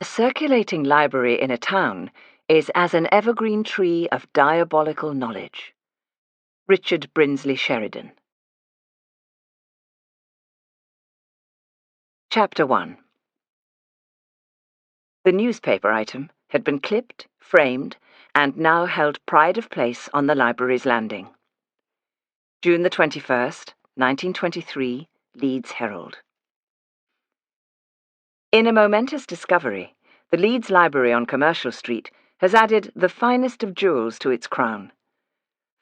A circulating library in a town is as an evergreen tree of diabolical knowledge. Richard Brinsley Sheridan. Chapter 1. The newspaper item had been clipped, framed, and now held pride of place on the library's landing. June the 21st, 1923, Leeds Herald. In a momentous discovery, the Leeds Library on Commercial Street has added the finest of jewels to its crown.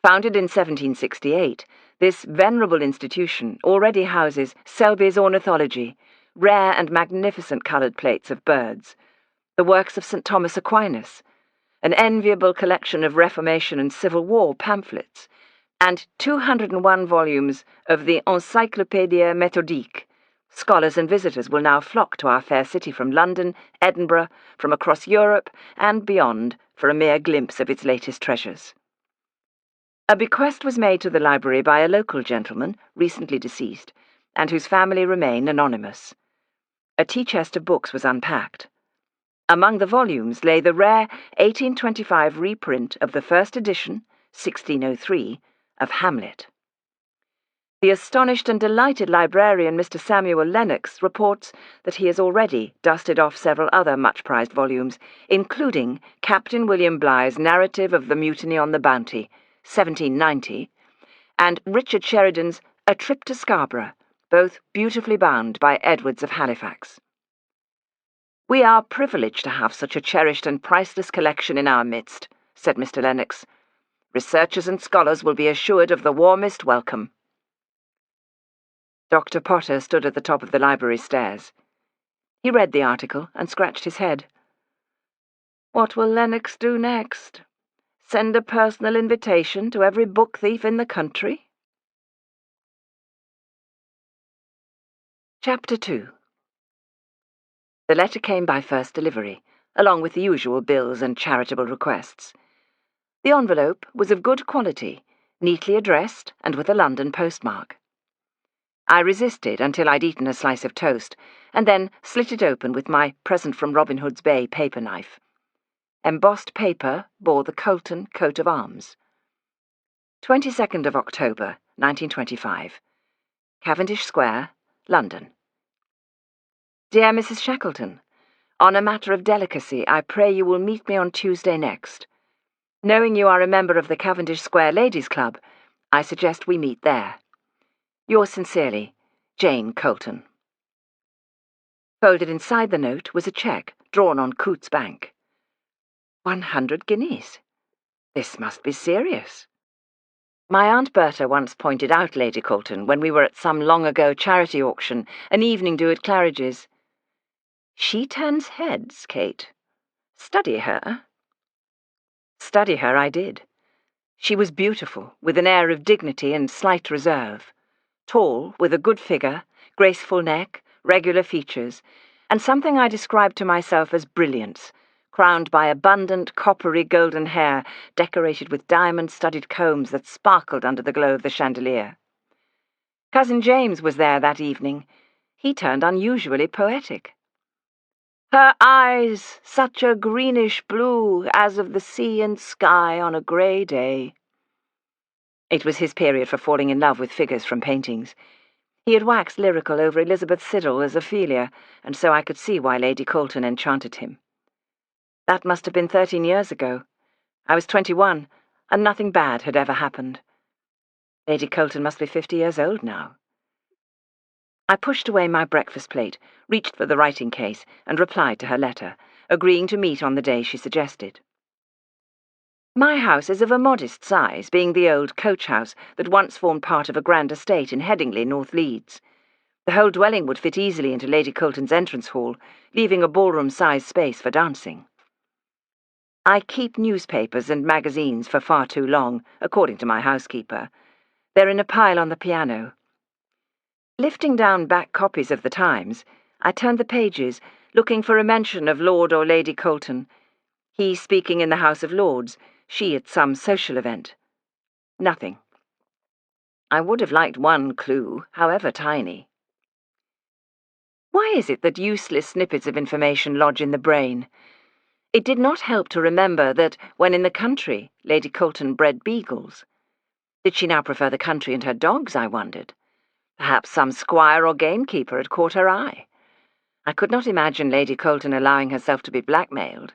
Founded in 1768, this venerable institution already houses Selby's Ornithology, rare and magnificent coloured plates of birds, the works of St. Thomas Aquinas, an enviable collection of Reformation and Civil War pamphlets, and 201 volumes of the Encyclopédia Méthodique. Scholars and visitors will now flock to our fair city from London, Edinburgh, from across Europe, and beyond for a mere glimpse of its latest treasures. A bequest was made to the library by a local gentleman, recently deceased, and whose family remain anonymous. A tea chest of books was unpacked. Among the volumes lay the rare 1825 reprint of the first edition, 1603, of Hamlet. The astonished and delighted librarian, Mr. Samuel Lennox, reports that he has already dusted off several other much-prized volumes, including Captain William Bligh's Narrative of the Mutiny on the Bounty, 1790, and Richard Sheridan's A Trip to Scarborough, both beautifully bound by Edwards of Halifax. "We are privileged to have such a cherished and priceless collection in our midst," said Mr. Lennox. "Researchers and scholars will be assured of the warmest welcome." Dr. Potter stood at the top of the library stairs. He read the article and scratched his head. What will Lennox do next? Send a personal invitation to every book thief in the country? Chapter 2. The letter came by first delivery, along with the usual bills and charitable requests. The envelope was of good quality, neatly addressed and with a London postmark. I resisted until I'd eaten a slice of toast, and then slit it open with my present from Robin Hood's Bay paper knife. Embossed paper bore the Colton coat of arms. 22nd of October, 1925. Cavendish Square, London. Dear Mrs. Shackleton, on a matter of delicacy, I pray you will meet me on Tuesday next. Knowing you are a member of the Cavendish Square Ladies' Club, I suggest we meet there. Yours sincerely, Jane Colton. Folded inside the note was a cheque drawn on Coote's Bank. 100 guineas. This must be serious. My Aunt Berta once pointed out Lady Colton when we were at some long-ago charity auction, an evening do at Claridge's. She turns heads, Kate. Study her. Study her I did. She was beautiful, with an air of dignity and slight reserve. Tall, with a good figure, graceful neck, regular features, and something I described to myself as brilliance, crowned by abundant, coppery golden hair decorated with diamond-studded combs that sparkled under the glow of the chandelier. Cousin James was there that evening. He turned unusually poetic. Her eyes, such a greenish blue as of the sea and sky on a grey day. It was his period for falling in love with figures from paintings. He had waxed lyrical over Elizabeth Siddal as Ophelia, and so I could see why Lady Colton enchanted him. That must have been 13 years ago. I was 21, and nothing bad had ever happened. Lady Colton must be 50 years old now. I pushed away my breakfast plate, reached for the writing case, and replied to her letter, agreeing to meet on the day she suggested. My house is of a modest size, being the old coach house that once formed part of a grand estate in Headingley, North Leeds. The whole dwelling would fit easily into Lady Colton's entrance hall, leaving a ballroom-sized space for dancing. I keep newspapers and magazines for far too long, according to my housekeeper. They're in a pile on the piano. Lifting down back copies of the Times, I turned the pages, looking for a mention of Lord or Lady Colton. He speaking in the House of Lords, she at some social event. Nothing. I would have liked one clue, however tiny. Why is it that useless snippets of information lodge in the brain? It did not help to remember that, when in the country, Lady Colton bred beagles. Did she now prefer the country and her dogs, I wondered? Perhaps some squire or gamekeeper had caught her eye. I could not imagine Lady Colton allowing herself to be blackmailed.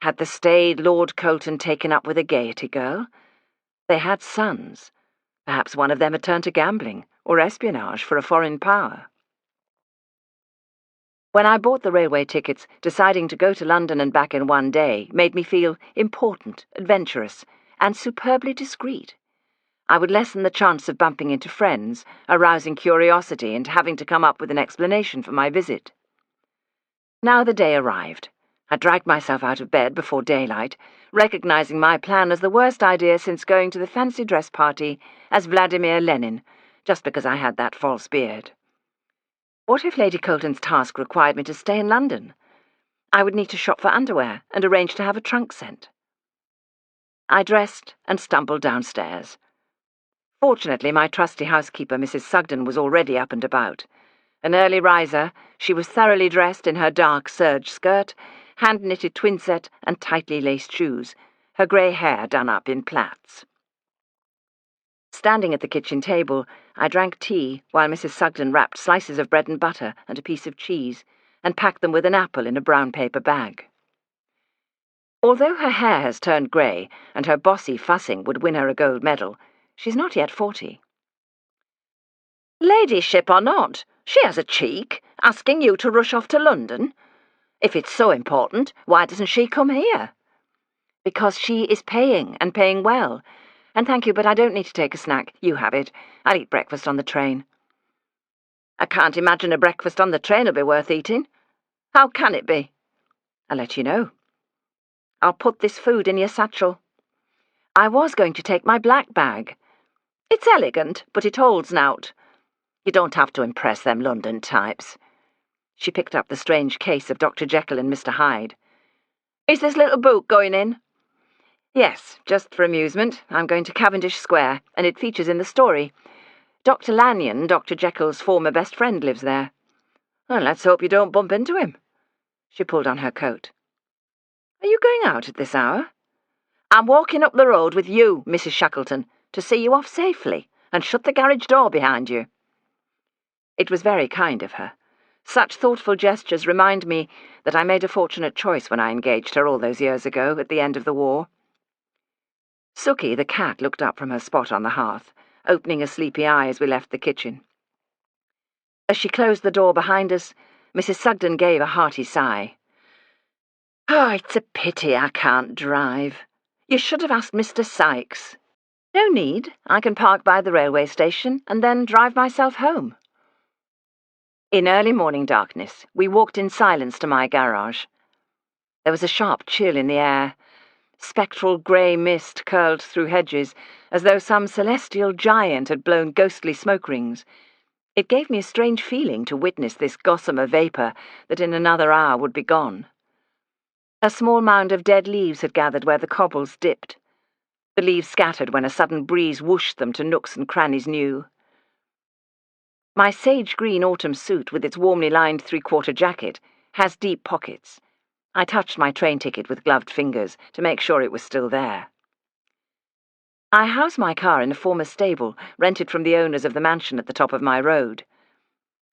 Had the staid Lord Colton taken up with a Gaiety girl? They had sons. Perhaps one of them had turned to gambling or espionage for a foreign power. When I bought the railway tickets, deciding to go to London and back in one day made me feel important, adventurous, and superbly discreet. I would lessen the chance of bumping into friends, arousing curiosity, and having to come up with an explanation for my visit. Now the day arrived. I dragged myself out of bed before daylight, recognizing my plan as the worst idea since going to the fancy dress party as Vladimir Lenin, just because I had that false beard. What if Lady Colton's task required me to stay in London? I would need to shop for underwear and arrange to have a trunk sent. I dressed and stumbled downstairs. Fortunately, my trusty housekeeper, Mrs. Sugden, was already up and about. An early riser, she was thoroughly dressed in her dark serge skirt, hand-knitted twinset and tightly laced shoes, her grey hair done up in plaits. Standing at the kitchen table, I drank tea while Mrs. Sugden wrapped slices of bread and butter and a piece of cheese and packed them with an apple in a brown paper bag. Although her hair has turned grey and her bossy fussing would win her a gold medal, she's not yet 40. Ladyship or not, she has a cheek, asking you to rush off to London. If it's so important, why doesn't she come here? Because she is paying, and paying well. And thank you, but I don't need to take a snack. You have it. I'll eat breakfast on the train. I can't imagine a breakfast on the train will be worth eating. How can it be? I'll let you know. I'll put this food in your satchel. I was going to take my black bag. It's elegant, but it holds nought. You don't have to impress them London types. She picked up the strange case of Dr. Jekyll and Mr. Hyde. Is this little book going in? Yes, just for amusement. I'm going to Cavendish Square, and it features in the story. Dr. Lanyon, Dr. Jekyll's former best friend, lives there. Well, let's hope you don't bump into him. She pulled on her coat. Are you going out at this hour? I'm walking up the road with you, Mrs. Shackleton, to see you off safely, and shut the garage door behind you. It was very kind of her. Such thoughtful gestures remind me that I made a fortunate choice when I engaged her all those years ago at the end of the war. Sookie, the cat, looked up from her spot on the hearth, opening a sleepy eye as we left the kitchen. As she closed the door behind us, Mrs. Sugden gave a hearty sigh. Oh, it's a pity I can't drive. You should have asked Mr. Sykes. No need. I can park by the railway station and then drive myself home. In early morning darkness, we walked in silence to my garage. There was a sharp chill in the air. Spectral grey mist curled through hedges, as though some celestial giant had blown ghostly smoke rings. It gave me a strange feeling to witness this gossamer vapour that in another hour would be gone. A small mound of dead leaves had gathered where the cobbles dipped. The leaves scattered when a sudden breeze whooshed them to nooks and crannies new. My sage-green autumn suit, with its warmly lined three-quarter jacket, has deep pockets. I touched my train ticket with gloved fingers to make sure it was still there. I housed my car in a former stable, rented from the owners of the mansion at the top of my road.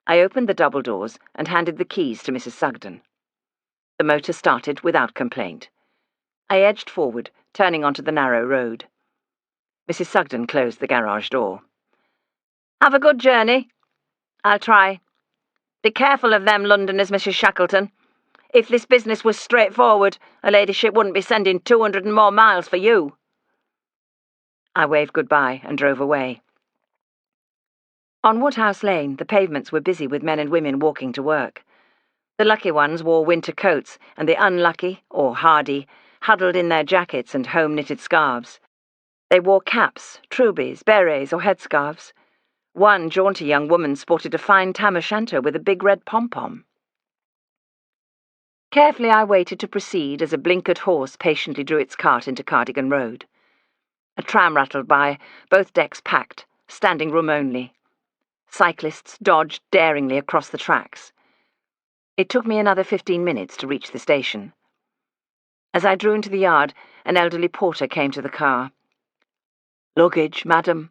I opened the double doors and handed the keys to Mrs. Sugden. The motor started without complaint. I edged forward, turning onto the narrow road. Mrs. Sugden closed the garage door. Have a good journey. I'll try. Be careful of them Londoners, Mrs. Shackleton. If this business was straightforward, her ladyship wouldn't be sending 200 and more miles for you. I waved goodbye and drove away. On Woodhouse Lane, the pavements were busy with men and women walking to work. The lucky ones wore winter coats, and the unlucky, or hardy, huddled in their jackets and home-knitted scarves. They wore caps, trilbies, berets, or headscarves. One jaunty young woman sported a fine tam o' shanter with a big red pom-pom. Carefully I waited to proceed as a blinkered horse patiently drew its cart into Cardigan Road. A tram rattled by, both decks packed, standing room only. Cyclists dodged daringly across the tracks. It took me another 15 minutes to reach the station. As I drew into the yard, an elderly porter came to the car. "Luggage, madam?"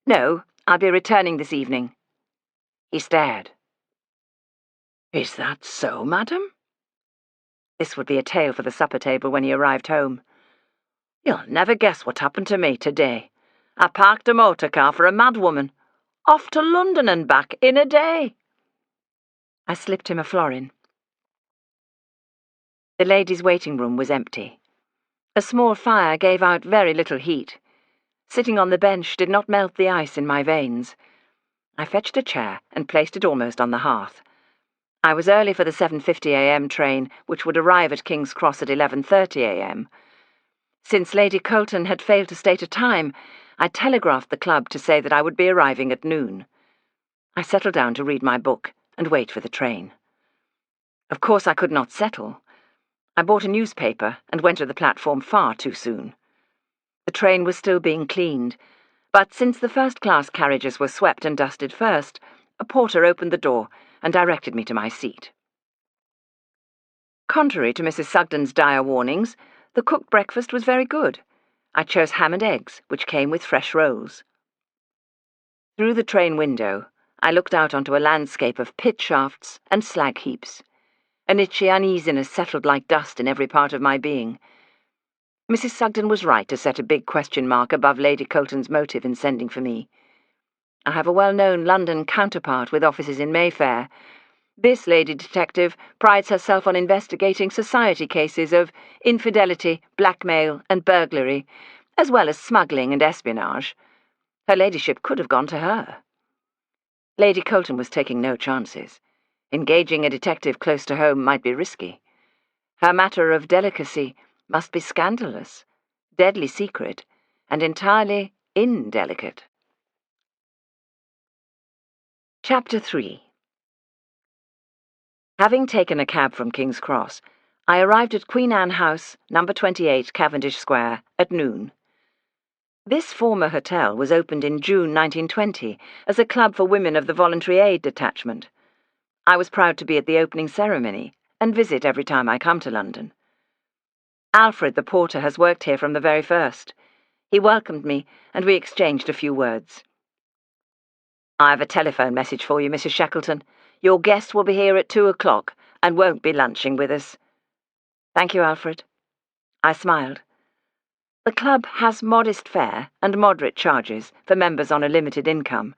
"No, I'll be returning this evening." He stared. "Is that so, madam?" This would be a tale for the supper table when he arrived home. "You'll never guess what happened to me today. I parked a motor car for a madwoman. Off to London and back in a day." I slipped him a florin. The ladies' waiting room was empty. A small fire gave out very little heat. Sitting on the bench did not melt the ice in my veins. I fetched a chair and placed it almost on the hearth. I was early for the 7:50 a.m. train, which would arrive at King's Cross at 11:30 a.m. Since Lady Colton had failed to state a time, I telegraphed the club to say that I would be arriving at noon. I settled down to read my book and wait for the train. Of course I could not settle. I bought a newspaper and went to the platform far too soon. The train was still being cleaned, but since the first-class carriages were swept and dusted first, a porter opened the door and directed me to my seat. Contrary to Mrs. Sugden's dire warnings, the cooked breakfast was very good. I chose ham and eggs, which came with fresh rolls. Through the train window, I looked out onto a landscape of pit shafts and slag heaps. An itchy uneasiness settled like dust in every part of my being. Mrs. Sugden was right to set a big question mark above Lady Colton's motive in sending for me. I have a well-known London counterpart with offices in Mayfair. This lady detective prides herself on investigating society cases of infidelity, blackmail, and burglary, as well as smuggling and espionage. Her ladyship could have gone to her. Lady Colton was taking no chances. Engaging a detective close to home might be risky. Her matter of delicacy must be scandalous, deadly secret, and entirely indelicate. Chapter 3. Having taken a cab from King's Cross, I arrived at Queen Anne House, number 28, Cavendish Square, at noon. This former hotel was opened in June 1920 as a club for women of the Voluntary Aid Detachment. I was proud to be at the opening ceremony and visit every time I come to London. Alfred, the porter, has worked here from the very first. He welcomed me, and we exchanged a few words. "I have a telephone message for you, Mrs. Shackleton. Your guest will be here at 2 o'clock and won't be lunching with us." "Thank you, Alfred." I smiled. The club has modest fare and moderate charges for members on a limited income.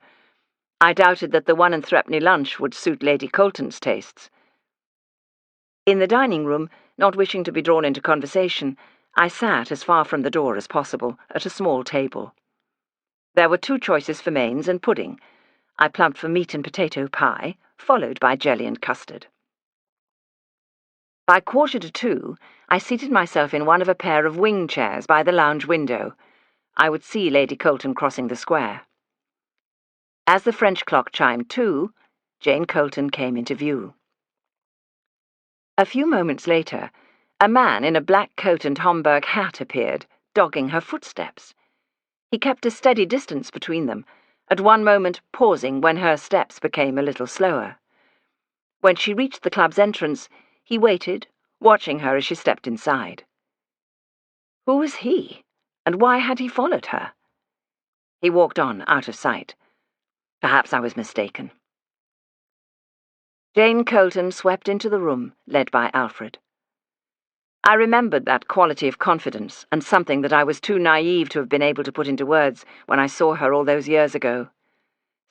I doubted that the 1 and 3 lunch would suit Lady Colton's tastes. In the dining room, not wishing to be drawn into conversation, I sat as far from the door as possible at a small table. There were 2 choices for mains and pudding. I plumped for meat and potato pie, followed by jelly and custard. By 1:45, I seated myself in one of a pair of wing chairs by the lounge window. I would see Lady Colton crossing the square. As the French clock chimed 2, Jane Colton came into view. A few moments later, a man in a black coat and Homburg hat appeared, dogging her footsteps. He kept a steady distance between them, at one moment pausing when her steps became a little slower. When she reached the club's entrance, he waited, watching her as she stepped inside. Who was he, and why had he followed her? He walked on, out of sight. Perhaps I was mistaken. Jane Colton swept into the room, led by Alfred. I remembered that quality of confidence, and something that I was too naive to have been able to put into words when I saw her all those years ago.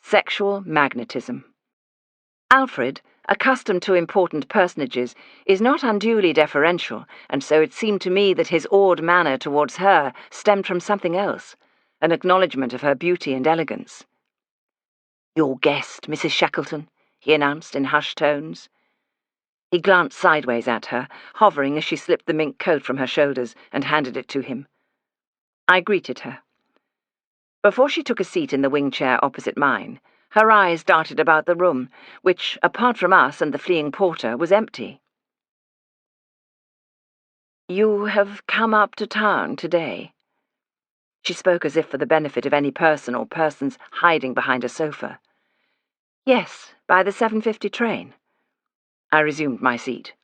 Sexual magnetism. Alfred, accustomed to important personages, is not unduly deferential, and so it seemed to me that his awed manner towards her stemmed from something else, an acknowledgment of her beauty and elegance. "Your guest, Mrs. Shackleton," he announced in hushed tones. He glanced sideways at her, hovering as she slipped the mink coat from her shoulders and handed it to him. I greeted her. Before she took a seat in the wing chair opposite mine, her eyes darted about the room, which, apart from us and the fleeing porter, was empty. "You have come up to town today?" She spoke as if for the benefit of any person or persons hiding behind a sofa. "Yes, by the 7:50 train." I resumed my seat.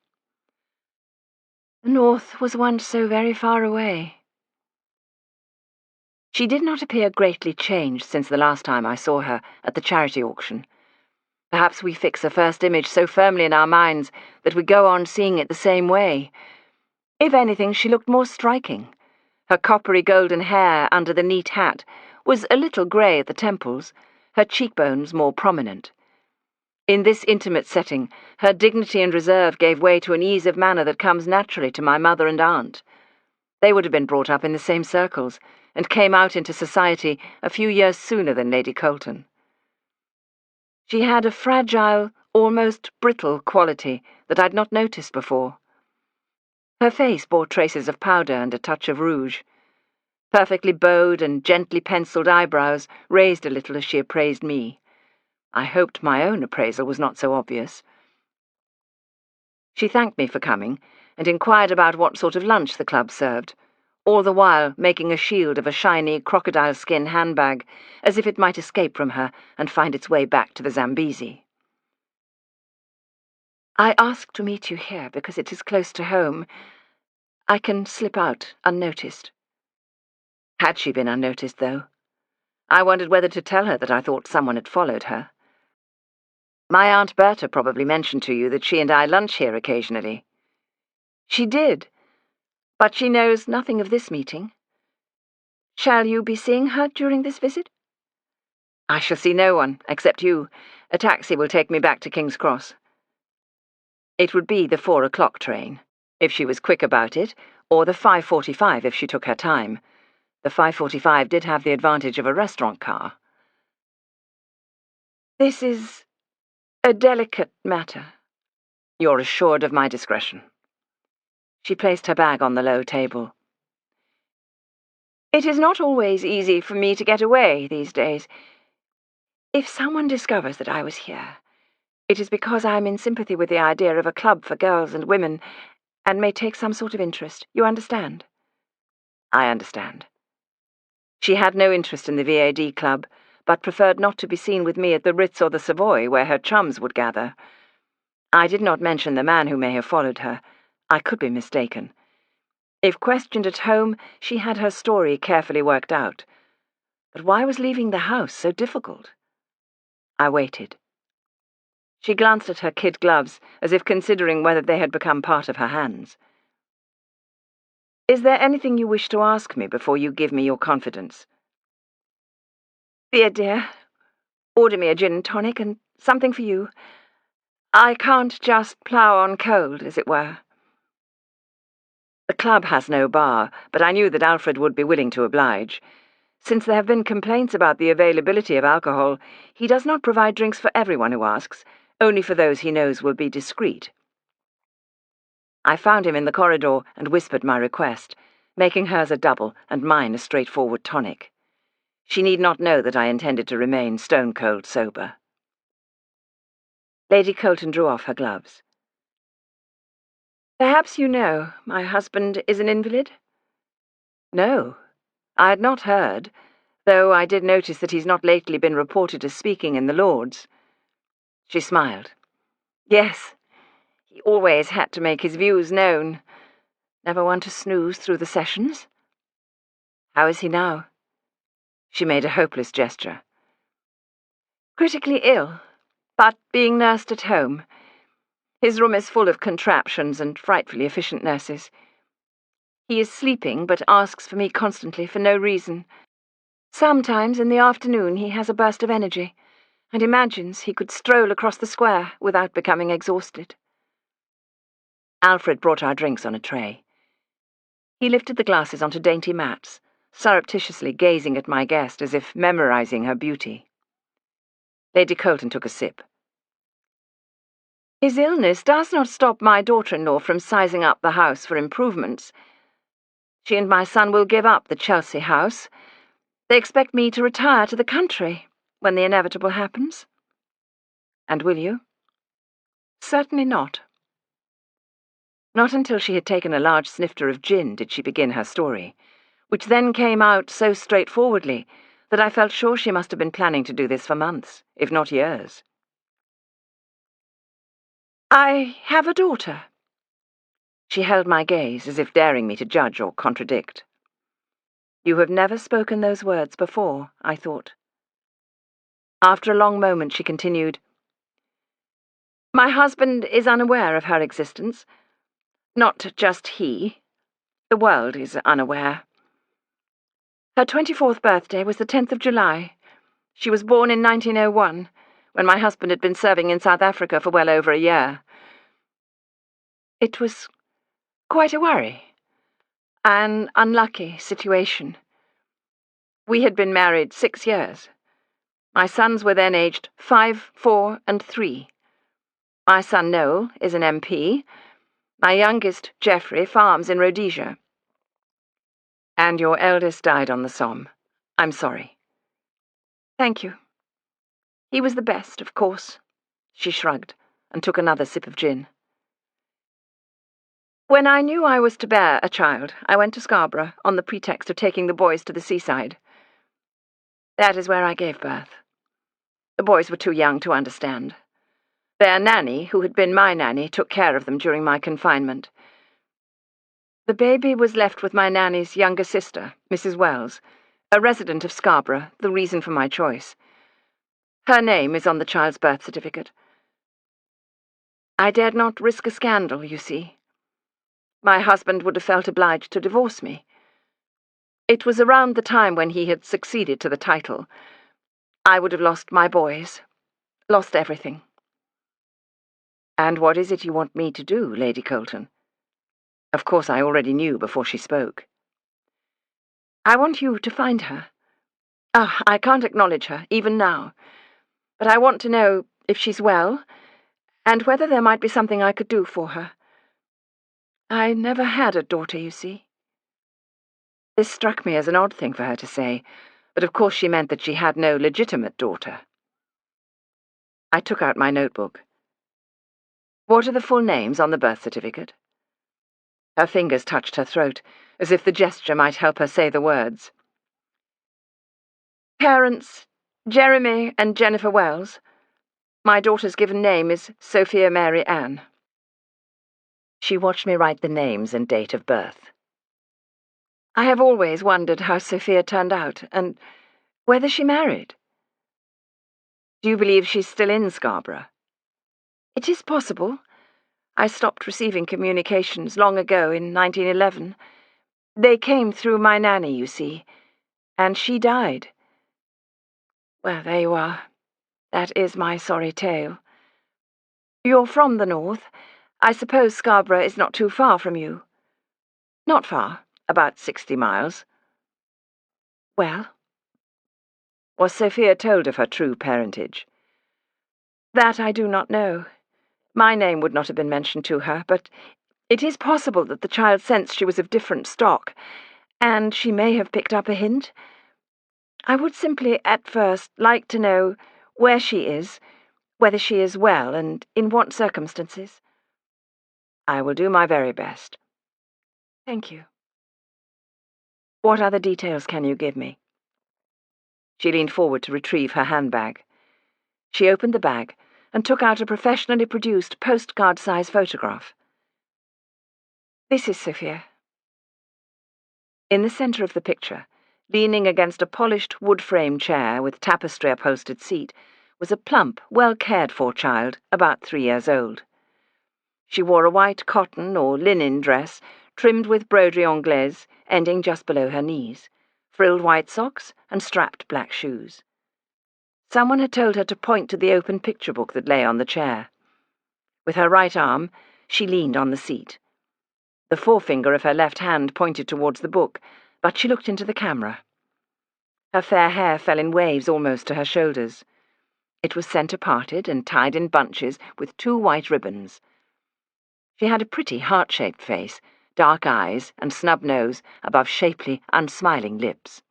The North was once so very far away. She did not appear greatly changed since the last time I saw her at the charity auction. Perhaps we fix a first image so firmly in our minds that we go on seeing it the same way. If anything, she looked more striking. Her coppery golden hair under the neat hat was a little grey at the temples, her cheekbones more prominent. In this intimate setting, her dignity and reserve gave way to an ease of manner that comes naturally to my mother and aunt. They would have been brought up in the same circles, and came out into society a few years sooner than Lady Colton. She had a fragile, almost brittle quality that I'd not noticed before. Her face bore traces of powder and a touch of rouge. Perfectly bowed and gently penciled eyebrows raised a little as she appraised me. I hoped my own appraisal was not so obvious. She thanked me for coming, and inquired about what sort of lunch the club served, all the while making a shield of a shiny crocodile-skin handbag, as if it might escape from her and find its way back to the Zambesi. I asked to meet you here because it is close to home. I can slip out unnoticed. Had she been unnoticed, though? I wondered whether to tell her that I thought someone had followed her. My Aunt Berta probably mentioned to you that she and I lunch here occasionally. She did, but she knows nothing of this meeting. Shall you be seeing her during this visit? I shall see no one, except you. A taxi will take me back to King's Cross. It would be the 4 o'clock train, if she was quick about it, or the 5:45 if she took her time. The 5:45 did have the advantage of a restaurant car. This is a delicate matter. You're assured of my discretion. She placed her bag on the low table. It is not always easy for me to get away these days. If someone discovers that I was here, it is because I am in sympathy with the idea of a club for girls and women, and may take some sort of interest. You understand? I understand. She had no interest in the VAD club, but preferred not to be seen with me at the Ritz or the Savoy, where her chums would gather. I did not mention the man who may have followed her. I could be mistaken. If questioned at home, she had her story carefully worked out. But why was leaving the house so difficult? I waited. She glanced at her kid gloves, as if considering whether they had become part of her hands. Is there anything you wish to ask me before you give me your confidence? Dear, dear, order me a gin and tonic and something for you. I can't just plough on cold, as it were. The club has no bar, but I knew that Alfred would be willing to oblige. Since there have been complaints about the availability of alcohol, he does not provide drinks for everyone who asks, only for those he knows will be discreet. I found him in the corridor and whispered my request, making hers a double and mine a straightforward tonic. She need not know that I intended to remain stone-cold sober. Lady Colton drew off her gloves. Perhaps you know my husband is an invalid? No, I had not heard, though I did notice that he's not lately been reported as speaking in the Lords. She smiled. Yes, he always had to make his views known. Never one to snooze through the sessions. How is he now? She made a hopeless gesture. Critically ill, but being nursed at home. His room is full of contraptions and frightfully efficient nurses. He is sleeping, but asks for me constantly for no reason. Sometimes in the afternoon he has a burst of energy, and imagines he could stroll across the square without becoming exhausted. Alfred brought our drinks on a tray. He lifted the glasses onto dainty mats, surreptitiously gazing at my guest as if memorizing her beauty. Lady Colton took a sip. His illness does not stop my daughter-in-law from sizing up the house for improvements. She and my son will give up the Chelsea house. They expect me to retire to the country when the inevitable happens. And will you? Certainly not. Not until she had taken a large snifter of gin did she begin her story, which then came out so straightforwardly that I felt sure she must have been planning to do this for months, if not years. I have a daughter. She held my gaze as if daring me to judge or contradict. You have never spoken those words before, I thought. After a long moment, she continued, My husband is unaware of her existence. Not just he. The world is unaware. Her 24th birthday was the 10th of July. She was born in 1901, when my husband had been serving in South Africa for well over a year. It was quite a worry. An unlucky situation. We had been married 6 years. My sons were then aged 5, 4, and 3. My son Noel is an MP. My youngest, Geoffrey, farms in Rhodesia. And your eldest died on the Somme. I'm sorry. Thank you. He was the best, of course. She shrugged and took another sip of gin. When I knew I was to bear a child, I went to Scarborough on the pretext of taking the boys to the seaside. That is where I gave birth. The boys were too young to understand. Their nanny, who had been my nanny, took care of them during my confinement. The baby was left with my nanny's younger sister, Mrs. Wells, a resident of Scarborough, the reason for my choice. Her name is on the child's birth certificate. I dared not risk a scandal, you see. My husband would have felt obliged to divorce me. It was around the time when he had succeeded to the title. I would have lost my boys, lost everything. And what is it you want me to do, Lady Colton? Of course, I already knew before she spoke. I want you to find her. I can't acknowledge her, even now. But I want to know if she's well, and whether there might be something I could do for her. I never had a daughter, you see. This struck me as an odd thing for her to say, but of course she meant that she had no legitimate daughter. I took out my notebook. What are the full names on the birth certificate? Her fingers touched her throat, as if the gesture might help her say the words. Parents, Jeremy and Jennifer Wells. My daughter's given name is Sophia Mary Ann. She watched me write the names and date of birth. I have always wondered how Sophia turned out, and whether she married. Do you believe she's still in Scarborough? It is possible. I stopped receiving communications long ago in 1911. They came through my nanny, you see, and she died. Well, there you are. That is my sorry tale. You're from the north. I suppose Scarborough is not too far from you. Not far, about 60 miles. Well? Was Sophia told of her true parentage? That I do not know. My name would not have been mentioned to her, but it is possible that the child sensed she was of different stock, and she may have picked up a hint. I would simply, at first, like to know where she is, whether she is well, and in what circumstances. I will do my very best. Thank you. What other details can you give me? She leaned forward to retrieve her handbag. She opened the bag and took out a professionally produced postcard-size photograph. This is Sophia. In the centre of the picture, leaning against a polished wood-frame chair with tapestry-upholstered seat, was a plump, well-cared-for child about 3 years old. She wore a white cotton or linen dress trimmed with broderie anglaise ending just below her knees, frilled white socks and strapped black shoes. Someone had told her to point to the open picture book that lay on the chair. With her right arm, she leaned on the seat. The forefinger of her left hand pointed towards the book, but she looked into the camera. Her fair hair fell in waves almost to her shoulders. It was centre-parted and tied in bunches with 2 white ribbons. She had a pretty heart-shaped face, dark eyes and snub nose above shapely, unsmiling lips.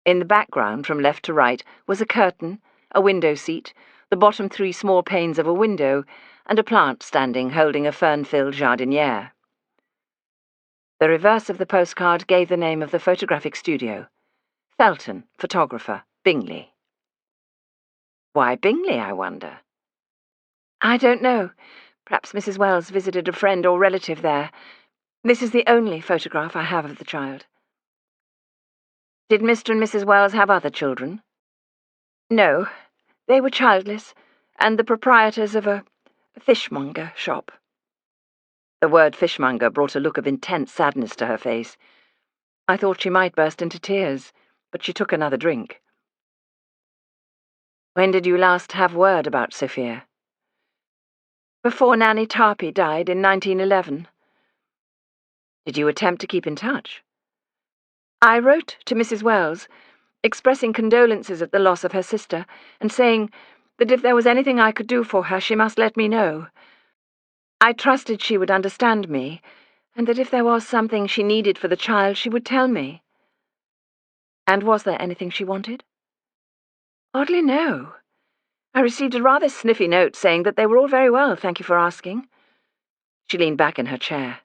In the background, from left to right, was a curtain, a window seat, the bottom 3 small panes of a window, and a plant standing holding a fern-filled jardiniere. The reverse of the postcard gave the name of the photographic studio. Felton, photographer, Bingley. Why Bingley, I wonder? I don't know. Perhaps Mrs. Wells visited a friend or relative there. This is the only photograph I have of the child. Did Mr. and Mrs. Wells have other children? No. They were childless, and the proprietors of a fishmonger shop. The word fishmonger brought a look of intense sadness to her face. I thought she might burst into tears, but she took another drink. When did you last have word about Sophia? Before Nanny Tarpey died in 1911. Did you attempt to keep in touch? I wrote to Mrs. Wells, expressing condolences at the loss of her sister, and saying that if there was anything I could do for her, she must let me know. I trusted she would understand me, and that if there was something she needed for the child, she would tell me. And was there anything she wanted? Oddly, no. I received a rather sniffy note saying that they were all very well, thank you for asking. She leaned back in her chair.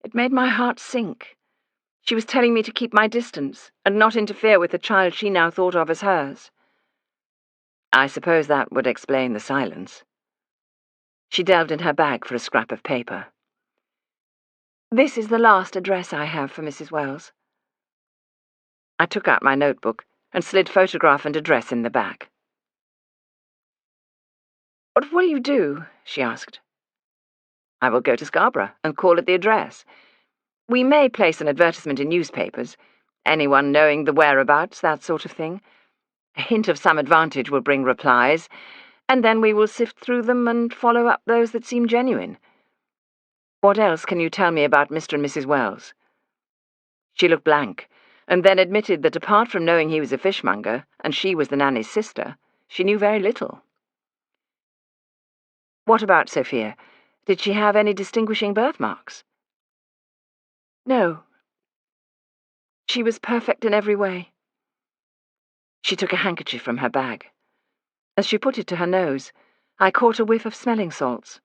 It made my heart sink. She was telling me to keep my distance and not interfere with the child she now thought of as hers. I suppose that would explain the silence. She delved in her bag for a scrap of paper. This is the last address I have for Mrs. Wells. I took out my notebook and slid photograph and address in the back. What will you do? She asked. I will go to Scarborough and call at the address. We may place an advertisement in newspapers, anyone knowing the whereabouts, that sort of thing. A hint of some advantage will bring replies, and then we will sift through them and follow up those that seem genuine. What else can you tell me about Mr. and Mrs. Wells? She looked blank, and then admitted that apart from knowing he was a fishmonger, and she was the nanny's sister, she knew very little. What about Sophia? Did she have any distinguishing birthmarks? No. She was perfect in every way. She took a handkerchief from her bag. As she put it to her nose, I caught a whiff of smelling salts.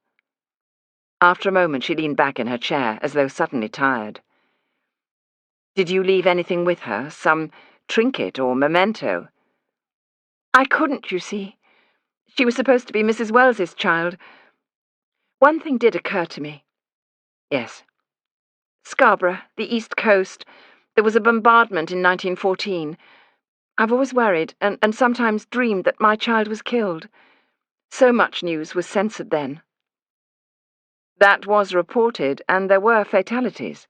After a moment, she leaned back in her chair, as though suddenly tired. Did you leave anything with her, some trinket or memento? I couldn't, you see. She was supposed to be Mrs. Wells's child. One thing did occur to me. Yes. Scarborough, the East Coast. There was a bombardment in 1914. I've always worried, and sometimes dreamed that my child was killed. So much news was censored then. That was reported, and there were fatalities.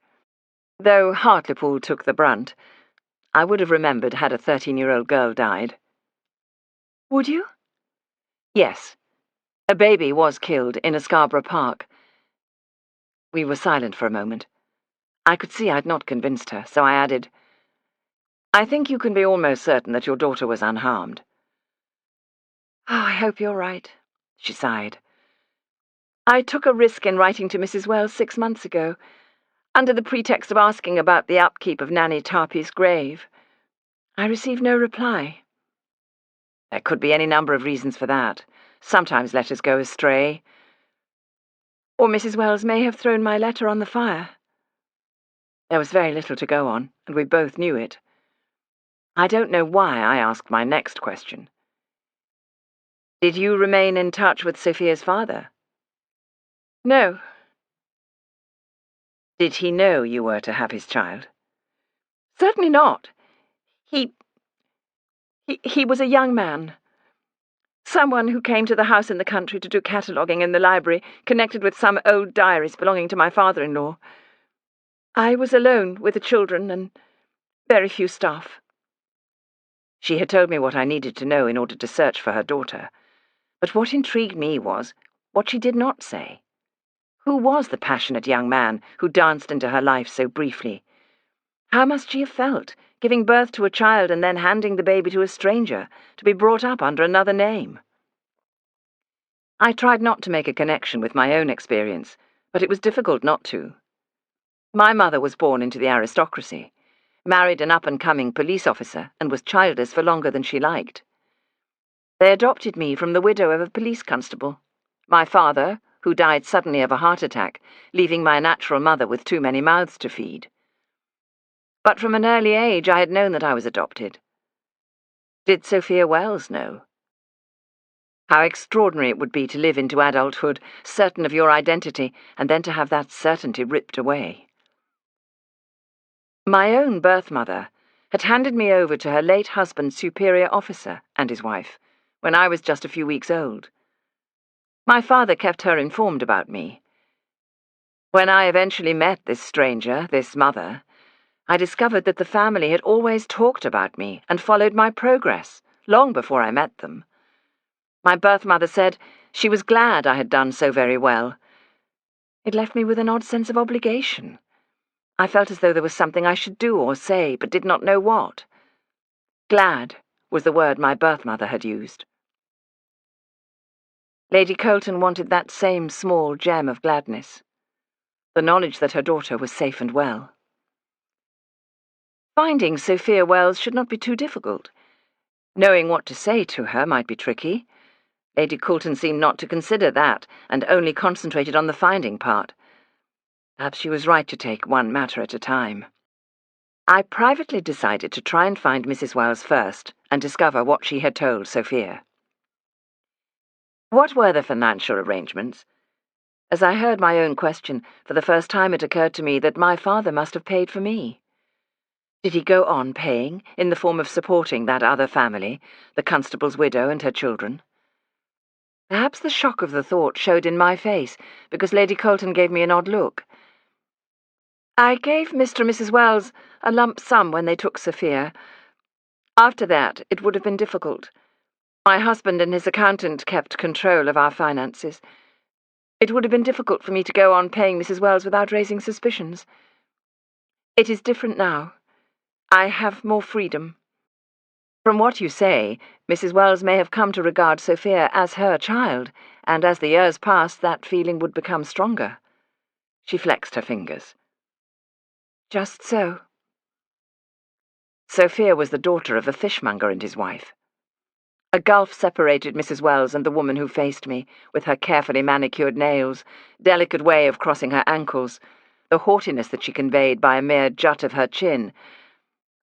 Though Hartlepool took the brunt, I would have remembered had a 13-year-old girl died. Would you? Yes. A baby was killed in a Scarborough park. We were silent for a moment. I could see I'd not convinced her, so I added, I think you can be almost certain that your daughter was unharmed. Oh, I hope you're right, she sighed. I took a risk in writing to Mrs. Wells 6 months ago, under the pretext of asking about the upkeep of Nanny Tarpey's grave. I received no reply. There could be any number of reasons for that. Sometimes letters go astray. Or Mrs. Wells may have thrown my letter on the fire. There was very little to go on, and we both knew it. I don't know why I asked my next question. Did you remain in touch with Sophia's father? No. Did he know you were to have his child? Certainly not. He was a young man. Someone who came to the house in the country to do cataloguing in the library, connected with some old diaries belonging to my father-in-law. I was alone with the children and very few staff. She had told me what I needed to know in order to search for her daughter. But what intrigued me was what she did not say. Who was the passionate young man who danced into her life so briefly? How must she have felt, giving birth to a child and then handing the baby to a stranger, to be brought up under another name? I tried not to make a connection with my own experience, but it was difficult not to. My mother was born into the aristocracy, married an up-and-coming police officer, and was childless for longer than she liked. They adopted me from the widow of a police constable. My father, who died suddenly of a heart attack, leaving my natural mother with too many mouths to feed. But from an early age I had known that I was adopted. Did Sophia Wells know? How extraordinary it would be to live into adulthood, certain of your identity, and then to have that certainty ripped away. My own birth mother had handed me over to her late husband's superior officer and his wife when I was just a few weeks old. My father kept her informed about me. When I eventually met this stranger, this mother, I discovered that the family had always talked about me and followed my progress, long before I met them. My birth mother said she was glad I had done so very well. It left me with an odd sense of obligation. I felt as though there was something I should do or say, but did not know what. Glad was the word my birth mother had used. Lady Colton wanted that same small gem of gladness, the knowledge that her daughter was safe and well. Finding Sophia Wells should not be too difficult. Knowing what to say to her might be tricky. Lady Colton seemed not to consider that, and only concentrated on the finding part. Perhaps she was right to take one matter at a time. I privately decided to try and find Mrs. Wells first, and discover what she had told Sophia. What were the financial arrangements? As I heard my own question, for the first time it occurred to me that my father must have paid for me. Did he go on paying, in the form of supporting that other family, the constable's widow and her children? Perhaps the shock of the thought showed in my face, because Lady Colton gave me an odd look. I gave Mr. and Mrs. Wells a lump sum when they took Sophia. After that, it would have been difficult. My husband and his accountant kept control of our finances. It would have been difficult for me to go on paying Mrs. Wells without raising suspicions. It is different now. I have more freedom. From what you say, Mrs. Wells may have come to regard Sophia as her child, and as the years passed, that feeling would become stronger. She flexed her fingers. Just so. Sophia was the daughter of a fishmonger and his wife. A gulf separated Mrs. Wells and the woman who faced me, with her carefully manicured nails, delicate way of crossing her ankles, the haughtiness that she conveyed by a mere jut of her chin.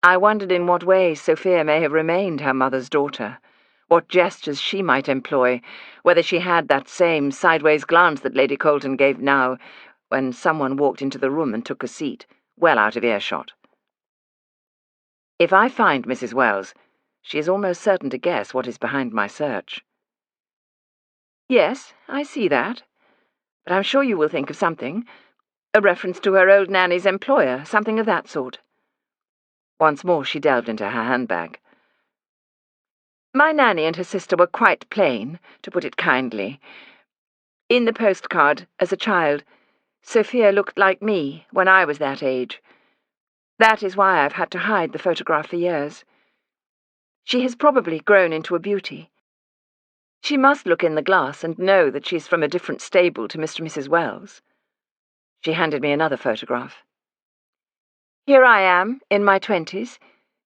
I wondered in what way Sophia may have remained her mother's daughter, what gestures she might employ, whether she had that same sideways glance that Lady Colton gave now, when someone walked into the room and took a seat, well out of earshot. If I find Mrs. Wells, she is almost certain to guess what is behind my search. Yes, I see that. But I'm sure you will think of something. A reference to her old nanny's employer, something of that sort. Once more she delved into her handbag. My nanny and her sister were quite plain, to put it kindly. In the postcard, as a child, Sophia looked like me when I was that age. That is why I've had to hide the photograph for years. She has probably grown into a beauty. She must look in the glass and know that she's from a different stable to Mr. and Mrs. Wells. She handed me another photograph. Here I am, in my 20s,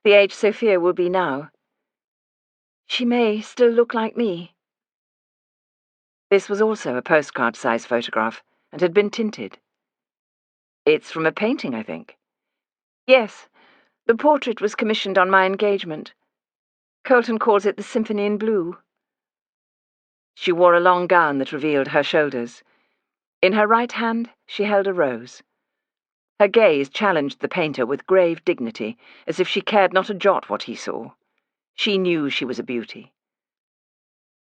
the age Sophia will be now. She may still look like me. This was also a postcard-size photograph, and had been tinted. It's from a painting, I think. Yes, the portrait was commissioned on my engagement. Colton calls it the Symphony in Blue. She wore a long gown that revealed her shoulders. In her right hand she held a rose. Her gaze challenged the painter with grave dignity, as if she cared not a jot what he saw. She knew she was a beauty.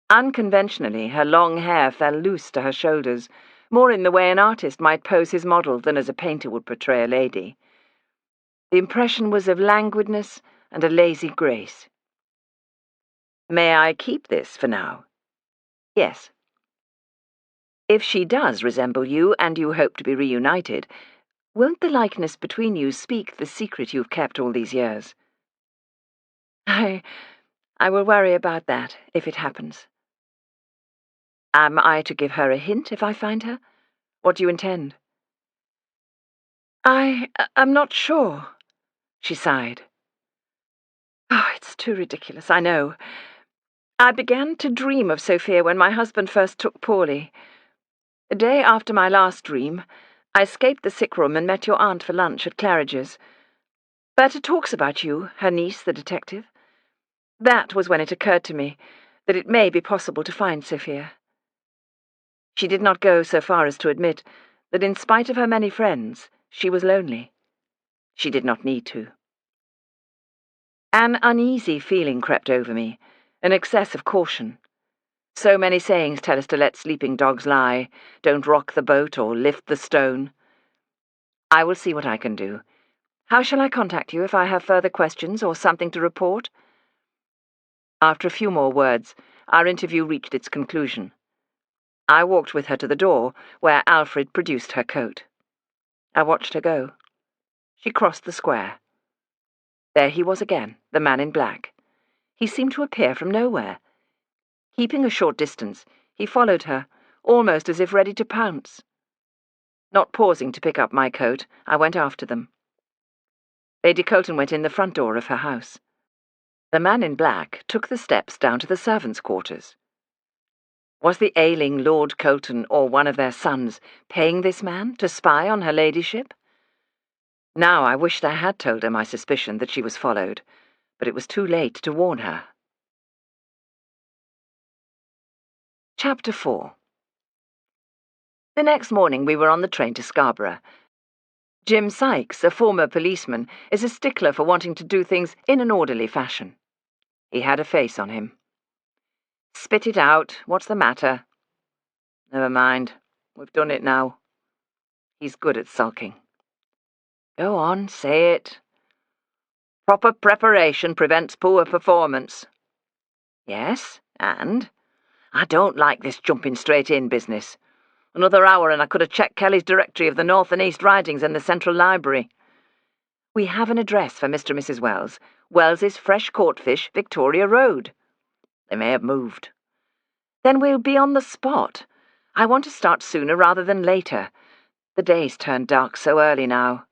Unconventionally, her long hair fell loose to her shoulders, more in the way an artist might pose his model than as a painter would portray a lady. The impression was of languidness and a lazy grace. May I keep this for now? Yes. If she does resemble you, and you hope to be reunited, won't the likeness between you speak the secret you've kept all these years? I will worry about that, if it happens. Am I to give her a hint if I find her? What do you intend? I am not sure, she sighed. Oh, it's too ridiculous, I know. I began to dream of Sophia when my husband first took poorly. The day after my last dream, I escaped the sick room and met your aunt for lunch at Claridge's. Berta talks about you, her niece, the detective. That was when it occurred to me that it may be possible to find Sophia. She did not go so far as to admit that in spite of her many friends, she was lonely. She did not need to. An uneasy feeling crept over me, an excess of caution. So many sayings tell us to let sleeping dogs lie, don't rock the boat or lift the stone. I will see what I can do. How shall I contact you if I have further questions or something to report? After a few more words, our interview reached its conclusion. I walked with her to the door, where Alfred produced her coat. I watched her go. She crossed the square. There he was again, the man in black. He seemed to appear from nowhere. Keeping a short distance, he followed her, almost as if ready to pounce. Not pausing to pick up my coat, I went after them. Lady Colton went in the front door of her house. The man in black took the steps down to the servants' quarters. Was the ailing Lord Colton or one of their sons paying this man to spy on her ladyship? Now I wished I had told her my suspicion that she was followed, but it was too late to warn her. Chapter 4. The next morning we were on the train to Scarborough. Jim Sykes, a former policeman, is a stickler for wanting to do things in an orderly fashion. He had a face on him. "Spit it out. What's the matter?" "Never mind. We've done it now." He's good at sulking. "Go on, say it." "Proper preparation prevents poor performance." "Yes, and?" "I don't like this jumping straight in business. Another hour and I could have checked Kelly's directory of the North and East Ridings and the Central Library." "We have an address for Mr. and Mrs. Wells. Wells's Fresh Caught Fish, Victoria Road." "They may have moved." "Then we'll be on the spot. I want to start sooner rather than later. The day's turned dark so early now."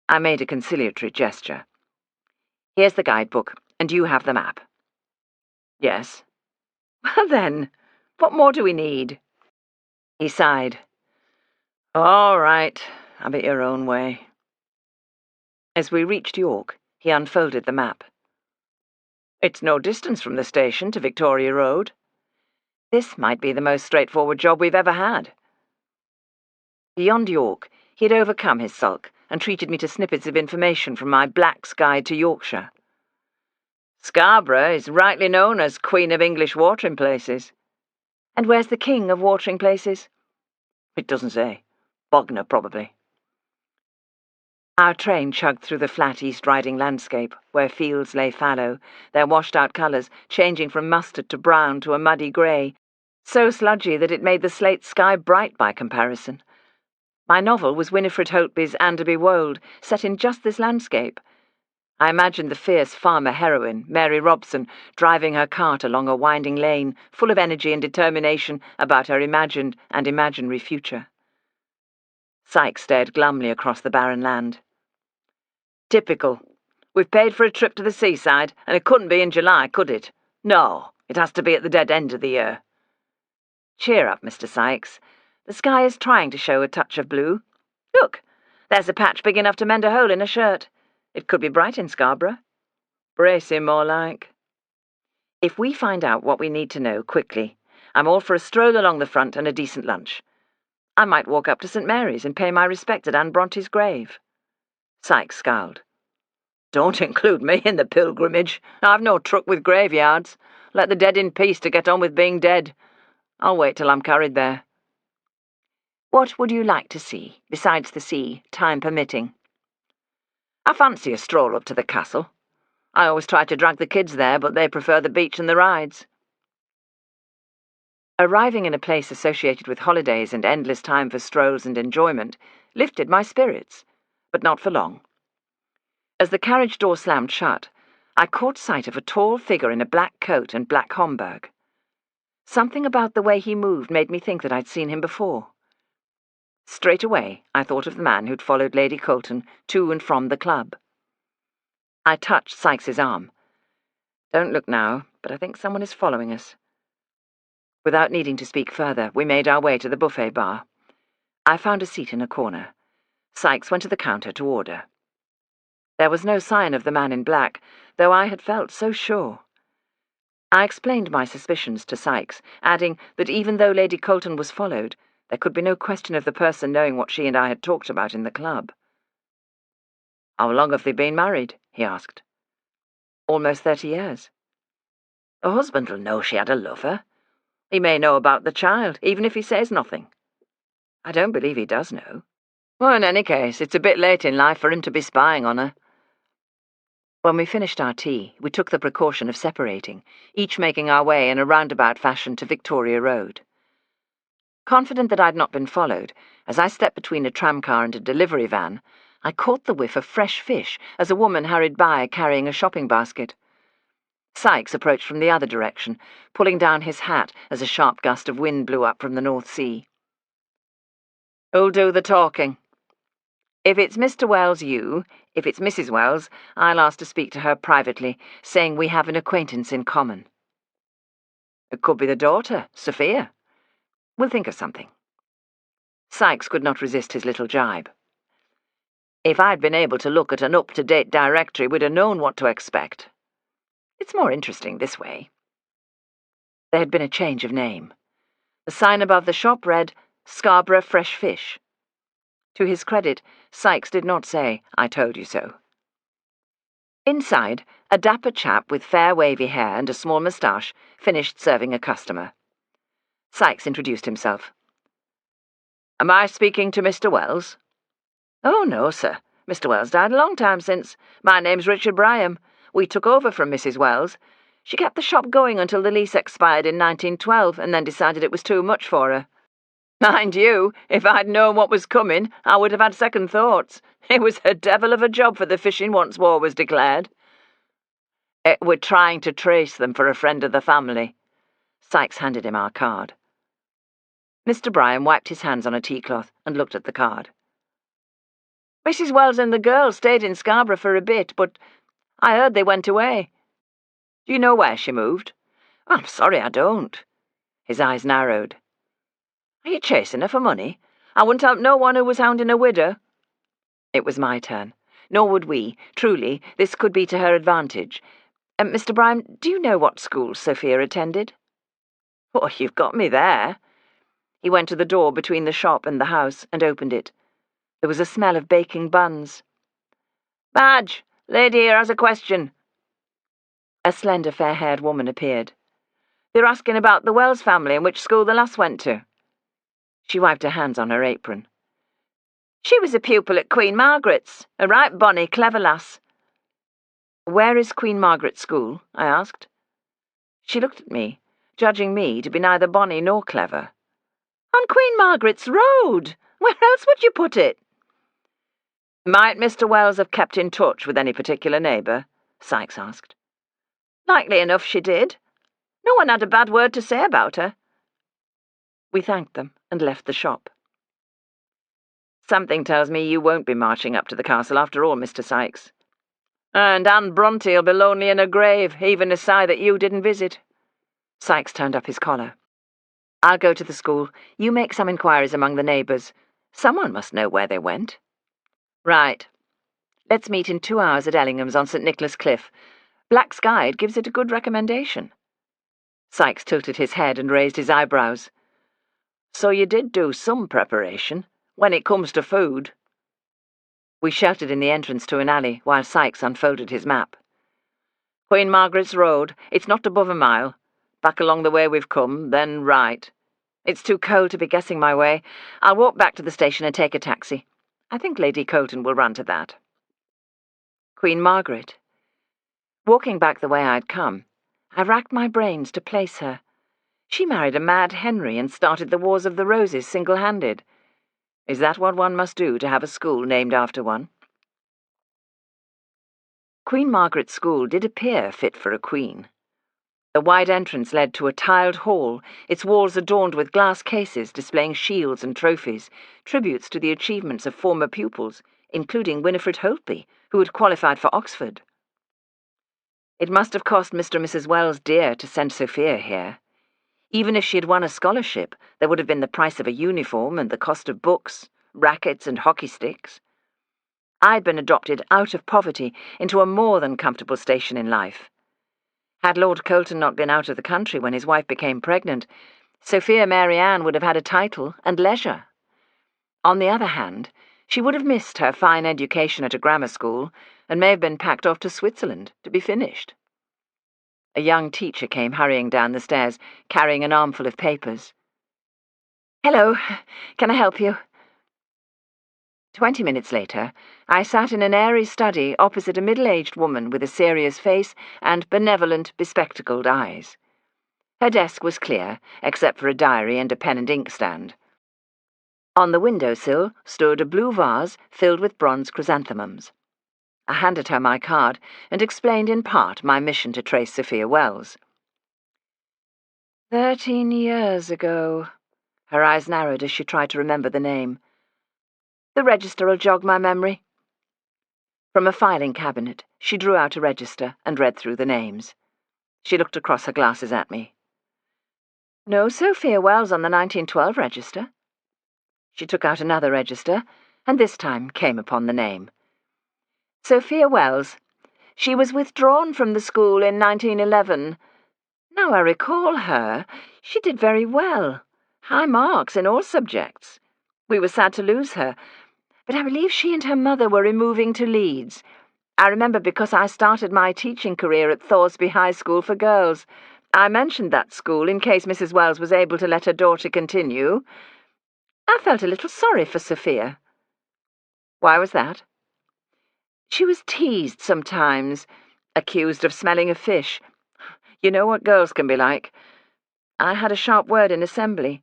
I made a conciliatory gesture. "Here's the guidebook, and you have the map." "Yes." "Well then, what more do we need?" He sighed. "All right, have it your own way." As we reached York, he unfolded the map. "It's no distance from the station to Victoria Road. This might be the most straightforward job we've ever had." Beyond York, he had overcome his sulk and treated me to snippets of information from my Black's Guide to Yorkshire. "Scarborough is rightly known as Queen of English watering places." "And where's the King of watering places?" "It doesn't say. Bognor, probably." Our train chugged through the flat East Riding landscape, where fields lay fallow, their washed-out colours changing from mustard to brown to a muddy grey, so sludgy that it made the slate sky bright by comparison. My novel was Winifred Holtby's Anderby Wold, set in just this landscape. I imagined the fierce farmer heroine, Mary Robson, driving her cart along a winding lane, full of energy and determination about her imagined and imaginary future. Sykes stared glumly across the barren land. "Typical. We've paid for a trip to the seaside, and it couldn't be in July, could it? No, it has to be at the dead end of the year." "Cheer up, Mr. Sykes. The sky is trying to show a touch of blue. Look, there's a patch big enough to mend a hole in a shirt. It could be bright in Scarborough." "Bracing, more like." "If we find out what we need to know quickly, I'm all for a stroll along the front and a decent lunch. I might walk up to St. Mary's and pay my respects at Anne Bronte's grave." Sykes scowled. "Don't include me in the pilgrimage. I've no truck with graveyards. Let the dead in peace to get on with being dead. I'll wait till I'm carried there." "What would you like to see, besides the sea, time permitting?" "I fancy a stroll up to the castle. I always try to drag the kids there, but they prefer the beach and the rides." Arriving in a place associated with holidays and endless time for strolls and enjoyment lifted my spirits, but not for long. As the carriage door slammed shut, I caught sight of a tall figure in a black coat and black Homburg. Something about the way he moved made me think that I'd seen him before. Straight away, I thought of the man who'd followed Lady Colton to and from the club. I touched Sykes's arm. "Don't look now, but I think someone is following us." Without needing to speak further, we made our way to the buffet bar. I found a seat in a corner. Sykes went to the counter to order. There was no sign of the man in black, though I had felt so sure. I explained my suspicions to Sykes, adding that even though Lady Colton was followed, there could be no question of the person knowing what she and I had talked about in the club. "How long have they been married?" he asked. "Almost 30 years. Her husband will know she had a lover. He may know about the child, even if he says nothing." "I don't believe he does know." "Well, in any case, it's a bit late in life for him to be spying on her." When we finished our tea, we took the precaution of separating, each making our way in a roundabout fashion to Victoria Road. Confident that I'd not been followed, as I stepped between a tramcar and a delivery van, I caught the whiff of fresh fish as a woman hurried by carrying a shopping basket. Sykes approached from the other direction, pulling down his hat as a sharp gust of wind blew up from the North Sea. "Who'll do the talking?" "If it's Mr. Wells, you. If it's Mrs. Wells, I'll ask to speak to her privately, saying we have an acquaintance in common." "It could be the daughter, Sophia. We'll think of something." Sykes could not resist his little jibe. "If I'd been able to look at an up-to-date directory, we'd have known what to expect. It's more interesting this way." There had been a change of name. The sign above the shop read, "Scarborough Fresh Fish." To his credit, Sykes did not say, "I told you so." Inside, a dapper chap with fair wavy hair and a small moustache finished serving a customer. Sykes introduced himself. "Am I speaking to Mr. Wells?" "Oh, no, sir. Mr. Wells died a long time since. My name's Richard Bryam. We took over from Mrs. Wells. She kept the shop going until the lease expired in 1912 and then decided it was too much for her. Mind you, if I'd known what was coming, I would have had second thoughts. It was a devil of a job for the fishing once war was declared." "We're trying to trace them for a friend of the family." Sykes handed him our card. Mr. Bryan wiped his hands on a tea-cloth and looked at the card. "Mrs. Wells and the girls stayed in Scarborough for a bit, but I heard they went away. Do you know where she moved?" "I'm sorry, I don't." His eyes narrowed. "Are you chasing her for money? I wouldn't help no one who was hounding a widow." It was my turn. Nor would we. Truly, this could be to her advantage. "Mr. Bryan, do you know what school Sophia attended?" "Oh, you've got me there." He went to the door between the shop and the house and opened it. There was a smell of baking buns. "Madge, lady here has a question." A slender, fair-haired woman appeared. "They're asking about the Wells family and which school the lass went to." She wiped her hands on her apron. "She was a pupil at Queen Margaret's, a right bonny, clever lass." "Where is Queen Margaret's school?" I asked. She looked at me, judging me to be neither bonny nor clever. "On Queen Margaret's Road. Where else would you put it?" "Might Mr. Wells have kept in touch with any particular neighbour?" Sykes asked. "Likely enough she did. No one had a bad word to say about her." We thanked them and left the shop. "Something tells me you won't be marching up to the castle after all, Mr. Sykes. And Anne Bronte'll be lonely in her grave, even a sigh that you didn't visit." Sykes turned up his collar. "I'll go to the school. You make some inquiries among the neighbours. Someone must know where they went." "Right. Let's meet in 2 hours at Ellingham's on St. Nicholas Cliff. Black's Guide gives it a good recommendation." Sykes tilted his head and raised his eyebrows. "So you did do some preparation, when it comes to food." We sheltered in the entrance to an alley while Sykes unfolded his map. "Queen Margaret's Road. It's not above a mile. Back along the way we've come, then right. It's too cold to be guessing my way. I'll walk back to the station and take a taxi. I think Lady Colton will run to that." Queen Margaret. Walking back the way I'd come, I racked my brains to place her. She married a mad Henry and started the Wars of the Roses single-handed. Is that what one must do to have a school named after one? Queen Margaret's School did appear fit for a queen. The wide entrance led to a tiled hall, its walls adorned with glass cases displaying shields and trophies, tributes to the achievements of former pupils, including Winifred Holtby, who had qualified for Oxford. It must have cost Mr. and Mrs. Wells dear to send Sophia here. Even if she had won a scholarship, there would have been the price of a uniform and the cost of books, rackets and hockey sticks. I'd been adopted out of poverty into a more than comfortable station in life. Had Lord Colton not been out of the country when his wife became pregnant, Sophia Mary Ann would have had a title and leisure. On the other hand, she would have missed her fine education at a grammar school and may have been packed off to Switzerland to be finished. A young teacher came hurrying down the stairs, carrying an armful of papers. "Hello, can I help you?" 20 minutes later, I sat in an airy study opposite a middle-aged woman with a serious face and benevolent, bespectacled eyes. Her desk was clear, except for a diary and a pen and ink stand. On the windowsill stood a blue vase filled with bronze chrysanthemums. I handed her my card and explained in part my mission to trace Sophia Wells. 13 years ago. Her eyes narrowed as she tried to remember the name. The register'll jog my memory. From a filing cabinet, she drew out a register and read through the names. She looked across her glasses at me. No Sophia Wells on the 1912 register. She took out another register, and this time came upon the name. Sophia Wells. She was withdrawn from the school in 1911. Now I recall her, she did very well. High marks in all subjects. We were sad to lose her, but I believe she and her mother were removing to Leeds. I remember because I started my teaching career at Thoresby High School for Girls. I mentioned that school in case Mrs. Wells was able to let her daughter continue. I felt a little sorry for Sophia. Why was that? She was teased sometimes, accused of smelling of fish. You know what girls can be like. I had a sharp word in assembly.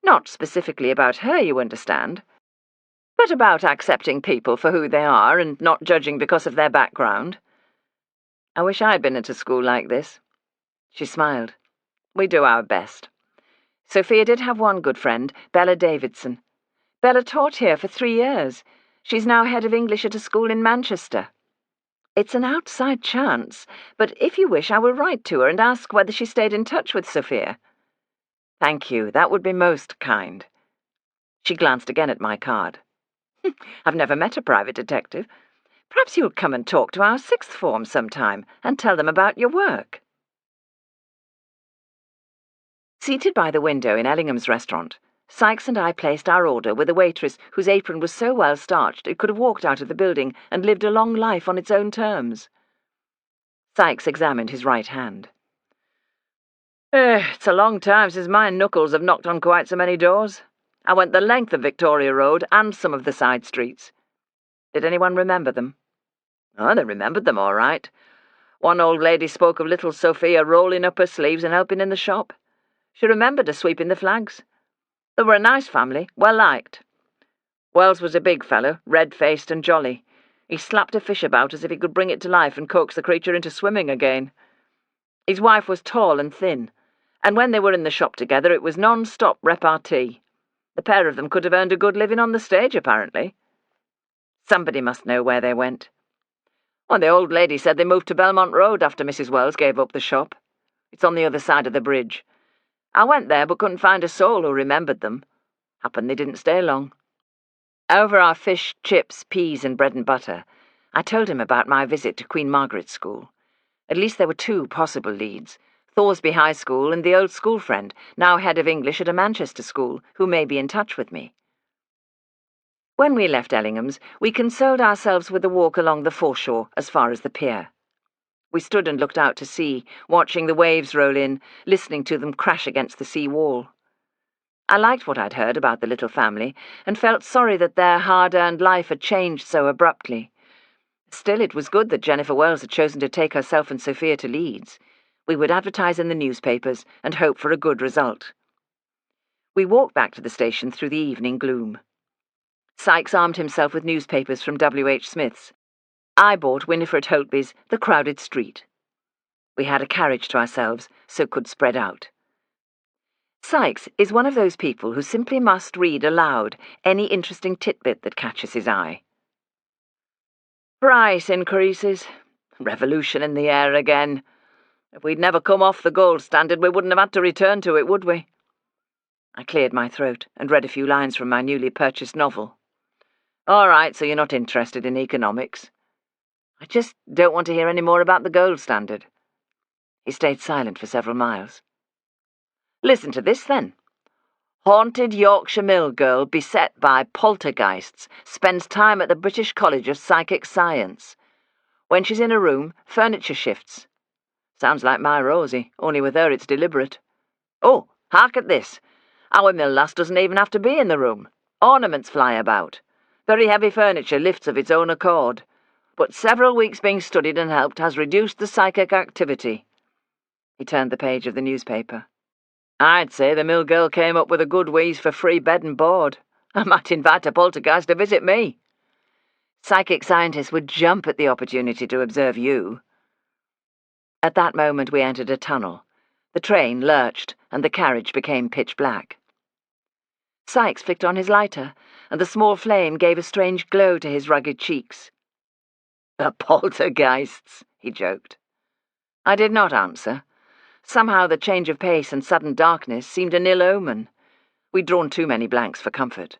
Not specifically about her, you understand, but about accepting people for who they are and not judging because of their background. I wish I'd been at a school like this. She smiled. We do our best. Sophia did have one good friend, Bella Davidson. Bella taught here for 3 years. She's now head of English at a school in Manchester. It's an outside chance, but if you wish I will write to her and ask whether she stayed in touch with Sophia. Thank you, that would be most kind. She glanced again at my card. I've never met a private detective. Perhaps you'll come and talk to our 6th form sometime and tell them about your work. Seated by the window in Ellingham's restaurant, Sykes and I placed our order with a waitress whose apron was so well starched it could have walked out of the building and lived a long life on its own terms. Sykes examined his right hand. It's a long time since my knuckles have knocked on quite so many doors. I went the length of Victoria Road and some of the side streets. Did anyone remember them? Oh, they remembered them all right. One old lady spoke of little Sophia rolling up her sleeves and helping in the shop. She remembered her sweeping the flags. They were a nice family, well liked. Wells was a big fellow, red-faced and jolly. He slapped a fish about as if he could bring it to life and coax the creature into swimming again. His wife was tall and thin, and when they were in the shop together it was non-stop repartee. The pair of them could have earned a good living on the stage, apparently. Somebody must know where they went. Well, the old lady said they moved to Belmont Road after Mrs. Wells gave up the shop. It's on the other side of the bridge. I went there but couldn't find a soul who remembered them. Happened they didn't stay long. Over our fish, chips, peas and bread and butter, I told him about my visit to Queen Margaret's School. At least there were 2 possible leads, Thoresby High School and the old school friend, now head of English at a Manchester school, who may be in touch with me. When we left Ellingham's, we consoled ourselves with a walk along the foreshore as far as the pier. We stood and looked out to sea, watching the waves roll in, listening to them crash against the sea wall. I liked what I'd heard about the little family, and felt sorry that their hard-earned life had changed so abruptly. Still, it was good that Jennifer Wells had chosen to take herself and Sophia to Leeds. We would advertise in the newspapers and hope for a good result. We walked back to the station through the evening gloom. Sykes armed himself with newspapers from W.H. Smith's. I bought Winifred Holtby's The Crowded Street. We had a carriage to ourselves, so could spread out. Sykes is one of those people who simply must read aloud any interesting titbit that catches his eye. Price increases. Revolution in the air again. If we'd never come off the gold standard, we wouldn't have had to return to it, would we? I cleared my throat and read a few lines from my newly purchased novel. All right, so you're not interested in economics. I just don't want to hear any more about the gold standard. He stayed silent for several miles. "Listen to this, then. Haunted Yorkshire mill girl beset by poltergeists spends time at the British College of Psychic Science. When she's in a room, furniture shifts. Sounds like my Rosie, only with her it's deliberate. Oh, hark at this. Our mill lass doesn't even have to be in the room. Ornaments fly about. Very heavy furniture lifts of its own accord. But several weeks being studied and helped has reduced the psychic activity." He turned the page of the newspaper. "I'd say the mill girl came up with a good wheeze for free bed and board. I might invite a poltergeist to visit me. Psychic scientists would jump at the opportunity to observe you." At that moment we entered a tunnel. The train lurched, and the carriage became pitch black. Sykes flicked on his lighter, and the small flame gave a strange glow to his rugged cheeks. "The poltergeists," he joked. I did not answer. Somehow the change of pace and sudden darkness seemed an ill omen. We'd drawn too many blanks for comfort.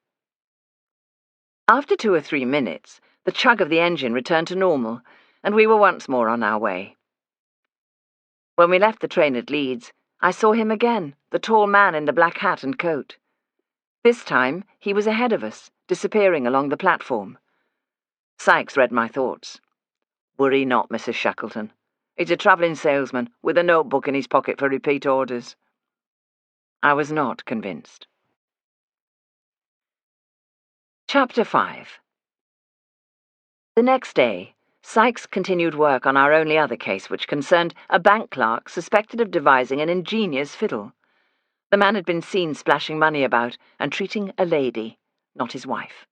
After 2 or 3 minutes, the chug of the engine returned to normal, and we were once more on our way. When we left the train at Leeds, I saw him again, the tall man in the black hat and coat. This time he was ahead of us, disappearing along the platform. Sykes read my thoughts. "Worry not, Mrs. Shackleton. He's a travelling salesman, with a notebook in his pocket for repeat orders." I was not convinced. Chapter 5. The next day, Sykes continued work on our only other case, which concerned a bank clerk suspected of devising an ingenious fiddle. The man had been seen splashing money about and treating a lady, not his wife.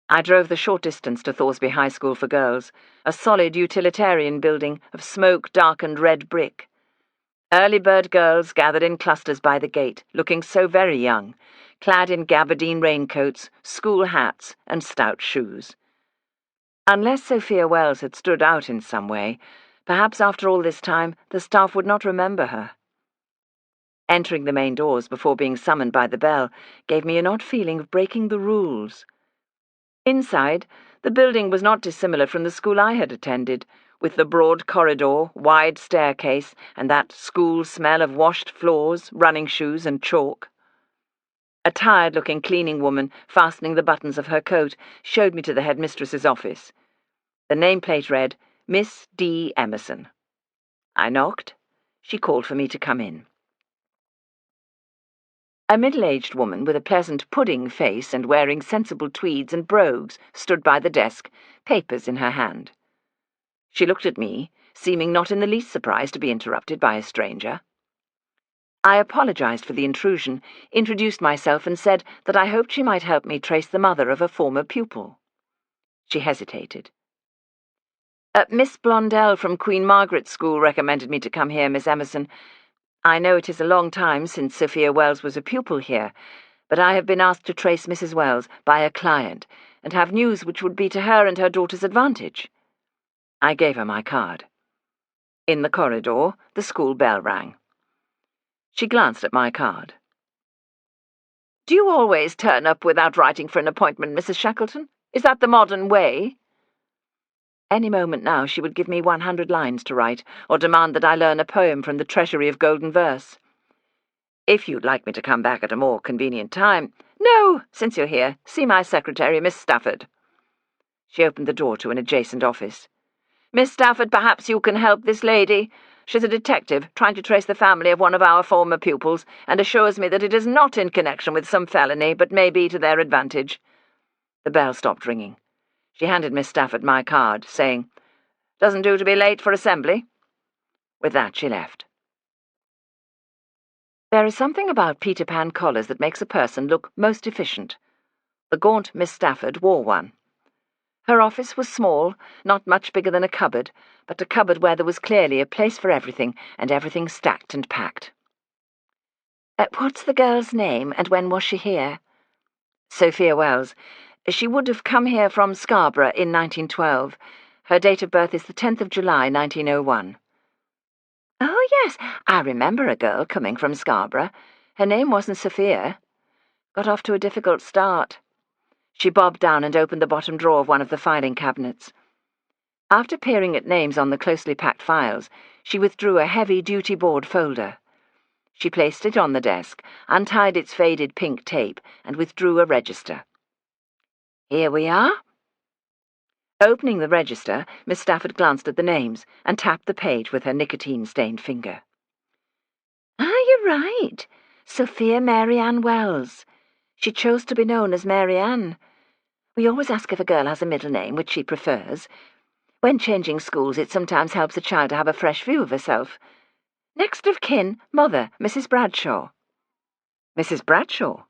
I drove the short distance to Thoresby High School for Girls, a solid utilitarian building of smoke-darkened red brick. Early bird girls gathered in clusters by the gate, looking so very young, clad in gabardine raincoats, school hats, and stout shoes. Unless Sophia Wells had stood out in some way, perhaps after all this time the staff would not remember her. Entering the main doors before being summoned by the bell gave me an odd feeling of breaking the rules. Inside, the building was not dissimilar from the school I had attended, with the broad corridor, wide staircase, and that school smell of washed floors, running shoes, and chalk. A tired-looking cleaning woman, fastening the buttons of her coat, showed me to the headmistress's office. The nameplate read, "Miss D. Emerson." I knocked. She called for me to come in. A middle-aged woman with a pleasant pudding face and wearing sensible tweeds and brogues stood by the desk, papers in her hand. She looked at me, seeming not in the least surprised to be interrupted by a stranger. I apologized for the intrusion, introduced myself, and said that I hoped she might help me trace the mother of a former pupil. She hesitated. "Miss Blondell from Queen Margaret's School recommended me to come here, Miss Emerson. I know it is a long time since Sophia Wells was a pupil here, but I have been asked to trace Mrs. Wells by a client, and have news which would be to her and her daughter's advantage." I gave her my card. In the corridor, the school bell rang. She glanced at my card. "Do you always turn up without writing for an appointment, Mrs. Shackleton? Is that the modern way?" Any moment now she would give me 100 lines to write, or demand that I learn a poem from the treasury of golden verse. "If you'd like me to come back at a more convenient time—" "No, since you're here, see my secretary, Miss Stafford." She opened the door to an adjacent office. "Miss Stafford, perhaps you can help this lady. She's a detective, trying to trace the family of one of our former pupils, and assures me that it is not in connection with some felony, but may be to their advantage." The bell stopped ringing. She handed Miss Stafford my card, saying, "Doesn't do to be late for assembly." With that she left. There is something about Peter Pan collars that makes a person look most efficient. The gaunt Miss Stafford wore one. Her office was small, not much bigger than a cupboard, but a cupboard where there was clearly a place for everything, and everything stacked and packed. "What's the girl's name, and when was she here?" "Sophia Wells. She would have come here from Scarborough in 1912. Her date of birth is the 10th of July, 1901. "Oh, yes, I remember a girl coming from Scarborough. Her name wasn't Sophia. Got off to a difficult start." She bobbed down and opened the bottom drawer of one of the filing cabinets. After peering at names on the closely packed files, she withdrew a heavy duty board folder. She placed it on the desk, untied its faded pink tape, and withdrew a register. "Here we are." Opening the register, Miss Stafford glanced at the names and tapped the page with her nicotine-stained finger. "You're right. Sophia Mary Ann Wells. She chose to be known as Mary Ann. We always ask if a girl has a middle name, which she prefers. When changing schools, it sometimes helps a child to have a fresh view of herself. Next of kin, mother, Mrs. Bradshaw." "Mrs. Bradshaw?"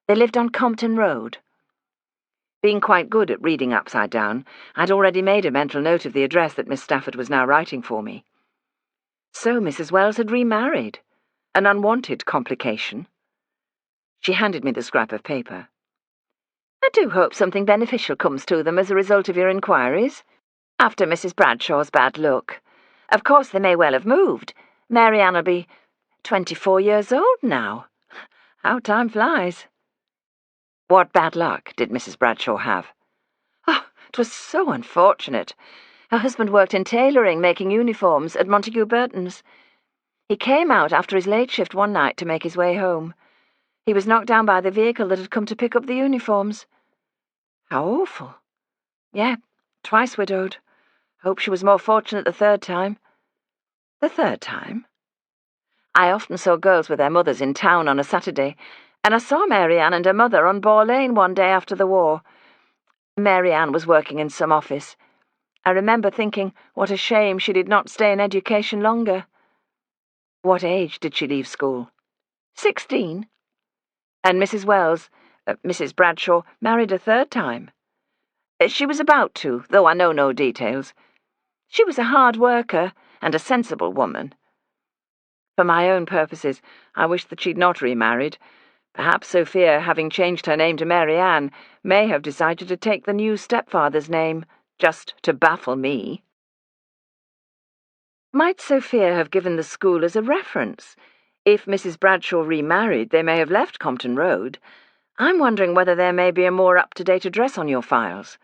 "They lived on Compton Road." Being quite good at reading upside down, I'd already made a mental note of the address that Miss Stafford was now writing for me. So Mrs. Wells had remarried. An unwanted complication. She handed me the scrap of paper. "I do hope something beneficial comes to them as a result of your inquiries. After Mrs. Bradshaw's bad luck. Of course they may well have moved. Mary Ann'll be 24 years old now. How time flies." "What bad luck did Mrs. Bradshaw have?" "Oh, it was so unfortunate. Her husband worked in tailoring, making uniforms at Montague Burton's. He came out after his late shift one night to make his way home. He was knocked down by the vehicle that had come to pick up the uniforms." "How awful." "Yeah, twice widowed. Hope she was more fortunate the third time." "The third time?" "I often saw girls with their mothers in town on a Saturday, and I saw Mary Ann and her mother on Boar Lane one day after the war. Mary Ann was working in some office. I remember thinking what a shame she did not stay in education longer." "What age did she leave school?" 16. "And Mrs. Wells, Mrs. Bradshaw, married a third time?" "She was about to, though I know no details. She was a hard worker and a sensible woman. For my own purposes, I wish that she'd not remarried. Perhaps Sophia, having changed her name to Mary Ann, may have decided to take the new stepfather's name, just to baffle me." "Might Sophia have given the school as a reference? If Mrs. Bradshaw remarried, they may have left Compton Road. I'm wondering whether there may be a more up-to-date address on your files."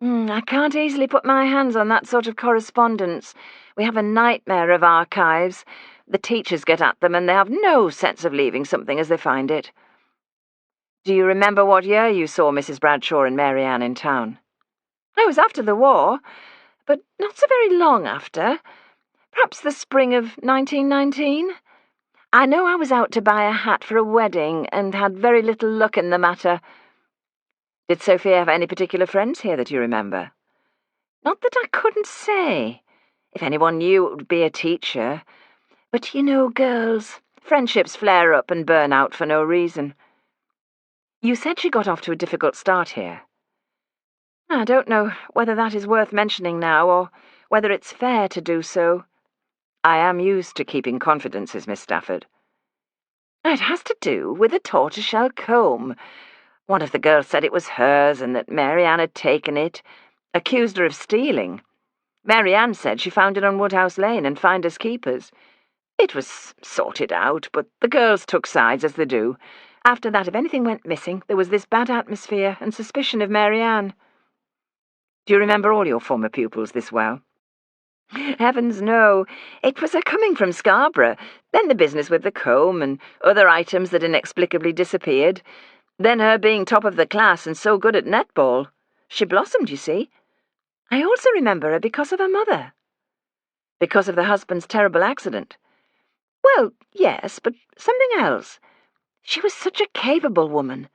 "I can't easily put my hands on that sort of correspondence. We have a nightmare of archives. The teachers get at them, and they have no sense of leaving something as they find it." "Do you remember what year you saw Mrs. Bradshaw and Mary Ann in town?" "It was after the war, but not so very long after. Perhaps the spring of 1919. I know I was out to buy a hat for a wedding and had very little luck in the matter." "Did Sophia have any particular friends here that you remember?" "Not that I couldn't say. If anyone knew, it would be a teacher. But you know, girls, friendships flare up and burn out for no reason." "You said she got off to a difficult start here." "I don't know whether that is worth mentioning now, or whether it's fair to do so." "I am used to keeping confidences, Miss Stafford." "It has to do with a tortoiseshell comb. One of the girls said it was hers and that Mary Ann had taken it, accused her of stealing. Mary Ann said she found it on Woodhouse Lane and finders keepers. It was sorted out, but the girls took sides, as they do. After that, if anything went missing, there was this bad atmosphere and suspicion of Mary Ann." "Do you remember all your former pupils this well?" "Heavens, no. It was her coming from Scarborough, then the business with the comb and other items that inexplicably disappeared, then her being top of the class and so good at netball. She blossomed, you see. I also remember her because of her mother." "Because of the husband's terrible accident?" "Well, yes, but something else. She was such a capable woman.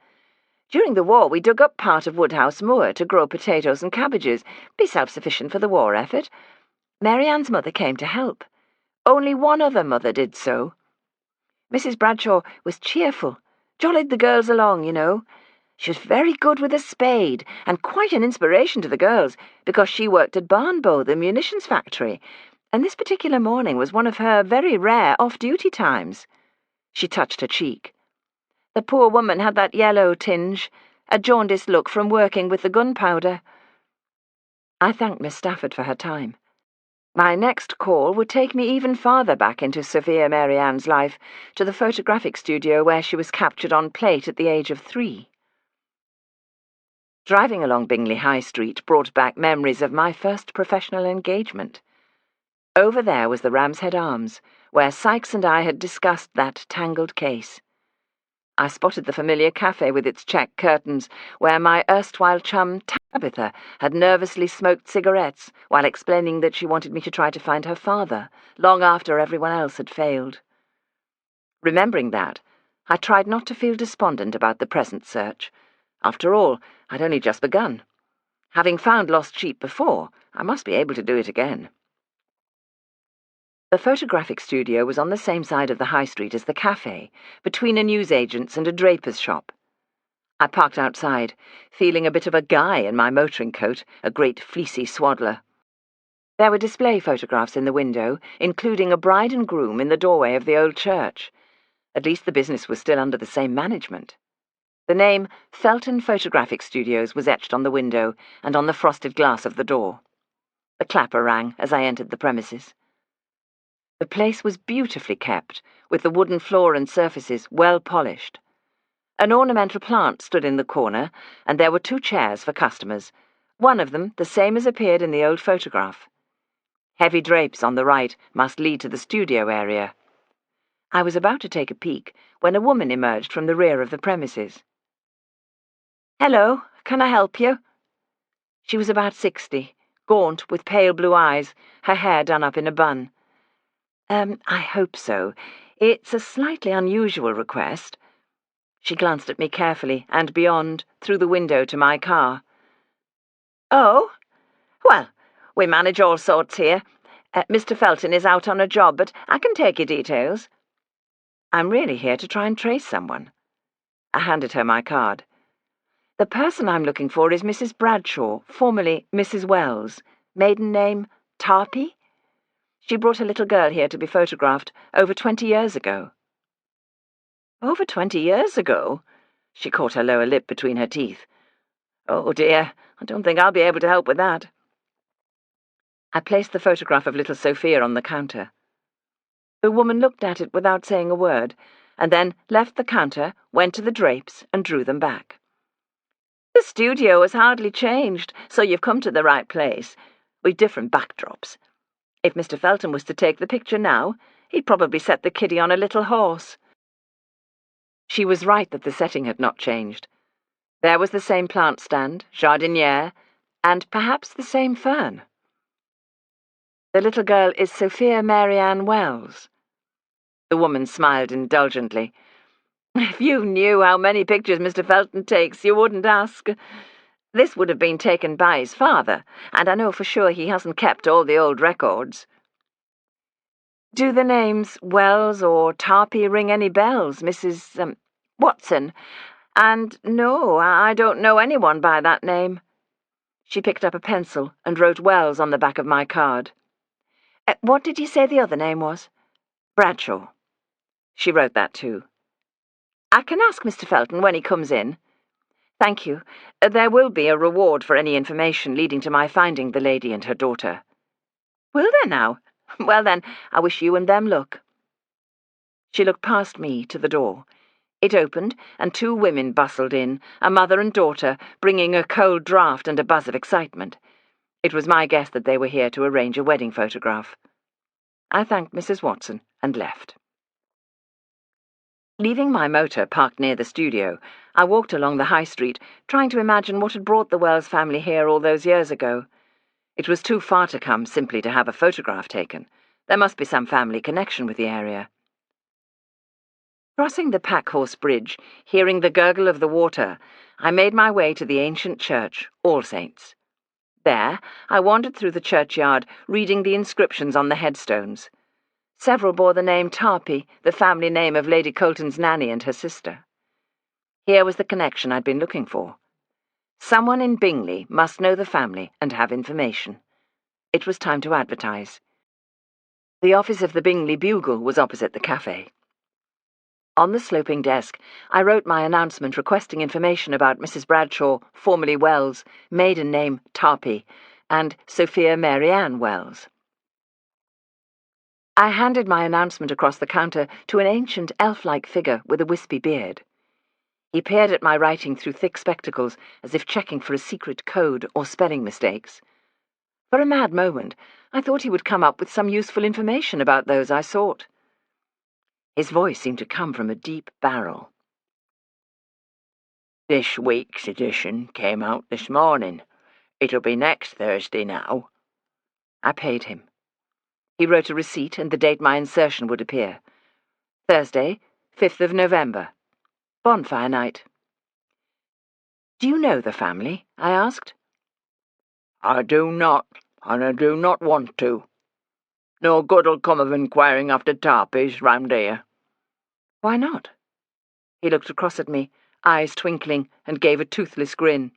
During the war, we dug up part of Woodhouse Moor to grow potatoes and cabbages, be self-sufficient for the war effort. Mary Ann's mother came to help. Only one other mother did so. Mrs. Bradshaw was cheerful, jollied the girls along, you know. She was very good with a spade, and quite an inspiration to the girls, because she worked at Barnbow, the munitions factory, and this particular morning was one of her very rare off-duty times." She touched her cheek. "The poor woman had that yellow tinge, a jaundiced look from working with the gunpowder." I thanked Miss Stafford for her time. My next call would take me even farther back into Sophia Mary Ann's life, to the photographic studio where she was captured on plate at the age of 3. Driving along Bingley High Street brought back memories of my first professional engagement. Over there was the Ram's Head Arms, where Sykes and I had discussed that tangled case. I spotted the familiar cafe with its check curtains, where my erstwhile chum Tabitha had nervously smoked cigarettes while explaining that she wanted me to try to find her father, long after everyone else had failed. Remembering that, I tried not to feel despondent about the present search. After all, I'd only just begun. Having found lost sheep before, I must be able to do it again. The photographic studio was on the same side of the high street as the cafe, between a newsagent's and a draper's shop. I parked outside, feeling a bit of a guy in my motoring coat, a great fleecy swaddler. There were display photographs in the window, including a bride and groom in the doorway of the old church. At least the business was still under the same management. The name Felton Photographic Studios was etched on the window and on the frosted glass of the door. The clapper rang as I entered the premises. The place was beautifully kept, with the wooden floor and surfaces well polished. An ornamental plant stood in the corner, and there were 2 chairs for customers, one of them the same as appeared in the old photograph. Heavy drapes on the right must lead to the studio area. I was about to take a peek when a woman emerged from the rear of the premises. "Hello, can I help you?" She was about 60, gaunt, with pale blue eyes, her hair done up in a bun. I hope so. It's a slightly unusual request." She glanced at me carefully and beyond, through the window to my car. "Oh? Well, we manage all sorts here. Mr. Felton is out on a job, but I can take your details." "I'm really here to try and trace someone." I handed her my card. "The person I'm looking for is Mrs. Bradshaw, formerly Mrs. Wells. Maiden name, Tarpey. She brought a little girl here to be photographed over 20 years ago." "Over 20 years ago?" She caught her lower lip between her teeth. "Oh, dear, I don't think I'll be able to help with that." I placed the photograph of little Sophia on the counter. The woman looked at it without saying a word, and then left the counter, went to the drapes, and drew them back. "The studio has hardly changed, so you've come to the right place. We've different backdrops. If Mr. Felton was to take the picture now, he'd probably set the kiddie on a little horse." She was right that the setting had not changed. There was the same plant stand, jardiniere, and perhaps the same fern. "The little girl is Sophia Mary Ann Wells." The woman smiled indulgently. "If you knew how many pictures Mr. Felton takes, you wouldn't ask. This would have been taken by his father, and I know for sure he hasn't kept all the old records." "Do the names Wells or Tarpey ring any bells, Mrs. Watson? And no, I don't know anyone by that name." She picked up a pencil and wrote Wells on the back of my card. "What did you say the other name was?" "Bradshaw." She wrote that too. "I can ask Mr. Felton when he comes in." "Thank you. There will be a reward for any information leading to my finding the lady and her daughter." "Will there now? Well then, I wish you and them luck." She looked past me to the door. It opened, and 2 women bustled in, a mother and daughter, bringing a cold draught and a buzz of excitement. It was my guess that they were here to arrange a wedding photograph. I thanked Mrs. Watson and left. Leaving my motor parked near the studio, I walked along the high street, trying to imagine what had brought the Wells family here all those years ago. It was too far to come simply to have a photograph taken. There must be some family connection with the area. Crossing the Packhorse Bridge, hearing the gurgle of the water, I made my way to the ancient church, All Saints. There, I wandered through the churchyard, reading the inscriptions on the headstones. Several bore the name Tarpey, the family name of Lady Colton's nanny and her sister. Here was the connection I'd been looking for. Someone in Bingley must know the family and have information. It was time to advertise. The office of the Bingley Bugle was opposite the cafe. On the sloping desk, I wrote my announcement requesting information about Mrs. Bradshaw, formerly Wells, maiden name Tarpey, and Sophia Mary Ann Wells. I handed my announcement across the counter to an ancient elf-like figure with a wispy beard. He peered at my writing through thick spectacles, as if checking for a secret code or spelling mistakes. For a mad moment, I thought he would come up with some useful information about those I sought. His voice seemed to come from a deep barrel. "This week's edition came out this morning. It'll be next Thursday now." I paid him. He wrote a receipt and the date my insertion would appear. Thursday, 5th of November. Bonfire night. "Do you know the family?" I asked. "I do not, and I do not want to. No good'll come of inquiring after tarpies round here." "Why not?" He looked across at me, eyes twinkling, and gave a toothless grin.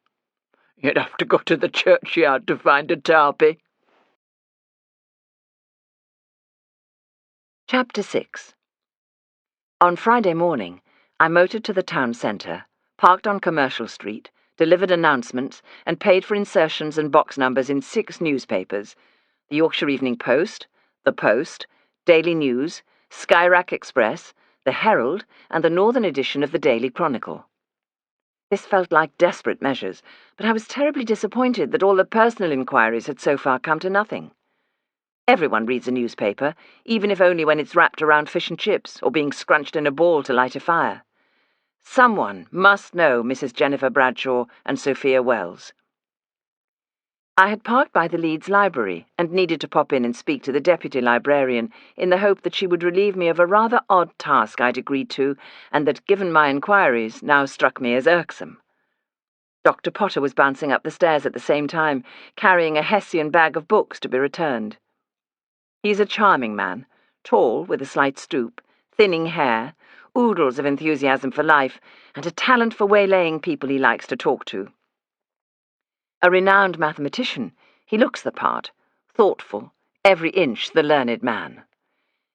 "You'd have to go to the churchyard to find a tarpy." Chapter 6. On Friday morning, I motored to the town centre, parked on Commercial Street, delivered announcements, and paid for insertions and box numbers in 6 newspapers: the Yorkshire Evening Post, the Post, Daily News, Skyrack Express, the Herald, and the Northern edition of the Daily Chronicle. This felt like desperate measures, but I was terribly disappointed that all the personal inquiries had so far come to nothing. Everyone reads a newspaper, even if only when it's wrapped around fish and chips or being scrunched in a ball to light a fire. Someone must know Mrs. Jennifer Bradshaw and Sophia Wells. I had parked by the Leeds Library and needed to pop in and speak to the deputy librarian in the hope that she would relieve me of a rather odd task I'd agreed to and that, given my inquiries, now struck me as irksome. Dr. Potter was bouncing up the stairs at the same time, carrying a Hessian bag of books to be returned. He's a charming man, tall, with a slight stoop, thinning hair, oodles of enthusiasm for life, and a talent for waylaying people he likes to talk to. A renowned mathematician, he looks the part, thoughtful, every inch the learned man.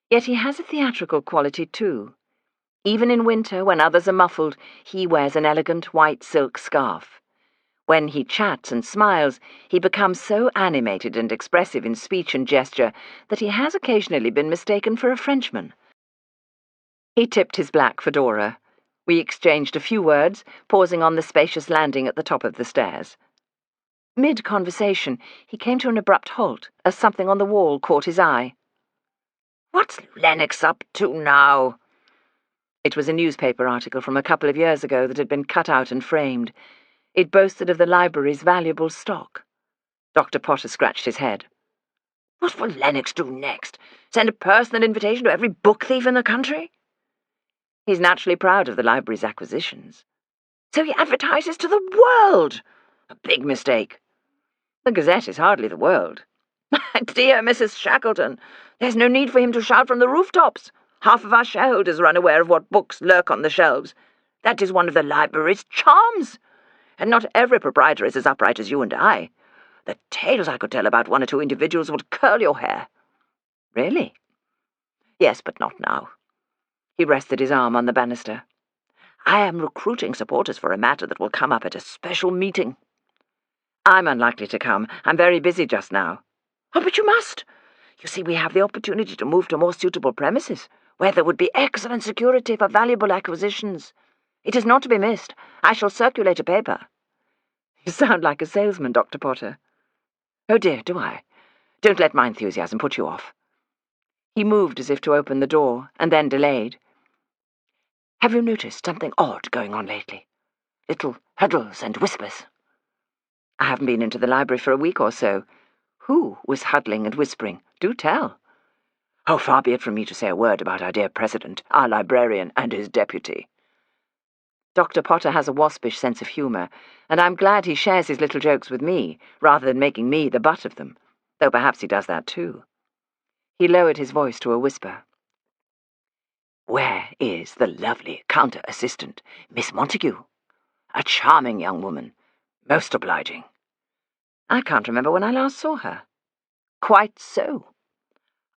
Yet he has a theatrical quality too. Even in winter, when others are muffled, he wears an elegant white silk scarf. When he chats and smiles, he becomes so animated and expressive in speech and gesture that he has occasionally been mistaken for a Frenchman. He tipped his black fedora. We exchanged a few words, pausing on the spacious landing at the top of the stairs. Mid-conversation, he came to an abrupt halt, as something on the wall caught his eye. "What's Lennox up to now?" It was a newspaper article from a couple of years ago that had been cut out and framed. It boasted of the library's valuable stock. Dr. Potter scratched his head. "What will Lennox do next? Send a personal invitation to every book thief in the country?" "He's naturally proud of the library's acquisitions." "So he advertises to the world? A big mistake. The Gazette is hardly the world." "My dear Mrs. Shackleton, there's no need for him to shout from the rooftops. Half of our shareholders are unaware of what books lurk on the shelves. That is one of the library's charms. And not every proprietor is as upright as you and I. The tales I could tell about 1 or 2 individuals would curl your hair." "Really?" "Yes, but not now." He rested his arm on the banister. "I am recruiting supporters for a matter that will come up at a special meeting." "I'm unlikely to come. I'm very busy just now." "Oh, but you must. You see, we have the opportunity to move to more suitable premises, where there would be excellent security for valuable acquisitions. It is not to be missed. I shall circulate a paper." "You sound like a salesman, Dr. Potter." "Oh dear, do I? Don't let my enthusiasm put you off." He moved as if to open the door, and then delayed. "Have you noticed something odd going on lately? Little huddles and whispers." "I haven't been into the library for a week or so. Who was huddling and whispering? Do tell." "Oh, far be it from me to say a word about our dear President, our librarian, and his deputy." Dr. Potter has a waspish sense of humour, and I'm glad he shares his little jokes with me, rather than making me the butt of them, though perhaps he does that too. He lowered his voice to a whisper. "Where is the lovely counter-assistant, Miss Montague? A charming young woman, most obliging." "I can't remember when I last saw her." "Quite so.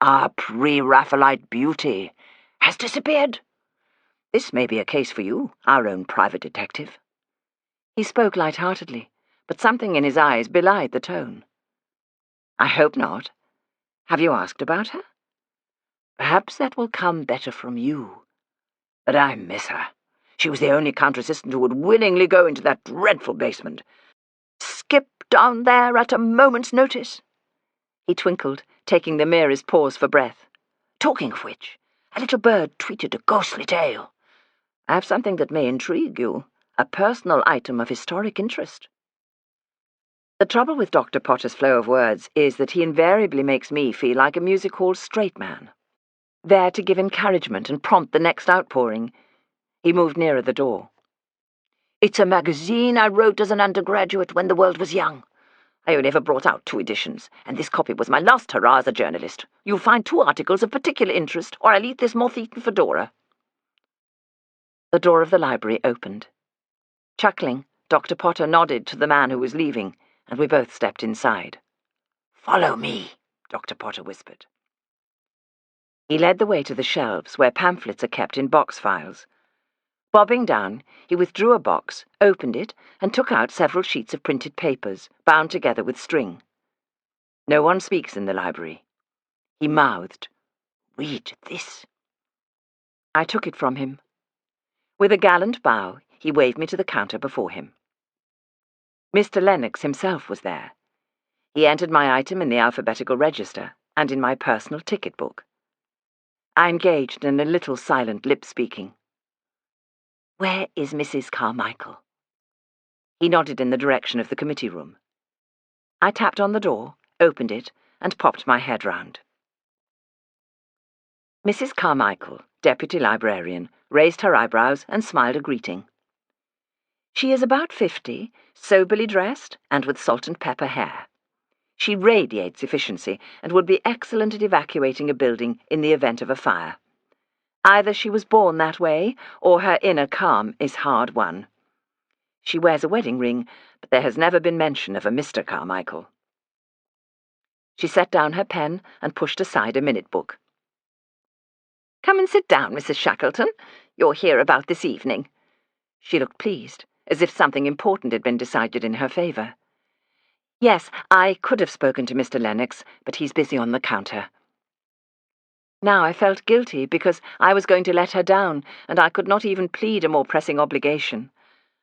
Our pre-Raphaelite beauty has disappeared. This may be a case for you, our own private detective." He spoke light-heartedly, but something in his eyes belied the tone. "I hope not. Have you asked about her?" "Perhaps that will come better from you. But I miss her. She was the only counter-assistant who would willingly go into that dreadful basement. Skip down there at a moment's notice. He twinkled, taking the merest pause for breath. Talking of which, a little bird tweeted a ghostly tale. I have something that may intrigue you, a personal item of historic interest. The trouble with Dr. Potter's flow of words is that he invariably makes me feel like a music hall straight man, there to give encouragement and prompt the next outpouring. He moved nearer the door. It's a magazine I wrote as an undergraduate when the world was young. I only ever brought out 2 editions, and this copy was my last hurrah as a journalist. You'll find 2 articles of particular interest, or I'll eat this moth-eaten fedora. The door of the library opened. Chuckling, Dr. Potter nodded to the man who was leaving, and we both stepped inside. "Follow me," Dr. Potter whispered. He led the way to the shelves where pamphlets are kept in box files. Bobbing down, he withdrew a box, opened it, and took out several sheets of printed papers, bound together with string. No one speaks in the library. He mouthed, "Read this." I took it from him. With a gallant bow, he waved me to the counter before him. Mr. Lennox himself was there. He entered my item in the alphabetical register and in my personal ticket book. I engaged in a little silent lip-speaking. "Where is Mrs. Carmichael?" He nodded in the direction of the committee room. I tapped on the door, opened it, and popped my head round. Mrs. Carmichael, deputy librarian, raised her eyebrows and smiled a greeting. She is about 50, soberly dressed, and with salt and pepper hair. She radiates efficiency and would be excellent at evacuating a building in the event of a fire. Either she was born that way, or her inner calm is hard won. She wears a wedding ring, but there has never been mention of a Mr. Carmichael. She set down her pen and pushed aside a minute book. "Come and sit down, Mrs. Shackleton. You're here about this evening." She looked pleased, as if something important had been decided in her favour. "Yes, I could have spoken to Mr. Lennox, but he's busy on the counter." Now I felt guilty because I was going to let her down, and I could not even plead a more pressing obligation.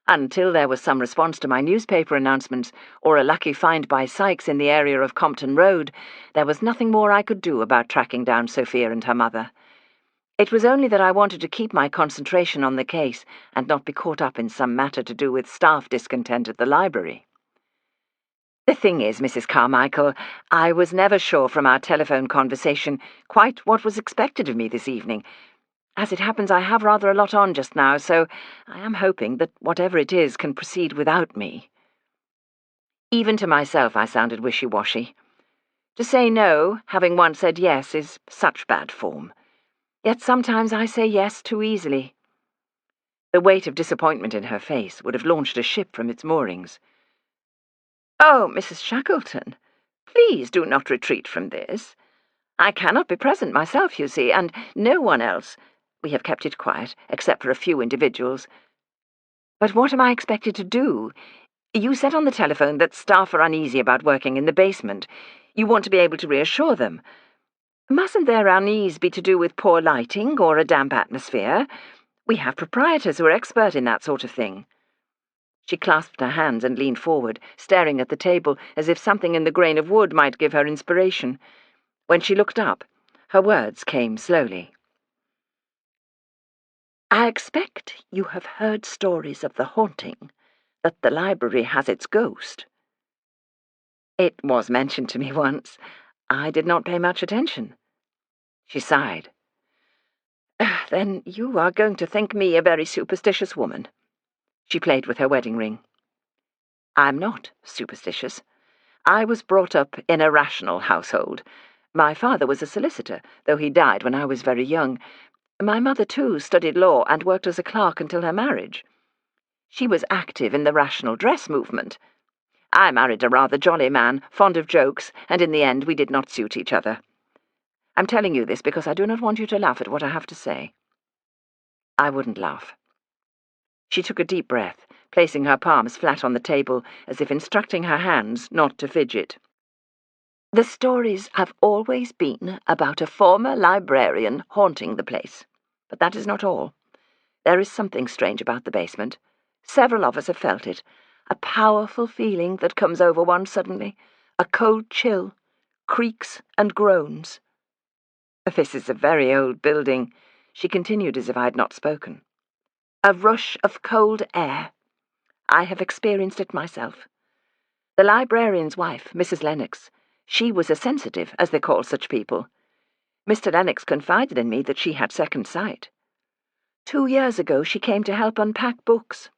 Until there was some response to my newspaper announcements, or a lucky find by Sykes in the area of Compton Road, there was nothing more I could do about tracking down Sophia and her mother. It was only that I wanted to keep my concentration on the case and not be caught up in some matter to do with staff discontent at the library. "The thing is, Mrs. Carmichael, I was never sure from our telephone conversation quite what was expected of me this evening. As it happens, I have rather a lot on just now, so I am hoping that whatever it is can proceed without me." Even to myself I sounded wishy-washy. To say no, having once said yes, is such bad form. Yet sometimes I say yes too easily. The weight of disappointment in her face would have launched a ship from its moorings. "Oh, Mrs. Shackleton, please do not retreat from this. I cannot be present myself, you see, and no one else. We have kept it quiet, except for a few individuals. But what am I expected to do? You said on the telephone that staff are uneasy about working in the basement. You want to be able to reassure them. Mustn't their unease be to do with poor lighting or a damp atmosphere? We have proprietors who are expert in that sort of thing." She clasped her hands and leaned forward, staring at the table as if something in the grain of wood might give her inspiration. When she looked up, her words came slowly. "I expect you have heard stories of the haunting, that the library has its ghost." "It was mentioned to me once. I did not pay much attention." She sighed. "Then you are going to think me a very superstitious woman." She played with her wedding ring. "I'm not superstitious. I was brought up in a rational household. My father was a solicitor, though he died when I was very young. My mother, too, studied law and worked as a clerk until her marriage. She was active in the rational dress movement. I married a rather jolly man, fond of jokes, and in the end we did not suit each other. I'm telling you this because I do not want you to laugh at what I have to say." I wouldn't laugh. She took a deep breath, placing her palms flat on the table, as if instructing her hands not to fidget. "The stories have always been about a former librarian haunting the place, but that is not all. There is something strange about the basement. Several of us have felt it. A powerful feeling that comes over one suddenly. A cold chill. Creaks and groans. This is a very old building, she continued as if I had not spoken. A rush of cold air. I have experienced it myself. The librarian's wife, Mrs. Lennox, she was a sensitive, as they call such people. Mr. Lennox confided in me that she had second sight. 2 years ago she came to help unpack books.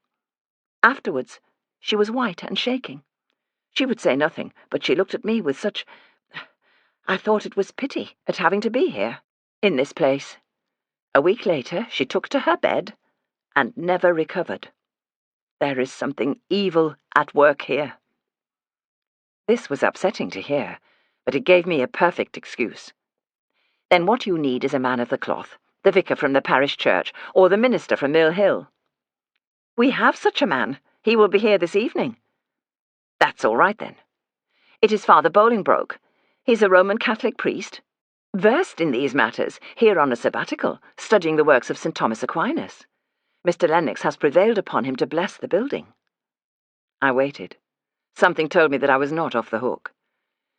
Afterwards, she was white and shaking. She would say nothing, but she looked at me with such... I thought it was pity at having to be here, in this place. A week later, she took to her bed and never recovered. There is something evil at work here. This was upsetting to hear, but it gave me a perfect excuse. Then what you need is a man of the cloth, the vicar from the parish church, or the minister from Mill Hill. We have such a man. He will be here this evening. That's all right, then. It is Father Bolingbroke. He's a Roman Catholic priest, versed in these matters, here on a sabbatical, studying the works of St. Thomas Aquinas. Mr. Lennox has prevailed upon him to bless the building. I waited. Something told me that I was not off the hook.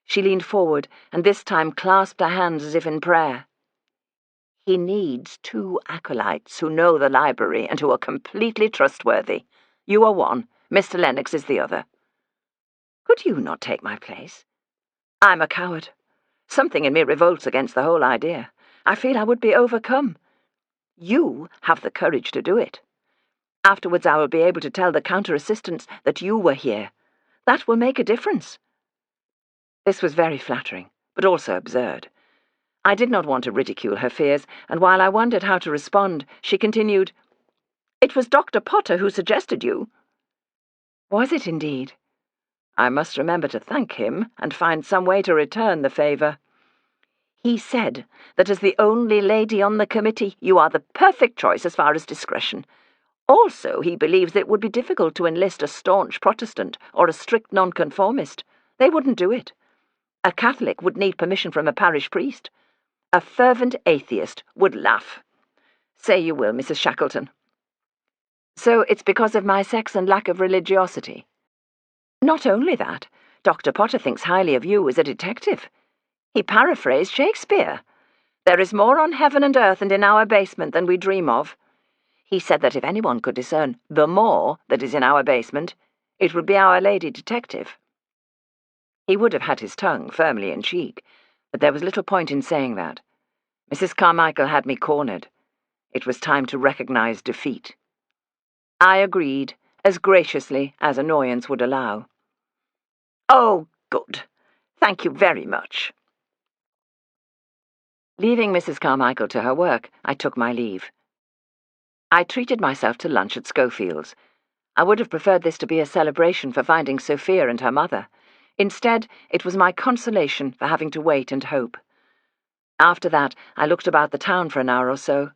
She leaned forward, and this time clasped her hands as if in prayer. He needs 2 acolytes who know the library and who are completely trustworthy. You are one, Mr. Lennox is the other. Could you not take my place? I'm a coward. Something in me revolts against the whole idea. I feel I would be overcome. You have the courage to do it. Afterwards I will be able to tell the counter-assistants that you were here. That will make a difference. This was very flattering, but also absurd. I did not want to ridicule her fears, and while I wondered how to respond, she continued, It was Dr. Potter who suggested you. Was it indeed? I must remember to thank him and find some way to return the favour. He said that as the only lady on the committee, you are the perfect choice as far as discretion. Also, he believes it would be difficult to enlist a staunch Protestant or a strict nonconformist. They wouldn't do it. A Catholic would need permission from a parish priest. A fervent atheist would laugh. Say you will, Mrs. Shackleton. So it's because of my sex and lack of religiosity. Not only that, Dr. Potter thinks highly of you as a detective. He paraphrased Shakespeare. There is more on heaven and earth and in our basement than we dream of. He said that if anyone could discern the more that is in our basement, it would be our lady detective. He would have had his tongue firmly in cheek, but there was little point in saying that. Mrs. Carmichael had me cornered. It was time to recognize defeat. I agreed, as graciously as annoyance would allow. Oh, good. Thank you very much. Leaving Mrs. Carmichael to her work, I took my leave. I treated myself to lunch at Schofield's. I would have preferred this to be a celebration for finding Sophia and her mother. Instead, it was my consolation for having to wait and hope. After that, I looked about the town for an hour or so.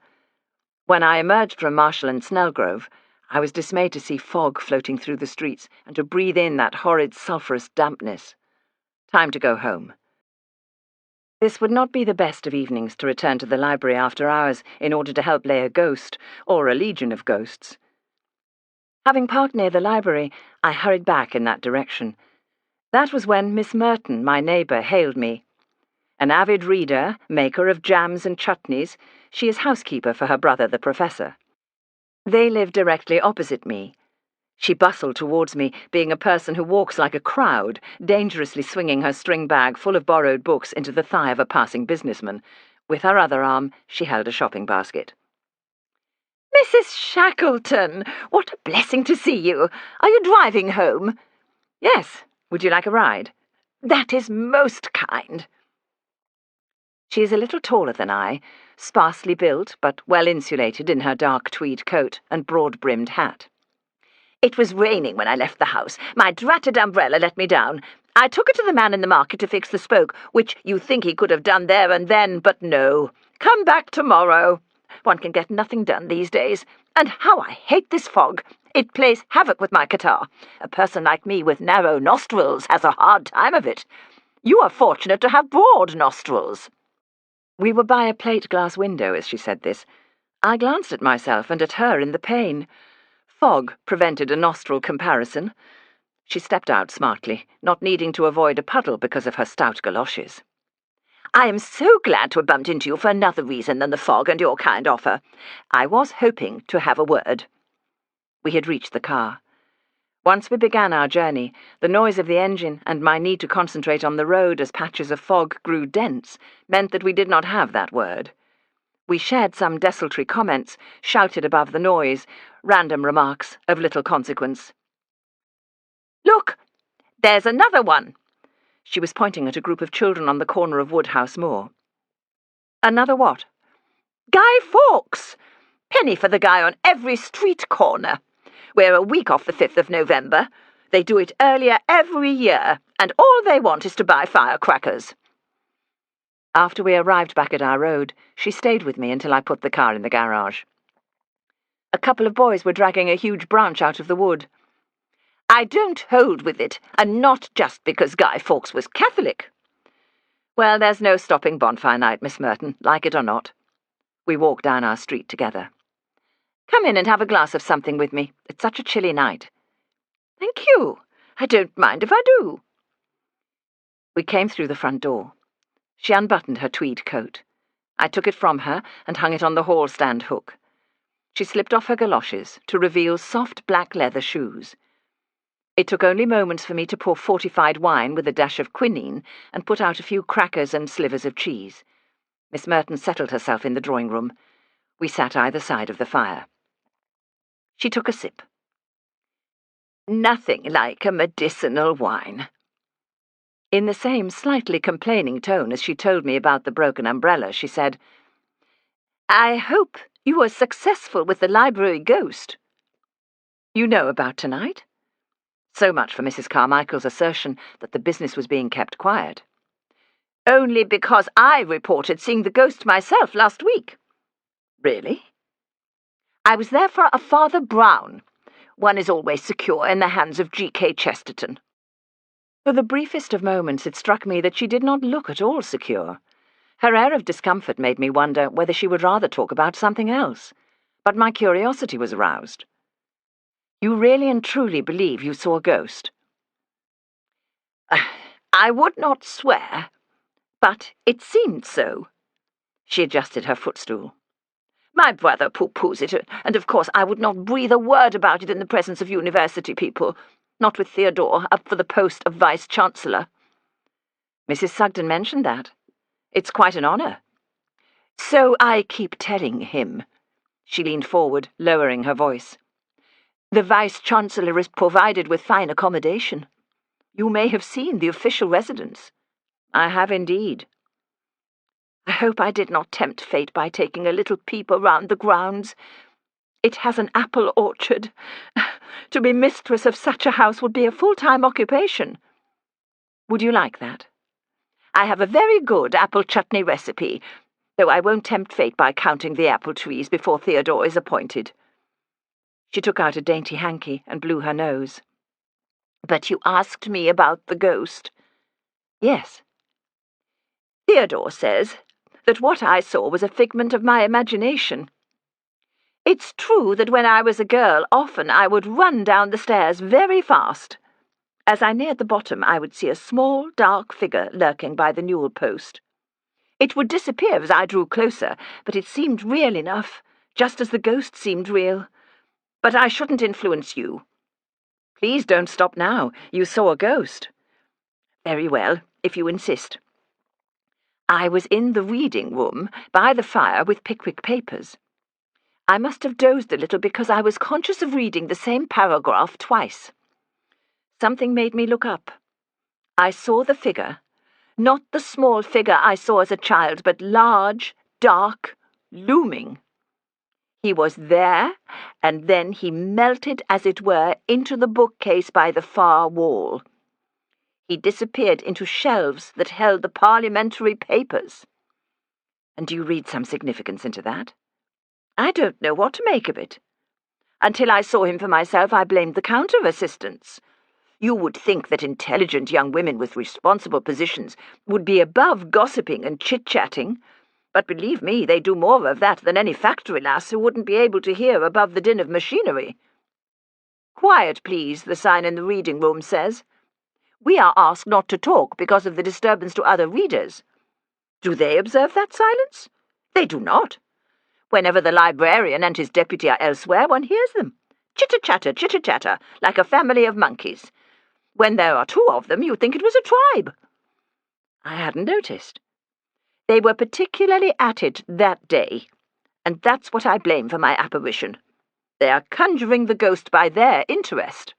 When I emerged from Marshall and Snellgrove, I was dismayed to see fog floating through the streets and to breathe in that horrid sulphurous dampness. Time to go home. This would not be the best of evenings to return to the library after hours in order to help lay a ghost, or a legion of ghosts. Having parked near the library, I hurried back in that direction. That was when Miss Merton, my neighbour, hailed me. An avid reader, maker of jams and chutneys, she is housekeeper for her brother, the professor. They live directly opposite me. She bustled towards me, being a person who walks like a crowd, dangerously swinging her string bag full of borrowed books into the thigh of a passing businessman. With her other arm, she held a shopping basket. "Mrs. Shackleton, what a blessing to see you! Are you driving home?" "Yes. Would you like a ride?" "That is most kind." She is a little taller than I, sparsely built, but well insulated in her dark tweed coat and broad-brimmed hat. "It was raining when I left the house. My dratted umbrella let me down. I took it to the man in the market to fix the spoke, which you think he could have done there and then, but no. Come back tomorrow. One can get nothing done these days. And how I hate this fog. It plays havoc with my catarrh. A person like me with narrow nostrils has a hard time of it. You are fortunate to have broad nostrils." We were by a plate-glass window as she said this. I glanced at myself and at her in the pane. Fog prevented a nostril comparison. She stepped out smartly, not needing to avoid a puddle because of her stout galoshes. "I am so glad to have bumped into you for another reason than the fog and your kind offer. I was hoping to have a word." We had reached the car. Once we began our journey, the noise of the engine and my need to concentrate on the road as patches of fog grew dense meant that we did not have that word. We shared some desultory comments, shouted above the noise, random remarks of little consequence. "Look! There's another one!" She was pointing at a group of children on the corner of Woodhouse Moor. "Another what?" "Guy Fawkes! Penny for the guy on every street corner. We're a week off the 5th of November. They do it earlier every year, and all they want is to buy firecrackers." After we arrived back at our road, she stayed with me until I put the car in the garage. A couple of boys were dragging a huge branch out of the wood. "I don't hold with it, and not just because Guy Fawkes was Catholic." "Well, there's no stopping bonfire night, Miss Merton, like it or not." We walked down our street together. "Come in and have a glass of something with me. It's such a chilly night." "Thank you. I don't mind if I do." We came through the front door. She unbuttoned her tweed coat. I took it from her and hung it on the hall stand hook. She slipped off her galoshes to reveal soft black leather shoes. It took only moments for me to pour fortified wine with a dash of quinine and put out a few crackers and slivers of cheese. Miss Merton settled herself in the drawing-room. We sat either side of the fire. She took a sip. "Nothing like a medicinal wine." In the same slightly complaining tone as she told me about the broken umbrella, she said, "I hope you were successful with the library ghost." "You know about tonight?" So much for Mrs. Carmichael's assertion that the business was being kept quiet. "Only because I reported seeing the ghost myself last week." "Really?" "I was there for a Father Brown. One is always secure in the hands of G.K. Chesterton." For the briefest of moments it struck me that she did not look at all secure. Her air of discomfort made me wonder whether she would rather talk about something else. But my curiosity was aroused. "You really and truly believe you saw a ghost?" "I would not swear, but it seemed so." She adjusted her footstool. "My brother pooh-poohs it, and of course I would not breathe a word about it in the presence of university people, not with Theodore up for the post of Vice-Chancellor." "Mrs. Sugden mentioned that. It's quite an honour." "So I keep telling him." She leaned forward, lowering her voice. "The Vice-Chancellor is provided with fine accommodation. You may have seen the official residence." "I have indeed." "I hope I did not tempt fate by taking a little peep around the grounds. It has an apple orchard. To be mistress of such a house would be a full-time occupation." "Would you like that?" "I have a very good apple chutney recipe, though I won't tempt fate by counting the apple trees before Theodore is appointed." She took out a dainty hanky and blew her nose. "But you asked me about the ghost." "Yes." "Theodore says that what I saw was a figment of my imagination. It's true that when I was a girl, often I would run down the stairs very fast. As I neared the bottom, I would see a small, dark figure lurking by the newel post. It would disappear as I drew closer, but it seemed real enough, just as the ghost seemed real. But I shouldn't influence you." "Please don't stop now. You saw a ghost." "Very well, if you insist. I was in the reading room, by the fire, with Pickwick papers. I must have dozed a little because I was conscious of reading the same paragraph twice. Something made me look up. I saw the figure, not the small figure I saw as a child, but large, dark, looming. He was there, and then he melted, as it were, into the bookcase by the far wall. He disappeared into shelves that held the parliamentary papers." "And do you read some significance into that?" "I don't know what to make of it. Until I saw him for myself, I blamed the counter-assistants. You would think that intelligent young women with responsible positions would be above gossiping and chit-chatting, But believe me, they do more of that than any factory lass who wouldn't be able to hear above the din of machinery. Quiet, please, the sign in the reading room says. We are asked not to talk because of the disturbance to other readers. Do they observe that silence? They do not. Whenever the librarian and his deputy are elsewhere, one hears them. Chitter-chatter, like a family of monkeys. When there are two of them, you'd think it was a tribe. I hadn't noticed. They were particularly at it that day, and that's what I blame for my apparition. They are conjuring the ghost by their interest.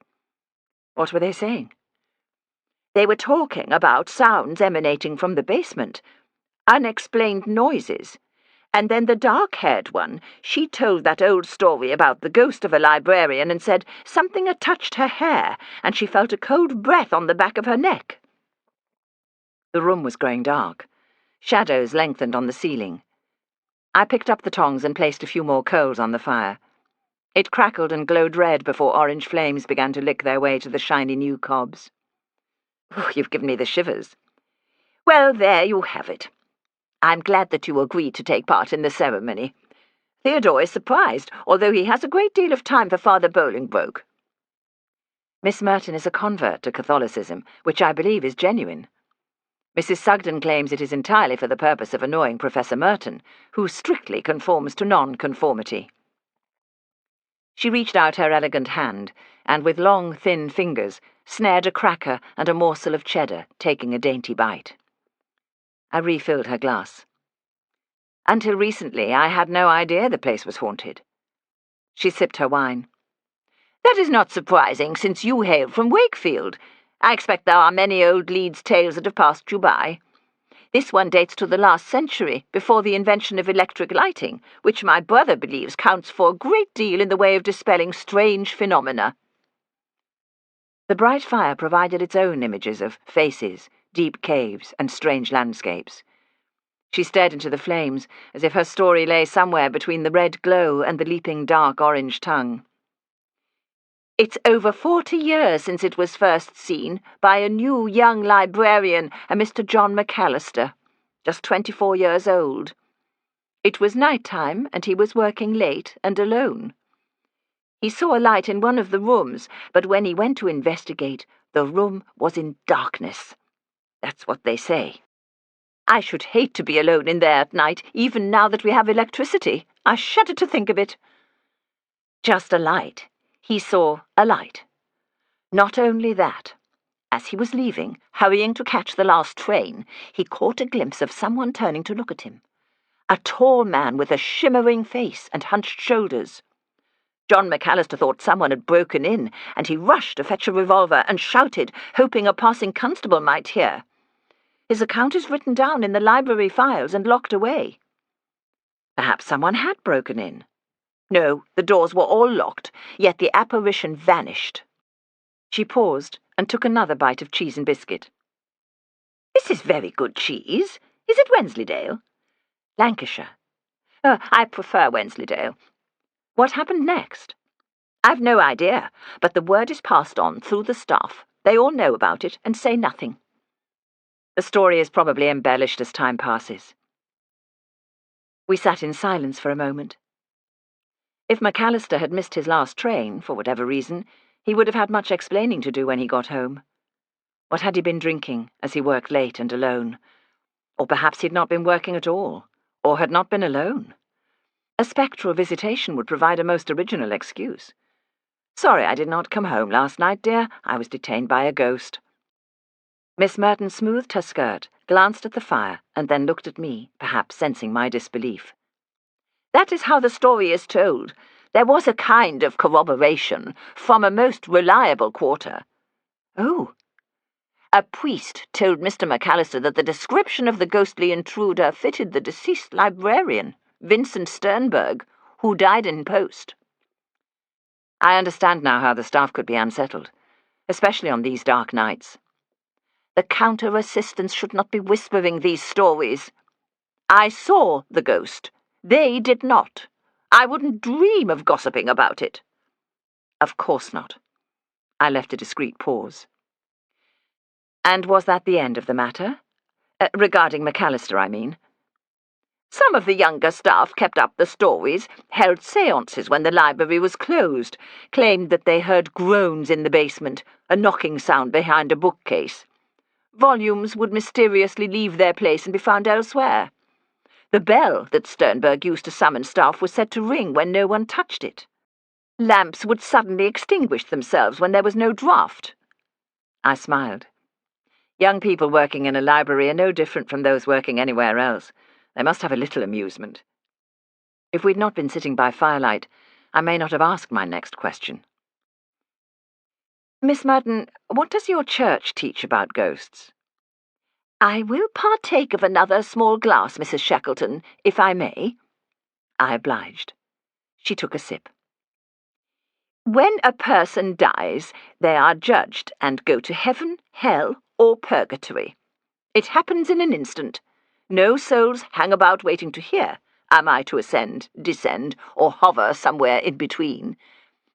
What were they saying? They were talking about sounds emanating from the basement, unexplained noises, and then the dark-haired one, she told that old story about the ghost of a librarian and said something had touched her hair and she felt a cold breath on the back of her neck. The room was growing dark. Shadows lengthened on the ceiling. I picked up the tongs and placed a few more coals on the fire. It crackled and glowed red before orange flames began to lick their way to the shiny new cobs. Oh, you've given me the shivers. Well, there you have it. I'm glad that you agreed to take part in the ceremony. Theodore is surprised, although he has a great deal of time for Father Bolingbroke. Miss Merton is a convert to Catholicism, which I believe is genuine. Mrs. Sugden claims it is entirely for the purpose of annoying Professor Merton, who strictly conforms to non-conformity. She reached out her elegant hand, and with long, thin fingers, snared a cracker and a morsel of cheddar, taking a dainty bite. I refilled her glass. Until recently, I had no idea the place was haunted. She sipped her wine. That is not surprising, since you hail from Wakefield. I expect there are many old Leeds tales that have passed you by. This one dates to the last century, before the invention of electric lighting, which my brother believes counts for a great deal in the way of dispelling strange phenomena. The bright fire provided its own images of faces, deep caves, and strange landscapes. She stared into the flames, as if her story lay somewhere between the red glow and the leaping dark orange tongue. It's over 40 years since it was first seen by a new young librarian, a Mr. John McAllister, just 24 years old. It was night-time, and he was working late and alone. He saw a light in one of the rooms, but when he went to investigate, the room was in darkness. That's what they say. I should hate to be alone in there at night, even now that we have electricity. I shudder to think of it. Just a light. He saw a light. Not only that, as he was leaving, hurrying to catch the last train, he caught a glimpse of someone turning to look at him. A tall man with a shimmering face and hunched shoulders. John McAllister thought someone had broken in, and he rushed to fetch a revolver and shouted, hoping a passing constable might hear. His account is written down in the library files and locked away. Perhaps someone had broken in. No, the doors were all locked, yet the apparition vanished. She paused and took another bite of cheese and biscuit. This is very good cheese. Is it Wensleydale? Lancashire. I prefer Wensleydale. What happened next? I've no idea, but the word is passed on through the staff. They all know about it and say nothing. The story is probably embellished as time passes. We sat in silence for a moment. If McAllister had missed his last train, for whatever reason, he would have had much explaining to do when he got home. What had he been drinking as he worked late and alone? Or perhaps he'd not been working at all, or had not been alone. A spectral visitation would provide a most original excuse. Sorry I did not come home last night, dear. I was detained by a ghost. Miss Merton smoothed her skirt, glanced at the fire, and then looked at me, perhaps sensing my disbelief. That is how the story is told. There was a kind of corroboration from a most reliable quarter. Oh. A priest told Mr. McAllister that the description of the ghostly intruder fitted the deceased librarian, Vincent Sternberg, who died in post. I understand now how the staff could be unsettled, especially on these dark nights. The counter-assistants should not be whispering these stories. I saw the ghost. They did not. I wouldn't dream of gossiping about it. Of course not. I left a discreet pause. And was that the end of the matter? Regarding McAllister, I mean. Some of the younger staff kept up the stories, held séances when the library was closed, claimed that they heard groans in the basement, a knocking sound behind a bookcase. Volumes would mysteriously leave their place and be found elsewhere. The bell that Sternberg used to summon staff was said to ring when no one touched it. Lamps would suddenly extinguish themselves when there was no draught. I smiled. Young people working in a library are no different from those working anywhere else. They must have a little amusement. If we'd not been sitting by firelight, I may not have asked my next question. Miss Merton, what does your church teach about ghosts? I will partake of another small glass, Mrs. Shackleton, if I may. I obliged. She took a sip. When a person dies, they are judged and go to heaven, hell, or purgatory. It happens in an instant. No souls hang about waiting to hear. Am I to ascend, descend, or hover somewhere in between?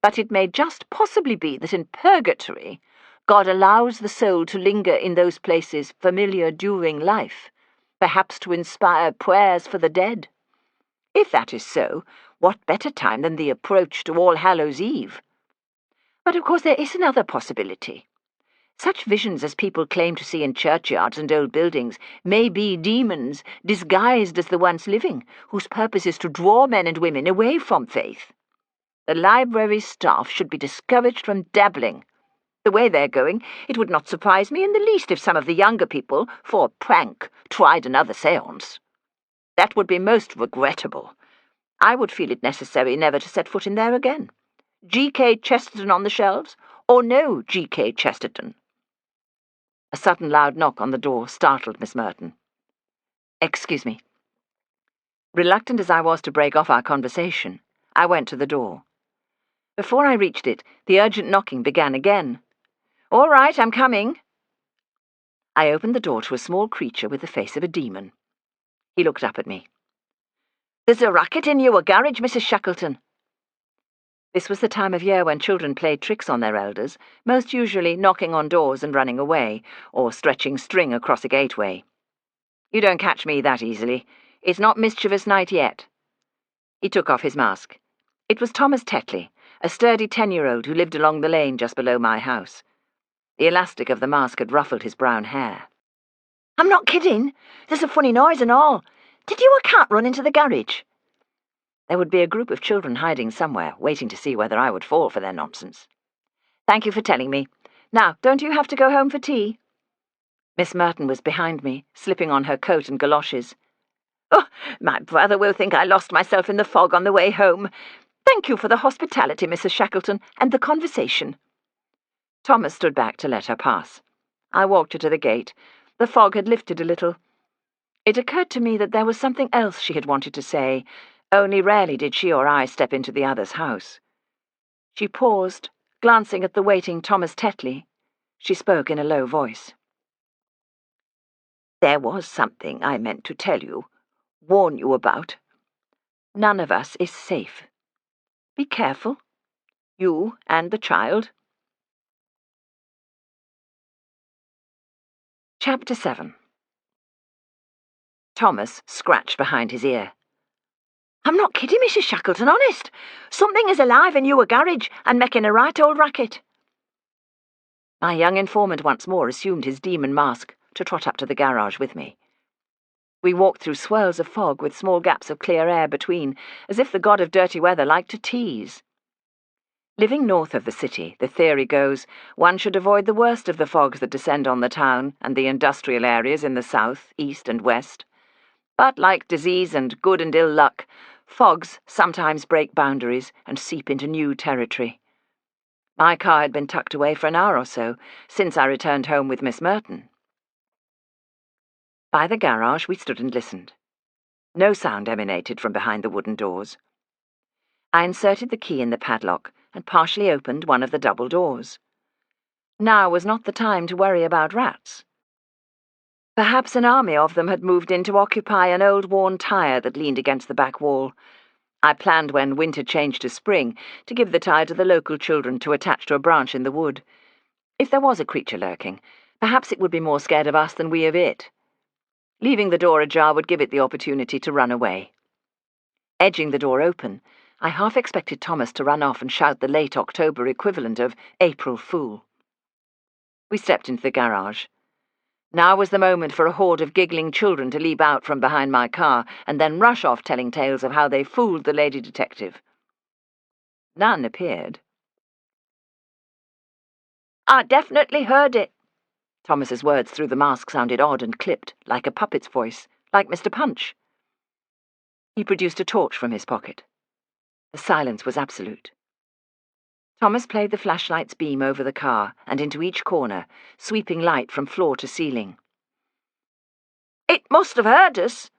But it may just possibly be that in purgatory, God allows the soul to linger in those places familiar during life, perhaps to inspire prayers for the dead. If that is so, what better time than the approach to All Hallows' Eve? But of course there is another possibility. Such visions as people claim to see in churchyards and old buildings may be demons disguised as the ones living, whose purpose is to draw men and women away from faith. The library staff should be discouraged from dabbling. The way they're going, it would not surprise me in the least if some of the younger people, for a prank, tried another séance. That would be most regrettable. I would feel it necessary never to set foot in there again. G.K. Chesterton on the shelves, or no G.K. Chesterton? A sudden loud knock on the door startled Miss Merton. Excuse me. Reluctant as I was to break off our conversation, I went to the door. Before I reached it, the urgent knocking began again. All right, I'm coming. I opened the door to a small creature with the face of a demon. He looked up at me. There's a racket in your garage, Mrs. Shackleton. This was the time of year when children played tricks on their elders, most usually knocking on doors and running away, or stretching string across a gateway. You don't catch me that easily. It's not mischievous night yet. He took off his mask. It was Thomas Tetley, a sturdy 10-year-old who lived along the lane just below my house. The elastic of the mask had ruffled his brown hair. I'm not kidding. There's a funny noise and all. Did you or Cat run into the garage? There would be a group of children hiding somewhere, waiting to see whether I would fall for their nonsense. Thank you for telling me. Now, don't you have to go home for tea? Miss Merton was behind me, slipping on her coat and galoshes. Oh, my brother will think I lost myself in the fog on the way home. Thank you for the hospitality, Mrs. Shackleton, and the conversation. Thomas stood back to let her pass. I walked her to the gate. The fog had lifted a little. It occurred to me that there was something else she had wanted to say. Only rarely did she or I step into the other's house. She paused, glancing at the waiting Thomas Tetley. She spoke in a low voice. There was something I meant to tell you, warn you about. None of us is safe. Be careful. You and the child. Chapter 7. Thomas scratched behind his ear. I'm not kidding, Mrs. Shackleton, honest. Something is alive in your garage and making a right old racket. My young informant once more assumed his demon mask to trot up to the garage with me. We walked through swirls of fog with small gaps of clear air between, as if the god of dirty weather liked to tease. Living north of the city, the theory goes, one should avoid the worst of the fogs that descend on the town and the industrial areas in the south, east, and west. But like disease and good and ill luck, fogs sometimes break boundaries and seep into new territory. My car had been tucked away for an hour or so, since I returned home with Miss Merton. By the garage we stood and listened. No sound emanated from behind the wooden doors. I inserted the key in the padlock and partially opened one of the double doors. Now was not the time to worry about rats. Perhaps an army of them had moved in to occupy an old worn tire that leaned against the back wall. I planned when winter changed to spring to give the tire to the local children to attach to a branch in the wood. If there was a creature lurking, perhaps it would be more scared of us than we of it. Leaving the door ajar would give it the opportunity to run away. Edging the door open, I half expected Thomas to run off and shout the late October equivalent of April Fool. We stepped into the garage. Now was the moment for a horde of giggling children to leap out from behind my car and then rush off telling tales of how they fooled the lady detective. None appeared. "I definitely heard it." Thomas's words through the mask sounded odd and clipped, like a puppet's voice, like Mr. Punch. He produced a torch from his pocket. The silence was absolute. Thomas played the flashlight's beam over the car and into each corner, sweeping light from floor to ceiling. "It must have heard us."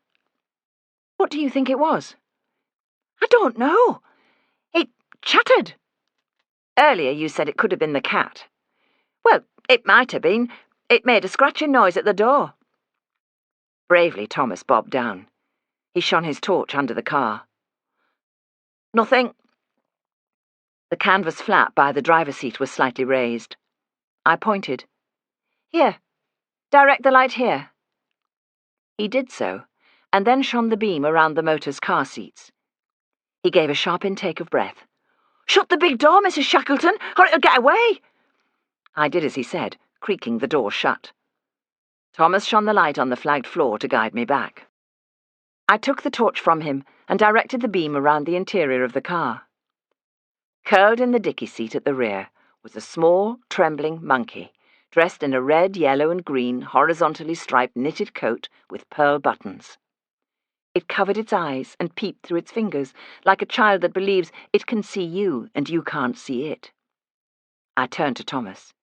"What do you think it was?" "I don't know. It chattered." "Earlier you said it could have been the cat." "Well, it might have been. It made a scratching noise at the door." Bravely, Thomas bobbed down. He shone his torch under the car. "Nothing." The canvas flap by the driver's seat was slightly raised. I pointed. "Here. Direct the light here." He did so, and then shone the beam around the motor's car seats. He gave a sharp intake of breath. "Shut the big door, Mrs. Shackleton, or it'll get away." I did as he said, creaking the door shut. Thomas shone the light on the flagged floor to guide me back. I took the torch from him and directed the beam around the interior of the car. Curled in the dicky seat at the rear was a small, trembling monkey, dressed in a red, yellow, and green horizontally striped knitted coat with pearl buttons. It covered its eyes and peeped through its fingers, like a child that believes it can see you and you can't see it. I turned to Thomas.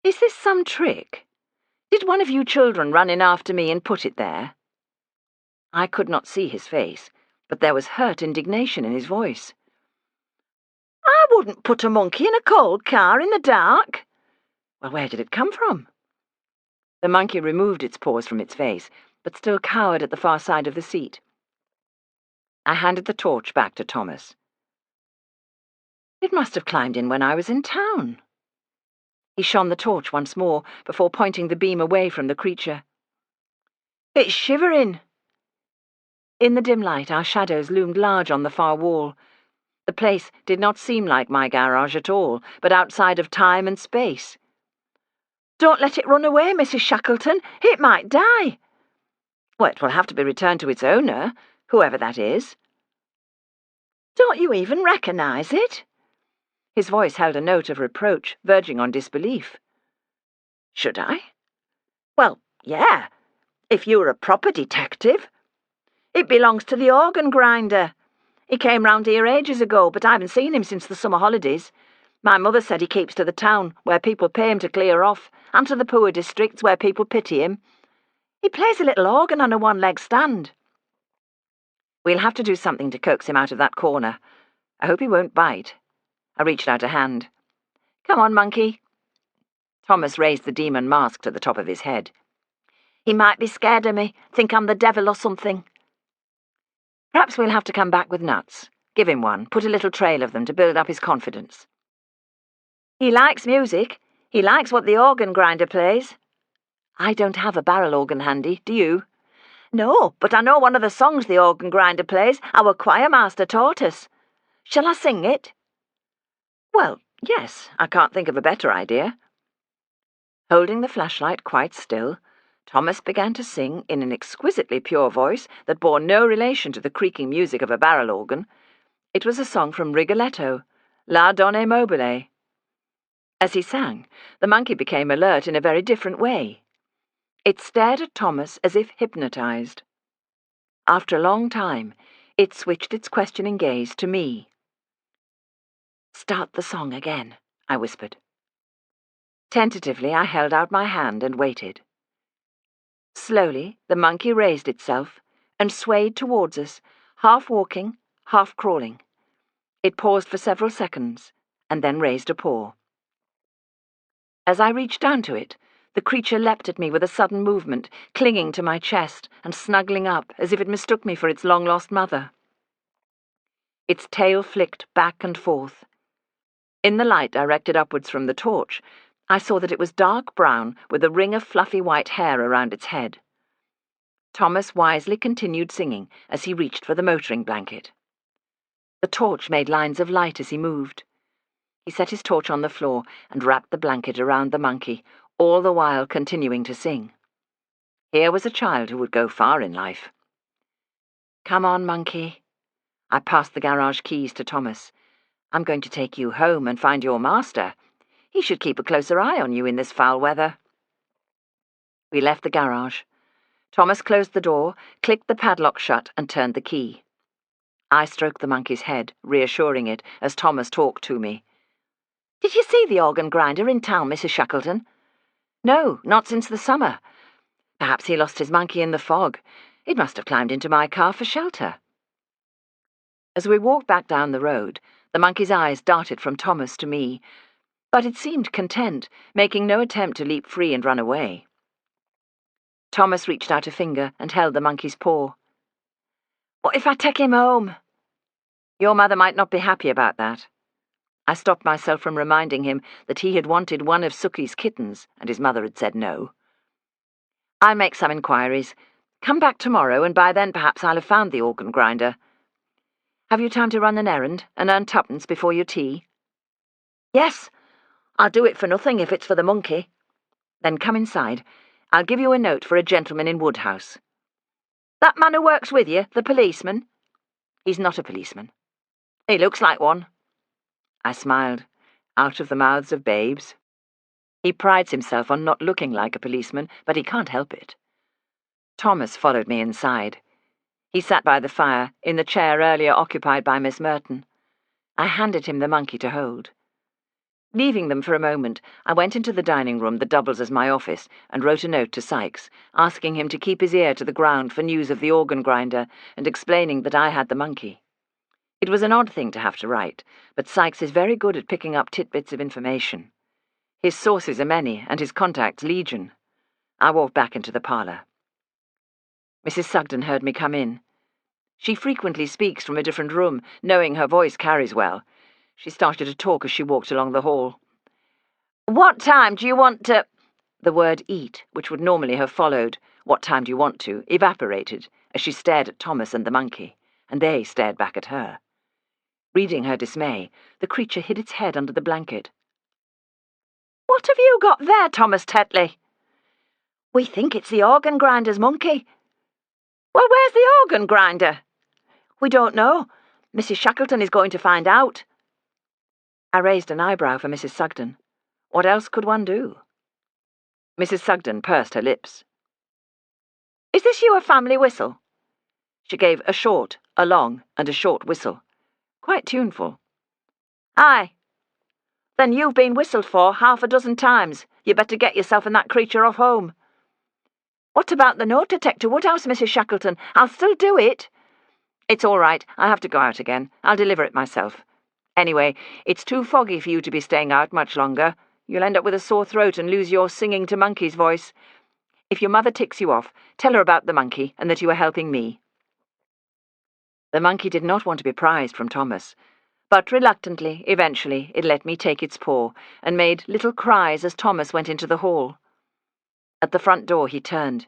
"Is this some trick? Did one of you children run in after me and put it there?" I could not see his face, but there was hurt indignation in his voice. "I wouldn't put a monkey in a cold car in the dark." "Well, where did it come from?" The monkey removed its paws from its face, but still cowered at the far side of the seat. I handed the torch back to Thomas. "It must have climbed in when I was in town." He shone the torch once more before pointing the beam away from the creature. "It's shivering." In the dim light, our shadows loomed large on the far wall. The place did not seem like my garage at all, but outside of time and space. "Don't let it run away, Mrs. Shackleton. It might die." "Well, it will have to be returned to its owner, whoever that is." "Don't you even recognize it?" His voice held a note of reproach, verging on disbelief. "Should I?" "Well, yeah, if you were a proper detective. It belongs to the organ grinder. He came round here ages ago, but I haven't seen him since the summer holidays. My mother said he keeps to the town, where people pay him to clear off, and to the poor districts, where people pity him. He plays a little organ on a one-leg stand." "We'll have to do something to coax him out of that corner. I hope he won't bite." I reached out a hand. "Come on, monkey." Thomas raised the demon mask to the top of his head. "He might be scared of me, think I'm the devil or something." "Perhaps we'll have to come back with nuts. Give him one, put a little trail of them to build up his confidence." "He likes music. He likes what the organ grinder plays." "I don't have a barrel organ handy, do you?" "No, but I know one of the songs the organ grinder plays. Our choir master taught us. Shall I sing it?" "Well, yes, I can't think of a better idea." Holding the flashlight quite still, Thomas began to sing in an exquisitely pure voice that bore no relation to the creaking music of a barrel organ. It was a song from Rigoletto, La Donna Mobile. As he sang, the monkey became alert in a very different way. It stared at Thomas as if hypnotized. After a long time, it switched its questioning gaze to me. "Start the song again," I whispered. Tentatively, I held out my hand and waited. Slowly, the monkey raised itself and swayed towards us, half walking, half crawling. It paused for several seconds, and then raised a paw. As I reached down to it, the creature leapt at me with a sudden movement, clinging to my chest and snuggling up as if it mistook me for its long-lost mother. Its tail flicked back and forth. In the light directed upwards from the torch, I saw that it was dark brown with a ring of fluffy white hair around its head. Thomas wisely continued singing as he reached for the motoring blanket. The torch made lines of light as he moved. He set his torch on the floor and wrapped the blanket around the monkey, all the while continuing to sing. Here was a child who would go far in life. "Come on, monkey." I passed the garage keys to Thomas. "I'm going to take you home and find your master. He should keep a closer eye on you in this foul weather." We left the garage. Thomas closed the door, clicked the padlock shut, and turned the key. I stroked the monkey's head, reassuring it, as Thomas talked to me. "Did you see the organ grinder in town, Mrs. Shackleton?" "No, not since the summer. Perhaps he lost his monkey in the fog. It must have climbed into my car for shelter." As we walked back down the road, the monkey's eyes darted from Thomas to me, but it seemed content, making no attempt to leap free and run away. Thomas reached out a finger and held the monkey's paw. "What if I take him home?" "Your mother might not be happy about that." I stopped myself from reminding him that he had wanted one of Suki's kittens, and his mother had said no. "I'll make some inquiries. Come back tomorrow, and by then perhaps I'll have found the organ grinder. Have you time to run an errand and earn twopence before your tea?" "Yes, I'll do it for nothing if it's for the monkey." "Then come inside. I'll give you a note for a gentleman in Woodhouse." "That man who works with you, the policeman?" "He's not a policeman." "He looks like one." I smiled. Out of the mouths of babes. He prides himself on not looking like a policeman, but he can't help it. Thomas followed me inside. He sat by the fire, in the chair earlier occupied by Miss Merton. I handed him the monkey to hold. Leaving them for a moment, I went into the dining room that doubles as my office and wrote a note to Sykes, asking him to keep his ear to the ground for news of the organ grinder and explaining that I had the monkey. It was an odd thing to have to write, but Sykes is very good at picking up tidbits of information. His sources are many and his contacts legion. I walked back into the parlour. Mrs. Sugden heard me come in. She frequently speaks from a different room, knowing her voice carries well. She started to talk as she walked along the hall. "What time do you want to—" The word eat, which would normally have followed, "What time do you want to?" evaporated as she stared at Thomas and the monkey, and they stared back at her. Reading her dismay, the creature hid its head under the blanket. "What have you got there, Thomas Tetley?" "We think it's the organ grinder's monkey." "Well, where's the organ grinder?" "We don't know. Mrs. Shackleton is going to find out." I raised an eyebrow for Mrs. Sugden. What else could one do? Mrs. Sugden pursed her lips. "Is this your family whistle?" She gave a short, a long, and a short whistle. Quite tuneful. "Aye." "Then you've been whistled for 6 times. You better get yourself and that creature off home." "What about the note to take to Woodhouse, Mrs. Shackleton? I'll still do it." "It's all right. I have to go out again. I'll deliver it myself. Anyway, it's too foggy for you to be staying out much longer. You'll end up with a sore throat and lose your singing to monkey's voice. If your mother ticks you off, tell her about the monkey and that you are helping me." The monkey did not want to be prized from Thomas, but reluctantly, eventually, it let me take its paw and made little cries as Thomas went into the hall. At the front door he turned.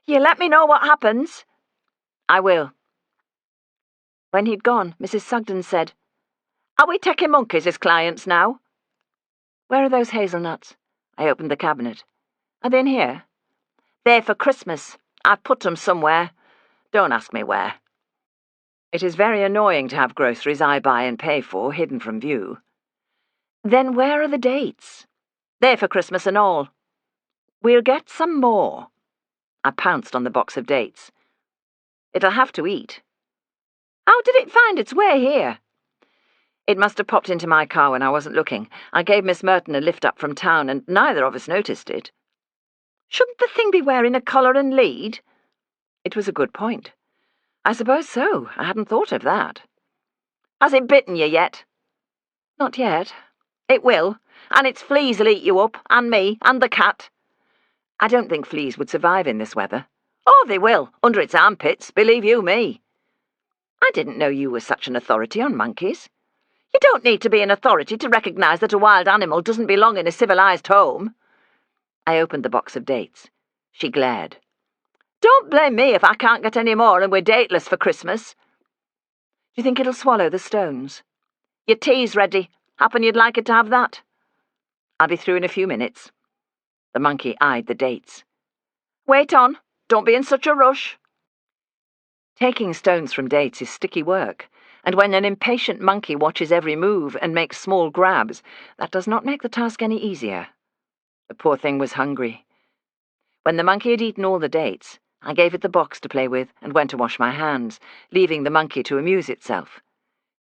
"You let me know what happens." "I will." When he'd gone, Mrs. Sugden said, "Are we taking monkeys as clients now?" "Where are those hazelnuts?" I opened the cabinet. "Are they in here?" "They're for Christmas. I've put them somewhere. Don't ask me where." It is very annoying to have groceries I buy and pay for hidden from view. "Then where are the dates?" "They're for Christmas and all." "We'll get some more." I pounced on the box of dates. "It'll have to eat." "How did it find its way here?" "It must have popped into my car when I wasn't looking. I gave Miss Merton a lift up from town, and neither of us noticed it." "Shouldn't the thing be wearing a collar and lead?" It was a good point. I suppose so. I hadn't thought of that. "Has it bitten you yet?" "Not yet." "It will, and its fleas'll eat you up, and me, and the cat." "I don't think fleas would survive in this weather." "Oh, they will, under its armpits, believe you me." "I didn't know you were such an authority on monkeys." "You don't need to be an authority to recognise that a wild animal doesn't belong in a civilised home." I opened the box of dates. She glared. Don't blame me if I can't get any more and we're dateless for Christmas. Do you think it'll swallow the stones? Your tea's ready. Happen you'd like it to have that? I'll be through in a few minutes. The monkey eyed the dates. Wait on. Don't be in such a rush. Taking stones from dates is sticky work, and when an impatient monkey watches every move and makes small grabs, that does not make the task any easier. The poor thing was hungry. When the monkey had eaten all the dates, I gave it the box to play with and went to wash my hands, leaving the monkey to amuse itself.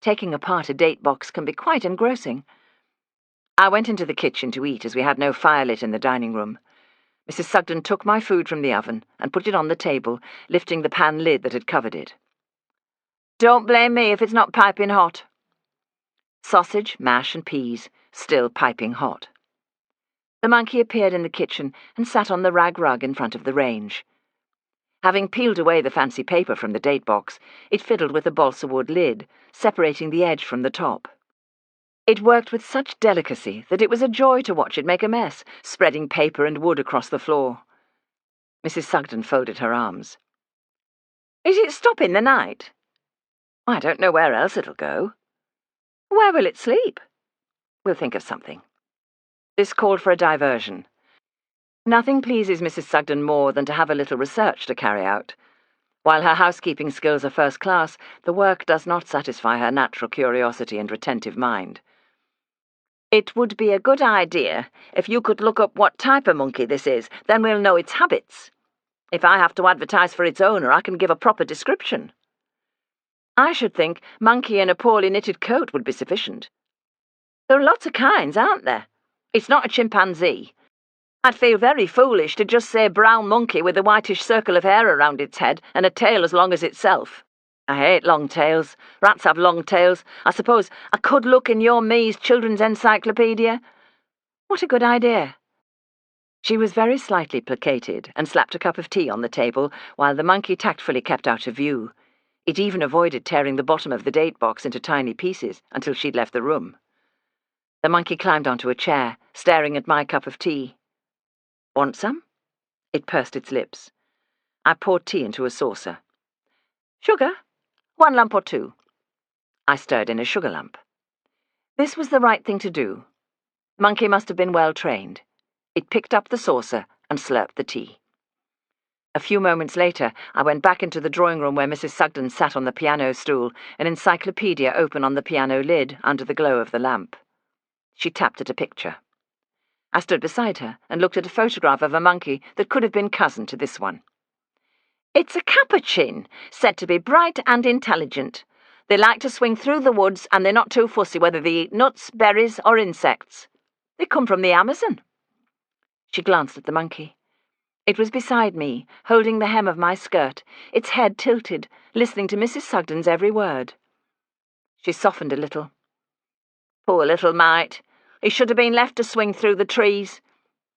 Taking apart a date box can be quite engrossing. I went into the kitchen to eat as we had no fire lit in the dining room. Mrs. Sugden took my food from the oven and put it on the table, lifting the pan lid that had covered it. Don't blame me if it's not piping hot. Sausage, mash and peas, still piping hot. The monkey appeared in the kitchen and sat on the rag rug in front of the range. Having peeled away the fancy paper from the date box, it fiddled with the balsa wood lid, separating the edge from the top. It worked with such delicacy that it was a joy to watch it make a mess, spreading paper and wood across the floor. Mrs. Sugden folded her arms. Is it stopping the night? I don't know where else it'll go. Where will it sleep? We'll think of something. This called for a diversion. Nothing pleases Mrs. Sugden more than to have a little research to carry out. While her housekeeping skills are first class, the work does not satisfy her natural curiosity and retentive mind. It would be a good idea if you could look up what type of monkey this is, then we'll know its habits. If I have to advertise for its owner, I can give a proper description. I should think monkey in a poorly knitted coat would be sufficient. There are lots of kinds, aren't there? It's not a chimpanzee. I'd feel very foolish to just say brown monkey with a whitish circle of hair around its head and a tail as long as itself. I hate long tails. Rats have long tails. I suppose I could look in your Me's children's encyclopedia. What a good idea. She was very slightly placated and slapped a cup of tea on the table while the monkey tactfully kept out of view. It even avoided tearing the bottom of the date box into tiny pieces until she'd left the room. The monkey climbed onto a chair, staring at my cup of tea. Want some? It pursed its lips. I poured tea into a saucer. Sugar? 1 lump or 2. I stirred in a sugar lump. This was the right thing to do. Monkey must have been well trained. It picked up the saucer and slurped the tea. A few moments later, I went back into the drawing room where Mrs. Sugden sat on the piano stool, an encyclopedia open on the piano lid under the glow of the lamp. She tapped at a picture. I stood beside her and looked at a photograph of a monkey that could have been cousin to this one. It's a capuchin, said to be bright and intelligent. They like to swing through the woods and they're not too fussy whether they eat nuts, berries or insects. They come from the Amazon. She glanced at the monkey. It was beside me, holding the hem of my skirt, its head tilted, listening to Mrs. Sugden's every word. She softened a little. Poor little mite. He should have been left to swing through the trees.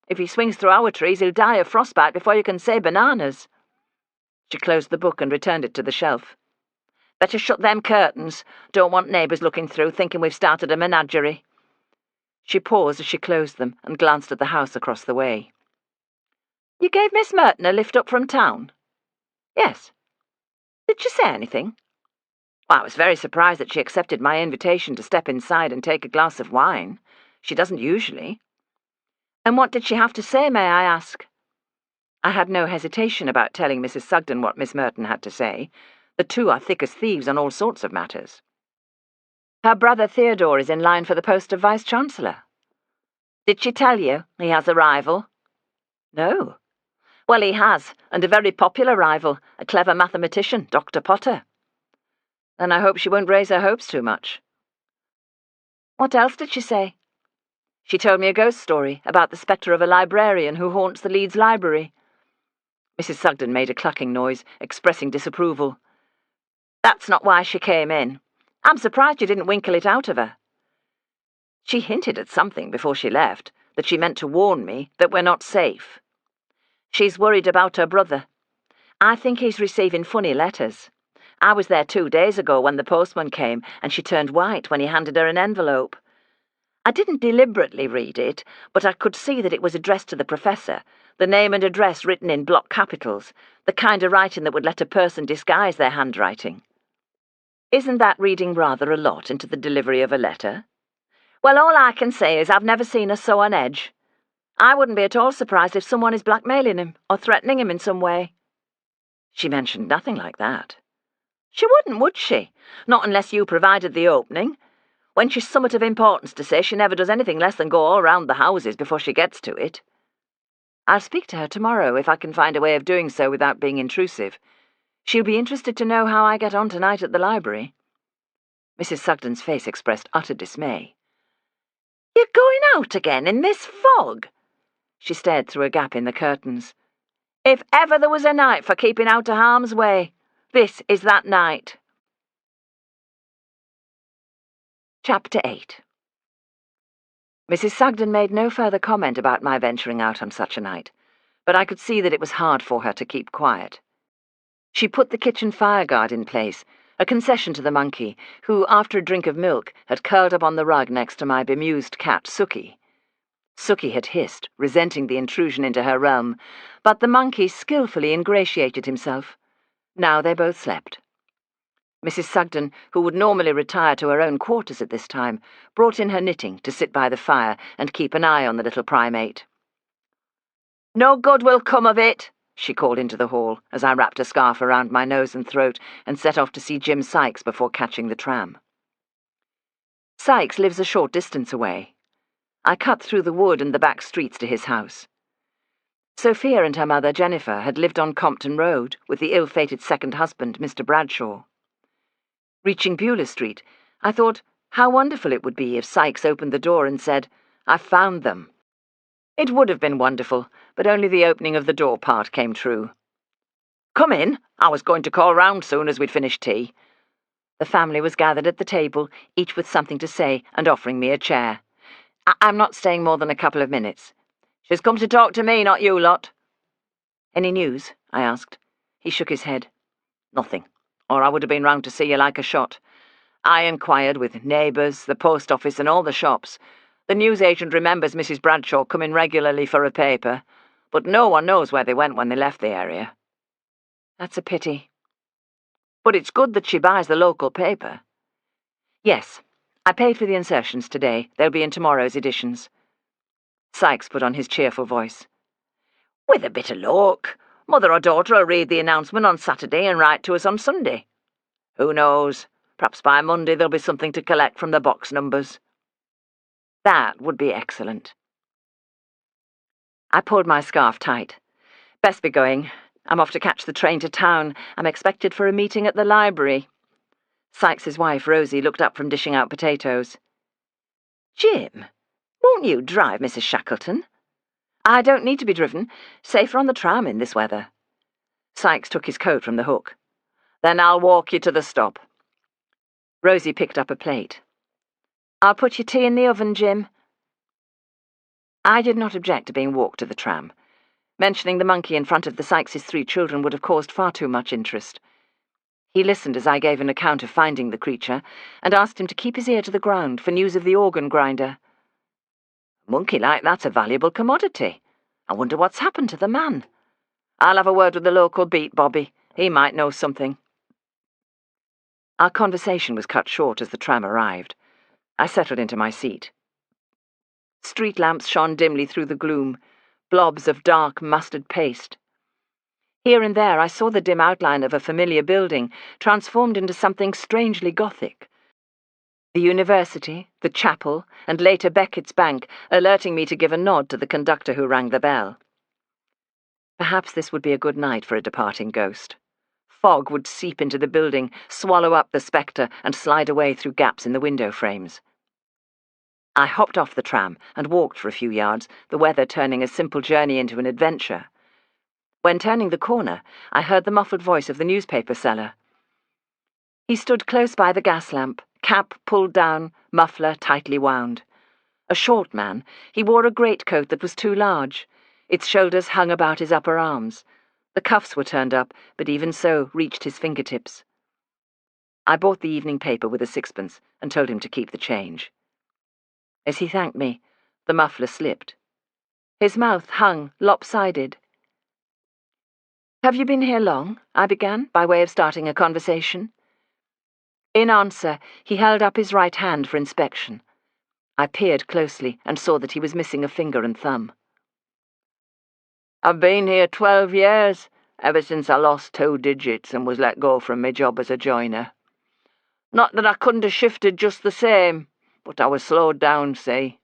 If he swings through our trees, he'll die of frostbite before you can say bananas. She closed the book and returned it to the shelf. Better shut them curtains. Don't want neighbours looking through, thinking we've started a menagerie. She paused as she closed them and glanced at the house across the way. You gave Miss Merton a lift up from town? Yes. Did she say anything? Well, I was very surprised that she accepted my invitation to step inside and take a glass of wine. She doesn't usually. And what did she have to say, may I ask? I had no hesitation about telling Mrs. Sugden what Miss Merton had to say. The two are thick as thieves on all sorts of matters. Her brother Theodore is in line for the post of Vice-Chancellor. Did she tell you he has a rival? No. Well, he has, and a very popular rival, a clever mathematician, Dr. Potter. Then I hope she won't raise her hopes too much. What else did she say? She told me a ghost story about the spectre of a librarian who haunts the Leeds Library. Mrs. Sugden made a clucking noise, expressing disapproval. That's not why she came in. I'm surprised you didn't winkle it out of her. She hinted at something before she left, that she meant to warn me that we're not safe. She's worried about her brother. I think he's receiving funny letters. I was there 2 days ago when the postman came, and she turned white when he handed her an envelope. I didn't deliberately read it, but I could see that it was addressed to the professor, the name and address written in block capitals, the kind of writing that would let a person disguise their handwriting. Isn't that reading rather a lot into the delivery of a letter? Well, all I can say is I've never seen her so on edge. I wouldn't be at all surprised if someone is blackmailing him or threatening him in some way. She mentioned nothing like that. She wouldn't, would she? Not unless you provided the opening. When she's somewhat of importance to say, she never does anything less than go all round the houses before she gets to it. I'll speak to her tomorrow if I can find a way of doing so without being intrusive. She'll be interested to know how I get on tonight at the library. Mrs. Sugden's face expressed utter dismay. You're going out again in this fog? She stared through a gap in the curtains. If ever there was a night for keeping out of harm's way, this is that night. Chapter 8. Mrs. Sugden made no further comment about my venturing out on such a night, but I could see that it was hard for her to keep quiet. She put the kitchen fireguard in place, a concession to the monkey, who, after a drink of milk, had curled up on the rug next to my bemused cat, Suki. Suki had hissed, resenting the intrusion into her realm, but the monkey skillfully ingratiated himself. Now they both slept. Mrs. Sugden, who would normally retire to her own quarters at this time, brought in her knitting to sit by the fire and keep an eye on the little primate. No good will come of it, she called into the hall as I wrapped a scarf around my nose and throat and set off to see Jim Sykes before catching the tram. Sykes lives a short distance away. I cut through the wood and the back streets to his house. Sophia and her mother, Jennifer, had lived on Compton Road with the ill-fated second husband, Mr. Bradshaw. Reaching Beulah Street, I thought how wonderful it would be if Sykes opened the door and said, "I've found them." It would have been wonderful, but only the opening of the door part came true. "Come in. I was going to call round soon as we'd finished tea." The family was gathered at the table, each with something to say and offering me a chair. I'm not staying more than a couple of minutes. She's come to talk to me, not you lot." "Any news?" I asked. He shook his head. "Nothing, or I would have been round to see you like a shot. I inquired with neighbours, the post office and all the shops. The newsagent remembers Mrs. Bradshaw coming regularly for a paper, but no one knows where they went when they left the area." "That's a pity." "But it's good that she buys the local paper." "Yes, I paid for the insertions today. They'll be in tomorrow's editions." Sykes put on his cheerful voice. "With a bit of luck, mother or daughter will read the announcement on Saturday and write to us on Sunday. Who knows? Perhaps by Monday there'll be something to collect from the box numbers." "That would be excellent." I pulled my scarf tight. "Best be going. I'm off to catch the train to town. I'm expected for a meeting at the library." Sykes's wife, Rosie, looked up from dishing out potatoes. "Jim, won't you drive Mrs. Shackleton?" "I don't need to be driven. Safer on the tram in this weather." Sykes took his coat from the hook. "Then I'll walk you to the stop." Rosie picked up a plate. "I'll put your tea in the oven, Jim." I did not object to being walked to the tram. Mentioning the monkey in front of the Sykes' 3 children would have caused far too much interest. He listened as I gave an account of finding the creature, and asked him to keep his ear to the ground for news of the organ grinder. "A monkey like that's a valuable commodity. I wonder what's happened to the man. I'll have a word with the local beat, Bobby. He might know something." Our conversation was cut short as the tram arrived. I settled into my seat. Street lamps shone dimly through the gloom, blobs of dark mustard paste. Here and there I saw the dim outline of a familiar building, transformed into something strangely Gothic. The university, the chapel, and later Beckett's Bank, alerting me to give a nod to the conductor who rang the bell. Perhaps this would be a good night for a departing ghost. Fog would seep into the building, swallow up the spectre, and slide away through gaps in the window frames. I hopped off the tram and walked for a few yards, the weather turning a simple journey into an adventure. When turning the corner, I heard the muffled voice of the newspaper seller. He stood close by the gas lamp, cap pulled down, muffler tightly wound. A short man, he wore a greatcoat that was too large. Its shoulders hung about his upper arms. The cuffs were turned up, but even so reached his fingertips. I bought the evening paper with a 6pence and told him to keep the change. As he thanked me, the muffler slipped. His mouth hung lopsided. "Have you been here long?" I began, by way of starting a conversation. In answer, he held up his right hand for inspection. I peered closely and saw that he was missing a finger and thumb. "I've been here 12 years, ever since I lost 2 digits and was let go from my job as a joiner. Not that I couldn't have shifted just the same, but I was slowed down, see.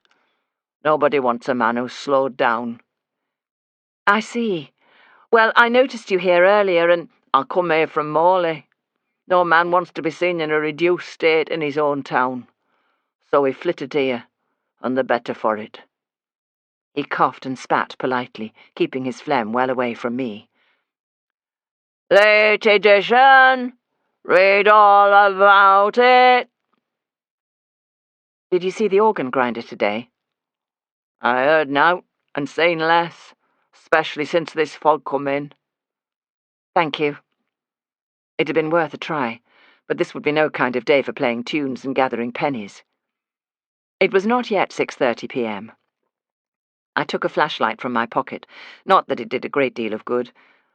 Nobody wants a man who's slowed down." "I see. Well, I noticed you here earlier, and I come here from Morley. No man wants to be seen in a reduced state in his own town. So we flitted here, and the better for it." He coughed and spat politely, keeping his phlegm well away from me. "Late edition! Read all about it!" "Did you see the organ grinder today?" "I heard nowt, and seen less, especially since this fog come in." "Thank you." It had been worth a try, but this would be no kind of day for playing tunes and gathering pennies. It was not yet 6:30 p.m. I took a flashlight from my pocket, not that it did a great deal of good,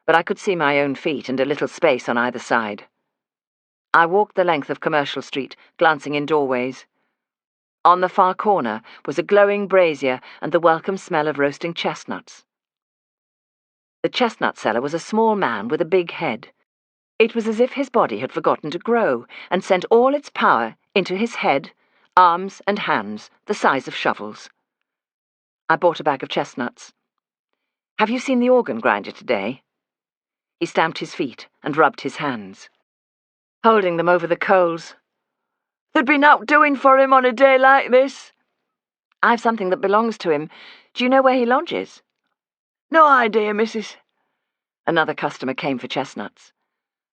but I could see my own feet and a little space on either side. I walked the length of Commercial Street, glancing in doorways. On the far corner was a glowing brazier and the welcome smell of roasting chestnuts. The chestnut seller was a small man with a big head. It was as if his body had forgotten to grow and sent all its power into his head, arms and hands the size of shovels. I bought a bag of chestnuts. "Have you seen the organ grinder today?" He stamped his feet and rubbed his hands. "Holding them over the coals. There'd be nowt doing for him on a day like this." "I've something that belongs to him. Do you know where he lodges?" "No idea, missus." Another customer came for chestnuts.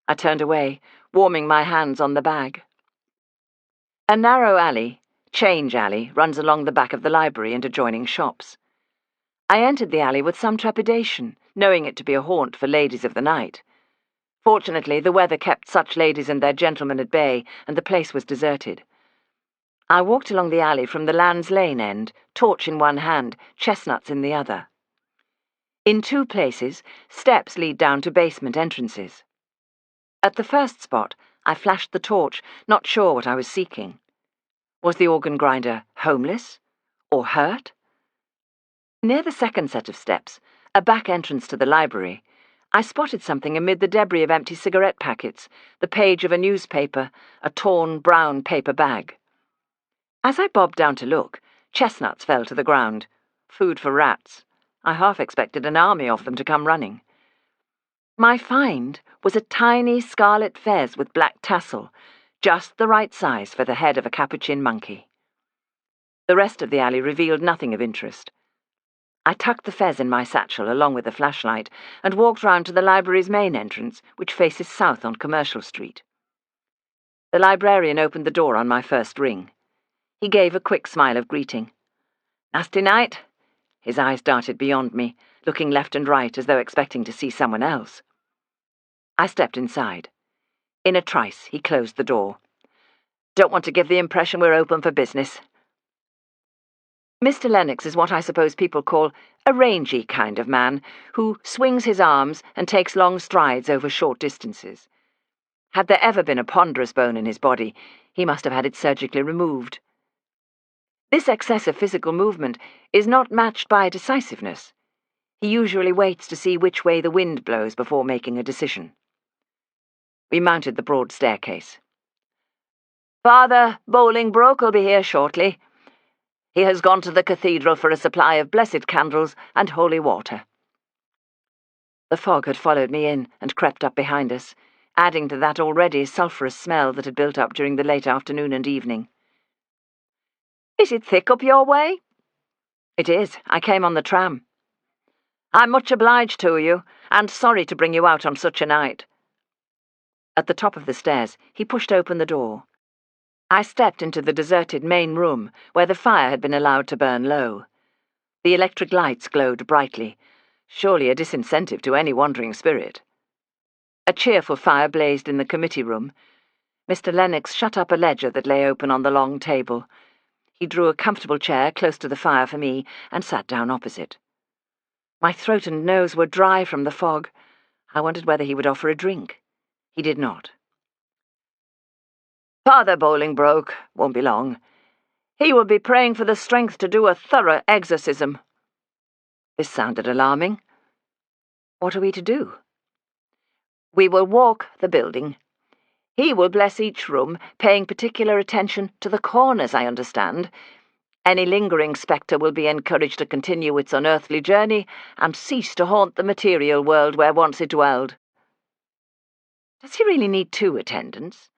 I turned away, warming my hands on the bag. A narrow alley, Change Alley, runs along the back of the library and adjoining shops. I entered the alley with some trepidation, knowing it to be a haunt for ladies of the night. Fortunately, the weather kept such ladies and their gentlemen at bay, and the place was deserted. I walked along the alley from the Land's Lane end, torch in one hand, chestnuts in the other. In 2 places, steps lead down to basement entrances. At the first spot, I flashed the torch, not sure what I was seeking. Was the organ grinder homeless? Or hurt? Near the second set of steps, a back entrance to the library, I spotted something amid the debris of empty cigarette packets, the page of a newspaper, a torn brown paper bag. As I bobbed down to look, chestnuts fell to the ground. Food for rats. I half expected an army of them to come running. My find was a tiny scarlet fez with black tassel, just the right size for the head of a capuchin monkey. The rest of the alley revealed nothing of interest. I tucked the fez in my satchel along with the flashlight and walked round to the library's main entrance, which faces south on Commercial Street. The librarian opened the door on my first ring. He gave a quick smile of greeting. "Nasty night?" His eyes darted beyond me, looking left and right as though expecting to see someone else. I stepped inside. In a trice, he closed the door. "Don't want to give the impression we're open for business." Mr. Lennox is what I suppose people call a rangy kind of man, who swings his arms and takes long strides over short distances. Had there ever been a ponderous bone in his body, he must have had it surgically removed. This excess of physical movement is not matched by decisiveness. He usually waits to see which way the wind blows before making a decision. We mounted the broad staircase. "Father Bolingbroke will be here shortly. He has gone to the cathedral for a supply of blessed candles and holy water." The fog had followed me in and crept up behind us, adding to that already sulphurous smell that had built up during the late afternoon and evening. "Is it thick up your way?" "It is. I came on the tram." "I'm much obliged to you, and sorry to bring you out on such a night." At the top of the stairs, he pushed open the door. I stepped into the deserted main room, where the fire had been allowed to burn low. The electric lights glowed brightly, surely a disincentive to any wandering spirit. A cheerful fire blazed in the committee room. Mr. Lennox shut up a ledger that lay open on the long table. He drew a comfortable chair close to the fire for me and sat down opposite. My throat and nose were dry from the fog. I wondered whether he would offer a drink. He did not. Father Bolingbroke won't be long. He will be praying for the strength to do a thorough exorcism. This sounded alarming. What are we to do? We will walk the building. He will bless each room, paying particular attention to the corners, I understand. Any lingering spectre will be encouraged to continue its unearthly journey and cease to haunt the material world where once it dwelled. Does he really need 2 attendants?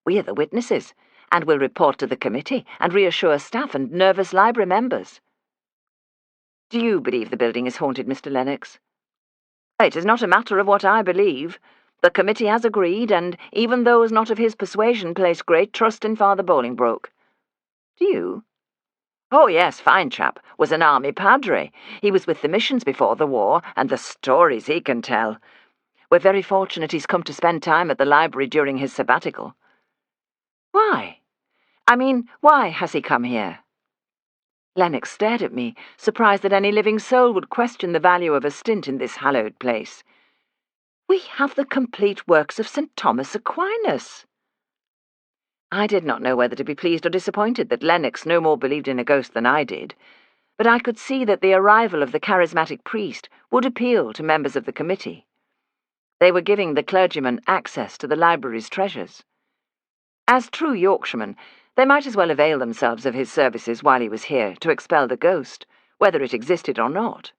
We are the witnesses, and will report to the committee and reassure staff and nervous library members. Do you believe the building is haunted, Mr. Lennox? It is not a matter of what I believe. The committee has agreed, and even those not of his persuasion place great trust in Father Bolingbroke. Do you? Oh, yes, fine chap. Was an army padre. He was with the missions before the war, and the stories he can tell. We're very fortunate he's come to spend time at the library during his sabbatical. Why? I mean, why has he come here? Lennox stared at me, surprised that any living soul would question the value of a stint in this hallowed place. We have the complete works of St. Thomas Aquinas. I did not know whether to be pleased or disappointed that Lennox no more believed in a ghost than I did, but I could see that the arrival of the charismatic priest would appeal to members of the committee. They were giving the clergyman access to the library's treasures. As true Yorkshiremen, they might as well avail themselves of his services while he was here to expel the ghost, whether it existed or not.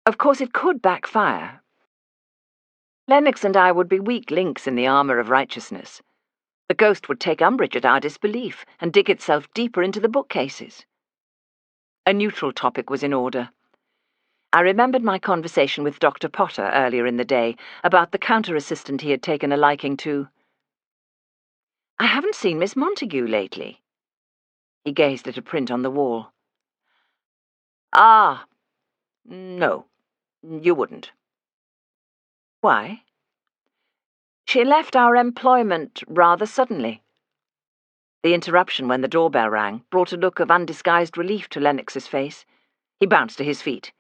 Of course, it could backfire. Lennox and I would be weak links in the armour of righteousness. The ghost would take umbrage at our disbelief and dig itself deeper into the bookcases. A neutral topic was in order. I remembered my conversation with Dr. Potter earlier in the day about the counter-assistant he had taken a liking to. I haven't seen Miss Montague lately. He gazed at a print on the wall. Ah, no, you wouldn't. Why? She left our employment rather suddenly. The interruption when the doorbell rang brought a look of undisguised relief to Lennox's face. He bounced to his feet.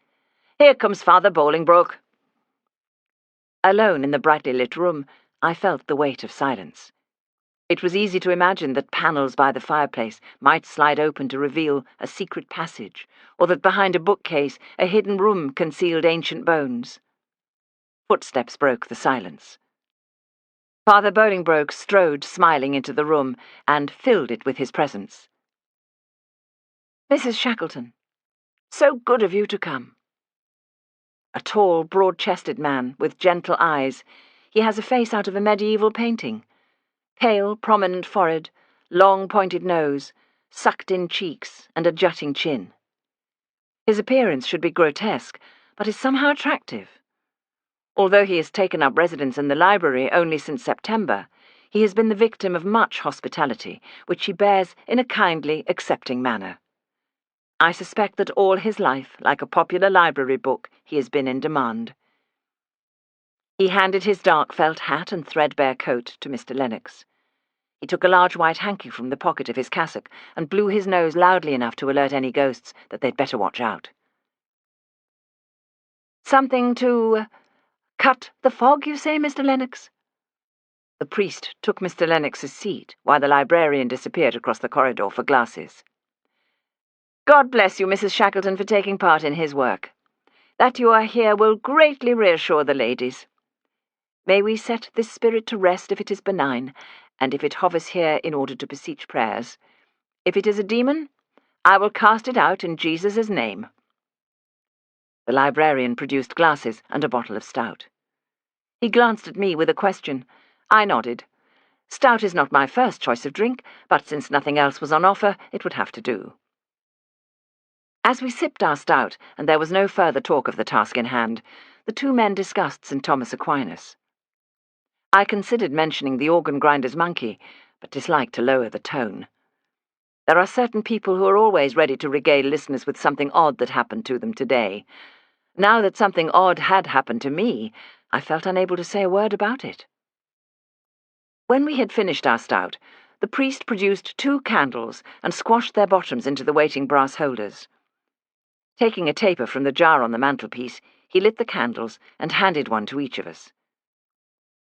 Here comes Father Bolingbroke. Alone in the brightly lit room, I felt the weight of silence. It was easy to imagine that panels by the fireplace might slide open to reveal a secret passage, or that behind a bookcase a hidden room concealed ancient bones. Footsteps broke the silence. Father Bolingbroke strode smiling into the room and filled it with his presence. Mrs. Shackleton, so good of you to come. A tall, broad-chested man with gentle eyes. He has a face out of a medieval painting. Pale, prominent forehead, long pointed nose, sucked-in cheeks, and a jutting chin. His appearance should be grotesque, but is somehow attractive. Although he has taken up residence in the library only since September, he has been the victim of much hospitality, which he bears in a kindly, accepting manner. I suspect that all his life, like a popular library book, he has been in demand. He handed his dark felt hat and threadbare coat to Mr. Lennox. He took a large white hanky from the pocket of his cassock and blew his nose loudly enough to alert any ghosts that they'd better watch out. Something to cut the fog, you say, Mr. Lennox? The priest took Mr. Lennox's seat while the librarian disappeared across the corridor for glasses. God bless you, Mrs. Shackleton, for taking part in his work. That you are here will greatly reassure the ladies. May we set this spirit to rest if it is benign, and if it hovers here in order to beseech prayers. If it is a demon, I will cast it out in Jesus' name. The librarian produced glasses and a bottle of stout. He glanced at me with a question. I nodded. Stout is not my first choice of drink, but since nothing else was on offer, it would have to do. As we sipped our stout, and there was no further talk of the task in hand, the 2 men discussed St. Thomas Aquinas. I considered mentioning the organ-grinder's monkey, but disliked to lower the tone. There are certain people who are always ready to regale listeners with something odd that happened to them today. Now that something odd had happened to me, I felt unable to say a word about it. When we had finished our stout, the priest produced 2 candles and squashed their bottoms into the waiting brass holders. Taking a taper from the jar on the mantelpiece, he lit the candles and handed one to each of us.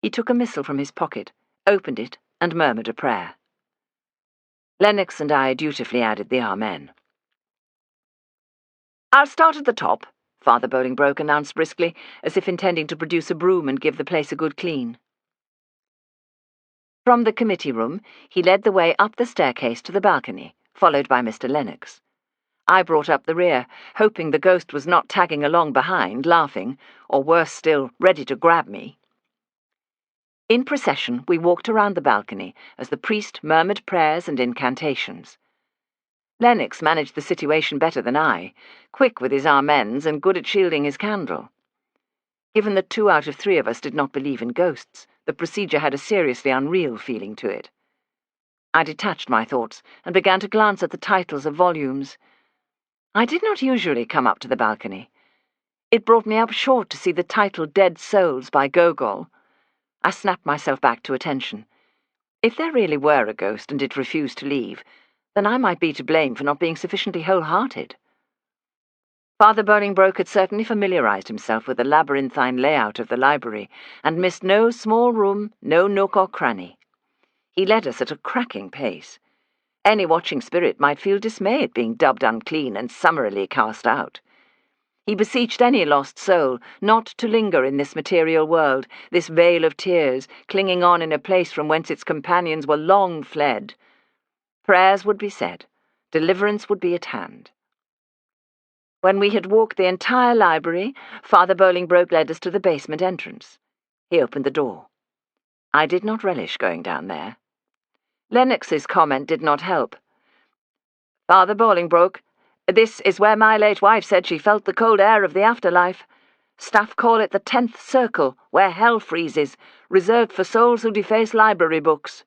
He took a missal from his pocket, opened it, and murmured a prayer. Lennox and I dutifully added the Amen. "I'll start at the top," Father Bolingbroke announced briskly, as if intending to produce a broom and give the place a good clean. From the committee room, he led the way up the staircase to the balcony, followed by Mr. Lennox. I brought up the rear, hoping the ghost was not tagging along behind, laughing, or worse still, ready to grab me. In procession, we walked around the balcony as the priest murmured prayers and incantations. Lennox managed the situation better than I, quick with his amens and good at shielding his candle. Given that 2 out of 3 of us did not believe in ghosts, the procedure had a seriously unreal feeling to it. I detached my thoughts and began to glance at the titles of volumes. I did not usually come up to the balcony. It brought me up short to see the title Dead Souls by Gogol. I snapped myself back to attention. If there really were a ghost and it refused to leave, then I might be to blame for not being sufficiently wholehearted. Father Bolingbroke had certainly familiarized himself with the labyrinthine layout of the library, and missed no small room, no nook or cranny. He led us at a cracking pace. Any watching spirit might feel dismay at being dubbed unclean and summarily cast out. He beseeched any lost soul not to linger in this material world, this vale of tears, clinging on in a place from whence its companions were long fled. Prayers would be said, deliverance would be at hand. When we had walked the entire library, Father Bolingbroke led us to the basement entrance. He opened the door. I did not relish going down there. Lennox's comment did not help. "Father Bolingbroke, this is where my late wife said she felt the cold air of the afterlife. Staff call it the 10th circle, where hell freezes, reserved for souls who deface library books."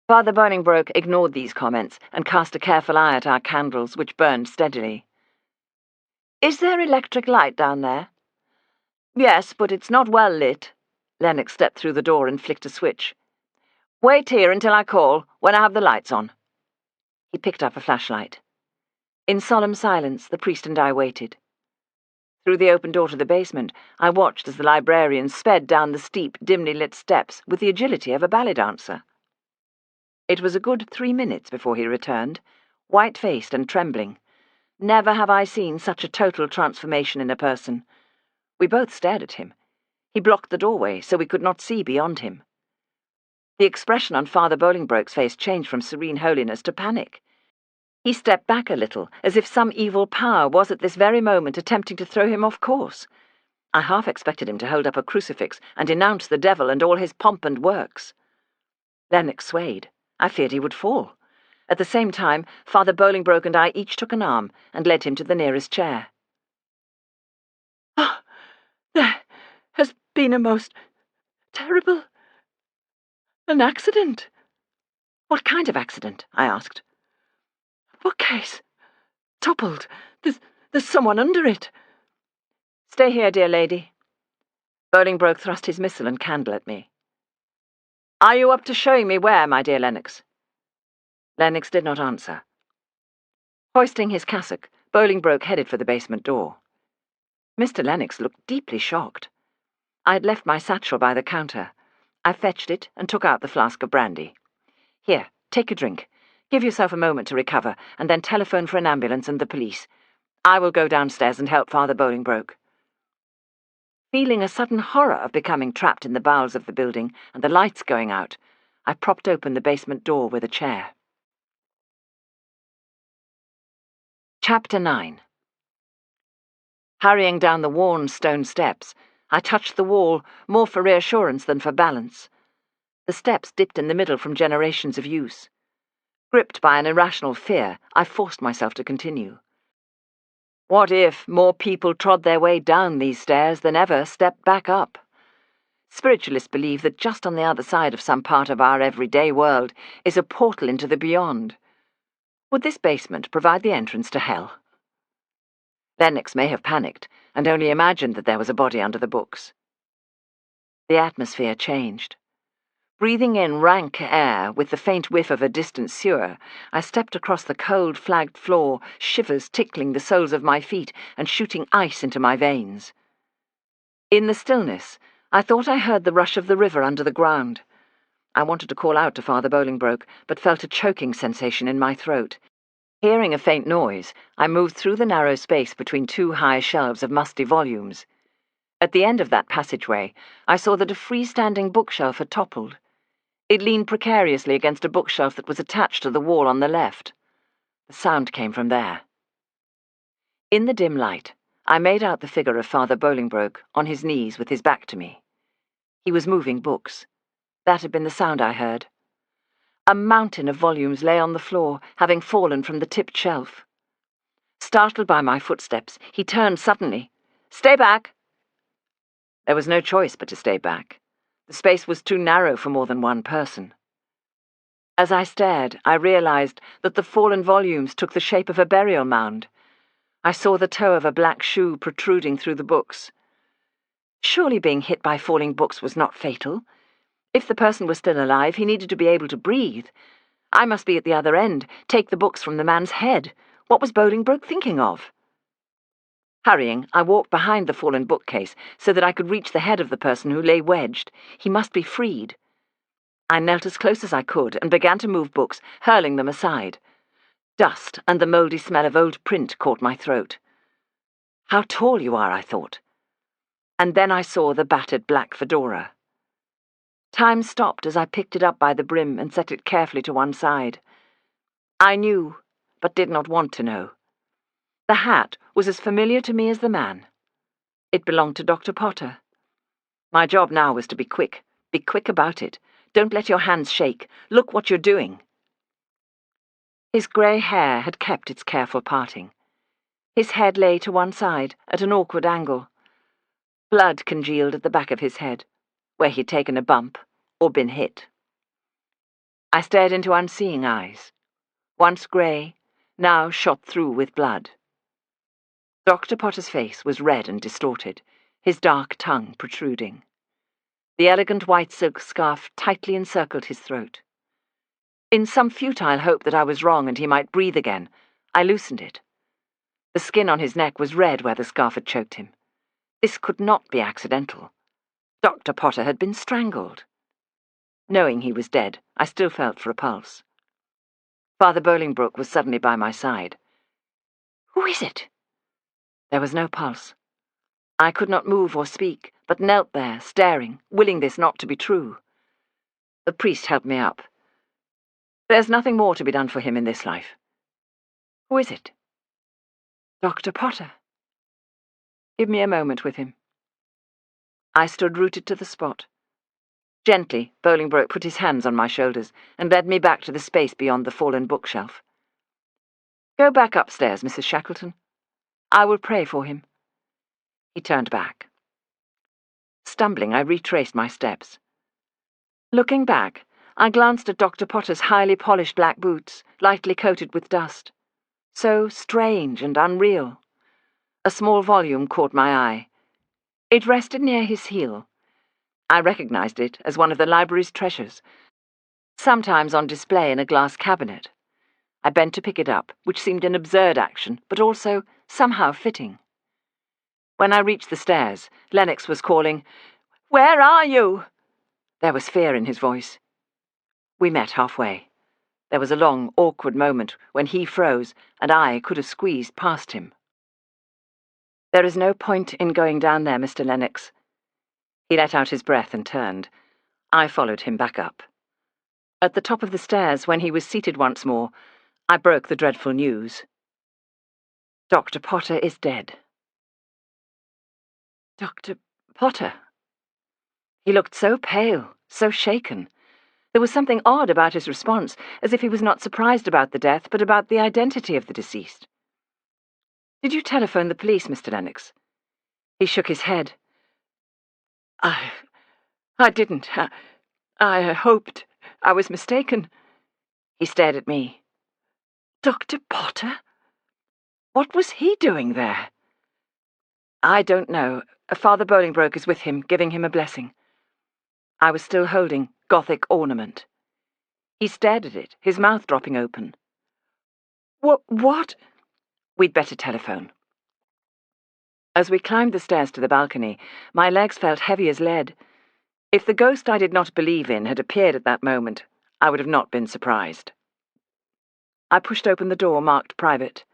Father Bolingbroke ignored these comments and cast a careful eye at our candles, which burned steadily. "Is there electric light down there?" "Yes, but it's not well lit." Lennox stepped through the door and flicked a switch. "Wait here until I call, when I have the lights on." He picked up a flashlight. In solemn silence, the priest and I waited. Through the open door to the basement, I watched as the librarian sped down the steep, dimly lit steps with the agility of a ballet dancer. It was a good 3 minutes before he returned, white-faced and trembling. Never have I seen such a total transformation in a person. We both stared at him. He blocked the doorway so we could not see beyond him. The expression on Father Bolingbroke's face changed from serene holiness to panic. He stepped back a little, as if some evil power was at this very moment attempting to throw him off course. I half expected him to hold up a crucifix and denounce the devil and all his pomp and works. Lennox swayed. I feared he would fall. At the same time, Father Bolingbroke and I each took an arm and led him to the nearest chair. "Oh, there has been a most terrible... an accident." "What kind of accident?" I asked. "Bookcase. Toppled. There's someone under it." "Stay here, dear lady." Bolingbroke thrust his missal and candle at me. "Are you up to showing me where, my dear Lennox?" Lennox did not answer. Hoisting his cassock, Bolingbroke headed for the basement door. Mr. Lennox looked deeply shocked. I had left my satchel by the counter. I fetched it and took out the flask of brandy. "Here, take a drink. Give yourself a moment to recover, and then telephone for an ambulance and the police. I will go downstairs and help Father Bolingbroke." Feeling a sudden horror of becoming trapped in the bowels of the building and the lights going out, I propped open the basement door with a chair. Chapter 9. Hurrying down the worn stone steps, I touched the wall, more for reassurance than for balance. The steps dipped in the middle from generations of use. Gripped by an irrational fear, I forced myself to continue. What if more people trod their way down these stairs than ever stepped back up? Spiritualists believe that just on the other side of some part of our everyday world is a portal into the beyond. Would this basement provide the entrance to hell? Lennox may have panicked and only imagined that there was a body under the books. The atmosphere changed. Breathing in rank air with the faint whiff of a distant sewer, I stepped across the cold flagged floor, shivers tickling the soles of my feet and shooting ice into my veins. In the stillness, I thought I heard the rush of the river under the ground. I wanted to call out to Father Bolingbroke, but felt a choking sensation in my throat. Hearing a faint noise, I moved through the narrow space between two high shelves of musty volumes. At the end of that passageway, I saw that a freestanding bookshelf had toppled. It leaned precariously against a bookshelf that was attached to the wall on the left. The sound came from there. In the dim light, I made out the figure of Father Bolingbroke, on his knees with his back to me. He was moving books. That had been the sound I heard. A mountain of volumes lay on the floor, having fallen from the tipped shelf. Startled by my footsteps, he turned suddenly. "Stay back!" There was no choice but to stay back. The space was too narrow for more than one person. As I stared, I realized that the fallen volumes took the shape of a burial mound. I saw the toe of a black shoe protruding through the books. Surely being hit by falling books was not fatal. If the person was still alive, he needed to be able to breathe. I must be at the other end, take the books from the man's head. What was Bolingbroke thinking of? Hurrying, I walked behind the fallen bookcase so that I could reach the head of the person who lay wedged. He must be freed. I knelt as close as I could and began to move books, hurling them aside. Dust and the mouldy smell of old print caught my throat. How tall you are, I thought. And then I saw the battered black fedora. Time stopped as I picked it up by the brim and set it carefully to one side. I knew, but did not want to know. The hat was as familiar to me as the man. It belonged to Dr. Potter. My job now was to be quick about it. Don't let your hands shake. Look what you're doing. His grey hair had kept its careful parting. His head lay to one side, at an awkward angle. Blood congealed at the back of his head, where he'd taken a bump or been hit. I stared into unseeing eyes, once grey, now shot through with blood. Dr. Potter's face was red and distorted, his dark tongue protruding. The elegant white silk scarf tightly encircled his throat. In some futile hope that I was wrong and he might breathe again, I loosened it. The skin on his neck was red where the scarf had choked him. This could not be accidental. Dr. Potter had been strangled. Knowing he was dead, I still felt for a pulse. Father Bolingbroke was suddenly by my side. "Who is it?" There was no pulse. I could not move or speak, but knelt there, staring, willing this not to be true. The priest helped me up. "There's nothing more to be done for him in this life." "Who is it?" "Dr. Potter." "Give me a moment with him." I stood rooted to the spot. Gently, Bolingbroke put his hands on my shoulders and led me back to the space beyond the fallen bookshelf. "Go back upstairs, Mrs. Shackleton. I will pray for him." He turned back. Stumbling, I retraced my steps. Looking back, I glanced at Dr. Potter's highly polished black boots, lightly coated with dust. So strange and unreal. A small volume caught my eye. It rested near his heel. I recognized it as one of the library's treasures, sometimes on display in a glass cabinet. I bent to pick it up, which seemed an absurd action, but also somehow fitting. When I reached the stairs, Lennox was calling, "Where are you?" There was fear in his voice. We met halfway. There was a long, awkward moment when he froze and I could have squeezed past him. "There is no point in going down there, Mr. Lennox." He let out his breath and turned. I followed him back up. At the top of the stairs, when he was seated once more, I broke the dreadful news. "Dr. Potter is dead." "Dr. Potter?" He looked so pale, so shaken. There was something odd about his response, as if he was not surprised about the death, but about the identity of the deceased. "Did you telephone the police, Mr. Lennox?" He shook his head. I didn't. I hoped I was mistaken." He stared at me. "Dr. Potter? What was he doing there?" "I don't know. Father Bolingbroke is with him, giving him a blessing." I was still holding Gothic ornament. He stared at it, his mouth dropping open. What? We'd better telephone. As we climbed the stairs to the balcony, my legs felt heavy as lead. If the ghost I did not believe in had appeared at that moment, I would have not been surprised. I pushed open the door marked private.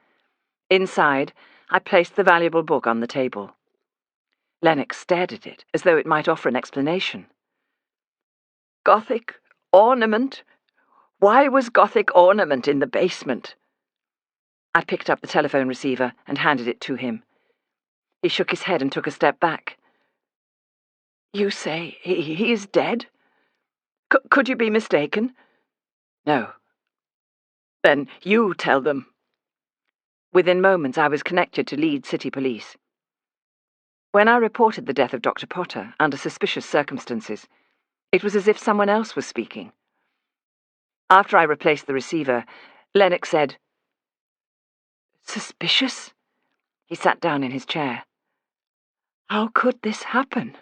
Inside, I placed the valuable book on the table. Lennox stared at it, as though it might offer an explanation. Gothic ornament? Why was Gothic ornament in the basement? I picked up the telephone receiver and handed it to him. He shook his head and took a step back. You say he is dead? Could you be mistaken? No. Then you tell them. Within moments, I was connected to Leeds City Police. When I reported the death of Dr. Potter under suspicious circumstances, it was as if someone else was speaking. After I replaced the receiver, Lennox said, Suspicious? He sat down in his chair. How could this happen?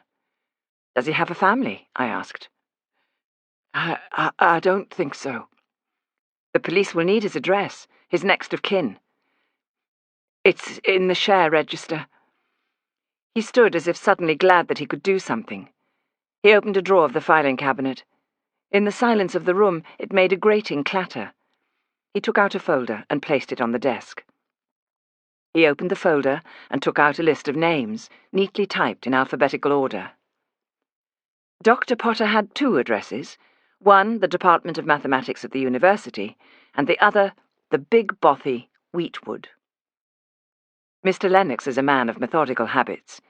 Does he have a family? I asked. I don't think so. The police will need his address, his next of kin. It's in the share register. He stood as if suddenly glad that he could do something. He opened a drawer of the filing cabinet. In the silence of the room, it made a grating clatter. He took out a folder and placed it on the desk. He opened the folder and took out a list of names, neatly typed in alphabetical order. Dr. Potter had 2 addresses, one the Department of Mathematics at the university, and the other the big bothy Wheatwood. Mr. Lennox is a man of methodical habits.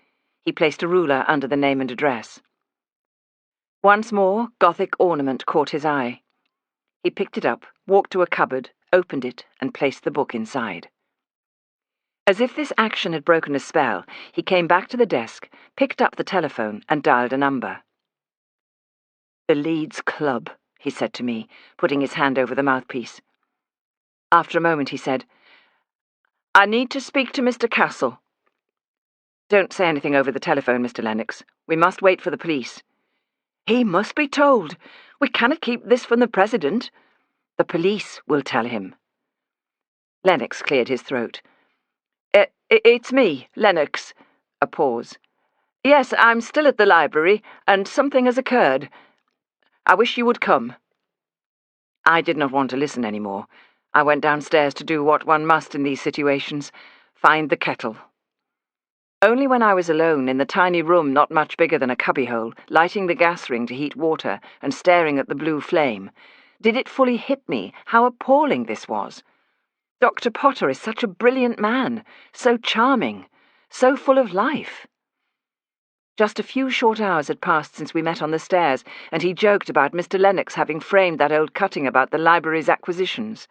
He placed a ruler under the name and address. Once more, Gothic ornament caught his eye. He picked it up, walked to a cupboard, opened it, and placed the book inside. As if this action had broken a spell, he came back to the desk, picked up the telephone, and dialed a number. The Leeds Club, he said to me, putting his hand over the mouthpiece. After a moment he said, I need to speak to Mr. Castle. Don't say anything over the telephone, Mr. Lennox. We must wait for the police. He must be told. We cannot keep this from the President. The police will tell him. Lennox cleared his throat. It's me, Lennox. A pause. Yes, I'm still at the library, and something has occurred. I wish you would come. I did not want to listen any more. I went downstairs to do what one must in these situations, find the kettle. Only when I was alone in the tiny room not much bigger than a cubbyhole, lighting the gas ring to heat water and staring at the blue flame, did it fully hit me how appalling this was. Dr. Potter is such a brilliant man, so charming, so full of life. Just a few short hours had passed since we met on the stairs, and he joked about Mr. Lennox having framed that old cutting about the library's acquisitions.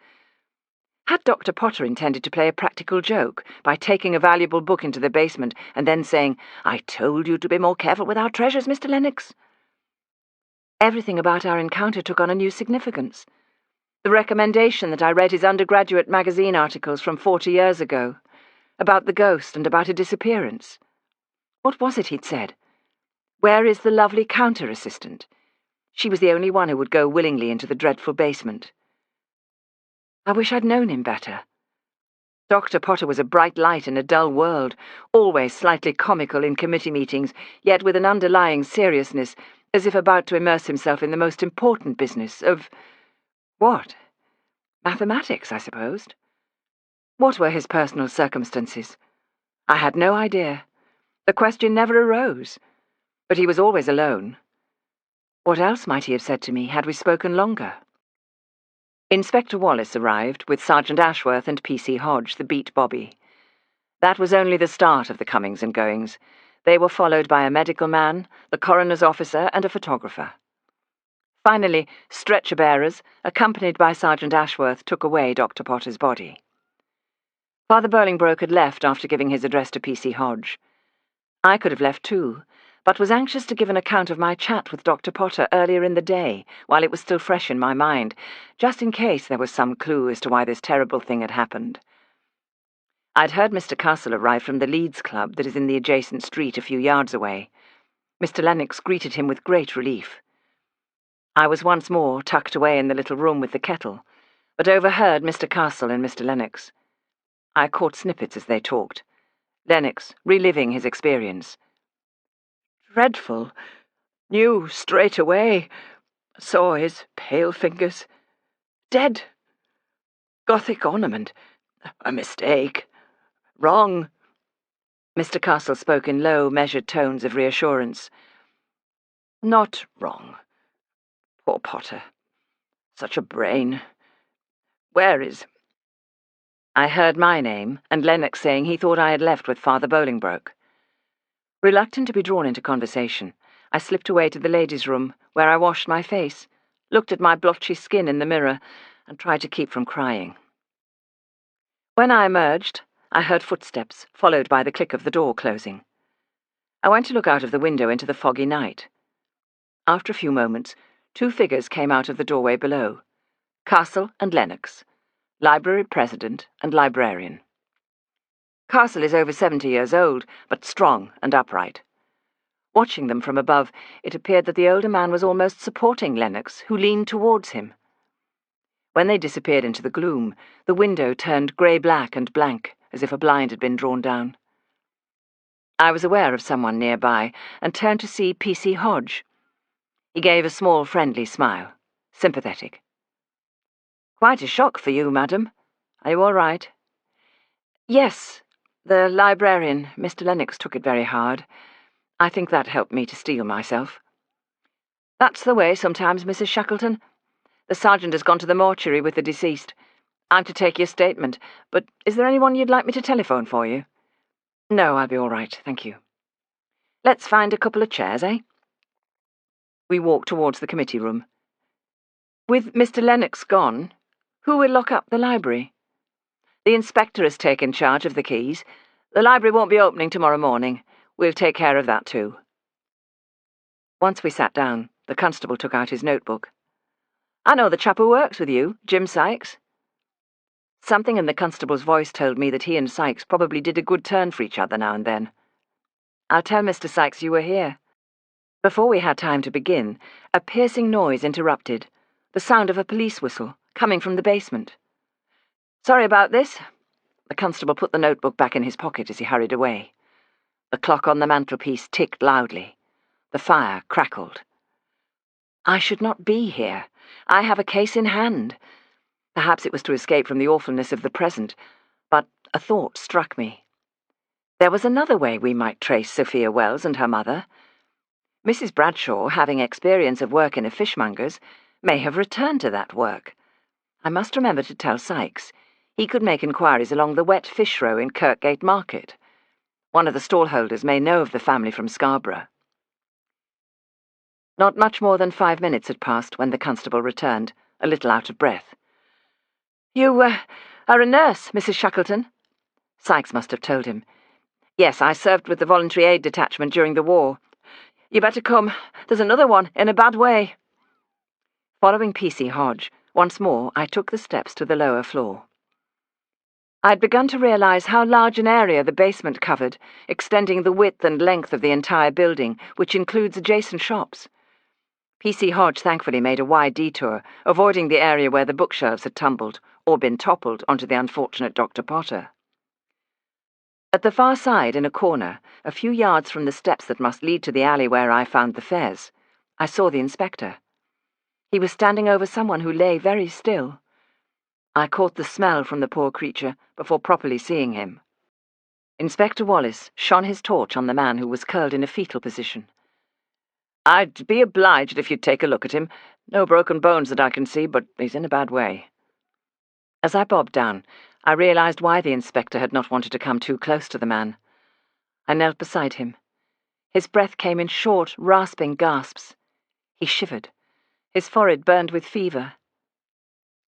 Had Dr. Potter intended to play a practical joke by taking a valuable book into the basement and then saying, I told you to be more careful with our treasures, Mr. Lennox? Everything about our encounter took on a new significance. The recommendation that I read his undergraduate magazine articles from 40 years ago, about the ghost and about a disappearance. What was it he'd said? Where is the lovely counter-assistant? She was the only one who would go willingly into the dreadful basement. I wish I'd known him better. Dr. Potter was a bright light in a dull world, always slightly comical in committee meetings, yet with an underlying seriousness, as if about to immerse himself in the most important business of... what? Mathematics, I supposed. What were his personal circumstances? I had no idea. The question never arose. But he was always alone. What else might he have said to me had we spoken longer? Inspector Wallace arrived with Sergeant Ashworth and P.C. Hodge, the beat bobby. That was only the start of the comings and goings. They were followed by a medical man, the coroner's officer, and a photographer. Finally, stretcher-bearers, accompanied by Sergeant Ashworth, took away Dr. Potter's body. Father Bolingbroke had left after giving his address to P.C. Hodge. I could have left too, but was anxious to give an account of my chat with Dr. Potter earlier in the day, while it was still fresh in my mind, just in case there was some clue as to why this terrible thing had happened. I'd heard Mr. Castle arrive from the Leeds Club that is in the adjacent street a few yards away. Mr. Lennox greeted him with great relief. I was once more tucked away in the little room with the kettle, but overheard Mr. Castle and Mr. Lennox. I caught snippets as they talked. Lennox reliving his experience. "Dreadful. Knew straight away. Saw his pale fingers. Dead. Gothic ornament. A mistake. Wrong." Mr. Castle spoke in low, measured tones of reassurance. "Not wrong. Poor Potter. Such a brain. Where is—" I heard my name, and Lennox saying he thought I had left with Father Bolingbroke. Reluctant to be drawn into conversation, I slipped away to the ladies' room, where I washed my face, looked at my blotchy skin in the mirror, and tried to keep from crying. When I emerged, I heard footsteps, followed by the click of the door closing. I went to look out of the window into the foggy night. After a few moments, 2 figures came out of the doorway below, Castle and Lennox, library president and librarian. Castle is over 70 years old, but strong and upright. Watching them from above, it appeared that the older man was almost supporting Lennox, who leaned towards him. When they disappeared into the gloom, the window turned grey-black and blank, as if a blind had been drawn down. I was aware of someone nearby, and turned to see P.C. Hodge. He gave a small, friendly smile, sympathetic. "Quite a shock for you, madam. Are you all right?" "Yes. The librarian, Mr. Lennox, took it very hard. I think that helped me to steel myself." "That's the way sometimes, Mrs. Shackleton. The sergeant has gone to the mortuary with the deceased. I'm to take your statement, but is there anyone you'd like me to telephone for you?" "No, I'll be all right, thank you." "Let's find a couple of chairs, eh?" We walked towards the committee room. "With Mr. Lennox gone, who will lock up the library?" "The inspector has taken charge of the keys. The library won't be opening tomorrow morning. We'll take care of that too." Once we sat down, the constable took out his notebook. "I know the chap who works with you, Jim Sykes." Something in the constable's voice told me that he and Sykes probably did a good turn for each other now and then. "I'll tell Mr. Sykes you were here." Before we had time to begin, a piercing noise interrupted, the sound of a police whistle, coming from the basement. "Sorry about this." The constable put the notebook back in his pocket as he hurried away. The clock on the mantelpiece ticked loudly. The fire crackled. I should not be here. I have a case in hand. Perhaps it was to escape from the awfulness of the present, but a thought struck me. There was another way we might trace Sophia Wells and her mother. Mrs. Bradshaw, having experience of work in a fishmonger's, may have returned to that work. I must remember to tell Sykes. He could make inquiries along the wet fish row in Kirkgate Market. One of the stallholders may know of the family from Scarborough. Not much more than 5 minutes had passed when the constable returned, a little out of breath. "You are a nurse, Mrs. Shackleton?" Sykes must have told him. "Yes, I served with the voluntary aid detachment during the war. You better come. There's another one, in a bad way." Following P.C. Hodge, once more I took the steps to the lower floor. I'd begun to realize how large an area the basement covered, extending the width and length of the entire building, which includes adjacent shops. P.C. Hodge thankfully made a wide detour, avoiding the area where the bookshelves had tumbled, or been toppled onto the unfortunate Dr. Potter. At the far side, in a corner, a few yards from the steps that must lead to the alley where I found the Fez, I saw the inspector. He was standing over someone who lay very still. I caught the smell from the poor creature before properly seeing him. Inspector Wallace shone his torch on the man who was curled in a fetal position. "I'd be obliged if you'd take a look at him. No broken bones that I can see, but he's in a bad way." As I bobbed down, I realized why the inspector had not wanted to come too close to the man. I knelt beside him. His breath came in short, rasping gasps. He shivered. His forehead burned with fever.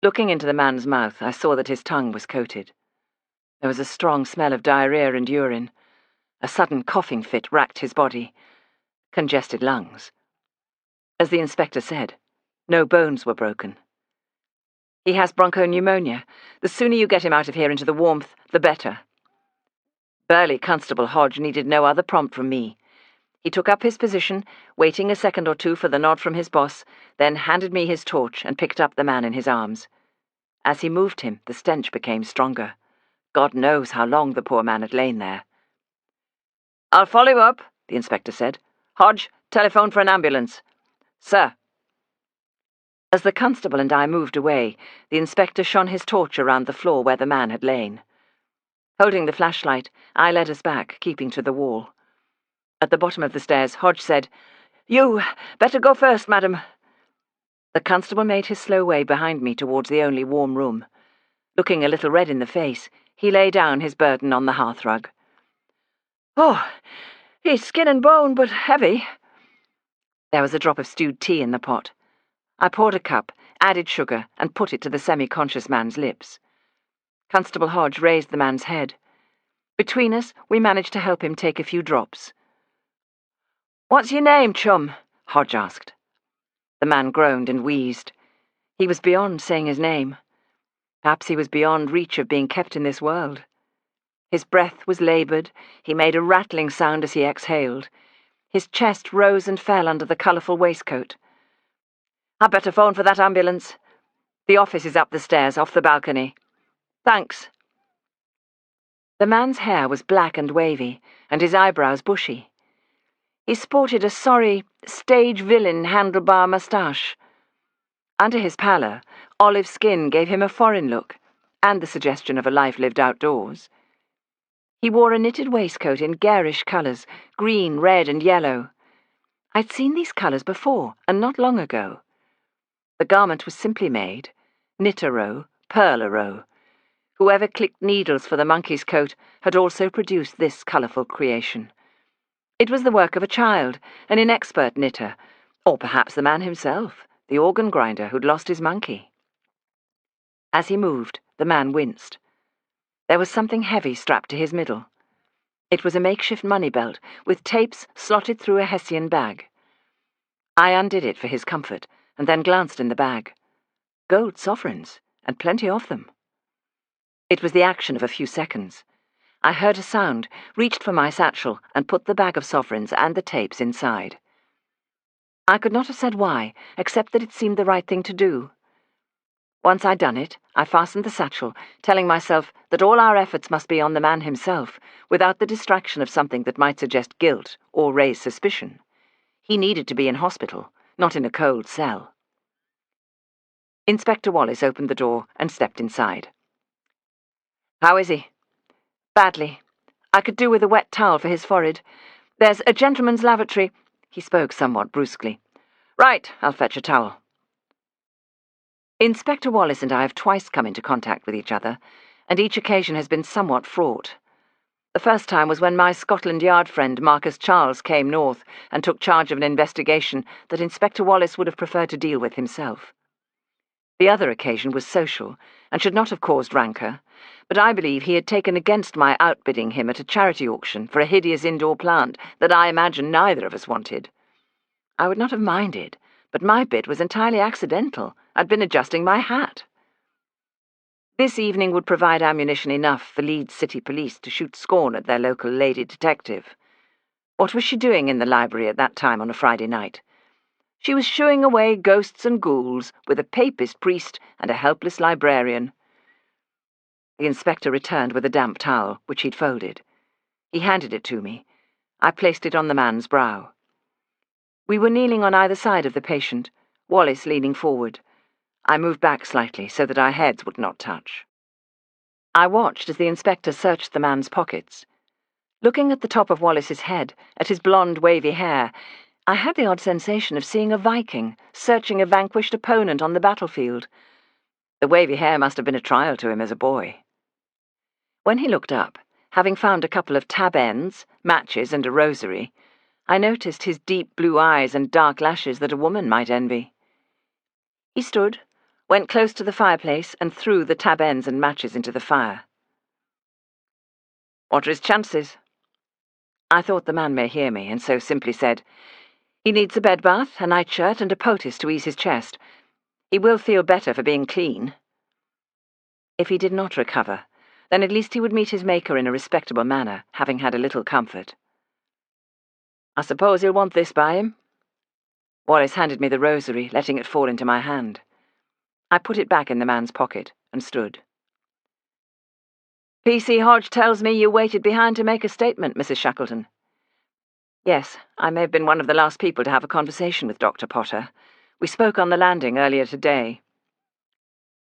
Looking into the man's mouth, I saw that his tongue was coated. There was a strong smell of diarrhea and urine. A sudden coughing fit racked his body. Congested lungs. As the inspector said, no bones were broken. "He has bronchopneumonia. The sooner you get him out of here into the warmth, the better." Burly Constable Hodge needed no other prompt from me. He took up his position, waiting a second or two for the nod from his boss, then handed me his torch and picked up the man in his arms. As he moved him, the stench became stronger. God knows how long the poor man had lain there. "I'll follow you up," the inspector said. "Hodge, telephone for an ambulance." "Sir." As the constable and I moved away, the inspector shone his torch around the floor where the man had lain. Holding the flashlight, I led us back, keeping to the wall. At the bottom of the stairs, Hodge said, "You better go first, madam." The constable made his slow way behind me towards the only warm room. Looking a little red in the face, he lay down his burden on the hearthrug. "Oh, he's skin and bone, but heavy." There was a drop of stewed tea in the pot. I poured a cup, added sugar, and put it to the semi-conscious man's lips. Constable Hodge raised the man's head. Between us, we managed to help him take a few drops. "What's your name, chum?" Hodge asked. The man groaned and wheezed. He was beyond saying his name. Perhaps he was beyond reach of being kept in this world. His breath was laboured. He made a rattling sound as he exhaled. His chest rose and fell under the colourful waistcoat. "I'd better phone for that ambulance. The office is up the stairs, off the balcony. Thanks." The man's hair was black and wavy, and his eyebrows bushy. He sported a sorry, stage villain handlebar moustache. Under his pallor, olive skin gave him a foreign look, and the suggestion of a life lived outdoors. He wore a knitted waistcoat in garish colours, green, red, and yellow. I'd seen these colours before, and not long ago. The garment was simply made, knit a row, purl a row. Whoever clicked needles for the monkey's coat had also produced this colourful creation. It was the work of a child, an inexpert knitter, or perhaps the man himself, the organ grinder who'd lost his monkey. As he moved, the man winced. There was something heavy strapped to his middle. It was a makeshift money belt, with tapes slotted through a Hessian bag. I undid it for his comfort, and then glanced in the bag. Gold sovereigns, and plenty of them. It was the action of a few seconds. I heard a sound, reached for my satchel, and put the bag of sovereigns and the tapes inside. I could not have said why, except that it seemed the right thing to do. Once I'd done it, I fastened the satchel, telling myself that all our efforts must be on the man himself, without the distraction of something that might suggest guilt or raise suspicion. He needed to be in hospital, not in a cold cell. Inspector Wallace opened the door and stepped inside. "How is he?" "Badly. I could do with a wet towel for his forehead. There's a gentleman's lavatory." He spoke somewhat brusquely. "Right, I'll fetch a towel." Inspector Wallace and I have twice come into contact with each other, and each occasion has been somewhat fraught. The first time was when my Scotland Yard friend Marcus Charles came north and took charge of an investigation that Inspector Wallace would have preferred to deal with himself. The other occasion was social, and should not have caused rancour, but I believe he had taken against my outbidding him at a charity auction for a hideous indoor plant that I imagine neither of us wanted. I would not have minded, but my bid was entirely accidental. I'd been adjusting my hat. This evening would provide ammunition enough for Leeds City Police to shoot scorn at their local lady detective. What was she doing in the library at that time on a Friday night? She was shooing away ghosts and ghouls with a papist priest and a helpless librarian. The inspector returned with a damp towel, which he'd folded. He handed it to me. I placed it on the man's brow. We were kneeling on either side of the patient, Wallace leaning forward. I moved back slightly so that our heads would not touch. I watched as the inspector searched the man's pockets. Looking at the top of Wallace's head, at his blonde, wavy hair, I had the odd sensation of seeing a Viking searching a vanquished opponent on the battlefield. The wavy hair must have been a trial to him as a boy. When he looked up, having found a couple of tab ends, matches, and a rosary, I noticed his deep blue eyes and dark lashes that a woman might envy. He stood, went close to the fireplace, and threw the tab ends and matches into the fire. "What are his chances?" I thought the man may hear me, and so simply said, "He needs a bed bath, a nightshirt, and a poultice to ease his chest. He will feel better for being clean." If he did not recover, then at least he would meet his maker in a respectable manner, having had a little comfort. I suppose he'll want this by him. Wallace handed me the rosary, letting it fall into my hand. I put it back in the man's pocket and stood. P.C. Hodge tells me you waited behind to make a statement, Mrs. Shackleton. Yes, I may have been one of the last people to have a conversation with Dr. Potter. We spoke on the landing earlier today.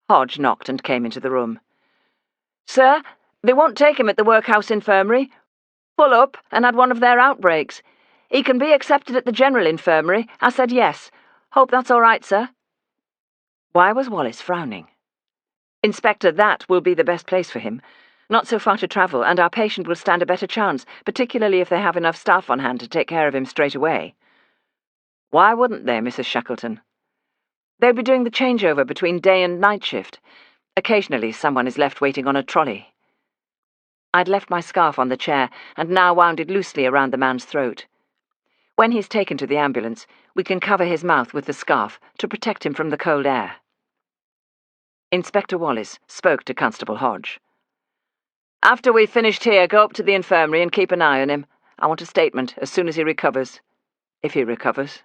Hodge knocked and came into the room. Sir, they won't take him at the workhouse infirmary. Full up and had one of their outbreaks. He can be accepted at the general infirmary. I said yes. Hope that's all right, sir. Why was Wallace frowning? Inspector, that will be the best place for him. Not so far to travel, and our patient will stand a better chance, particularly if they have enough staff on hand to take care of him straight away. Why wouldn't they, Mrs. Shackleton? They'll be doing the changeover between day and night shift. Occasionally someone is left waiting on a trolley. I'd left my scarf on the chair and now wound it loosely around the man's throat. When he's taken to the ambulance, we can cover his mouth with the scarf to protect him from the cold air. Inspector Wallace spoke to Constable Hodge. After we've finished here, go up to the infirmary and keep an eye on him. I want a statement as soon as he recovers. If he recovers.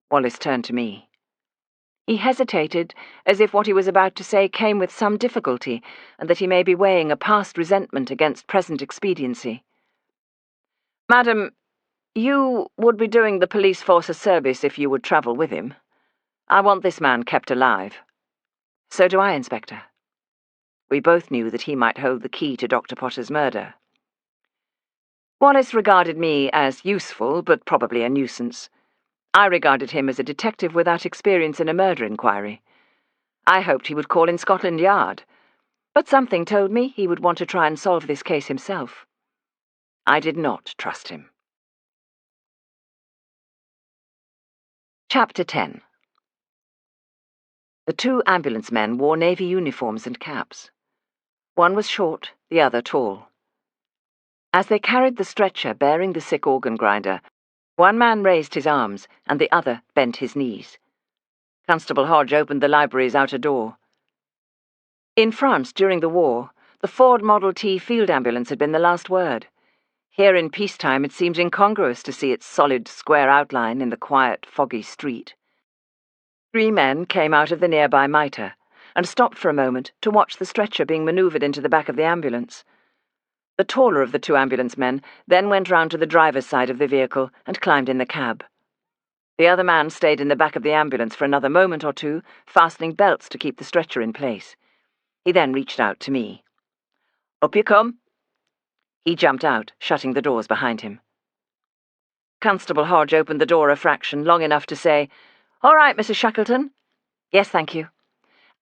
Wallace turned to me. He hesitated, as if what he was about to say came with some difficulty, and that he may be weighing a past resentment against present expediency. Madam, you would be doing the police force a service if you would travel with him. I want this man kept alive. So do I, Inspector. We both knew that he might hold the key to Dr. Potter's murder. Wallace regarded me as useful, but probably a nuisance. I regarded him as a detective without experience in a murder inquiry. I hoped he would call in Scotland Yard, but something told me he would want to try and solve this case himself. I did not trust him. Chapter 10. The two ambulance men wore navy uniforms and caps. One was short, the other tall. As they carried the stretcher bearing the sick organ grinder, one man raised his arms and the other bent his knees. Constable Hodge opened the library's outer door. In France, during the war, the Ford Model T field ambulance had been the last word. Here in peacetime it seemed incongruous to see its solid, square outline in the quiet, foggy street. 3 men came out of the nearby mitre and stopped for a moment to watch the stretcher being manoeuvred into the back of the ambulance. The taller of the 2 ambulance men then went round to the driver's side of the vehicle and climbed in the cab. The other man stayed in the back of the ambulance for another moment or two, fastening belts to keep the stretcher in place. He then reached out to me. Up you come. He jumped out, shutting the doors behind him. Constable Hodge opened the door a fraction, long enough to say, All right, Mrs. Shackleton. Yes, thank you.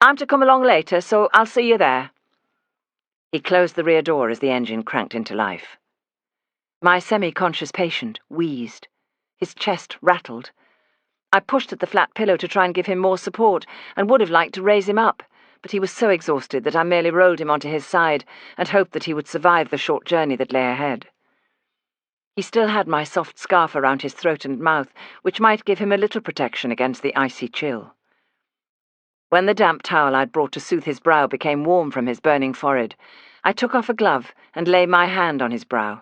I'm to come along later, so I'll see you there. He closed the rear door as the engine cranked into life. My semi-conscious patient wheezed. His chest rattled. I pushed at the flat pillow to try and give him more support, and would have liked to raise him up, but he was so exhausted that I merely rolled him onto his side and hoped that he would survive the short journey that lay ahead. He still had my soft scarf around his throat and mouth, which might give him a little protection against the icy chill. When the damp towel I'd brought to soothe his brow became warm from his burning forehead, I took off a glove and laid my hand on his brow.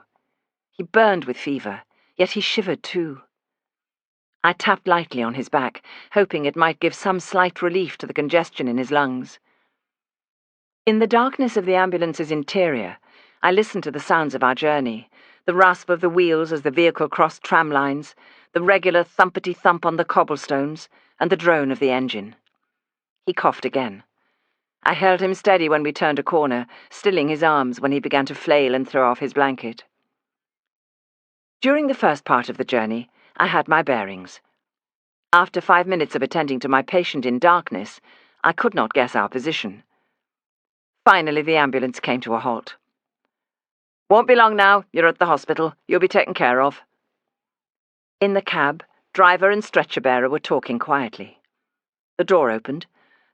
He burned with fever, yet he shivered too. I tapped lightly on his back, hoping it might give some slight relief to the congestion in his lungs. In the darkness of the ambulance's interior, I listened to the sounds of our journey, the rasp of the wheels as the vehicle crossed tram lines, the regular thumpety-thump on the cobblestones, and the drone of the engine. He coughed again. I held him steady when we turned a corner, stilling his arms when he began to flail and throw off his blanket. During the first part of the journey, I had my bearings. After 5 minutes of attending to my patient in darkness, I could not guess our position. Finally, the ambulance came to a halt. Won't be long now. You're at the hospital. You'll be taken care of. In the cab, driver and stretcher-bearer were talking quietly. The door opened.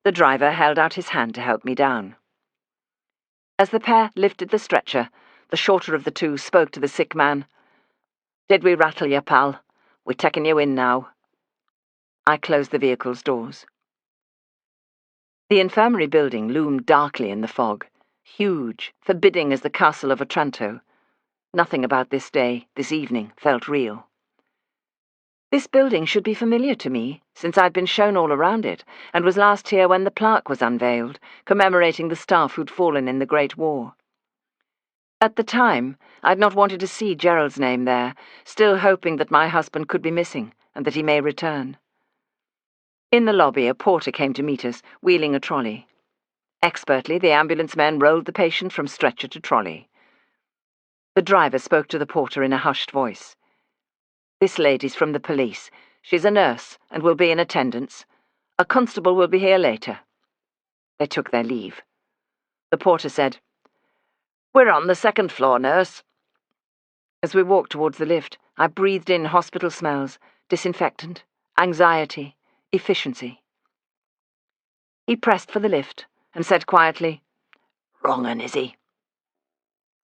The driver held out his hand to help me down. As the pair lifted the stretcher, the shorter of the two spoke to the sick man. Did we rattle you, pal? We're taking you in now. I closed the vehicle's doors. The infirmary building loomed darkly in the fog, huge, forbidding as the castle of Otranto. Nothing about this day, this evening, felt real. This building should be familiar to me, since I'd been shown all around it, and was last here when the plaque was unveiled, commemorating the staff who'd fallen in the Great War. At the time, I'd not wanted to see Gerald's name there, still hoping that my husband could be missing, and that he may return. In the lobby, a porter came to meet us, wheeling a trolley. Expertly, the ambulance men rolled the patient from stretcher to trolley. The driver spoke to the porter in a hushed voice. "This lady's from the police. She's a nurse and will be in attendance. A constable will be here later." They took their leave. The porter said, "We're on the second floor, nurse." As we walked towards the lift, I breathed in hospital smells, disinfectant, anxiety, efficiency. He pressed for the lift and said quietly, "Wrong 'un, is he?"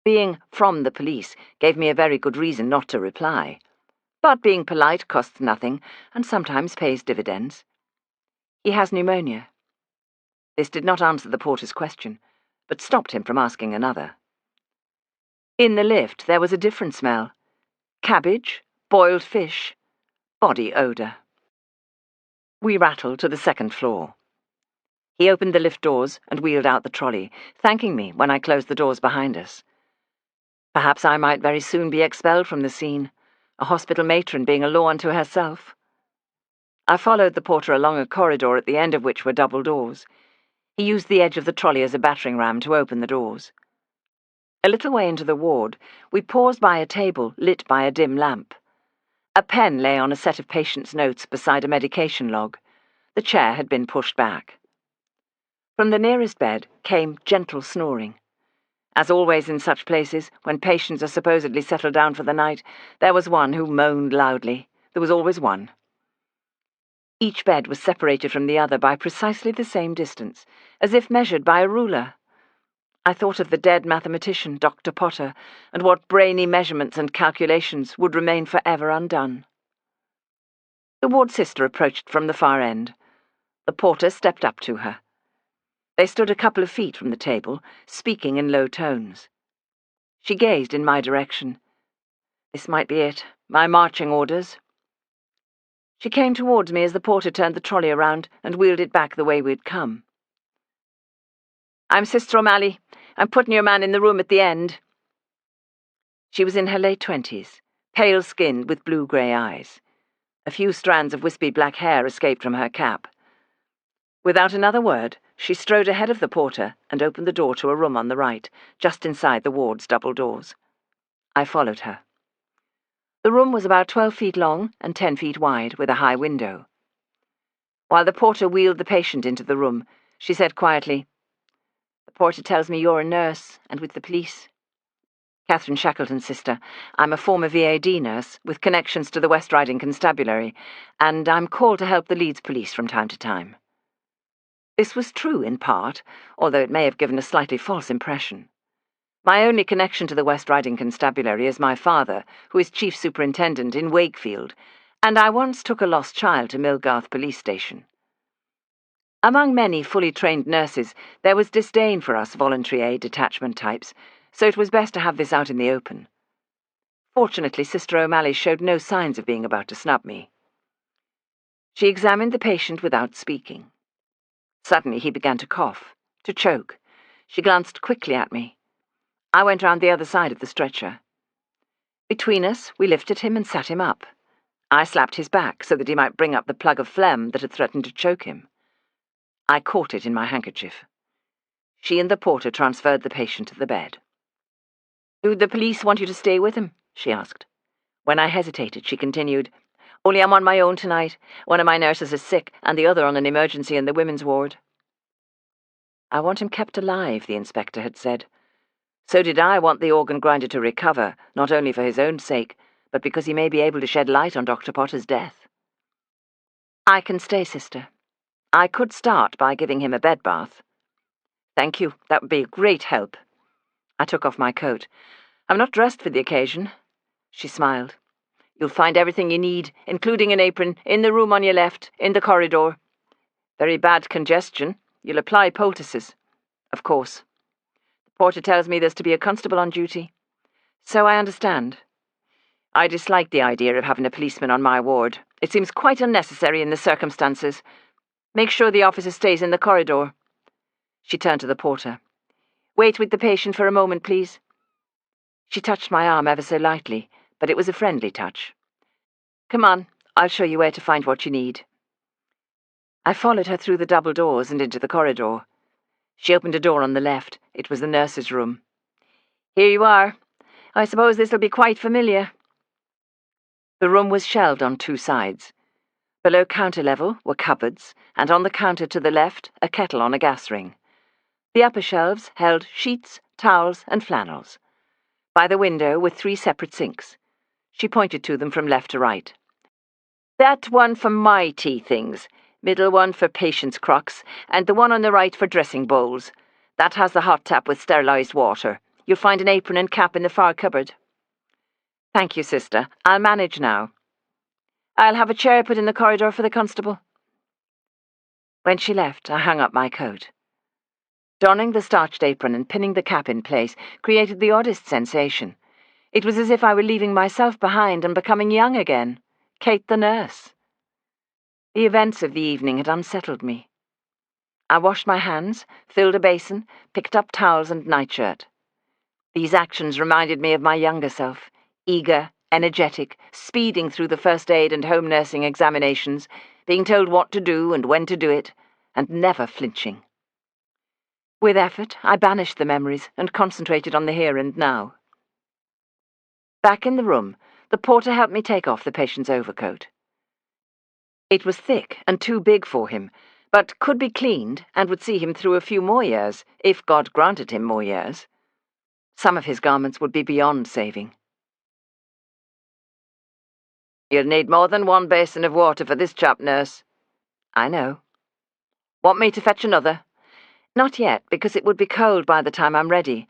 Being from the police gave me a very good reason not to reply. But being polite costs nothing and sometimes pays dividends. "He has pneumonia." This did not answer the porter's question, but stopped him from asking another. In the lift there was a different smell. Cabbage, boiled fish, body odour. We rattled to the second floor. He opened the lift doors and wheeled out the trolley, thanking me when I closed the doors behind us. Perhaps I might very soon be expelled from the scene, a hospital matron being a law unto herself. I followed the porter along a corridor at the end of which were double doors. He used the edge of the trolley as a battering ram to open the doors. A little way into the ward, we paused by a table lit by a dim lamp. A pen lay on a set of patients' notes beside a medication log. The chair had been pushed back. From the nearest bed came gentle snoring. As always in such places, when patients are supposedly settled down for the night, there was one who moaned loudly. There was always one. Each bed was separated from the other by precisely the same distance, as if measured by a ruler. I thought of the dead mathematician, Dr. Potter, and what brainy measurements and calculations would remain forever undone. The ward sister approached from the far end. The porter stepped up to her. They stood a couple of feet from the table, speaking in low tones. She gazed in my direction. This might be it, my marching orders. She came towards me as the porter turned the trolley around and wheeled it back the way we'd come. "I'm Sister O'Malley. I'm putting your man in the room at the end." She was in her late 20s, pale-skinned with blue-grey eyes. A few strands of wispy black hair escaped from her cap. Without another word, she strode ahead of the porter and opened the door to a room on the right, just inside the ward's double doors. I followed her. The room was about 12 feet long and 10 feet wide, with a high window. While the porter wheeled the patient into the room, she said quietly, "The porter tells me you're a nurse and with the police." "Catherine Shackleton's sister. I'm a former VAD nurse with connections to the West Riding Constabulary, and I'm called to help the Leeds police from time to time." This was true in part, although it may have given a slightly false impression. My only connection to the West Riding Constabulary is my father, who is chief superintendent in Wakefield, and I once took a lost child to Millgarth Police Station. Among many fully trained nurses, there was disdain for us voluntary aid detachment types, so it was best to have this out in the open. Fortunately, Sister O'Malley showed no signs of being about to snub me. She examined the patient without speaking. Suddenly he began to cough, to choke. She glanced quickly at me. I went round the other side of the stretcher. Between us, we lifted him and sat him up. I slapped his back so that he might bring up the plug of phlegm that had threatened to choke him. I caught it in my handkerchief. She and the porter transferred the patient to the bed. "Do the police want you to stay with him?" she asked. When I hesitated, she continued, "Only I'm on my own tonight. One of my nurses is sick, and the other on an emergency in the women's ward." "I want him kept alive," the inspector had said. So did I want the organ grinder to recover, not only for his own sake, but because he may be able to shed light on Dr. Potter's death. "I can stay, sister. I could start by giving him a bed bath." "Thank you, that would be a great help." I took off my coat. "I'm not dressed for the occasion." She smiled. "You'll find everything you need, including an apron, in the room on your left, in the corridor. Very bad congestion. You'll apply poultices. Of course. The porter tells me there's to be a constable on duty. So I understand. I dislike the idea of having a policeman on my ward. It seems quite unnecessary in the circumstances. Make sure the officer stays in the corridor." She turned to the porter. "Wait with the patient for a moment, please." She touched my arm ever so lightly, but it was a friendly touch. "Come on, I'll show you where to find what you need." I followed her through the double doors and into the corridor. She opened a door on the left. It was the nurse's room. "Here you are. I suppose this'll be quite familiar." The room was shelved on two sides. Below counter level were cupboards, and on the counter to the left, a kettle on a gas ring. The upper shelves held sheets, towels, and flannels. By the window were 3 separate sinks. She pointed to them from left to right. "That one for my tea things, middle one for patients' crocks, and the one on the right for dressing bowls. That has the hot tap with sterilised water. You'll find an apron and cap in the far cupboard." "Thank you, sister. I'll manage now." "I'll have a chair put in the corridor for the constable." When she left, I hung up my coat. Donning the starched apron and pinning the cap in place created the oddest sensation. It was as if I were leaving myself behind and becoming young again, Kate the nurse. The events of the evening had unsettled me. I washed my hands, filled a basin, picked up towels and nightshirt. These actions reminded me of my younger self, eager, energetic, speeding through the first aid and home nursing examinations, being told what to do and when to do it, and never flinching. With effort, I banished the memories and concentrated on the here and now. Back in the room, the porter helped me take off the patient's overcoat. It was thick and too big for him, but could be cleaned and would see him through a few more years, if God granted him more years. Some of his garments would be beyond saving. "You'll need more than one basin of water for this chap, nurse." "I know." "Want me to fetch another?" "Not yet, because it would be cold by the time I'm ready.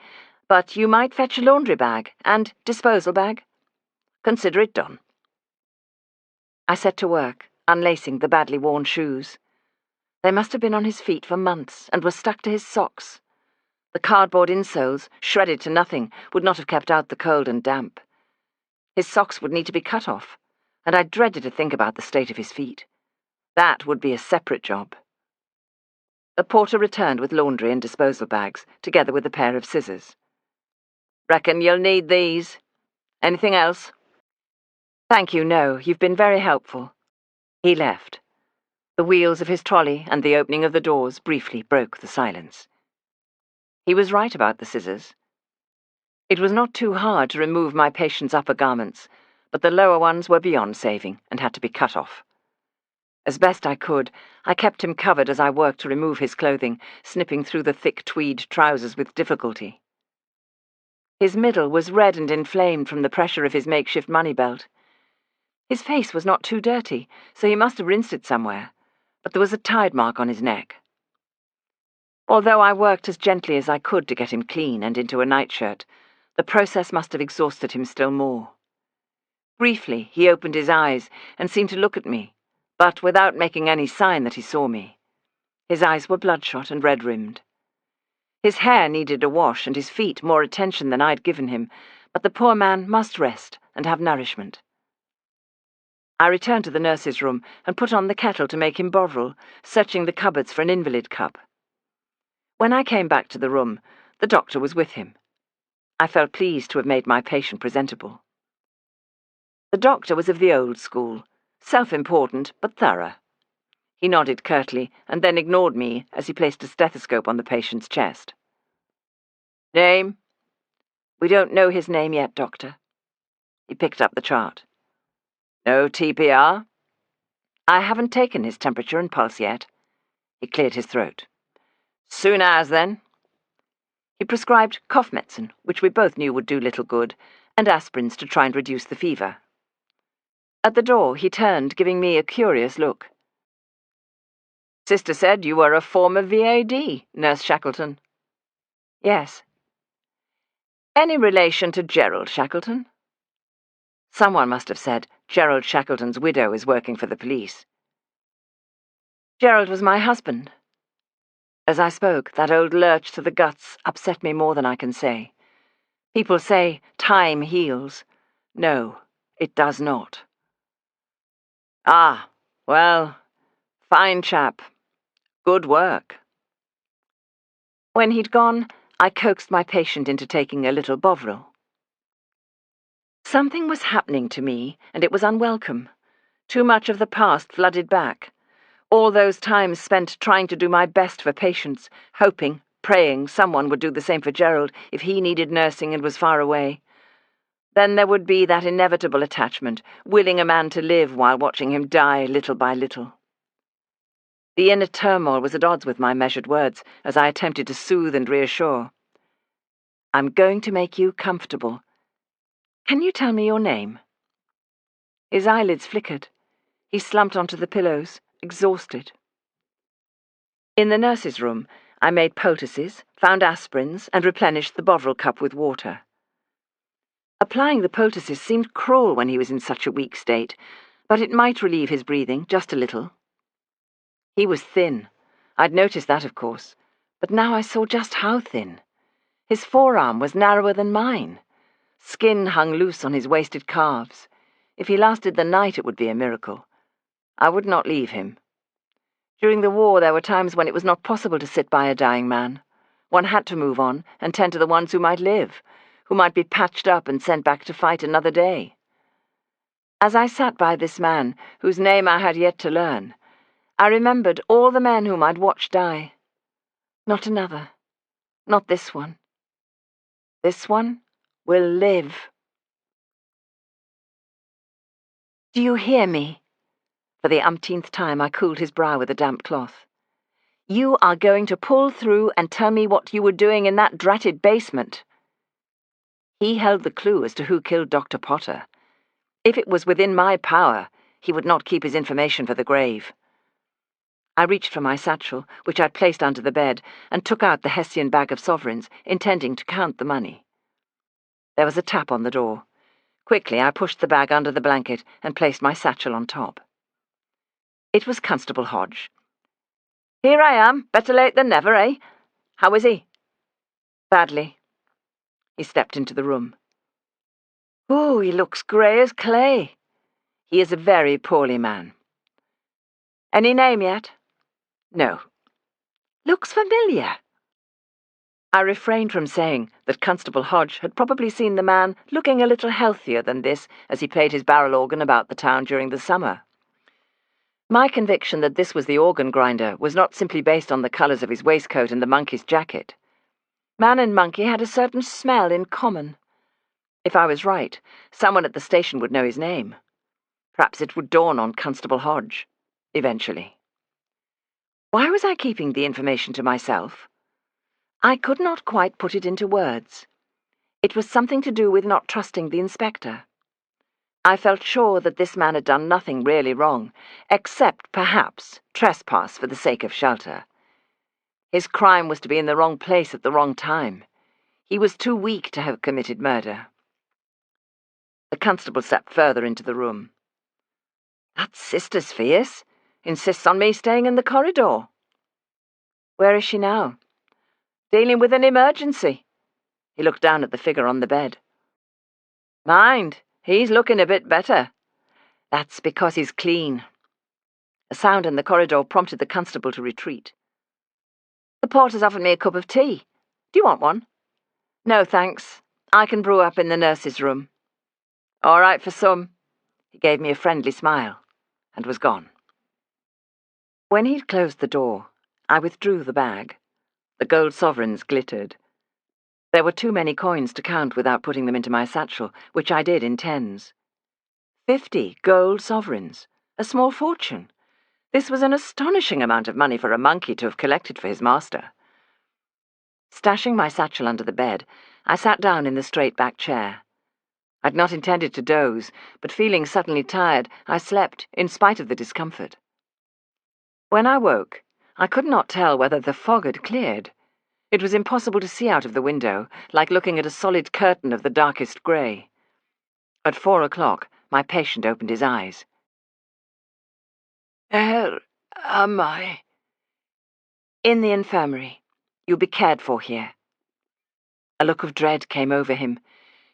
But you might fetch a laundry bag and disposal bag." "Consider it done." I set to work, unlacing the badly worn shoes. They must have been on his feet for months and were stuck to his socks. The cardboard insoles, shredded to nothing, would not have kept out the cold and damp. His socks would need to be cut off, and I dreaded to think about the state of his feet. That would be a separate job. The porter returned with laundry and disposal bags, together with a pair of scissors. "Reckon you'll need these. Anything else?" "Thank you, no. You've been very helpful." He left. The wheels of his trolley and the opening of the doors briefly broke the silence. He was right about the scissors. It was not too hard to remove my patient's upper garments, but the lower ones were beyond saving and had to be cut off. As best I could, I kept him covered as I worked to remove his clothing, snipping through the thick tweed trousers with difficulty. His middle was red and inflamed from the pressure of his makeshift money belt. His face was not too dirty, so he must have rinsed it somewhere, but there was a tide mark on his neck. Although I worked as gently as I could to get him clean and into a nightshirt, the process must have exhausted him still more. Briefly, he opened his eyes and seemed to look at me, but without making any sign that he saw me. His eyes were bloodshot and red-rimmed. His hair needed a wash and his feet more attention than I'd given him, but the poor man must rest and have nourishment. I returned to the nurse's room and put on the kettle to make him bovril, searching the cupboards for an invalid cup. When I came back to the room, the doctor was with him. I felt pleased to have made my patient presentable. The doctor was of the old school, self-important but thorough. He nodded curtly and then ignored me as he placed a stethoscope on the patient's chest. "Name?" "We don't know his name yet, Doctor." He picked up the chart. "No TPR?" "I haven't taken his temperature and pulse yet." He cleared his throat. "Soon as, then?" He prescribed cough medicine, which we both knew would do little good, and aspirins to try and reduce the fever. At the door, he turned, giving me a curious look. "Sister said you were a former VAD, Nurse Shackleton." "Yes." "Any relation to Gerald Shackleton?" Someone must have said, "Gerald Shackleton's widow is working for the police." "Gerald was my husband." As I spoke, that old lurch to the guts upset me more than I can say. People say time heals. No, it does not. "Ah, well, fine chap. Good work." When he'd gone, I coaxed my patient into taking a little Bovril. Something was happening to me, and it was unwelcome. Too much of the past flooded back. All those times spent trying to do my best for patients, hoping, praying someone would do the same for Gerald if he needed nursing and was far away. Then there would be that inevitable attachment, willing a man to live while watching him die little by little. The inner turmoil was at odds with my measured words as I attempted to soothe and reassure. "I'm going to make you comfortable. Can you tell me your name?" His eyelids flickered. He slumped onto the pillows, exhausted. In the nurse's room, I made poultices, found aspirins, and replenished the Bovril cup with water. Applying the poultices seemed cruel when he was in such a weak state, but it might relieve his breathing just a little. He was thin. I'd noticed that, of course, but now I saw just how thin. His forearm was narrower than mine. Skin hung loose on his wasted calves. If he lasted the night, it would be a miracle. I would not leave him. During the war, there were times when it was not possible to sit by a dying man. One had to move on and tend to the ones who might live, who might be patched up and sent back to fight another day. As I sat by this man, whose name I had yet to learn, I remembered all the men whom I'd watched die. Not another. Not this one. This one will live. "Do you hear me?" For the umpteenth time I cooled his brow with a damp cloth. "You are going to pull through and tell me what you were doing in that dratted basement." He held the clue as to who killed Dr. Potter. If it was within my power, he would not keep his information for the grave. I reached for my satchel, which I'd placed under the bed, and took out the Hessian bag of sovereigns, intending to count the money. There was a tap on the door. Quickly, I pushed the bag under the blanket and placed my satchel on top. It was Constable Hodge. "Here I am, better late than never, eh? How is he?" "Badly." He stepped into the room. "Ooh, he looks grey as clay." "He is a very poorly man." "Any name yet?" "No." "Looks familiar." I refrained from saying that Constable Hodge had probably seen the man looking a little healthier than this as he played his barrel organ about the town during the summer. My conviction that this was the organ grinder was not simply based on the colours of his waistcoat and the monkey's jacket. Man and monkey had a certain smell in common. If I was right, someone at the station would know his name. Perhaps it would dawn on Constable Hodge, eventually. Why was I keeping the information to myself? I could not quite put it into words. It was something to do with not trusting the inspector. I felt sure that this man had done nothing really wrong, except, perhaps, trespass for the sake of shelter. His crime was to be in the wrong place at the wrong time. He was too weak to have committed murder. The constable stepped further into the room. "That sister's fierce. Insists on me staying in the corridor." "Where is she now?" "Dealing with an emergency." He looked down at the figure on the bed. "Mind, he's looking a bit better." "That's because he's clean." A sound in the corridor prompted the constable to retreat. "The porter's offered me a cup of tea. Do you want one?" "No, thanks. I can brew up in the nurse's room." "All right for some." He gave me a friendly smile and was gone. When he'd closed the door, I withdrew the bag. The gold sovereigns glittered. There were too many coins to count without putting them into my satchel, which I did in tens. 50 gold sovereigns, a small fortune. This was an astonishing amount of money for a monkey to have collected for his master. Stashing my satchel under the bed, I sat down in the straight-back chair. I'd not intended to doze, but feeling suddenly tired, I slept, in spite of the discomfort. When I woke, I could not tell whether the fog had cleared. It was impossible to see out of the window, like looking at a solid curtain of the darkest grey. At 4 o'clock, my patient opened his eyes. "Where am I?" "In the infirmary. You'll be cared for here." A look of dread came over him.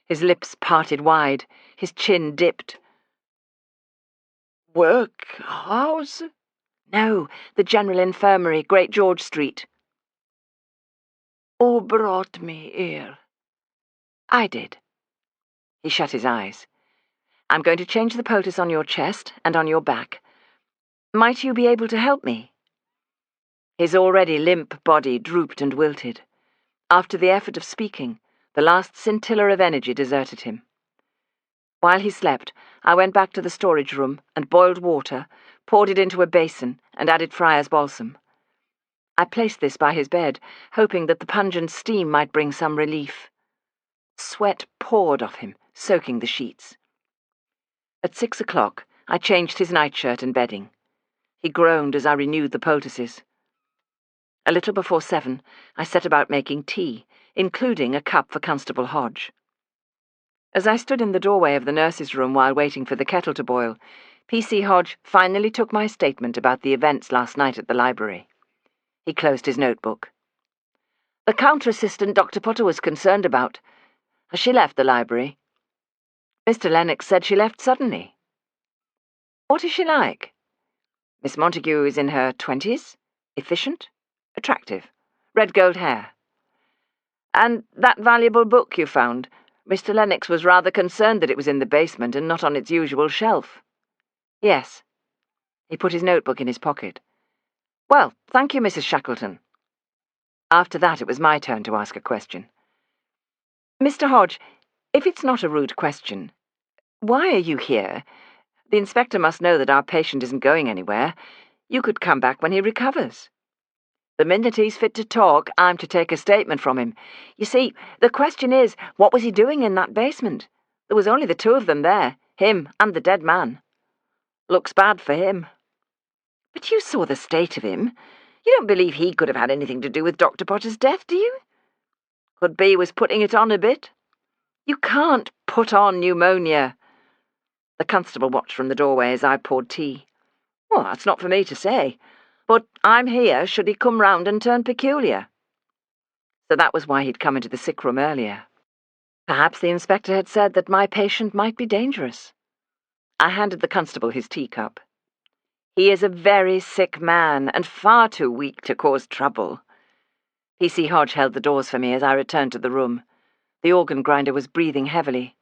His lips parted wide, his chin dipped. Workhouse? No, the General Infirmary, Great George Street. Who brought me here? I did. He shut his eyes. I'm going to change the poultice on your chest and on your back. Might you be able to help me? His already limp body drooped and wilted. After the effort of speaking, the last scintilla of energy deserted him. While he slept, I went back to the storage room and boiled water, poured it into a basin, and added Friar's balsam. I placed this by his bed, hoping that the pungent steam might bring some relief. Sweat poured off him, soaking the sheets. At 6 o'clock, I changed his nightshirt and bedding. He groaned as I renewed the poultices. A little before 7, I set about making tea, including a cup for Constable Hodge. As I stood in the doorway of the nurse's room while waiting for the kettle to boil, P.C. Hodge finally took my statement about the events last night at the library. He closed his notebook. The counter-assistant Dr. Potter was concerned about. Has she left the library? Mr. Lennox said she left suddenly. What is she like? Miss Montague is in her 20s, efficient, attractive, red gold hair. And that valuable book you found, Mr. Lennox was rather concerned that it was in the basement and not on its usual shelf. Yes. He put his notebook in his pocket. Well, thank you, Mrs. Shackleton. After that, it was my turn to ask a question. Mr. Hodge, if it's not a rude question, why are you here? The inspector must know that our patient isn't going anywhere. You could come back when he recovers. The minute he's fit to talk, I'm to take a statement from him. You see, the question is, what was he doing in that basement? There was only the two of them there, him and the dead man. Looks bad for him. But you saw the state of him. You don't believe he could have had anything to do with Dr. Potter's death, do you? Could be he was putting it on a bit. You can't put on pneumonia. The constable watched from the doorway as I poured tea. Well, that's not for me to say. But I'm here should he come round and turn peculiar. So that was why he'd come into the sick room earlier. Perhaps the inspector had said that my patient might be dangerous. I handed the constable his teacup. He is a very sick man, and far too weak to cause trouble. P.C. Hodge held the doors for me as I returned to the room. The organ grinder was breathing heavily.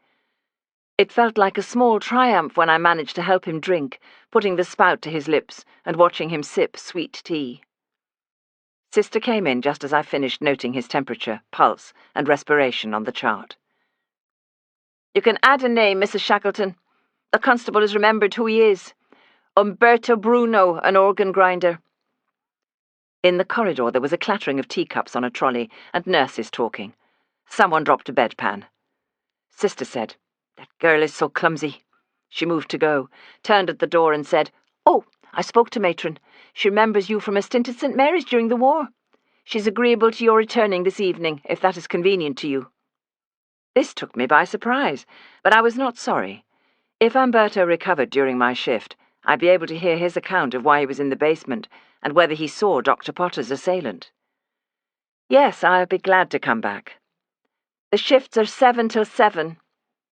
It felt like a small triumph when I managed to help him drink, putting the spout to his lips and watching him sip sweet tea. Sister came in just as I finished noting his temperature, pulse, and respiration on the chart. You can add a name, Mrs. Shackleton. The constable has remembered who he is. Umberto Bruno, an organ grinder. In the corridor there was a clattering of teacups on a trolley and nurses talking. Someone dropped a bedpan. Sister said, "That girl is so clumsy." She moved to go, turned at the door and said, "Oh, I spoke to Matron. She remembers you from a stint at St. Mary's during the war. She's agreeable to your returning this evening, if that is convenient to you." This took me by surprise, but I was not sorry. If Umberto recovered during my shift, I'd be able to hear his account of why he was in the basement and whether he saw Dr. Potter's assailant. Yes, I'll be glad to come back. The shifts are 7 till 7.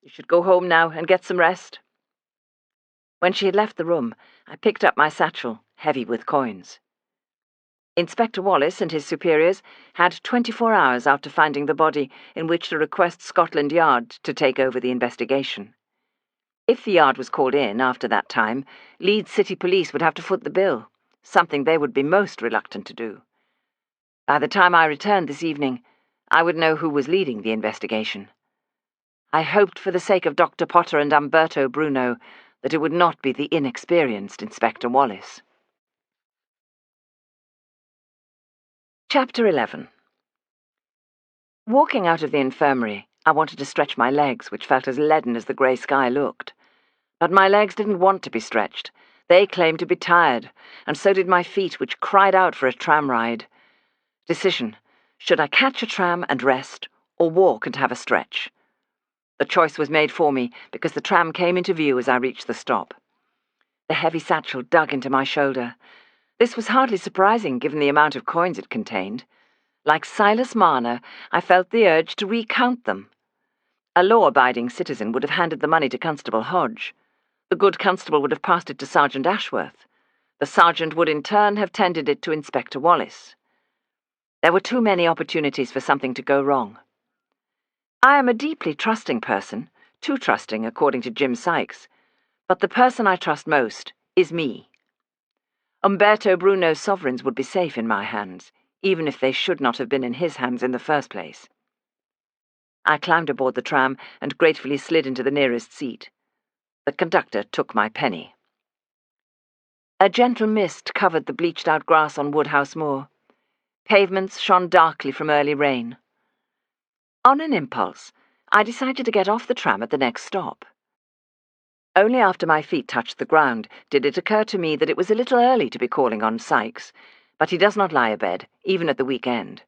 You should go home now and get some rest. When she had left the room, I picked up my satchel, heavy with coins. Inspector Wallace and his superiors had 24 hours after finding the body in which to request Scotland Yard to take over the investigation. If the Yard was called in after that time, Leeds City Police would have to foot the bill, something they would be most reluctant to do. By the time I returned this evening, I would know who was leading the investigation. I hoped for the sake of Dr. Potter and Umberto Bruno that it would not be the inexperienced Inspector Wallace. Chapter 11. Walking out of the infirmary, I wanted to stretch my legs, which felt as leaden as the grey sky looked. But my legs didn't want to be stretched. They claimed to be tired, and so did my feet, which cried out for a tram ride. Decision: should I catch a tram and rest, or walk and have a stretch? The choice was made for me because the tram came into view as I reached the stop. The heavy satchel dug into my shoulder. This was hardly surprising given the amount of coins it contained. Like Silas Marner, I felt the urge to recount them. A law-abiding citizen would have handed the money to Constable Hodge. The good constable would have passed it to Sergeant Ashworth. The sergeant would in turn have tended it to Inspector Wallace. There were too many opportunities for something to go wrong. I am a deeply trusting person, too trusting according to Jim Sykes, but the person I trust most is me. Umberto Bruno's sovereigns would be safe in my hands, even if they should not have been in his hands in the first place. I climbed aboard the tram and gratefully slid into the nearest seat. The conductor took my penny. A gentle mist covered the bleached-out grass on Woodhouse Moor. Pavements shone darkly from early rain. On an impulse, I decided to get off the tram at the next stop. Only after my feet touched the ground did it occur to me that it was a little early to be calling on Sykes, but he does not lie abed, even at the weekend.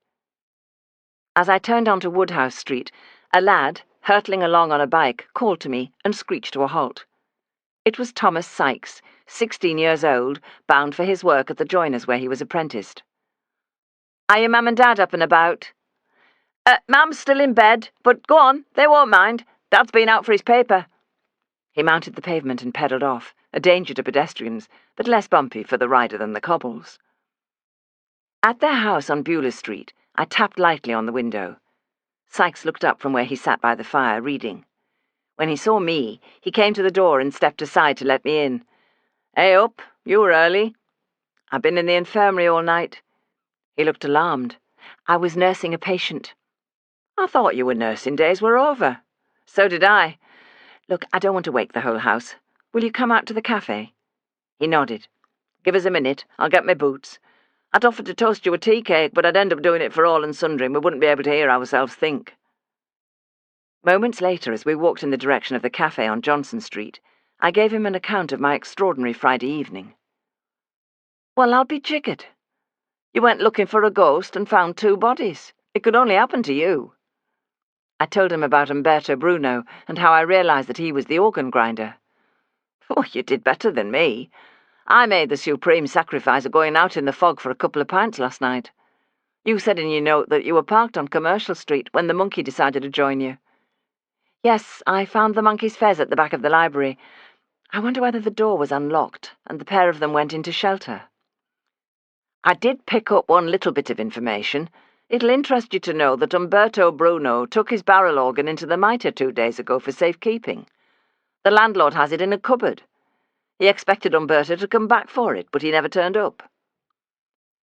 As I turned onto Woodhouse Street, a lad, hurtling along on a bike, called to me and screeched to a halt. It was Thomas Sykes, 16 years old, bound for his work at the joiner's where he was apprenticed. "Are your Mum and Dad up and about?" "Mum's still in bed, but go on, they won't mind. Dad's been out for his paper." He mounted the pavement and pedalled off, a danger to pedestrians, but less bumpy for the rider than the cobbles. At their house on Beulah Street, I tapped lightly on the window. Sykes looked up from where he sat by the fire, reading. When he saw me, he came to the door and stepped aside to let me in. "Hey up, you were early." "I've been in the infirmary all night." He looked alarmed. "I was nursing a patient." "I thought your nursing days were over." "So did I. Look, I don't want to wake the whole house. Will you come out to the cafe?" He nodded. "Give us a minute. I'll get my boots. I'd offered to toast you a tea cake, but I'd end up doing it for all and sundry, and we wouldn't be able to hear ourselves think." Moments later, as we walked in the direction of the cafe on Johnson Street, I gave him an account of my extraordinary Friday evening. "Well, I'll be jiggered. You went looking for a ghost and found 2 bodies. It could only happen to you." I told him about Umberto Bruno and how I realized that he was the organ grinder. "Oh, you did better than me. I made the supreme sacrifice of going out in the fog for a couple of pints last night. You said in your note that you were parked on Commercial Street when the monkey decided to join you." "Yes, I found the monkey's fez at the back of the library. I wonder whether the door was unlocked and the pair of them went into shelter." "I did pick up one little bit of information. It'll interest you to know that Umberto Bruno took his barrel organ into the Mitre 2 days ago for safekeeping. The landlord has it in a cupboard. He expected Umberto to come back for it, but he never turned up."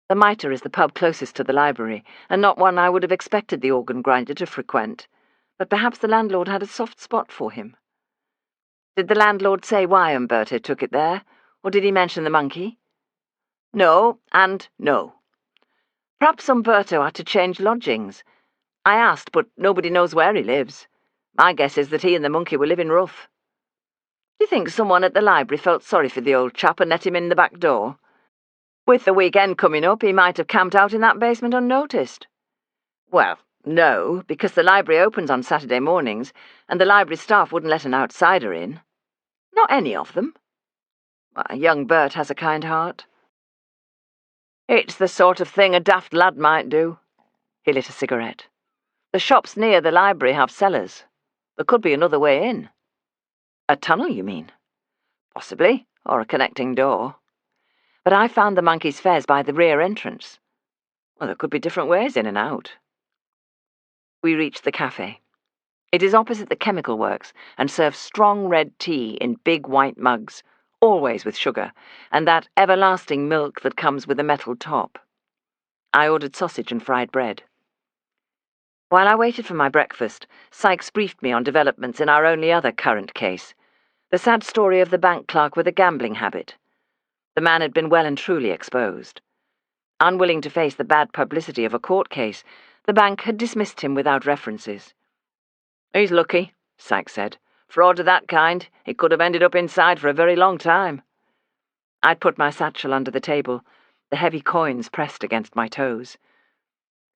The Mitre is the pub closest to the library, and not one I would have expected the organ grinder to frequent, but perhaps the landlord had a soft spot for him. "Did the landlord say why Umberto took it there, or did he mention the monkey?" "No, and no. Perhaps Umberto had to change lodgings. I asked, but nobody knows where he lives. My guess is that he and the monkey were living rough." "Do you think someone at the library felt sorry for the old chap and let him in the back door? With the weekend coming up, he might have camped out in that basement unnoticed." "Well, no, because the library opens on Saturday mornings, and the library staff wouldn't let an outsider in." "Not any of them?" "Well, young Bert has a kind heart." "It's the sort of thing a daft lad might do." He lit a cigarette. "The shops near the library have cellars. There could be another way in." "A tunnel, you mean?" "Possibly, or a connecting door. But I found the monkey's fez by the rear entrance. Well, there could be different ways in and out." We reached the cafe. It is opposite the chemical works and serves strong red tea in big white mugs, always with sugar, and that everlasting milk that comes with a metal top. I ordered sausage and fried bread. While I waited for my breakfast, Sykes briefed me on developments in our only other current case, the sad story of the bank clerk with a gambling habit. The man had been well and truly exposed. Unwilling to face the bad publicity of a court case, the bank had dismissed him without references. "He's lucky," Sykes said. "Fraud of that kind, he could have ended up inside for a very long time." I'd put my satchel under the table, the heavy coins pressed against my toes.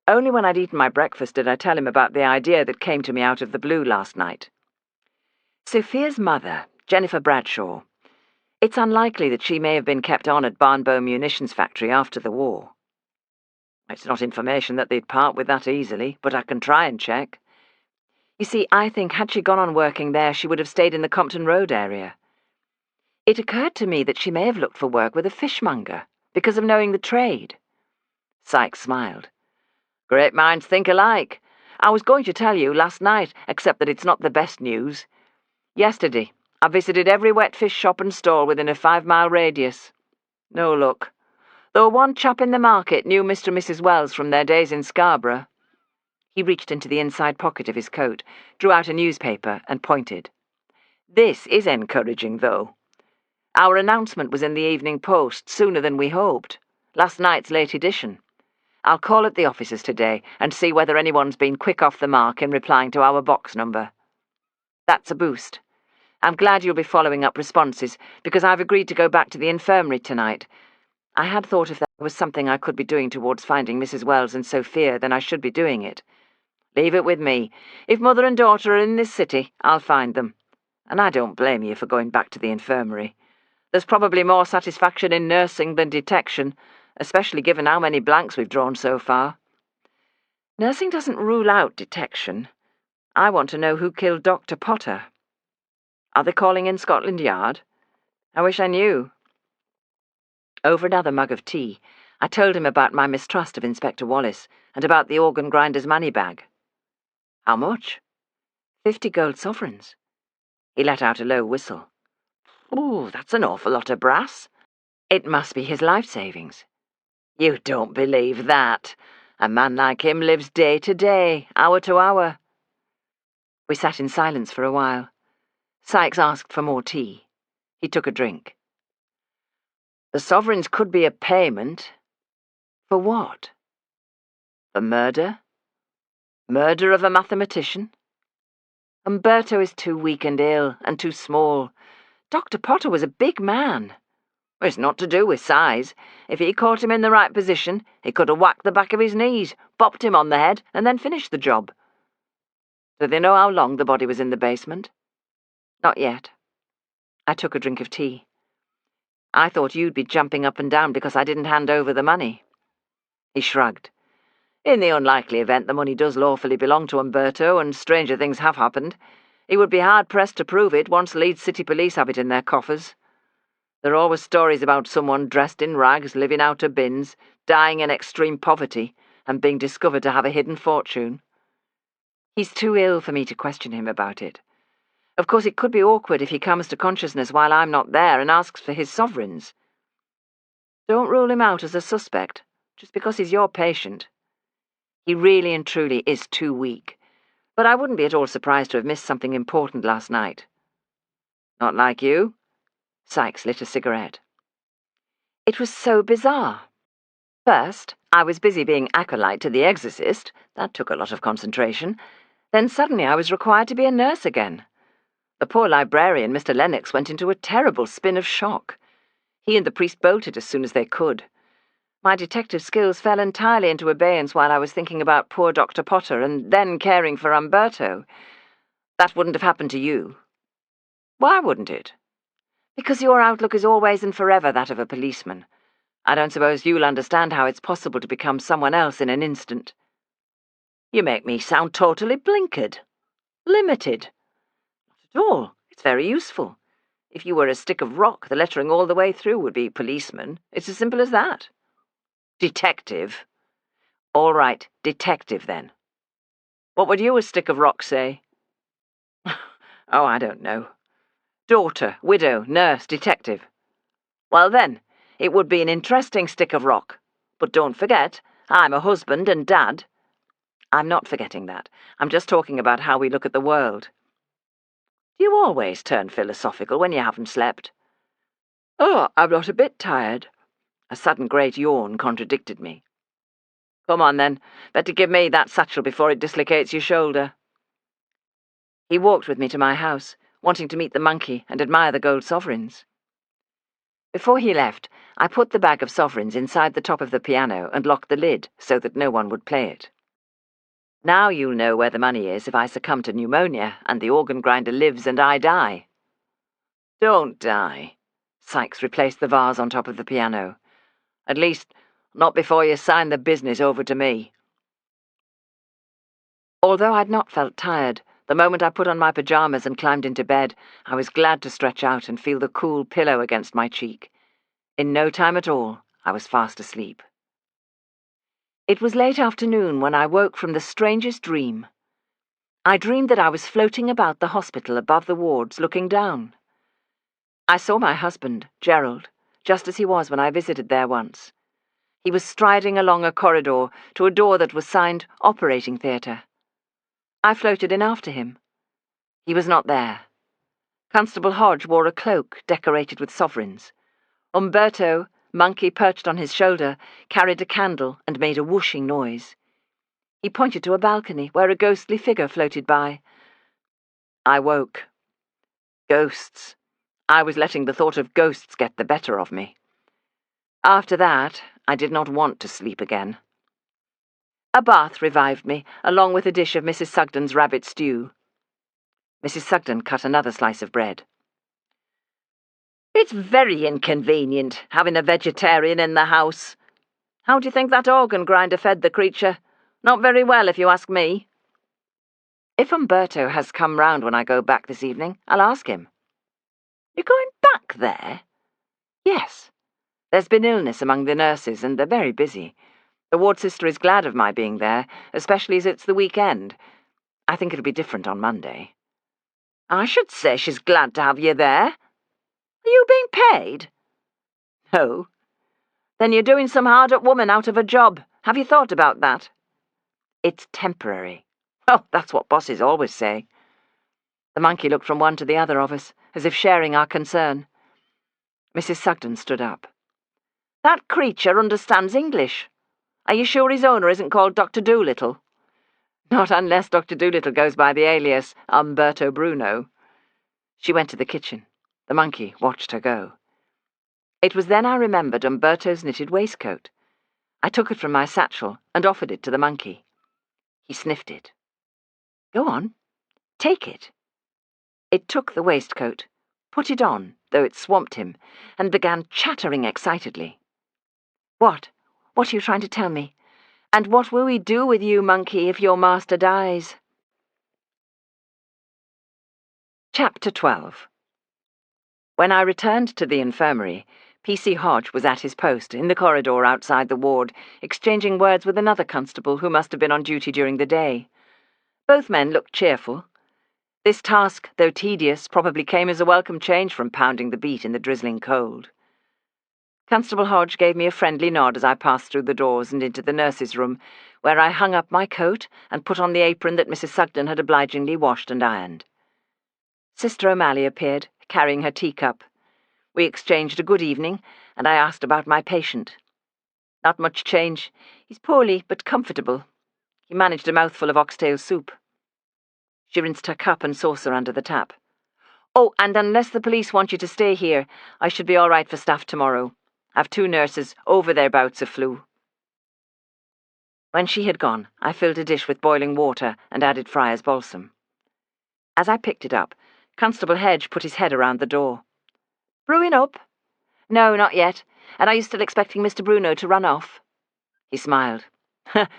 Only when I'd eaten my breakfast did I tell him about the idea that came to me out of the blue last night. Sophia's mother, Jennifer Bradshaw. It's unlikely that she may have been kept on at Barnbow Munitions Factory after the war. It's not information that they'd part with that easily, but I can try and check. You see, I think had she gone on working there, she would have stayed in the Compton Road area. It occurred to me that she may have looked for work with a fishmonger, because of knowing the trade. Sykes smiled. Great minds think alike. I was going to tell you last night, except that it's not the best news. Yesterday, I visited every wet fish shop and stall within a 5-mile radius. No luck. Though one chap in the market knew Mr. and Mrs. Wells from their days in Scarborough. He reached into the inside pocket of his coat, drew out a newspaper, and pointed. This is encouraging, though. Our announcement was in the Evening Post sooner than we hoped. Last night's late edition. I'll call at the offices today and see whether anyone's been quick off the mark in replying to our box number. That's a boost. I'm glad you'll be following up responses, because I've agreed to go back to the infirmary tonight. I had thought if there was something I could be doing towards finding Mrs. Wells and Sophia, then I should be doing it. Leave it with me. If mother and daughter are in this city, I'll find them. And I don't blame you for going back to the infirmary. There's probably more satisfaction in nursing than detection, especially given how many blanks we've drawn so far. Nursing doesn't rule out detection. I want to know who killed Dr. Potter. Are they calling in Scotland Yard? I wish I knew. Over another mug of tea, I told him about my mistrust of Inspector Wallace and about the organ grinder's money bag. How much? 50 gold sovereigns. He let out a low whistle. Ooh, that's an awful lot of brass. It must be his life savings. You don't believe that. A man like him lives day to day, hour to hour. We sat in silence for a while. Sykes asked for more tea. He took a drink. The sovereigns could be a payment. For what? For murder? Murder of a mathematician? Umberto is too weak and ill, and too small. Dr. Potter was a big man. It's not to do with size. If he caught him in the right position, he could have whacked the back of his knees, bopped him on the head, and then finished the job. Do they know how long the body was in the basement? Not yet. I took a drink of tea. I thought you'd be jumping up and down because I didn't hand over the money. He shrugged. In the unlikely event the money does lawfully belong to Umberto, and stranger things have happened, he would be hard-pressed to prove it once Leeds City Police have it in their coffers. There are always stories about someone dressed in rags, living out of bins, dying in extreme poverty, and being discovered to have a hidden fortune. He's too ill for me to question him about it. Of course, it could be awkward if he comes to consciousness while I'm not there and asks for his sovereigns. Don't rule him out as a suspect, just because he's your patient. He really and truly is too weak, but I wouldn't be at all surprised to have missed something important last night. Not like you? Sykes lit a cigarette. It was so bizarre. First, I was busy being acolyte to the exorcist. That took a lot of concentration. Then suddenly I was required to be a nurse again. The poor librarian, Mr. Lennox, went into a terrible spin of shock. He and the priest bolted as soon as they could. My detective skills fell entirely into abeyance while I was thinking about poor Dr. Potter and then caring for Umberto. That wouldn't have happened to you. Why wouldn't it? Because your outlook is always and forever that of a policeman. I don't suppose you'll understand how it's possible to become someone else in an instant. You make me sound totally blinkered. Limited. Not at all. It's very useful. If you were a stick of rock, the lettering all the way through would be policeman. It's as simple as that. Detective. All right, detective then. What would you, a stick of rock, say? Oh, I don't know. Daughter, widow, nurse, detective. Well then, it would be an interesting stick of rock. But don't forget, I'm a husband and dad. I'm not forgetting that. I'm just talking about how we look at the world. Do you always turn philosophical when you haven't slept? Oh, I'm not a bit tired. A sudden great yawn contradicted me. Come on then, better give me that satchel before it dislocates your shoulder. He walked with me to my house, wanting to meet the monkey and admire the gold sovereigns. Before he left, I put the bag of sovereigns inside the top of the piano and locked the lid so that no one would play it. Now you'll know where the money is if I succumb to pneumonia and the organ grinder lives and I die. Don't die. Sykes replaced the vase on top of the piano. At least, not before you sign the business over to me. Although I'd not felt tired, The moment I put on my pyjamas and climbed into bed, I was glad to stretch out and feel the cool pillow against my cheek. In no time at all, I was fast asleep. It was late afternoon when I woke from the strangest dream. I dreamed that I was floating about the hospital above the wards, looking down. I saw my husband, Gerald, just as he was when I visited there once. He was striding along a corridor to a door that was signed Operating Theatre. I floated in after him. He was not there. Constable Hodge wore a cloak decorated with sovereigns. Umberto, monkey perched on his shoulder, carried a candle and made a whooshing noise. He pointed to a balcony where a ghostly figure floated by. I woke. Ghosts. I was letting the thought of ghosts get the better of me. After that, I did not want to sleep again. A bath revived me, along with a dish of Mrs. Sugden's rabbit stew. Mrs. Sugden cut another slice of bread. "It's very inconvenient, having a vegetarian in the house. How do you think that organ grinder fed the creature? Not very well, if you ask me. If Umberto has come round when I go back this evening, I'll ask him." "You're going back there?" "Yes. There's been illness among the nurses, and they're very busy. The ward sister is glad of my being there, especially as it's the weekend. I think it'll be different on Monday." "I should say she's glad to have you there. Are you being paid?" "No." "Then you're doing some hard-up woman out of a job. Have you thought about that?" "It's temporary." "Oh, that's what bosses always say." The monkey looked from one to the other of us, as if sharing our concern. Mrs. Sugden stood up. "That creature understands English. Are you sure his owner isn't called Dr. Doolittle?" "Not unless Dr. Doolittle goes by the alias Umberto Bruno." She went to the kitchen. The monkey watched her go. It was then I remembered Umberto's knitted waistcoat. I took it from my satchel and offered it to the monkey. He sniffed it. "Go on. Take it." It took the waistcoat, put it on, though it swamped him, and began chattering excitedly. "What? What are you trying to tell me? And what will we do with you, monkey, if your master dies?" Chapter 12. When I returned to the infirmary, P.C. Hodge was at his post in the corridor outside the ward, exchanging words with another constable who must have been on duty during the day. Both men looked cheerful. This task, though tedious, probably came as a welcome change from pounding the beat in the drizzling cold. Constable Hodge gave me a friendly nod as I passed through the doors and into the nurse's room, where I hung up my coat and put on the apron that Mrs. Sugden had obligingly washed and ironed. Sister O'Malley appeared, carrying her teacup. We exchanged a good evening, and I asked about my patient. "Not much change. He's poorly, but comfortable. He managed a mouthful of oxtail soup." She rinsed her cup and saucer under the tap. "Oh, and unless the police want you to stay here, I should be all right for staff tomorrow. I've 2 nurses over their bouts of flu." When she had gone, I filled a dish with boiling water and added Friar's balsam. As I picked it up, Constable Hedge put his head around the door. "Brewing up?" "No, not yet. And are you still expecting Mr. Bruno to run off?" He smiled.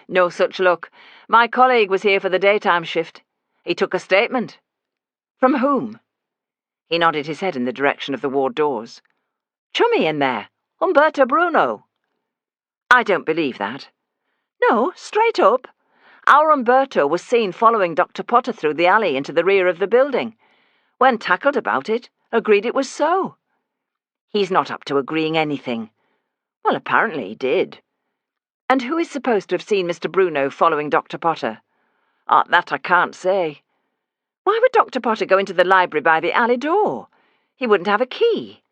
"No such luck. My colleague was here for the daytime shift. He took a statement." "From whom?" He nodded his head in the direction of the ward doors. "Chummy in there. Umberto Bruno." "I don't believe that." "No, straight up. Our Umberto was seen following Dr. Potter through the alley into the rear of the building. When tackled about it, agreed it was so." "He's not up to agreeing anything." "Well, apparently he did." "And who is supposed to have seen Mr. Bruno following Dr. Potter?" That I can't say." "Why would Dr. Potter go into the library by the alley door? He wouldn't have a key.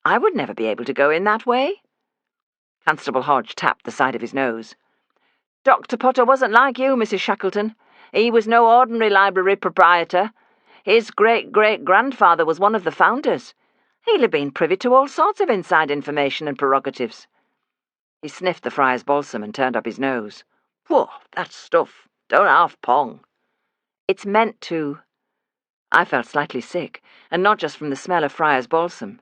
I would never be able to go in that way." Constable Hodge tapped the side of his nose. "Dr. Potter wasn't like you, Mrs. Shackleton. He was no ordinary library proprietor. His great-great-grandfather was one of the founders. He'll have been privy to all sorts of inside information and prerogatives." He sniffed the Friar's balsam and turned up his nose. "Whoa, that stuff. Don't half pong." "It's meant to." I felt slightly sick, and not just from the smell of Friar's balsam.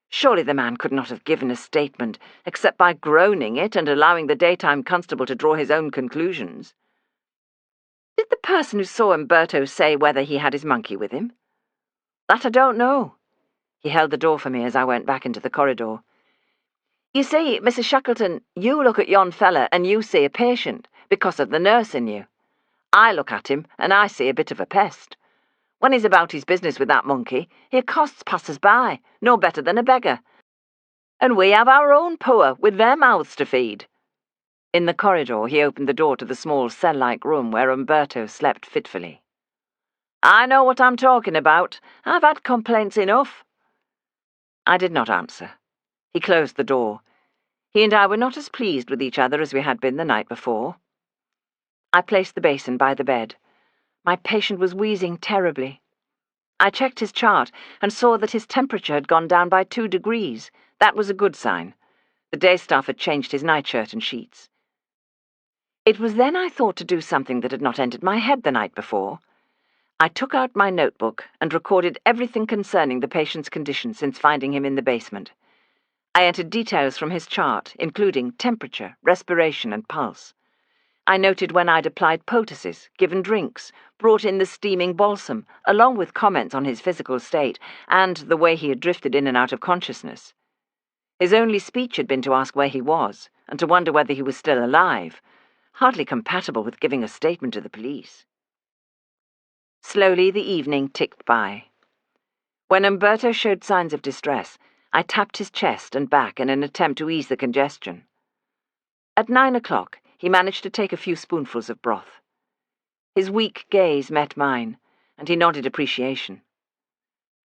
Surely the man could not have given a statement, except by groaning it and allowing the daytime constable to draw his own conclusions. Did the person who saw Umberto say whether he had his monkey with him? That I don't know. He held the door for me as I went back into the corridor. You see, Mrs. Shackleton, you look at yon fella and you see a patient, because of the nurse in you. I look at him and I see a bit of a pest. When he's about his business with that monkey, he accosts passers-by, no better than a beggar. And we have our own poor, with their mouths to feed. In the corridor, he opened the door to the small cell-like room where Umberto slept fitfully. I know what I'm talking about. I've had complaints enough. I did not answer. He closed the door. He and I were not as pleased with each other as we had been the night before. I placed the basin by the bed. My patient was wheezing terribly. I checked his chart and saw that his temperature had gone down by 2 degrees. That was a good sign. The day staff had changed his nightshirt and sheets. It was then I thought to do something that had not entered my head the night before. I took out my notebook and recorded everything concerning the patient's condition since finding him in the basement. I entered details from his chart, including temperature, respiration, and pulse. I noted when I'd applied poultices, given drinks, brought in the steaming balsam, along with comments on his physical state and the way he had drifted in and out of consciousness. His only speech had been to ask where he was and to wonder whether he was still alive, hardly compatible with giving a statement to the police. Slowly the evening ticked by. When Umberto showed signs of distress, I tapped his chest and back in an attempt to ease the congestion. At 9 o'clock, he managed to take a few spoonfuls of broth. His weak gaze met mine, and he nodded appreciation.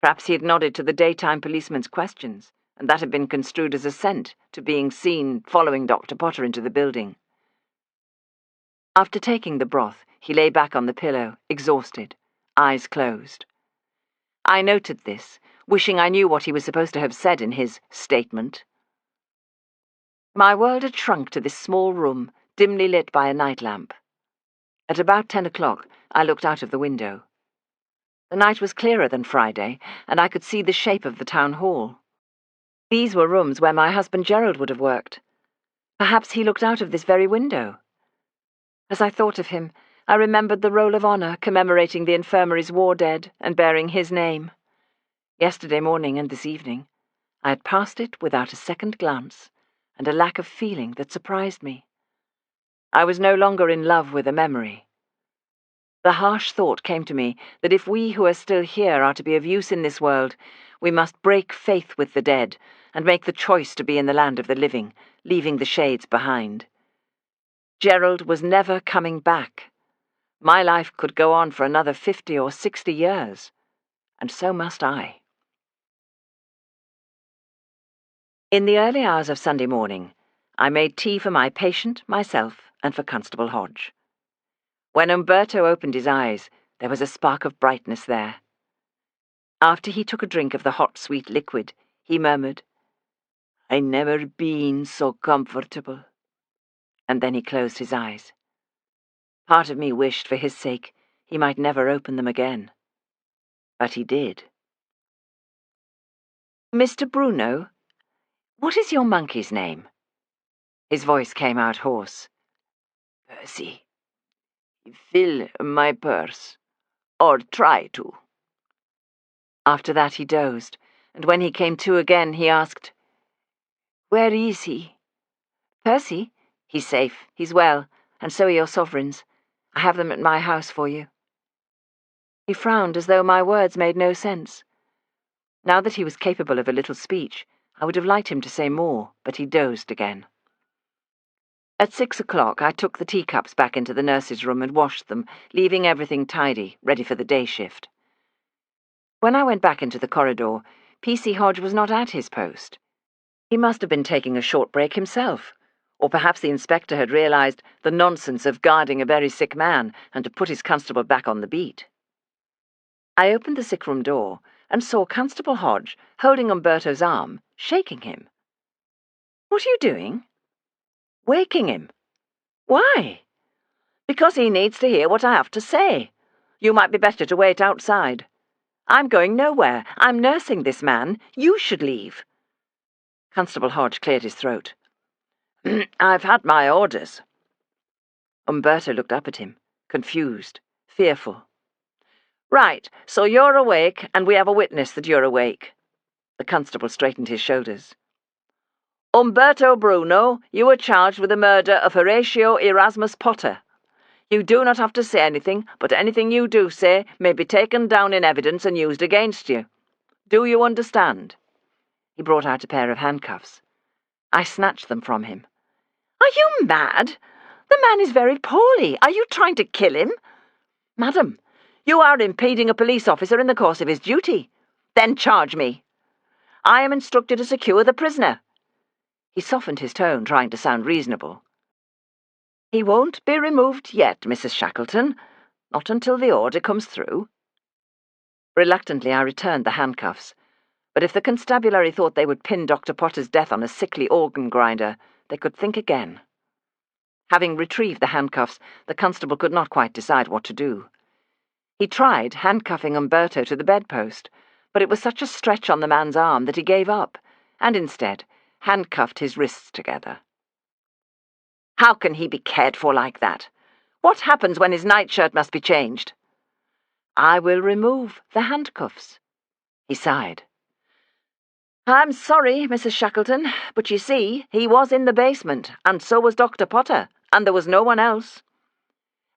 Perhaps he had nodded to the daytime policeman's questions, and that had been construed as assent to being seen following Dr. Potter into the building. After taking the broth, he lay back on the pillow, exhausted, eyes closed. I noted this, wishing I knew what he was supposed to have said in his statement. My world had shrunk to this small room, dimly lit by a night lamp. At about 10 o'clock, I looked out of the window. The night was clearer than Friday, and I could see the shape of the town hall. These were rooms where my husband Gerald would have worked. Perhaps he looked out of this very window. As I thought of him, I remembered the roll of honour commemorating the infirmary's war dead and bearing his name. Yesterday morning and this evening, I had passed it without a second glance, and a lack of feeling that surprised me. I was no longer in love with a memory. The harsh thought came to me that if we who are still here are to be of use in this world, we must break faith with the dead and make the choice to be in the land of the living, leaving the shades behind. Gerald was never coming back. My life could go on for another 50 or 60 years, and so must I. In the early hours of Sunday morning, I made tea for my patient, myself, and for Constable Hodge. When Umberto opened his eyes, there was a spark of brightness there. After he took a drink of the hot, sweet liquid, he murmured, "I never been so comfortable." And then he closed his eyes. Part of me wished, for his sake, he might never open them again. But he did. "Mr. Bruno, what is your monkey's name?" His voice came out hoarse. "Percy. Fill my purse. Or try to." After that he dozed, and when he came to again, he asked, "Where is he?" "Percy? He's safe. He's well, and so are your sovereigns. I have them at my house for you." He frowned as though my words made no sense. Now that he was capable of a little speech, I would have liked him to say more, but he dozed again. At 6 o'clock, I took the teacups back into the nurse's room and washed them, leaving everything tidy, ready for the day shift. When I went back into the corridor, P.C. Hodge was not at his post. He must have been taking a short break himself, or perhaps the inspector had realized the nonsense of guarding a very sick man and to put his constable back on the beat. I opened the sick-room door and saw Constable Hodge holding Umberto's arm, shaking him. "What are you doing?" "Waking him." "Why?" "Because he needs to hear what I have to say. You might be better to wait outside. I'm going nowhere. I'm nursing this man. You should leave." Constable Hodge cleared his throat. "I've had my orders." Umberto looked up at him, confused. fearful. "Right, so you're awake, and we have a witness that you're awake." The constable straightened his shoulders. "Umberto Bruno, you are charged with the murder of Horatio Erasmus Potter. You do not have to say anything, but anything you do say may be taken down in evidence and used against you. Do you understand?" He brought out a pair of handcuffs. I snatched them from him. "Are you mad? The man is very poorly. Are you trying to kill him?" "Madam, you are impeding a police officer in the course of his duty. Then charge me. I am instructed to secure the prisoner." He softened his tone, trying to sound reasonable. "He won't be removed yet, Mrs. Shackleton. Not until the order comes through." Reluctantly, I returned the handcuffs. But if the constabulary thought they would pin Dr. Potter's death on a sickly organ grinder, they could think again. Having retrieved the handcuffs, the constable could not quite decide what to do. He tried handcuffing Umberto to the bedpost, but it was such a stretch on the man's arm that he gave up, and instead handcuffed his wrists together. "How can he be cared for like that? What happens when his nightshirt must be changed?" "I will remove the handcuffs." He sighed. "I'm sorry, Mrs. Shackleton, but you see, he was in the basement, and so was Dr. Potter, and there was no one else.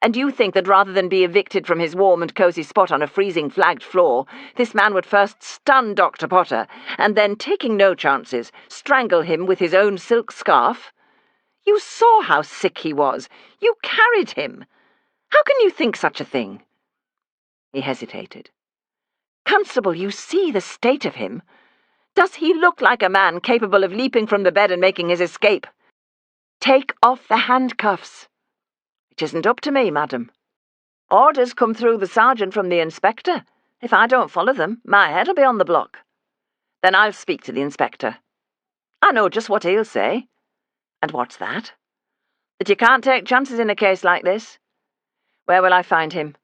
And you think that rather than be evicted from his warm and cosy spot on a freezing flagged floor, this man would first stun Dr. Potter, and then, taking no chances, strangle him with his own silk scarf? You saw how sick he was. You carried him. How can you think such a thing?" He hesitated. "Constable, you see the state of him. Does he look like a man capable of leaping from the bed and making his escape? Take off the handcuffs." "It isn't up to me, madam. Orders come through the sergeant from the inspector. If I don't follow them, my head'll be on the block." "Then I'll speak to the inspector." "I know just what he'll say." "And what's that?" "That you can't take chances in a case like this." "Where will I find him?"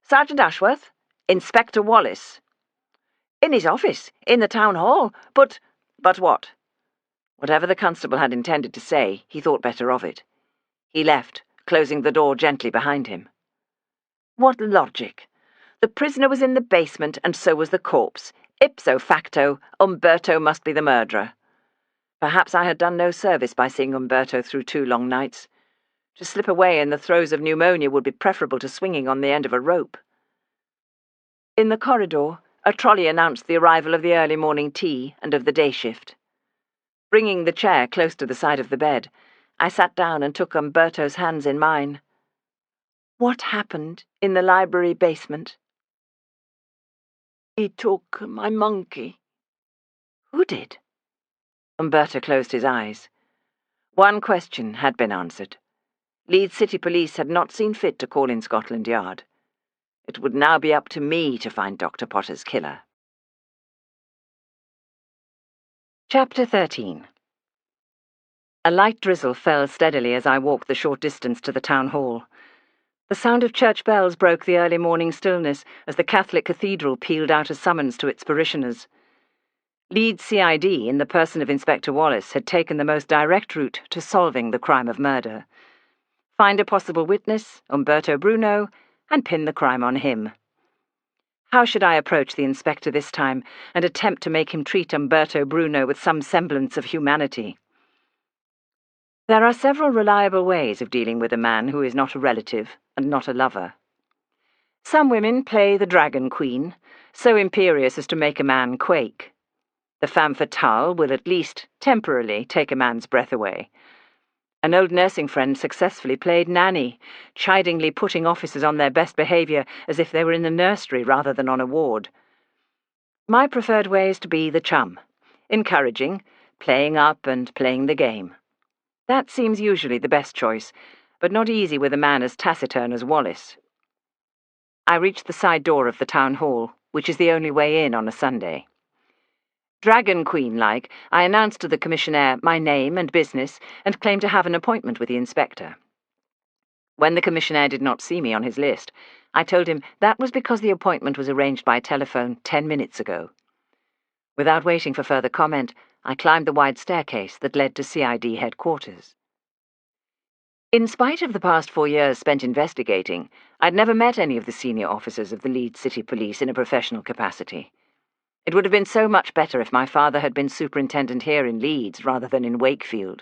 "Sergeant Ashworth? Inspector Wallace." "In his office, in the town hall. But what?" Whatever the constable had intended to say, he thought better of it. He left, closing the door gently behind him. What logic! The prisoner was in the basement, and so was the corpse. Ipso facto, Umberto must be the murderer. Perhaps I had done no service by seeing Umberto through 2 long nights. To slip away in the throes of pneumonia would be preferable to swinging on the end of a rope. In the corridor, a trolley announced the arrival of the early morning tea and of the day shift. Bringing the chair close to the side of the bed, I sat down and took Umberto's hands in mine. "What happened in the library basement?" "He took my monkey." "Who did?" Umberto closed his eyes. One question had been answered. Leeds City Police had not seen fit to call in Scotland Yard. It would now be up to me to find Dr. Potter's killer. Chapter 13. A light drizzle fell steadily as I walked the short distance to the town hall. The sound of church bells broke the early morning stillness as the Catholic cathedral pealed out a summons to its parishioners. Leeds CID, in the person of Inspector Wallace, had taken the most direct route to solving the crime of murder. Find a possible witness, Umberto Bruno, and pin the crime on him. How should I approach the inspector this time and attempt to make him treat Umberto Bruno with some semblance of humanity? There are several reliable ways of dealing with a man who is not a relative and not a lover. Some women play the dragon queen, so imperious as to make a man quake. The femme fatale will at least temporarily take a man's breath away. An old nursing friend successfully played nanny, chidingly putting officers on their best behaviour as if they were in the nursery rather than on a ward. My preferred way is to be the chum, encouraging, playing up and playing the game. That seems usually the best choice, but not easy with a man as taciturn as Wallace. I reached the side door of the town hall, which is the only way in on a Sunday. Dragon Queen-like, I announced to the commissionaire my name and business and claimed to have an appointment with the inspector. When the commissionaire did not see me on his list, I told him that was because the appointment was arranged by telephone 10 minutes ago. Without waiting for further comment, I climbed the wide staircase that led to CID headquarters. In spite of the past 4 years spent investigating, I'd never met any of the senior officers of the Leeds City Police in a professional capacity. It would have been so much better if my father had been superintendent here in Leeds rather than in Wakefield.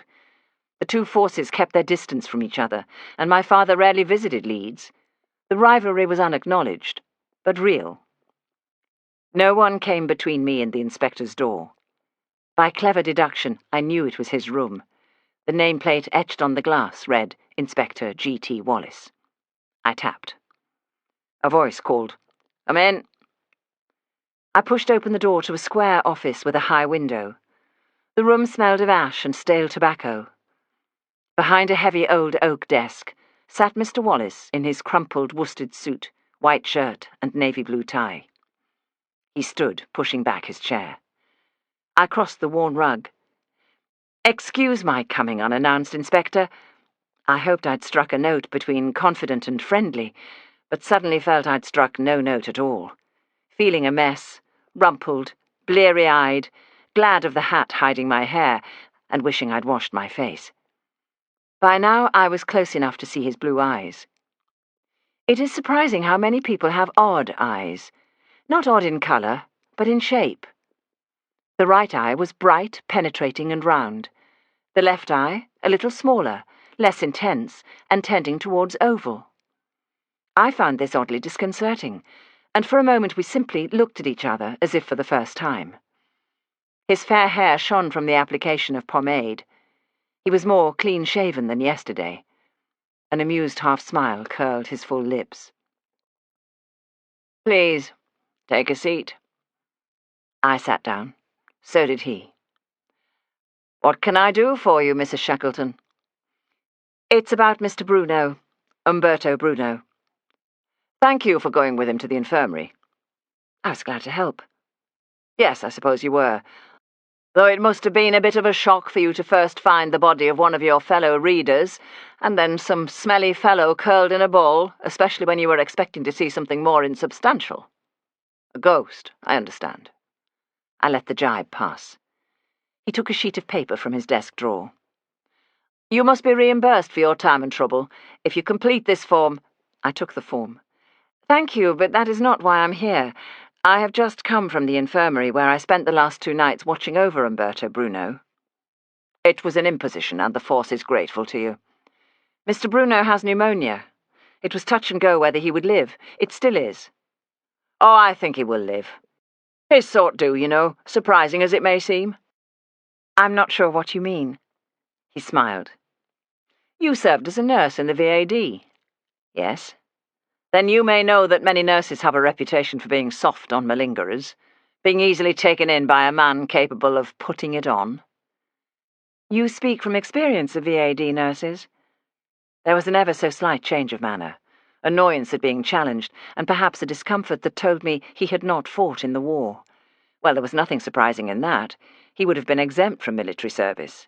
The two forces kept their distance from each other, and my father rarely visited Leeds. The rivalry was unacknowledged, but real. No one came between me and the inspector's door. By clever deduction, I knew it was his room. The nameplate etched on the glass read, Inspector G.T. Wallace. I tapped. A voice called, "Come in." I pushed open the door to a square office with a high window. The room smelled of ash and stale tobacco. Behind a heavy old oak desk sat Mr. Wallace in his crumpled worsted suit, white shirt and navy blue tie. He stood, pushing back his chair. I crossed the worn rug. "Excuse my coming unannounced, Inspector." I hoped I'd struck a note between confident and friendly, but suddenly felt I'd struck no note at all. Feeling a mess, rumpled, bleary-eyed, glad of the hat hiding my hair, and wishing I'd washed my face. By now I was close enough to see his blue eyes. It is surprising how many people have odd eyes. Not odd in colour, but in shape. The right eye was bright, penetrating and round. The left eye, a little smaller, less intense, and tending towards oval. I found this oddly disconcerting, and for a moment we simply looked at each other as if for the first time. His fair hair shone from the application of pomade. He was more clean-shaven than yesterday. An amused half-smile curled his full lips. "Please, take a seat." I sat down. So did he. "What can I do for you, Mrs. Shackleton?" "It's about Mr. Bruno, Umberto Bruno." "Thank you for going with him to the infirmary." I was glad to help. "Yes, I suppose you were. Though it must have been a bit of a shock for you to first find the body of one of your fellow readers, and then some smelly fellow curled in a ball, especially when you were expecting to see something more insubstantial. A ghost, I understand." I let the jibe pass. He took a sheet of paper from his desk drawer. "You must be reimbursed for your time and trouble. If you complete this form—" I took the form. "Thank you, but that is not why I'm here. I have just come from the infirmary where I spent the last 2 nights watching over Umberto Bruno." "It was an imposition, and the force is grateful to you." "Mr. Bruno has pneumonia. It was touch and go whether he would live. It still is." "Oh, I think he will live. His sort do, you know, surprising as it may seem." "I'm not sure what you mean." He smiled. "You served as a nurse in the VAD." "Yes." "Then you may know that many nurses have a reputation for being soft on malingerers, being easily taken in by a man capable of putting it on." "You speak from experience of VAD nurses?" There was an ever-so-slight change of manner, annoyance at being challenged, and perhaps a discomfort that told me he had not fought in the war. Well, there was nothing surprising in that. He would have been exempt from military service.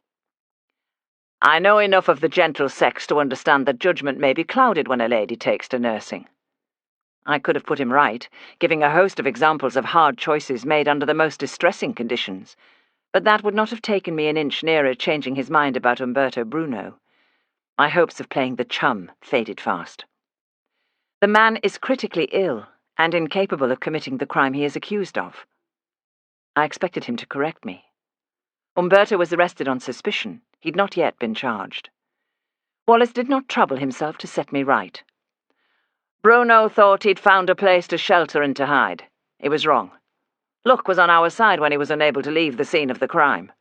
"I know enough of the gentle sex to understand that judgment may be clouded when a lady takes to nursing." I could have put him right, giving a host of examples of hard choices made under the most distressing conditions, but that would not have taken me an inch nearer changing his mind about Umberto Bruno. My hopes of playing the chum faded fast. "The man is critically ill and incapable of committing the crime he is accused of." I expected him to correct me. Umberto was arrested on suspicion. He'd not yet been charged. Wallace did not trouble himself to set me right. "Bruno thought he'd found a place to shelter and to hide. He was wrong. Luck was on our side when he was unable to leave the scene of the crime.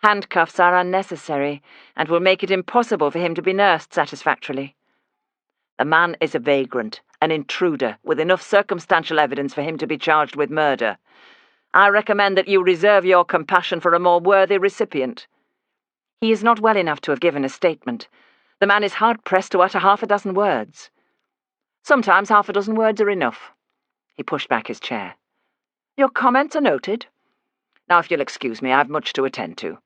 Handcuffs are unnecessary and will make it impossible for him to be nursed satisfactorily. The man is a vagrant, an intruder, with enough circumstantial evidence for him to be charged with murder. I recommend that you reserve your compassion for a more worthy recipient." "He is not well enough to have given a statement. The man is hard-pressed to utter 6 words." "Sometimes 6 words are enough." He pushed back his chair. "Your comments are noted. Now, if you'll excuse me, I've much to attend to."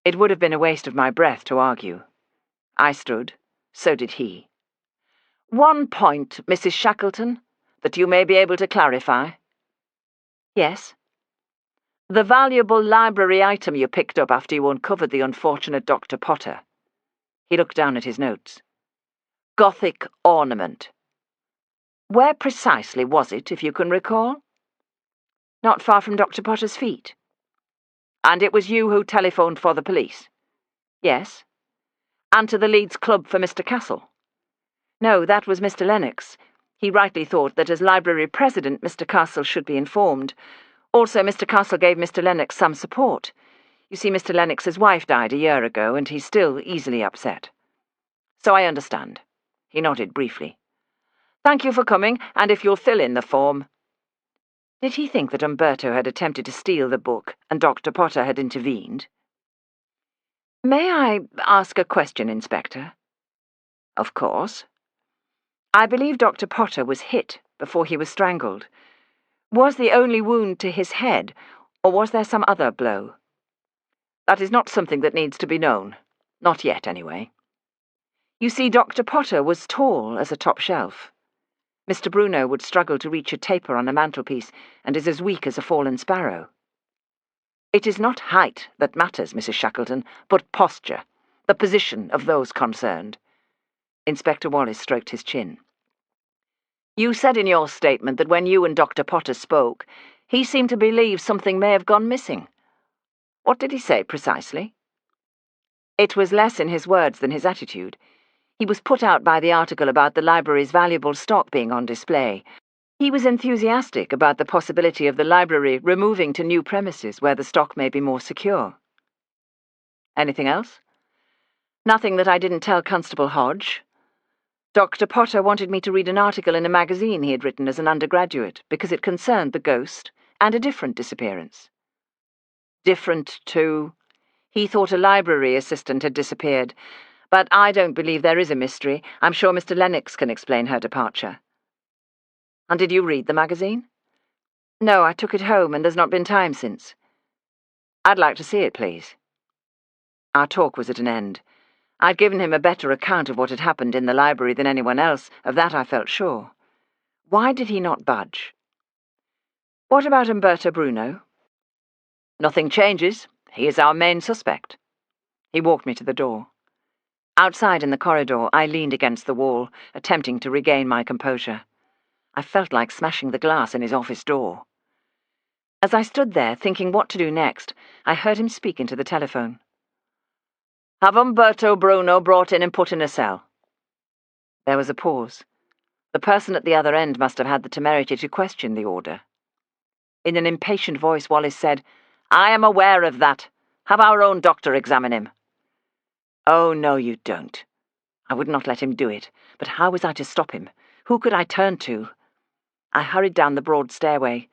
It would have been a waste of my breath to argue. I stood. So did he. "One point, Mrs. Shackleton, that you may be able to clarify." "Yes." "The valuable library item you picked up after you uncovered the unfortunate Dr. Potter." He looked down at his notes. Gothic ornament. Where precisely was it, if you can recall? Not far from Dr. Potter's feet. And it was you who telephoned for the police? Yes. And to the Leeds Club for Mr. Castle? No, that was Mr. Lennox. He rightly thought that as library president, Mr. Castle should be informed. Also, Mr. Castle gave Mr. Lennox some support. You see, Mr. Lennox's wife died a year ago, and he's still easily upset. So I understand. He nodded briefly. Thank you for coming, and if you'll fill in the form. Did he think that Umberto had attempted to steal the book, and Dr. Potter had intervened? May I ask a question, Inspector? Of course. I believe Dr. Potter was hit before he was strangled. Was the only wound to his head, or was there some other blow? That is not something that needs to be known. Not yet, anyway. You see, Dr. Potter was tall as a top shelf. Mr. Bruno would struggle to reach a taper on a mantelpiece and is as weak as a fallen sparrow. It is not height that matters, Mrs. Shackleton, but posture, the position of those concerned. Inspector Wallace stroked his chin. You said in your statement that when you and Dr. Potter spoke, he seemed to believe something may have gone missing. What did he say precisely? It was less in his words than his attitude. He was put out by the article about the library's valuable stock being on display. He was enthusiastic about the possibility of the library removing to new premises where the stock may be more secure. Anything else? Nothing that I didn't tell Constable Hodge. Dr. Potter wanted me to read an article in a magazine he had written as an undergraduate because it concerned the ghost and a different disappearance. Different to... He thought a library assistant had disappeared, but I don't believe there is a mystery. I'm sure Mr. Lennox can explain her departure. And did you read the magazine? No, I took it home and there's not been time since. I'd like to see it, please. Our talk was at an end. I'd given him a better account of what had happened in the library than anyone else, of that I felt sure. Why did he not budge? What about Umberto Bruno? Nothing changes. He is our main suspect. He walked me to the door. Outside in the corridor, I leaned against the wall, attempting to regain my composure. I felt like smashing the glass in his office door. As I stood there, thinking what to do next, I heard him speak into the telephone. Have Umberto Bruno brought in and put in a cell? There was a pause. The person at the other end must have had the temerity to question the order. In an impatient voice, Wallace said, I am aware of that. Have our own doctor examine him. Oh, no, you don't. I would not let him do it, but how was I to stop him? Who could I turn to? I hurried down the broad stairway.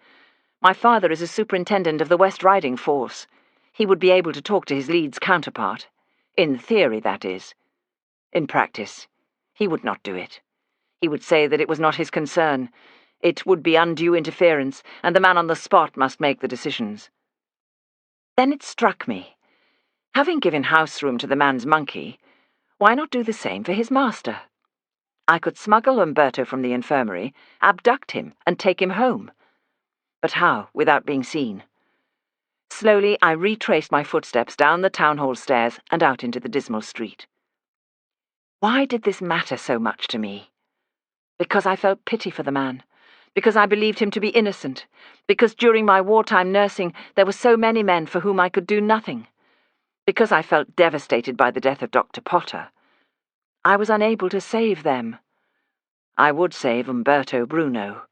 My father is a superintendent of the West Riding Force. He would be able to talk to his Leeds counterpart. In theory, that is. In practice, he would not do it. He would say that it was not his concern. It would be undue interference, and the man on the spot must make the decisions. Then it struck me. Having given house room to the man's monkey, why not do the same for his master? I could smuggle Umberto from the infirmary, abduct him, and take him home. But how, without being seen? Slowly, I retraced my footsteps down the town hall stairs and out into the dismal street. Why did this matter so much to me? Because I felt pity for the man. Because I believed him to be innocent. Because during my wartime nursing there were so many men for whom I could do nothing. Because I felt devastated by the death of Dr. Potter. I was unable to save them. I would save Umberto Bruno.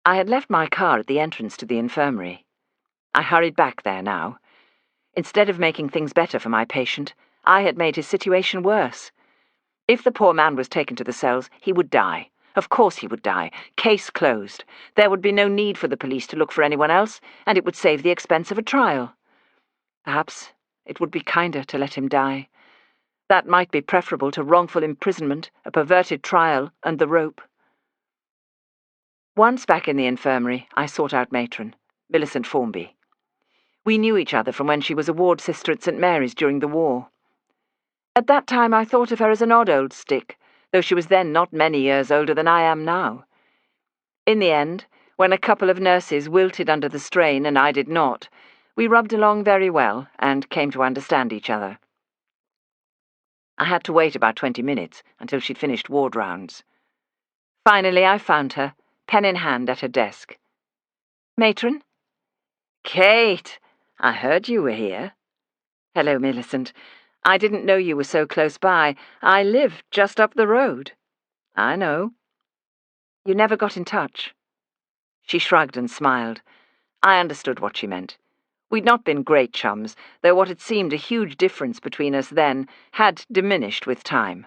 I had left my car at the entrance to the infirmary. I hurried back there now. Instead of making things better for my patient, I had made his situation worse. If the poor man was taken to the cells, he would die. Of course he would die. Case closed. There would be no need for the police to look for anyone else, and it would save the expense of a trial. Perhaps it would be kinder to let him die. That might be preferable to wrongful imprisonment, a perverted trial, and the rope. Once back in the infirmary, I sought out Matron, Millicent Formby. We knew each other from when she was a ward sister at St. Mary's during the war. At that time I thought of her as an odd old stick, though she was then not many years older than I am now. In the end, when a couple of nurses wilted under the strain and I did not, we rubbed along very well and came to understand each other. I had to wait about 20 minutes until she'd finished ward rounds. Finally, I found her, pen in hand, at her desk. "Matron?" "Kate, I heard you were here." "Hello, Millicent. I didn't know you were so close by. I live just up the road." "I know." "You never got in touch?" She shrugged and smiled. I understood what she meant. We'd not been great chums, though what had seemed a huge difference between us then had diminished with time.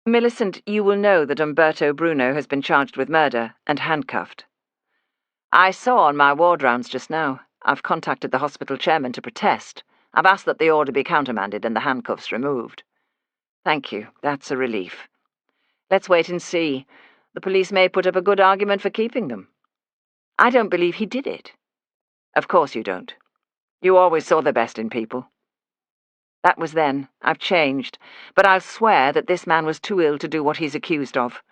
"Millicent, you will know that Umberto Bruno has been charged with murder and handcuffed." "I saw on my ward rounds just now. I've contacted the hospital chairman to protest. I've asked that the order be countermanded and the handcuffs removed." "Thank you. That's a relief. Let's wait and see. The police may put up a good argument for keeping them." "I don't believe he did it." "Of course you don't. You always saw the best in people." "That was then. I've changed. But I'll swear that this man was too ill to do what he's accused of."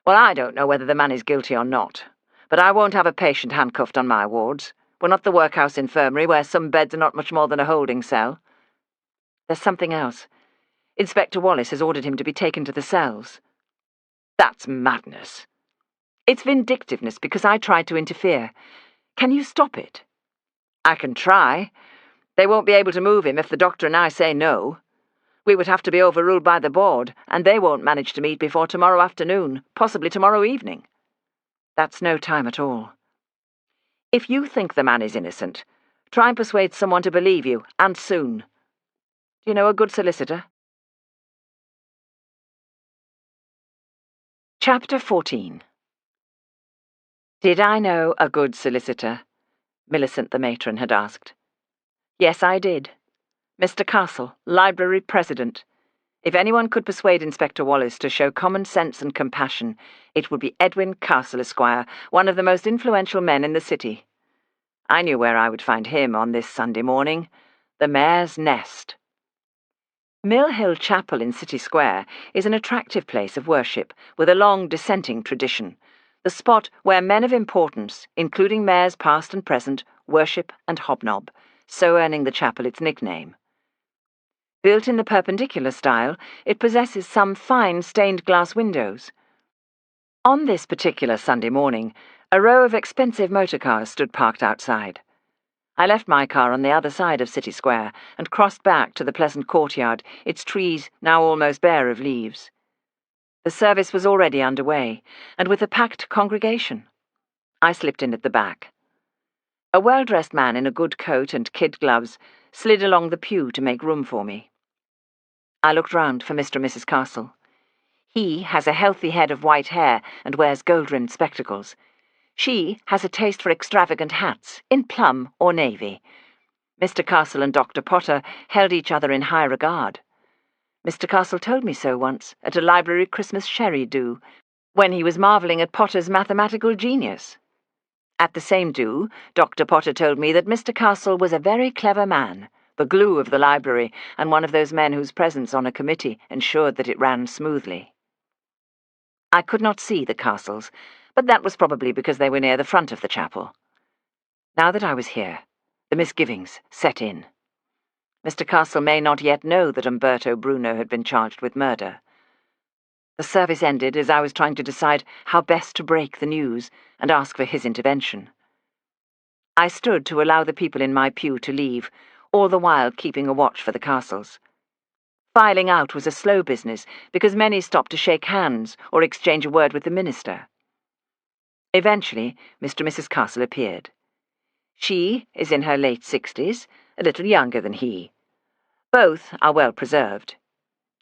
"Well, I don't know whether the man is guilty or not. But I won't have a patient handcuffed on my wards. We're not the workhouse infirmary where some beds are not much more than a holding cell." "There's something else. Inspector Wallace has ordered him to be taken to the cells." "That's madness." "It's vindictiveness because I tried to interfere. Can you stop it?" "I can try. They won't be able to move him if the doctor and I say no. We would have to be overruled by the board, and they won't manage to meet before tomorrow afternoon, possibly tomorrow evening." "That's no time at all." "If you think the man is innocent, try and persuade someone to believe you, and soon. Do you know a good solicitor?" Chapter 14. Did I know a good solicitor? Millicent the matron had asked. Yes, I did. Mr. Castle, library president. If anyone could persuade Inspector Wallace to show common sense and compassion, it would be Edwin Castle, Esquire, one of the most influential men in the city. I knew where I would find him on this Sunday morning. The Mare's Nest. Mill Hill Chapel in City Square is an attractive place of worship with a long dissenting tradition, the spot where men of importance, including mayors past and present, worship and hobnob, so earning the chapel its nickname. Built in the Perpendicular style, it possesses some fine stained glass windows. On this particular Sunday morning, a row of expensive motor cars stood parked outside. I left my car on the other side of City Square and crossed back to the pleasant courtyard, its trees now almost bare of leaves. The service was already underway, and with a packed congregation. I slipped in at the back. A well-dressed man in a good coat and kid gloves slid along the pew to make room for me. I looked round for Mr. and Mrs. Castle. He has a healthy head of white hair and wears gold-rimmed spectacles. She has a taste for extravagant hats, in plum or navy. Mr. Castle and Dr. Potter held each other in high regard. Mr. Castle told me so once at a library Christmas sherry-do, when he was marvelling at Potter's mathematical genius. At the same do, Dr. Potter told me that Mr. Castle was a very clever man, the glue of the library, and one of those men whose presence on a committee ensured that it ran smoothly. I could not see the Castles, but that was probably because they were near the front of the chapel. Now that I was here, the misgivings set in. Mr. Castle may not yet know that Umberto Bruno had been charged with murder. The service ended as I was trying to decide how best to break the news and ask for his intervention. I stood to allow the people in my pew to leave, all the while keeping a watch for the Castles. Filing out was a slow business because many stopped to shake hands or exchange a word with the minister. Eventually, Mr. and Mrs. Castle appeared. She is in her late 60s, a little younger than he. Both are well preserved.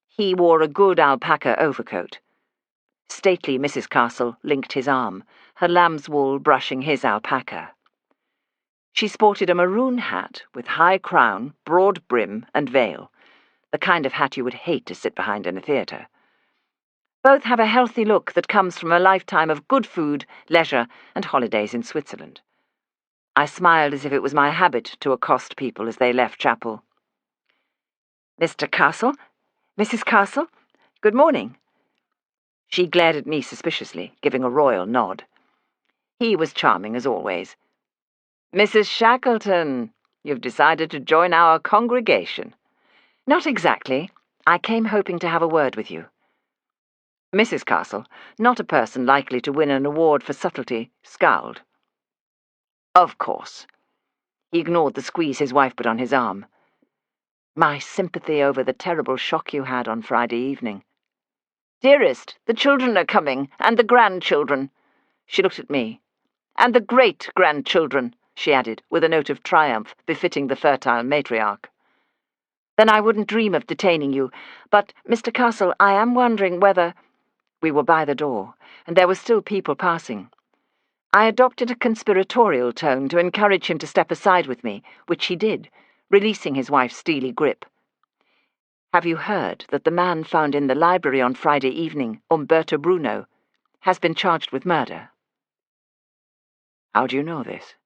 He wore a good alpaca overcoat. Stately Mrs. Castle linked his arm, her lamb's wool brushing his alpaca. She sported a maroon hat with high crown, broad brim, and veil, the kind of hat you would hate to sit behind in a theatre. Both have a healthy look that comes from a lifetime of good food, leisure, and holidays in Switzerland. I smiled as if it was my habit to accost people as they left chapel. "Mr. Castle? Mrs. Castle? Good morning." She glared at me suspiciously, giving a royal nod. He was charming as always. "Mrs. Shackleton, you've decided to join our congregation." "Not exactly. I came hoping to have a word with you." Mrs. Castle, not a person likely to win an award for subtlety, scowled. "Of course." He ignored the squeeze his wife put on his arm. "My sympathy over the terrible shock you had on Friday evening." "Dearest, the children are coming, and the grandchildren." She looked at me. "And the great-grandchildren," she added, with a note of triumph befitting the fertile matriarch. "Then I wouldn't dream of detaining you. But, Mr. Castle, I am wondering whether—" We were by the door, and there were still people passing. I adopted a conspiratorial tone to encourage him to step aside with me, which he did, releasing his wife's steely grip. "Have you heard that the man found in the library on Friday evening, Umberto Bruno, has been charged with murder?" "How do you know this?"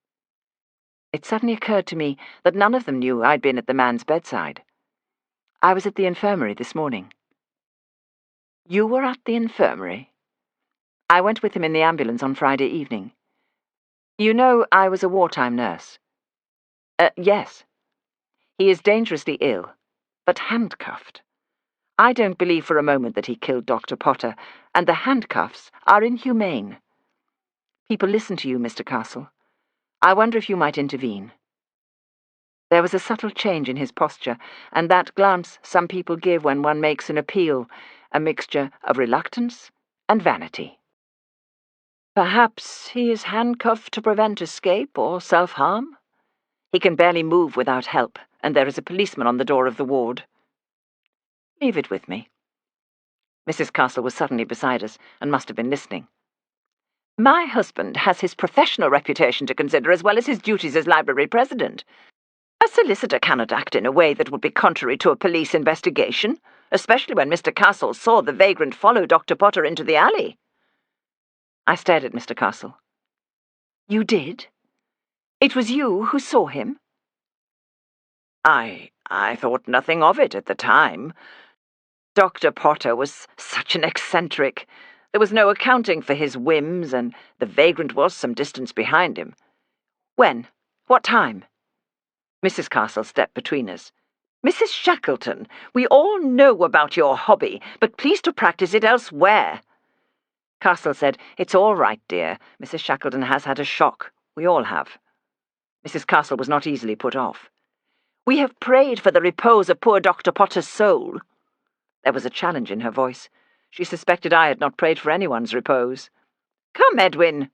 It suddenly occurred to me that none of them knew I'd been at the man's bedside. "I was at the infirmary this morning." "You were at the infirmary?" "I went with him in the ambulance on Friday evening. You know I was a wartime nurse." Yes. He is dangerously ill, but handcuffed. I don't believe for a moment that he killed Dr. Potter, and the handcuffs are inhumane. People listen to you, Mr. Castle. I wonder if you might intervene." There was a subtle change in his posture, and that glance some people give when one makes an appeal, a mixture of reluctance and vanity. "Perhaps he is handcuffed to prevent escape or self-harm? He can barely move without help, and there is a policeman on the door of the ward." "Leave it with me." Mrs. Castle was suddenly beside us, and must have been listening. "My husband has his professional reputation to consider as well as his duties as library president. A solicitor cannot act in a way that would be contrary to a police investigation, especially when Mr. Castle saw the vagrant follow Dr. Potter into the alley." I stared at Mr. Castle. "You did? It was you who saw him?" I thought nothing of it at the time. Dr. Potter was such an eccentric. There was no accounting for his whims, and the vagrant was some distance behind him. When? What time?" Mrs. Castle stepped between us. "Mrs. Shackleton, we all know about your hobby, but please to practice it elsewhere." Castle said, "It's all right, dear. Mrs. Shackleton has had a shock. We all have." Mrs. Castle was not easily put off. "We have prayed for the repose of poor Dr. Potter's soul." There was a challenge in her voice. She suspected I had not prayed for anyone's repose. "Come, Edwin."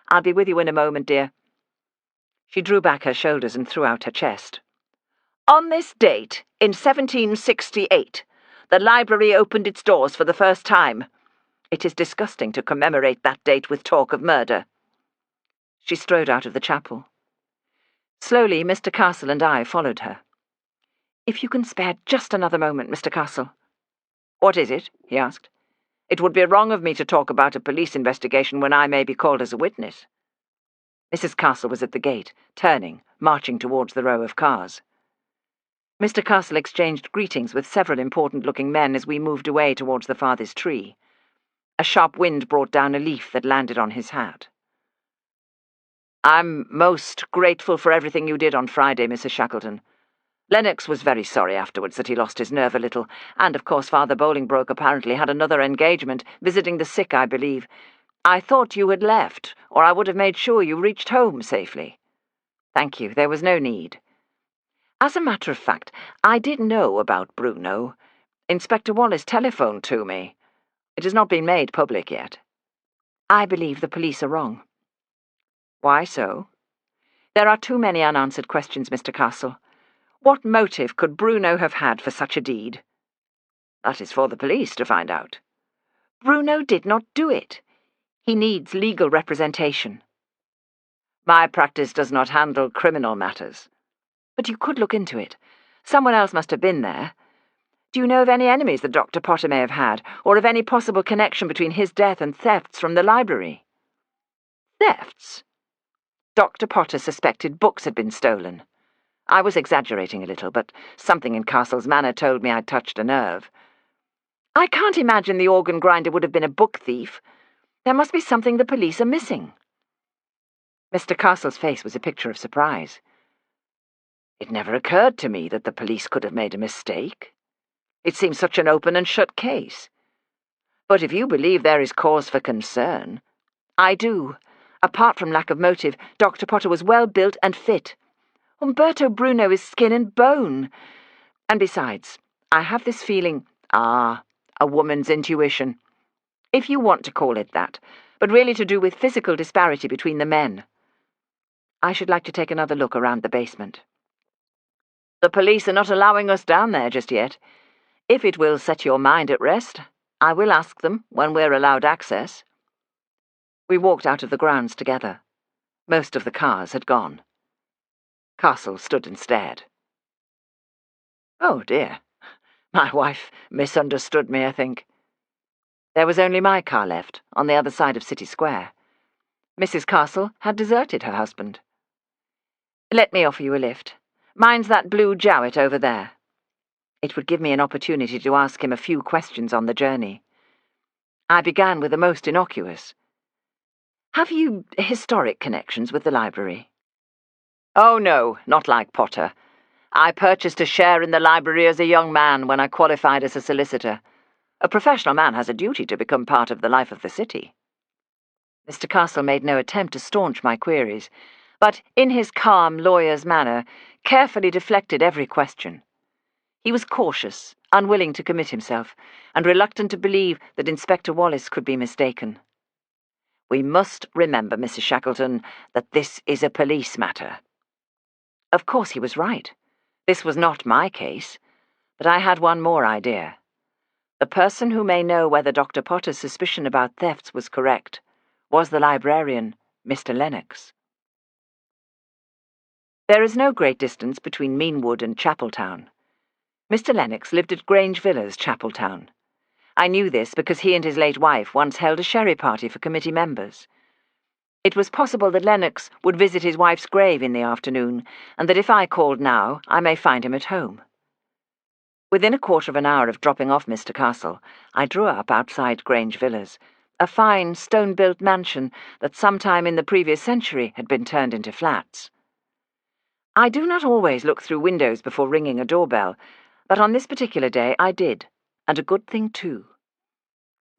"I'll be with you in a moment, dear." She drew back her shoulders and threw out her chest. "On this date, in 1768, the library opened its doors for the first time. It is disgusting to commemorate that date with talk of murder." She strode out of the chapel. Slowly, Mr. Castle and I followed her. "If you can spare just another moment, Mr. Castle." "What is it?" he asked. "It would be wrong of me to talk about a police investigation when I may be called as a witness." Mrs. Castle was at the gate, turning, marching towards the row of cars. Mr. Castle exchanged greetings with several important-looking men as we moved away towards the farthest tree. A sharp wind brought down a leaf that landed on his hat. "I'm most grateful for everything you did on Friday, Mrs. Shackleton. Lennox was very sorry afterwards that he lost his nerve a little, and of course Father Bolingbroke apparently had another engagement, visiting the sick, I believe. I thought you had left, or I would have made sure you reached home safely." "Thank you, there was no need." "As a matter of fact, I did know about Bruno. Inspector Wallace telephoned to me. It has not been made public yet." "I believe the police are wrong." "Why so?" "There are too many unanswered questions, Mr. Castle. What motive could Bruno have had for such a deed?" "That is for the police to find out." "Bruno did not do it. He needs legal representation." "My practice does not handle criminal matters." "But you could look into it. Someone else must have been there. Do you know of any enemies that Dr. Potter may have had, or of any possible connection between his death and thefts from the library?" "Thefts?" Dr. Potter suspected books had been stolen. I was exaggerating a little, but something in Castle's manner told me I'd touched a nerve. "I can't imagine the organ grinder would have been a book thief. There must be something the police are missing." Mr. Castle's face was a picture of surprise. "It never occurred to me that the police could have made a mistake." It seems such an open and shut case. But if you believe there is cause for concern—" "I do. Apart from lack of motive, Dr. Potter was well built and fit. Umberto Bruno is skin and bone. And besides, I have this feeling—" "Ah, a woman's intuition. If you want to call it that, but really to do with physical disparity between the men. I should like to take another look around the basement." "The police are not allowing us down there just yet. If it will set your mind at rest, I will ask them when we're allowed access." We walked out of the grounds together. Most of the cars had gone. Castle stood and stared. "Oh, dear. My wife misunderstood me, I think." There was only my car left, on the other side of City Square. Mrs. Castle had deserted her husband. "Let me offer you a lift. Mine's that blue Jowett over there." It would give me an opportunity to ask him a few questions on the journey. I began with the most innocuous. "Have you historic connections with the library?" "Oh, no, not like Potter. I purchased a share in the library as a young man when I qualified as a solicitor. A professional man has a duty to become part of the life of the city." Mr. Castle made no attempt to staunch my queries, but in his calm lawyer's manner carefully deflected every question. He was cautious, unwilling to commit himself, and reluctant to believe that Inspector Wallace could be mistaken. "We must remember, Mrs. Shackleton, that this is a police matter." Of course he was right. This was not my case, but I had one more idea. The person who may know whether Dr. Potter's suspicion about thefts was correct was the librarian, Mr. Lennox. There is no great distance between Meanwood and Chapeltown. Mr. Lennox lived at Grange Villas, Chapeltown. I knew this because he and his late wife once held a sherry party for committee members. It was possible that Lennox would visit his wife's grave in the afternoon, and that if I called now, I may find him at home. Within a quarter of an hour of dropping off Mr. Castle, I drew up outside Grange Villas, a fine stone-built mansion that sometime in the previous century had been turned into flats. I do not always look through windows before ringing a doorbell, but on this particular day I did, and a good thing too.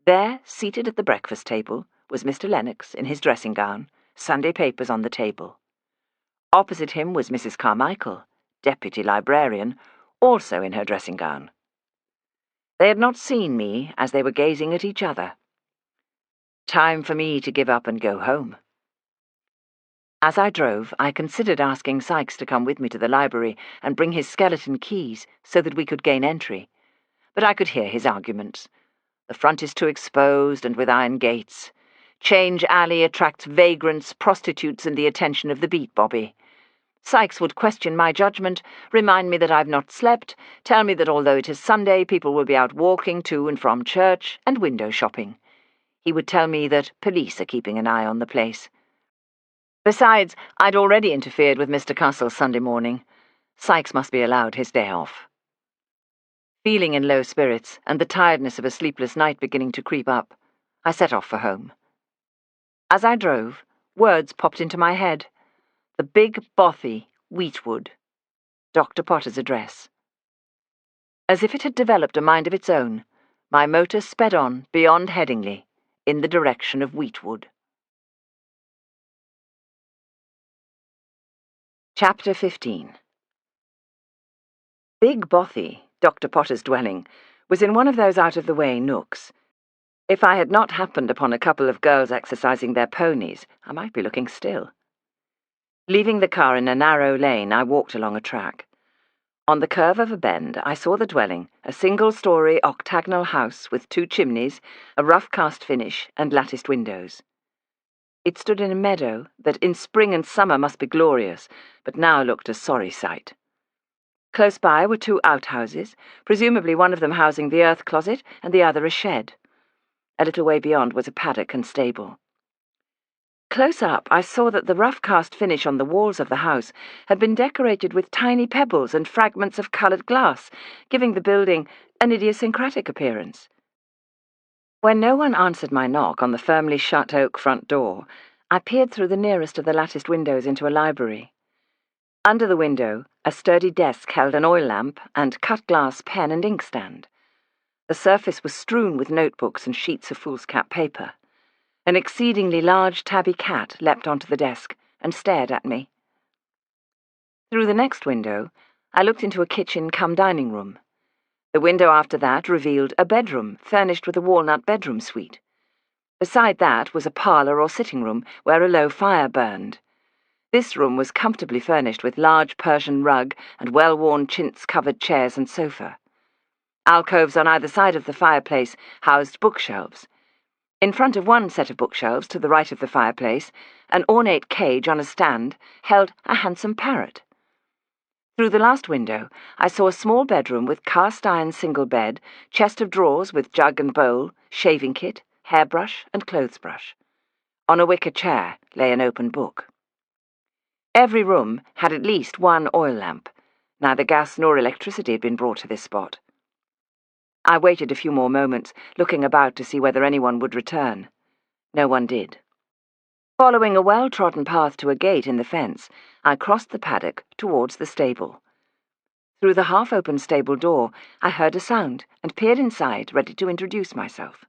There, seated at the breakfast table, was Mr. Lennox in his dressing gown, Sunday papers on the table. Opposite him was Mrs. Carmichael, deputy librarian, also in her dressing gown. They had not seen me as they were gazing at each other. Time for me to give up and go home. As I drove, I considered asking Sykes to come with me to the library and bring his skeleton keys so that we could gain entry, but I could hear his arguments. The front is too exposed and with iron gates. Change Alley attracts vagrants, prostitutes, and the attention of the beat bobby. Sykes would question my judgment, remind me that I've not slept, tell me that although it is Sunday, people will be out walking to and from church and window shopping. He would tell me that police are keeping an eye on the place. Besides, I'd already interfered with Mr. Castle's Sunday morning. Sykes must be allowed his day off. Feeling in low spirits, and the tiredness of a sleepless night beginning to creep up, I set off for home. As I drove, words popped into my head. The Big Bothy, Wheatwood. Dr. Potter's address. As if it had developed a mind of its own, my motor sped on beyond Headingley, in the direction of Wheatwood. Chapter 15. Big Bothy, Dr. Potter's dwelling, was in one of those out-of-the-way nooks. If I had not happened upon a couple of girls exercising their ponies, I might be looking still. Leaving the car in a narrow lane, I walked along a track. On the curve of a bend, I saw the dwelling, a single-story octagonal house with 2 chimneys, a rough-cast finish, and latticed windows. It stood in a meadow that in spring and summer must be glorious, but now looked a sorry sight. Close by were 2 outhouses, presumably one of them housing the earth closet and the other a shed. A little way beyond was a paddock and stable. Close up, I saw that the rough-cast finish on the walls of the house had been decorated with tiny pebbles and fragments of coloured glass, giving the building an idiosyncratic appearance. When no one answered my knock on the firmly shut oak front door, I peered through the nearest of the latticed windows into a library. Under the window, a sturdy desk held an oil lamp and cut-glass pen and inkstand. The surface was strewn with notebooks and sheets of foolscap paper. An exceedingly large tabby cat leapt onto the desk and stared at me. Through the next window, I looked into a kitchen-cum-dining room. The window after that revealed a bedroom furnished with a walnut bedroom suite. Beside that was a parlour or sitting room where a low fire burned. This room was comfortably furnished with large Persian rug and well-worn chintz-covered chairs and sofa. Alcoves on either side of the fireplace housed bookshelves. In front of one set of bookshelves, to the right of the fireplace, an ornate cage on a stand held a handsome parrot. Through the last window, I saw a small bedroom with cast-iron single bed, chest of drawers with jug and bowl, shaving kit, hairbrush and clothes-brush. On a wicker chair lay an open book. Every room had at least one oil lamp. Neither gas nor electricity had been brought to this spot. I waited a few more moments, looking about to see whether anyone would return. No one did. Following a well-trodden path to a gate in the fence, I crossed the paddock towards the stable. Through the half-open stable door, I heard a sound and peered inside, ready to introduce myself.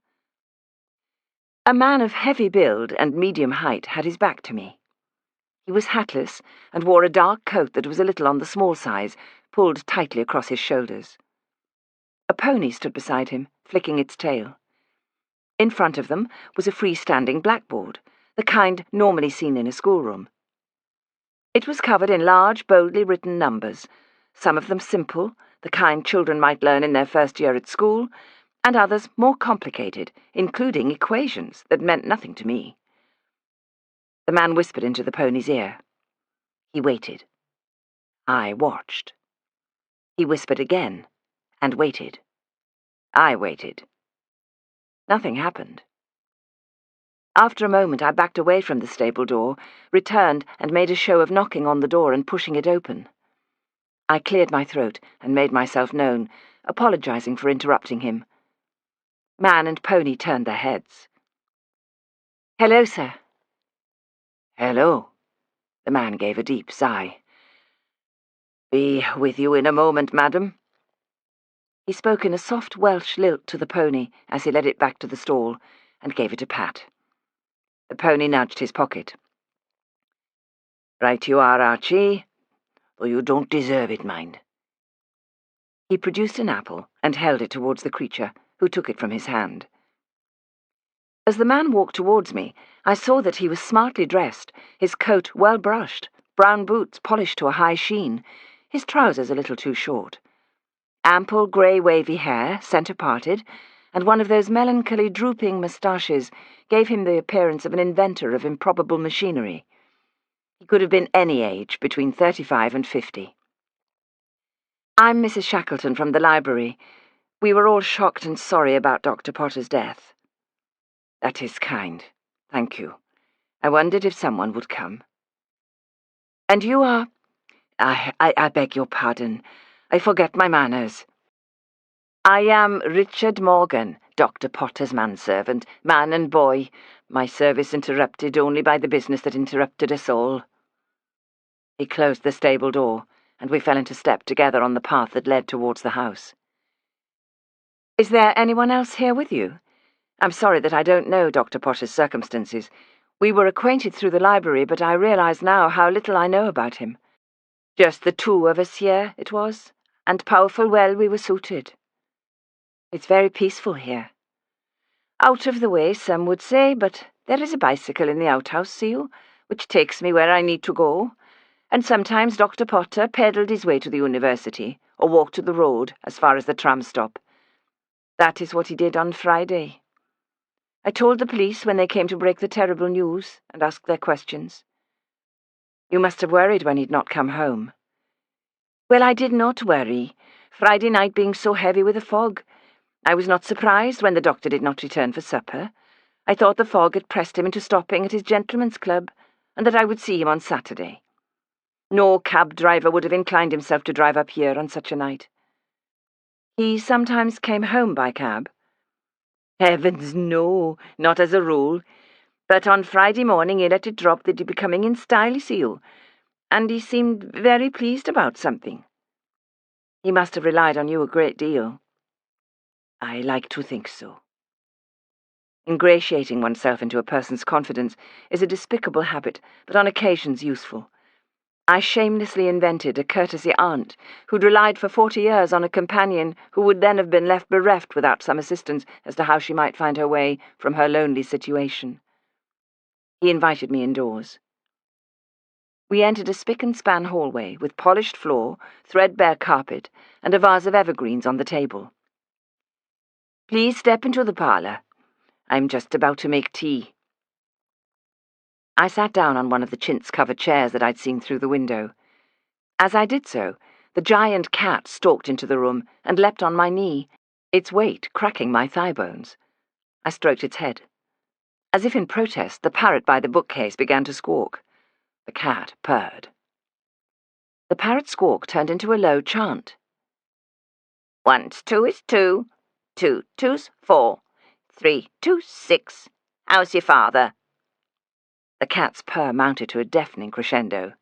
A man of heavy build and medium height had his back to me. He was hatless and wore a dark coat that was a little on the small size, pulled tightly across his shoulders. A pony stood beside him, flicking its tail. In front of them was a freestanding blackboard, the kind normally seen in a schoolroom. It was covered in large, boldly written numbers, some of them simple, the kind children might learn in their first year at school, and others more complicated, including equations that meant nothing to me. The man whispered into the pony's ear. He waited. I watched. He whispered again, and waited. I waited. Nothing happened. After a moment, I backed away from the stable door, returned and made a show of knocking on the door and pushing it open. I cleared my throat and made myself known, apologizing for interrupting him. Man and pony turned their heads. "Hello, sir." "Hello." The man gave a deep sigh. "Be with you in a moment, madam." He spoke in a soft Welsh lilt to the pony as he led it back to the stall and gave it a pat. The pony nudged his pocket. "Right you are, Archie, though you don't deserve it, mind." He produced an apple and held it towards the creature, who took it from his hand. As the man walked towards me, I saw that he was smartly dressed, his coat well brushed, brown boots polished to a high sheen, his trousers a little too short. Ample grey wavy hair, centre-parted, and one of those melancholy drooping moustaches gave him the appearance of an inventor of improbable machinery. He could have been any age, between 35 and 50. "I'm Mrs. Shackleton from the library. We were all shocked and sorry about Dr. Potter's death." "That is kind. Thank you. I wondered if someone would come." "And you are—" I beg your pardon. I forget my manners." "I am Richard Morgan, Dr. Potter's manservant, man and boy, my service interrupted only by the business that interrupted us all." He closed the stable door, and we fell into step together on the path that led towards the house. "Is there anyone else here with you? I'm sorry that I don't know Dr. Potter's circumstances. We were acquainted through the library, but I realize now how little I know about him. Just the two of us here, it was, and powerful well we were suited. It's very peaceful here. Out of the way, some would say, but there is a bicycle in the outhouse, see you, which takes me where I need to go, and sometimes Dr. Potter pedalled his way to the university, or walked to the road as far as the tram stop. That is what he did on Friday. I told the police when they came to break the terrible news and ask their questions. You must have worried when he'd not come home." "Well, I did not worry, Friday night being so heavy with a fog. I was not surprised when the doctor did not return for supper. I thought the fog had pressed him into stopping at his gentleman's club, and that I would see him on Saturday. No cab driver would have inclined himself to drive up here on such a night." "He sometimes came home by cab?" "Heavens, no, not as a rule. But on Friday morning he let it drop that he'd be coming in style, see you. and he seemed very pleased about something. He must have relied on you a great deal. I like to think so. Ingratiating oneself into a person's confidence is a despicable habit, but on occasions useful. I shamelessly invented a courtesy aunt who'd relied for 40 years on a companion who would then have been left bereft without some assistance as to how she might find her way from her lonely situation. He invited me indoors. We entered a spick-and-span hallway with polished floor, threadbare carpet, and a vase of evergreens on the table. "Please step into the parlour. I'm just about to make tea." I sat down on one of the chintz-covered chairs that I'd seen through the window. As I did so, the giant cat stalked into the room and leapt on my knee, its weight cracking my thigh bones. I stroked its head. As if in protest, the parrot by the bookcase began to squawk. The cat purred. The parrot's squawk turned into a low chant. 1 2 is 2, 2 2's 4, 3 2 6. How's your father? The cat's purr mounted to a deafening crescendo.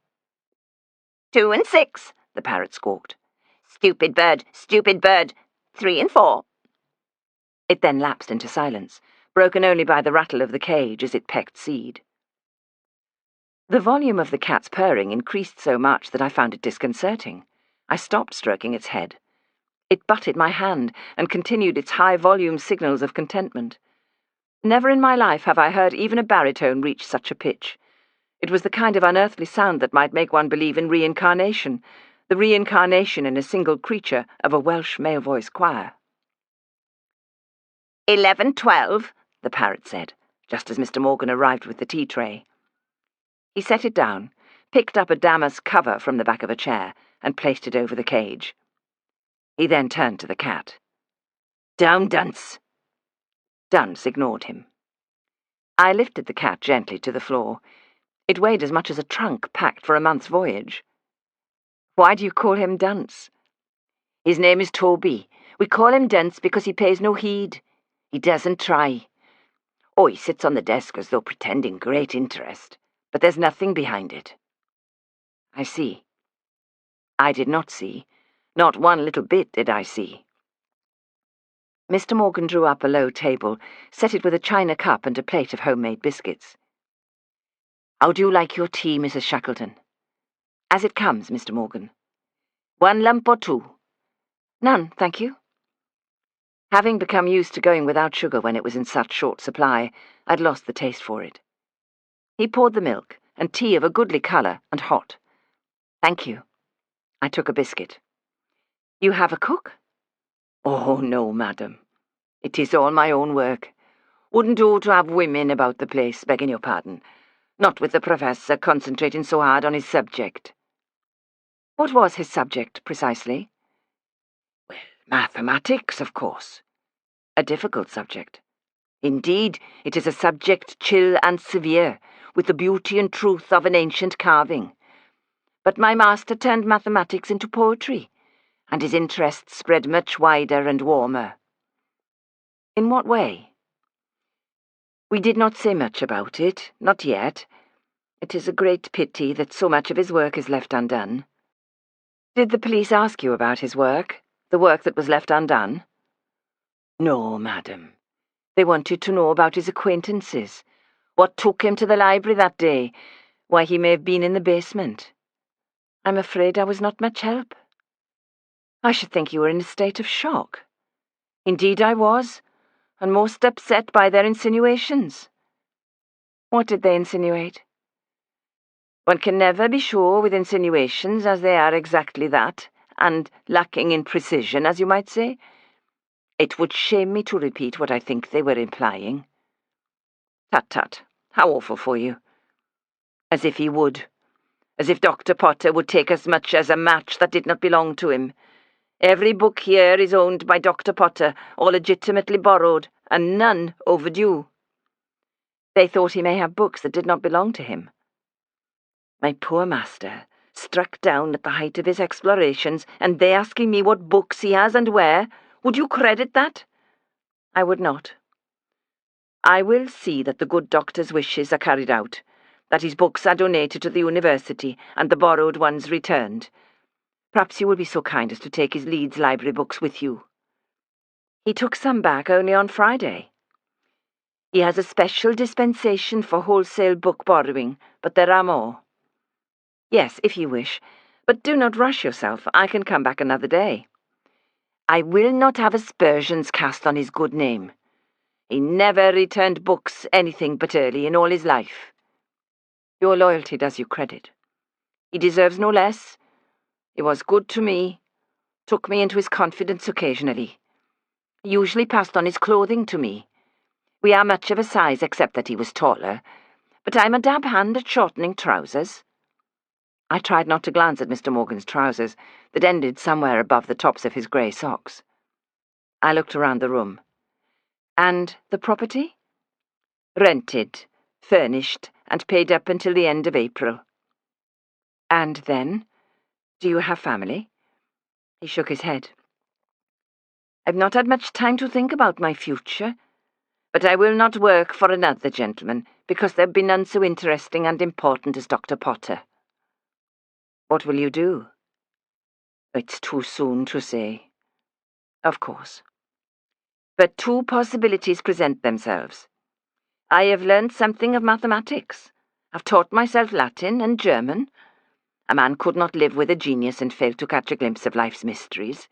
2 and 6, the parrot squawked. Stupid bird, 3 and 4. It then lapsed into silence, broken only by the rattle of the cage as it pecked seed. The volume of the cat's purring increased so much that I found it disconcerting. I stopped stroking its head. It butted my hand and continued its high-volume signals of contentment. Never in my life have I heard even a baritone reach such a pitch. It was the kind of unearthly sound that might make one believe in reincarnation, the reincarnation in a single creature of a Welsh male-voice choir. 11 12, the parrot said, just as Mr. Morgan arrived with the tea tray. He set it down, picked up a damask cover from the back of a chair, and placed it over the cage. He then turned to the cat. Down, Dunce! Dunce ignored him. I lifted the cat gently to the floor. It weighed as much as a trunk packed for a month's voyage. Why do you call him Dunce? His name is Toby. We call him Dunce because he pays no heed. He doesn't try. Oh, he sits on the desk as though pretending great interest, but there's nothing behind it. I see. I did not see. Not one little bit did I see. Mr. Morgan drew up a low table, set it with a china cup and a plate of homemade biscuits. How do you like your tea, Mrs. Shackleton? As it comes, Mr. Morgan. 1 lump or 2? None, thank you. Having become used to going without sugar when it was in such short supply, I'd lost the taste for it. He poured the milk, and tea of a goodly colour and hot. Thank you. I took a biscuit. You have a cook? Oh, no, madam. It is all my own work. Wouldn't do to have women about the place, begging your pardon. Not with the professor concentrating so hard on his subject. What was his subject, precisely? Well, mathematics, of course. A difficult subject. Indeed, it is a subject chill and severe, with the beauty and truth of an ancient carving. But my master turned mathematics into poetry, and his interests spread much wider and warmer. In what way? We did not say much about it, not yet. It is a great pity that so much of his work is left undone. Did the police ask you about his work, the work that was left undone? No, madam. They wanted to know about his acquaintances, what took him to the library that day, why he may have been in the basement. I'm afraid I was not much help. I should think you were in a state of shock. Indeed I was, and most upset by their insinuations. What did they insinuate? One can never be sure with insinuations, as they are exactly that, and lacking in precision, as you might say. It would shame me to repeat what I think they were implying. Tut-tut, how awful for you. As if he would. As if Dr. Potter would take as much as a match that did not belong to him. Every book here is owned by Dr. Potter, or legitimately borrowed, and none overdue. They thought he may have books that did not belong to him. My poor master, struck down at the height of his explorations, and they asking me what books he has and where, would you credit that? I would not. I will see that the good doctor's wishes are carried out, that his books are donated to the university and the borrowed ones returned. Perhaps you will be so kind as to take his Leeds library books with you. He took some back only on Friday. He has a special dispensation for wholesale book borrowing, but there are more. Yes, if you wish, but do not rush yourself. I can come back another day. I will not have aspersions cast on his good name. He never returned books anything but early in all his life. Your loyalty does you credit. He deserves no less. He was good to me, took me into his confidence occasionally. He usually passed on his clothing to me. We are much of a size, except that he was taller, but I'm a dab hand at shortening trousers. I tried not to glance at Mr. Morgan's trousers that ended somewhere above the tops of his grey socks. I looked around the room. And the property? Rented, furnished, and paid up until the end of April. And then? Do you have family? He shook his head. I've not had much time to think about my future, but I will not work for another gentleman, because there be none so interesting and important as Dr. Potter. What will you do? It's too soon to say. Of course. But two possibilities present themselves. I have learned something of mathematics. I've taught myself Latin and German. A man could not live with a genius and fail to catch a glimpse of life's mysteries.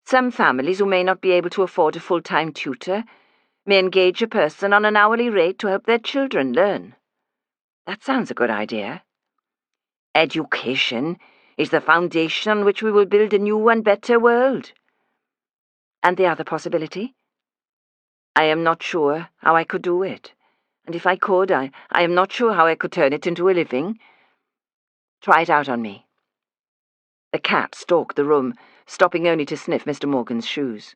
Some families who may not be able to afford a full-time tutor may engage a person on an hourly rate to help their children learn. That sounds a good idea. Education is the foundation on which we will build a new and better world. And the other possibility? I am not sure how I could do it, and if I could, I am not sure how I could turn it into a living. Try it out on me. The cat stalked the room, stopping only to sniff Mr. Morgan's shoes.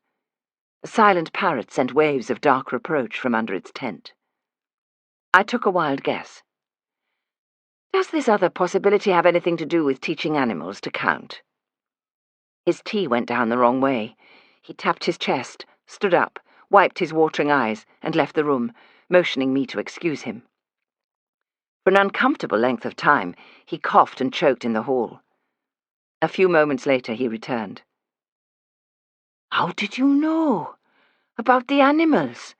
The silent parrot sent waves of dark reproach from under its tent. I took a wild guess. Does this other possibility have anything to do with teaching animals to count? His tea went down the wrong way. He tapped his chest, stood up, wiped his watering eyes, and left the room, motioning me to excuse him. For an uncomfortable length of time, he coughed and choked in the hall. A few moments later, he returned. How did you know? About the animals?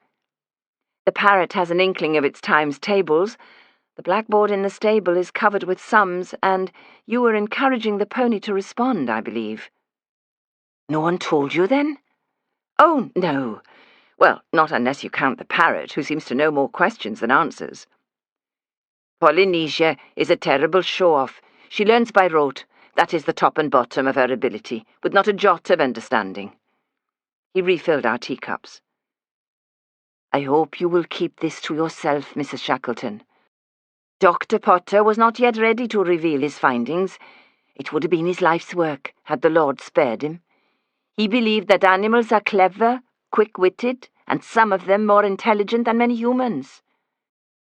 The parrot has an inkling of its times tables. The blackboard in the stable is covered with sums, and you were encouraging the pony to respond, I believe. No one told you, then? Oh, no. Well, not unless you count the parrot, who seems to know more questions than answers. Polynesia is a terrible show-off. She learns by rote. That is the top and bottom of her ability, with not a jot of understanding. He refilled our teacups. I hope you will keep this to yourself, Mrs. Shackleton. Dr. Potter was not yet ready to reveal his findings. It would have been his life's work, had the Lord spared him. He believed that animals are clever, quick-witted, and some of them more intelligent than many humans.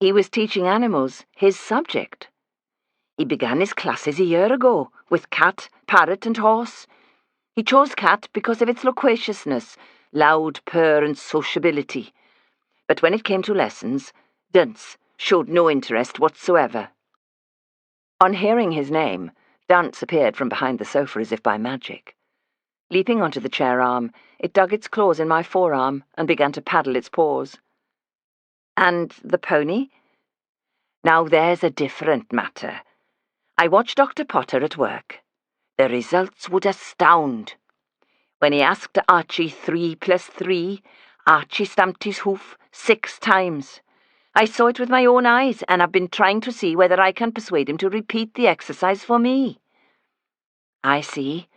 He was teaching animals his subject. He began his classes a year ago, with cat, parrot, and horse. He chose cat because of its loquaciousness, loud purr, and sociability. But when it came to lessons, Dunce showed no interest whatsoever. On hearing his name, Dunce appeared from behind the sofa as if by magic. Leaping onto the chair arm, it dug its claws in my forearm and began to paddle its paws. And the pony? Now there's a different matter. I watched Dr. Potter at work. The results would astound. When he asked Archie 3 + 3, Archie stamped his hoof 6 times. I saw it with my own eyes, and I've been trying to see whether I can persuade him to repeat the exercise for me. I see.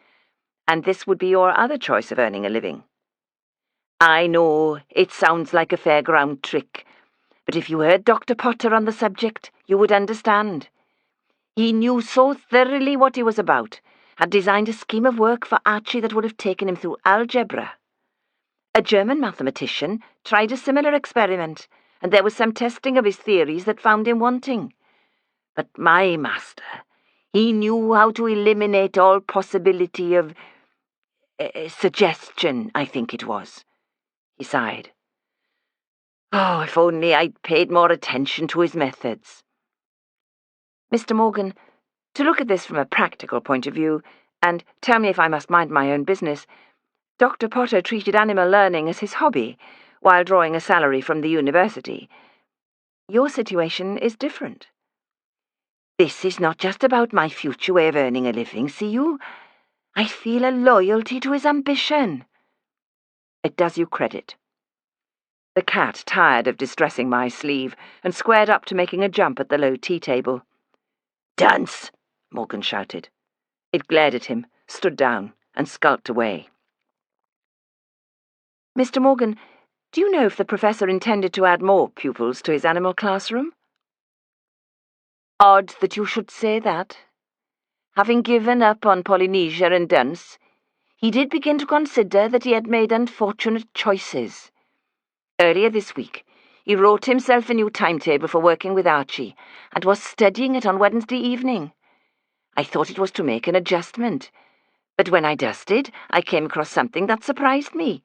And this would be your other choice of earning a living. I know, it sounds like a fairground trick, but if you heard Dr. Potter on the subject, you would understand. He knew so thoroughly what he was about, had designed a scheme of work for Archie that would have taken him through algebra. A German mathematician tried a similar experiment, and there was some testing of his theories that found him wanting. But my master, he knew how to eliminate all possibility of suggestion, I think it was. He sighed. Oh, if only I'd paid more attention to his methods. Mr. Morgan, to look at this from a practical point of view, and tell me if I must mind my own business, Dr. Potter treated animal learning as his hobby, while drawing a salary from the university. Your situation is different. This is not just about my future way of earning a living, see you? I feel a loyalty to his ambition. It does you credit. The cat tired of distressing my sleeve and squared up to making a jump at the low tea table. "Dunce!" Morgan shouted. It glared at him, stood down, and skulked away. Mr. Morgan, do you know if the professor intended to add more pupils to his animal classroom? Odd that you should say that. Having given up on Polynesia and Dunce, he did begin to consider that he had made unfortunate choices. Earlier this week, he wrote himself a new timetable for working with Archie, and was studying it on Wednesday evening. I thought it was to make an adjustment, but when I dusted, I came across something that surprised me.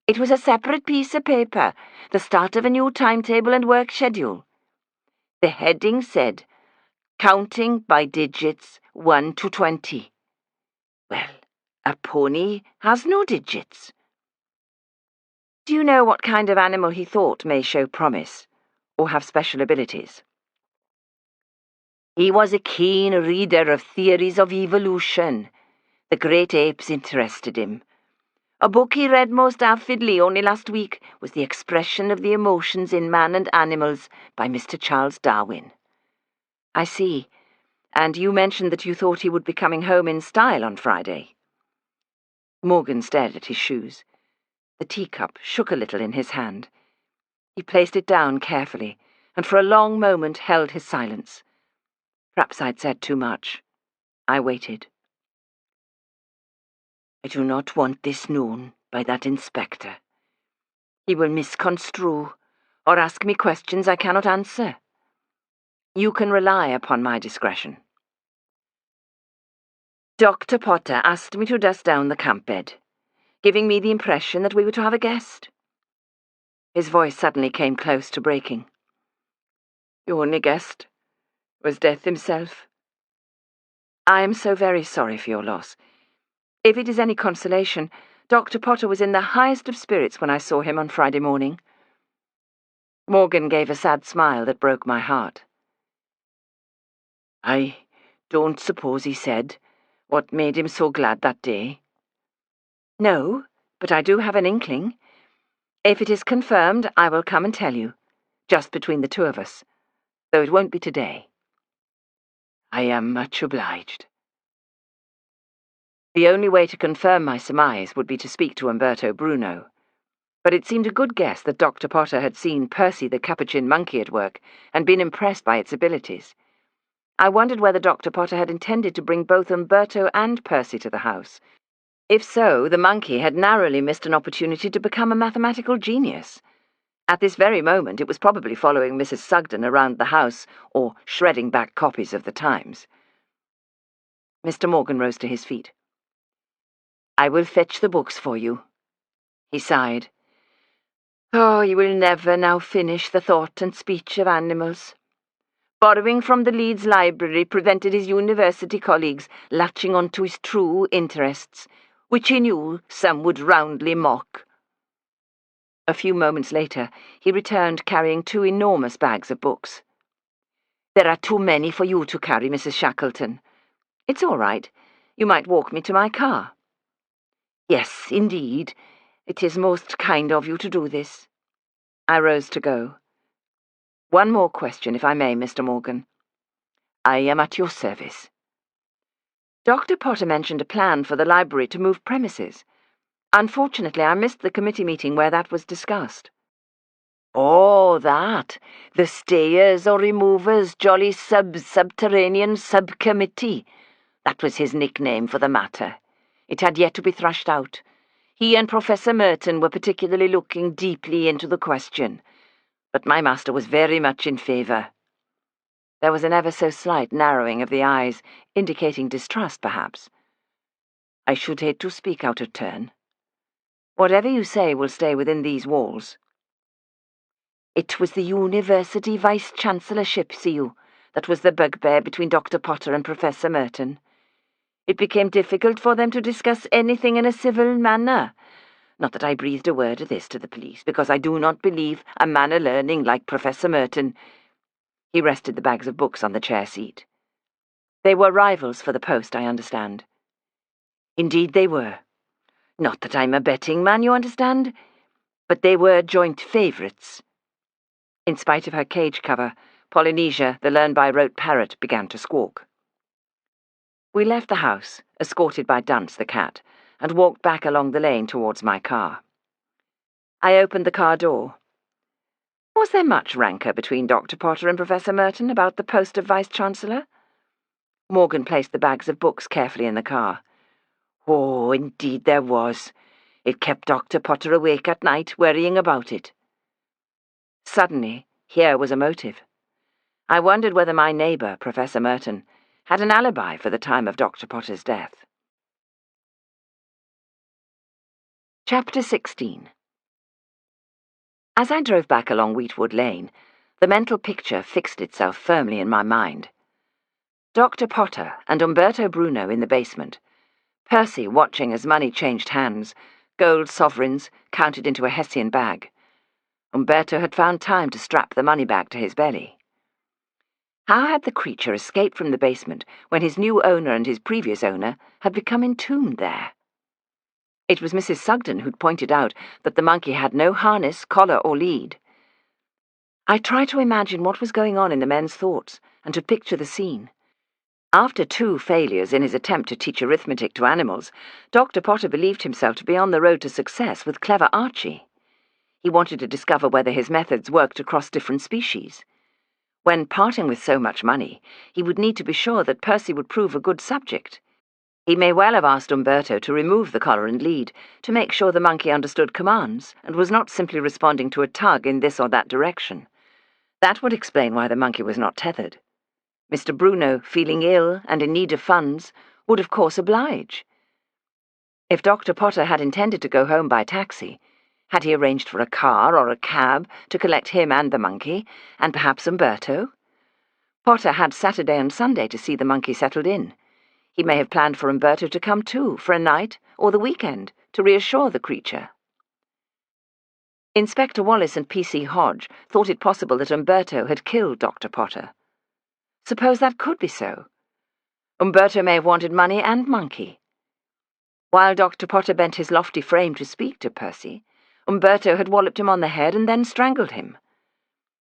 It was a separate piece of paper, the start of a new timetable and work schedule. The heading said, "Counting by digits 1 to 20. Well, a pony has no digits. Do you know what kind of animal he thought may show promise, or have special abilities? He was a keen reader of theories of evolution. The great apes interested him. A book he read most avidly only last week was The Expression of the Emotions in Man and Animals by Mr. Charles Darwin. I see. And you mentioned that you thought he would be coming home in style on Friday. Morgan stared at his shoes. The teacup shook a little in his hand. He placed it down carefully, and for a long moment held his silence. Perhaps I'd said too much. I waited. I do not want this known by that inspector. He will misconstrue, or ask me questions I cannot answer. You can rely upon my discretion. Dr. Potter asked me to dust down the camp bed, giving me the impression that we were to have a guest. His voice suddenly came close to breaking. Your only guest was Death himself. I am so very sorry for your loss. If it is any consolation, Dr. Potter was in the highest of spirits when I saw him on Friday morning. Morgan gave a sad smile that broke my heart. I don't suppose he said what made him so glad that day. No, but I do have an inkling. If it is confirmed, I will come and tell you, just between the two of us, though it won't be today. I am much obliged. The only way to confirm my surmise would be to speak to Umberto Bruno, but it seemed a good guess that Dr. Potter had seen Percy the Capuchin monkey at work and been impressed by its abilities. I wondered whether Dr. Potter had intended to bring both Umberto and Percy to the house. If so, the monkey had narrowly missed an opportunity to become a mathematical genius. At this very moment, it was probably following Mrs. Sugden around the house or shredding back copies of the Times. Mr. Morgan rose to his feet. I will fetch the books for you. He sighed. Oh, you will never now finish the thought and speech of animals. Borrowing from the Leeds Library prevented his university colleagues latching on to his true interests, which he knew some would roundly mock. A few moments later, he returned carrying 2 enormous bags of books. There are too many for you to carry, Mrs. Shackleton. It's all right. You might walk me to my car. Yes, indeed. It is most kind of you to do this. I rose to go. One more question, if I may, Mr. Morgan. I am at your service. Dr. Potter mentioned a plan for the library to move premises. Unfortunately, I missed the committee meeting where that was discussed. Oh, that. The Stayers or Removers Jolly Subterranean Subcommittee. That was his nickname for the matter. It had yet to be thrashed out. He and Professor Merton were particularly looking deeply into the question, but my master was very much in favour. There was an ever-so-slight narrowing of the eyes, indicating distrust, perhaps. I should hate to speak out of turn. Whatever you say will stay within these walls. It was the University Vice-Chancellorship, see you, that was the bugbear between Dr. Potter and Professor Merton. It became difficult for them to discuss anything in a civil manner. Not that I breathed a word of this to the police, because I do not believe a man of learning like Professor Merton. He rested the bags of books on the chair seat. They were rivals for the post, I understand. Indeed they were. Not that I'm a betting man, you understand, but they were joint favourites. In spite of her cage cover, Polynesia, the learn-by-rote parrot, began to squawk. We left the house, escorted by Dunce the cat, and walked back along the lane towards my car. I opened the car door. Was there much rancour between Dr. Potter and Professor Merton about the post of Vice-Chancellor? Morgan placed the bags of books carefully in the car. Oh, indeed there was. It kept Dr. Potter awake at night, worrying about it. Suddenly, here was a motive. I wondered whether my neighbour, Professor Merton, had an alibi for the time of Dr. Potter's death. Chapter 16. As I drove back along Wheatwood Lane, the mental picture fixed itself firmly in my mind. Dr. Potter and Umberto Bruno in the basement, Percy watching as money changed hands, gold sovereigns counted into a Hessian bag. Umberto had found time to strap the money bag to his belly. How had the creature escaped from the basement when his new owner and his previous owner had become entombed there? It was Mrs. Sugden who'd pointed out that the monkey had no harness, collar, or lead. I tried to imagine what was going on in the men's thoughts and to picture the scene. After 2 failures in his attempt to teach arithmetic to animals, Dr. Potter believed himself to be on the road to success with clever Archie. He wanted to discover whether his methods worked across different species. When parting with so much money, he would need to be sure that Percy would prove a good subject. He may well have asked Umberto to remove the collar and lead, to make sure the monkey understood commands, and was not simply responding to a tug in this or that direction. That would explain why the monkey was not tethered. Mr. Bruno, feeling ill and in need of funds, would of course oblige. If Dr. Potter had intended to go home by taxi, had he arranged for a car or a cab to collect him and the monkey, and perhaps Umberto? Potter had Saturday and Sunday to see the monkey settled in. He may have planned for Umberto to come too, for a night or the weekend, to reassure the creature. Inspector Wallace and P.C. Hodge thought it possible that Umberto had killed Dr. Potter. Suppose that could be so. Umberto may have wanted money and monkey. While Dr. Potter bent his lofty frame to speak to Percy, Umberto had walloped him on the head and then strangled him.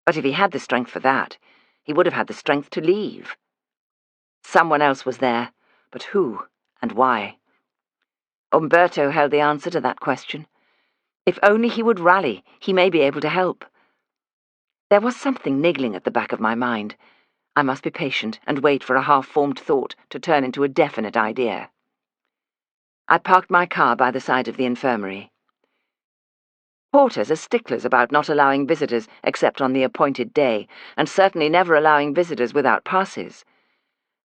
But if he had the strength for that, he would have had the strength to leave. Someone else was there, but who and why? Umberto held the answer to that question. If only he would rally, he may be able to help. There was something niggling at the back of my mind. I must be patient and wait for a half-formed thought to turn into a definite idea. I parked my car by the side of the infirmary. Porters are sticklers about not allowing visitors except on the appointed day, and certainly never allowing visitors without passes.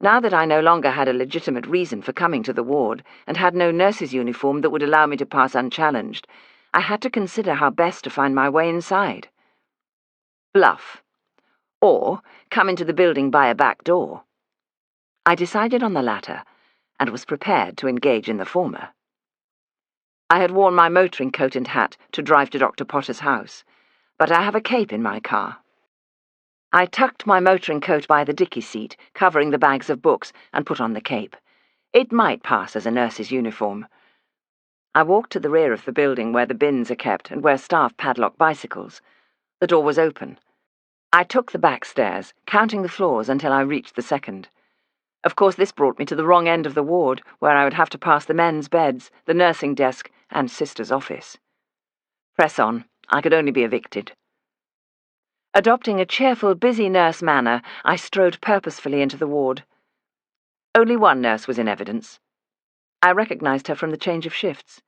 Now that I no longer had a legitimate reason for coming to the ward, and had no nurse's uniform that would allow me to pass unchallenged, I had to consider how best to find my way inside. Bluff. Or come into the building by a back door. I decided on the latter, and was prepared to engage in the former. I had worn my motoring coat and hat to drive to Dr. Potter's house, but I have a cape in my car. I tucked my motoring coat by the dicky seat, covering the bags of books, and put on the cape. It might pass as a nurse's uniform. I walked to the rear of the building where the bins are kept and where staff padlock bicycles. The door was open. I took the back stairs, counting the floors until I reached the second. Of course, this brought me to the wrong end of the ward, where I would have to pass the men's beds, the nursing desk, and Sister's office. Press on. I could only be evicted. Adopting a cheerful, busy nurse manner, I strode purposefully into the ward. Only one nurse was in evidence. I recognized her from the change of shifts.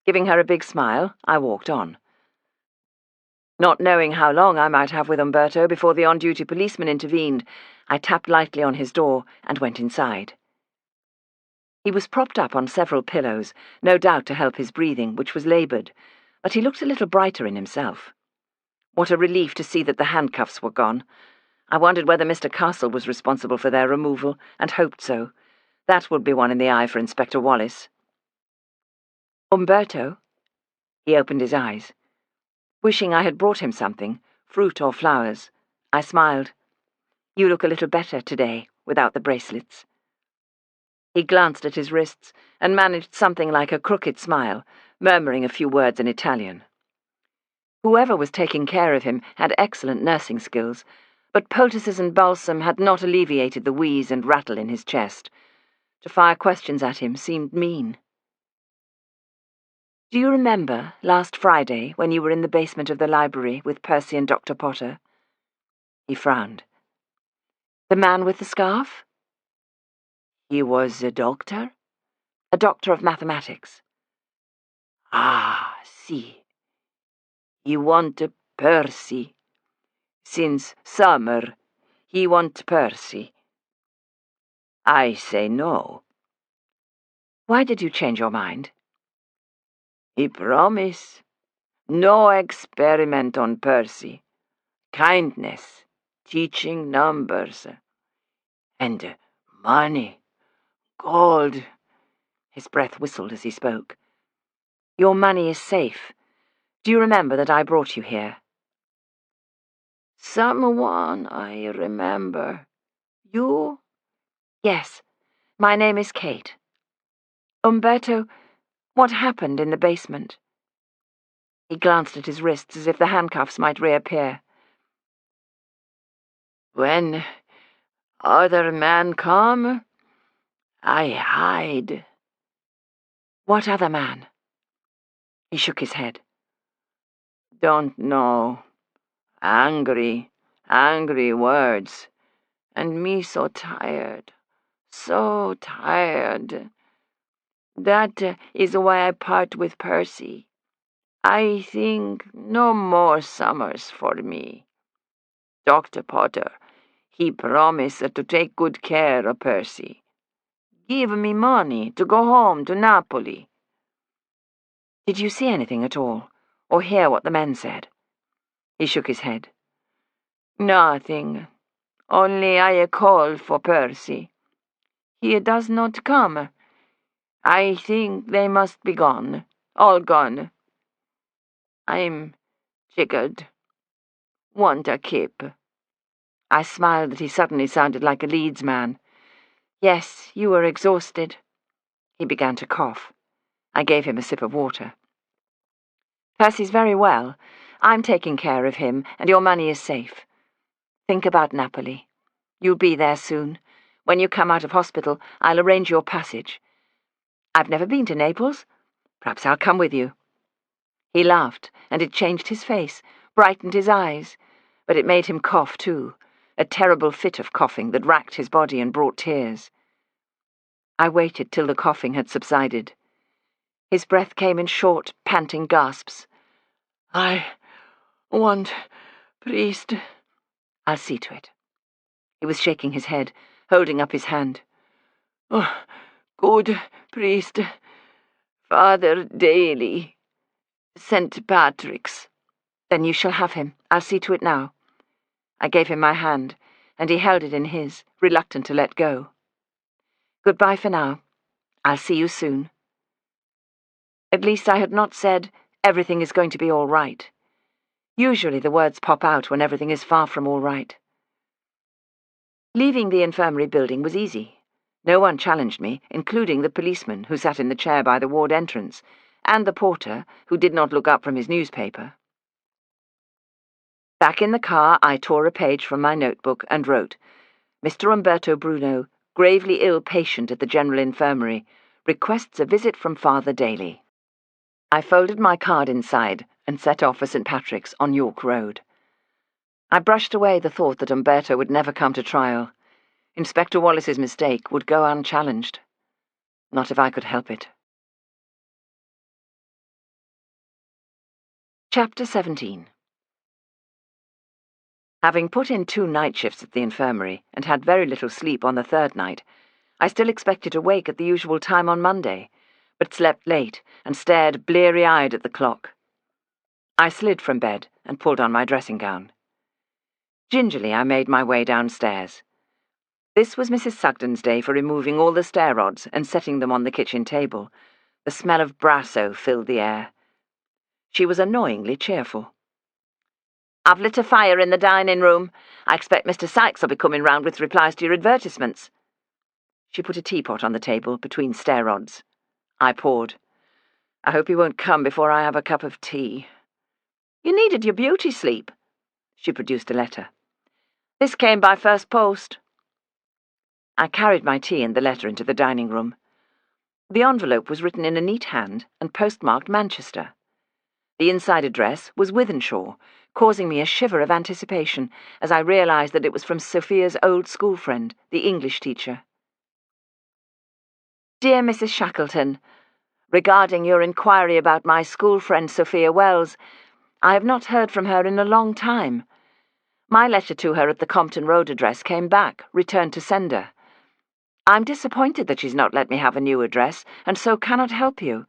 Giving her a big smile, I walked on. Not knowing how long I might have with Umberto before the on-duty policeman intervened, I tapped lightly on his door and went inside. He was propped up on several pillows, no doubt to help his breathing, which was laboured, but he looked a little brighter in himself. What a relief to see that the handcuffs were gone. I wondered whether Mr. Castle was responsible for their removal, and hoped so. That would be one in the eye for Inspector Wallace. Umberto? He opened his eyes. Wishing I had brought him something, fruit or flowers, I smiled. You look a little better today, without the bracelets. He glanced at his wrists and managed something like a crooked smile, murmuring a few words in Italian. Whoever was taking care of him had excellent nursing skills, but poultices and balsam had not alleviated the wheeze and rattle in his chest. To fire questions at him seemed mean. Do you remember last Friday when you were in the basement of the library with Percy and Dr. Potter? He frowned. The man with the scarf? He was a doctor? A doctor of mathematics. Ah, si. He want Percy. Since summer, he want Percy. I say no. Why did you change your mind? He promise. No experiment on Percy. Kindness, teaching numbers. And money, gold. His breath whistled as he spoke. Your money is safe. Do you remember that I brought you here? Someone I remember. You? Yes, my name is Kate. Umberto, what happened in the basement? He glanced at his wrists as if the handcuffs might reappear. When other men come, I hide. What other man? He shook his head. Don't know. Angry words. And me so tired. So tired. That is why I part with Percy. I think no more summers for me. Dr. Potter, he promised to take good care of Percy. Give me money to go home to Napoli. Did you see anything at all, or hear what the men said? He shook his head. Nothing. Only I call for Percy. He does not come. I think they must be gone. All gone. I'm jiggered. Want a kip. I smiled that he suddenly sounded like a Leeds man. Yes, you were exhausted. He began to cough. I gave him a sip of water. Percy's very well. I'm taking care of him, and your money is safe. Think about Napoli. You'll be there soon. When you come out of hospital, I'll arrange your passage. I've never been to Naples. Perhaps I'll come with you. He laughed, and it changed his face, brightened his eyes, but it made him cough too, a terrible fit of coughing that racked his body and brought tears. I waited till the coughing had subsided. His breath came in short, panting gasps. I want priest. I'll see to it. He was shaking his head, holding up his hand. Oh, good priest. Father Daly. St. Patrick's. Then you shall have him. I'll see to it now. I gave him my hand, and he held it in his, reluctant to let go. Goodbye for now. I'll see you soon. At least I had not said, everything is going to be all right. Usually the words pop out when everything is far from all right. Leaving the infirmary building was easy. No one challenged me, including the policeman who sat in the chair by the ward entrance, and the porter who did not look up from his newspaper. Back in the car, I tore a page from my notebook and wrote, Mr. Umberto Bruno, gravely ill patient at the General Infirmary, requests a visit from Father Daly. I folded my card inside and set off for St. Patrick's on York Road. I brushed away the thought that Umberto would never come to trial. Inspector Wallace's mistake would go unchallenged. Not if I could help it. Chapter 17. Having put in 2 night shifts at the infirmary and had very little sleep on the 3rd night, I still expected to wake at the usual time on Monday, but slept late and stared bleary-eyed at the clock. I slid from bed and pulled on my dressing gown. Gingerly, I made my way downstairs. This was Mrs. Sugden's day for removing all the stair rods and setting them on the kitchen table. The smell of brasso filled the air. She was annoyingly cheerful. "I've lit a fire in the dining room. I expect Mr. Sykes will be coming round with replies to your advertisements." She put a teapot on the table between stair rods. I poured. "I hope he won't come before I have a cup of tea." "You needed your beauty sleep." She produced a letter. "This came by first post." I carried my tea and the letter into the dining room. The envelope was written in a neat hand and postmarked Manchester. The inside address was Wythenshawe, causing me a shiver of anticipation as I realized that it was from Sophia's old school friend, the English teacher. "Dear Mrs. Shackleton, regarding your inquiry about my school friend Sophia Wells, I have not heard from her in a long time. My letter to her at the Compton Road address came back, returned to sender. I'm disappointed that she's not let me have a new address, and so cannot help you.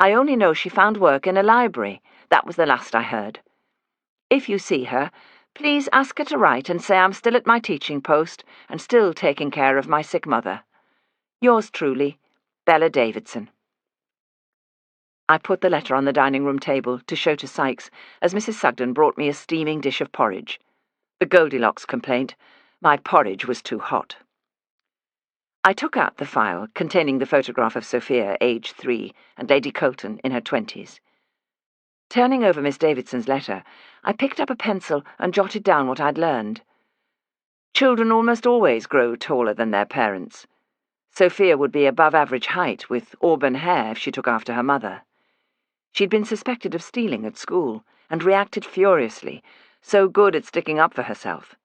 I only know she found work in a library. That was the last I heard. If you see her, please ask her to write and say I'm still at my teaching post and still taking care of my sick mother. Yours truly, Bella Davidson." I put the letter on the dining room table to show to Sykes as Mrs. Sugden brought me a steaming dish of porridge. The Goldilocks complaint: my porridge was too hot. I took out the file containing the photograph of Sophia, aged 3, and Lady Colton in her 20s. Turning over Miss Davidson's letter, I picked up a pencil and jotted down what I'd learned. Children almost always grow taller than their parents. Sophia would be above average height, with auburn hair if she took after her mother. She'd been suspected of stealing at school, and reacted furiously, so good at sticking up for herself.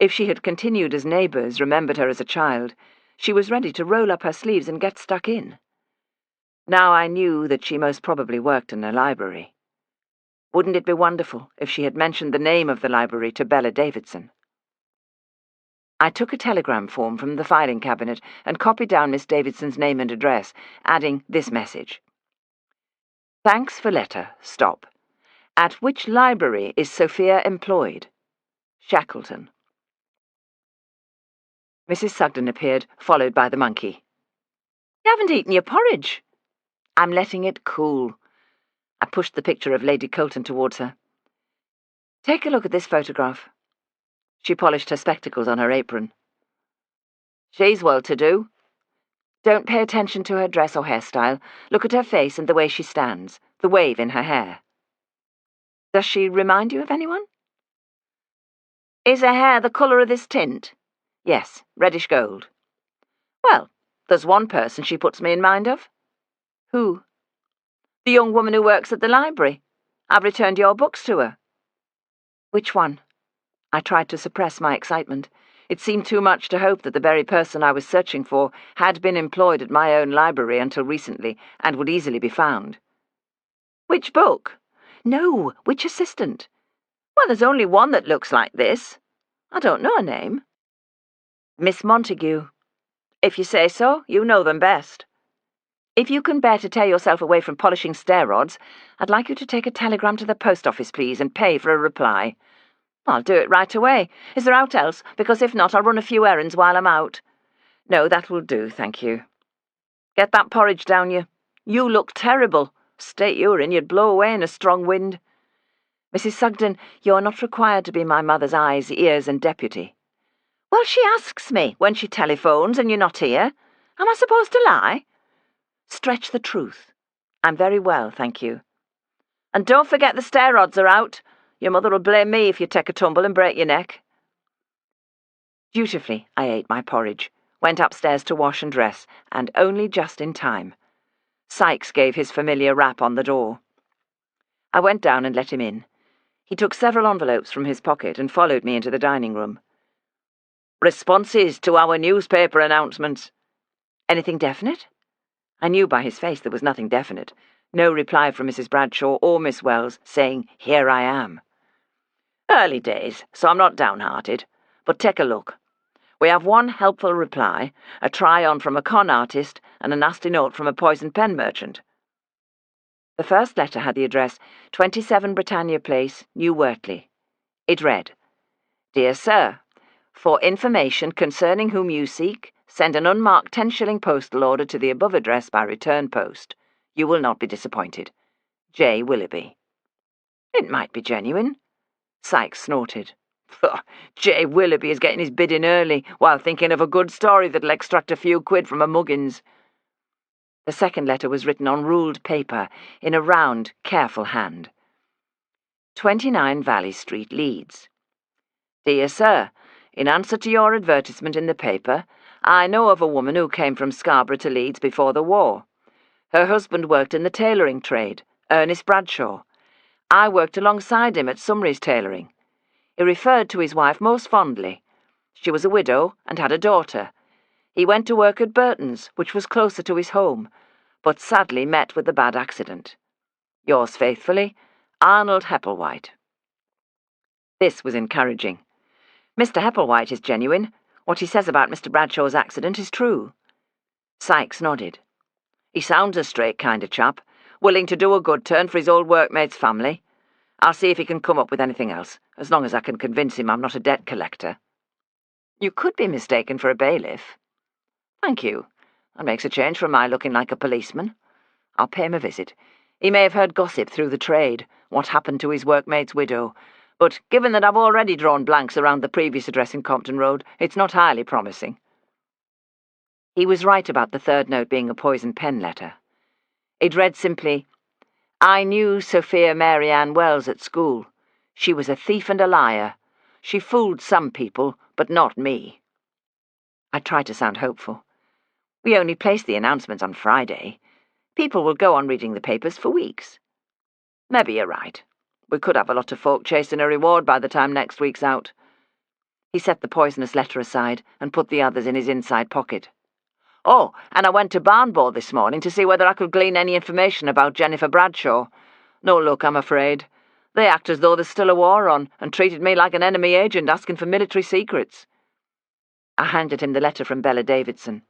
If she had continued as neighbours remembered her as a child, she was ready to roll up her sleeves and get stuck in. Now I knew that she most probably worked in a library. Wouldn't it be wonderful if she had mentioned the name of the library to Bella Davidson? I took a telegram form from the filing cabinet and copied down Miss Davidson's name and address, adding this message. "Thanks for letter. Stop. At which library is Sophia employed? Shackleton." Mrs. Sugden appeared, followed by the monkey. "You haven't eaten your porridge." "I'm letting it cool." I pushed the picture of Lady Colton towards her. "Take a look at this photograph." She polished her spectacles on her apron. "She's well-to-do." "Don't pay attention to her dress or hairstyle. Look at her face and the way she stands, the wave in her hair." "Does she remind you of anyone?" "Is her hair the colour of this tint?" "Yes, reddish gold." "Well, there's one person she puts me in mind of." "Who?" "The young woman who works at the library. I've returned your books to her." "Which one?" I tried to suppress my excitement. It seemed too much to hope that the very person I was searching for had been employed at my own library until recently and would easily be found. "Which book?" "No, which assistant?" "Well, there's only one that looks like this. I don't know her name." "Miss Montague." "If you say so, you know them best." "If you can bear to tear yourself away from polishing stair rods, I'd like you to take a telegram to the post office, please, and pay for a reply." "I'll do it right away. Is there aught else? Because if not, I'll run a few errands while I'm out." "No, that will do, thank you." "Get that porridge down you. You look terrible. State you were in, you'd blow away in a strong wind." "Mrs. Sugden, you're not required to be my mother's eyes, ears, and deputy." "Well, she asks me when she telephones and you're not here. Am I supposed to lie?" "Stretch the truth. I'm very well, thank you." "And don't forget the stair rods are out. Your mother'll blame me if you take a tumble and break your neck." Dutifully, I ate my porridge, went upstairs to wash and dress, and only just in time. Sykes gave his familiar rap on the door. I went down and let him in. He took several envelopes from his pocket and followed me into the dining room. "Responses to our newspaper announcements." "Anything definite?" I knew by his face there was nothing definite. No reply from Mrs. Bradshaw or Miss Wells saying, "Here I am." "Early days, so I'm not downhearted. But take a look. We have one helpful reply, a try-on from a con artist, and a nasty note from a poison pen merchant." The first letter had the address 27 Britannia Place, New Wortley. It read, Dear Sir, for information concerning whom you seek, send an unmarked 10-shilling postal order to the above address by return post. You will not be disappointed. J. Willoughby. It might be genuine. Sykes snorted. J. Willoughby is getting his bid in early, while thinking of a good story that'll extract a few quid from a muggins. The second letter was written on ruled paper, in a round, careful hand. 29 Valley Street, Leeds. Dear Sir, in answer to your advertisement in the paper, I know of a woman who came from Scarborough to Leeds before the war. Her husband worked in the tailoring trade, Ernest Bradshaw. I worked alongside him at Sumry's Tailoring. He referred to his wife most fondly. She was a widow and had a daughter. He went to work at Burton's, which was closer to his home, but sadly met with a bad accident. Yours faithfully, Arnold Hepplewhite. This was encouraging. Mr. Hepplewhite is genuine. What he says about Mr. Bradshaw's accident is true. Sykes nodded. He sounds a straight kind of chap, willing to do a good turn for his old workmate's family. I'll see if he can come up with anything else, as long as I can convince him I'm not a debt collector. You could be mistaken for a bailiff. Thank you. That makes a change from my looking like a policeman. I'll pay him a visit. He may have heard gossip through the trade, what happened to his workmate's widow, but given that I've already drawn blanks around the previous address in Compton Road, it's not highly promising. He was right about the third note being a poison pen letter. It read simply, I knew Sophia Mary Ann Wells at school. She was a thief and a liar. She fooled some people, but not me. I tried to sound hopeful. We only placed the announcements on Friday. People will go on reading the papers for weeks. Maybe you're right. We could have a lot of folk chasing a reward by the time next week's out. He set the poisonous letter aside and put the others in his inside pocket. Oh, and I went to Barnball this morning to see whether I could glean any information about Jennifer Bradshaw. No luck, I'm afraid. They act as though there's still a war on, and treated me like an enemy agent asking for military secrets. I handed him the letter from Bella Davidson.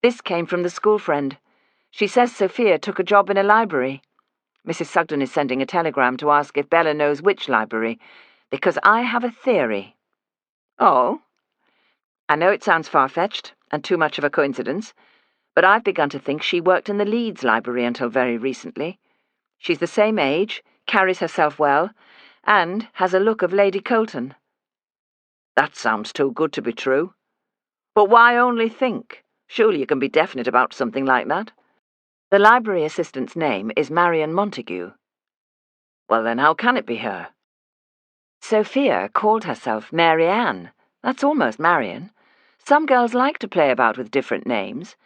This came from the school friend. She says Sophia took a job in a library. Mrs. Sugden is sending a telegram to ask if Bella knows which library, because I have a theory. Oh? I know it sounds far-fetched and too much of a coincidence, but I've begun to think she worked in the Leeds library until very recently. She's the same age, carries herself well, and has a look of Lady Colton. That sounds too good to be true. But why only think? Surely you can be definite about something like that. The library assistant's name is Marian Montague. Well, then how can it be her? Sophia called herself Mary Ann. That's almost Marian. Some girls like to play about with different names.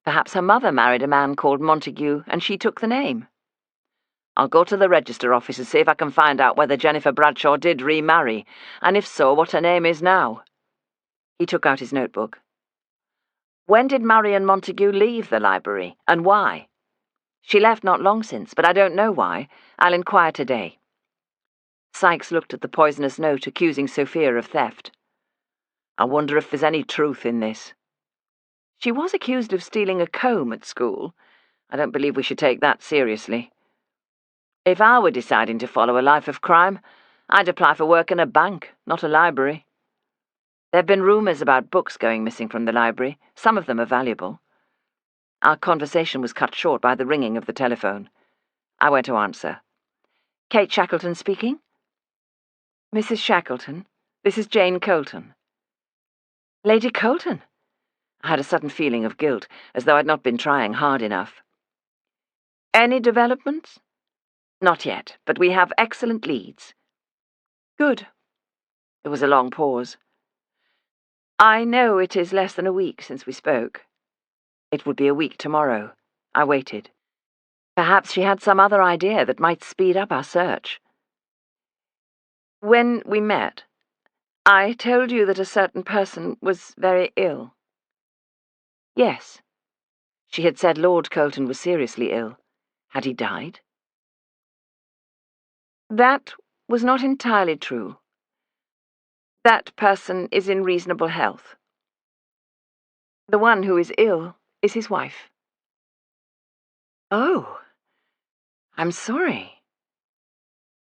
Perhaps her mother married a man called Montague, and she took the name. I'll go to the register office and see if I can find out whether Jennifer Bradshaw did remarry, and if so, what her name is now. He took out his notebook. When did Marian Montague leave the library, and why? She left not long since, but I don't know why. I'll inquire today. Sykes looked at the poisonous note accusing Sophia of theft. I wonder if there's any truth in this. She was accused of stealing a comb at school. I don't believe we should take that seriously. If I were deciding to follow a life of crime, I'd apply for work in a bank, not a library. There have been rumours about books going missing from the library. Some of them are valuable. Our conversation was cut short by the ringing of the telephone. I went to answer. Kate Shackleton speaking? Mrs. Shackleton, this is Jane Colton. Lady Colton? I had a sudden feeling of guilt, as though I'd not been trying hard enough. Any developments? Not yet, but we have excellent leads. Good. There was a long pause. I know it is less than a week since we spoke. It would be a week tomorrow. I waited. Perhaps she had some other idea that might speed up our search. When we met, I told you that a certain person was very ill. Yes. She had said Lord Colton was seriously ill. Had he died? That was not entirely true. That person is in reasonable health. The one who is ill is his wife. Oh, I'm sorry.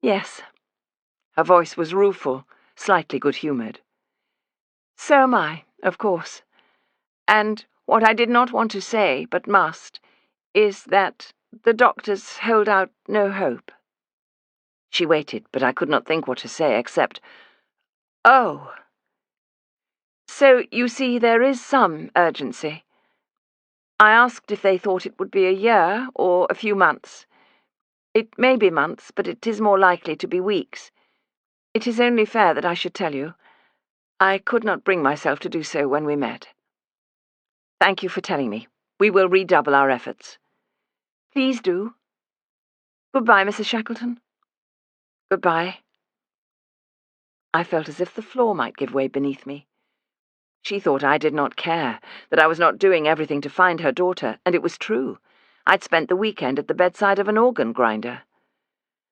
Yes. Her voice was rueful, slightly good-humoured. "So am I, of course. And what I did not want to say, but must, is that the doctors hold out no hope." She waited, but I could not think what to say except, "Oh. So, you see, there is some urgency." I asked if they thought it would be a year or a few months. It may be months, but it is more likely to be weeks. It is only fair that I should tell you. I could not bring myself to do so when we met. Thank you for telling me. We will redouble our efforts. Please do. Goodbye, Mrs. Shackleton. Goodbye. I felt as if the floor might give way beneath me. She thought I did not care, that I was not doing everything to find her daughter, and it was true. I'd spent the weekend at the bedside of an organ grinder.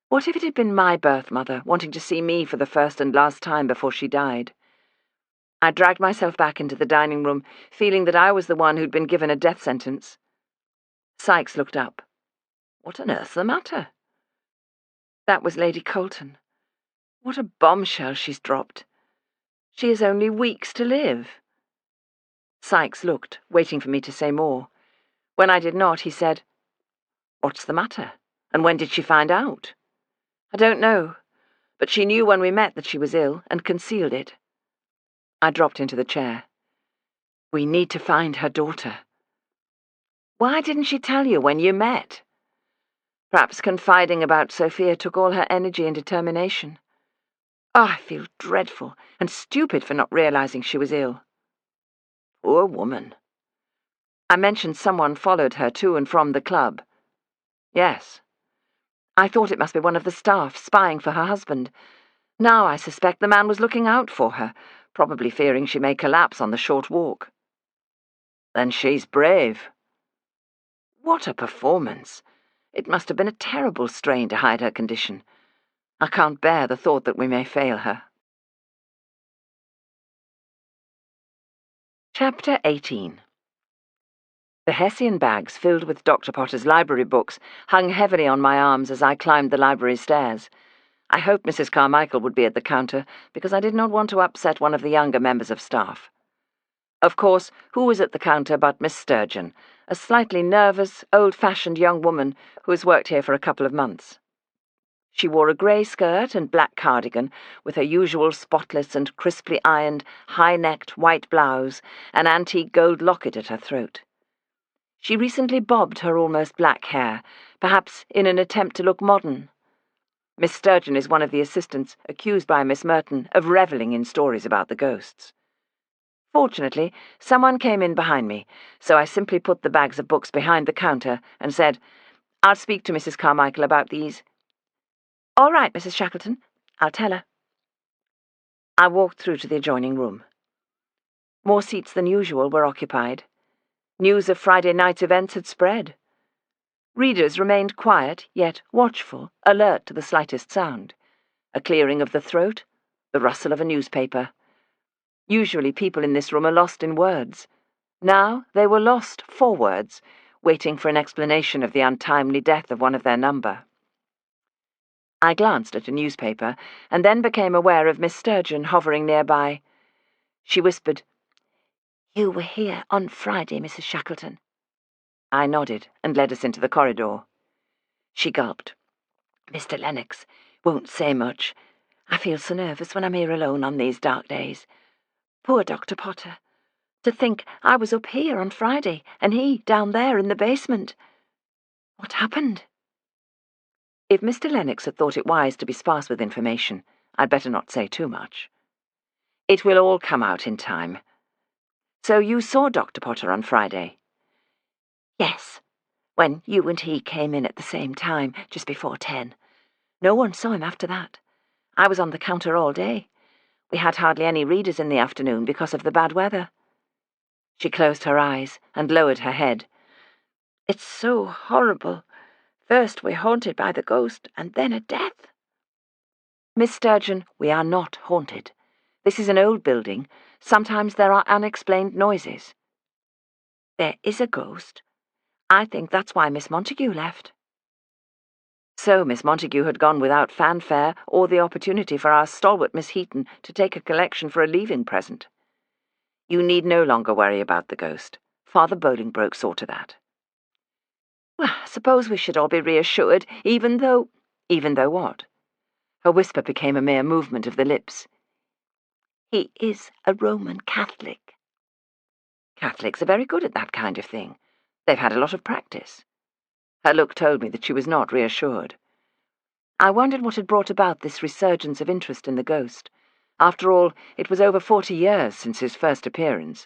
What if it had been my birth mother, wanting to see me for the first and last time before she died? I dragged myself back into the dining room, feeling that I was the one who'd been given a death sentence. Sykes looked up. What on earth's the matter? That was Lady Colton. What a bombshell she's dropped. She has only weeks to live. Sykes looked, waiting for me to say more. When I did not, he said, "What's the matter? And when did she find out?" "I don't know, but she knew when we met that she was ill, and concealed it." I dropped into the chair. "We need to find her daughter." "Why didn't she tell you when you met?" Perhaps confiding about Sophia took all her energy and determination. Oh, I feel dreadful and stupid for not realizing she was ill. Poor woman. I mentioned someone followed her to and from the club. Yes. I thought it must be one of the staff spying for her husband. Now I suspect the man was looking out for her, probably fearing she may collapse on the short walk. Then she's brave. What a performance! It must have been a terrible strain to hide her condition. I can't bear the thought that we may fail her. Chapter 18. The Hessian bags filled with Dr. Potter's library books hung heavily on my arms as I climbed the library stairs. I hoped Mrs. Carmichael would be at the counter, because I did not want to upset one of the younger members of staff. Of course, who was at the counter but Miss Sturgeon, a slightly nervous, old-fashioned young woman who has worked here for a couple of months. She wore a grey skirt and black cardigan, with her usual spotless and crisply ironed, high-necked white blouse, an antique gold locket at her throat. She recently bobbed her almost black hair, perhaps in an attempt to look modern. Miss Sturgeon is one of the assistants accused by Miss Merton of revelling in stories about the ghosts. Fortunately, someone came in behind me, so I simply put the bags of books behind the counter and said, "I'll speak to Mrs. Carmichael about these." "All right, Mrs. Shackleton. I'll tell her." I walked through to the adjoining room. More seats than usual were occupied. News of Friday night's events had spread. Readers remained quiet, yet watchful, alert to the slightest sound. A clearing of the throat, the rustle of a newspaper. Usually people in this room are lost in words. Now they were lost for words, waiting for an explanation of the untimely death of one of their number. I glanced at a newspaper, and then became aware of Miss Sturgeon hovering nearby. She whispered, "You were here on Friday, Mrs. Shackleton." I nodded and led us into the corridor. She gulped. "Mr. Lennox won't say much. I feel so nervous when I'm here alone on these dark days. Poor Dr. Potter. To think I was up here on Friday, and he down there in the basement. What happened?" If Mr. Lennox had thought it wise to be sparse with information, I'd better not say too much. "It will all come out in time. So you saw Dr. Potter on Friday?" "Yes, when you and he came in at the same time, just before 10. No one saw him after that. I was on the counter all day. We had hardly any readers in the afternoon because of the bad weather." She closed her eyes and lowered her head. "It's so horrible. First we're haunted by the ghost, and then a death." "Miss Sturgeon, we are not haunted. This is an old building. Sometimes there are unexplained noises." "There is a ghost. I think that's why Miss Montague left." So Miss Montague had gone without fanfare or the opportunity for our stalwart Miss Heaton to take a collection for a leaving present. You need no longer worry about the ghost. Father Bolingbroke saw to that. Well, I suppose we should all be reassured, even though... Even though what? Her whisper became a mere movement of the lips. He is a Roman Catholic. Catholics are very good at that kind of thing. They've had a lot of practice. Her look told me that she was not reassured. I wondered what had brought about this resurgence of interest in the ghost. After all, it was over 40 years since his first appearance.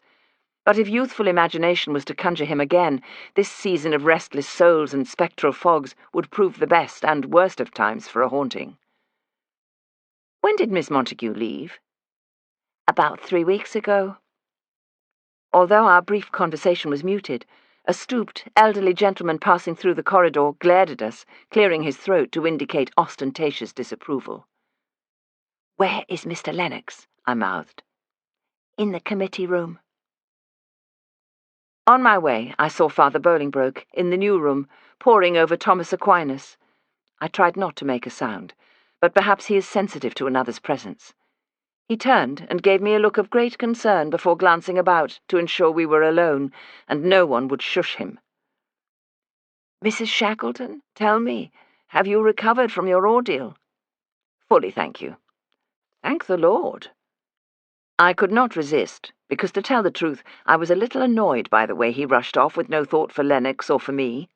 But if youthful imagination was to conjure him again, this season of restless souls and spectral fogs would prove the best and worst of times for a haunting. When did Miss Montague leave? About 3 weeks ago. Although our brief conversation was muted, a stooped, elderly gentleman passing through the corridor glared at us, clearing his throat to indicate ostentatious disapproval. "Where is Mr. Lennox?" I mouthed. "In the committee room." On my way, I saw Father Bolingbroke, in the new room, poring over Thomas Aquinas. I tried not to make a sound, but perhaps he is sensitive to another's presence. He turned and gave me a look of great concern before glancing about to ensure we were alone, and no one would shush him. "Mrs. Shackleton, tell me, have you recovered from your ordeal?" "Fully, thank you." "Thank the Lord." I could not resist, because to tell the truth, I was a little annoyed by the way he rushed off with no thought for Lennox or for me.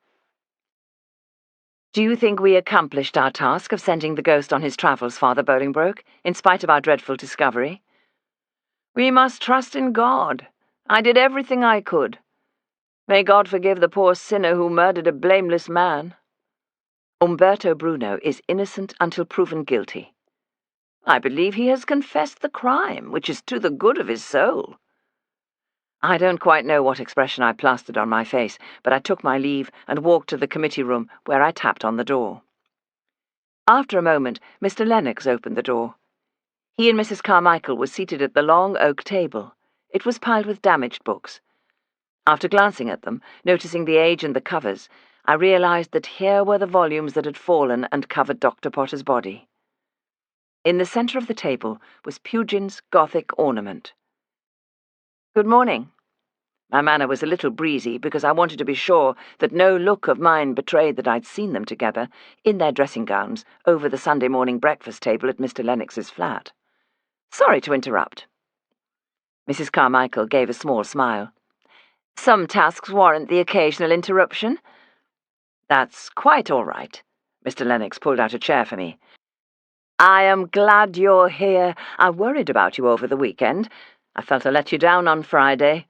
"Do you think we accomplished our task of sending the ghost on his travels, Father Bolingbroke, in spite of our dreadful discovery?" "We must trust in God. I did everything I could. May God forgive the poor sinner who murdered a blameless man." "Umberto Bruno is innocent until proven guilty." "I believe he has confessed the crime, which is to the good of his soul." I don't quite know what expression I plastered on my face, but I took my leave and walked to the committee room, where I tapped on the door. After a moment, Mr. Lennox opened the door. He and Mrs. Carmichael were seated at the long oak table. It was piled with damaged books. After glancing at them, noticing the age and the covers, I realized that here were the volumes that had fallen and covered Dr. Potter's body. In the centre of the table was Pugin's Gothic ornament. "Good morning." My manner was a little breezy because I wanted to be sure that no look of mine betrayed that I'd seen them together, in their dressing gowns, over the Sunday morning breakfast table at Mr. Lennox's flat. "Sorry to interrupt." Mrs. Carmichael gave a small smile. "Some tasks warrant the occasional interruption." "That's quite all right." Mr. Lennox pulled out a chair for me. "I am glad you're here. I worried about you over the weekend. I felt I let you down on Friday."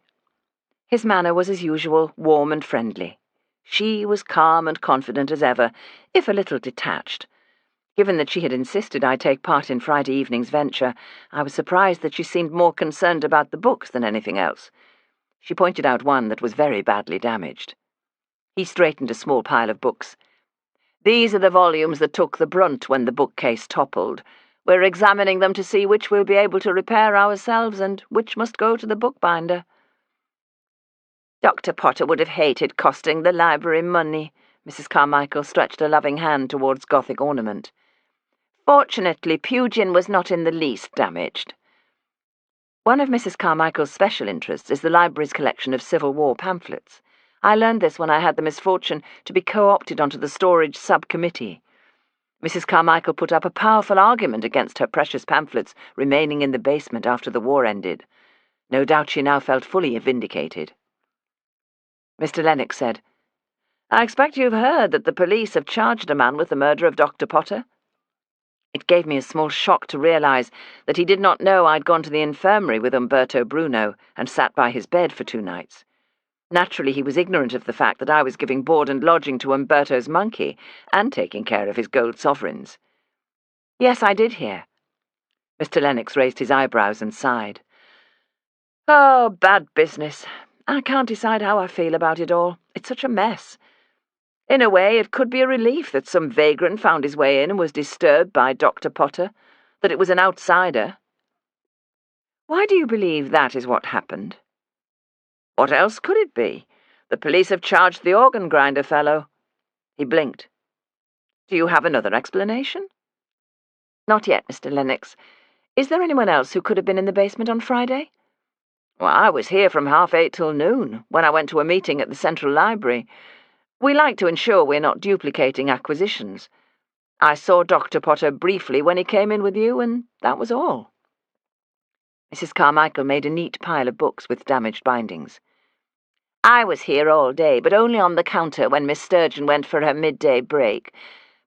His manner was as usual, warm and friendly. She was calm and confident as ever, if a little detached. Given that she had insisted I take part in Friday evening's venture, I was surprised that she seemed more concerned about the books than anything else. She pointed out one that was very badly damaged. He straightened a small pile of books. "These are the volumes that took the brunt when the bookcase toppled. We're examining them to see which we'll be able to repair ourselves and which must go to the bookbinder." "Dr. Potter would have hated costing the library money." Mrs. Carmichael stretched a loving hand towards Gothic ornament. "Fortunately, Pugin was not in the least damaged." One of Mrs. Carmichael's special interests is the library's collection of Civil War pamphlets. I learned this when I had the misfortune to be co-opted onto the storage subcommittee. Mrs. Carmichael put up a powerful argument against her precious pamphlets remaining in the basement after the war ended. No doubt she now felt fully vindicated. Mr. Lennox said, "I expect you've heard that the police have charged a man with the murder of Dr. Potter?" It gave me a small shock to realize that he did not know I'd gone to the infirmary with Umberto Bruno and sat by his bed for 2 nights. Naturally, he was ignorant of the fact that I was giving board and lodging to Umberto's monkey and taking care of his gold sovereigns. "Yes, I did hear." Mr. Lennox raised his eyebrows and sighed. "Oh, bad business. I can't decide how I feel about it all. It's such a mess. In a way, it could be a relief that some vagrant found his way in and was disturbed by Dr. Potter, that it was an outsider." "Why do you believe that is what happened?" "What else could it be? The police have charged the organ-grinder fellow." He blinked. Do you have another explanation? Not yet, Mr. Lennox. Is there anyone else who could have been in the basement on Friday? Well, I was here from 8:30 till noon, when I went to a meeting at the Central Library. We like to ensure we're not duplicating acquisitions. I saw Dr. Potter briefly when he came in with you, and that was all. Mrs. Carmichael made a neat pile of books with damaged bindings. I was here all day, but only on the counter when Miss Sturgeon went for her midday break.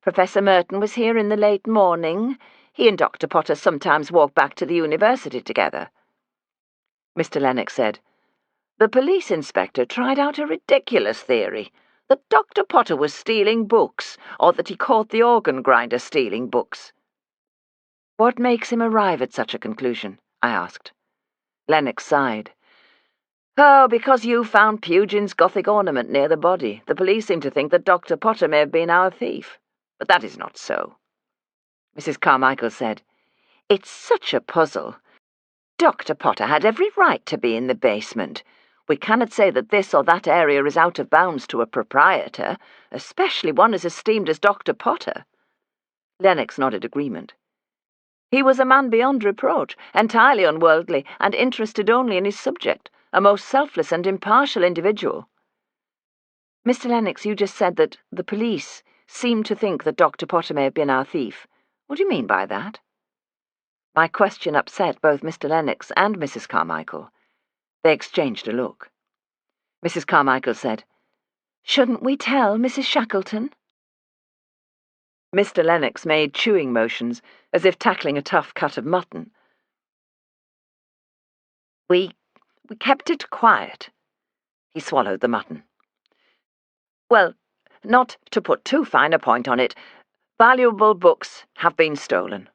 Professor Merton was here in the late morning. He and Dr. Potter sometimes walk back to the university together. Mr. Lennox said, The police inspector tried out a ridiculous theory, that Dr. Potter was stealing books, or that he caught the organ grinder stealing books. What makes him arrive at such a conclusion? I asked. Lennox sighed. Oh, because you found Pugin's Gothic ornament near the body, the police seem to think that Dr. Potter may have been our thief. But that is not so. Mrs. Carmichael said, It's such a puzzle. Dr. Potter had every right to be in the basement. We cannot say that this or that area is out of bounds to a proprietor, especially one as esteemed as Dr. Potter. Lennox nodded agreement. He was a man beyond reproach, entirely unworldly, and interested only in his subject, a most selfless and impartial individual. Mr. Lennox, you just said that the police seemed to think that Dr. Potter may have been our thief. What do you mean by that? My question upset both Mr. Lennox and Mrs. Carmichael. They exchanged a look. Mrs. Carmichael said, Shouldn't we tell Mrs. Shackleton? Mr. Lennox made chewing motions, as if tackling a tough cut of mutton. We kept it quiet. He swallowed the mutton. Well, not to put too fine a point on it, valuable books have been stolen.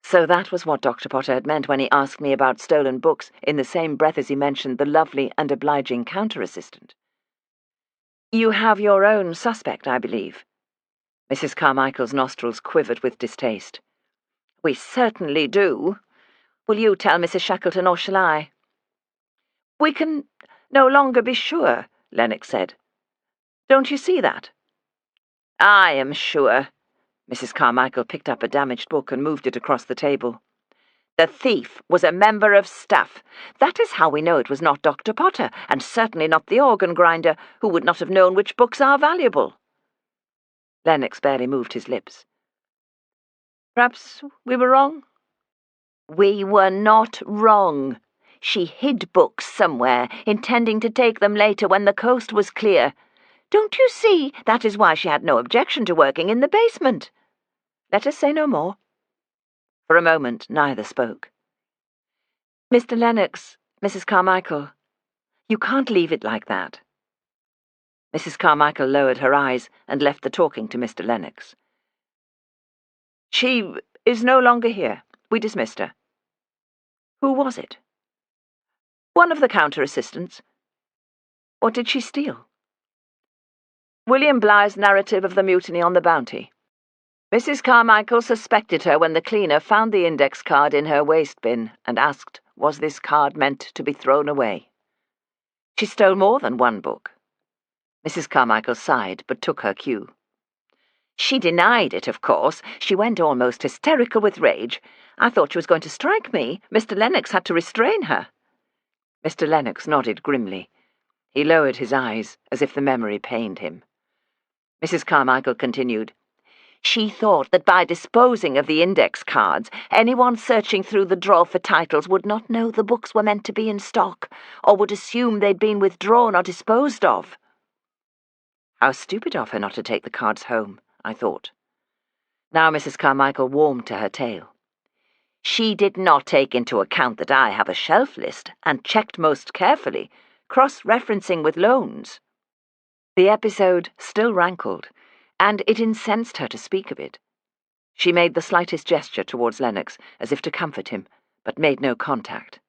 So that was what Dr. Potter had meant when he asked me about stolen books in the same breath as he mentioned the lovely and obliging counter-assistant. You have your own suspect, I believe. Mrs. Carmichael's nostrils quivered with distaste. We certainly do. Will you tell Mrs. Shackleton, or shall I? We can no longer be sure, Lennox said. Don't you see that? I am sure. Mrs. Carmichael picked up a damaged book and moved it across the table. The thief was a member of staff. That is how we know it was not Dr. Potter, and certainly not the organ grinder, who would not have known which books are valuable. Lennox barely moved his lips. Perhaps we were wrong? We were not wrong. She hid books somewhere, intending to take them later when the coast was clear. Don't you see that is why she had no objection to working in the basement? Let us say no more. For a moment, neither spoke. Mr. Lennox, Mrs. Carmichael, you can't leave it like that. Mrs. Carmichael lowered her eyes and left the talking to Mr. Lennox. She is no longer here. We dismissed her. Who was it? One of the counter-assistants. What did she steal? William Bligh's narrative of the mutiny on the Bounty. Mrs. Carmichael suspected her when the cleaner found the index card in her waste bin and asked, was this card meant to be thrown away? She stole more than one book. Mrs. Carmichael sighed, but took her cue. She denied it, of course. She went almost hysterical with rage. I thought she was going to strike me. Mr. Lennox had to restrain her. Mr. Lennox nodded grimly. He lowered his eyes, as if the memory pained him. Mrs. Carmichael continued, She thought that by disposing of the index cards, anyone searching through the drawer for titles would not know the books were meant to be in stock, or would assume they'd been withdrawn or disposed of. How stupid of her not to take the cards home, I thought. Now Mrs. Carmichael warmed to her tale. She did not take into account that I have a shelf list, and checked most carefully, cross-referencing with loans. The episode still rankled, and it incensed her to speak of it. She made the slightest gesture towards Lennox, as if to comfort him, but made no contact.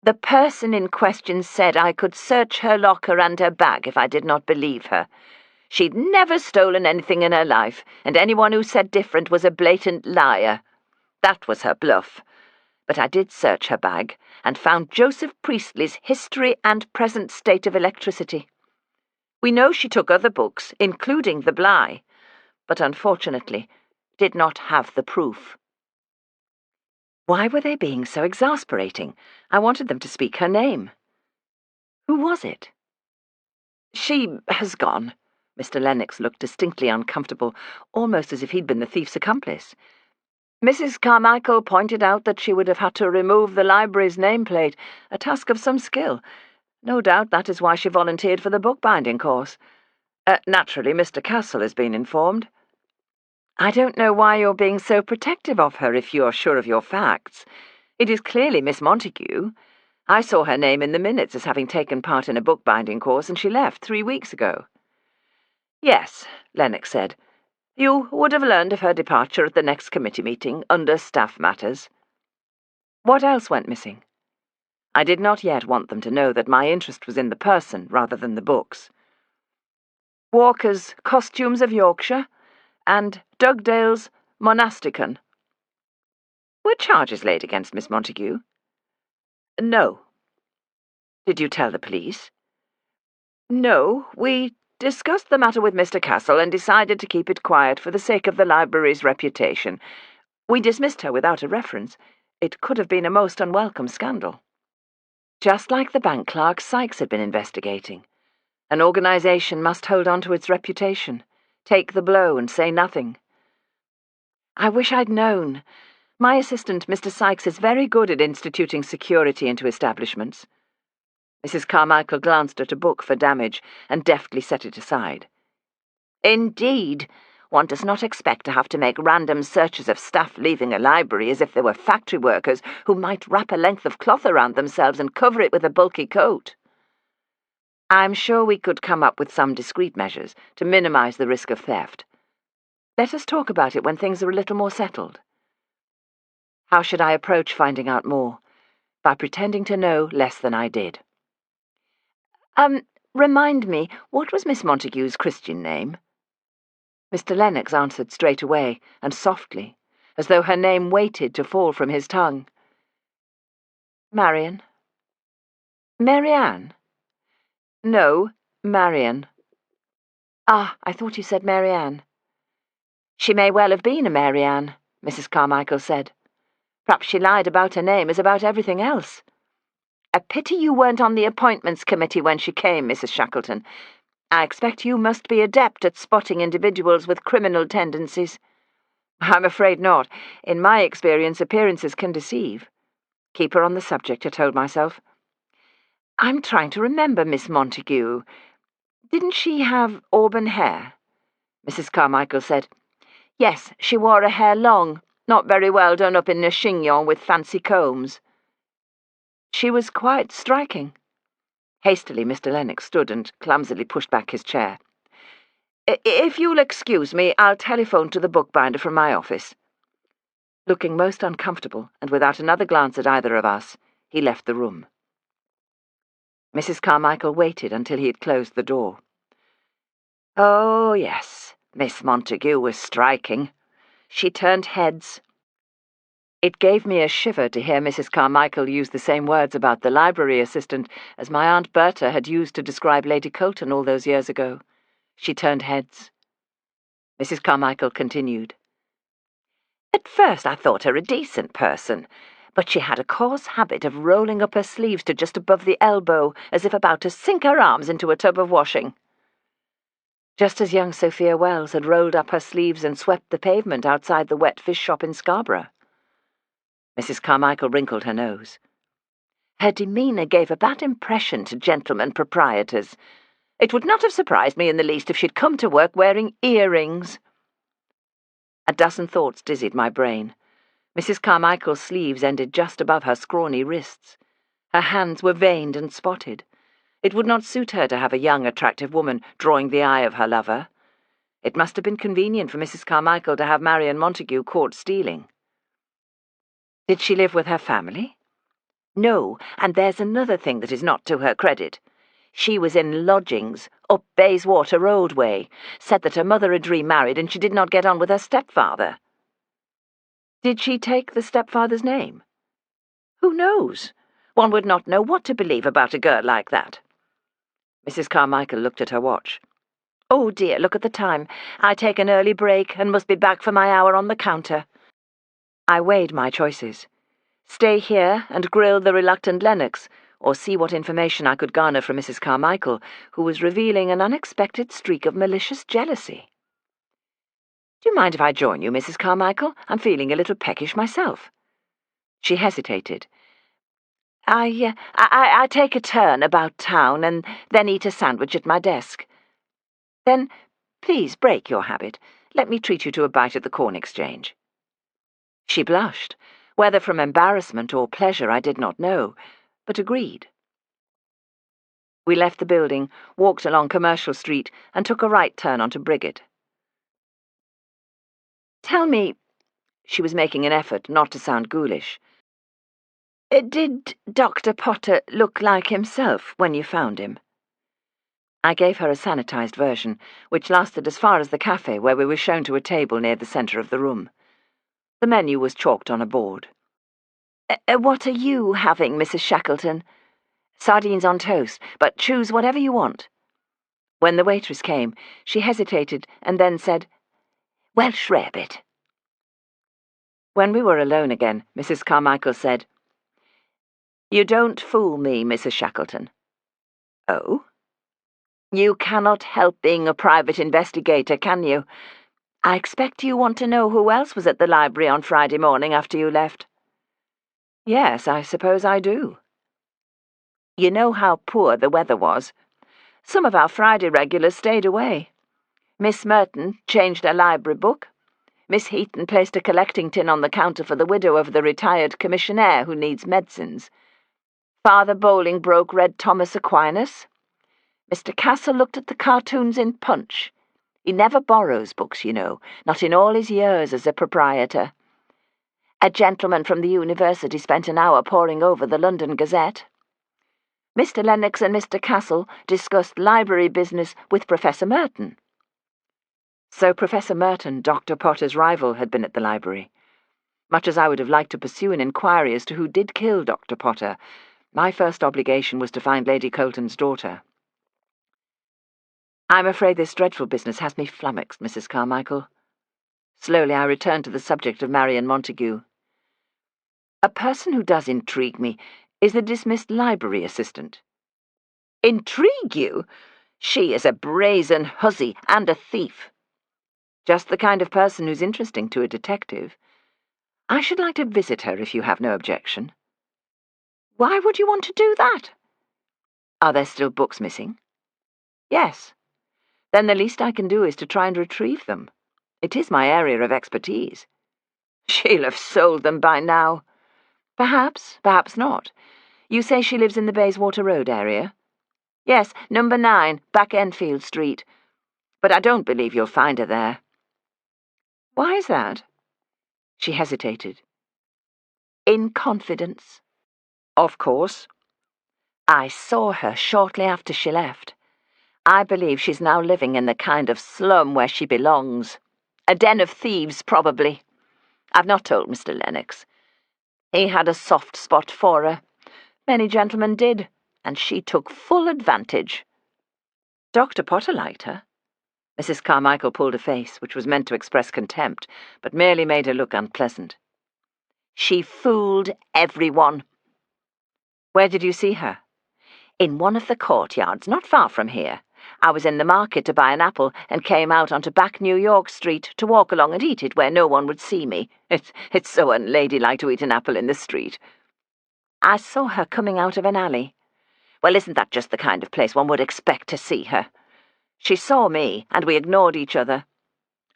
The person in question said I could search her locker and her bag if I did not believe her. She'd never stolen anything in her life, and anyone who said different was a blatant liar. That was her bluff. But I did search her bag, and found Joseph Priestley's History and Present State of Electricity. We know she took other books, including the Bligh, but unfortunately did not have the proof. Why were they being so exasperating? I wanted them to speak her name. Who was it? She has gone. Mr. Lennox looked distinctly uncomfortable, almost as if he'd been the thief's accomplice. Mrs. Carmichael pointed out that she would have had to remove the library's nameplate, a task of some skill. No doubt that is why she volunteered for the bookbinding course. Naturally, Mr. Castle has been informed. I don't know why you're being so protective of her if you're sure of your facts. It is clearly Miss Montague. I saw her name in the minutes as having taken part in a bookbinding course, and she left 3 weeks ago. Yes, Lennox said. You would have learned of her departure at the next committee meeting, under staff matters. What else went missing? I did not yet want them to know that my interest was in the person rather than the books. Walker's Costumes of Yorkshire and Dugdale's Monasticon. Were charges laid against Miss Montague? No. Did you tell the police? No, we discussed the matter with Mr. Castle and decided to keep it quiet for the sake of the library's reputation. We dismissed her without a reference. It could have been a most unwelcome scandal. Just like the bank clerk Sykes had been investigating. An organization must hold on to its reputation, take the blow and say nothing. I wish I'd known. My assistant, Mr. Sykes, is very good at instituting security into establishments. Mrs. Carmichael glanced at a book for damage and deftly set it aside. Indeed, one does not expect to have to make random searches of staff leaving a library as if they were factory workers who might wrap a length of cloth around themselves and cover it with a bulky coat. I'm sure we could come up with some discreet measures to minimize the risk of theft. Let us talk about it when things are a little more settled. How should I approach finding out more? By pretending to know less than I did. Remind me, what was Miss Montague's Christian name? Mr. Lennox answered straight away, and softly, as though her name waited to fall from his tongue. Marian. Marianne? No, Marian. Ah, I thought you said Marianne. She may well have been a Marianne, Mrs. Carmichael said. Perhaps she lied about her name as about everything else. A pity you weren't on the appointments committee when she came, Mrs. Shackleton. I expect you must be adept at spotting individuals with criminal tendencies. I'm afraid not. In my experience, appearances can deceive. Keep her on the subject, I told myself. I'm trying to remember Miss Montague. Didn't she have auburn hair? Mrs. Carmichael said. Yes, she wore her hair long, not very well done up in a chignon with fancy combs. She was quite striking. Hastily, Mr. Lennox stood and clumsily pushed back his chair. If you'll excuse me, I'll telephone to the bookbinder from my office. Looking most uncomfortable, and without another glance at either of us, he left the room. Mrs. Carmichael waited until he had closed the door. Oh, yes, Miss Montague was striking. She turned heads. It gave me a shiver to hear Mrs. Carmichael use the same words about the library assistant as my Aunt Berta had used to describe Lady Colton all those years ago. She turned heads. Mrs. Carmichael continued. At first I thought her a decent person, but she had a coarse habit of rolling up her sleeves to just above the elbow, as if about to sink her arms into a tub of washing. Just as young Sophia Wells had rolled up her sleeves and swept the pavement outside the wet fish shop in Scarborough. Mrs. Carmichael wrinkled her nose. Her demeanour gave a bad impression to gentlemen proprietors. It would not have surprised me in the least if she'd come to work wearing earrings. A dozen thoughts dizzied my brain. Mrs. Carmichael's sleeves ended just above her scrawny wrists. Her hands were veined and spotted. It would not suit her to have a young, attractive woman drawing the eye of her lover. It must have been convenient for Mrs. Carmichael to have Marian Montague caught stealing. Did she live with her family? No, and there's another thing that is not to her credit. She was in lodgings, up Bayswater Road way, said that her mother had remarried and she did not get on with her stepfather. Did she take the stepfather's name? Who knows? One would not know what to believe about a girl like that. Mrs. Carmichael looked at her watch. Oh dear, look at the time. I take an early break and must be back for my hour on the counter. I weighed my choices. Stay here and grill the reluctant Lennox, or see what information I could garner from Mrs. Carmichael, who was revealing an unexpected streak of malicious jealousy. Do you mind if I join you, Mrs. Carmichael? I'm feeling a little peckish myself. She hesitated. I take a turn about town and then eat a sandwich at my desk. Then, please break your habit. Let me treat you to a bite at the Corn Exchange. She blushed, whether from embarrassment or pleasure I did not know, but agreed. We left the building, walked along Commercial Street, and took a right turn onto Briggate. Tell me, she was making an effort not to sound ghoulish, did Dr. Potter look like himself when you found him? I gave her a sanitized version, which lasted as far as the cafe, where we were shown to a table near the centre of the room. The menu was chalked on a board. What are you having, Mrs. Shackleton? Sardines on toast, but choose whatever you want. When the waitress came, she hesitated and then said, Welsh rarebit. When we were alone again, Mrs. Carmichael said, You don't fool me, Mrs. Shackleton. Oh? You cannot help being a private investigator, can you? I expect you want to know who else was at the library on Friday morning after you left. Yes, I suppose I do. You know how poor the weather was. Some of our Friday regulars stayed away. Miss Merton changed her library book. Miss Heaton placed a collecting tin on the counter for the widow of the retired commissionaire who needs medicines. Father Bolingbroke read Thomas Aquinas. Mr. Castle looked at the cartoons in Punch. He never borrows books, you know, not in all his years as a proprietor. A gentleman from the university spent an hour poring over the London Gazette. Mr. Lennox and Mr. Castle discussed library business with Professor Merton. So Professor Merton, Dr. Potter's rival, had been at the library. Much as I would have liked to pursue an inquiry as to who did kill Dr. Potter, my first obligation was to find Lady Colton's daughter. I'm afraid this dreadful business has me flummoxed, Mrs. Carmichael. Slowly I returned to the subject of Marian Montague. A person who does intrigue me is the dismissed library assistant. Intrigue you? She is a brazen hussy and a thief. Just the kind of person who's interesting to a detective. I should like to visit her if you have no objection. Why would you want to do that? Are there still books missing? Yes. Then the least I can do is to try and retrieve them. It is my area of expertise. She'll have sold them by now. Perhaps, perhaps not. You say she lives in the Bayswater Road area? Yes, number 9, Back Enfield Street. But I don't believe you'll find her there. Why is that? She hesitated. In confidence. Of course. I saw her shortly after she left. I believe she's now living in the kind of slum where she belongs. A den of thieves, probably. I've not told Mr. Lennox. He had a soft spot for her. Many gentlemen did, and she took full advantage. Dr. Potter liked her. Mrs. Carmichael pulled a face which was meant to express contempt, but merely made her look unpleasant. She fooled everyone. Where did you see her? In one of the courtyards, not far from here. I was in the market to buy an apple and came out onto Back New York Street to walk along and eat it where no one would see me. It's so unladylike to eat an apple in the street. I saw her coming out of an alley. Well, isn't that just the kind of place one would expect to see her? She saw me, and we ignored each other.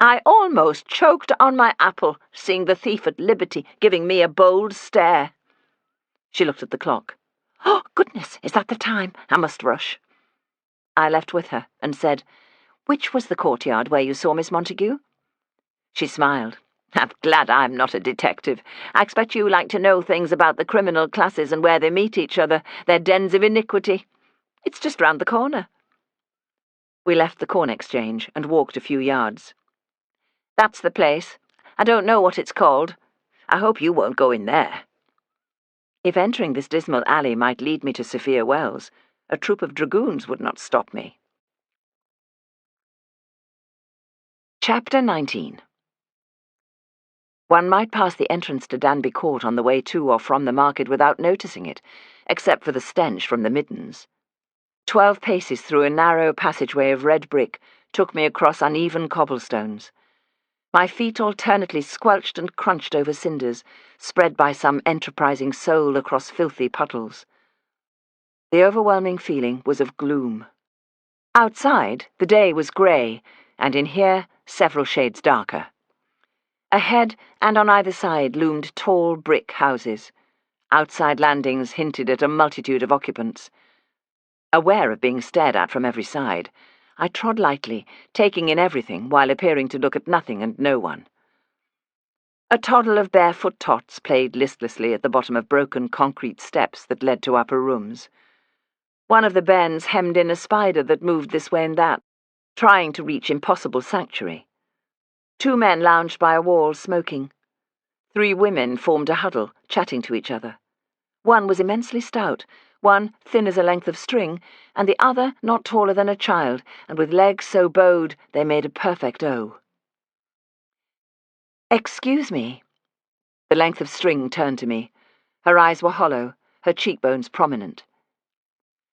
I almost choked on my apple, seeing the thief at liberty, giving me a bold stare. She looked at the clock. Oh, goodness, is that the time? I must rush. I left with her and said, Which was the courtyard where you saw Miss Montague? She smiled. I'm glad I'm not a detective. I expect you like to know things about the criminal classes and where they meet each other, their dens of iniquity. It's just round the corner. We left the Corn Exchange and walked a few yards. That's the place. I don't know what it's called. I hope you won't go in there. If entering this dismal alley might lead me to Sophia Wells, a troop of dragoons would not stop me. Chapter 19. One might pass the entrance to Danby Court on the way to or from the market without noticing it, except for the stench from the middens. 12 paces through a narrow passageway of red brick took me across uneven cobblestones. My feet alternately squelched and crunched over cinders, spread by some enterprising soul across filthy puddles. The overwhelming feeling was of gloom. Outside, the day was grey, and in here, several shades darker. Ahead and on either side loomed tall brick houses. Outside landings hinted at a multitude of occupants. Aware of being stared at from every side, I trod lightly, taking in everything while appearing to look at nothing and no one. A toddle of barefoot tots played listlessly at the bottom of broken concrete steps that led to upper rooms. One of the bairns hemmed in a spider that moved this way and that, trying to reach impossible sanctuary. 2 men lounged by a wall, smoking. 3 women formed a huddle, chatting to each other. One was immensely stout, one thin as a length of string, and the other not taller than a child, and with legs so bowed they made a perfect O. "Excuse me." The length of string turned to me. Her eyes were hollow, her cheekbones prominent.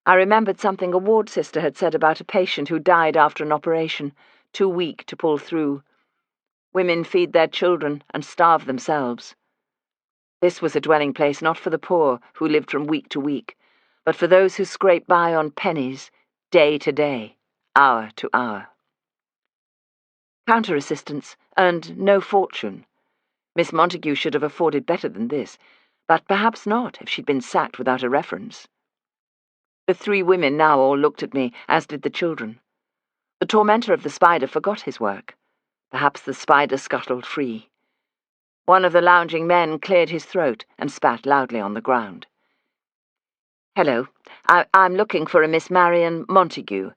I remembered something a ward sister had said about a patient who died after an operation, too weak to pull through. Women feed their children and starve themselves. This was a dwelling place not for the poor who lived from week to week, but for those who scraped by on pennies, day to day, hour to hour. Counter-assistants earned no fortune. Miss Montague should have afforded better than this, but perhaps not if she'd been sacked without a reference. The 3 women now all looked at me, as did the children. The tormentor of the spider forgot his work. Perhaps the spider scuttled free. One of the lounging men cleared his throat and spat loudly on the ground. "Hello. I'm looking for a Miss Marian Montague.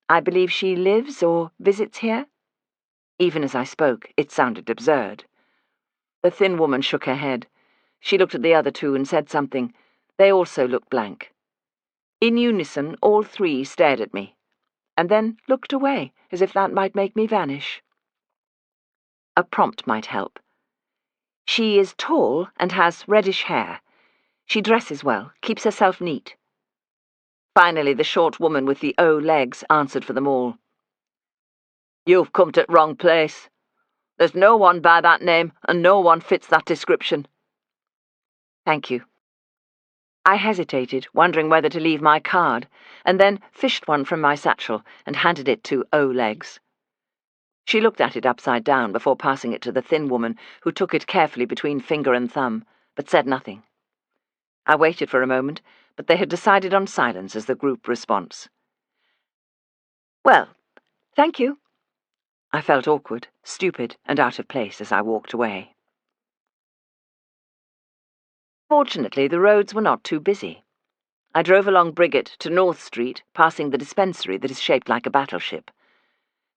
I believe she lives or visits here?" Even as I spoke, it sounded absurd. The thin woman shook her head. She looked at the other 2 and said something. They also looked blank. In unison, all 3 stared at me, and then looked away, as if that might make me vanish. A prompt might help. "She is tall and has reddish hair. She dresses well, keeps herself neat." Finally, the short woman with the O legs answered for them all. "You've come to the wrong place. There's no one by that name, and no one fits that description." "Thank you." I hesitated, wondering whether to leave my card, and then fished one from my satchel and handed it to O-Legs. She looked at it upside down before passing it to the thin woman, who took it carefully between finger and thumb, but said nothing. I waited for a moment, but they had decided on silence as the group response. "Well, thank you." I felt awkward, stupid, and out of place as I walked away. Fortunately, the roads were not too busy. I drove along Briggate to North Street, passing the dispensary that is shaped like a battleship.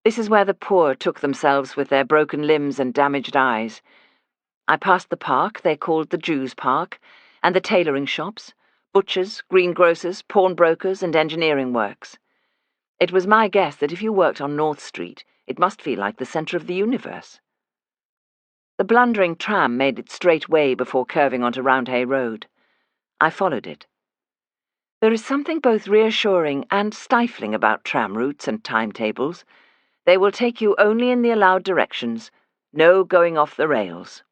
This is where the poor took themselves with their broken limbs and damaged eyes. I passed the park they called the Jews' Park, and the tailoring shops, butchers, greengrocers, pawnbrokers, and engineering works. It was my guess that if you worked on North Street, it must feel like the centre of the universe. The blundering tram made its straight way before curving onto Roundhay Road. I followed it. There is something both reassuring and stifling about tram routes and timetables. They will take you only in the allowed directions, no going off the rails.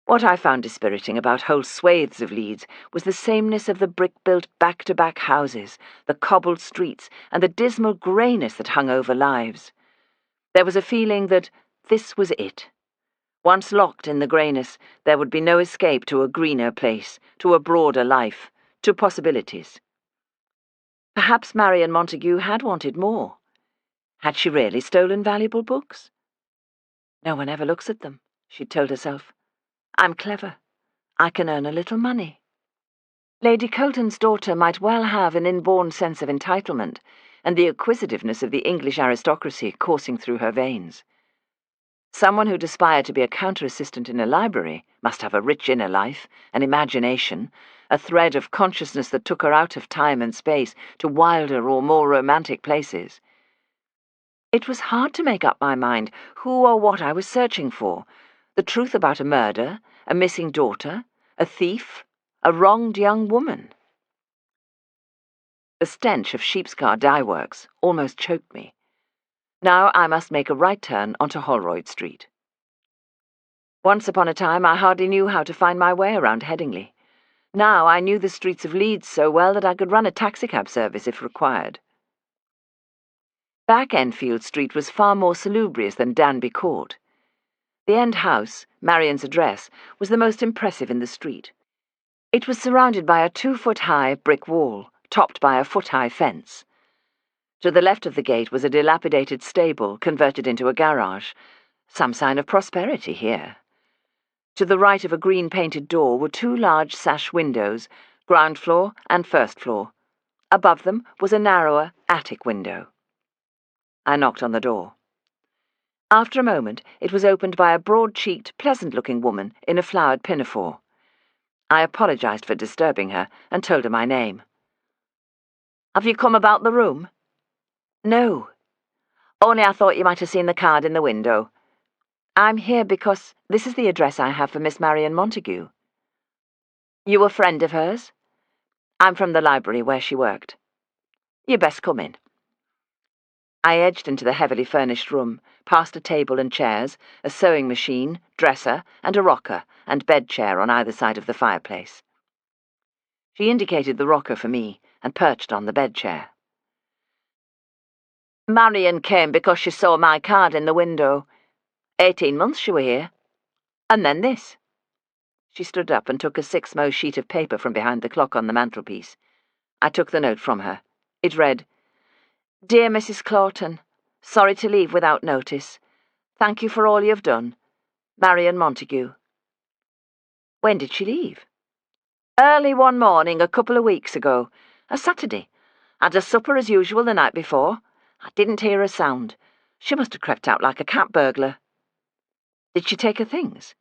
What I found dispiriting about whole swathes of Leeds was the sameness of the brick-built back-to-back houses, the cobbled streets, and the dismal greyness that hung over lives. There was a feeling that this was it. Once locked in the greyness, there would be no escape to a greener place, to a broader life, to possibilities. Perhaps Marian Montague had wanted more. Had she really stolen valuable books? "No one ever looks at them," she'd told herself. "I'm clever. I can earn a little money." Lady Colton's daughter might well have an inborn sense of entitlement, and the acquisitiveness of the English aristocracy coursing through her veins. Someone who'd aspired to be a counter-assistant in a library must have a rich inner life, an imagination, a thread of consciousness that took her out of time and space to wilder or more romantic places. It was hard to make up my mind who or what I was searching for. The truth about a murder, a missing daughter, a thief, a wronged young woman. The stench of Sheepscar Dye Works almost choked me. Now I must make a right turn onto Holroyd Street. Once upon a time I hardly knew how to find my way around Headingley. Now I knew the streets of Leeds so well that I could run a taxicab service if required. Back Enfield Street was far more salubrious than Danby Court. The end house, Marian's address, was the most impressive in the street. It was surrounded by a 2-foot-high brick wall, topped by a foot-high fence. To the left of the gate was a dilapidated stable converted into a garage. Some sign of prosperity here. To the right of a green-painted door were 2 large sash windows, ground floor and first floor. Above them was a narrower attic window. I knocked on the door. After a moment, it was opened by a broad-cheeked, pleasant-looking woman in a flowered pinafore. I apologized for disturbing her and told her my name. "Have you come about the room?" "No. Only I thought you might have seen the card in the window. I'm here because this is the address I have for Miss Marian Montague." "You a friend of hers?" "I'm from the library where she worked." "You best come in." I edged into the heavily furnished room, past a table and chairs, a sewing machine, dresser, and a rocker and bed chair on either side of the fireplace. She indicated the rocker for me and perched on the bed chair. "Marian came because she saw my card in the window. 18 months she were here. And then this." She stood up and took a 6mo sheet of paper from behind the clock on the mantelpiece. I took the note from her. It read, "Dear Mrs. Clawton, sorry to leave without notice. Thank you for all you've done. Marian Montague." When did she leave? "Early one morning a couple of weeks ago. A Saturday. Had a supper as usual the night before. I didn't hear a sound. She must have crept out like a cat burglar." "Did she take her things?"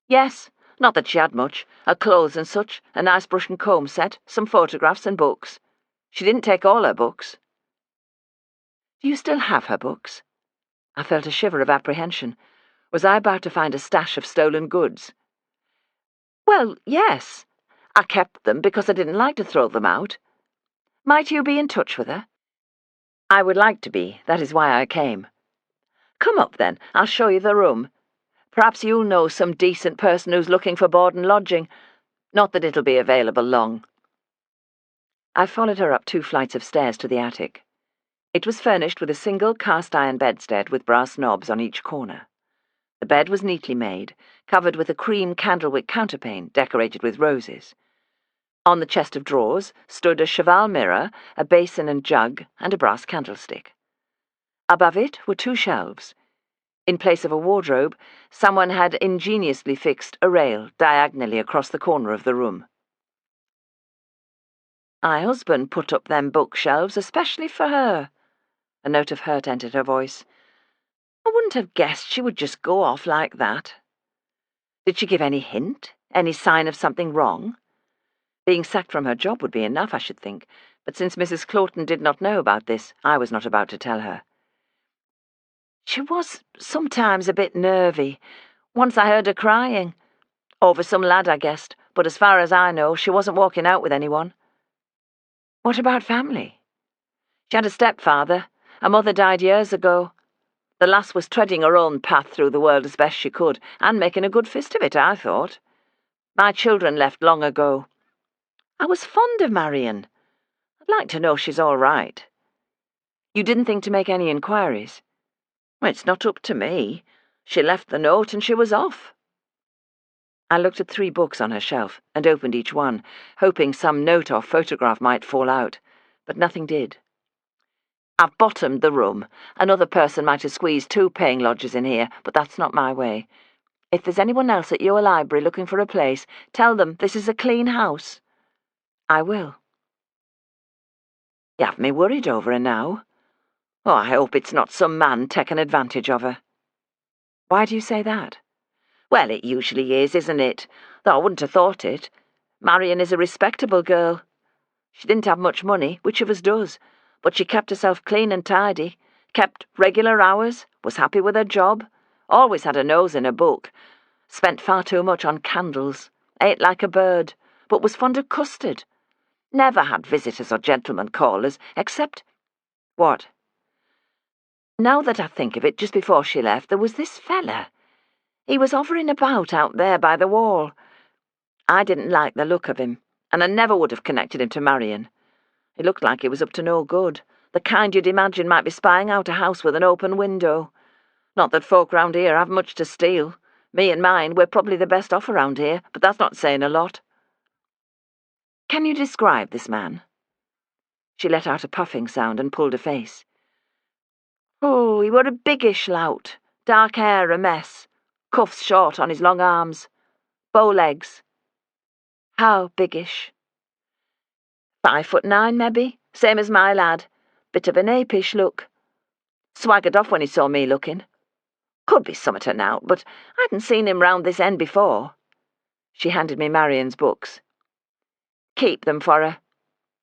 "Yes. Not that she had much. Her clothes and such, a nice brush and comb set, some photographs and books. She didn't take all her books." "Do you still have her books?" I felt a shiver of apprehension. Was I about to find a stash of stolen goods? "Well, yes. I kept them because I didn't like to throw them out. Might you be in touch with her?" "I would like to be. That is why I came." "Come up, then. I'll show you the room. Perhaps you'll know some decent person who's looking for board and lodging. Not that it'll be available long." I followed her up 2 flights of stairs to the attic. It was furnished with a single cast-iron bedstead with brass knobs on each corner. The bed was neatly made, covered with a cream candlewick counterpane decorated with roses. On the chest of drawers stood a cheval mirror, a basin and jug, and a brass candlestick. Above it were 2 shelves. In place of a wardrobe, someone had ingeniously fixed a rail diagonally across the corner of the room. "My husband put up them bookshelves especially for her." A note of hurt entered her voice. "I wouldn't have guessed she would just go off like that." "Did she give any hint? Any sign of something wrong?" Being sacked from her job would be enough, I should think, but since Mrs. Clawton did not know about this, I was not about to tell her. "She was sometimes a bit nervy. Once I heard her crying. Over some lad, I guessed, but as far as I know, she wasn't walking out with anyone." "What about family?" "She had a stepfather. Her mother died years ago. The lass was treading her own path through the world as best she could, and making a good fist of it, I thought. My children left long ago. I was fond of Marian. I'd like to know she's all right." "You didn't think to make any inquiries?" "It's not up to me. She left the note and she was off." I looked at 3 books on her shelf and opened each one, hoping some note or photograph might fall out, but nothing did. "I've bottomed the room. Another person might have squeezed 2 paying lodgers in here, but that's not my way. If there's anyone else at your library looking for a place, tell them this is a clean house." "I will." "You have me worried over her now. Oh, I hope it's not some man taking advantage of her." "Why do you say that?" "Well, it usually is, isn't it? Though I wouldn't have thought it. Marian is a respectable girl. She didn't have much money, which of us does? But she kept herself clean and tidy. Kept regular hours, was happy with her job, always had her nose in a book, spent far too much on candles, ate like a bird, but was fond of custard. Never had visitors or gentlemen callers, except— What? Now that I think of it, just before she left, there was this fella. He was hovering about out there by the wall. I didn't like the look of him, and I never would have connected him to Marion. He looked like he was up to no good, the kind you'd imagine might be spying out a house with an open window. Not that folk round here have much to steal. Me and mine, we're probably the best off around here, but that's not saying a lot. Can you describe this man? She let out a puffing sound and pulled a face. Oh, he were a biggish lout, dark hair a mess, cuffs short on his long arms, bow legs. How biggish? 5'9", maybe, same as my lad. Bit of an apish look. Swaggered off when he saw me looking. Could be summat now, but I hadn't seen him round this end before. She handed me Marion's books. Keep them for her.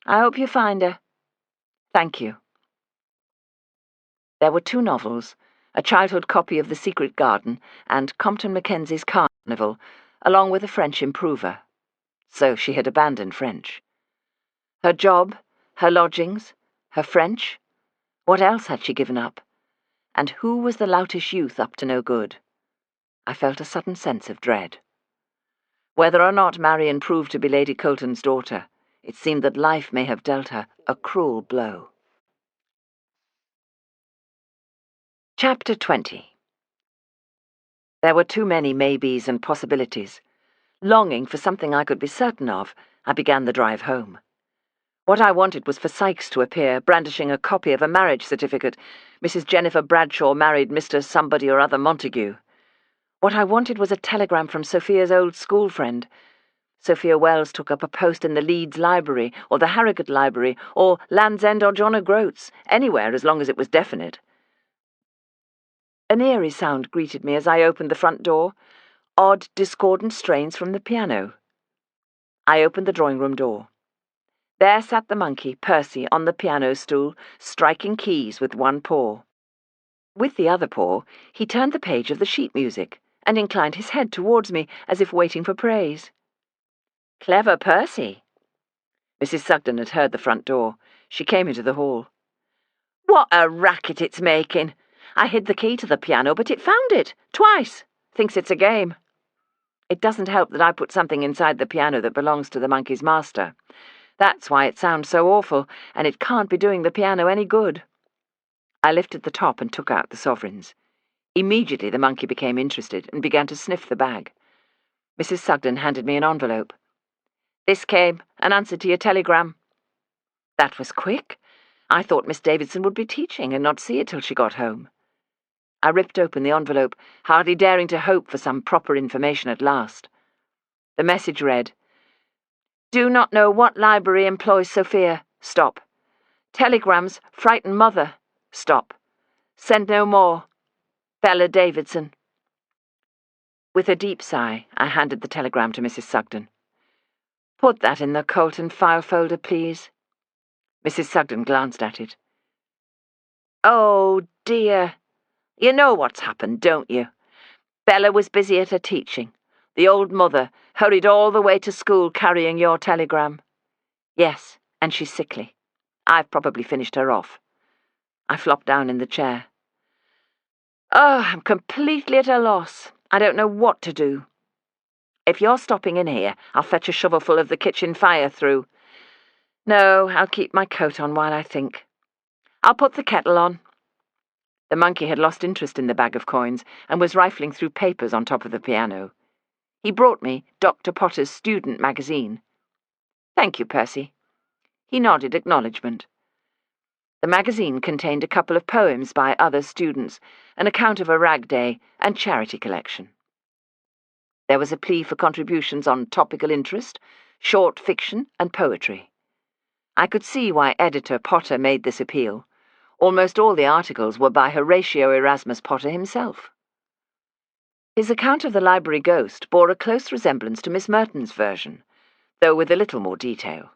I hope you find her. Thank you. There were 2 novels, a childhood copy of The Secret Garden and Compton Mackenzie's Carnival, along with a French improver. So she had abandoned French. Her job, her lodgings, her French. What else had she given up? And who was the loutish youth up to no good? I felt a sudden sense of dread. Whether or not Marion proved to be Lady Colton's daughter, it seemed that life may have dealt her a cruel blow. Chapter 20. There were too many maybes and possibilities. Longing for something I could be certain of, I began the drive home. What I wanted was for Sykes to appear, brandishing a copy of a marriage certificate. Mrs. Jennifer Bradshaw married Mr. Somebody or other Montague. What I wanted was a telegram from Sophia's old school friend. Sophia Wells took up a post in the Leeds Library, or the Harrogate Library, or Land's End or John O'Groats, anywhere as long as it was definite. An eerie sound greeted me as I opened the front door, odd, discordant strains from the piano. I opened the drawing-room door. There sat the monkey, Percy, on the piano stool, striking keys with one paw. With the other paw, he turned the page of the sheet music and inclined his head towards me as if waiting for praise. Clever Percy. Mrs. Sugden had heard the front door. She came into the hall. What a racket it's making! I hid the key to the piano, but it found it, twice. Thinks it's a game. It doesn't help that I put something inside the piano that belongs to the monkey's master. That's why it sounds so awful, and it can't be doing the piano any good. I lifted the top and took out the sovereigns. Immediately the monkey became interested and began to sniff the bag. Mrs. Sugden handed me an envelope. This came, an answer to your telegram. That was quick. I thought Miss Davidson would be teaching and not see it till she got home. I ripped open the envelope, hardly daring to hope for some proper information at last. The message read, Do not know what library employs Sophia. Stop. Telegrams frighten mother. Stop. Send no more. Bella Davidson. With a deep sigh, I handed the telegram to Mrs. Sugden. Put that in the Colton file folder, please. Mrs. Sugden glanced at it. Oh, dear. You know what's happened, don't you? Bella was busy at her teaching. The old mother hurried all the way to school carrying your telegram. Yes, and she's sickly. I've probably finished her off. I flopped down in the chair. Oh, I'm completely at a loss. I don't know what to do. If you're stopping in here, I'll fetch a shovelful of the kitchen fire through. No, I'll keep my coat on while I think. I'll put the kettle on. The monkey had lost interest in the bag of coins and was rifling through papers on top of the piano. He brought me Dr. Potter's student magazine. Thank you, Percy. He nodded acknowledgement. The magazine contained a couple of poems by other students, an account of a rag day, and charity collection. There was a plea for contributions on topical interest, short fiction, and poetry. I could see why editor Potter made this appeal. Almost all the articles were by Horatio Erasmus Potter himself. His account of the library ghost bore a close resemblance to Miss Merton's version, though with a little more detail.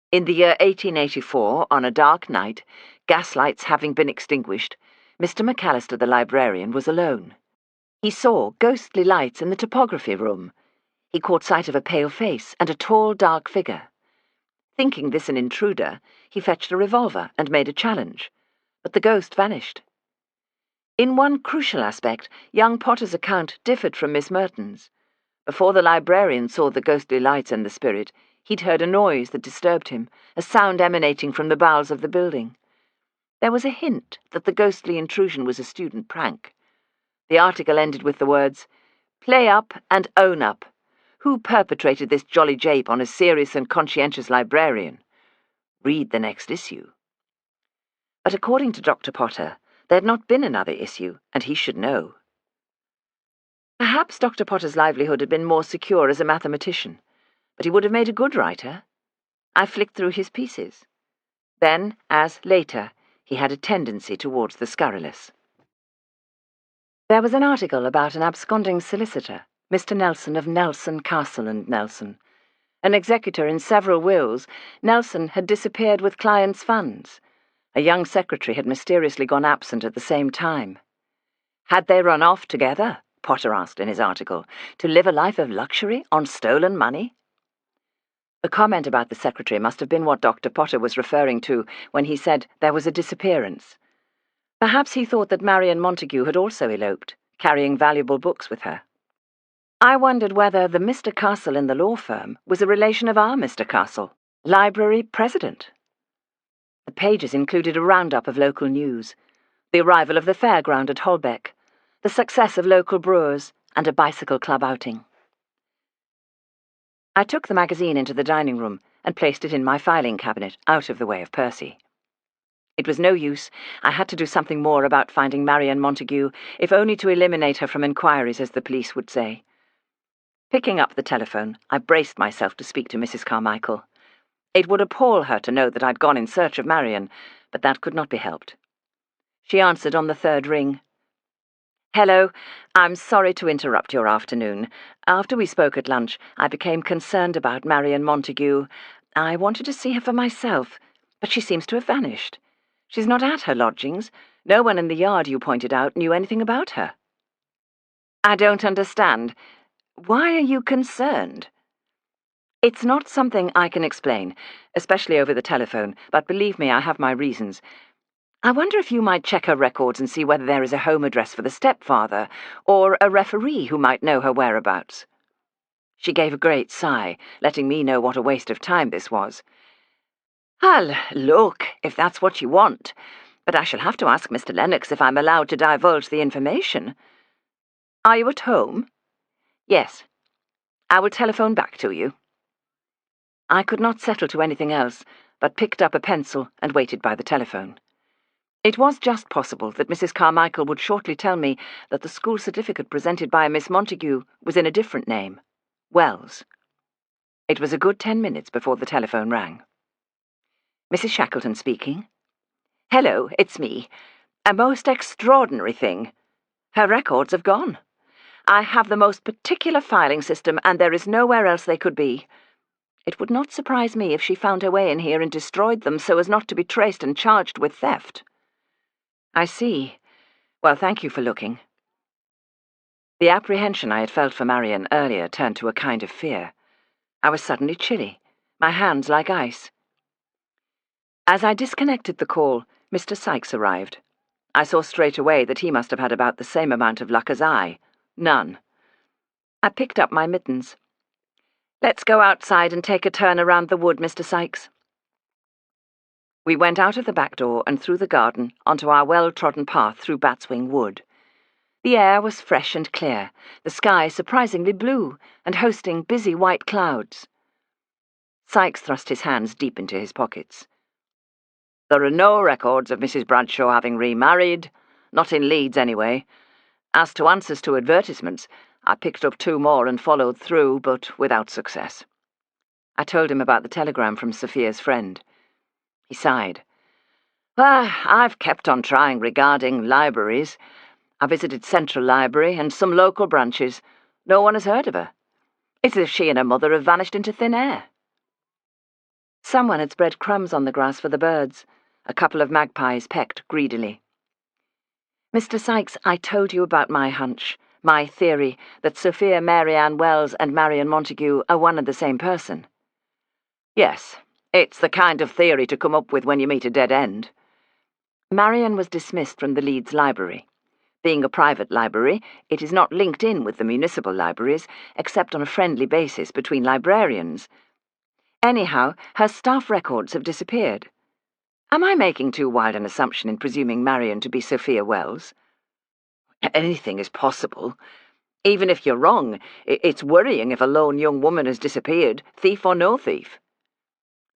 In the year 1884, on a dark night, gaslights having been extinguished, Mr. McAllister the librarian was alone. He saw ghostly lights in the topography room. He caught sight of a pale face and a tall, dark figure. Thinking this an intruder, he fetched a revolver and made a challenge, but the ghost vanished. In one crucial aspect, young Potter's account differed from Miss Merton's. Before the librarian saw the ghostly lights and the spirit, he'd heard a noise that disturbed him, a sound emanating from the bowels of the building. There was a hint that the ghostly intrusion was a student prank. The article ended with the words, "Play up and own up. Who perpetrated this jolly jape on a serious and conscientious librarian? Read the next issue." But according to Dr. Potter, there had not been another issue, and he should know. Perhaps Dr. Potter's livelihood had been more secure as a mathematician, but he would have made a good writer. I flicked through his pieces. Then, as later, he had a tendency towards the scurrilous. There was an article about an absconding solicitor, Mr. Nelson of Nelson, Castle and Nelson. An executor in several wills, Nelson had disappeared with clients' funds. A young secretary had mysteriously gone absent at the same time. Had they run off together, Potter asked in his article, to live a life of luxury on stolen money? The comment about the secretary must have been what Dr. Potter was referring to when he said there was a disappearance. Perhaps he thought that Marian Montague had also eloped, carrying valuable books with her. I wondered whether the Mr. Castle in the law firm was a relation of our Mr. Castle, library president. The pages included a roundup of local news, the arrival of the fairground at Holbeck, the success of local brewers, and a bicycle club outing. I took the magazine into the dining room and placed it in my filing cabinet, out of the way of Percy. It was no use. I had to do something more about finding Marian Montague, if only to eliminate her from inquiries, as the police would say. Picking up the telephone, I braced myself to speak to Mrs. Carmichael. It would appall her to know that I'd gone in search of Marian, but that could not be helped. She answered on the third ring. "Hello. I'm sorry to interrupt your afternoon. After we spoke at lunch, I became concerned about Marian Montague. I wanted to see her for myself, but she seems to have vanished. She's not at her lodgings. No one in the yard you pointed out knew anything about her." "I don't understand. Why are you concerned?" "It's not something I can explain, especially over the telephone, but believe me, I have my reasons. I wonder if you might check her records and see whether there is a home address for the stepfather, or a referee who might know her whereabouts." She gave a great sigh, letting me know what a waste of time this was. "I'll look, if that's what you want, but I shall have to ask Mr. Lennox if I'm allowed to divulge the information." "Are you at home?" "Yes. I will telephone back to you." I could not settle to anything else, but picked up a pencil and waited by the telephone. It was just possible that Mrs. Carmichael would shortly tell me that the school certificate presented by Miss Montague was in a different name, Wells. It was a good 10 minutes before the telephone rang. "Mrs. Shackleton speaking." "Hello, it's me. A most extraordinary thing. Her records have gone. I have the most particular filing system, and there is nowhere else they could be. It would not surprise me if she found her way in here and destroyed them so as not to be traced and charged with theft." "I see. Well, thank you for looking." The apprehension I had felt for Marian earlier turned to a kind of fear. I was suddenly chilly, my hands like ice. As I disconnected the call, Mr. Sykes arrived. I saw straight away that he must have had about the same amount of luck as I. None. I picked up my mittens. "Let's go outside and take a turn around the wood, Mr. Sykes." We went out of the back door and through the garden onto our well-trodden path through Batswing Wood. The air was fresh and clear, the sky surprisingly blue and hosting busy white clouds. Sykes thrust his hands deep into his pockets. "There are no records of Mrs. Bradshaw having remarried, not in Leeds anyway. As to answers to advertisements, I picked up 2 more and followed through, but without success." I told him about the telegram from Sophia's friend. He sighed. "I've kept on trying regarding libraries. I visited Central Library and some local branches. No one has heard of her. It's as if she and her mother have vanished into thin air." Someone had spread crumbs on the grass for the birds. A couple of magpies pecked greedily. "Mr. Sykes, I told you about my hunch, my theory that Sophia Mary Ann Wells and Marion Montague are one and the same person." "Yes, it's the kind of theory to come up with when you meet a dead end." Marion was dismissed from the Leeds Library. Being a private library, it is not linked in with the municipal libraries, except on a friendly basis between librarians. Anyhow, her staff records have disappeared. Am I making too wild an assumption in presuming Marion to be Sophia Wells? Anything is possible. Even if you're wrong, it's worrying if a lone young woman has disappeared, thief or no thief.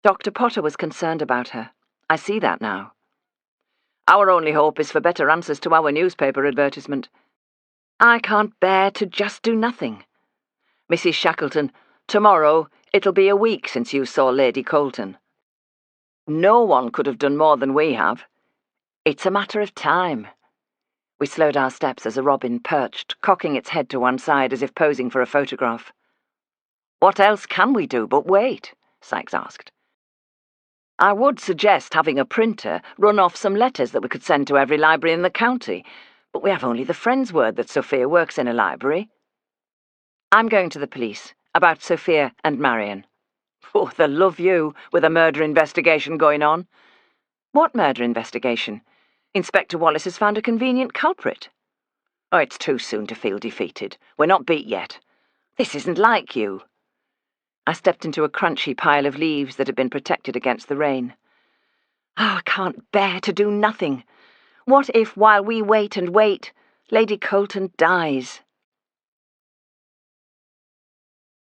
Dr. Potter was concerned about her. I see that now. Our only hope is for better answers to our newspaper advertisement. I can't bear to just do nothing. Mrs. Shackleton, tomorrow it'll be a week since you saw Lady Colton. No one could have done more than we have. It's a matter of time. We slowed our steps as a robin perched, cocking its head to one side as if posing for a photograph. "What else can we do but wait?" Sykes asked. "I would suggest having a printer run off some letters that we could send to every library in the county, but we have only the friend's word that Sophia works in a library." "I'm going to the police, about Sophia and Marion." "Oh, they'll love you, with a murder investigation going on." "What murder investigation? Inspector Wallace has found a convenient culprit." "Oh, it's too soon to feel defeated. We're not beat yet. This isn't like you." I stepped into a crunchy pile of leaves that had been protected against the rain. "Oh, I can't bear to do nothing. What if, while we wait and wait, Lady Colton dies?"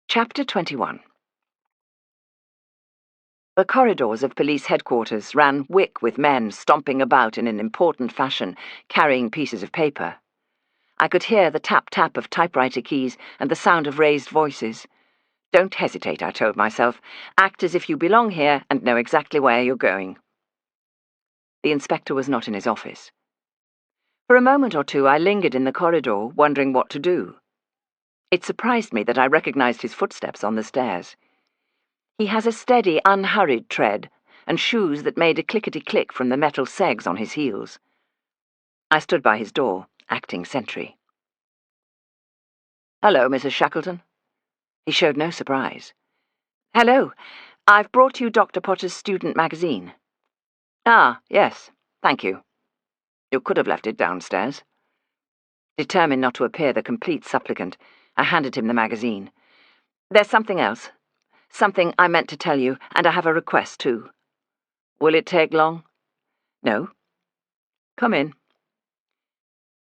Chapter 21. The corridors of police headquarters ran wick with men stomping about in an important fashion, carrying pieces of paper. I could hear the tap-tap of typewriter keys and the sound of raised voices. Don't hesitate, I told myself. Act as if you belong here and know exactly where you're going. The inspector was not in his office. For a moment or two I lingered in the corridor, wondering what to do. It surprised me that I recognized his footsteps on the stairs. He has a steady, unhurried tread, and shoes that made a clickety-click from the metal segs on his heels. I stood by his door, acting sentry. "Hello, Mrs. Shackleton." He showed no surprise. "Hello. I've brought you Dr. Potter's student magazine." "Ah, yes, thank you. You could have left it downstairs." Determined not to appear the complete supplicant, I handed him the magazine. "There's something else. Something I meant to tell you, and I have a request, too." "Will it take long?" "No." "Come in."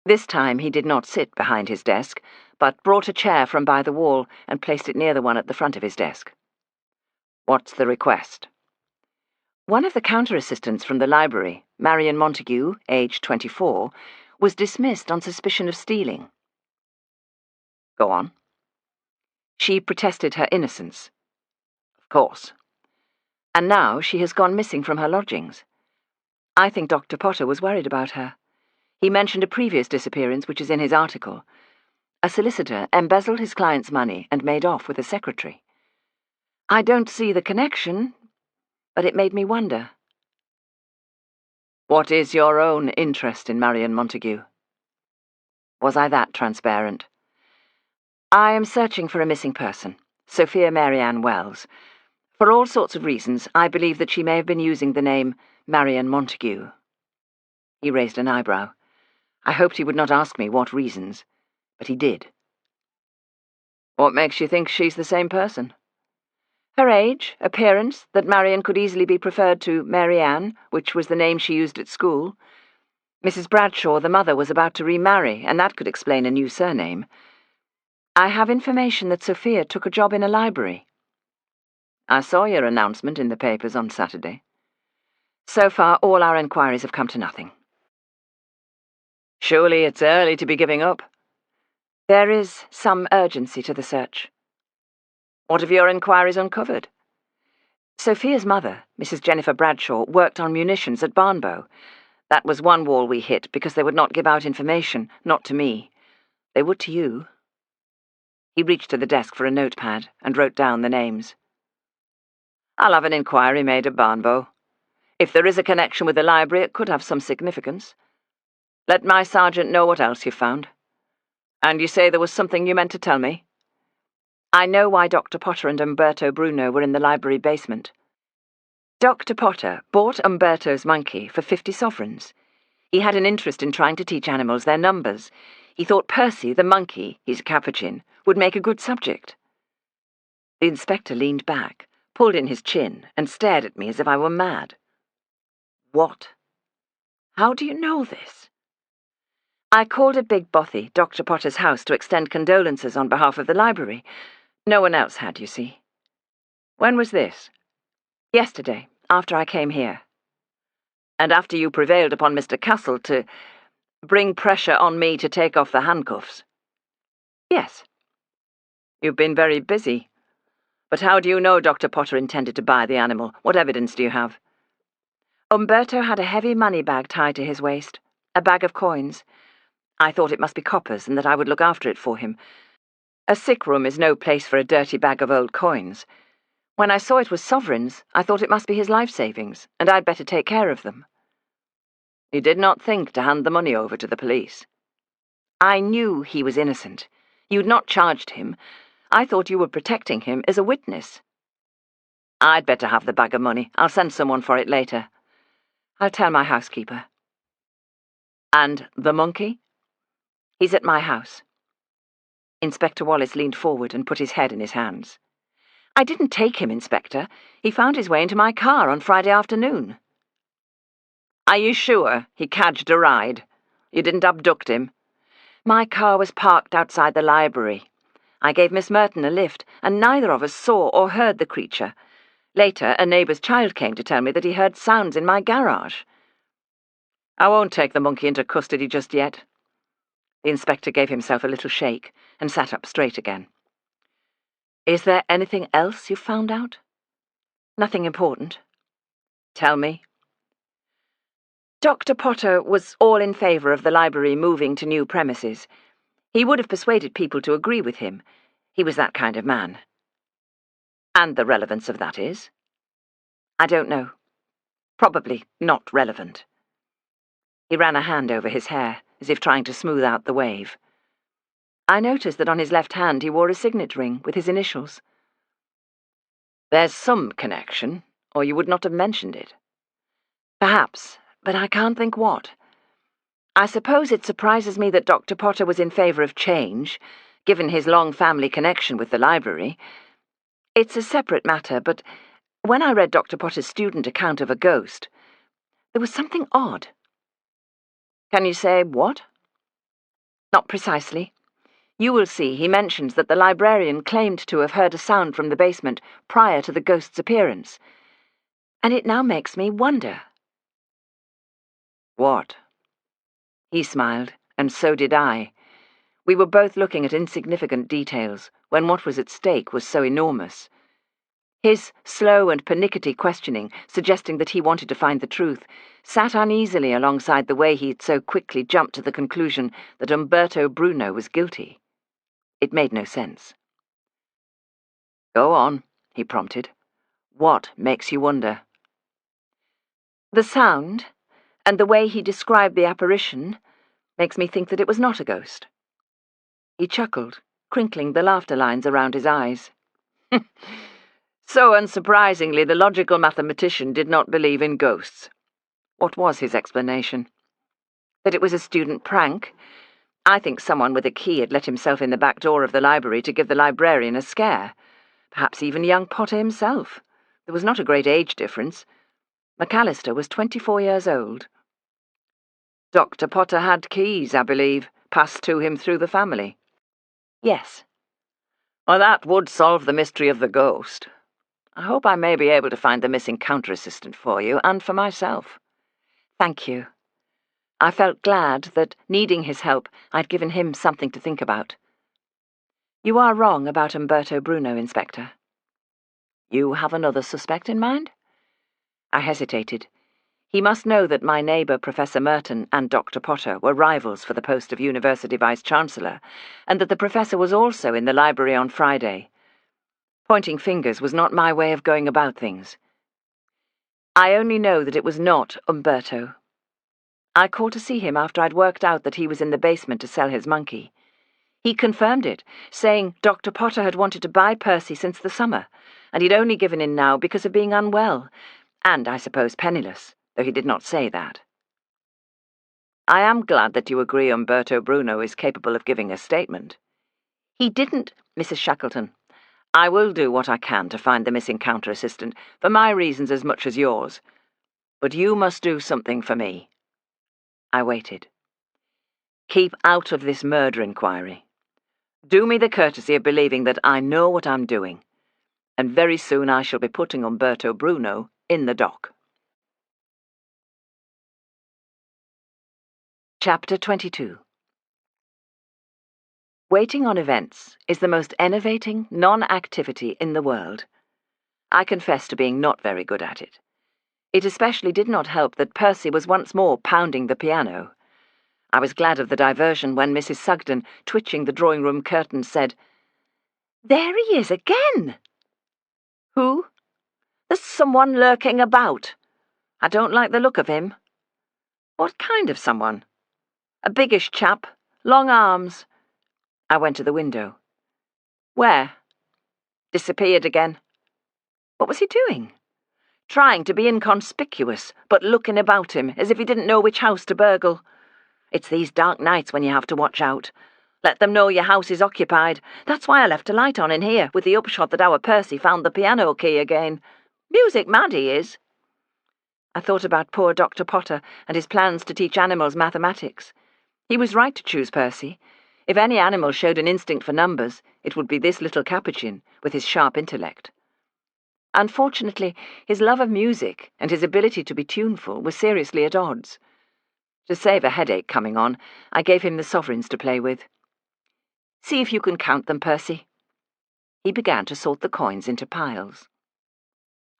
This time he did not sit behind his desk, but brought a chair from by the wall and placed it near the one at the front of his desk. "What's the request?" One of the counter-assistants from the library, Marion Montague, aged 24, was dismissed on suspicion of stealing. "Go on." She protested her innocence. "Of course." "And now she has gone missing from her lodgings. I think Dr. Potter was worried about her. He mentioned a previous disappearance which is in his article. A solicitor embezzled his client's money and made off with a secretary. I don't see the connection, but it made me wonder." "What is your own interest in Marion Montague?" Was I that transparent? "I am searching for a missing person, Sophia Mary Ann Wells. For all sorts of reasons, I believe that she may have been using the name Marion Montague." He raised an eyebrow. I hoped he would not ask me what reasons, but he did. "What makes you think she's the same person?" "Her age, appearance, that Marion could easily be preferred to Mary Ann, which was the name she used at school. Mrs. Bradshaw, the mother, was about to remarry, and that could explain a new surname. I have information that Sophia took a job in a library." "I saw your announcement in the papers on Saturday." "So far, all our inquiries have come to nothing." "Surely it's early to be giving up." "There is some urgency to the search." "What have your inquiries uncovered?" Sophia's mother, Mrs. Jennifer Bradshaw, worked on munitions at Barnbow. That was one wall we hit because they would not give out information, not to me. They would to you." He reached to the desk for a notepad and wrote down the names. I'll have an inquiry made at Barnbow. If there is a connection with the library, it could have some significance. Let my sergeant know what else you've found. And you say there was something you meant to tell me? I know why Dr. Potter and Umberto Bruno were in the library basement. Dr. Potter bought Umberto's monkey for 50 sovereigns. He had an interest in trying to teach animals their numbers. He thought Percy, the monkey, he's a capuchin, would make a good subject. The inspector leaned back, pulled in his chin, and stared at me as if I were mad. What? How do you know this? I called at Big Bothy, Dr. Potter's house, to extend condolences on behalf of the library. No one else had, you see. When was this? Yesterday, after I came here. And after you prevailed upon Mr. Castle to bring pressure on me to take off the handcuffs. Yes. You've been very busy. But how do you know Dr. Potter intended to buy the animal? What evidence do you have? Umberto had a heavy money bag tied to his waist, a bag of coins. I thought it must be coppers and that I would look after it for him. A sick room is no place for a dirty bag of old coins. When I saw it was sovereigns, I thought it must be his life savings, and I'd better take care of them. You did not think to hand the money over to the police. I knew he was innocent. You'd not charged him. I thought you were protecting him as a witness. I'd better have the bag of money. I'll send someone for it later. I'll tell my housekeeper. And the monkey? He's at my house. Inspector Wallace leaned forward and put his head in his hands. I didn't take him, Inspector. He found his way into my car on Friday afternoon. Are you sure he cadged a ride? You didn't abduct him? My car was parked outside the library. I gave Miss Merton a lift, and neither of us saw or heard the creature. Later, a neighbour's child came to tell me that he heard sounds in my garage. I won't take the monkey into custody just yet. The inspector gave himself a little shake and sat up straight again. Is there anything else you've found out? Nothing important. Tell me. Dr. Potter was all in favour of the library moving to new premises. He would have persuaded people to agree with him. He was that kind of man. And the relevance of that is? I don't know. Probably not relevant. He ran a hand over his hair, as if trying to smooth out the wave. I noticed that on his left hand he wore a signet ring with his initials. There's some connection, or you would not have mentioned it. Perhaps, but I can't think what. I suppose it surprises me that Dr. Potter was in favour of change, given his long family connection with the library. It's a separate matter, but when I read Dr. Potter's student account of a ghost, there was something odd. Can you say what? Not precisely. You will see he mentions that the librarian claimed to have heard a sound from the basement prior to the ghost's appearance. And it now makes me wonder. What? He smiled, and so did I. We were both looking at insignificant details when what was at stake was so enormous. His slow and pernickety questioning, suggesting that he wanted to find the truth, sat uneasily alongside the way he had so quickly jumped to the conclusion that Umberto Bruno was guilty. It made no sense. Go on, he prompted. What makes you wonder? The sound, and the way he described the apparition, makes me think that it was not a ghost. He chuckled, crinkling the laughter lines around his eyes. So unsurprisingly, the logical mathematician did not believe in ghosts. What was his explanation? That it was a student prank? I think someone with a key had let himself in the back door of the library to give the librarian a scare. Perhaps even young Potter himself. There was not a great age difference. McAllister was 24 years old. Dr. Potter had keys, I believe, passed to him through the family. Yes. Well, that would solve the mystery of the ghost. I hope I may be able to find the missing counter-assistant for you, and for myself. Thank you. I felt glad that, needing his help, I'd given him something to think about. You are wrong about Umberto Bruno, Inspector. You have another suspect in mind? I hesitated. He must know that my neighbour, Professor Merton, and Dr. Potter were rivals for the post of University Vice-Chancellor, and that the Professor was also in the library on Friday. Pointing fingers was not my way of going about things. I only know that it was not Umberto. I called to see him after I'd worked out that he was in the basement to sell his monkey. He confirmed it, saying Dr. Potter had wanted to buy Percy since the summer, and he'd only given in now because of being unwell, and, I suppose, penniless, though he did not say that. I am glad that you agree Umberto Bruno is capable of giving a statement. He didn't, Mrs. Shackleton. I will do what I can to find the missing counter-assistant, for my reasons as much as yours. But you must do something for me. I waited. Keep out of this murder inquiry. Do me the courtesy of believing that I know what I'm doing, and very soon I shall be putting Umberto Bruno in the dock. Chapter 22. Waiting on events is the most enervating non-activity in the world. I confess to being not very good at it. It especially did not help that Percy was once more pounding the piano. I was glad of the diversion when Mrs. Sugden, twitching the drawing-room curtains, said, "There he is again!" "Who?" "There's someone lurking about. I don't like the look of him." "What kind of someone?" "A biggish chap, long arms." I went to the window. "Where?" "Disappeared again." What was he doing? Trying to be inconspicuous, but looking about him as if he didn't know which house to burgle. It's these dark nights when you have to watch out. Let them know your house is occupied. That's why I left a light on in here, with the upshot that our Percy found the piano key again. Music mad he is. I thought about poor Dr. Potter and his plans to teach animals mathematics. He was right to choose Percy. If any animal showed an instinct for numbers, it would be this little capuchin, with his sharp intellect. Unfortunately, his love of music and his ability to be tuneful were seriously at odds. To save a headache coming on, I gave him the sovereigns to play with. "See if you can count them, Percy." He began to sort the coins into piles.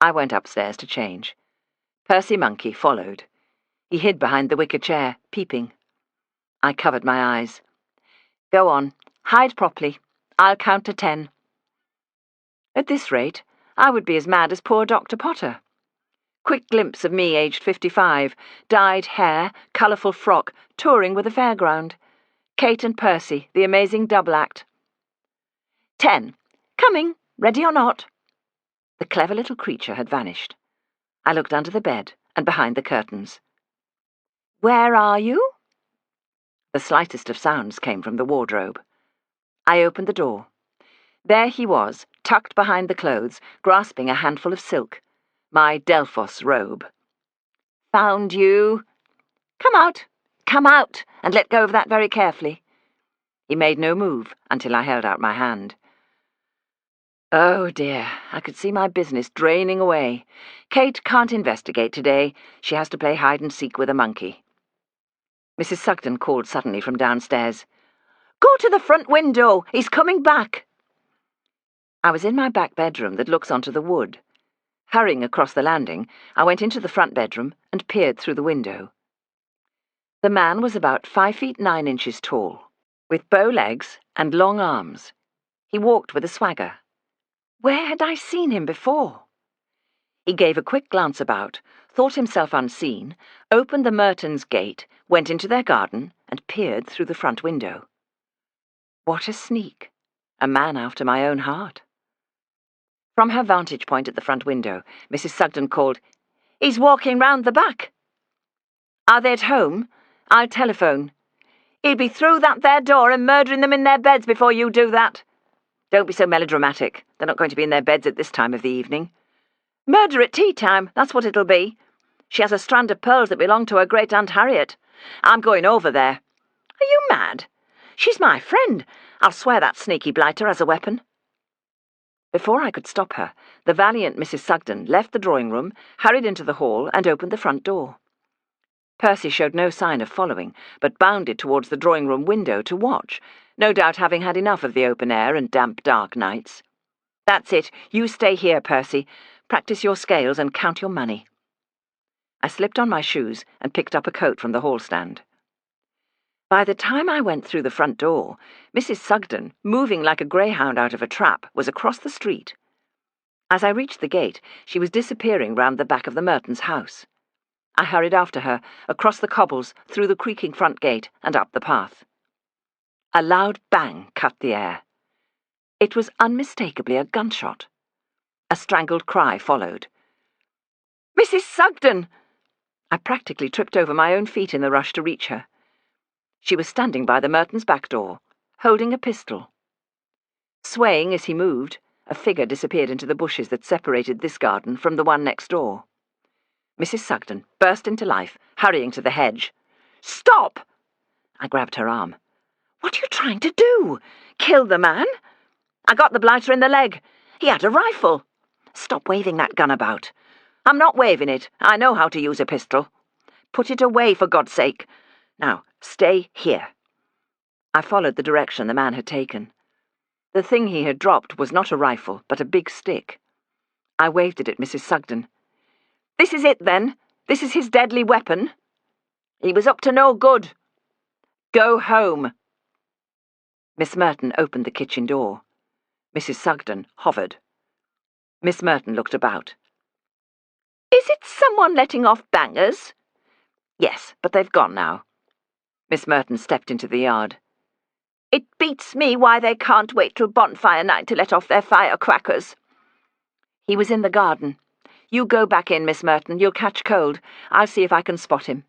I went upstairs to change. Percy Monkey followed. He hid behind the wicker chair, peeping. I covered my eyes. "Go on, hide properly. I'll count to 10. At this rate, I would be as mad as poor Dr. Potter. Quick glimpse of me aged 55, dyed hair, colourful frock, touring with a fairground. Kate and Percy, the amazing double act. 10. Coming, ready or not." The clever little creature had vanished. I looked under the bed and behind the curtains. "Where are you?" The slightest of sounds came from the wardrobe. I opened the door. There he was, tucked behind the clothes, grasping a handful of silk. My Delphos robe. "Found you." Come out, and let go of that very carefully." He made no move until I held out my hand. Oh dear, I could see my business draining away. Kate can't investigate today. She has to play hide-and-seek with a monkey. Mrs. Sugden called suddenly from downstairs. "Go to the front window! He's coming back!" I was in my back bedroom that looks onto the wood. Hurrying across the landing, I went into the front bedroom and peered through the window. The man was about 5 feet 9 inches tall, with bow legs and long arms. He walked with a swagger. Where had I seen him before? He gave a quick glance about, thought himself unseen, opened the Mertons' gate, went into their garden, and peered through the front window. What a sneak! A man after my own heart. From her vantage point at the front window, Mrs. Sugden called, "He's walking round the back." "Are they at home? I'll telephone." "He'll be through that there door and murdering them in their beds before you do that." "Don't be so melodramatic. They're not going to be in their beds at this time of the evening." "Murder at tea time, that's what it'll be. She has a strand of pearls that belonged to her great-aunt Harriet. I'm going over there." "Are you mad? She's my friend. I'll swear that sneaky blighter has a weapon." Before I could stop her, the valiant Mrs. Sugden left the drawing-room, hurried into the hall, and opened the front door. Percy showed no sign of following, but bounded towards the drawing-room window to watch, no doubt having had enough of the open air and damp, dark nights. "That's it. You stay here, Percy. Practice your scales and count your money." I slipped on my shoes and picked up a coat from the hall stand. By the time I went through the front door, Mrs. Sugden, moving like a greyhound out of a trap, was across the street. As I reached the gate, she was disappearing round the back of the Mertons' house. I hurried after her, across the cobbles, through the creaking front gate, and up the path. A loud bang cut the air. It was unmistakably a gunshot. A strangled cry followed. "Mrs. Sugden!" I practically tripped over my own feet in the rush to reach her. She was standing by the Mertons' back door, holding a pistol. Swaying as he moved, a figure disappeared into the bushes that separated this garden from the one next door. Mrs. Sugden burst into life, hurrying to the hedge. "Stop!" I grabbed her arm. "What are you trying to do? Kill the man?" "I got the blighter in the leg. He had a rifle." "Stop waving that gun about." "I'm not waving it. I know how to use a pistol." "Put it away, for God's sake. Now, stay here." I followed the direction the man had taken. The thing he had dropped was not a rifle, but a big stick. I waved it at Mrs. Sugden. "This is it, then? This is his deadly weapon?" "He was up to no good." "Go home." Miss Merton opened the kitchen door. Mrs. Sugden hovered. Miss Merton looked about. "Is it someone letting off bangers?" "Yes, but they've gone now." Miss Merton stepped into the yard. "It beats me why they can't wait till bonfire night to let off their firecrackers." "He was in the garden. You go back in, Miss Merton. You'll catch cold. I'll see if I can spot him."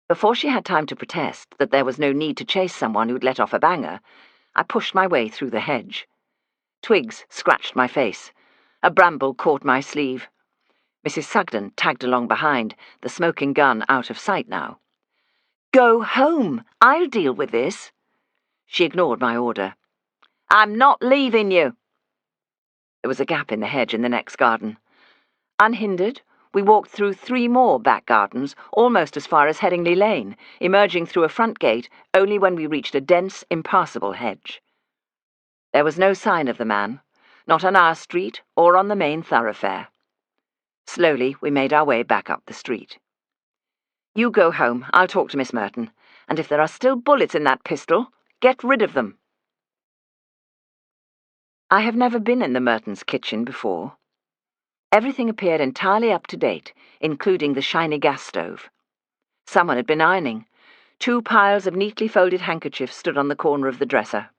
Before she had time to protest that there was no need to chase someone who'd let off a banger, I pushed my way through the hedge. Twigs scratched my face. A bramble caught my sleeve. Mrs. Sugden tagged along behind, the smoking gun out of sight now. "Go home. I'll deal with this." She ignored my order. "I'm not leaving you." There was a gap in the hedge in the next garden. Unhindered, we walked through 3 more back gardens, almost as far as Headingley Lane, emerging through a front gate only when we reached a dense, impassable hedge. There was no sign of the man, not on our street or on the main thoroughfare. Slowly, we made our way back up the street. "You go home. I'll talk to Miss Merton. And if there are still bullets in that pistol, get rid of them." I have never been in the Mertons' kitchen before. Everything appeared entirely up to date, including the shiny gas stove. Someone had been ironing. 2 piles of neatly folded handkerchiefs stood on the corner of the dresser.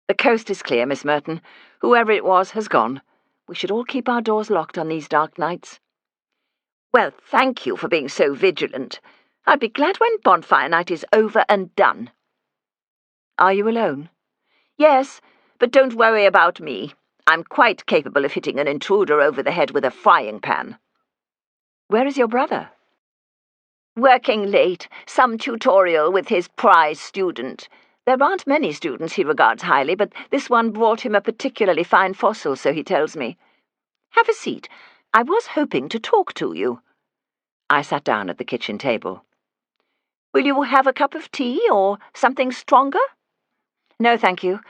"The coast is clear, Miss Merton. Whoever it was has gone. We should all keep our doors locked on these dark nights." "Well, thank you for being so vigilant. I'll be glad when bonfire night is over and done." "Are you alone?" "Yes, but don't worry about me. I'm quite capable of hitting an intruder over the head with a frying pan." "Where is your brother?" "Working late, some tutorial with his prize student. There aren't many students he regards highly, but this one brought him a particularly fine fossil, so he tells me. Have a seat. I was hoping to talk to you." I sat down at the kitchen table. "Will you have a cup of tea or something stronger?" "No, thank you.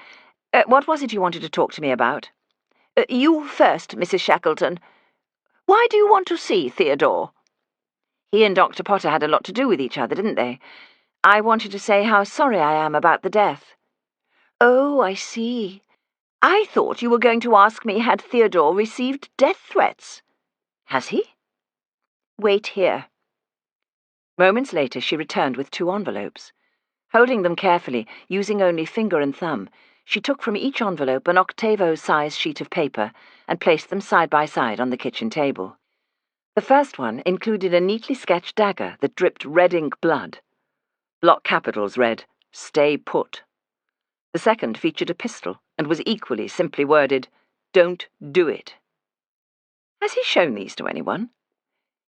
What was it you wanted to talk to me about?" "You first, Mrs. Shackleton. Why do you want to see Theodore?" "He and Dr. Potter had a lot to do with each other, didn't they? I wanted to say how sorry I am about the death." "Oh, I see. I thought you were going to ask me had Theodore received death threats. Has he?" "Wait here." Moments later she returned with 2 envelopes. Holding them carefully, using only finger and thumb, she took from each envelope an octavo-size sheet of paper and placed them side by side on the kitchen table. The first one included a neatly sketched dagger that dripped red ink blood. Block capitals read, "Stay put." The second featured a pistol and was equally simply worded, "Don't do it." "Has he shown these to anyone?"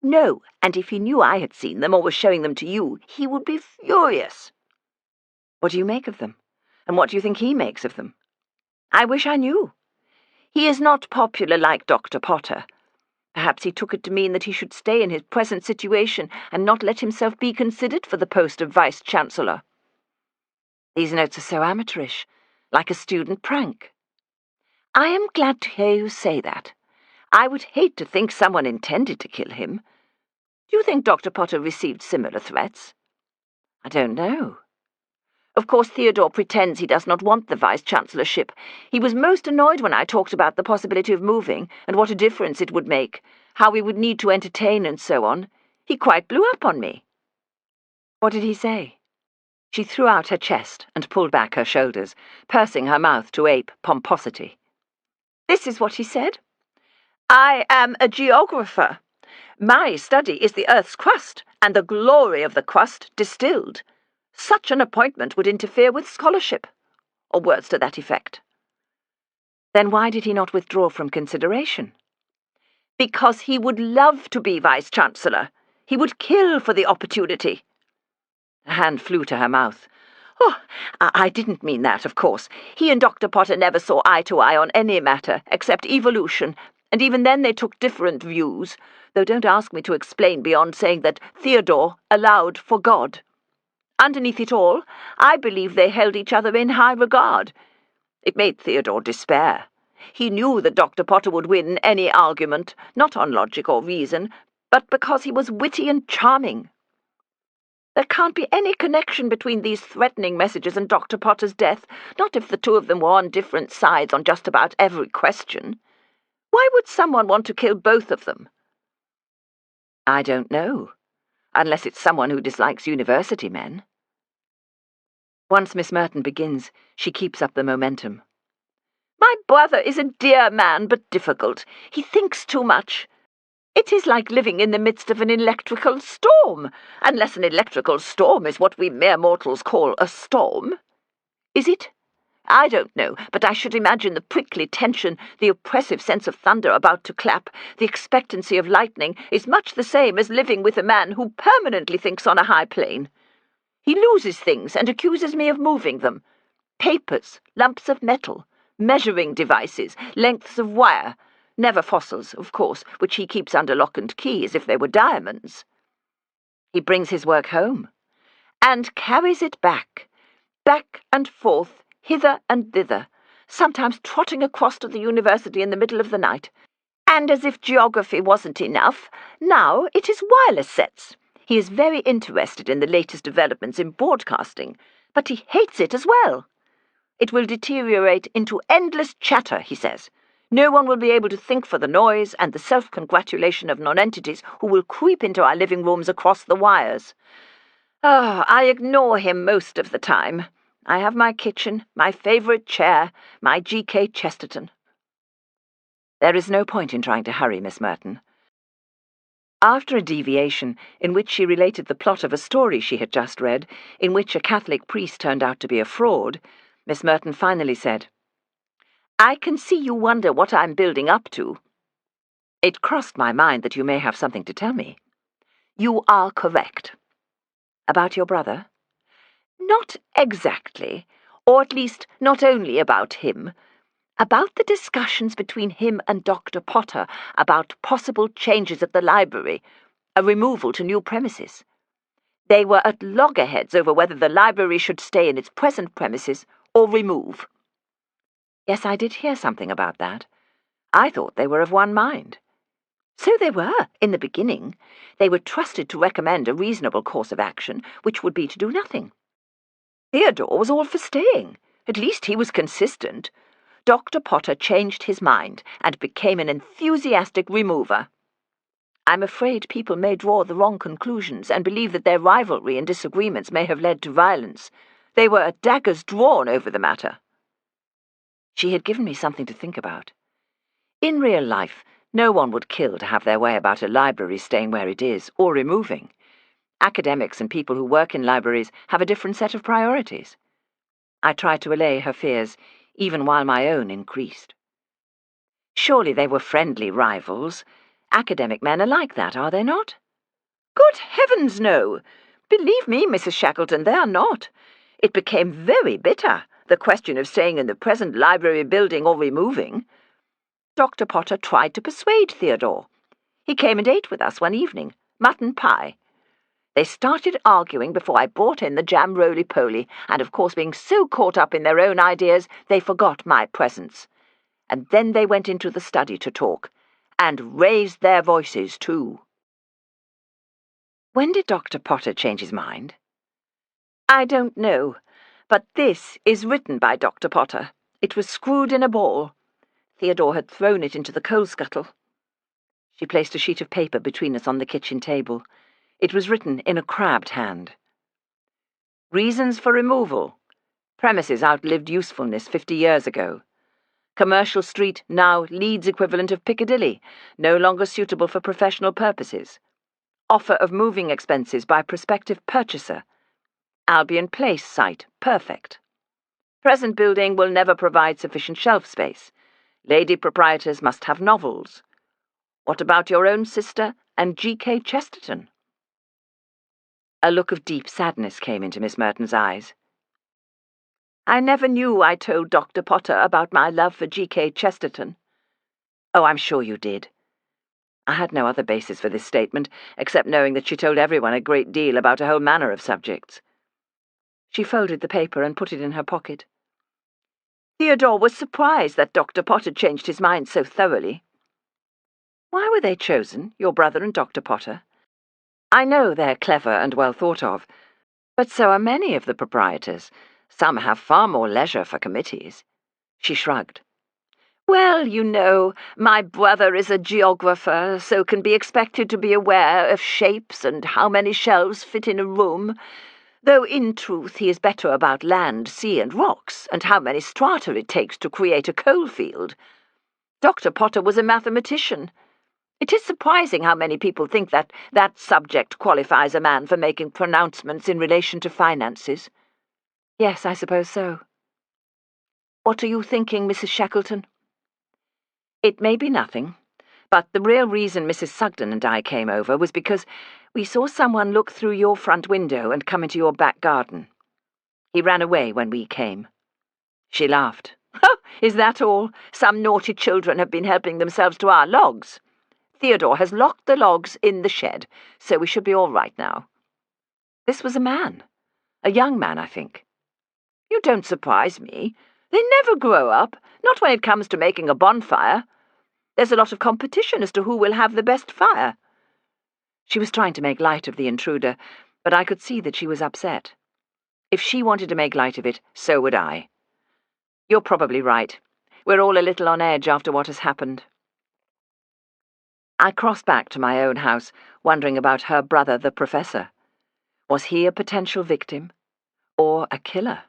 "No, and if he knew I had seen them or was showing them to you, he would be furious." "What do you make of them? And what do you think he makes of them?" "I wish I knew. He is not popular like Dr. Potter. Perhaps he took it to mean that he should stay in his present situation and not let himself be considered for the post of Vice-Chancellor." "These notes are so amateurish, like a student prank." "I am glad to hear you say that. I would hate to think someone intended to kill him. Do you think Dr. Potter received similar threats?" "I don't know." Of course, Theodore pretends he does not want the vice-chancellorship. He was most annoyed when I talked about the possibility of moving, and what a difference it would make, how we would need to entertain and so on. He quite blew up on me." "What did he say?" She threw out her chest and pulled back her shoulders, pursing her mouth to ape pomposity. "This is what he said. I am a geographer. My study is the Earth's crust, and the glory of the crust distilled. Such an appointment would interfere with scholarship," or words to that effect. Then why did he not withdraw from consideration? "Because he would love to be Vice-Chancellor. He would kill for the opportunity." Her hand flew to her mouth. "Oh, I didn't mean that, of course. He and Dr. Potter never saw eye to eye on any matter, except evolution, and even then they took different views, though don't ask me to explain beyond saying that Theodore allowed for God. Underneath it all, I believe they held each other in high regard. It made Theodore despair. He knew that Dr. Potter would win any argument, not on logic or reason, but because he was witty and charming. There can't be any connection between these threatening messages and Dr. Potter's death, not if the two of them were on different sides on just about every question. Why would someone want to kill both of them?" "I don't know, unless it's someone who dislikes university men." Once Miss Merton begins, she keeps up the momentum. "My brother is a dear man, but difficult. He thinks too much. It is like living in the midst of an electrical storm, unless an electrical storm is what we mere mortals call a storm. Is it? I don't know, but I should imagine the prickly tension, the oppressive sense of thunder about to clap, the expectancy of lightning, is much the same as living with a man who permanently thinks on a high plane. He loses things and accuses me of moving them. Papers, lumps of metal, measuring devices, lengths of wire, never fossils, of course, which he keeps under lock and key as if they were diamonds. He brings his work home, and carries it back and forth, hither and thither, sometimes trotting across to the university in the middle of the night. And as if geography wasn't enough, now it is wireless sets. He is very interested in the latest developments in broadcasting, but he hates it as well. It will deteriorate into endless chatter, he says. No one will be able to think for the noise and the self-congratulation of nonentities who will creep into our living rooms across the wires. I ignore him most of the time. I have my kitchen, my favourite chair, my G.K. Chesterton." There is no point in trying to hurry Miss Merton. After a deviation, in which she related the plot of a story she had just read, in which a Catholic priest turned out to be a fraud, Miss Merton finally said, "I can see you wonder what I'm building up to. It crossed my mind that you may have something to tell me." "You are correct." "About your brother?" "Not exactly, or at least not only about him. About the discussions between him and Dr. Potter about possible changes at the library, a removal to new premises. They were at loggerheads over whether the library should stay in its present premises or remove." "Yes, I did hear something about that. I thought they were of one mind." "So they were, in the beginning. They were trusted to recommend a reasonable course of action, which would be to do nothing. Theodore was all for staying. At least he was consistent. Dr. Potter changed his mind and became an enthusiastic remover. I'm afraid people may draw the wrong conclusions and believe that their rivalry and disagreements may have led to violence. They were at daggers drawn over the matter." She had given me something to think about. In real life, no one would kill to have their way about a library staying where it is, or removing. Academics and people who work in libraries have a different set of priorities. I tried to allay her fears, even while my own increased. Surely they were friendly rivals. Academic men are like that, are they not? "Good heavens, no! Believe me, Mrs. Shackleton, they are not. It became very bitter, the question of staying in the present library building or removing. Dr. Potter tried to persuade Theodore. He came and ate with us one evening, mutton pie. They started arguing before I brought in the jam roly-poly, and of course being so caught up in their own ideas, they forgot my presence. And then they went into the study to talk, and raised their voices too." "When did Dr. Potter change his mind?" "I don't know, But this is written by Dr. Potter. It was screwed in a ball. Theodore had thrown it into the coal scuttle. She placed a sheet of paper between us on the kitchen table. It was written in a crabbed hand. Reasons for removal. Premises outlived usefulness 50 years ago. Commercial Street now Leeds equivalent of Piccadilly, no longer suitable for professional purposes. Offer of moving expenses by prospective purchaser. Albion Place site, perfect. Present building will never provide sufficient shelf space. Lady proprietors must have novels. What about your own sister and G.K. Chesterton? A look of deep sadness came into Miss Merton's eyes. I never knew I told Dr. Potter about my love for G.K. Chesterton. Oh, I'm sure you did. I had no other basis for this statement, except knowing that she told everyone a great deal about a whole manner of subjects. She folded the paper and put it in her pocket. Theodore was surprised that Dr. Potter changed his mind so thoroughly. Why were they chosen, your brother and Dr. Potter? I know they're clever and well thought of, but so are many of the proprietors. Some have far more leisure for committees. She shrugged. Well, you know, my brother is a geographer, so can be expected to be aware of shapes and how many shelves fit in a room, though in truth he is better about land, sea, and rocks, and how many strata it takes to create a coal field. Dr. Potter was a mathematician. It is surprising how many people think that that subject qualifies a man for making pronouncements in relation to finances. Yes, I suppose so. What are you thinking, Mrs. Shackleton? It may be nothing, but the real reason Mrs. Sugden and I came over was because we saw someone look through your front window and come into your back garden. He ran away when we came. She laughed. Oh, is that all? Some naughty children have been helping themselves to our logs. Theodore has locked the logs in the shed, so we should be all right now. This was a man. A young man, I think. You don't surprise me. They never grow up, not when it comes to making a bonfire. There's a lot of competition as to who will have the best fire. She was trying to make light of the intruder, but I could see that she was upset. If she wanted to make light of it, so would I. You're probably right. We're all a little on edge after what has happened. I crossed back to my own house, wondering about her brother, the professor. Was he a potential victim? Or a killer?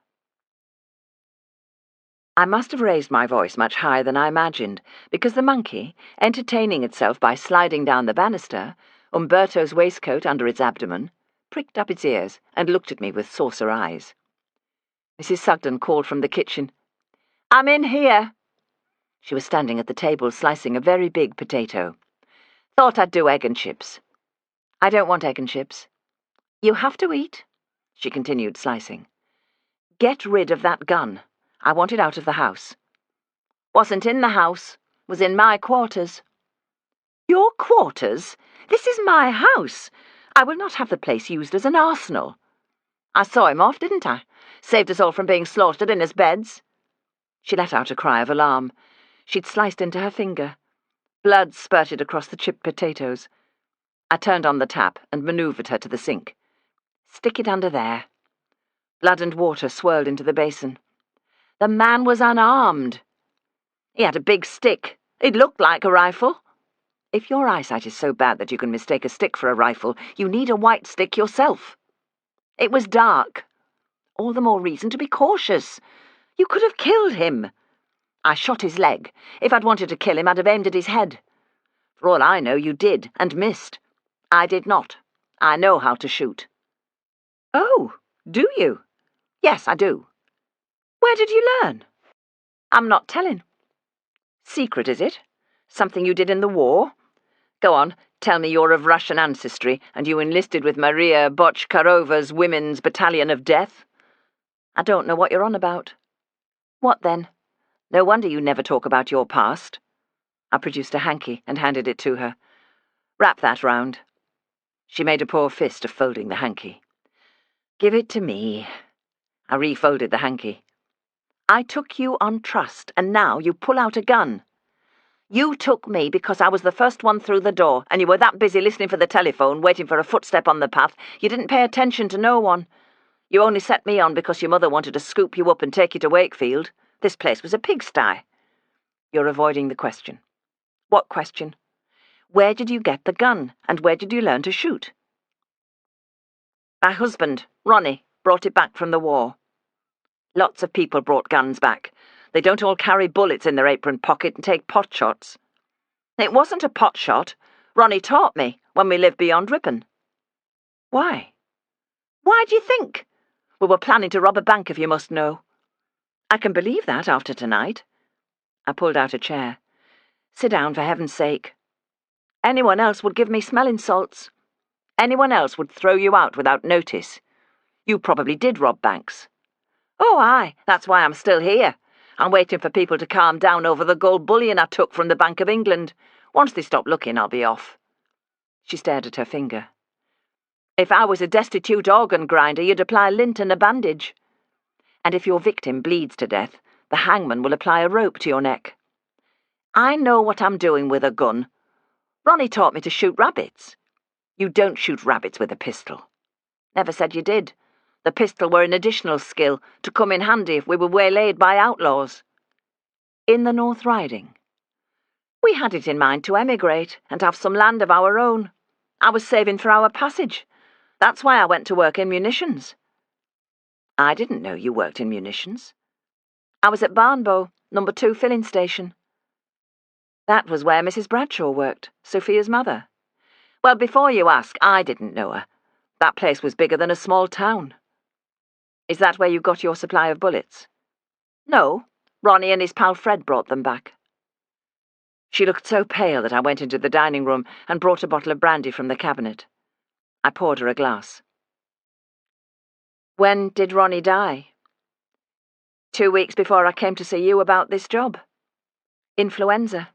I must have raised my voice much higher than I imagined, because the monkey, entertaining itself by sliding down the banister, Umberto's waistcoat under its abdomen, pricked up its ears and looked at me with saucer eyes. Mrs. Sugden called from the kitchen. I'm in here. She was standing at the table slicing a very big potato. Thought I'd do egg and chips. I don't want egg and chips. You have to eat, she continued slicing. Get rid of that gun. I want it out of the house. Wasn't in the house. Was in my quarters. Your quarters? This is my house. I will not have the place used as an arsenal. I saw him off, didn't I? Saved us all from being slaughtered in his beds. She let out a cry of alarm. She'd sliced into her finger. Blood spurted across the chipped potatoes. I turned on the tap and manoeuvred her to the sink. Stick it under there. Blood and water swirled into the basin. The man was unarmed. He had a big stick. It looked like a rifle. If your eyesight is so bad that you can mistake a stick for a rifle, you need a white stick yourself. It was dark. All the more reason to be cautious. You could have killed him. I shot his leg. If I'd wanted to kill him, I'd have aimed at his head. For all I know, you did, and missed. I did not. I know how to shoot. Oh, do you? Yes, I do. Where did you learn? I'm not telling. Secret, is it? Something you did in the war? Go on, tell me you're of Russian ancestry, and you enlisted with Maria Botchkarova's Women's Battalion of Death. I don't know what you're on about. What then? No wonder you never talk about your past. I produced a hanky and handed it to her. Wrap that round. She made a poor fist of folding the hanky. Give it to me. I refolded the hanky. I took you on trust, and now you pull out a gun. You took me because I was the first one through the door, and you were that busy listening for the telephone, waiting for a footstep on the path, you didn't pay attention to no one. You only set me on because your mother wanted to scoop you up and take you to Wakefield. This place was a pigsty. You're avoiding the question. What question? Where did you get the gun, and where did you learn to shoot? My husband, Ronnie, brought it back from the war. Lots of people brought guns back. They don't all carry bullets in their apron pocket and take pot shots. It wasn't a pot shot. Ronnie taught me when we lived beyond Ripon. Why? Why do you think? We were planning to rob a bank, if you must know. I can believe that after tonight. I pulled out a chair. Sit down, for heaven's sake. Anyone else would give me smelling salts. Anyone else would throw you out without notice. You probably did rob banks. Oh, aye, that's why I'm still here. I'm waiting for people to calm down over the gold bullion I took from the Bank of England. Once they stop looking, I'll be off. She stared at her finger. If I was a destitute organ grinder, you'd apply lint and a bandage. And if your victim bleeds to death, the hangman will apply a rope to your neck. I know what I'm doing with a gun. Ronnie taught me to shoot rabbits. You don't shoot rabbits with a pistol. Never said you did. The pistol were an additional skill to come in handy if we were waylaid by outlaws. In the North Riding. We had it in mind to emigrate and have some land of our own. I was saving for our passage. That's why I went to work in munitions. I didn't know you worked in munitions. I was at Barnbow, No. 2 filling station. That was where Mrs. Bradshaw worked, Sophia's mother. Well, before you ask, I didn't know her. That place was bigger than a small town. Is that where you got your supply of bullets? No, Ronnie and his pal Fred brought them back. She looked so pale that I went into the dining room and brought a bottle of brandy from the cabinet. I poured her a glass. When did Ronnie die? 2 weeks before I came to see you about this job. Influenza.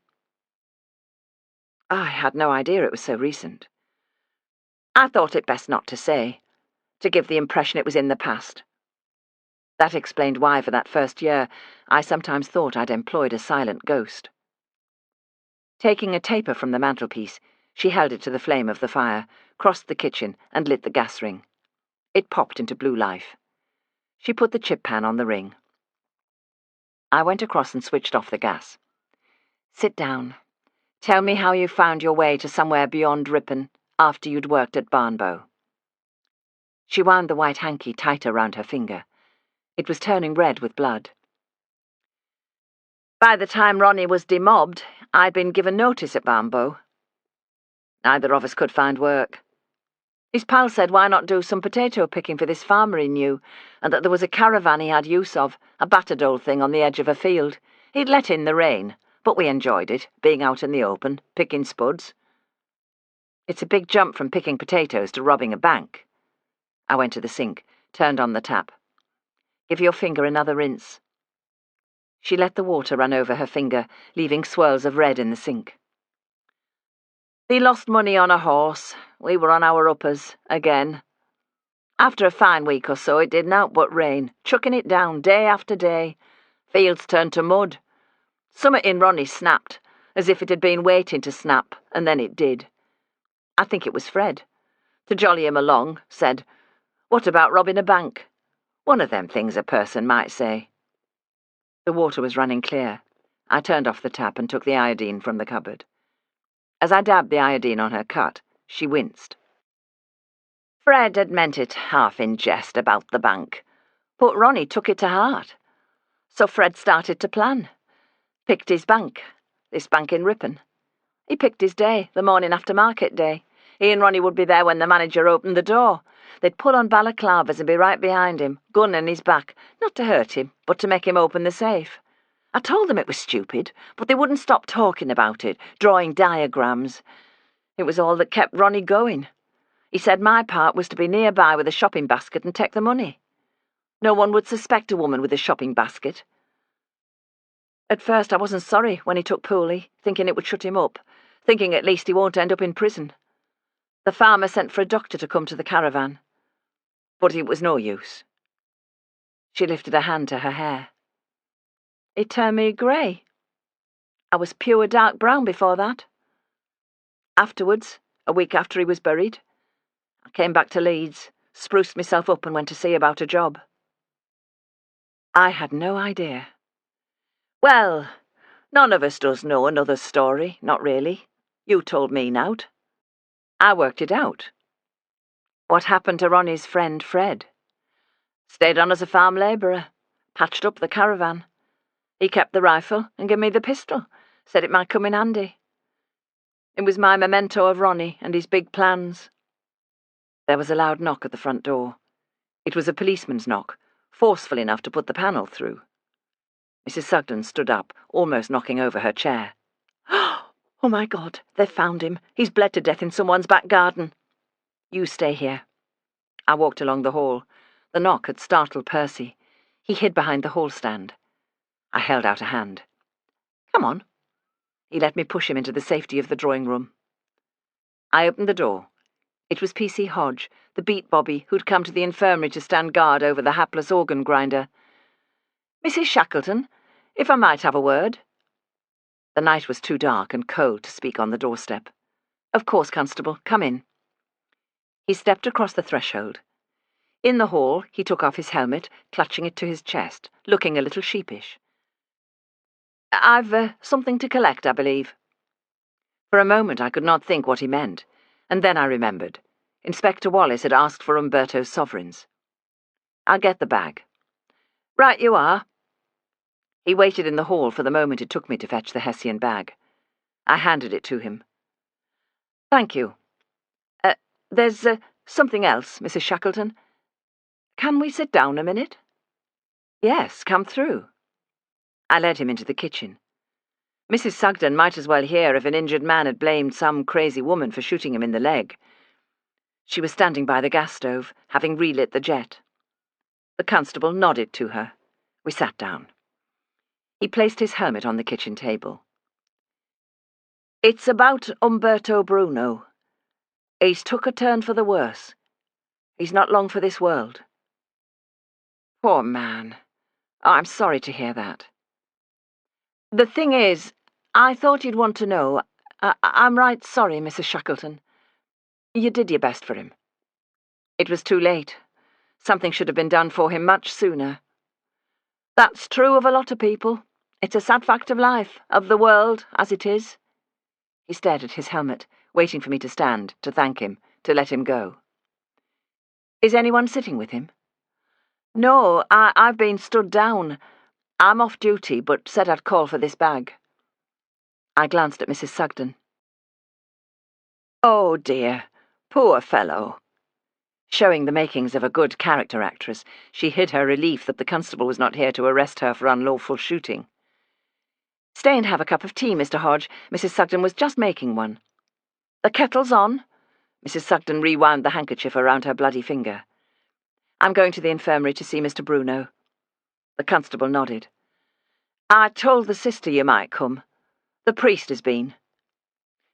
I had no idea it was so recent. I thought it best not to say, to give the impression it was in the past. That explained why, for that first year, I sometimes thought I'd employed a silent ghost. Taking a taper from the mantelpiece, she held it to the flame of the fire, crossed the kitchen, and lit the gas ring. It popped into blue life. She put the chip pan on the ring. I went across and switched off the gas. Sit down. Tell me how you found your way to somewhere beyond Ripon after you'd worked at Barnbow. She wound the white hanky tighter round her finger. It was turning red with blood. By the time Ronnie was demobbed, I'd been given notice at Barnbow. Neither of us could find work. His pal said why not do some potato picking for this farmer he knew, and that there was a caravan he had use of, a battered old thing on the edge of a field. He'd let in the rain, but we enjoyed it, being out in the open, picking spuds. It's a big jump from picking potatoes to robbing a bank. I went to the sink, turned on the tap. Give your finger another rinse. She let the water run over her finger, leaving swirls of red in the sink. He lost money on a horse. We were on our uppers, again. After a fine week or so, it did naught but rain, chucking it down day after day. Fields turned to mud. Summat in Ronnie snapped, as if it had been waiting to snap, and then it did. I think it was Fred. To jolly him along, said, "What about robbing a bank?" One of them things a person might say. The water was running clear. I turned off the tap and took the iodine from the cupboard. As I dabbed the iodine on her cut, she winced. Fred had meant it half in jest about the bank, but Ronnie took it to heart. So Fred started to plan. Picked his bank, this bank in Ripon. He picked his day, the morning after market day. He and Ronnie would be there when the manager opened the door. They'd put on balaclavas and be right behind him, gun in his back, not to hurt him, but to make him open the safe. I told them it was stupid, but they wouldn't stop talking about it, drawing diagrams. It was all that kept Ronnie going. He said my part was to be nearby with a shopping basket and take the money. No one would suspect a woman with a shopping basket. At first I wasn't sorry when he took Pooley, thinking it would shut him up, thinking at least he won't end up in prison. The farmer sent for a doctor to come to the caravan. But it was no use. She lifted a hand to her hair. It turned me grey. I was pure dark brown before that. Afterwards, a week after he was buried, I came back to Leeds, spruced myself up and went to see about a job. I had no idea. Well, none of us does know another story, not really. You told me nowt. I worked it out. What happened to Ronnie's friend Fred? Stayed on as a farm labourer, patched up the caravan. He kept the rifle and gave me the pistol, said it might come in handy. It was my memento of Ronnie and his big plans. There was a loud knock at the front door. It was a policeman's knock, forceful enough to put the panel through. Mrs. Sugden stood up, almost knocking over her chair. "Oh, my God, they've found him. He's bled to death in someone's back garden. You stay here." I walked along the hall. The knock had startled Percy. He hid behind the hall stand. I held out a hand. "Come on." He let me push him into the safety of the drawing room. I opened the door. It was P.C. Hodge, the beat bobby who'd come to the infirmary to stand guard over the hapless organ grinder. "Mrs. Shackleton, if I might have a word." The night was too dark and cold to speak on the doorstep. "Of course, Constable, come in." He stepped across the threshold. In the hall, he took off his helmet, clutching it to his chest, looking a little sheepish. "I've something to collect, I believe." For a moment I could not think what he meant, and then I remembered. Inspector Wallace had asked for Umberto's sovereigns. "I'll get the bag." "Right you are." He waited in the hall for the moment it took me to fetch the Hessian bag. I handed it to him. "Thank you. There's something else, Mrs. Shackleton. Can we sit down a minute?" "Yes, come through." I led him into the kitchen. Mrs. Sugden might as well hear if an injured man had blamed some crazy woman for shooting him in the leg. She was standing by the gas stove, having relit the jet. The constable nodded to her. We sat down. He placed his helmet on the kitchen table. "It's about Umberto Bruno. He's took a turn for the worse. He's not long for this world." "Poor man. Oh, I'm sorry to hear that." "The thing is, I thought you'd want to know. I'm right sorry, Mrs. Shackleton. You did your best for him. It was too late. Something should have been done for him much sooner. That's true of a lot of people. It's a sad fact of life, of the world, as it is." He stared at his helmet, waiting for me to stand, to thank him, to let him go. "Is anyone sitting with him?" "No, I've been stood down. I'm off duty, but said I'd call for this bag." I glanced at Mrs. Sugden. "Oh, dear, poor fellow." Showing the makings of a good character actress, she hid her relief that the constable was not here to arrest her for unlawful shooting. "Stay and have a cup of tea, Mr. Hodge. Mrs. Sugden was just making one." "The kettle's on." Mrs. Sugden rewound the handkerchief around her bloody finger. "I'm going to the infirmary to see Mr. Bruno." The constable nodded. "I told the sister you might come. The priest has been."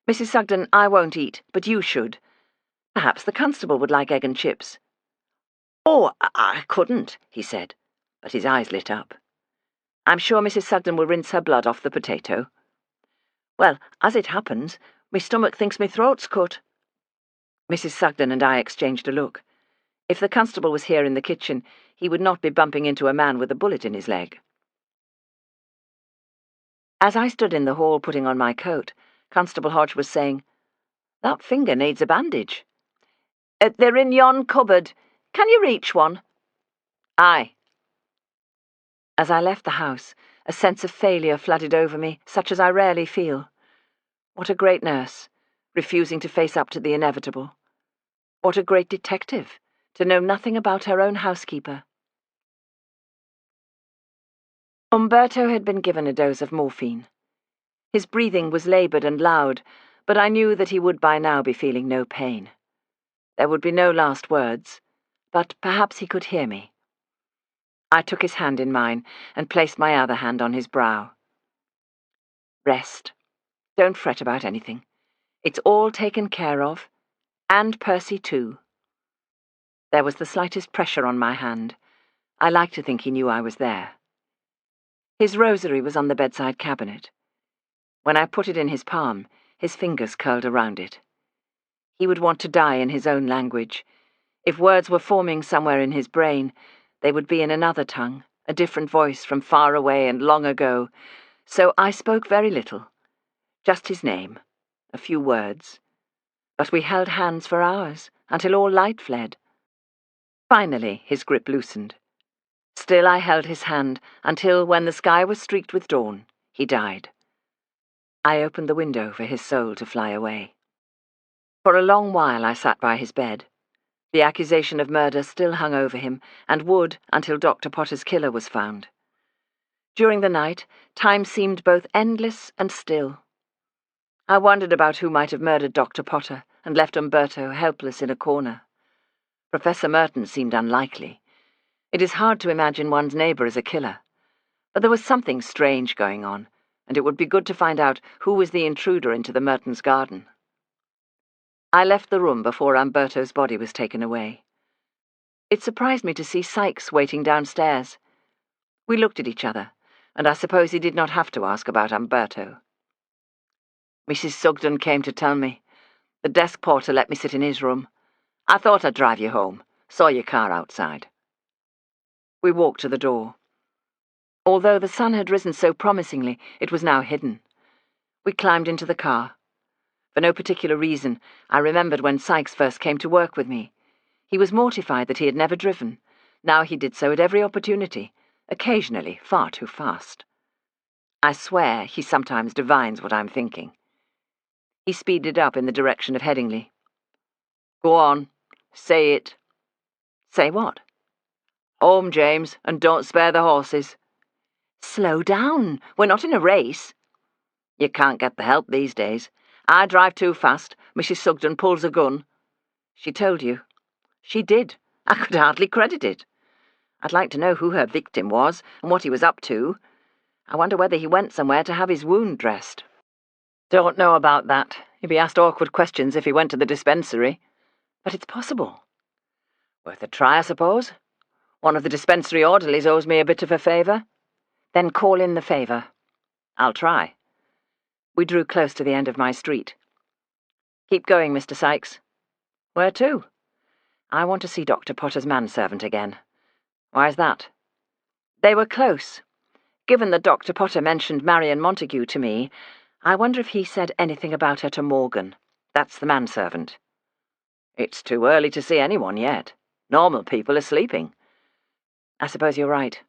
"Mrs. Sugden, I won't eat, but you should. Perhaps the constable would like egg and chips." "Oh, I couldn't," he said, but his eyes lit up. "I'm sure Mrs. Sugden will rinse her blood off the potato." "Well, as it happens, me stomach thinks me throat's cut." Mrs. Sugden and I exchanged a look. If the constable was here in the kitchen, he would not be bumping into a man with a bullet in his leg. As I stood in the hall putting on my coat, Constable Hodge was saying, "That finger needs a bandage." "They're in yon cupboard. Can you reach one?" "Aye." As I left the house, a sense of failure flooded over me, such as I rarely feel. What a great nurse, refusing to face up to the inevitable. What a great detective, to know nothing about her own housekeeper. Umberto had been given a dose of morphine. His breathing was laboured and loud, but I knew that he would by now be feeling no pain. There would be no last words, but perhaps he could hear me. I took his hand in mine and placed my other hand on his brow. "Rest. Don't fret about anything. It's all taken care of, and Percy too." There was the slightest pressure on my hand. I liked to think he knew I was there. His rosary was on the bedside cabinet. When I put it in his palm, his fingers curled around it. He would want to die in his own language. If words were forming somewhere in his brain, they would be in another tongue, a different voice from far away and long ago, so I spoke very little. Just his name, a few words. But we held hands for hours, until all light fled. Finally, his grip loosened. Still I held his hand until, when the sky was streaked with dawn, he died. I opened the window for his soul to fly away. For a long while I sat by his bed. The accusation of murder still hung over him, and would until Dr. Potter's killer was found. During the night, time seemed both endless and still. I wondered about who might have murdered Dr. Potter and left Umberto helpless in a corner. Professor Merton seemed unlikely. It is hard to imagine one's neighbour as a killer. But there was something strange going on, and it would be good to find out who was the intruder into the Mertons' garden. I left the room before Umberto's body was taken away. It surprised me to see Sykes waiting downstairs. We looked at each other, and I suppose he did not have to ask about Umberto. Mrs. Sugden came to tell me. The desk porter let me sit in his room. I thought I'd drive you home. Saw your car outside. We walked to the door. Although the sun had risen so promisingly, it was now hidden. We climbed into the car. For no particular reason, I remembered when Sykes first came to work with me. He was mortified that he had never driven. Now he did so at every opportunity, occasionally far too fast. I swear he sometimes divines what I'm thinking. He speeded up in the direction of Headingley. Go on. Say it. Say what? Home, James, and don't spare the horses. Slow down. We're not in a race. You can't get the help these days. I drive too fast. Mrs. Sugden pulls a gun. She told you. She did. I could hardly credit it. I'd like to know who her victim was and what he was up to. I wonder whether he went somewhere to have his wound dressed. Don't know about that. He'd be asked awkward questions if he went to the dispensary. But it's possible. Worth a try, I suppose. One of the dispensary orderlies owes me a bit of a favour. Then call in the favour. I'll try. We drew close to the end of my street. Keep going, Mr. Sykes. Where to? I want to see Dr. Potter's manservant again. Why's that? They were close. Given that Dr. Potter mentioned Marion Montague to me, I wonder if he said anything about her to Morgan. That's the manservant. It's too early to see anyone yet. Normal people are sleeping. I suppose you're right.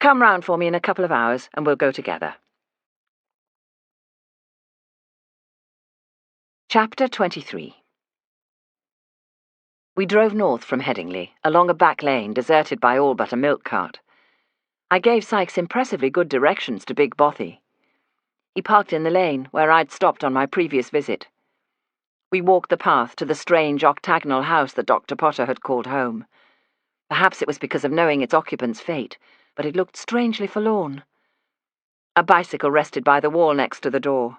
Come round for me in a couple of hours and we'll go together. Chapter 23. We drove north from Headingley, along a back lane deserted by all but a milk cart. I gave Sykes impressively good directions to Big Bothy. He parked in the lane where I'd stopped on my previous visit. We walked the path to the strange octagonal house that Dr. Potter had called home. Perhaps it was because of knowing its occupant's fate, but it looked strangely forlorn. A bicycle rested by the wall next to the door.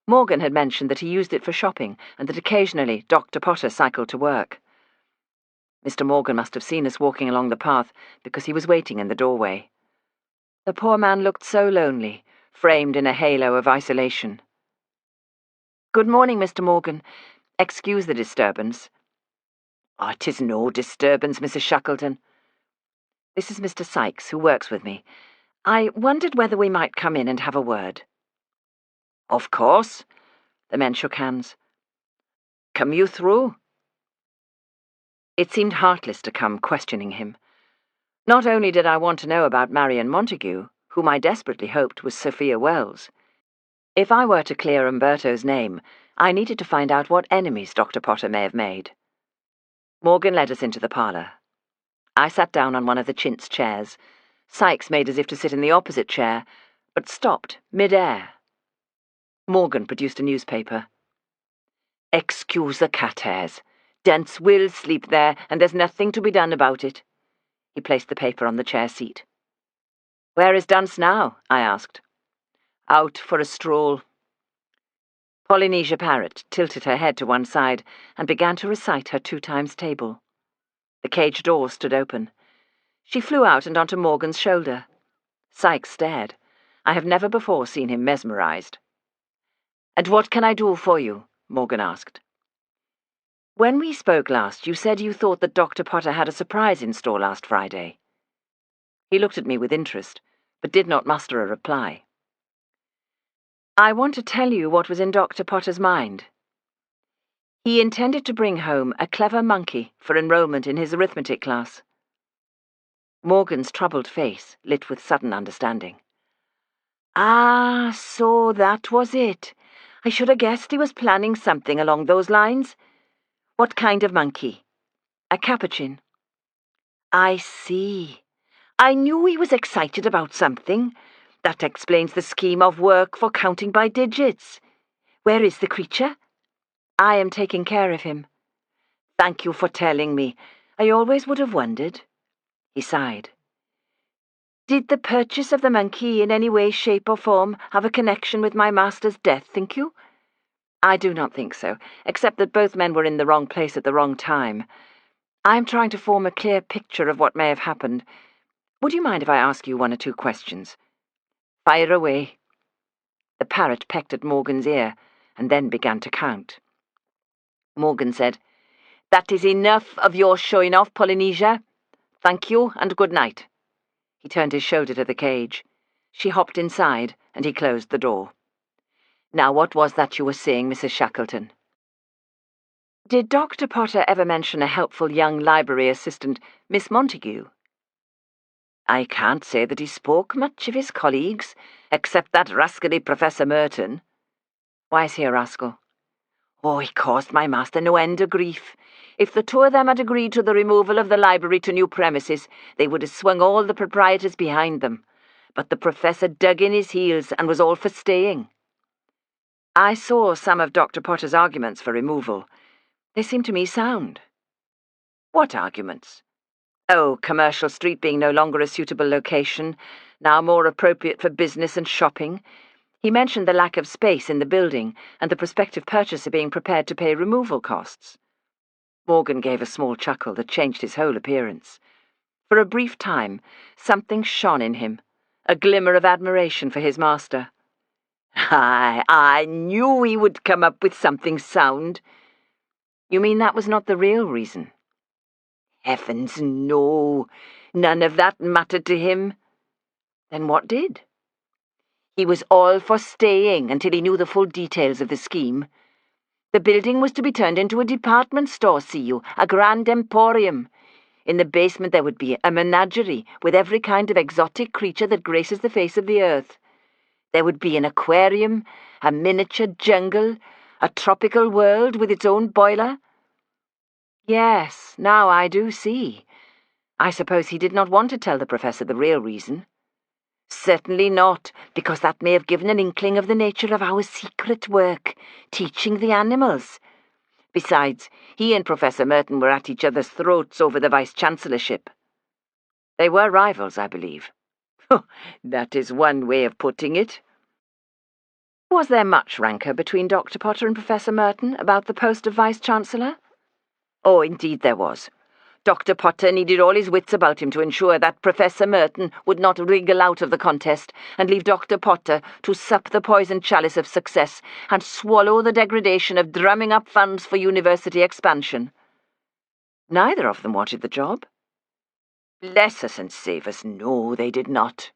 Morgan had mentioned that he used it for shopping and that occasionally Dr. Potter cycled to work. Mr. Morgan must have seen us walking along the path because he was waiting in the doorway. The poor man looked so lonely, framed in a halo of isolation. "Good morning, Mr. Morgan. Excuse the disturbance." "Oh, 'tis no disturbance, Mrs. Shackleton." "This is Mr. Sykes, who works with me. I wondered whether we might come in and have a word." "Of course." The men shook hands. "Come you through." It seemed heartless to come questioning him. Not only did I want to know about Marion Montague, whom I desperately hoped was Sophia Wells. If I were to clear Umberto's name, I needed to find out what enemies Dr. Potter may have made. Morgan led us into the parlour. I sat down on one of the chintz chairs. Sykes made as if to sit in the opposite chair, but stopped mid-air. Morgan produced a newspaper. "Excuse the cat hairs. Dents will sleep there, and there's nothing to be done about it." He placed the paper on the chair seat. "Where is Dunce now?" I asked. "Out for a stroll." Polynesia Parrot tilted her head to one side and began to recite her 2 times table. The cage door stood open. She flew out and onto Morgan's shoulder. Sykes stared. I have never before seen him mesmerized. "And what can I do for you?" Morgan asked. When we spoke last, you said you thought that Dr. Potter had a surprise in store last Friday. He looked at me with interest, but did not muster a reply. I want to tell you what was in Dr. Potter's mind. He intended to bring home a clever monkey for enrollment in his arithmetic class. Morgan's troubled face lit with sudden understanding. Ah, so that was it. I should have guessed he was planning something along those lines. What kind of monkey? A capuchin. I see. I knew he was excited about something. That explains the scheme of work for counting by digits. Where is the creature? I am taking care of him. Thank you for telling me. I always would have wondered. He sighed. Did the purchase of the monkey in any way, shape or form have a connection with my master's death, think you? I do not think so, except that both men were in the wrong place at the wrong time. I am trying to form a clear picture of what may have happened. Would you mind if I ask you 1 or 2 questions? Fire away. The parrot pecked at Morgan's ear and then began to count. Morgan said, That is enough of your showing off, Polynesia. Thank you and good night. He turned his shoulder to the cage. She hopped inside and he closed the door. Now what was that you were saying, Mrs. Shackleton? Did Dr. Potter ever mention a helpful young library assistant, Miss Montague? I can't say that he spoke much of his colleagues, except that rascally Professor Merton. Why is he a rascal? Oh, he caused my master no end of grief. If the 2 of them had agreed to the removal of the library to new premises, they would have swung all the proprietors behind them. But the professor dug in his heels and was all for staying. I saw some of Dr. Potter's arguments for removal. They seemed to me sound. What arguments? Oh, Commercial Street being no longer a suitable location, now more appropriate for business and shopping. He mentioned the lack of space in the building and the prospective purchaser being prepared to pay removal costs. Morgan gave a small chuckle that changed his whole appearance. For a brief time, something shone in him, a glimmer of admiration for his master. I knew he would come up with something sound. You mean that was not the real reason? Heavens, no. None of that mattered to him. Then what did? He was all for staying until he knew the full details of the scheme. The building was to be turned into a department store, see you, a grand emporium. In the basement there would be a menagerie with every kind of exotic creature that graces the face of the earth. There would be an aquarium, a miniature jungle, a tropical world with its own boiler. Yes, now I do see. I suppose he did not want to tell the professor the real reason. Certainly not, because that may have given an inkling of the nature of our secret work, teaching the animals. Besides, he and Professor Merton were at each other's throats over the vice-chancellorship. They were rivals, I believe. That is one way of putting it. Was there much rancour between Dr. Potter and Professor Merton about the post of vice-chancellor? Oh, indeed there was. Dr. Potter needed all his wits about him to ensure that Professor Merton would not wriggle out of the contest and leave Dr. Potter to sup the poisoned chalice of success and swallow the degradation of drumming up funds for university expansion. Neither of them wanted the job. Bless us and save us, no, they did not.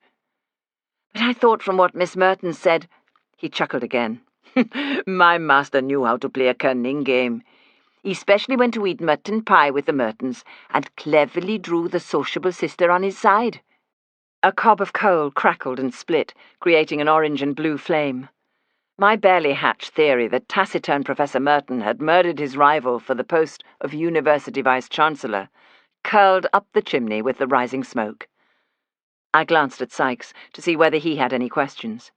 But I thought from what Miss Merton said— He chuckled again. My master knew how to play a cunning game. He especially went to eat mutton pie with the Mertons, and cleverly drew the sociable sister on his side. A cob of coal crackled and split, creating an orange and blue flame. My barely hatched theory that taciturn Professor Merton had murdered his rival for the post of University Vice-Chancellor curled up the chimney with the rising smoke. I glanced at Sykes to see whether he had any questions.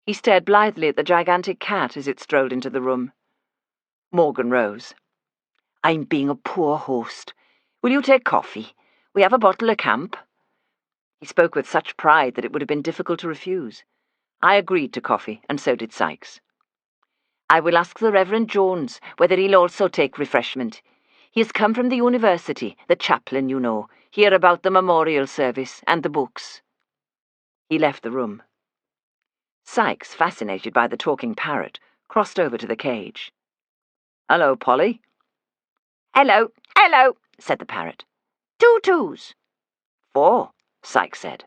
He stared blithely at the gigantic cat as it strolled into the room. Morgan rose. I'm being a poor host. Will you take coffee? We have a bottle of camp. He spoke with such pride that it would have been difficult to refuse. I agreed to coffee, and so did Sykes. I will ask the Reverend Jones whether he'll also take refreshment. He has come from the university, the chaplain, you know, hear about the memorial service and the books. He left the room. Sykes, fascinated by the talking parrot, crossed over to the cage. Hello, Polly. "Hello, hello," said the parrot. "2 2s." "4," Sykes said.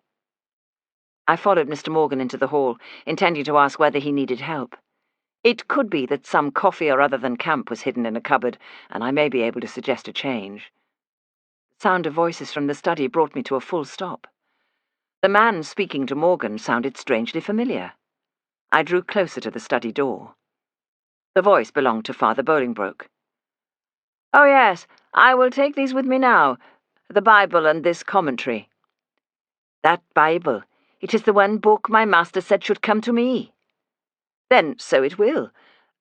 I followed Mr. Morgan into the hall, intending to ask whether he needed help. It could be that some coffee or other than camp was hidden in a cupboard, and I may be able to suggest a change. The sound of voices from the study brought me to a full stop. The man speaking to Morgan sounded strangely familiar. I drew closer to the study door. The voice belonged to Father Bolingbroke. "Oh, yes, I will take these with me now, the Bible and this commentary." "That Bible, it is the one book my master said should come to me." "Then so it will,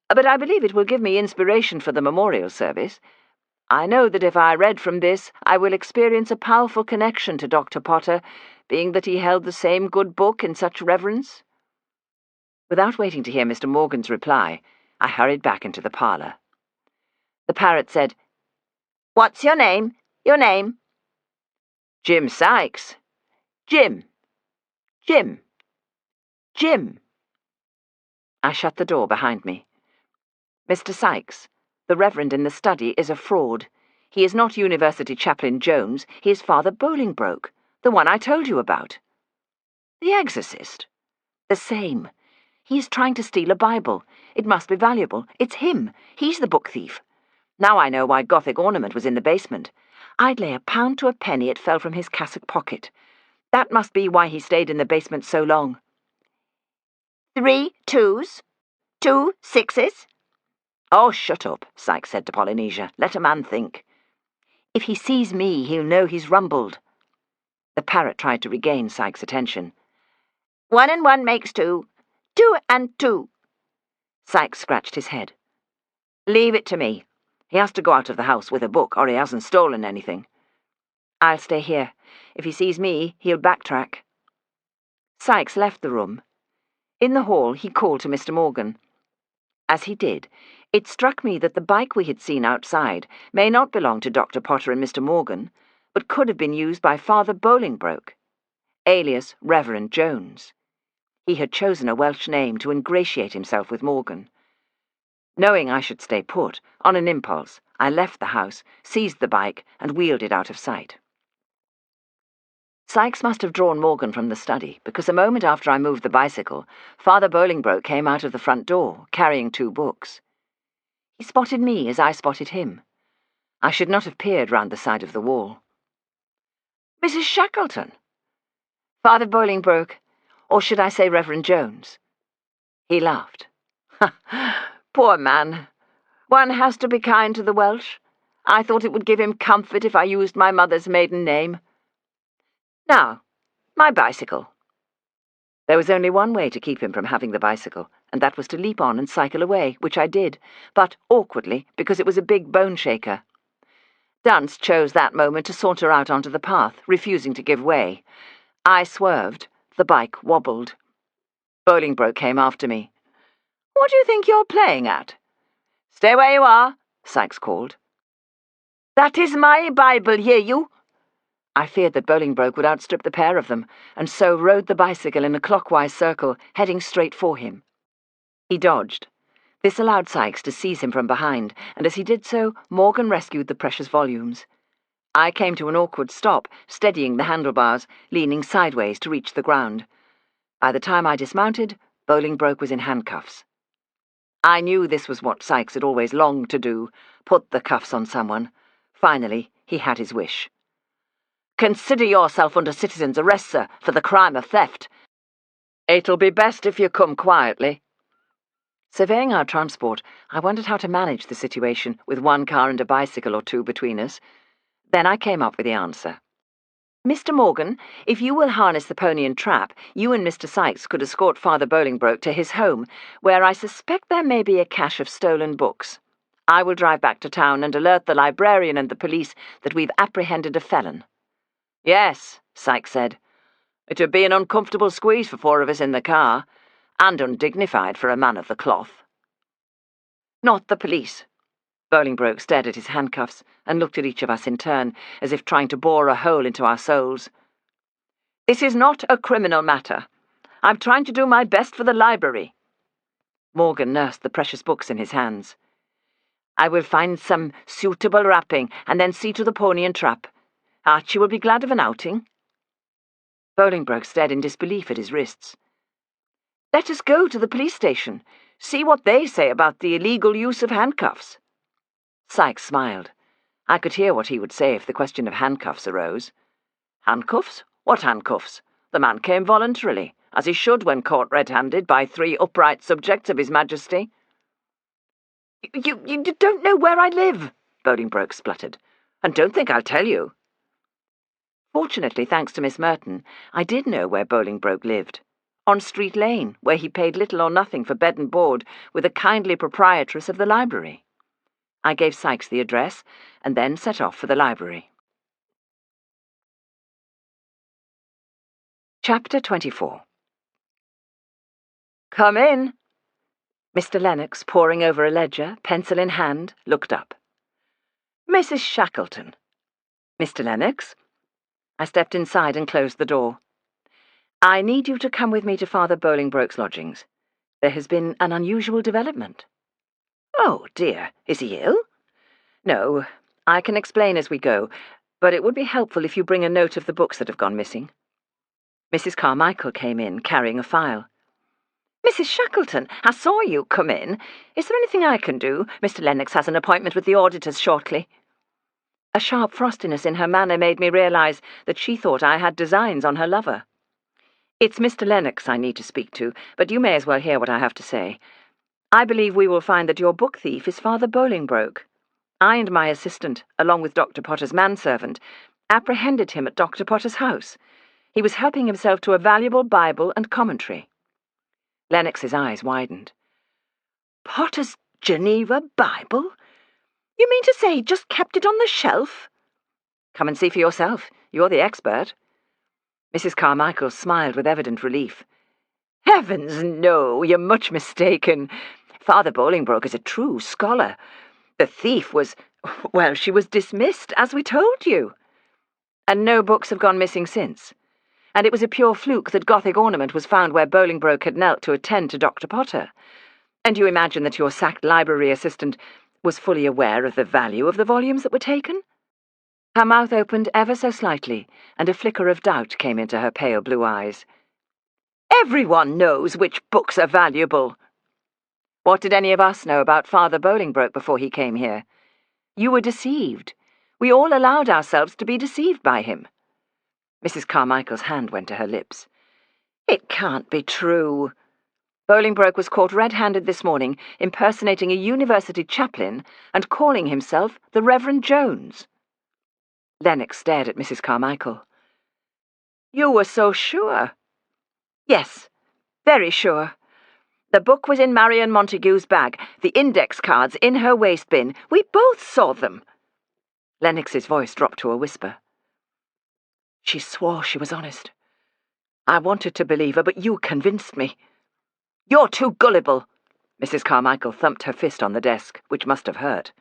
but I believe it will give me inspiration for the memorial service. I know that if I read from this, I will experience a powerful connection to Dr. Potter, being that he held the same good book in such reverence." Without waiting to hear Mr. Morgan's reply, I hurried back into the parlour. The parrot said, "What's your name? Your name?" "Jim Sykes." "Jim. Jim. Jim." I shut the door behind me. "Mr. Sykes, the Reverend in the study is a fraud. He is not University Chaplain Jones, he is Father Bolingbroke, the one I told you about." "The exorcist?" "The same. He is trying to steal a Bible. It must be valuable. It's him. He's the book thief. Now I know why Gothic ornament was in the basement. I'd lay a pound to a penny it fell from his cassock pocket. That must be why he stayed in the basement so long." 3 2s? 2 6s? "Oh, shut up," Sykes said to Polynesia. "Let a man think." "If he sees me, he'll know he's rumbled." The parrot tried to regain Sykes' attention. 1 and 1 makes 2. 2 and 2. Sykes scratched his head. "Leave it to me. He has to go out of the house with a book, or he hasn't stolen anything." "I'll stay here. If he sees me, he'll backtrack." Sykes left the room. In the hall, he called to Mr. Morgan. As he did, it struck me that the bike we had seen outside may not belong to Dr. Potter and Mr. Morgan, but could have been used by Father Bolingbroke, alias Reverend Jones. He had chosen a Welsh name to ingratiate himself with Morgan. Knowing I should stay put, on an impulse, I left the house, seized the bike, and wheeled it out of sight. Sykes must have drawn Morgan from the study, because a moment after I moved the bicycle, Father Bolingbroke came out of the front door, carrying 2 books. He spotted me as I spotted him. I should not have peered round the side of the wall. "Mrs. Shackleton." "Father Bolingbroke, or should I say Reverend Jones?" He laughed. "Poor man. One has to be kind to the Welsh. I thought it would give him comfort if I used my mother's maiden name. Now, my bicycle." There was only one way to keep him from having the bicycle, and that was to leap on and cycle away, which I did, but awkwardly, because it was a big bone shaker. Dunce chose that moment to saunter out onto the path, refusing to give way. I swerved. The bike wobbled. Bolingbroke came after me. "What do you think you're playing at?" "Stay where you are," Sykes called. "That is my Bible, hear you?" I feared that Bolingbroke would outstrip the pair of them, and so rode the bicycle in a clockwise circle, heading straight for him. He dodged. This allowed Sykes to seize him from behind, and as he did so, Morgan rescued the precious volumes. I came to an awkward stop, steadying the handlebars, leaning sideways to reach the ground. By the time I dismounted, Bolingbroke was in handcuffs. I knew this was what Sykes had always longed to do, put the cuffs on someone. Finally, he had his wish. "Consider yourself under citizen's arrest, sir, for the crime of theft. It'll be best if you come quietly." Surveying our transport, I wondered how to manage the situation with 1 car and a bicycle or 2 between us. Then I came up with the answer. "Mr. Morgan, if you will harness the pony and trap, you and Mr. Sykes could escort Father Bolingbroke to his home, where I suspect there may be a cache of stolen books. I will drive back to town and alert the librarian and the police that we've apprehended a felon." "Yes," Sykes said. "It would be an uncomfortable squeeze for 4 of us in the car, and undignified for a man of the cloth." "Not the police." Bolingbroke stared at his handcuffs and looked at each of us in turn, as if trying to bore a hole into our souls. "This is not a criminal matter. I'm trying to do my best for the library." Morgan nursed the precious books in his hands. I will find some suitable wrapping, and then see to the pony and trap. Archie will be glad of an outing." Bolingbroke stared in disbelief at his wrists. "Let us go to the police station. See what they say about the illegal use of handcuffs." Sykes smiled. I could hear what he would say if the question of handcuffs arose. "Handcuffs? What handcuffs? The man came voluntarily, as he should when caught red-handed by 3 upright subjects of His Majesty." You don't know where I live," Bolingbroke spluttered, "and don't think I'll tell you." Fortunately, thanks to Miss Merton, I did know where Bolingbroke lived. On Street Lane, where he paid little or nothing for bed and board with a kindly proprietress of the library. I gave Sykes the address, and then set off for the library. Chapter 24. "Come in." Mr. Lennox, poring over a ledger, pencil in hand, looked up. "Mrs. Shackleton." "Mr. Lennox?" I stepped inside and closed the door. "I need you to come with me to Father Bolingbroke's lodgings. There has been an unusual development." "Oh, dear. Is he ill?" "No. I can explain as we go, but it would be helpful if you bring a note of the books that have gone missing." Mrs. Carmichael came in, carrying a file. "Mrs. Shackleton, I saw you come in. Is there anything I can do? Mr. Lennox has an appointment with the auditors shortly." A sharp frostiness in her manner made me realize that she thought I had designs on her lover. "It's Mr. Lennox I need to speak to, but you may as well hear what I have to say. I believe we will find that your book thief is Father Bolingbroke. I and my assistant, along with Dr. Potter's manservant, apprehended him at Dr. Potter's house. He was helping himself to a valuable Bible and commentary." Lennox's eyes widened. "Potter's Geneva Bible? You mean to say he just kept it on the shelf?" "Come and see for yourself. You're the expert." Mrs. Carmichael smiled with evident relief. "Heavens, no, you're much mistaken. Father Bolingbroke is a true scholar. The thief was, well, she was dismissed, as we told you." "And no books have gone missing since? And it was a pure fluke that Gothic ornament was found where Bolingbroke had knelt to attend to Dr. Potter? And you imagine that your sacked library assistant was fully aware of the value of the volumes that were taken?" Her mouth opened ever so slightly, and a flicker of doubt came into her pale blue eyes. "Everyone knows which books are valuable." "What did any of us know about Father Bolingbroke before he came here? You were deceived. We all allowed ourselves to be deceived by him." Mrs. Carmichael's hand went to her lips. "It can't be true. Bolingbroke was caught red-handed this morning, impersonating a university chaplain and calling himself the Reverend Jones." Lennox stared at Mrs. Carmichael. "You were so sure?" "Yes, very sure. The book was in Marion Montague's bag, the index cards in her waste bin. We both saw them." Lennox's voice dropped to a whisper. "She swore she was honest. I wanted to believe her, but you convinced me." "You're too gullible." Mrs. Carmichael thumped her fist on the desk, which must have hurt.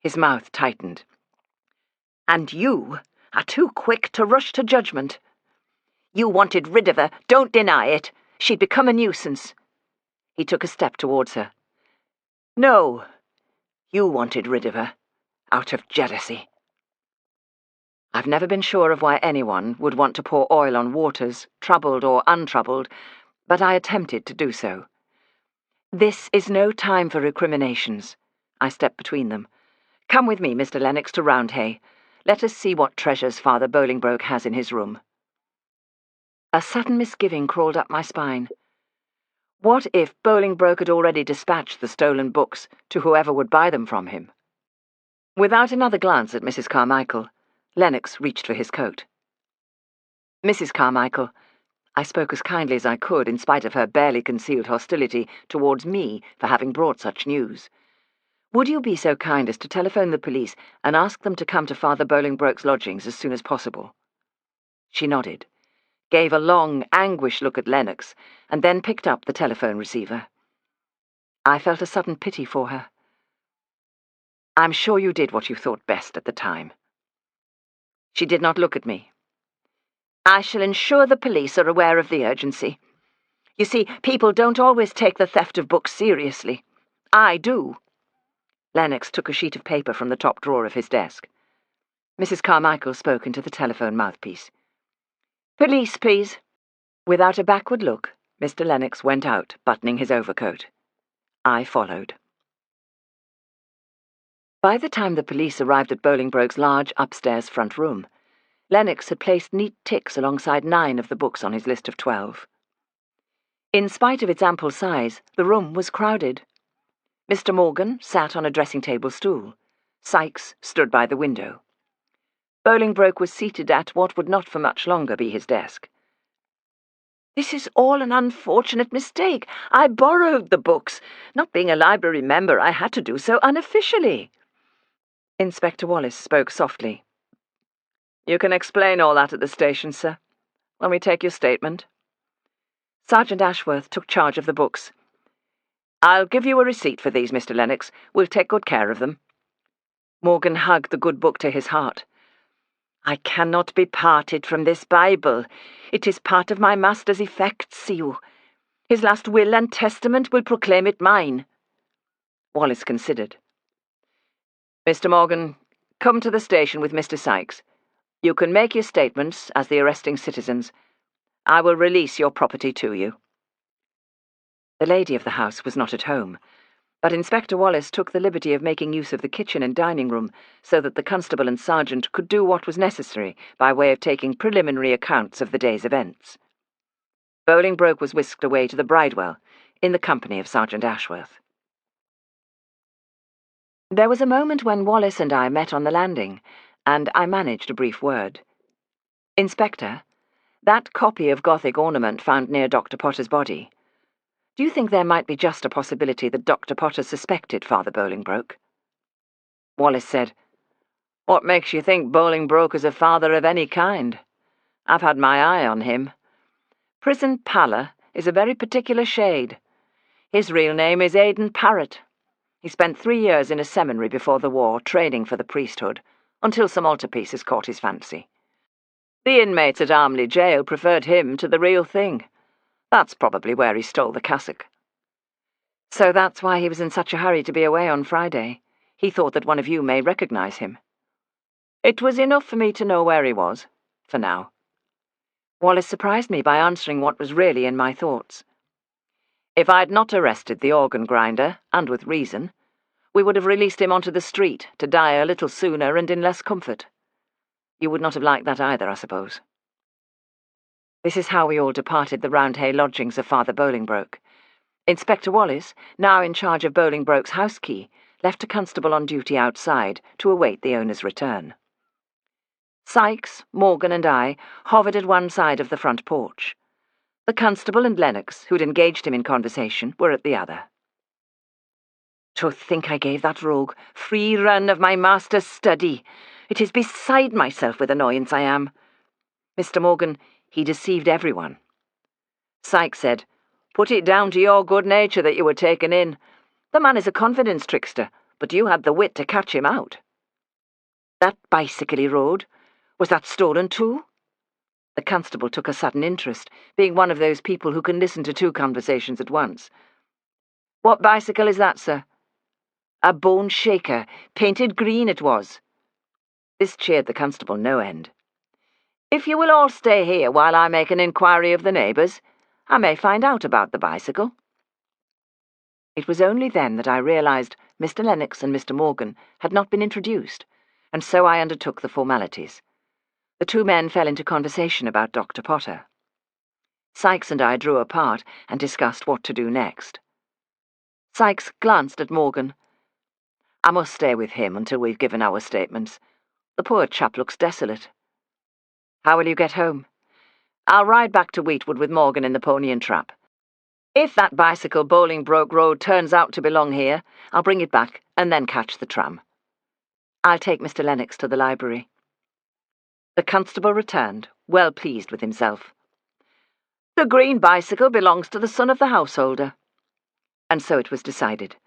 His mouth tightened. "And you are too quick to rush to judgment. You wanted rid of her, don't deny it. She'd become a nuisance." He took a step towards her. "No, you wanted rid of her, out of jealousy." I've never been sure of why anyone would want to pour oil on waters, troubled or untroubled, but I attempted to do so. "This is no time for recriminations." I stepped between them. "Come with me, Mr. Lennox, to Roundhay. Let us see what treasures Father Bolingbroke has in his room." A sudden misgiving crawled up my spine. What if Bolingbroke had already dispatched the stolen books to whoever would buy them from him? Without another glance at Mrs. Carmichael, Lennox reached for his coat. "Mrs. Carmichael," I spoke as kindly as I could in spite of her barely concealed hostility towards me for having brought such news, "would you be so kind as to telephone the police and ask them to come to Father Bolingbroke's lodgings as soon as possible?" She nodded, gave a long, anguished look at Lennox, and then picked up the telephone receiver. I felt a sudden pity for her. "I'm sure you did what you thought best at the time." She did not look at me. "I shall ensure the police are aware of the urgency. You see, people don't always take the theft of books seriously. I do." Lennox took a sheet of paper from the top drawer of his desk. Mrs. Carmichael spoke into the telephone mouthpiece. "Police, please." Without a backward look, Mr. Lennox went out, buttoning his overcoat. I followed. By the time the police arrived at Bolingbroke's large upstairs front room, Lennox had placed neat ticks alongside 9 of the books on his list of 12. In spite of its ample size, the room was crowded. Mr. Morgan sat on a dressing-table stool. Sykes stood by the window. Bolingbroke was seated at what would not for much longer be his desk. "This is all an unfortunate mistake. I borrowed the books. Not being a library member, I had to do so unofficially." Inspector Wallace spoke softly. "You can explain all that at the station, sir, when we take your statement." Sergeant Ashworth took charge of the books. "I'll give you a receipt for these, Mr. Lennox. We'll take good care of them." Morgan hugged the good book to his heart. "I cannot be parted from this Bible. It is part of my master's effects seal. His last will and testament will proclaim it mine." Wallace considered. "Mr. Morgan, come to the station with Mr. Sykes. You can make your statements as the arresting citizens. I will release your property to you." The lady of the house was not at home, but Inspector Wallace took the liberty of making use of the kitchen and dining room so that the constable and sergeant could do what was necessary by way of taking preliminary accounts of the day's events. Bolingbroke was whisked away to the Bridewell in the company of Sergeant Ashworth. There was a moment when Wallace and I met on the landing, and I managed a brief word. "Inspector, that copy of Gothic ornament found near Dr. Potter's body. Do you think there might be just a possibility that Dr. Potter suspected Father Bolingbroke?" Wallace said, "What makes you think Bolingbroke is a father of any kind? I've had my eye on him. Prison pallor is a very particular shade. His real name is Aidan Parrott. He spent 3 years in a seminary before the war, training for the priesthood, until some altarpieces caught his fancy. The inmates at Armley Jail preferred him to the real thing. That's probably where he stole the cassock." "So that's why he was in such a hurry to be away on Friday. He thought that one of you may recognize him." "It was enough for me to know where he was, for now." Wallace surprised me by answering what was really in my thoughts. "If I'd not arrested the organ grinder, and with reason, we would have released him onto the street to die a little sooner and in less comfort. You would not have liked that either, I suppose." This is how we all departed the Roundhay lodgings of Father Bolingbroke. Inspector Wallace, now in charge of Bolingbroke's house key, left a constable on duty outside to await the owner's return. Sykes, Morgan, and I hovered at one side of the front porch. The constable and Lennox, who'd engaged him in conversation, were at the other. "To think I gave that rogue free run of my master's study! It is beside myself with annoyance I am. Mr. Morgan, he deceived everyone." Sykes said, "Put it down to your good nature that you were taken in. The man is a confidence trickster, but you had the wit to catch him out." "That bicycle he rode, was that stolen too?" The constable took a sudden interest, being one of those people who can listen to 2 conversations at once. "What bicycle is that, sir?" "A bone shaker, painted green it was." This cheered the constable no end. "If you will all stay here while I make an inquiry of the neighbours, I may find out about the bicycle." It was only then that I realised Mr. Lennox and Mr. Morgan had not been introduced, and so I undertook the formalities. The 2 men fell into conversation about Dr. Potter. Sykes and I drew apart and discussed what to do next. Sykes glanced at Morgan. "I must stay with him until we've given our statements. The poor chap looks desolate." "How will you get home?" "I'll ride back to Wheatwood with Morgan in the pony and trap. If that bicycle Bolingbroke rode turns out to belong here, I'll bring it back and then catch the tram. I'll take Mr. Lennox to the library." The constable returned, well pleased with himself. "The green bicycle belongs to the son of the householder." And so it was decided.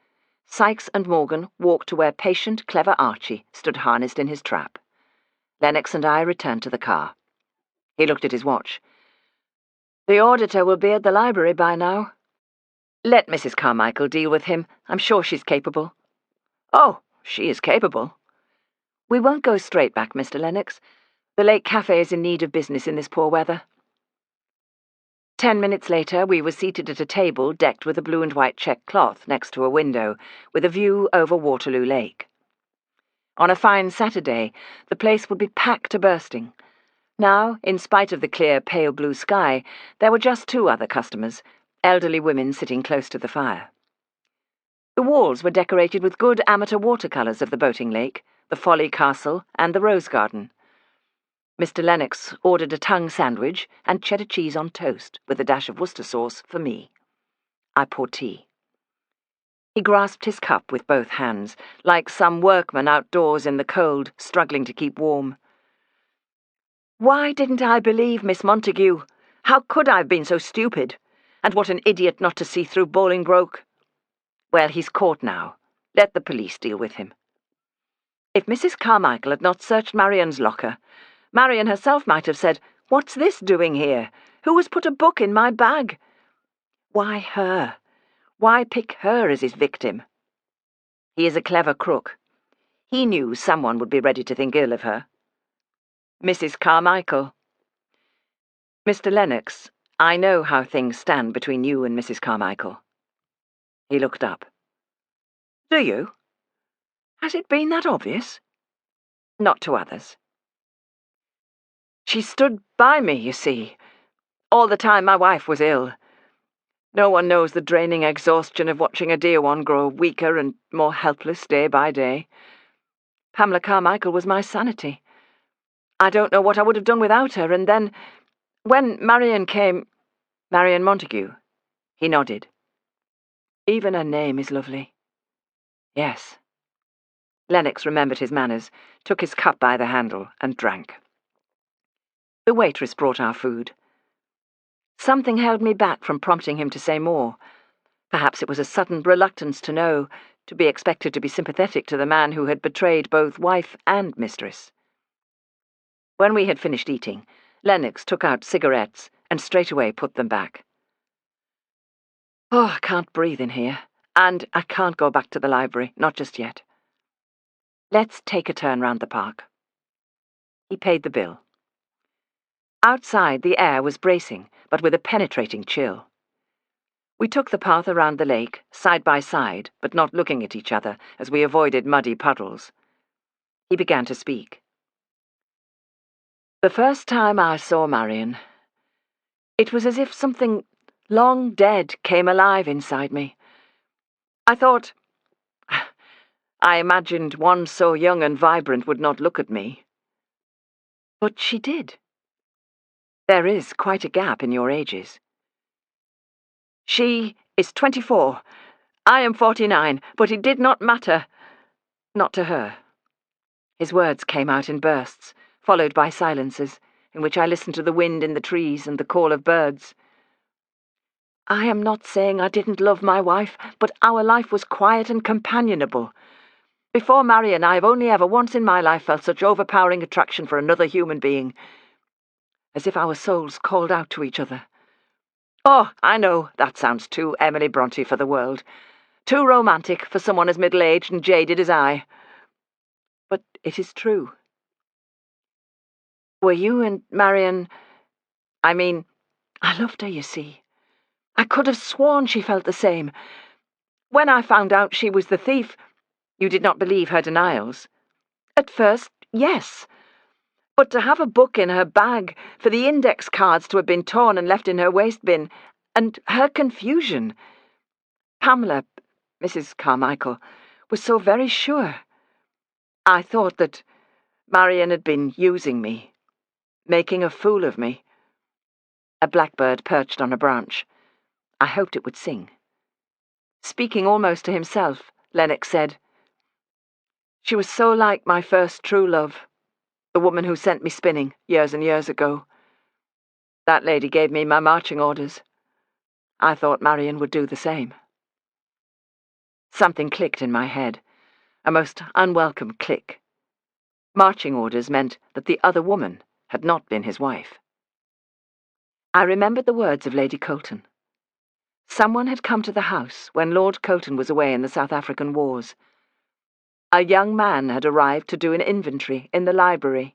Sykes and Morgan walked to where patient, clever Archie stood harnessed in his trap. Lennox and I returned to the car. He looked at his watch. "The auditor will be at the library by now." "Let Mrs. Carmichael deal with him. I'm sure she's capable." Oh, she is capable. We won't go straight back, Mr. Lennox. The Lake Cafe is in need of business in this poor weather. 10 minutes later, we were seated at a table decked with a blue and white check cloth next to a window, with a view over Waterloo Lake. On a fine Saturday, the place would be packed to bursting. Now, in spite of the clear, pale blue sky, there were just 2 other customers, elderly women sitting close to the fire. The walls were decorated with good amateur watercolours of the boating lake, the Folly Castle, and the Rose Garden. Mr. Lennox ordered a tongue sandwich and cheddar cheese on toast with a dash of Worcester sauce for me. I poured tea. He grasped his cup with both hands, like some workman outdoors in the cold, struggling to keep warm. Why didn't I believe Miss Montague? How could I have been so stupid? And what an idiot not to see through Bolingbroke. Well, he's caught now. Let the police deal with him. If Mrs. Carmichael had not searched Marian's locker, Marian herself might have said, "What's this doing here? Who has put a book in my bag?" Why her? Why pick her as his victim? He is a clever crook. He knew someone would be ready to think ill of her. Mrs. Carmichael. Mr. Lennox, I know how things stand between you and Mrs. Carmichael. He looked up. Do you? Has it been that obvious? Not to others. She stood by me, you see, all the time my wife was ill. No one knows the draining exhaustion of watching a dear one grow weaker and more helpless day by day. Pamela Carmichael was my sanity. I don't know what I would have done without her, and then, when Marian came— Marian Montague. He nodded. Even her name is lovely. Yes. Lennox remembered his manners, took his cup by the handle, and drank. The waitress brought our food. Something held me back from prompting him to say more. Perhaps it was a sudden reluctance to know, to be expected to be sympathetic to the man who had betrayed both wife and mistress. When we had finished eating, Lennox took out cigarettes and straightaway put them back. Oh, I can't breathe in here, and I can't go back to the library, not just yet. Let's take a turn round the park. He paid the bill. Outside, the air was bracing, but with a penetrating chill. We took the path around the lake, side by side, but not looking at each other, as we avoided muddy puddles. He began to speak. The first time I saw Marian, it was as if something long dead came alive inside me. I thought— I imagined one so young and vibrant would not look at me. But she did. There is quite a gap in your ages. She is 24. I am 49, but it did not matter. Not to her. His words came out in bursts, followed by silences, in which I listened to the wind in the trees and the call of birds. I am not saying I didn't love my wife, but our life was quiet and companionable. Before Marian, I have only ever once in my life felt such overpowering attraction for another human being, as if our souls called out to each other. Oh, I know, that sounds too Emily Bronte for the world. Too romantic for someone as middle-aged and jaded as I. But it is true. Were you and Marian— I mean, I loved her, you see. I could have sworn she felt the same. When I found out she was the thief, you did not believe her denials. At first, yes. But to have a book in her bag, for the index cards to have been torn and left in her waste bin, and her confusion— Pamela, Mrs. Carmichael, was so very sure. I thought that Marian had been using me, making a fool of me. A blackbird perched on a branch. I hoped it would sing. Speaking almost to himself, Lennox said, "She was so like my first true love, the woman who sent me spinning years and years ago. That lady gave me my marching orders. I thought Marian would do the same." Something clicked in my head, a most unwelcome click. Marching orders meant that the other woman had not been his wife. I remembered the words of Lady Colton. Someone had come to the house when Lord Colton was away in the South African wars. A young man had arrived to do an inventory in the library.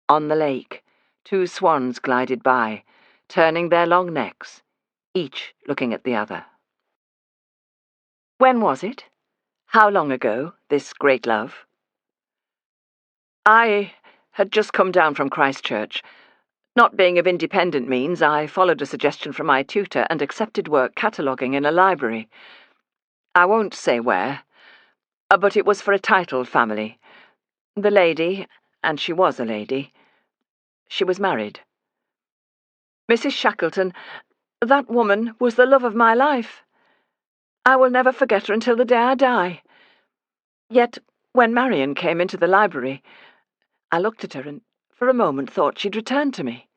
On the lake, 2 swans glided by, turning their long necks, each looking at the other. When was it? How long ago, this great love? I had just come down from Christchurch. Not being of independent means, I followed a suggestion from my tutor and accepted work cataloguing in a library. I won't say where, but it was for a titled family. The lady, and she was a lady, she was married. Mrs. Shackleton, that woman was the love of my life. I will never forget her until the day I die. Yet, when Marion came into the library, I looked at her and for a moment thought she'd returned to me.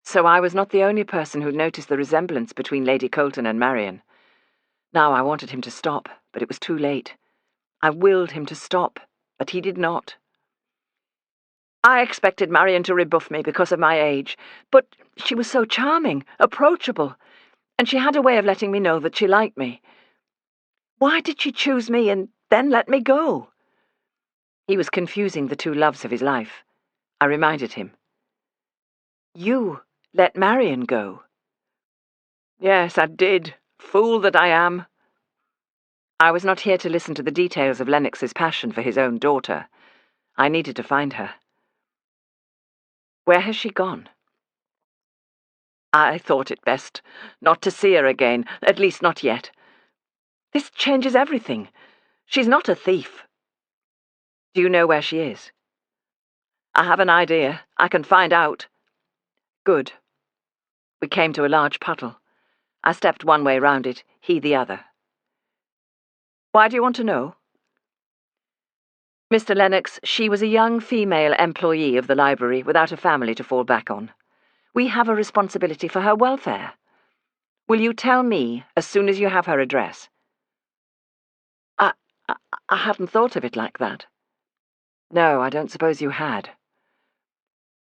So I was not the only person who'd noticed the resemblance between Lady Colton and Marion. Now I wanted him to stop, but it was too late. I willed him to stop, but he did not. I expected Marion to rebuff me because of my age, but she was so charming, approachable, and she had a way of letting me know that she liked me. Why did she choose me and then let me go? He was confusing the 2 loves of his life. I reminded him. You let Marion go. Yes, I did. Fool that I am. I was not here to listen to the details of Lennox's passion for his own daughter. I needed to find her. Where has she gone? I thought it best not to see her again, at least not yet. This changes everything. She's not a thief. Do you know where she is? I have an idea. I can find out. Good. We came to a large puddle. I stepped one way round it, he the other. Why do you want to know? Mr. Lennox, she was a young female employee of the library without a family to fall back on. We have a responsibility for her welfare. Will you tell me as soon as you have her address? I hadn't thought of it like that. No, I don't suppose you had.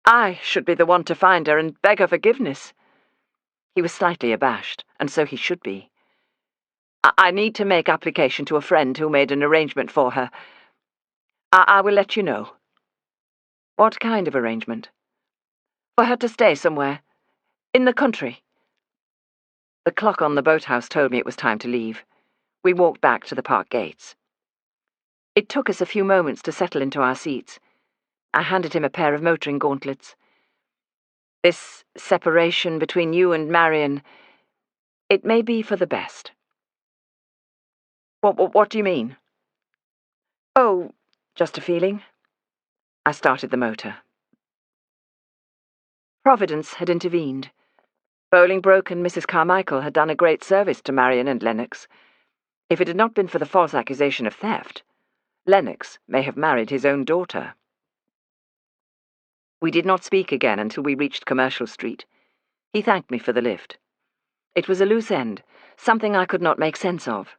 I should be the one to find her and beg her forgiveness. He was slightly abashed, and so he should be. I need to make application to a friend who made an arrangement for her. I will let you know. What kind of arrangement? For her to stay somewhere. In the country. The clock on the boathouse told me it was time to leave. We walked back to the park gates. It took us a few moments to settle into our seats. I handed him a pair of motoring gauntlets. This separation between you and Marion, it may be for the best. What do you mean? Oh, just a feeling. I started the motor. Providence had intervened. Bolingbroke and Mrs. Carmichael had done a great service to Marion and Lennox. If it had not been for the false accusation of theft, Lennox may have married his own daughter. We did not speak again until we reached Commercial Street. He thanked me for the lift. It was a loose end, something I could not make sense of.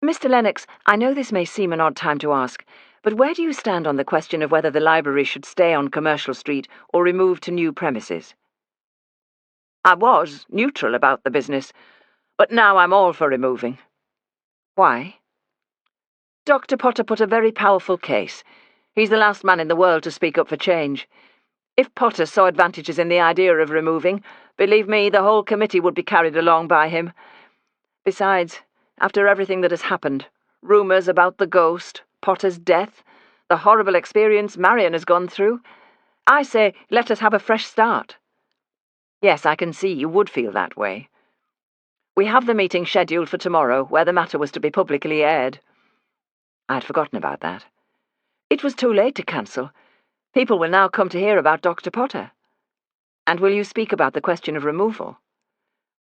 Mr. Lennox, I know this may seem an odd time to ask, but where do you stand on the question of whether the library should stay on Commercial Street or remove to new premises? I was neutral about the business, but now I'm all for removing. Why? Dr. Potter put a very powerful case. He's the last man in the world to speak up for change. If Potter saw advantages in the idea of removing, believe me, the whole committee would be carried along by him. Besides, after everything that has happened, rumours about the ghost, Potter's death, the horrible experience Marion has gone through, I say, let us have a fresh start. Yes, I can see you would feel that way. We have the meeting scheduled for tomorrow, where the matter was to be publicly aired. I had forgotten about that. It was too late to cancel. People will now come to hear about Dr. Potter. And will you speak about the question of removal?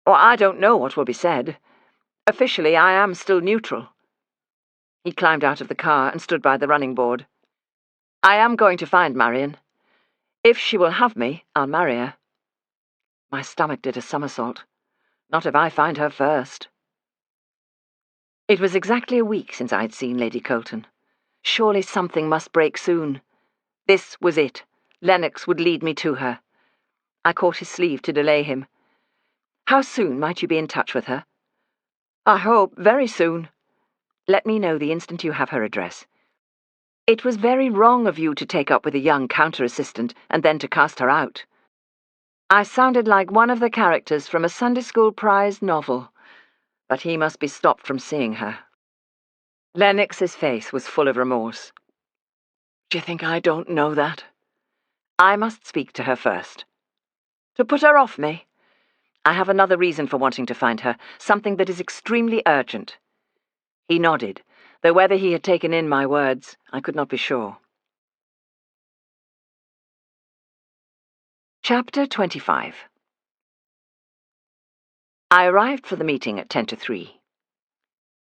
Or I don't know what will be said. Officially, I am still neutral. He climbed out of the car and stood by the running board. I am going to find Marion. If she will have me, I'll marry her. My stomach did a somersault. Not if I find her first. It was exactly a week since I had seen Lady Colton. Surely something must break soon. This was it. Lennox would lead me to her. I caught his sleeve to delay him. How soon might you be in touch with her? I hope very soon. Let me know the instant you have her address. It was very wrong of you to take up with a young counter-assistant and then to cast her out. I sounded like one of the characters from a Sunday school prize novel, but he must be stopped from seeing her. Lennox's face was full of remorse. Do you think I don't know that? I must speak to her first. To put her off me? I have another reason for wanting to find her, something that is extremely urgent. He nodded, though whether he had taken in my words, I could not be sure. Chapter 25. I arrived for the meeting at 2:50.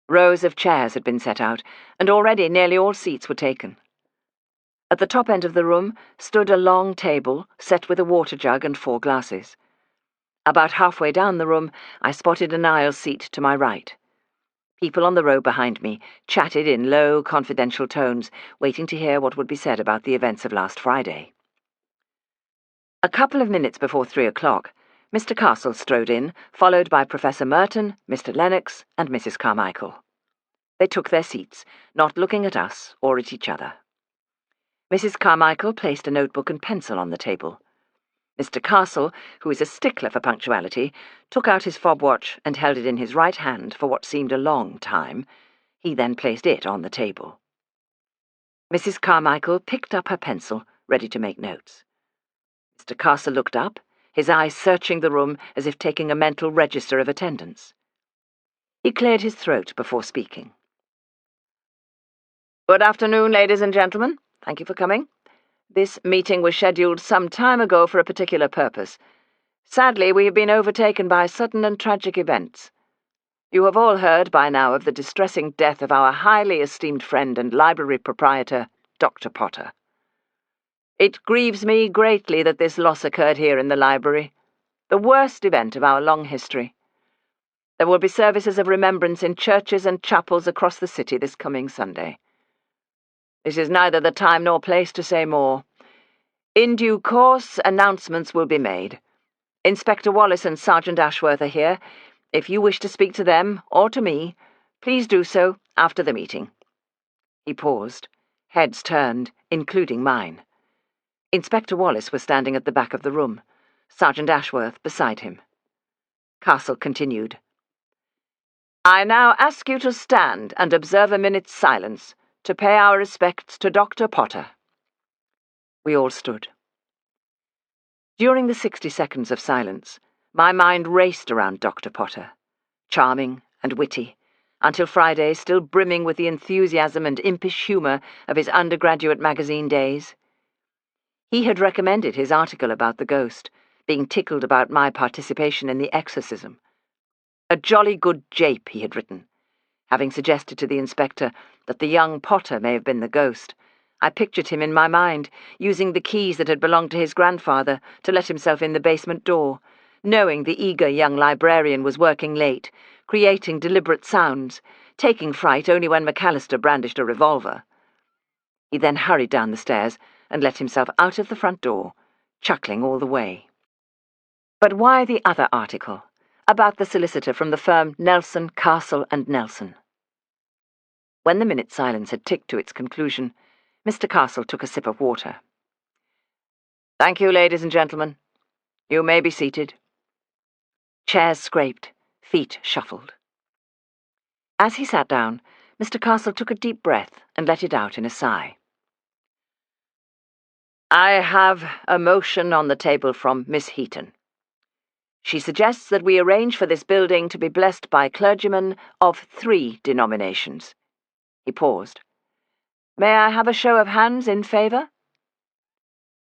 Rows of chairs had been set out, and already nearly all seats were taken. At the top end of the room stood a long table set with a water jug and 4 glasses. About halfway down the room, I spotted an aisle seat to my right. People on the row behind me chatted in low, confidential tones, waiting to hear what would be said about the events of last Friday. A couple of minutes before 3 o'clock, Mr. Castle strode in, followed by Professor Merton, Mr. Lennox, and Mrs. Carmichael. They took their seats, not looking at us or at each other. Mrs. Carmichael placed a notebook and pencil on the table. Mr. Castle, who is a stickler for punctuality, took out his fob watch and held it in his right hand for what seemed a long time. He then placed it on the table. Mrs. Carmichael picked up her pencil, ready to make notes. Mr. Castle looked up, his eyes searching the room as if taking a mental register of attendance. He cleared his throat before speaking. Good afternoon, ladies and gentlemen. Thank you for coming. This meeting was scheduled some time ago for a particular purpose. Sadly, we have been overtaken by sudden and tragic events. You have all heard by now of the distressing death of our highly esteemed friend and library proprietor, Dr. Potter. It grieves me greatly that this loss occurred here in the library, the worst event of our long history. There will be services of remembrance in churches and chapels across the city this coming Sunday. This is neither the time nor place to say more. In due course, announcements will be made. Inspector Wallace and Sergeant Ashworth are here. If you wish to speak to them, or to me, please do so after the meeting. He paused. Heads turned, including mine. Inspector Wallace was standing at the back of the room, Sergeant Ashworth beside him. Castle continued. I now ask you to stand and observe a minute's silence to pay our respects to Dr. Potter. We all stood. During the 60 seconds of silence, my mind raced around Dr. Potter, charming and witty, until Friday still brimming with the enthusiasm and impish humour of his undergraduate magazine days. He had recommended his article about the ghost, being tickled about my participation in the exorcism. A jolly good jape, he had written. Having suggested to the inspector that the young Potter may have been the ghost, I pictured him in my mind, using the keys that had belonged to his grandfather to let himself in the basement door, knowing the eager young librarian was working late, creating deliberate sounds, taking fright only when McAllister brandished a revolver. He then hurried down the stairs and let himself out of the front door, chuckling all the way. But why the other article, about the solicitor from the firm Nelson, Castle and Nelson? When the minute's silence had ticked to its conclusion, Mr. Castle took a sip of water. Thank you, ladies and gentlemen. You may be seated. Chairs scraped, feet shuffled. As he sat down, Mr. Castle took a deep breath and let it out in a sigh. I have a motion on the table from Miss Heaton. She suggests that we arrange for this building to be blessed by clergymen of 3 denominations. He paused. May I have a show of hands in favour?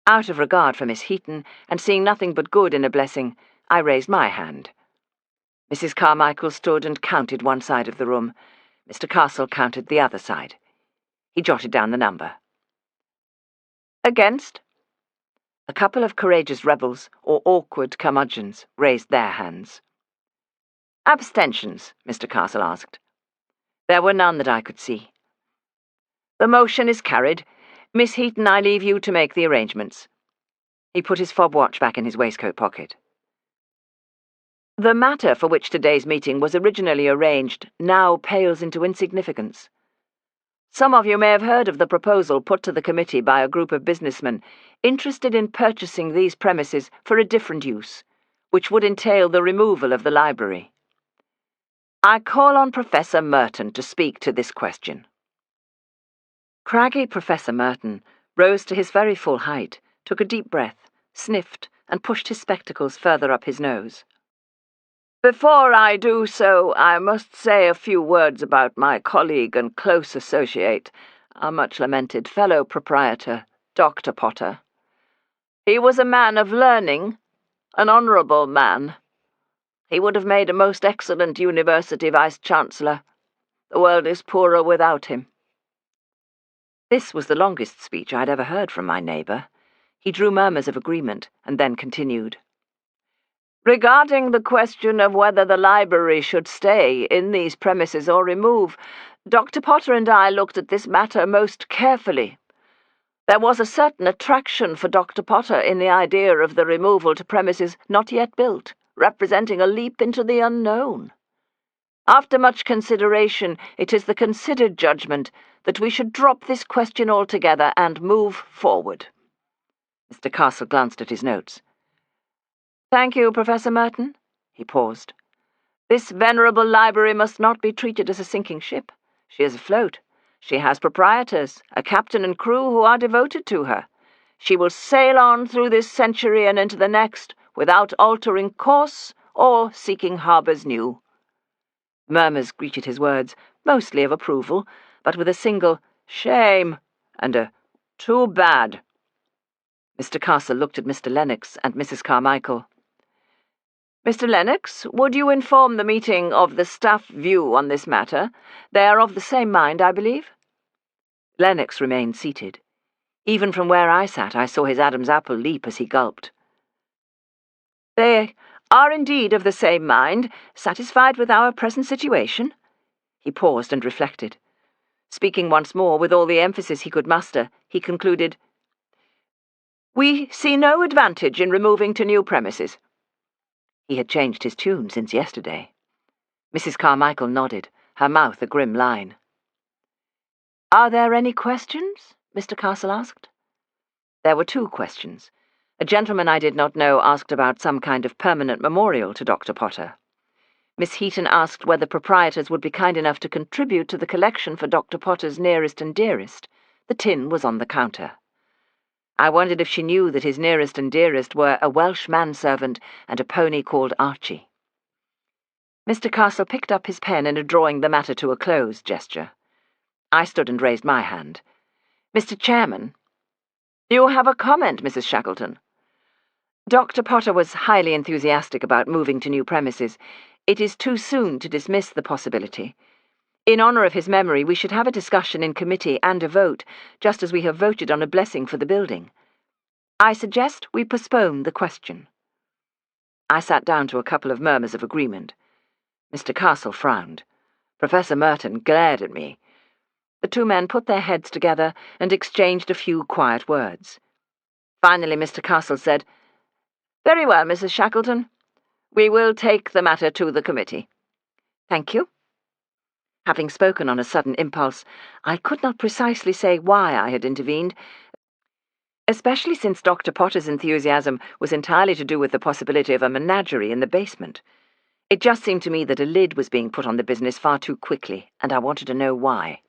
Out of regard for Miss Heaton, and seeing nothing but good in a blessing, I raised my hand. Mrs. Carmichael stood and counted one side of the room. Mr. Castle counted the other side. He jotted down the number. Against? A couple of courageous rebels, or awkward curmudgeons, raised their hands. Abstentions? Mr. Castle asked. There were none that I could see. The motion is carried. Miss Heaton, I leave you to make the arrangements. He put his fob watch back in his waistcoat pocket. The matter for which today's meeting was originally arranged now pales into insignificance. Some of you may have heard of the proposal put to the committee by a group of businessmen interested in purchasing these premises for a different use, which would entail the removal of the library. I call on Professor Merton to speak to this question." Craggy Professor Merton rose to his very full height, took a deep breath, sniffed, and pushed his spectacles further up his nose. "Before I do so, I must say a few words about my colleague and close associate, our much-lamented fellow proprietor, Dr. Potter. He was a man of learning, an honourable man. He would have made a most excellent university vice-chancellor. The world is poorer without him." This was the longest speech I'd ever heard from my neighbour. He drew murmurs of agreement, and then continued. "Regarding the question of whether the library should stay in these premises or remove, Dr. Potter and I looked at this matter most carefully. There was a certain attraction for Dr. Potter in the idea of the removal to premises not yet built, representing a leap into the unknown. After much consideration, it is the considered judgment that we should drop this question altogether and move forward." Mr. Castle glanced at his notes. "Thank you, Professor Merton." He paused. "This venerable library must not be treated as a sinking ship. She is afloat. She has proprietors, a captain and crew who are devoted to her. She will sail on through this century and into the next, without altering course or seeking harbours new." Murmurs greeted his words, mostly of approval, but with a single "shame" and a "too bad." Mr. Castle looked at Mr. Lennox and Mrs. Carmichael. "Mr. Lennox, would you inform the meeting of the staff view on this matter? They are of the same mind, I believe?" Lennox remained seated. Even from where I sat, I saw his Adam's apple leap as he gulped. "They are indeed of the same mind, satisfied with our present situation." He paused and reflected. Speaking once more with all the emphasis he could muster, he concluded, "We see no advantage in removing to new premises." He had changed his tune since yesterday. Mrs. Carmichael nodded, her mouth a grim line. "Are there any questions?" Mr. Castle asked. There were two questions. A gentleman I did not know asked about some kind of permanent memorial to Dr. Potter. Miss Heaton asked whether proprietors would be kind enough to contribute to the collection for Dr. Potter's nearest and dearest. The tin was on the counter. I wondered if she knew that his nearest and dearest were a Welsh manservant and a pony called Archie. Mr. Castle picked up his pen in a drawing the matter to a close gesture. I stood and raised my hand. "Mr. Chairman." "You have a comment, Mrs. Shackleton." Dr. Potter was highly enthusiastic about moving to new premises. It is too soon to dismiss the possibility. In honour of his memory, we should have a discussion in committee and a vote, just as we have voted on a blessing for the building. I suggest we postpone the question. I sat down to a couple of murmurs of agreement. Mr. Castle frowned. Professor Merton glared at me. The two men put their heads together and exchanged a few quiet words. Finally, Mr. Castle said, "Very well, Mrs. Shackleton. We will take the matter to the committee." "Thank you." Having spoken on a sudden impulse, I could not precisely say why I had intervened, especially since Dr. Potter's enthusiasm was entirely to do with the possibility of a menagerie in the basement. It just seemed to me that a lid was being put on the business far too quickly, and I wanted to know why.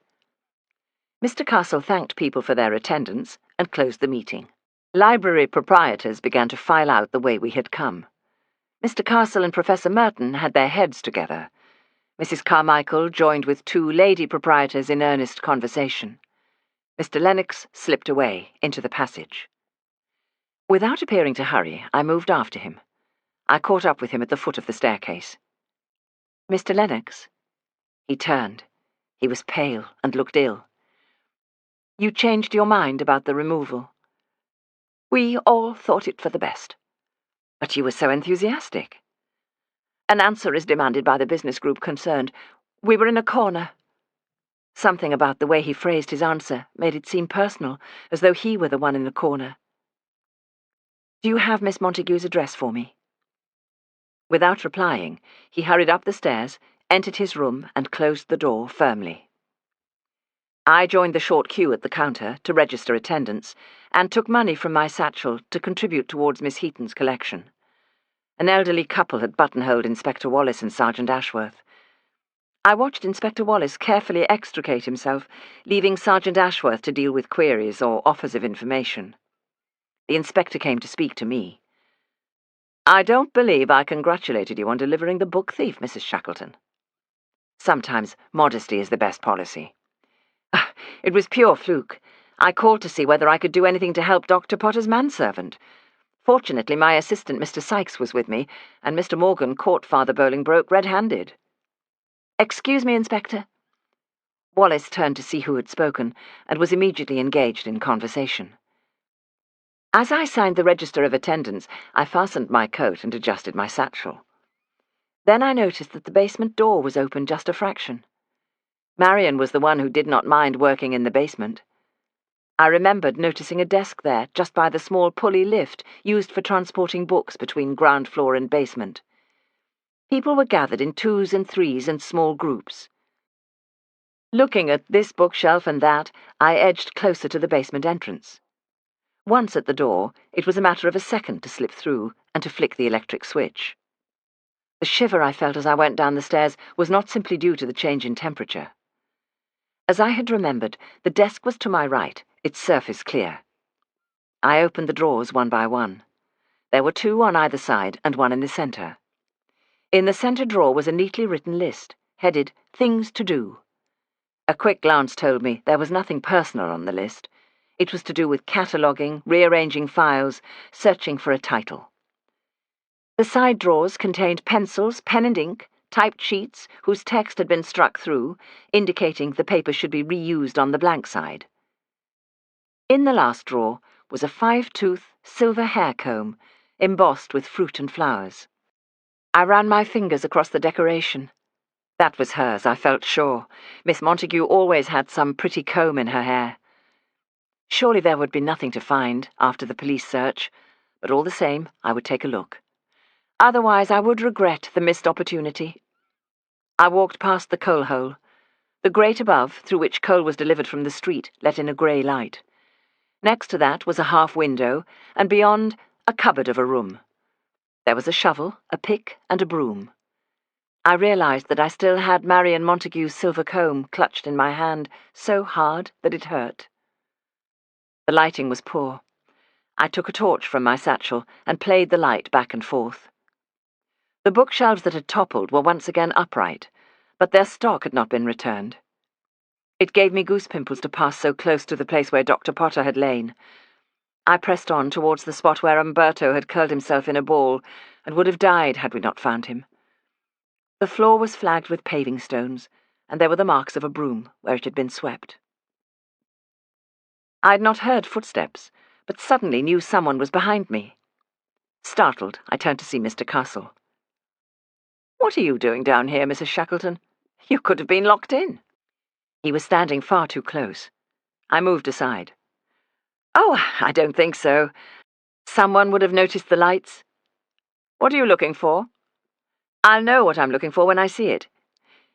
Mr. Castle thanked people for their attendance and closed the meeting. Library proprietors began to file out the way we had come. Mr. Castle and Professor Merton had their heads together. Mrs. Carmichael joined with two lady proprietors in earnest conversation. Mr. Lennox slipped away into the passage. Without appearing to hurry, I moved after him. I caught up with him at the foot of the staircase. "Mr. Lennox?" He turned. He was pale and looked ill. "You changed your mind about the removal?" "We all thought it for the best." "But you were so enthusiastic." "An answer is demanded by the business group concerned. We were in a corner." Something about the way he phrased his answer made it seem personal, as though he were the one in the corner. "Do you have Miss Montague's address for me?" Without replying, he hurried up the stairs, entered his room, and closed the door firmly. I joined the short queue at the counter to register attendance and took money from my satchel to contribute towards Miss Heaton's collection. An elderly couple had buttonholed Inspector Wallace and Sergeant Ashworth. I watched Inspector Wallace carefully extricate himself, leaving Sergeant Ashworth to deal with queries or offers of information. The inspector came to speak to me. "I don't believe I congratulated you on delivering the book thief, Mrs. Shackleton." Sometimes modesty is the best policy. "It was pure fluke. I called to see whether I could do anything to help Dr. Potter's manservant. Fortunately, my assistant, Mr. Sykes, was with me, and Mr. Morgan caught Father Bolingbroke red-handed." "Excuse me, Inspector." Wallace turned to see who had spoken, and was immediately engaged in conversation. As I signed the register of attendance, I fastened my coat and adjusted my satchel. Then I noticed that the basement door was open just a fraction. Marion was the one who did not mind working in the basement. I remembered noticing a desk there, just by the small pulley lift used for transporting books between ground floor and basement. People were gathered in twos and threes and small groups. Looking at this bookshelf and that, I edged closer to the basement entrance. Once at the door, it was a matter of a second to slip through and to flick the electric switch. The shiver I felt as I went down the stairs was not simply due to the change in temperature. As I had remembered, the desk was to my right, its surface clear. I opened the drawers one by one. There were 2 on either side and 1 in the centre. In the centre drawer was a neatly written list, headed Things to Do. A quick glance told me there was nothing personal on the list. It was to do with cataloguing, rearranging files, searching for a title. The side drawers contained pencils, pen and ink, typed sheets whose text had been struck through, indicating the paper should be reused on the blank side. In the last drawer was a 5-tooth silver hair comb, embossed with fruit and flowers. I ran my fingers across the decoration. That was hers, I felt sure. Miss Montague always had some pretty comb in her hair. Surely there would be nothing to find after the police search, but all the same, I would take a look. Otherwise, I would regret the missed opportunity. I walked past the coal hole. The grate above, through which coal was delivered from the street, let in a grey light. Next to that was a half window, and beyond, a cupboard of a room. There was a shovel, a pick, and a broom. I realized that I still had Marion Montague's silver comb clutched in my hand, so hard that it hurt. The lighting was poor. I took a torch from my satchel and played the light back and forth. The bookshelves that had toppled were once again upright, but their stock had not been returned. It gave me goose pimples to pass so close to the place where Dr. Potter had lain. I pressed on towards the spot where Umberto had curled himself in a ball and would have died had we not found him. The floor was flagged with paving stones, and there were the marks of a broom where it had been swept. I had not heard footsteps, but suddenly knew someone was behind me. Startled, I turned to see Mr. Castle. "What are you doing down here, Mrs. Shackleton? You could have been locked in." He was standing far too close. I moved aside. "Oh, I don't think so. Someone would have noticed the lights." "What are you looking for?" "I'll know what I'm looking for when I see it.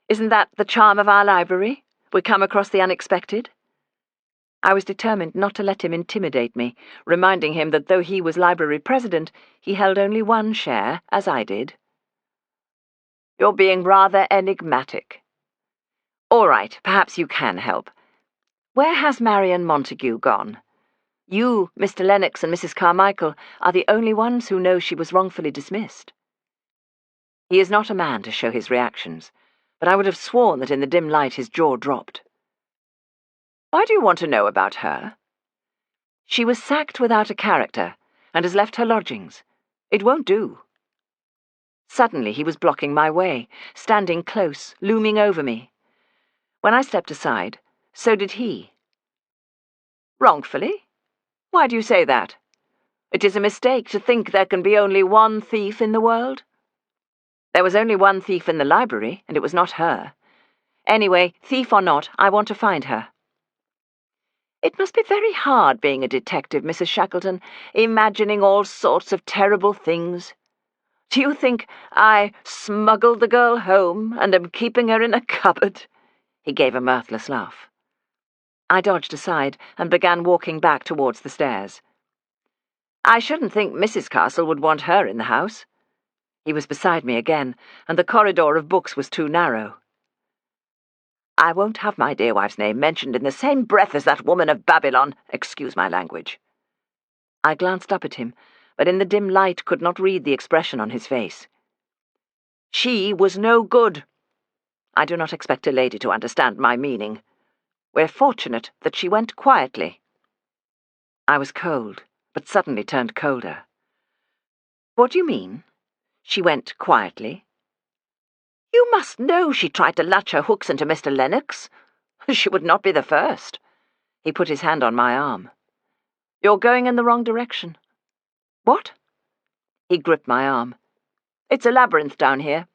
Isn't that the charm of our library? We come across the unexpected." I was determined not to let him intimidate me, reminding him that though he was library president, he held only 1 share, as I did. "You're being rather enigmatic." "All right, perhaps you can help. Where has Marion Montague gone? You, Mr. Lennox, and Mrs. Carmichael are the only ones who know she was wrongfully dismissed." He is not a man to show his reactions, but I would have sworn that in the dim light his jaw dropped. "Why do you want to know about her?" "She was sacked without a character, and has left her lodgings. It won't do." Suddenly he was blocking my way, standing close, looming over me. When I stepped aside, so did he. "Wrongfully? Why do you say that? It is a mistake to think there can be only 1 thief in the world." "There was only 1 thief in the library, and it was not her. Anyway, thief or not, I want to find her." "It must be very hard being a detective, Mrs. Shackleton, imagining all sorts of terrible things. Do you think I smuggled the girl home and am keeping her in a cupboard?" He gave a mirthless laugh. I dodged aside and began walking back towards the stairs. "I shouldn't think Mrs. Castle would want her in the house." He was beside me again, and the corridor of books was too narrow. "I won't have my dear wife's name mentioned in the same breath as that woman of Babylon, excuse my language." I glanced up at him, but in the dim light could not read the expression on his face. "She was no good. I do not expect a lady to understand my meaning. We're fortunate that she went quietly." I was cold, but suddenly turned colder. "What do you mean? She went quietly?" "You must know she tried to latch her hooks into Mr. Lennox. She would not be the first." He put his hand on my arm. "You're going in the wrong direction." "What?" He gripped my arm. "It's a labyrinth down here.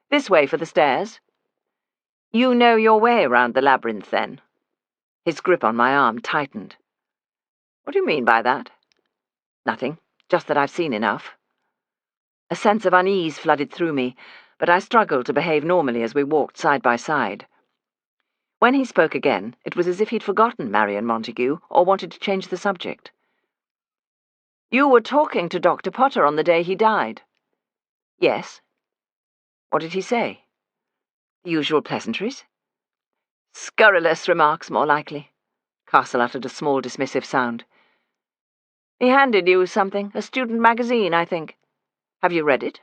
This way for the stairs." "You know your way around the labyrinth, then?" His grip on my arm tightened. "What do you mean by that?" "Nothing, just that I've seen enough." A sense of unease flooded through me, but I struggled to behave normally as we walked side by side. When he spoke again, it was as if he'd forgotten Marion Montague or wanted to change the subject. "You were talking to Dr. Potter on the day he died." "Yes." "What did he say?" "The usual pleasantries." "Scurrilous remarks, more likely." Castle uttered a small dismissive sound. "He handed you something, a student magazine, I think. Have you read it?"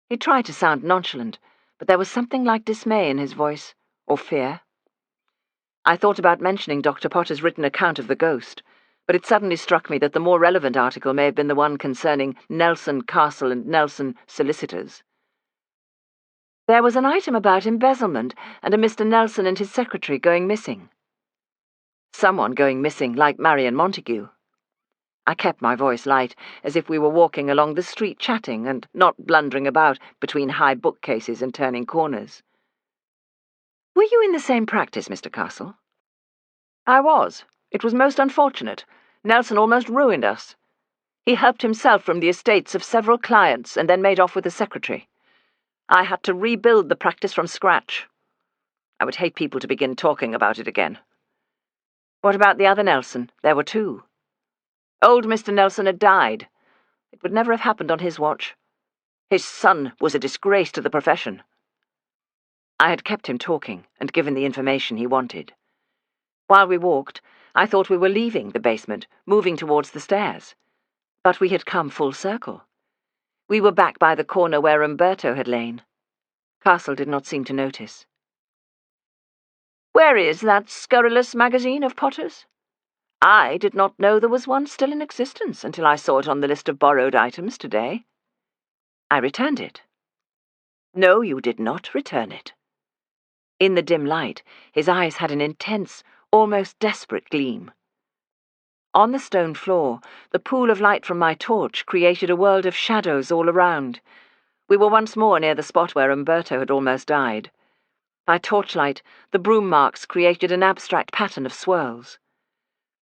He tried to sound nonchalant, but there was something like dismay in his voice, or fear. I thought about mentioning Dr. Potter's written account of the ghost, but it suddenly struck me that the more relevant article may have been the one concerning Nelson, Castle, and Nelson solicitors. There was an item about embezzlement and a Mr. Nelson and his secretary going missing. Someone going missing, like Marion Montague. I kept my voice light, as if we were walking along the street chatting and not blundering about between high bookcases and turning corners. "Were you in the same practice, Mr. Castle?" "I was. It was most unfortunate. Nelson almost ruined us. He helped himself from the estates of several clients and then made off with the secretary. I had to rebuild the practice from scratch. I would hate people to begin talking about it again." "What about the other Nelson? There were two." "Old Mr. Nelson had died. It would never have happened on his watch. His son was a disgrace to the profession." I had kept him talking and given the information he wanted. While we walked, I thought we were leaving the basement, moving towards the stairs. But we had come full circle. We were back by the corner where Umberto had lain. Castle did not seem to notice. "Where is that scurrilous magazine of Potter's? I did not know there was one still in existence until I saw it on the list of borrowed items today." "I returned it." "No, you did not return it." In the dim light, his eyes had an intense, almost desperate gleam. On the stone floor, the pool of light from my torch created a world of shadows all around. We were once more near the spot where Umberto had almost died. By torchlight, the broom marks created an abstract pattern of swirls.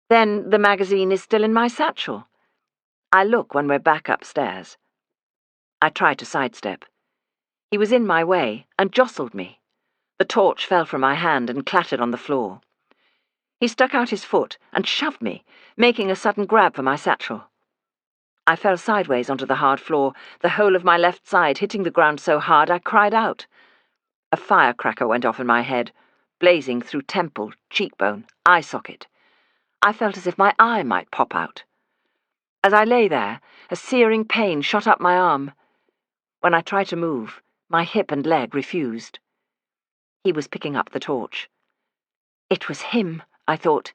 "Then the magazine is still in my satchel." "I look when we're back upstairs." I tried to sidestep. He was in my way and jostled me. The torch fell from my hand and clattered on the floor. He stuck out his foot and shoved me, making a sudden grab for my satchel. I fell sideways onto the hard floor, the whole of my left side hitting the ground so hard I cried out. A firecracker went off in my head, blazing through temple, cheekbone, eye socket. I felt as if my eye might pop out. As I lay there, a searing pain shot up my arm. When I tried to move, my hip and leg refused. He was picking up the torch. It was him, I thought.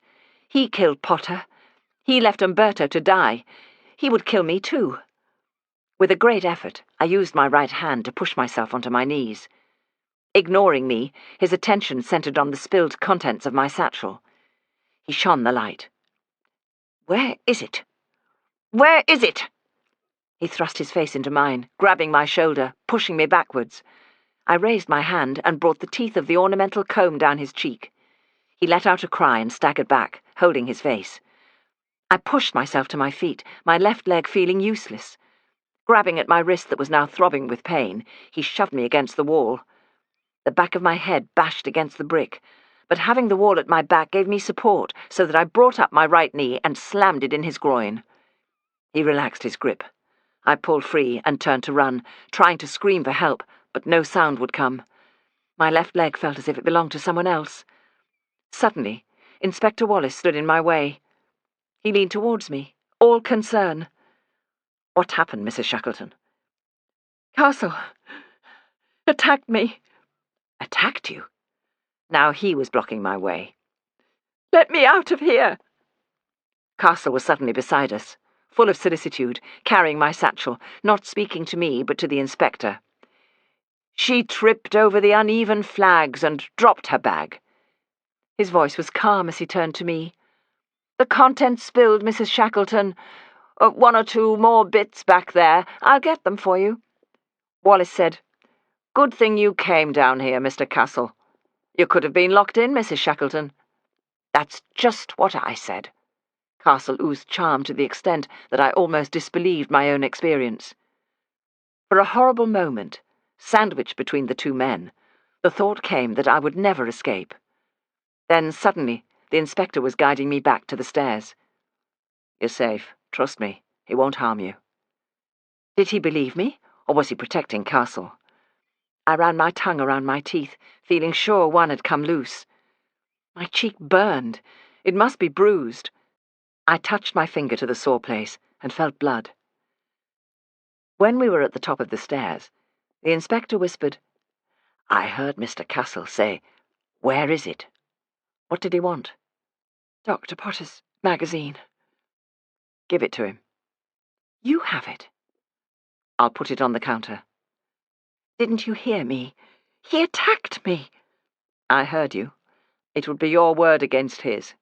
He killed Potter. He left Umberto to die. He would kill me too. With a great effort, I used my right hand to push myself onto my knees. Ignoring me, his attention centered on the spilled contents of my satchel. He shone the light. "Where is it? Where is it?" He thrust his face into mine, grabbing my shoulder, pushing me backwards. I raised my hand and brought the teeth of the ornamental comb down his cheek. He let out a cry and staggered back, holding his face. I pushed myself to my feet, my left leg feeling useless. Grabbing at my wrist that was now throbbing with pain, he shoved me against the wall. The back of my head bashed against the brick, but having the wall at my back gave me support so that I brought up my right knee and slammed it in his groin. He relaxed his grip. I pulled free and turned to run, trying to scream for help, but no sound would come. My left leg felt as if it belonged to someone else. Suddenly, Inspector Wallace stood in my way. He leaned towards me, all concern. "What happened, Mrs. Shackleton?" "Castle attacked me." "Attacked you?" Now he was blocking my way. "Let me out of here." Castle was suddenly beside us, full of solicitude, carrying my satchel, not speaking to me but to the inspector. "She tripped over the uneven flags and dropped her bag." His voice was calm as he turned to me. "The contents spilled, Mrs. Shackleton. 1 or 2 more bits back there. I'll get them for you." Wallace said, "Good thing you came down here, Mr. Castle. You could have been locked in, Mrs. Shackleton." "That's just what I said." Castle oozed charm to the extent that I almost disbelieved my own experience. For a horrible moment, sandwiched between the two men, the thought came that I would never escape. Then suddenly the inspector was guiding me back to the stairs. "You're safe. Trust me. He won't harm you." Did he believe me, or was he protecting Castle? I ran my tongue around my teeth, feeling sure one had come loose. My cheek burned. It must be bruised. I touched my finger to the sore place and felt blood. When we were at the top of the stairs, the inspector whispered, "I heard Mr. Castle say, 'Where is it?' What did he want?" "Dr. Potter's magazine." "Give it to him." "You have it." "I'll put it on the counter." "Didn't you hear me? He attacked me." "I heard you. It would be your word against his."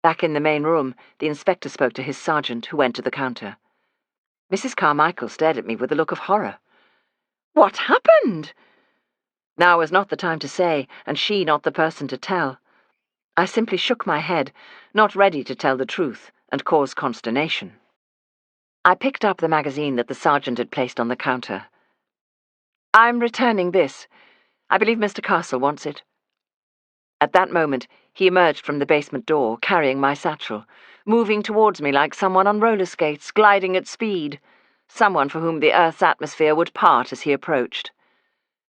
Back in the main room, the inspector spoke to his sergeant, who went to the counter. Mrs. Carmichael stared at me with a look of horror. "What happened?" Now was not the time to say, and she not the person to tell. I simply shook my head, not ready to tell the truth and cause consternation. I picked up the magazine that the sergeant had placed on the counter. "I'm returning this. I believe Mr. Castle wants it." At that moment, he emerged from the basement door, carrying my satchel, moving towards me like someone on roller skates, gliding at speed, someone for whom the Earth's atmosphere would part as he approached.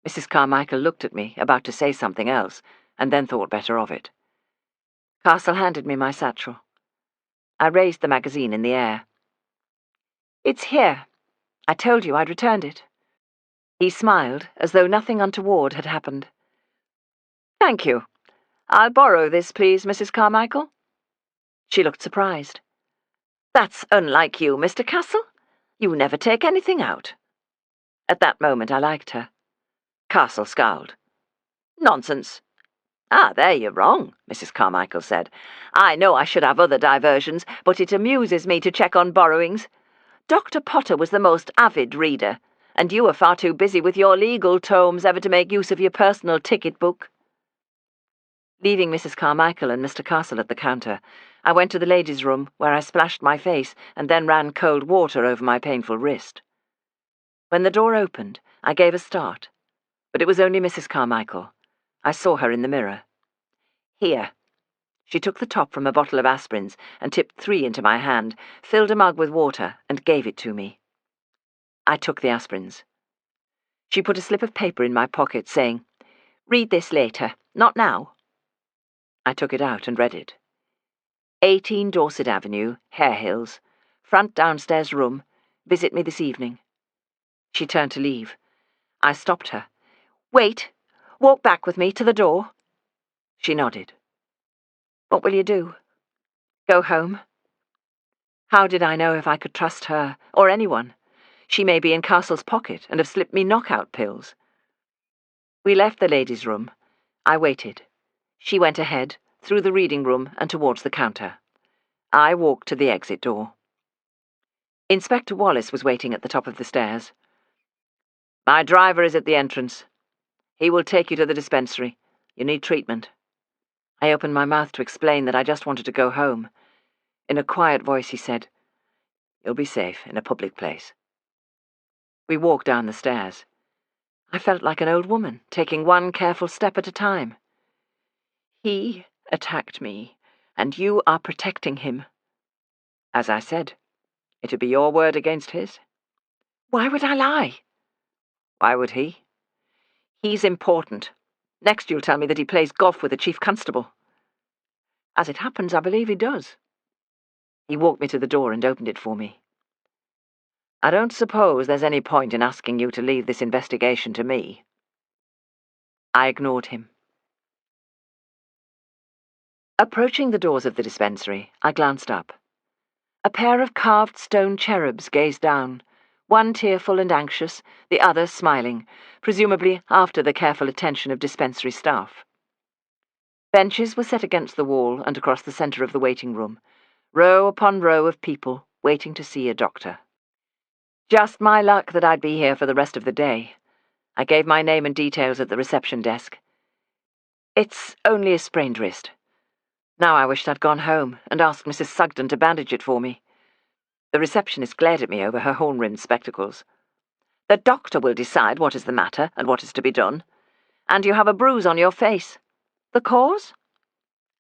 Mrs. Carmichael looked at me, about to say something else, and then thought better of it. Castle handed me my satchel. I raised the magazine in the air. "It's here. I told you I'd returned it." He smiled, as though nothing untoward had happened. "Thank you. I'll borrow this, please, Mrs. Carmichael." She looked surprised. "That's unlike you, Mr. Castle. You never take anything out." At that moment I liked her. Castle scowled. "Nonsense." "Ah, there you're wrong," Mrs. Carmichael said. "I know I should have other diversions, but it amuses me to check on borrowings. Dr. Potter was the most avid reader, and you were far too busy with your legal tomes ever to make use of your personal ticket book." Leaving Mrs. Carmichael and Mr. Castle at the counter, I went to the ladies' room, where I splashed my face and then ran cold water over my painful wrist. When the door opened, I gave a start, but it was only Mrs. Carmichael. I saw her in the mirror. "Here." She took the top from a bottle of aspirins and tipped 3 into my hand, filled a mug with water, and gave it to me. I took the aspirins. She put a slip of paper in my pocket, saying, "Read this later, not now." I took it out and read it. 18 Dorset Avenue, Hare Hills. Front downstairs room. Visit me this evening. She turned to leave. I stopped her. "Wait. Walk back with me to the door." She nodded. "What will you do? Go home?" How did I know if I could trust her, or anyone? She may be in Castle's pocket and have slipped me knockout pills. We left the ladies' room. I waited. She went ahead, through the reading room and towards the counter. I walked to the exit door. Inspector Wallace was waiting at the top of the stairs. "My driver is at the entrance. He will take you to the dispensary. You need treatment." I opened my mouth to explain that I just wanted to go home. In a quiet voice he said, You'll be safe in a public place. We walked down the stairs. I felt like an old woman, taking one careful step at a time. He attacked me, and you are protecting him. As I said, it'd be your word against his. Why would I lie? Why would he? He's important. Next you'll tell me that he plays golf with the chief constable. As it happens, I believe he does. He walked me to the door and opened it for me. I don't suppose there's any point in asking you to leave this investigation to me. I ignored him. Approaching the doors of the dispensary, I glanced up. A pair of carved stone cherubs gazed down, one tearful and anxious, the other smiling, presumably after the careful attention of dispensary staff. Benches were set against the wall and across the centre of the waiting room, row upon row of people waiting to see a doctor. Just my luck that I'd be here for the rest of the day. I gave my name and details at the reception desk. It's only a sprained wrist. Now I wished I'd gone home and asked Mrs. Sugden to bandage it for me. The receptionist glared at me over her horn-rimmed spectacles. The doctor will decide what is the matter and what is to be done. And you have a bruise on your face. The cause?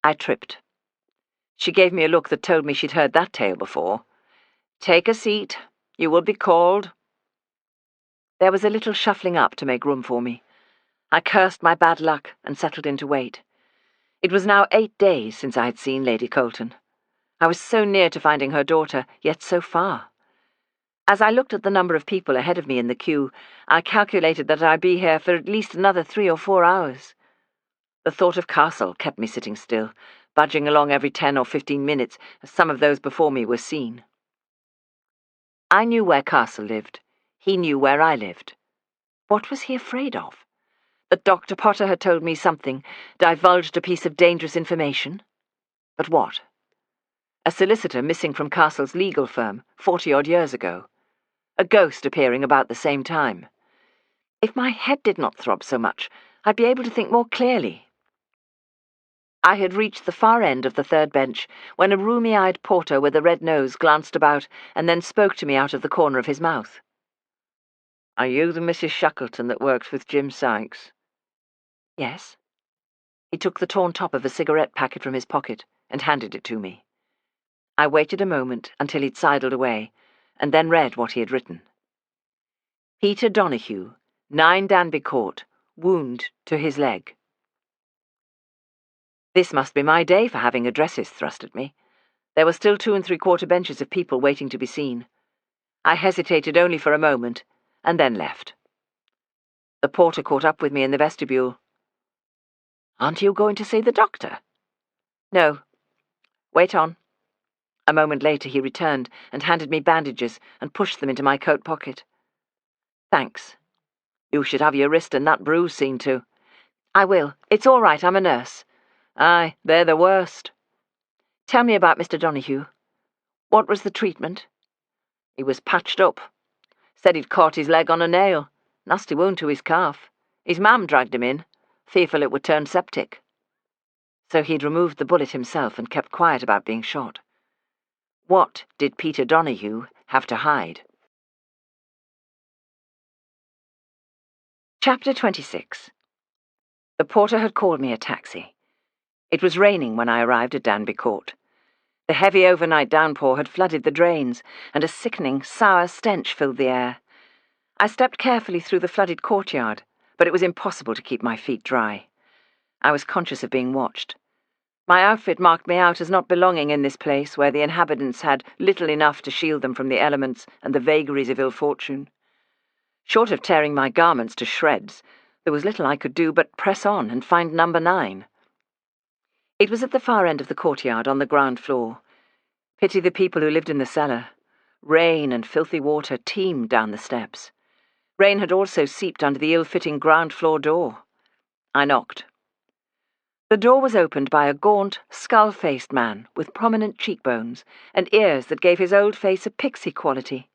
I tripped. She gave me a look that told me she'd heard that tale before. Take a seat. You will be called. There was a little shuffling up to make room for me. I cursed my bad luck and settled in to wait. It was now 8 days since I had seen Lady Colton. I was so near to finding her daughter, yet so far. As I looked at the number of people ahead of me in the queue, I calculated that I'd be here for at least another 3 or 4 hours. The thought of Castle kept me sitting still, budging along every 10 or 15 minutes as some of those before me were seen. I knew where Castle lived. He knew where I lived. What was he afraid of? That Dr. Potter had told me something, divulged a piece of dangerous information? But what? A solicitor missing from Castle's legal firm 40-odd years ago. A ghost appearing about the same time. If my head did not throb so much, I'd be able to think more clearly. I had reached the far end of the third bench when a rheumy-eyed porter with a red nose glanced about and then spoke to me out of the corner of his mouth. Are you the Mrs. Shackleton that works with Jim Sykes? Yes. He took the torn top of a cigarette packet from his pocket and handed it to me. I waited a moment until he'd sidled away, and then read what he had written. Peter Donahue, 9 Danby Court, wound to his leg. This must be my day for having addresses thrust at me. There were still 2 3/4 benches of people waiting to be seen. I hesitated only for a moment, and then left. The porter caught up with me in the vestibule. Aren't you going to see the doctor? No. Wait on. A moment later he returned and handed me bandages and pushed them into my coat pocket. Thanks. You should have your wrist and that bruise seen to. I will. It's all right, I'm a nurse. Aye, they're the worst. Tell me about Mr. Donahue. What was the treatment? He was patched up. Said he'd caught his leg on a nail. Nasty wound to his calf. His mam dragged him in, fearful it would turn septic. So he'd removed the bullet himself and kept quiet about being shot. What did Peter Donahue have to hide? Chapter 26. The porter had called me a taxi. It was raining when I arrived at Danby Court. The heavy overnight downpour had flooded the drains, and a sickening, sour stench filled the air. I stepped carefully through the flooded courtyard, but it was impossible to keep my feet dry. I was conscious of being watched. My outfit marked me out as not belonging in this place where the inhabitants had little enough to shield them from the elements and the vagaries of ill fortune. Short of tearing my garments to shreds, there was little I could do but press on and find number 9. It was at the far end of the courtyard on the ground floor. Pity the people who lived in the cellar. Rain and filthy water teemed down the steps. Rain had also seeped under the ill-fitting ground floor door. I knocked. The door was opened by a gaunt, skull-faced man with prominent cheekbones and ears that gave his old face a pixie quality.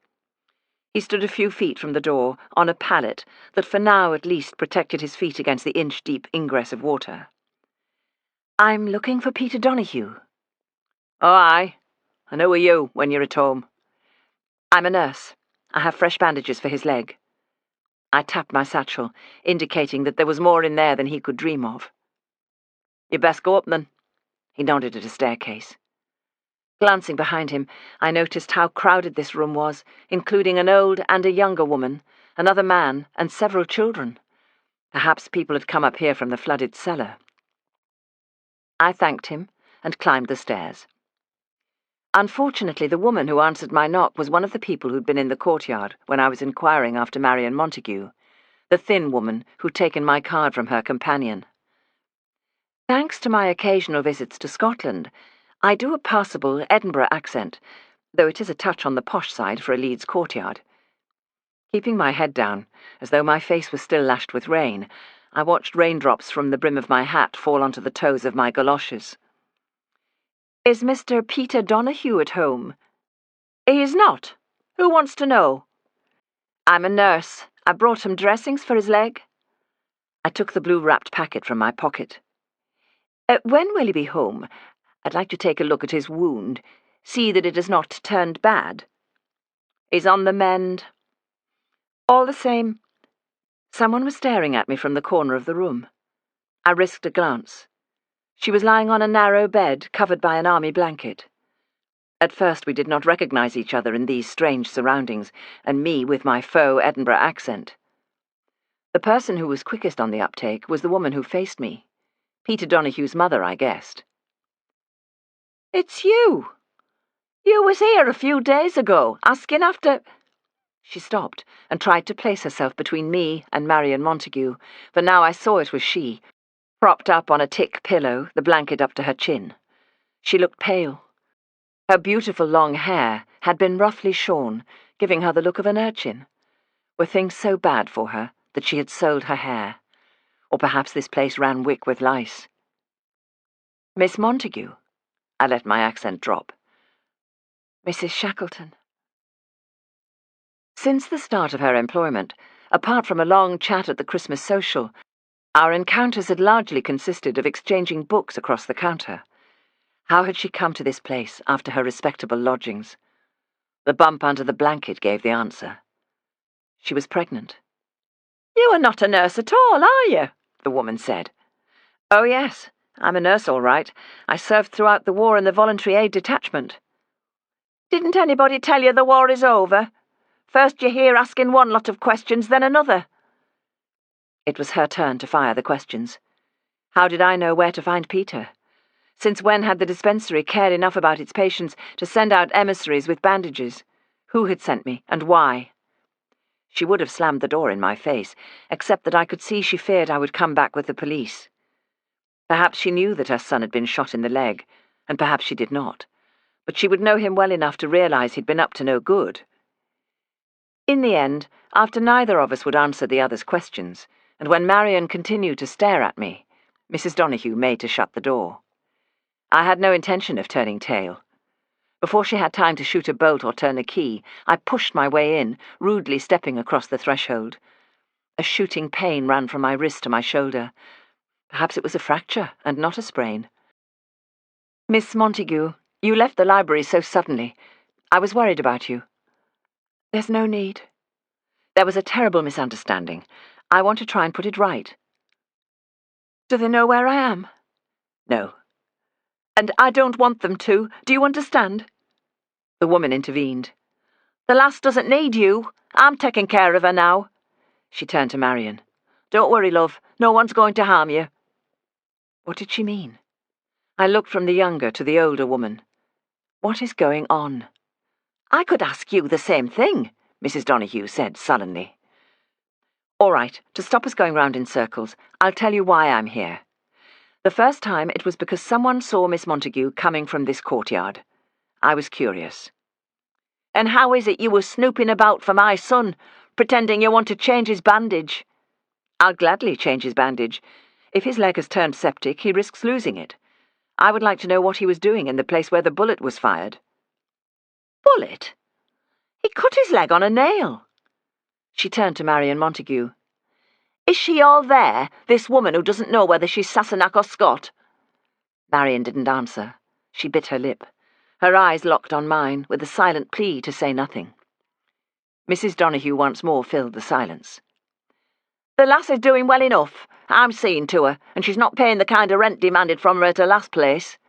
He stood a few feet from the door, on a pallet that for now at least protected his feet against the inch-deep ingress of water. I'm looking for Peter Donahue. Oh, aye. I know you when you're at home. I'm a nurse. I have fresh bandages for his leg. I tapped my satchel, indicating that there was more in there than he could dream of. "You best go up, then." He nodded at a staircase. Glancing behind him, I noticed how crowded this room was, including an old and a younger woman, another man, and several children. Perhaps people had come up here from the flooded cellar. I thanked him and climbed the stairs. Unfortunately, the woman who answered my knock was one of the people who'd been in the courtyard when I was inquiring after Marion Montague, the thin woman who'd taken my card from her companion. Thanks to my occasional visits to Scotland, I do a passable Edinburgh accent, though it is a touch on the posh side for a Leeds courtyard. Keeping my head down, as though my face was still lashed with rain, I watched raindrops from the brim of my hat fall onto the toes of my goloshes. "Is Mr. Peter Donahue at home?" "He is not. Who wants to know?" "I'm a nurse. I brought him dressings for his leg." I took the blue-wrapped packet from my pocket. When will he be home? I'd like to take a look at his wound, see that it has not turned bad." "He's on the mend." "All the same." Someone was staring at me from the corner of the room. I risked a glance. She was lying on a narrow bed, covered by an army blanket. At first we did not recognize each other in these strange surroundings, and me with my faux Edinburgh accent. The person who was quickest on the uptake was the woman who faced me. Peter Donahue's mother, I guessed. "It's you! You was here a few days ago, asking after—" She stopped and tried to place herself between me and Marion Montague, but now I saw it was she, propped up on a thick pillow, the blanket up to her chin. She looked pale. Her beautiful long hair had been roughly shorn, giving her the look of an urchin. Were things so bad for her that she had sold her hair? Or perhaps this place ran wick with lice. "Miss Montague." I let my accent drop. "Mrs. Shackleton." Since the start of her employment, apart from a long chat at the Christmas social, our encounters had largely consisted of exchanging books across the counter. How had she come to this place after her respectable lodgings? The bump under the blanket gave the answer. She was pregnant. "You are not a nurse at all, are you?" the woman said. "Oh, yes, I'm a nurse, all right. I served throughout the war in the voluntary aid detachment." "Didn't anybody tell you the war is over? First you're here asking one lot of questions, then another." It was her turn to fire the questions. How did I know where to find Peter? Since when had the dispensary cared enough about its patients to send out emissaries with bandages? Who had sent me, and why? She would have slammed the door in my face, except that I could see she feared I would come back with the police. Perhaps she knew that her son had been shot in the leg, and perhaps she did not. But she would know him well enough to realize he'd been up to no good. In the end, after neither of us would answer the other's questions, and when Marion continued to stare at me, Mrs. Donahue made to shut the door. I had no intention of turning tail. Before she had time to shoot a bolt or turn a key, I pushed my way in, rudely stepping across the threshold. A shooting pain ran from my wrist to my shoulder. Perhaps it was a fracture, and not a sprain. "Miss Montague, you left the library so suddenly. I was worried about you." "There's no need." "There was a terrible misunderstanding. I want to try and put it right." "Do they know where I am?" "No." "And I don't want them to. Do you understand?" The woman intervened. "The lass doesn't need you. I'm taking care of her now." She turned to Marion. "Don't worry, love. No one's going to harm you." What did she mean? I looked from the younger to the older woman. What is going on? "I could ask you the same thing," Mrs. Donahue said sullenly. "All right, to stop us going round in circles, I'll tell you why I'm here. The first time it was because someone saw Miss Montague coming from this courtyard. I was curious." "And how is it you were snooping about for my son, pretending you want to change his bandage?" "I'll gladly change his bandage. If his leg has turned septic, he risks losing it. I would like to know what he was doing in the place where the bullet was fired." "Bullet? He cut his leg on a nail." She turned to Marion Montague. "Is she all there, this woman who doesn't know whether she's Sassenach or Scot?" Marion didn't answer. She bit her lip. Her eyes locked on mine, with a silent plea to say nothing. Mrs. Donoghue once more filled the silence. "The lass is doing well enough. I'm seeing to her, and she's not paying the kind of rent demanded from her at her last place.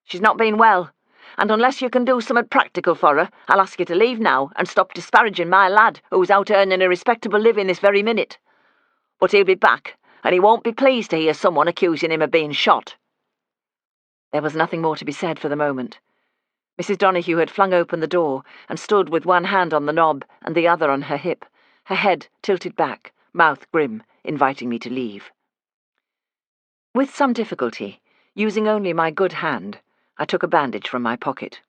She's not been well, and unless you can do something practical for her, I'll ask you to leave now and stop disparaging my lad who's out earning a respectable living this very minute. But he'll be back, and he won't be pleased to hear someone accusing him of being shot." There was nothing more to be said for the moment. Mrs. Donoghue had flung open the door and stood with one hand on the knob and the other on her hip, her head tilted back, mouth grim, inviting me to leave. With some difficulty, using only my good hand, I took a bandage from my pocket.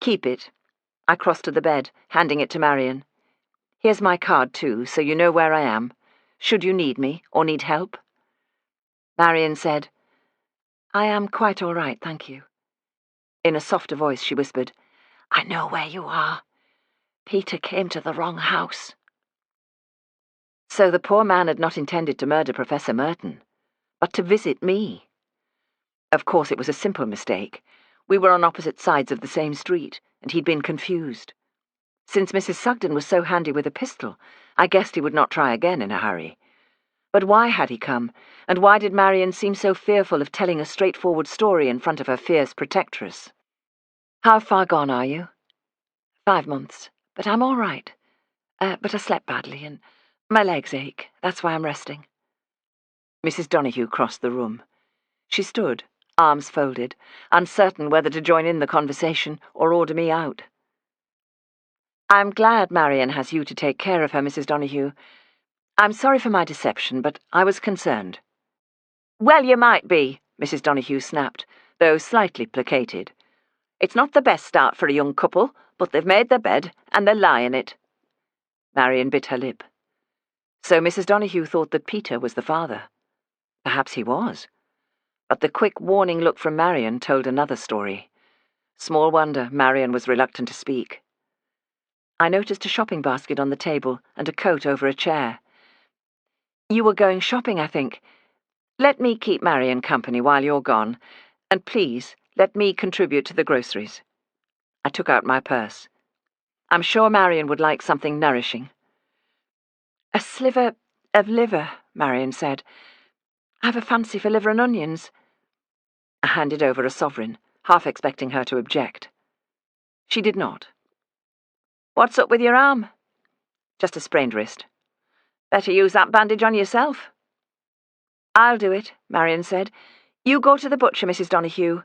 "Keep it." I crossed to the bed, handing it to Marion. "Here's my card, too, so you know where I am, should you need me or need help." Marion said, "I am quite all right, thank you." In a softer voice she whispered, "I know where you are. Peter came to the wrong house." So the poor man had not intended to murder Professor Merton, but to visit me. Of course it was a simple mistake. We were on opposite sides of the same street, and he'd been confused. Since Mrs. Sugden was so handy with a pistol, I guessed he would not try again in a hurry. But why had he come, and why did Marion seem so fearful of telling a straightforward story in front of her fierce protectress? "How far gone are you?" "5 months, but I'm all right. But I slept badly, and my legs ache. That's why I'm resting." Mrs. Donoghue crossed the room. She stood, arms folded, uncertain whether to join in the conversation or order me out. "I'm glad Marion has you to take care of her, Mrs. Donoghue. I'm sorry for my deception, but I was concerned." "Well, you might be," Mrs. Donoghue snapped, though slightly placated. "It's not the best start for a young couple, but they've made their bed, and they'll lie in it." Marion bit her lip. So Mrs. Donoghue thought that Peter was the father. Perhaps he was. But the quick warning look from Marion told another story. Small wonder Marion was reluctant to speak. I noticed a shopping basket on the table and a coat over a chair. "You were going shopping, I think. Let me keep Marion company while you're gone, and please let me contribute to the groceries." I took out my purse. "I'm sure Marion would like something nourishing." "A sliver of liver," Marion said. "I have a fancy for liver and onions." I handed over a sovereign, half expecting her to object. She did not. "What's up with your arm?" "Just a sprained wrist." "Better use that bandage on yourself." "I'll do it," Marion said. "You go to the butcher, Mrs. Donoghue.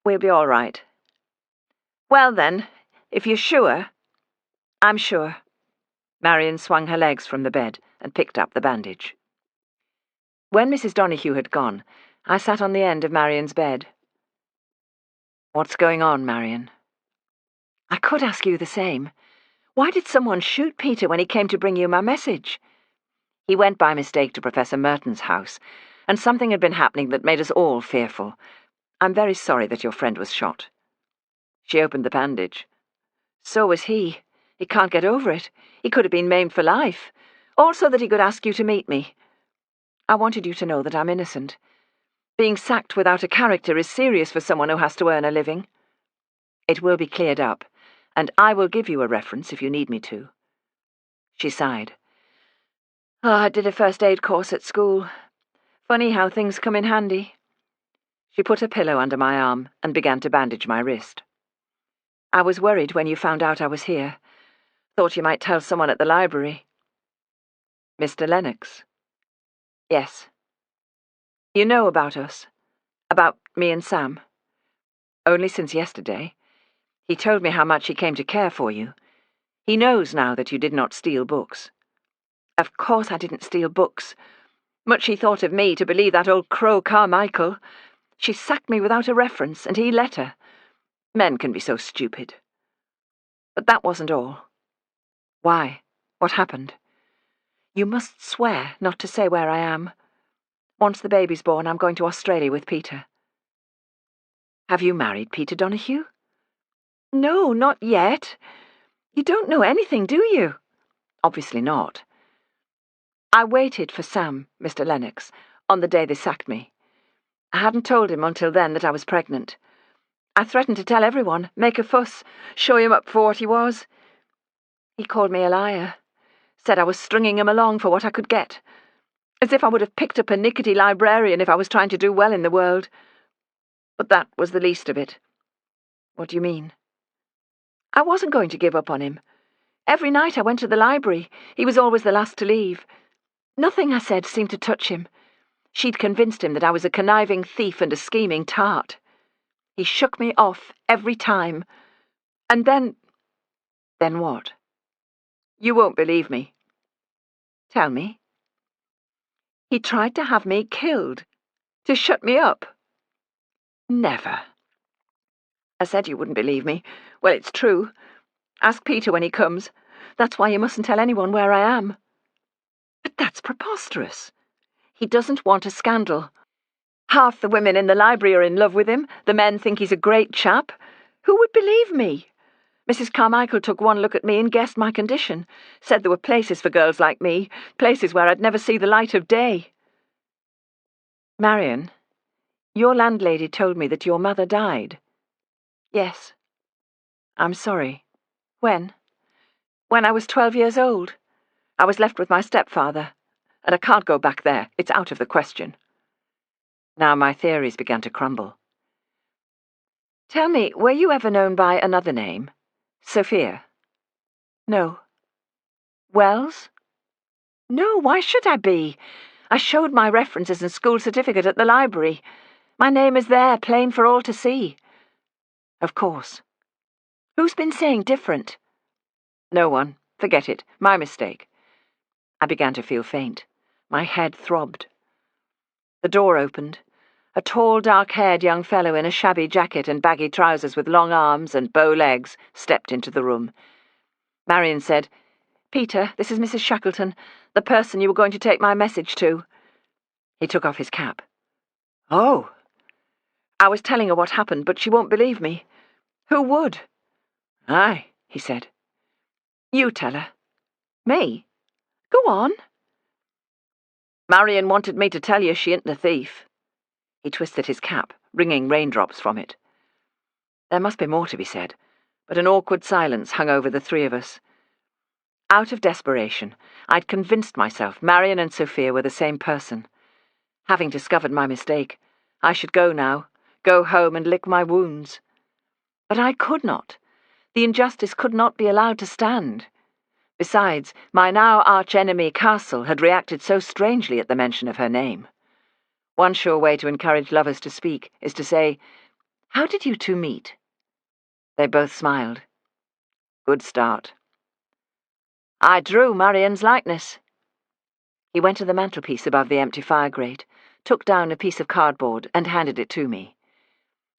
We'll be all right." "Well, then, if you're sure—" "I'm sure." Marion swung her legs from the bed and picked up the bandage. When Mrs. Donoghue had gone, I sat on the end of Marion's bed. "What's going on, Marion?" "I could ask you the same. Why did someone shoot Peter when he came to bring you my message?" "He went by mistake to Professor Merton's house, and something had been happening that made us all fearful. I'm very sorry that your friend was shot." She opened the bandage. "So was he. He can't get over it. He could have been maimed for life. Also that he could ask you to meet me. I wanted you to know that I'm innocent. Being sacked without a character is serious for someone who has to earn a living. It will be cleared up, and I will give you a reference if you need me to." She sighed. "Oh, I did a first aid course at school. Funny how things come in handy." She put a pillow under my arm and began to bandage my wrist. "I was worried when you found out I was here. Thought you might tell someone at the library." "Mr. Lennox?" "Yes." "You know about us? About me and Sam?" "Only since yesterday. He told me how much he came to care for you. He knows now that you did not steal books." "Of course I didn't steal books. Much he thought of me to believe that old crow Carmichael. She sacked me without a reference, and he let her. Men can be so stupid. But that wasn't all." "Why? What happened?" "You must swear not to say where I am. Once the baby's born, I'm going to Australia with Peter." "Have you married Peter Donoghue?" "No, not yet. You don't know anything, do you?" "Obviously not." "I waited for Sam, Mr. Lennox, on the day they sacked me. I hadn't told him until then that I was pregnant. I threatened to tell everyone, make a fuss, show him up for what he was. He called me a liar, said I was stringing him along for what I could get, as if I would have picked up a nickety librarian if I was trying to do well in the world. But that was the least of it. What do you mean? I wasn't going to give up on him. Every night I went to the library. He was always the last to leave. Nothing I said seemed to touch him. She'd convinced him that I was a conniving thief and a scheming tart. He shook me off every time. And then... Then what? You won't believe me. Tell me. He tried to have me killed, to shut me up. Never. I said you wouldn't believe me. Well, it's true. Ask Peter when he comes. That's why you mustn't tell anyone where I am. But that's preposterous. He doesn't want a scandal. Half the women in the library are in love with him. The men think he's a great chap. Who would believe me? Mrs. Carmichael took one look at me and guessed my condition, said there were places for girls like me, places where I'd never see the light of day. Marion, your landlady told me that your mother died. Yes. I'm sorry. When? When I was 12 years old. I was left with my stepfather, and I can't go back there. It's out of the question. Now my theories began to crumble. Tell me, were you ever known by another name? Sophia? No. Wells? No, why should I be? I showed my references and school certificate at the library. My name is there, plain for all to see. Of course. Who's been saying different? No one. Forget it. My mistake. I began to feel faint. My head throbbed. The door opened. A tall, dark-haired young fellow in a shabby jacket and baggy trousers with long arms and bow legs stepped into the room. Marion said, "Peter, this is Mrs. Shackleton, the person you were going to take my message to." He took off his cap. "Oh." I was telling her what happened, but she won't believe me. Who would? "Aye," he said. "You tell her." "Me? Go on." "Marion wanted me to tell you she ain't the thief." He twisted his cap, wringing raindrops from it. There must be more to be said, but an awkward silence hung over the three of us. Out of desperation, I'd convinced myself Marion and Sophia were the same person. Having discovered my mistake, I should go now, go home and lick my wounds. But I could not. The injustice could not be allowed to stand. Besides, my now arch-enemy Castle had reacted so strangely at the mention of her name. One sure way to encourage lovers to speak is to say, "How did you two meet?" They both smiled. Good start. "I drew Marion's likeness." He went to the mantelpiece above the empty fire grate, took down a piece of cardboard and handed it to me.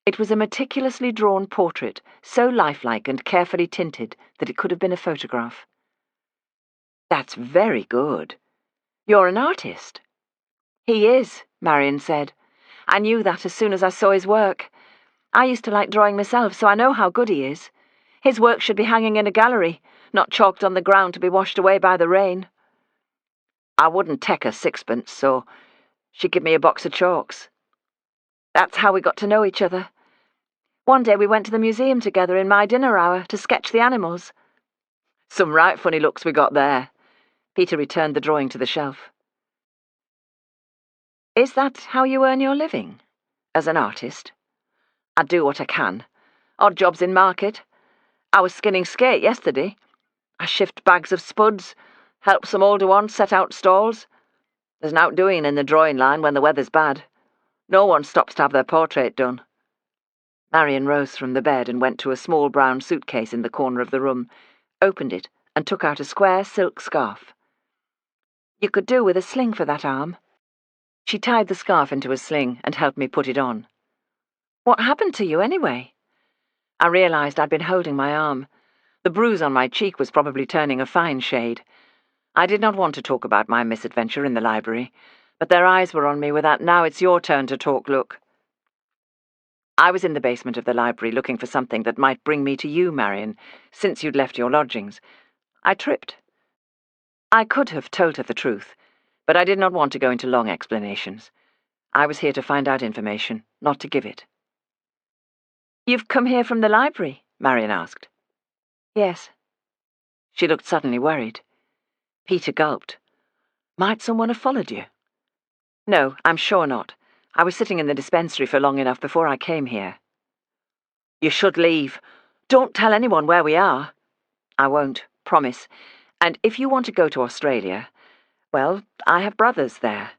It was a meticulously drawn portrait, so lifelike and carefully tinted that it could have been a photograph. "That's very good. You're an artist." "He is," Marion said. "I knew that as soon as I saw his work. I used to like drawing myself, so I know how good he is. His work should be hanging in a gallery, not chalked on the ground to be washed away by the rain." I wouldn't take her sixpence, so she give me a box of chalks. That's how we got to know each other. One day we went to the museum together in my dinner hour to sketch the animals. Some right funny looks we got there. Peter returned the drawing to the shelf. "Is that how you earn your living? As an artist?" "I do what I can. Odd jobs in market. I was skinning skate yesterday. I shift bags of spuds, help some older ones set out stalls. There's nought doing in the drawing line when the weather's bad. No one stops to have their portrait done." Marion rose from the bed and went to a small brown suitcase in the corner of the room, opened it, and took out a square silk scarf. "You could do with a sling for that arm." She tied the scarf into a sling and helped me put it on. "What happened to you, anyway?" I realized I'd been holding my arm. The bruise on my cheek was probably turning a fine shade. I did not want to talk about my misadventure in the library, but their eyes were on me with that "now it's your turn to talk" look. "I was in the basement of the library looking for something that might bring me to you, Marion, since you'd left your lodgings. I tripped." I could have told her the truth, but I did not want to go into long explanations. I was here to find out information, not to give it. "You've come here from the library?" Marion asked. "Yes." She looked suddenly worried. Peter gulped. Might someone have followed you? No, I'm sure not. I was sitting in the dispensary for long enough before I came here. You should leave. Don't tell anyone where we are. I won't, promise. And if you want to go to Australia, well, I have brothers there.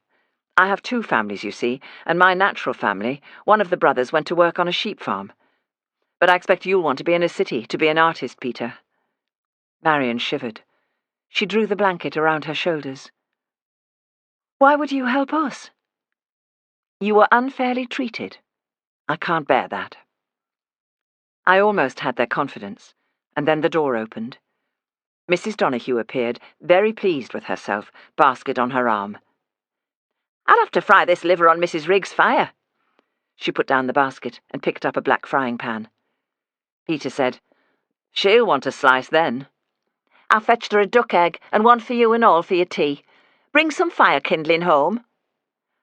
I have 2 families, you see, and my natural family, one of the brothers went to work on a sheep farm. But I expect you'll want to be in a city to be an artist, Peter. Marion shivered. She drew the blanket around her shoulders. Why would you help us? You were unfairly treated. I can't bear that. I almost had their confidence, and then the door opened. Mrs. Donahue appeared, very pleased with herself, basket on her arm. I'll have to fry this liver on Mrs. Riggs' fire. She put down the basket and picked up a black frying pan. Peter said, She'll want a slice then. I fetched her a duck egg, and one for you and all for your tea. Bring some fire kindling home.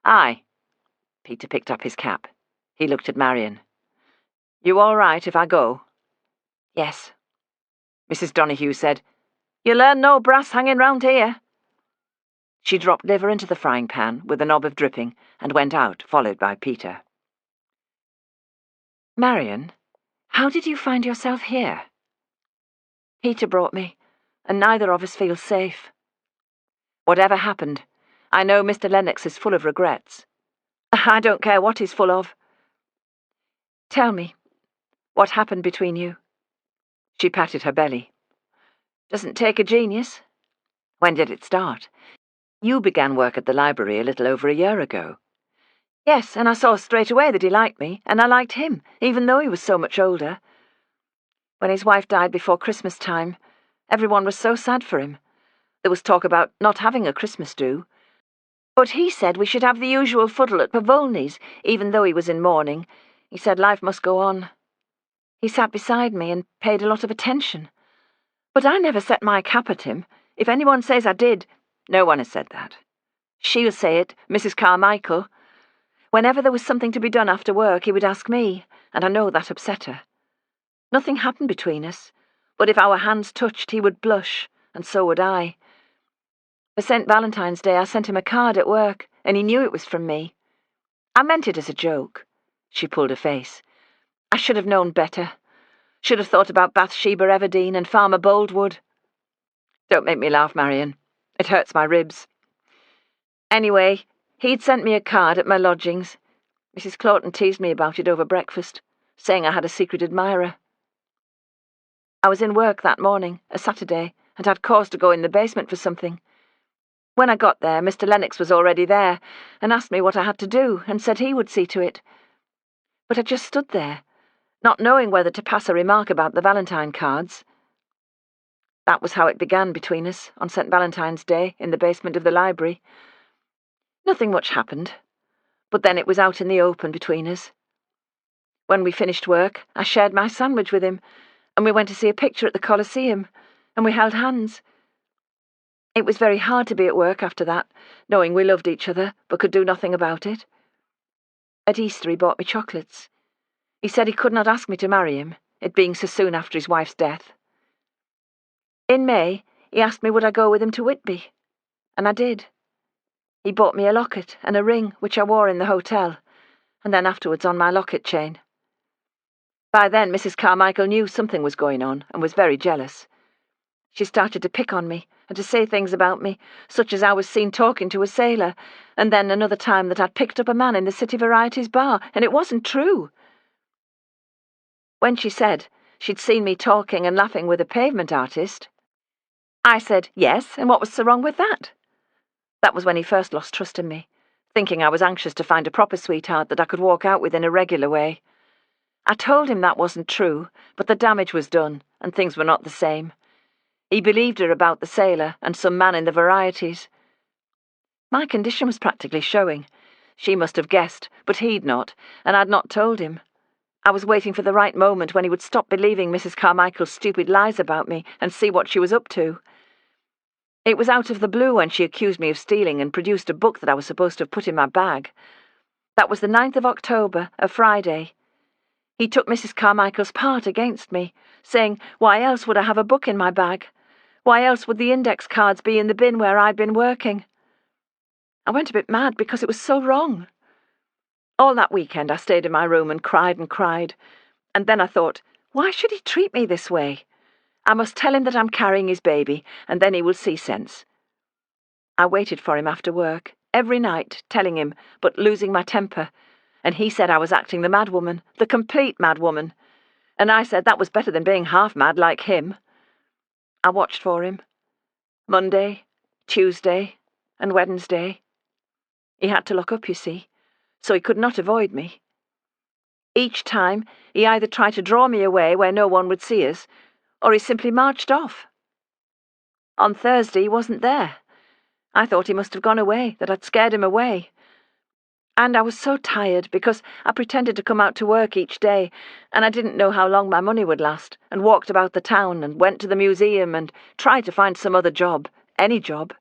Aye. Peter picked up his cap. He looked at Marion. You all right if I go? Yes. Mrs. Donahue said, You learn no brass hanging round here. She dropped liver into the frying pan with a knob of dripping and went out, followed by Peter. Marion, how did you find yourself here? Peter brought me, and neither of us feels safe. Whatever happened, I know Mr. Lennox is full of regrets. I don't care what he's full of. Tell me, what happened between you? She patted her belly. Doesn't take a genius. When did it start? You began work at the library a little over a year ago. Yes, and I saw straight away that he liked me, and I liked him, even though he was so much older. When his wife died before Christmas time, everyone was so sad for him. There was talk about not having a Christmas do. But he said we should have the usual fuddle at Pavolny's, even though he was in mourning. He said life must go on. He sat beside me and paid a lot of attention. But I never set my cap at him. If anyone says I did, no one has said that. She'll say it, Mrs. Carmichael. Whenever there was something to be done after work, he would ask me, and I know that upset her. Nothing happened between us, but if our hands touched, he would blush, and so would I. For St. Valentine's Day, I sent him a card at work, and he knew it was from me. I meant it as a joke. She pulled her face. I should have known better. Should have thought about Bathsheba Everdeen and Farmer Boldwood. Don't make me laugh, Marion. It hurts my ribs. Anyway, he'd sent me a card at my lodgings. Mrs. Clawton teased me about it over breakfast, saying I had a secret admirer. I was in work that morning, a Saturday, and had cause to go in the basement for something. When I got there, Mr. Lennox was already there, and asked me what I had to do, and said he would see to it. But I just stood there, not knowing whether to pass a remark about the Valentine cards. That was how it began between us, on St. Valentine's Day, in the basement of the library. Nothing much happened, but then it was out in the open between us. When we finished work, I shared my sandwich with him, and we went to see a picture at the Colosseum, and we held hands. It was very hard to be at work after that, knowing we loved each other, but could do nothing about it. At Easter he bought me chocolates. He said he could not ask me to marry him, it being so soon after his wife's death. In May, he asked me would I go with him to Whitby, and I did. He bought me a locket and a ring, which I wore in the hotel, and then afterwards on my locket chain. By then, Mrs. Carmichael knew something was going on and was very jealous. She started to pick on me and to say things about me, such as I was seen talking to a sailor, and then another time that I'd picked up a man in the City Varieties bar, and it wasn't true. When she said she'd seen me talking and laughing with a pavement artist, I said yes, and what was so wrong with that? That was when he first lost trust in me, thinking I was anxious to find a proper sweetheart that I could walk out with in a regular way. I told him that wasn't true, but the damage was done, and things were not the same. He believed her about the sailor and some man in the Varieties. My condition was practically showing. She must have guessed, but he'd not, and I'd not told him. I was waiting for the right moment when he would stop believing Mrs. Carmichael's stupid lies about me and see what she was up to. It was out of the blue when she accused me of stealing and produced a book that I was supposed to have put in my bag. That was the 9th of October, a Friday. He took Mrs. Carmichael's part against me, saying, why else would I have a book in my bag? Why else would the index cards be in the bin where I'd been working? I went a bit mad because it was so wrong. All that weekend I stayed in my room and cried, and then I thought, why should he treat me this way? I must tell him that I'm carrying his baby, and then he will see sense. I waited for him after work, every night, telling him, but losing my temper, and he said I was acting the madwoman, the complete madwoman, and I said that was better than being half mad like him. I watched for him. Monday, Tuesday, and Wednesday. He had to lock up, you see, so he could not avoid me. Each time, he either tried to draw me away where no one would see us, or he simply marched off. On Thursday, he wasn't there. I thought he must have gone away, that I'd scared him away. And I was so tired because I pretended to come out to work each day, and I didn't know how long my money would last, and walked about the town and went to the museum and tried to find some other job, any job.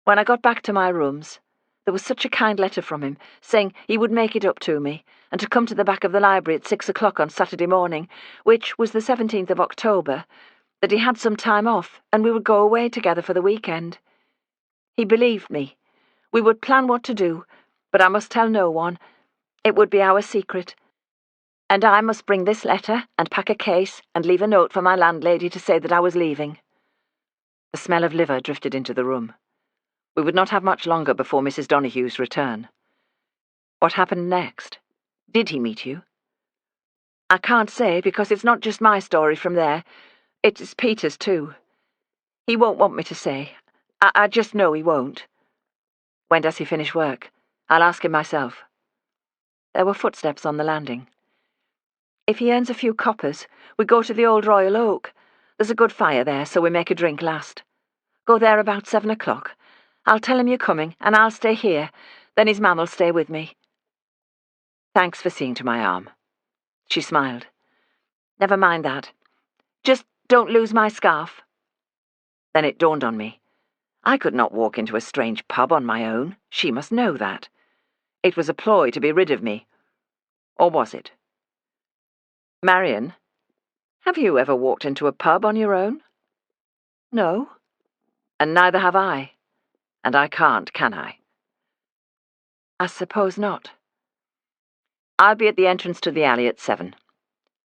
When I got back to my rooms, there was such a kind letter from him, saying he would make it up to me, and to come to the back of the library at 6 o'clock on Saturday morning, which was the 17th of October, that he had some time off, and we would go away together for the weekend. He believed me. We would plan what to do, but I must tell no one. It would be our secret. And I must bring this letter and pack a case and leave a note for my landlady to say that I was leaving. The smell of liver drifted into the room. We would not have much longer before Mrs. Donohue's return. What happened next? Did he meet you? I can't say, because it's not just my story from there. It's Peter's too. He won't want me to say. I just know he won't. When does he finish work? I'll ask him myself. There were footsteps on the landing. If he earns a few coppers, we go to the old Royal Oak. There's a good fire there, so we make a drink last. Go there about 7 o'clock. I'll tell him you're coming, and I'll stay here. Then his mam'll stay with me. Thanks for seeing to my arm. She smiled. Never mind that. Just don't lose my scarf. Then it dawned on me. I could not walk into a strange pub on my own. She must know that. It was a ploy to be rid of me. Or was it? Marion, have you ever walked into a pub on your own? No. And neither have I. And I can't, can I? I suppose not. I'll be at the entrance to the alley at 7.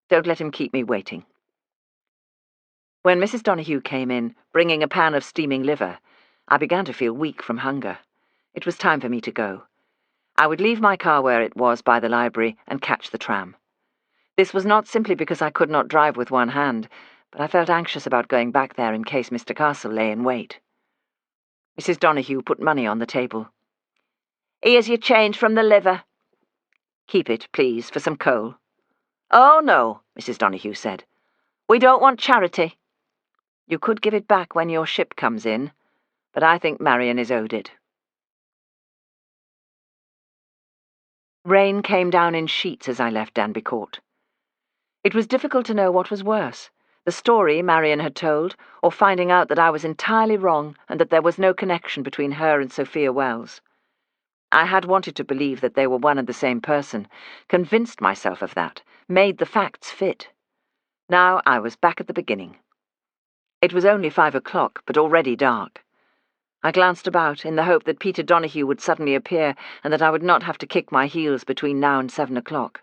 Don't let him keep me waiting. When Mrs. Donohue came in, bringing a pan of steaming liver, I began to feel weak from hunger. It was time for me to go. I would leave my car where it was by the library and catch the tram. This was not simply because I could not drive with one hand, but I felt anxious about going back there in case Mr. Castle lay in wait. Mrs. Donohue put money on the table. Here's your change from the liver. Keep it, please, for some coal. Oh, no, Mrs. Donohue said. We don't want charity. You could give it back when your ship comes in, but I think Marion is owed it. Rain came down in sheets as I left Danby Court. It was difficult to know what was worse, the story Marion had told, or finding out that I was entirely wrong and that there was no connection between her and Sophia Wells. I had wanted to believe that they were one and the same person, convinced myself of that, made the facts fit. Now I was back at the beginning. It was only 5 o'clock, but already dark. I glanced about in the hope that Peter Donohue would suddenly appear and that I would not have to kick my heels between now and 7 o'clock.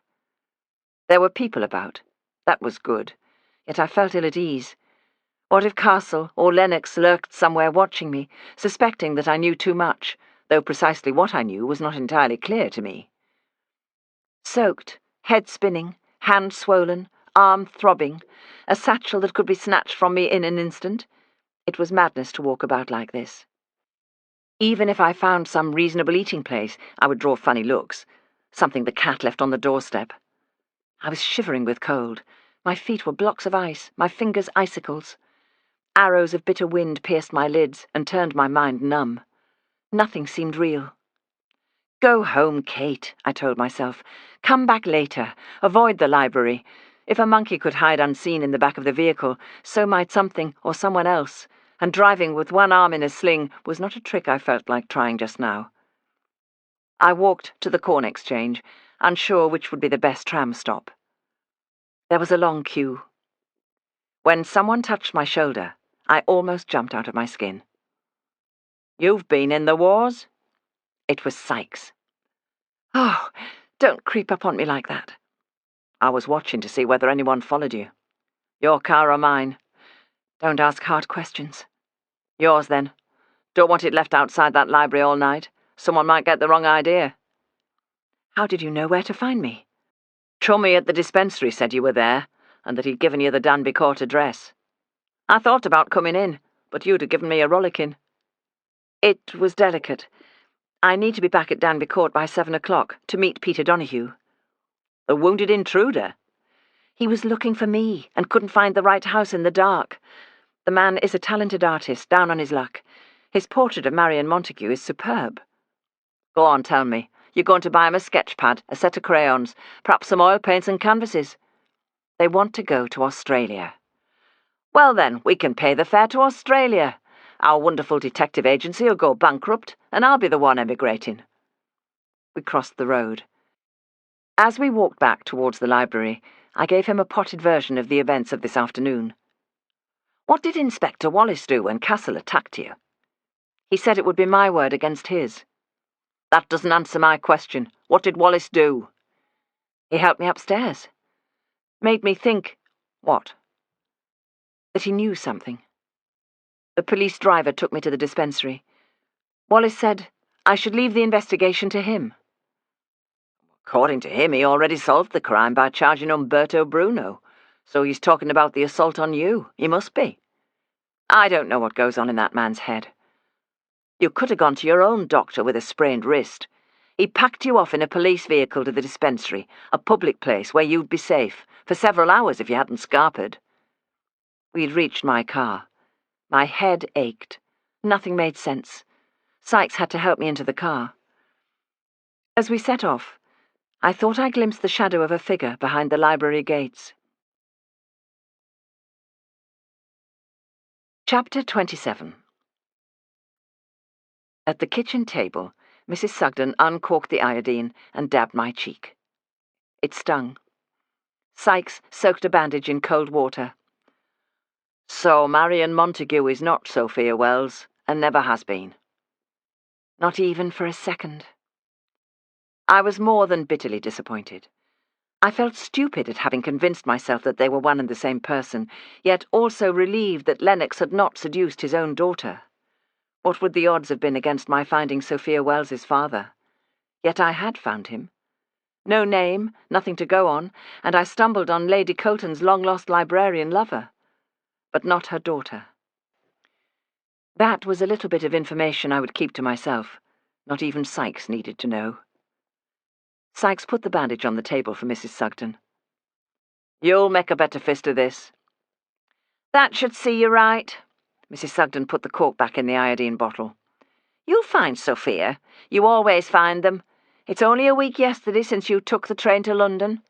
There were people about. That was good, yet I felt ill at ease. What if Castle or Lennox lurked somewhere watching me, suspecting that I knew too much, though precisely what I knew was not entirely clear to me? Soaked, head spinning, hand swollen, arm throbbing, a satchel that could be snatched from me in an instant. It was madness to walk about like this. Even if I found some reasonable eating place, I would draw funny looks, something the cat left on the doorstep. I was shivering with cold. My feet were blocks of ice, my fingers icicles. Arrows of bitter wind pierced my lids and turned my mind numb. Nothing seemed real. Go home, Kate, I told myself. Come back later. Avoid the library. If a monkey could hide unseen in the back of the vehicle, so might something or someone else, and driving with one arm in a sling was not a trick I felt like trying just now. I walked to the Corn Exchange, unsure which would be the best tram stop. There was a long queue. When someone touched my shoulder, I almost jumped out of my skin. "You've been in the wars?" It was Sykes. "Oh, don't creep up on me like that." "I was watching to see whether anyone followed you. Your car or mine? Don't ask hard questions." "Yours, then. Don't want it left outside that library all night. Someone might get the wrong idea." "How did you know where to find me?" "Chummy at the dispensary said you were there, and that he'd given you the Danby Court address. I thought about coming in, but you'd have given me a rollicking." "It was delicate. I need to be back at Danby Court by 7 o'clock to meet Peter Donahue." "The wounded intruder?" "He was looking for me and couldn't find the right house in the dark. The man is a talented artist, down on his luck. His portrait of Marion Montague is superb." "Go on, tell me. You're going to buy him a sketch pad, a set of crayons, perhaps some oil paints and canvases." "They want to go to Australia." "Well then, we can pay the fare to Australia. Our wonderful detective agency will go bankrupt, and I'll be the one emigrating." We crossed the road. As we walked back towards the library, I gave him a potted version of the events of this afternoon. "What did Inspector Wallace do when Castle attacked you?" "He said it would be my word against his." "That doesn't answer my question. What did Wallace do?" "He helped me upstairs. Made me think—" "What?" "That he knew something. The police driver took me to the dispensary. Wallace said I should leave the investigation to him." "According to him, he already solved the crime by charging Umberto Bruno. So he's talking about the assault on you. He must be." "I don't know what goes on in that man's head." "You could have gone to your own doctor with a sprained wrist. He packed you off in a police vehicle to the dispensary, a public place where you'd be safe, for several hours if you hadn't scarpered." We'd reached my car. My head ached. Nothing made sense. Sykes had to help me into the car. As we set off, I thought I glimpsed the shadow of a figure behind the library gates. Chapter 27. At the kitchen table, Mrs. Sugden uncorked the iodine and dabbed my cheek. It stung. Sykes soaked a bandage in cold water. "So Marion Montague is not Sophia Wells, and never has been." Not even for a second. I was more than bitterly disappointed. I felt stupid at having convinced myself that they were one and the same person, yet also relieved that Lennox had not seduced his own daughter. What would the odds have been against my finding Sophia Wells's father? Yet I had found him. No name, nothing to go on, and I stumbled on Lady Colton's long-lost librarian lover. But not her daughter. That was a little bit of information I would keep to myself. Not even Sykes needed to know. Sykes put the bandage on the table for Mrs. Sugden. "You'll make a better fist of this." "That should see you right." Mrs. Sugden put the cork back in the iodine bottle. "You'll find Sophia. You always find them. It's only a week yesterday since you took the train to London."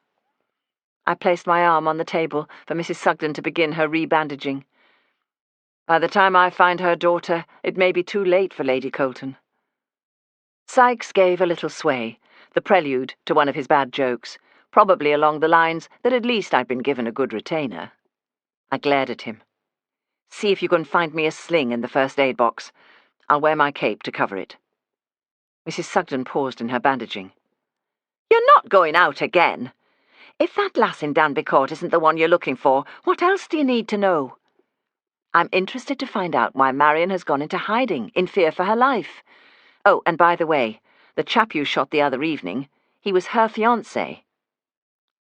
I placed my arm on the table for Mrs. Sugden to begin her rebandaging. "By the time I find her daughter, it may be too late for Lady Colton." Sykes gave a little sway, the prelude to one of his bad jokes, probably along the lines that at least I'd been given a good retainer. I glared at him. "See if you can find me a sling in the first aid box. I'll wear my cape to cover it." Mrs. Sugden paused in her bandaging. "You're not going out again? If that lass in Danby Court isn't the one you're looking for, what else do you need to know?" "I'm interested to find out why Marion has gone into hiding, in fear for her life. Oh, and by the way, the chap you shot the other evening, he was her fiancé."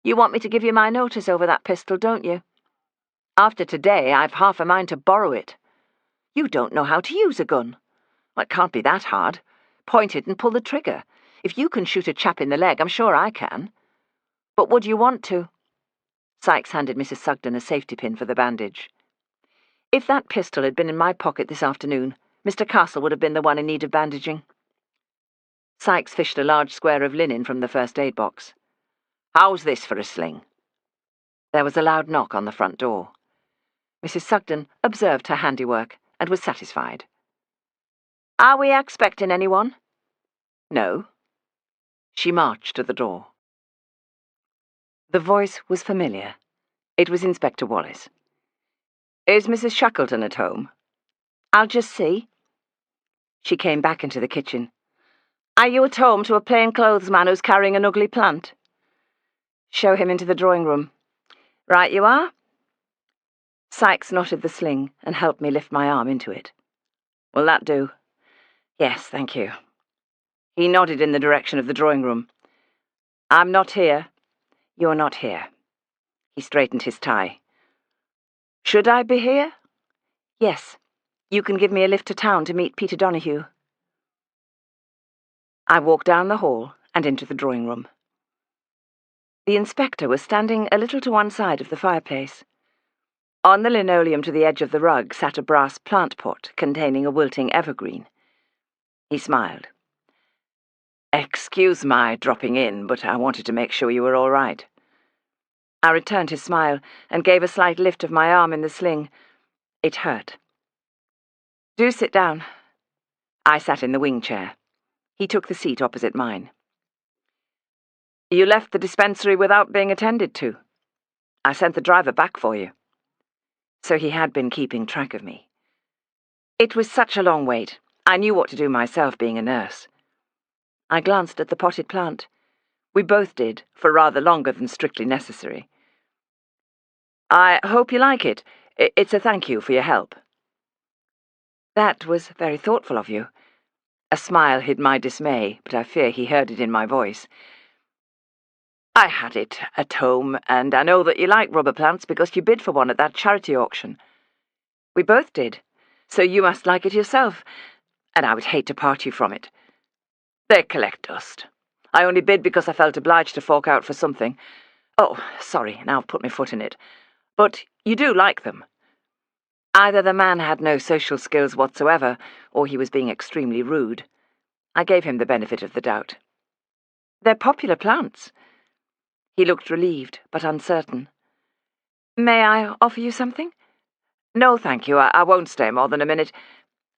"You want me to give you my notice over that pistol, don't you?" "After today, I've half a mind to borrow it." "You don't know how to use a gun." "Well, it can't be that hard. Point it and pull the trigger. If you can shoot a chap in the leg, I'm sure I can." "But would you want to?" Sykes handed Mrs. Sugden a safety pin for the bandage. "If that pistol had been in my pocket this afternoon, Mr. Castle would have been the one in need of bandaging." Sykes fished a large square of linen from the first aid box. "How's this for a sling?" There was a loud knock on the front door. Mrs. Sugden observed her handiwork and was satisfied. "Are we expecting anyone?" "No." She marched to the door. The voice was familiar. It was Inspector Wallace. Is Mrs. Shackleton at home? I'll just see. She came back into the kitchen. Are you at home to a plainclothes man who's carrying an ugly plant? Show him into the drawing room. Right you are. Sykes knotted the sling and helped me lift my arm into it. Will that do? Yes, thank you. He nodded in the direction of the drawing room. I'm not here. You're not here. He straightened his tie. Should I be here? Yes. You can give me a lift to town to meet Peter Donahue. I walked down the hall and into the drawing room. The inspector was standing a little to one side of the fireplace. On the linoleum to the edge of the rug sat a brass plant pot containing a wilting evergreen. He smiled. Excuse my dropping in, but I wanted to make sure you were all right. I returned his smile and gave a slight lift of my arm in the sling. It hurt. Do sit down. I sat in the wing chair. He took the seat opposite mine. You left the dispensary without being attended to. I sent the driver back for you. So he had been keeping track of me. It was such a long wait. I knew what to do myself, being a nurse. I glanced at the potted plant. We both did, for rather longer than strictly necessary. I hope you like it. It's a thank you for your help. That was very thoughtful of you. A smile hid my dismay, but I fear he heard it in my voice. I had it at home, and I know that you like rubber plants because you bid for one at that charity auction. We both did, so you must like it yourself, and I would hate to part you from it. They collect dust. I only bid because I felt obliged to fork out for something. Oh, sorry, now I've put my foot in it. But you do like them. Either the man had no social skills whatsoever, or he was being extremely rude. I gave him the benefit of the doubt. They're popular plants. He looked relieved, but uncertain. May I offer you something? No, thank you. I won't stay more than a minute.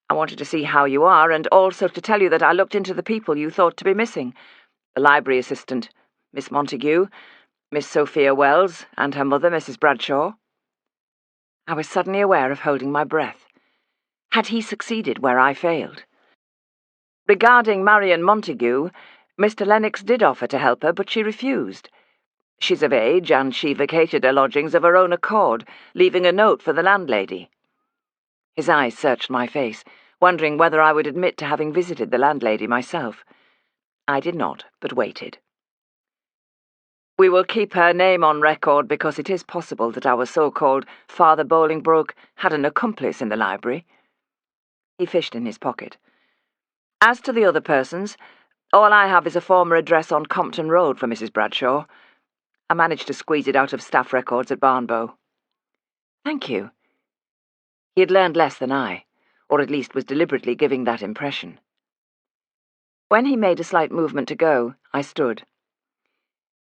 I wanted to see how you are, and also to tell you that I looked into the people you thought to be missing. The library assistant, Miss Montague, Miss Sophia Wells, and her mother, Mrs. Bradshaw. I was suddenly aware of holding my breath. Had he succeeded where I failed? Regarding Marion Montague, Mr. Lennox did offer to help her, but she refused. She's of age, and she vacated her lodgings of her own accord, leaving a note for the landlady. His eyes searched my face, wondering whether I would admit to having visited the landlady myself. I did not, but waited. We will keep her name on record because it is possible that our so-called Father Bolingbroke had an accomplice in the library. He fished in his pocket. As to the other persons, all I have is a former address on Compton Road for Mrs. Bradshaw. I managed to squeeze it out of staff records at Barnbow. Thank you. He had learned less than I, or at least was deliberately giving that impression. When he made a slight movement to go, I stood.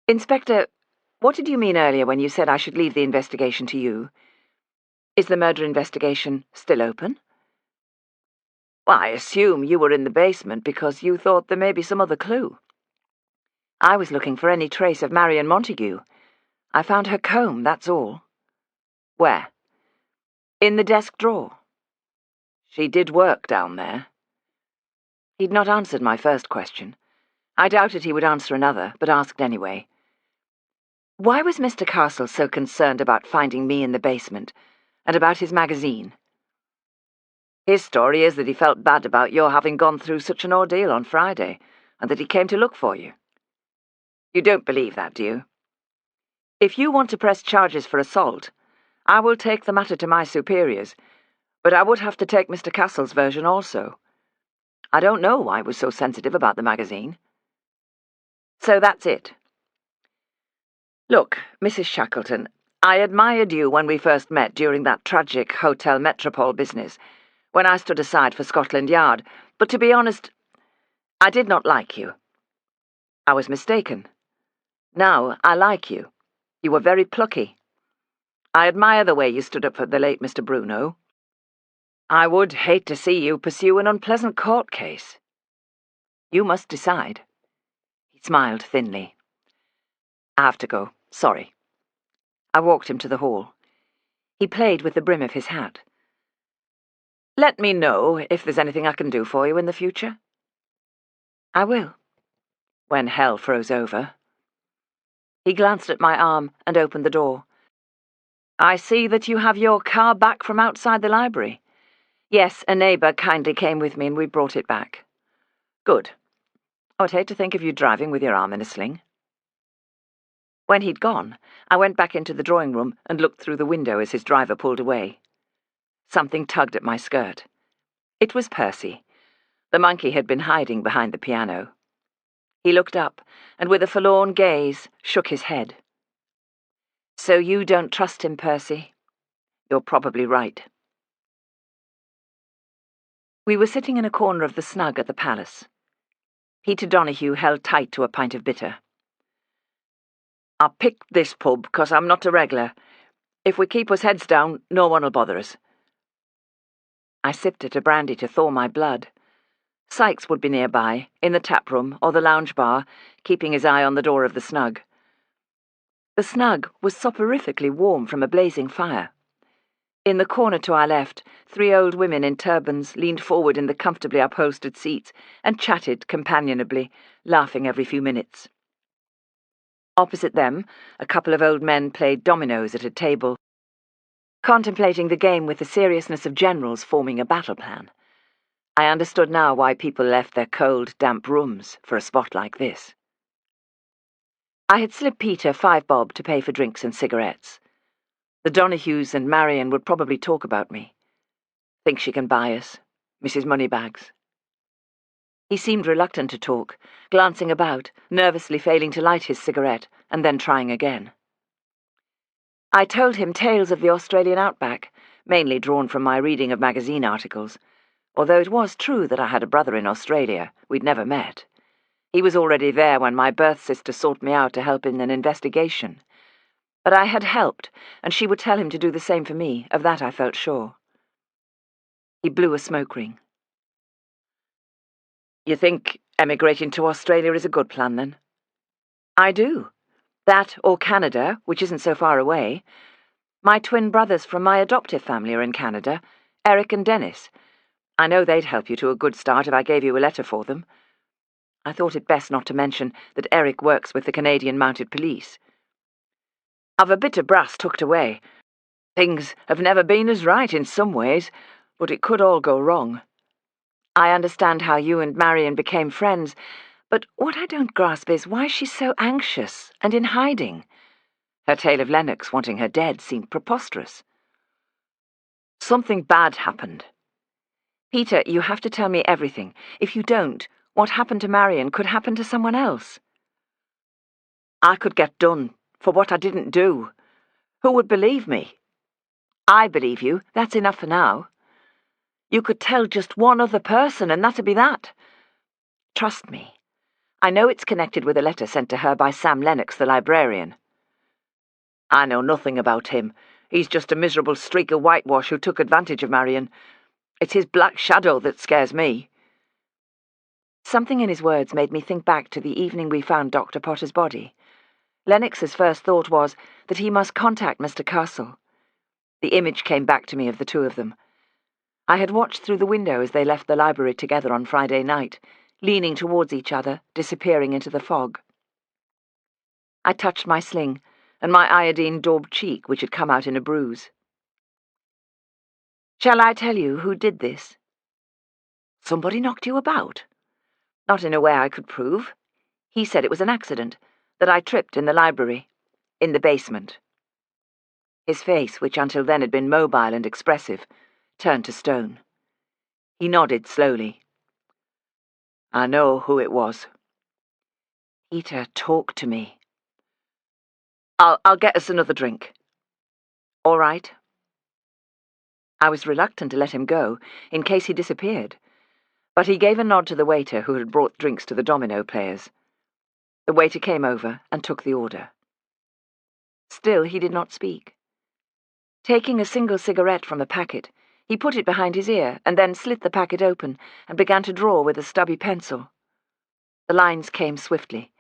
Inspector, what did you mean earlier when you said I should leave the investigation to you? Is the murder investigation still open? Well, I assume you were in the basement because you thought there may be some other clue. I was looking for any trace of Marion Montague. I found her comb, that's all. Where? In the desk drawer. She did work down there. He'd not answered my first question. I doubted he would answer another, but asked anyway. Why was Mr. Castle so concerned about finding me in the basement, and about his magazine? His story is that he felt bad about your having gone through such an ordeal on Friday, and that he came to look for you. You don't believe that, do you? If you want to press charges for assault, I will take the matter to my superiors, but I would have to take Mr. Castle's version also. I don't know why he was so sensitive about the magazine. So that's it. Look, Mrs. Shackleton, I admired you when we first met during that tragic Hotel Metropole business, when I stood aside for Scotland Yard, but to be honest, I did not like you. I was mistaken. Now I like you. You were very plucky. I admire the way you stood up for the late Mr. Bruno. I would hate to see you pursue an unpleasant court case. You must decide. He smiled thinly. I have to go. Sorry. I walked him to the hall. He played with the brim of his hat. "Let me know if there's anything I can do for you in the future." "I will, when hell froze over." He glanced at my arm and opened the door. "I see that you have your car back from outside the library." "Yes, a neighbour kindly came with me and we brought it back." "Good. I would hate to think of you driving with your arm in a sling." When he'd gone, I went back into the drawing room and looked through the window as his driver pulled away. Something tugged at my skirt. It was Percy. The monkey had been hiding behind the piano. He looked up, and with a forlorn gaze, shook his head. "So you don't trust him, Percy? You're probably right." We were sitting in a corner of the snug at the palace. Peter Donahue held tight to a pint of bitter. "I picked this pub because I'm not a regular. If we keep us heads down, no one'll bother us." I sipped at a brandy to thaw my blood. Sykes would be nearby, in the tap room or the lounge bar, keeping his eye on the door of the snug. The snug was soporifically warm from a blazing fire. In the corner to our left, 3 old women in turbans leaned forward in the comfortably upholstered seats and chatted companionably, laughing every few minutes. Opposite them, a couple of old men played dominoes at a table, contemplating the game with the seriousness of generals forming a battle plan. I understood now why people left their cold, damp rooms for a spot like this. I had slipped Peter 5 bob to pay for drinks and cigarettes. The Donahues and Marion would probably talk about me. Think she can buy us, Mrs. Moneybags. He seemed reluctant to talk, glancing about, nervously failing to light his cigarette, and then trying again. I told him tales of the Australian outback, mainly drawn from my reading of magazine articles, although it was true that I had a brother in Australia we'd never met. He was already there when my birth sister sought me out to help in an investigation. But I had helped, and she would tell him to do the same for me, of that I felt sure. He blew a smoke ring. "You think emigrating to Australia is a good plan, then?" "I do. That or Canada, which isn't so far away. My twin brothers from my adoptive family are in Canada, Eric and Dennis. I know they'd help you to a good start if I gave you a letter for them. I thought it best not to mention that Eric works with the Canadian Mounted Police. I've a bit of brass tucked away. Things have never been as right in some ways, but it could all go wrong. I understand how you and Marion became friends, but what I don't grasp is why she's so anxious and in hiding. Her tale of Lennox wanting her dead seemed preposterous." "Something bad happened." "Peter, you have to tell me everything. If you don't, what happened to Marion could happen to someone else." "I could get done for what I didn't do. Who would believe me?" "I believe you. That's enough for now." "You could tell just one other person, and that'd be that." "Trust me. I know it's connected with a letter sent to her by Sam Lennox, the librarian." "I know nothing about him. He's just a miserable streak of whitewash who took advantage of Marion. It's his black shadow that scares me." Something in his words made me think back to the evening we found Dr. Potter's body. Lennox's first thought was that he must contact Mr. Castle. The image came back to me of the two of them. I had watched through the window as they left the library together on Friday night, leaning towards each other, disappearing into the fog. I touched my sling, and my iodine-daubed cheek, which had come out in a bruise. "Shall I tell you who did this?" "Somebody knocked you about?" "Not in a way I could prove. He said it was an accident, that I tripped in the library, in the basement." His face, which until then had been mobile and expressive, turned to stone. He nodded slowly. "I know who it was." "Peter, talk to me." I'll get us another drink." "All right." I was reluctant to let him go, in case he disappeared, but he gave a nod to the waiter who had brought drinks to the domino players. The waiter came over and took the order. Still he did not speak. Taking a single cigarette from a packet, he put it behind his ear and then slit the packet open and began to draw with a stubby pencil. The lines came swiftly,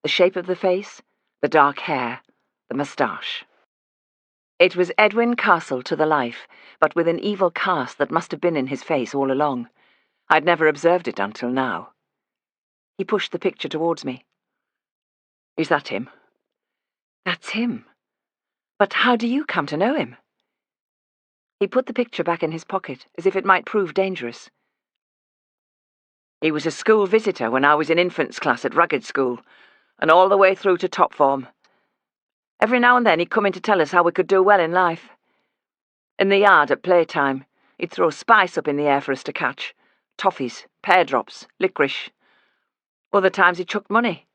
the shape of the face, the dark hair, the moustache. It was Edwin Castle to the life, but with an evil cast that must have been in his face all along. I'd never observed it until now. He pushed the picture towards me. Is that him? That's him. But how do you come to know him? He put the picture back in his pocket, as if it might prove dangerous. He was a school visitor when I was in infants class at Rugged School, and all the way through to top form. Every now and then he'd come in to tell us how we could do well in life. In the yard at playtime, he'd throw spice up in the air for us to catch. Toffees, pear drops, licorice. Other times he chucked money.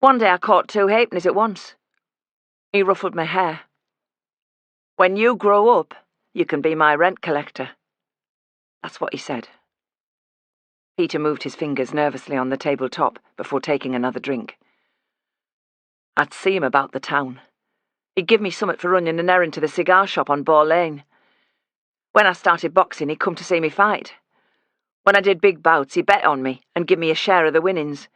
One day I caught 2 halfpennies at once. He ruffled my hair. When you grow up, you can be my rent collector. That's what he said. Peter moved his fingers nervously on the tabletop before taking another drink. I'd see him about the town. He'd give me summat for running an errand to the cigar shop on Ball Lane. When I started boxing, he'd come to see me fight. When I did big bouts, he'd bet on me and give me a share of the winnings.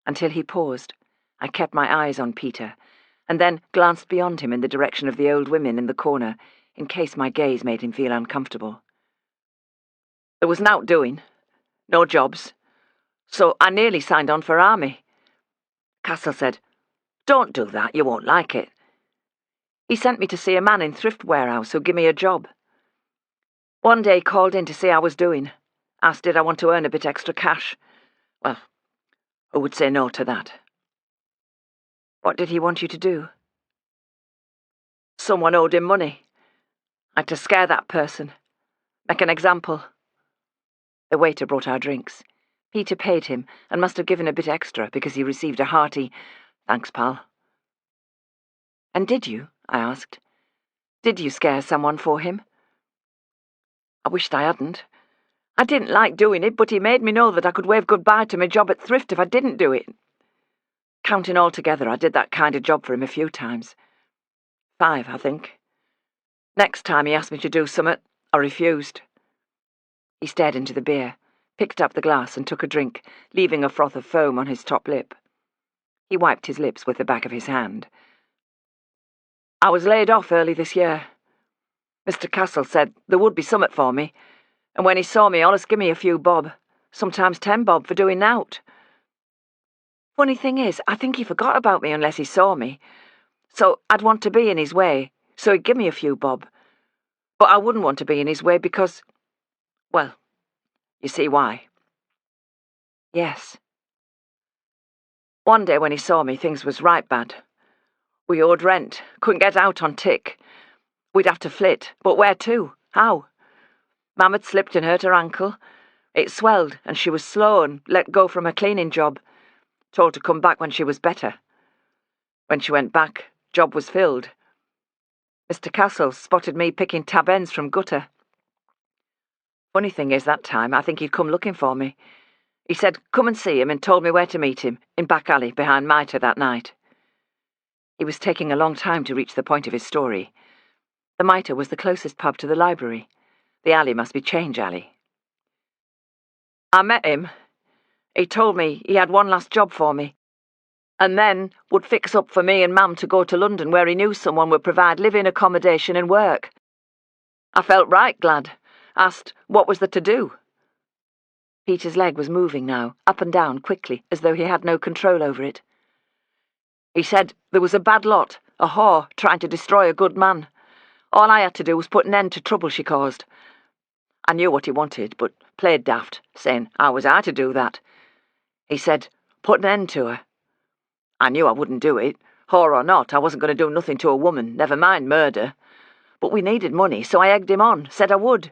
Until he paused, I kept my eyes on Peter, and then glanced beyond him in the direction of the old women in the corner, in case my gaze made him feel uncomfortable. There was nowt doing, no jobs, so I nearly signed on for army. Castle said, "Don't do that, you won't like it." He sent me to see a man in thrift warehouse who'd give me a job. One day he called in to see how I was doing, asked did I want to earn a bit extra cash. Well, who would say no to that? What did he want you to do? Someone owed him money. I had to scare that person. Make an example. The waiter brought our drinks. Peter paid him and must have given a bit extra because he received a hearty, "Thanks, pal." And did you? I asked. Did you scare someone for him? I wished I hadn't. I didn't like doing it, but he made me know that I could wave goodbye to my job at thrift if I didn't do it. Counting all together, I did that kind of job for him a few times. 5, I think. Next time he asked me to do summat, I refused. He stared into the beer, picked up the glass and took a drink, leaving a froth of foam on his top lip. He wiped his lips with the back of his hand. I was laid off early this year. Mr. Castle said there would be summat for me, and when he saw me, allus give me a few bob, sometimes 10 bob for doing nowt. Funny thing is, I think he forgot about me unless he saw me, so I'd want to be in his way, so he'd give me a few bob. But I wouldn't want to be in his way because, well, you see why. Yes. One day when he saw me, things was right bad. We owed rent, couldn't get out on tick. We'd have to flit, but where to? How? Mam had slipped and hurt her ankle. It swelled, and she was slow and let go from her cleaning job. Told to come back when she was better. When she went back, job was filled. Mr. Castle spotted me picking tab ends from gutter. Funny thing is, that time, I think he'd come looking for me. He said, come and see him, and told me where to meet him, in back alley behind Mitre that night. He was taking a long time to reach the point of his story. The Mitre was the closest pub to the library. The alley must be Change Alley. I met him. He told me he had one last job for me, and then would fix up for me and Mam to go to London where he knew someone would provide living, accommodation and work. I felt right glad. Asked what was there to do. Peter's leg was moving now, up and down quickly, as though he had no control over it. He said there was a bad lot, a whore trying to destroy a good man. All I had to do was put an end to trouble she caused. I knew what he wanted, but played daft, saying how was I to do that? He said, put an end to her. I knew I wouldn't do it. Whore or not, I wasn't going to do nothing to a woman, never mind murder. But we needed money, so I egged him on, said I would.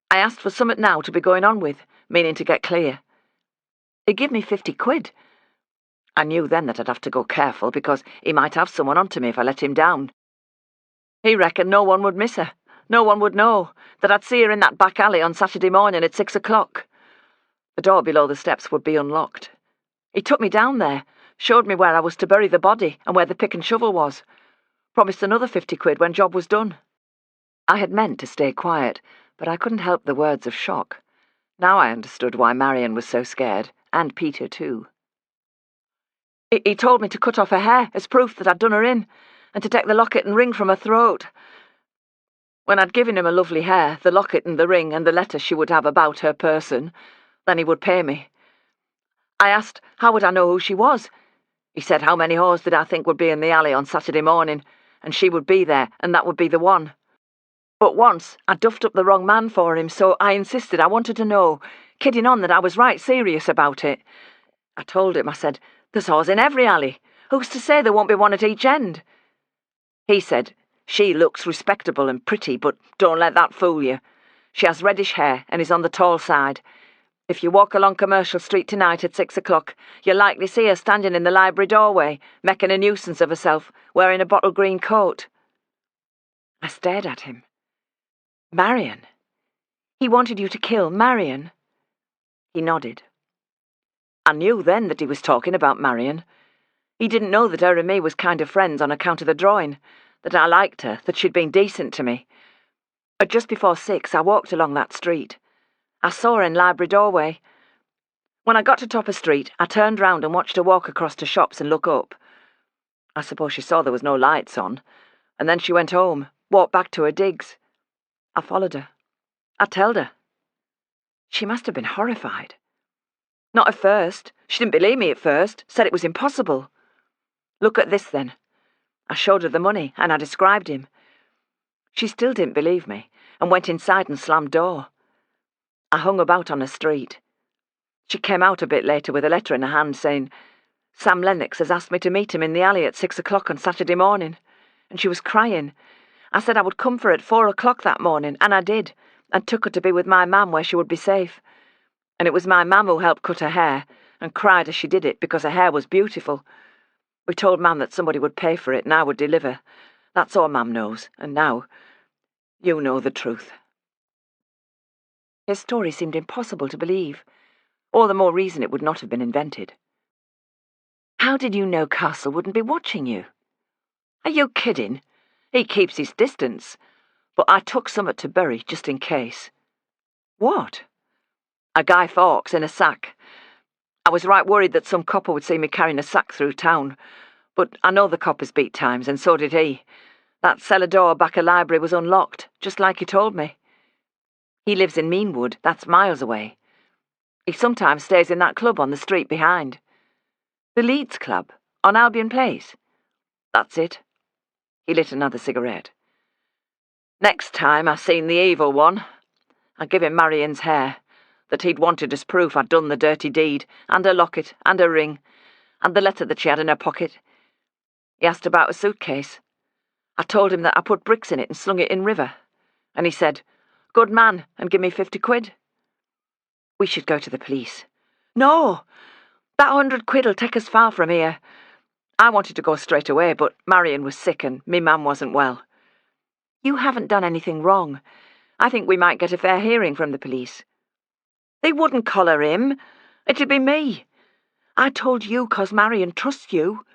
I asked for summat now to be going on with, meaning to get clear. He give me 50 quid. I knew then that I'd have to go careful, because he might have someone onto me if I let him down. He reckoned no one would miss her, no one would know, that I'd see her in that back alley on Saturday morning at 6 o'clock. The door below the steps would be unlocked. He took me down there, showed me where I was to bury the body and where the pick and shovel was. Promised another 50 quid when job was done. I had meant to stay quiet, but I couldn't help the words of shock. Now I understood why Marion was so scared, and Peter too. He told me to cut off her hair as proof that I'd done her in, and to take the locket and ring from her throat. When I'd given him her lovely hair, the locket and the ring and the letter she would have about her person, then he would pay me. I asked how would I know who she was. He said how many whores did I think would be in the alley on Saturday morning, and she would be there, and that would be the one. But once I duffed up the wrong man for him, so I insisted I wanted to know, kidding on that I was right serious about it. I told him, I said, there's whores in every alley. Who's to say there won't be one at each end? He said, she looks respectable and pretty, but don't let that fool you. She has reddish hair and is on the tall side. If you walk along Commercial Street tonight at 6 o'clock, you'll likely see her standing in the library doorway, making a nuisance of herself, wearing a bottle green coat. I stared at him. Marion? He wanted you to kill Marion? He nodded. I knew then that he was talking about Marion. He didn't know that her and me was kind of friends on account of the drawing, that I liked her, that she'd been decent to me. At just before 6, I walked along that street. I saw her in library doorway. When I got to top of street, I turned round and watched her walk across to shops and look up. I suppose she saw there was no lights on, and then she went home, walked back to her digs. I followed her. I telled her. She must have been horrified. Not at first. She didn't believe me at first, said it was impossible. Look at this, then. I showed her the money, and I described him. She still didn't believe me, and went inside and slammed door. I hung about on the street. She came out a bit later with a letter in her hand saying, Sam Lennox has asked me to meet him in the alley at 6 o'clock on Saturday morning. And she was crying. I said I would come for her at 4 o'clock that morning, and I did, and took her to be with my mam where she would be safe. And it was my mam who helped cut her hair, and cried as she did it because her hair was beautiful. We told Mam that somebody would pay for it and I would deliver. That's all Mam knows, and now you know the truth. His story seemed impossible to believe. All the more reason it would not have been invented. How did you know Castle wouldn't be watching you? Are you kidding? He keeps his distance. But I took summat to bury just in case. What? A Guy Fawkes in a sack. I was right worried that some copper would see me carrying a sack through town. But I know the coppers beat times, and so did he. That cellar door back of library was unlocked, just like he told me. He lives in Meanwood, that's miles away. He sometimes stays in that club on the street behind. The Leeds Club, on Albion Place. That's it. He lit another cigarette. Next time I seen the evil one, I give him Marion's hair, that he'd wanted as proof I'd done the dirty deed, and her locket, and her ring, and the letter that she had in her pocket. He asked about a suitcase. I told him that I put bricks in it and slung it in river. And he said, good man, and give me 50 quid. We should go to the police. No! That 100 quid'll take us far from here. I wanted to go straight away, but Marion was sick and me mam wasn't well. You haven't done anything wrong. I think we might get a fair hearing from the police. They wouldn't collar him. It'd be me. I told you 'cause Marion trusts you.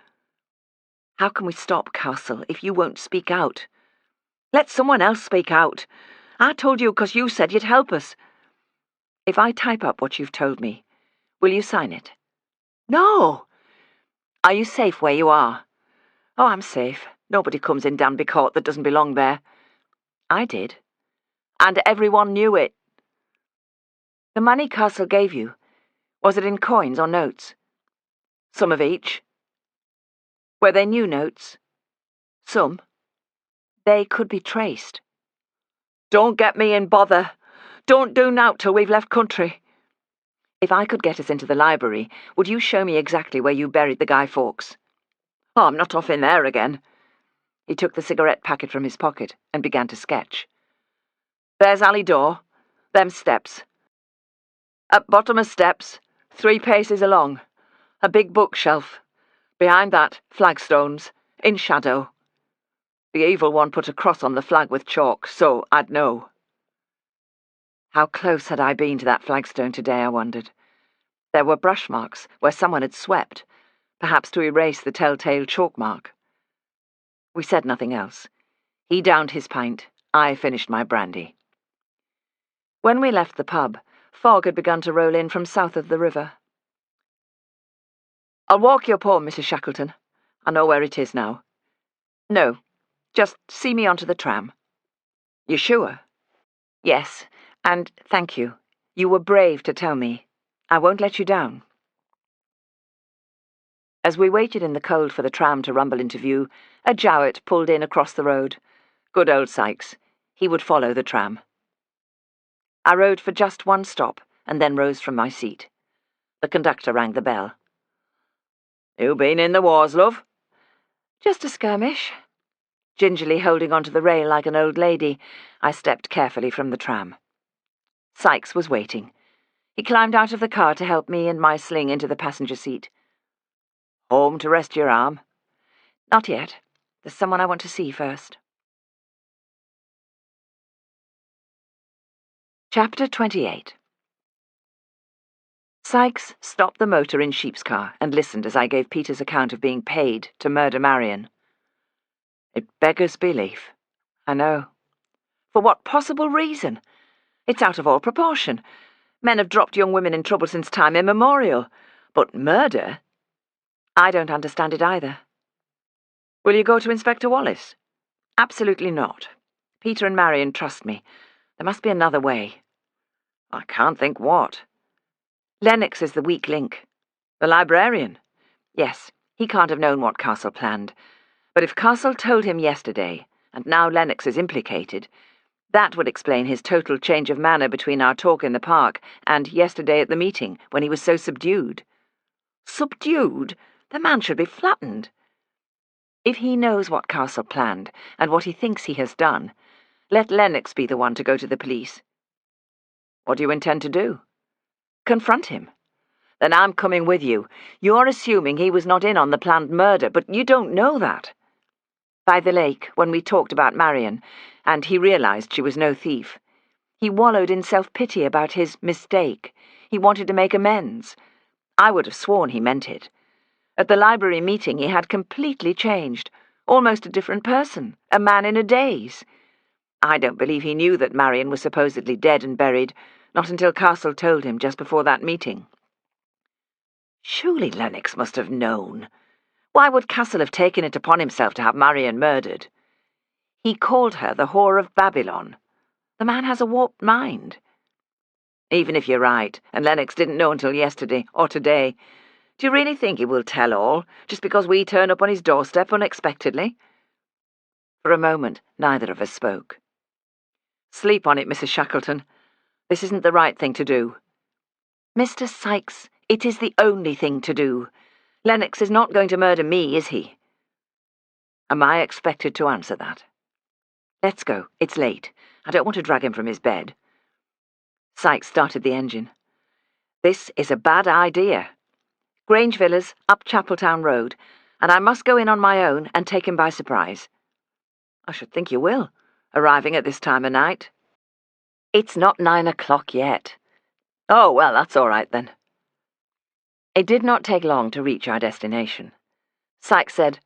How can we stop Castle if you won't speak out? Let someone else speak out. I told you 'cause you said you'd help us. If I type up what you've told me, will you sign it? No! Are you safe where you are? Oh, I'm safe. Nobody comes in Danby Court that doesn't belong there. I did. And everyone knew it. The money Castle gave you, was it in coins or notes? Some of each. Were they new notes? Some. They could be traced. Don't get me in bother. Don't do nowt till we've left country. If I could get us into the library, would you show me exactly where you buried the Guy Fawkes? Oh, I'm not off in there again. He took the cigarette packet from his pocket and began to sketch. There's alley door. Them steps. At bottom of steps, 3 paces along. A big bookshelf. Behind that, flagstones, in shadow. The evil one put a cross on the flag with chalk, so I'd know. How close had I been to that flagstone today, I wondered. There were brush marks where someone had swept, perhaps to erase the telltale chalk mark. We said nothing else. He downed his pint, I finished my brandy. When we left the pub, fog had begun to roll in from south of the river. I'll walk your poem, Mrs. Shackleton. I know where it is now. No, just see me onto the tram. You sure? Yes, and thank you. You were brave to tell me. I won't let you down. As we waited in the cold for the tram to rumble into view, a Jowett pulled in across the road. Good old Sykes. He would follow the tram. I rode for just one stop, and then rose from my seat. The conductor rang the bell. You been in the wars, love? Just a skirmish. Gingerly holding onto the rail like an old lady, I stepped carefully from the tram. Sykes was waiting. He climbed out of the car to help me and my sling into the passenger seat. Home to rest your arm? Not yet. There's someone I want to see first. Chapter 28. Sykes stopped the motor in Sheepscar and listened as I gave Peter's account of being paid to murder Marion. It beggars belief. I know. For what possible reason? It's out of all proportion. Men have dropped young women in trouble since time immemorial. But murder? I don't understand it either. Will you go to Inspector Wallace? Absolutely not. Peter and Marion trust me. There must be another way. I can't think what. Lennox is the weak link. The librarian? Yes, he can't have known what Castle planned. But if Castle told him yesterday, and now Lennox is implicated, that would explain his total change of manner between our talk in the park and yesterday at the meeting, when he was so subdued. Subdued? The man should be flattened. If he knows what Castle planned, and what he thinks he has done, let Lennox be the one to go to the police. What do you intend to do? Confront him. Then I'm coming with you. You're assuming he was not in on the planned murder, but you don't know that. By the lake, when we talked about Marion, and he realized she was no thief, he wallowed in self-pity about his mistake. He wanted to make amends. I would have sworn he meant it. At the library meeting he had completely changed, almost a different person, a man in a daze. I don't believe he knew that Marion was supposedly dead and buried, not until Castle told him just before that meeting. Surely Lennox must have known. Why would Castle have taken it upon himself to have Marion murdered? He called her the whore of Babylon. The man has a warped mind. Even if you're right, and Lennox didn't know until yesterday or today, do you really think he will tell all, just because we turn up on his doorstep unexpectedly? For a moment, neither of us spoke. Sleep on it, Mrs. Shackleton. This isn't the right thing to do. Mr. Sykes, it is the only thing to do. Lennox is not going to murder me, is he? Am I expected to answer that? Let's go. It's late. I don't want to drag him from his bed. Sykes started the engine. This is a bad idea. Grange Villas, up Chapeltown Road, and I must go in on my own and take him by surprise. I should think you will, arriving at this time of night. It's not 9 o'clock yet. Oh, well, that's all right then. It did not take long to reach our destination. Sykes said,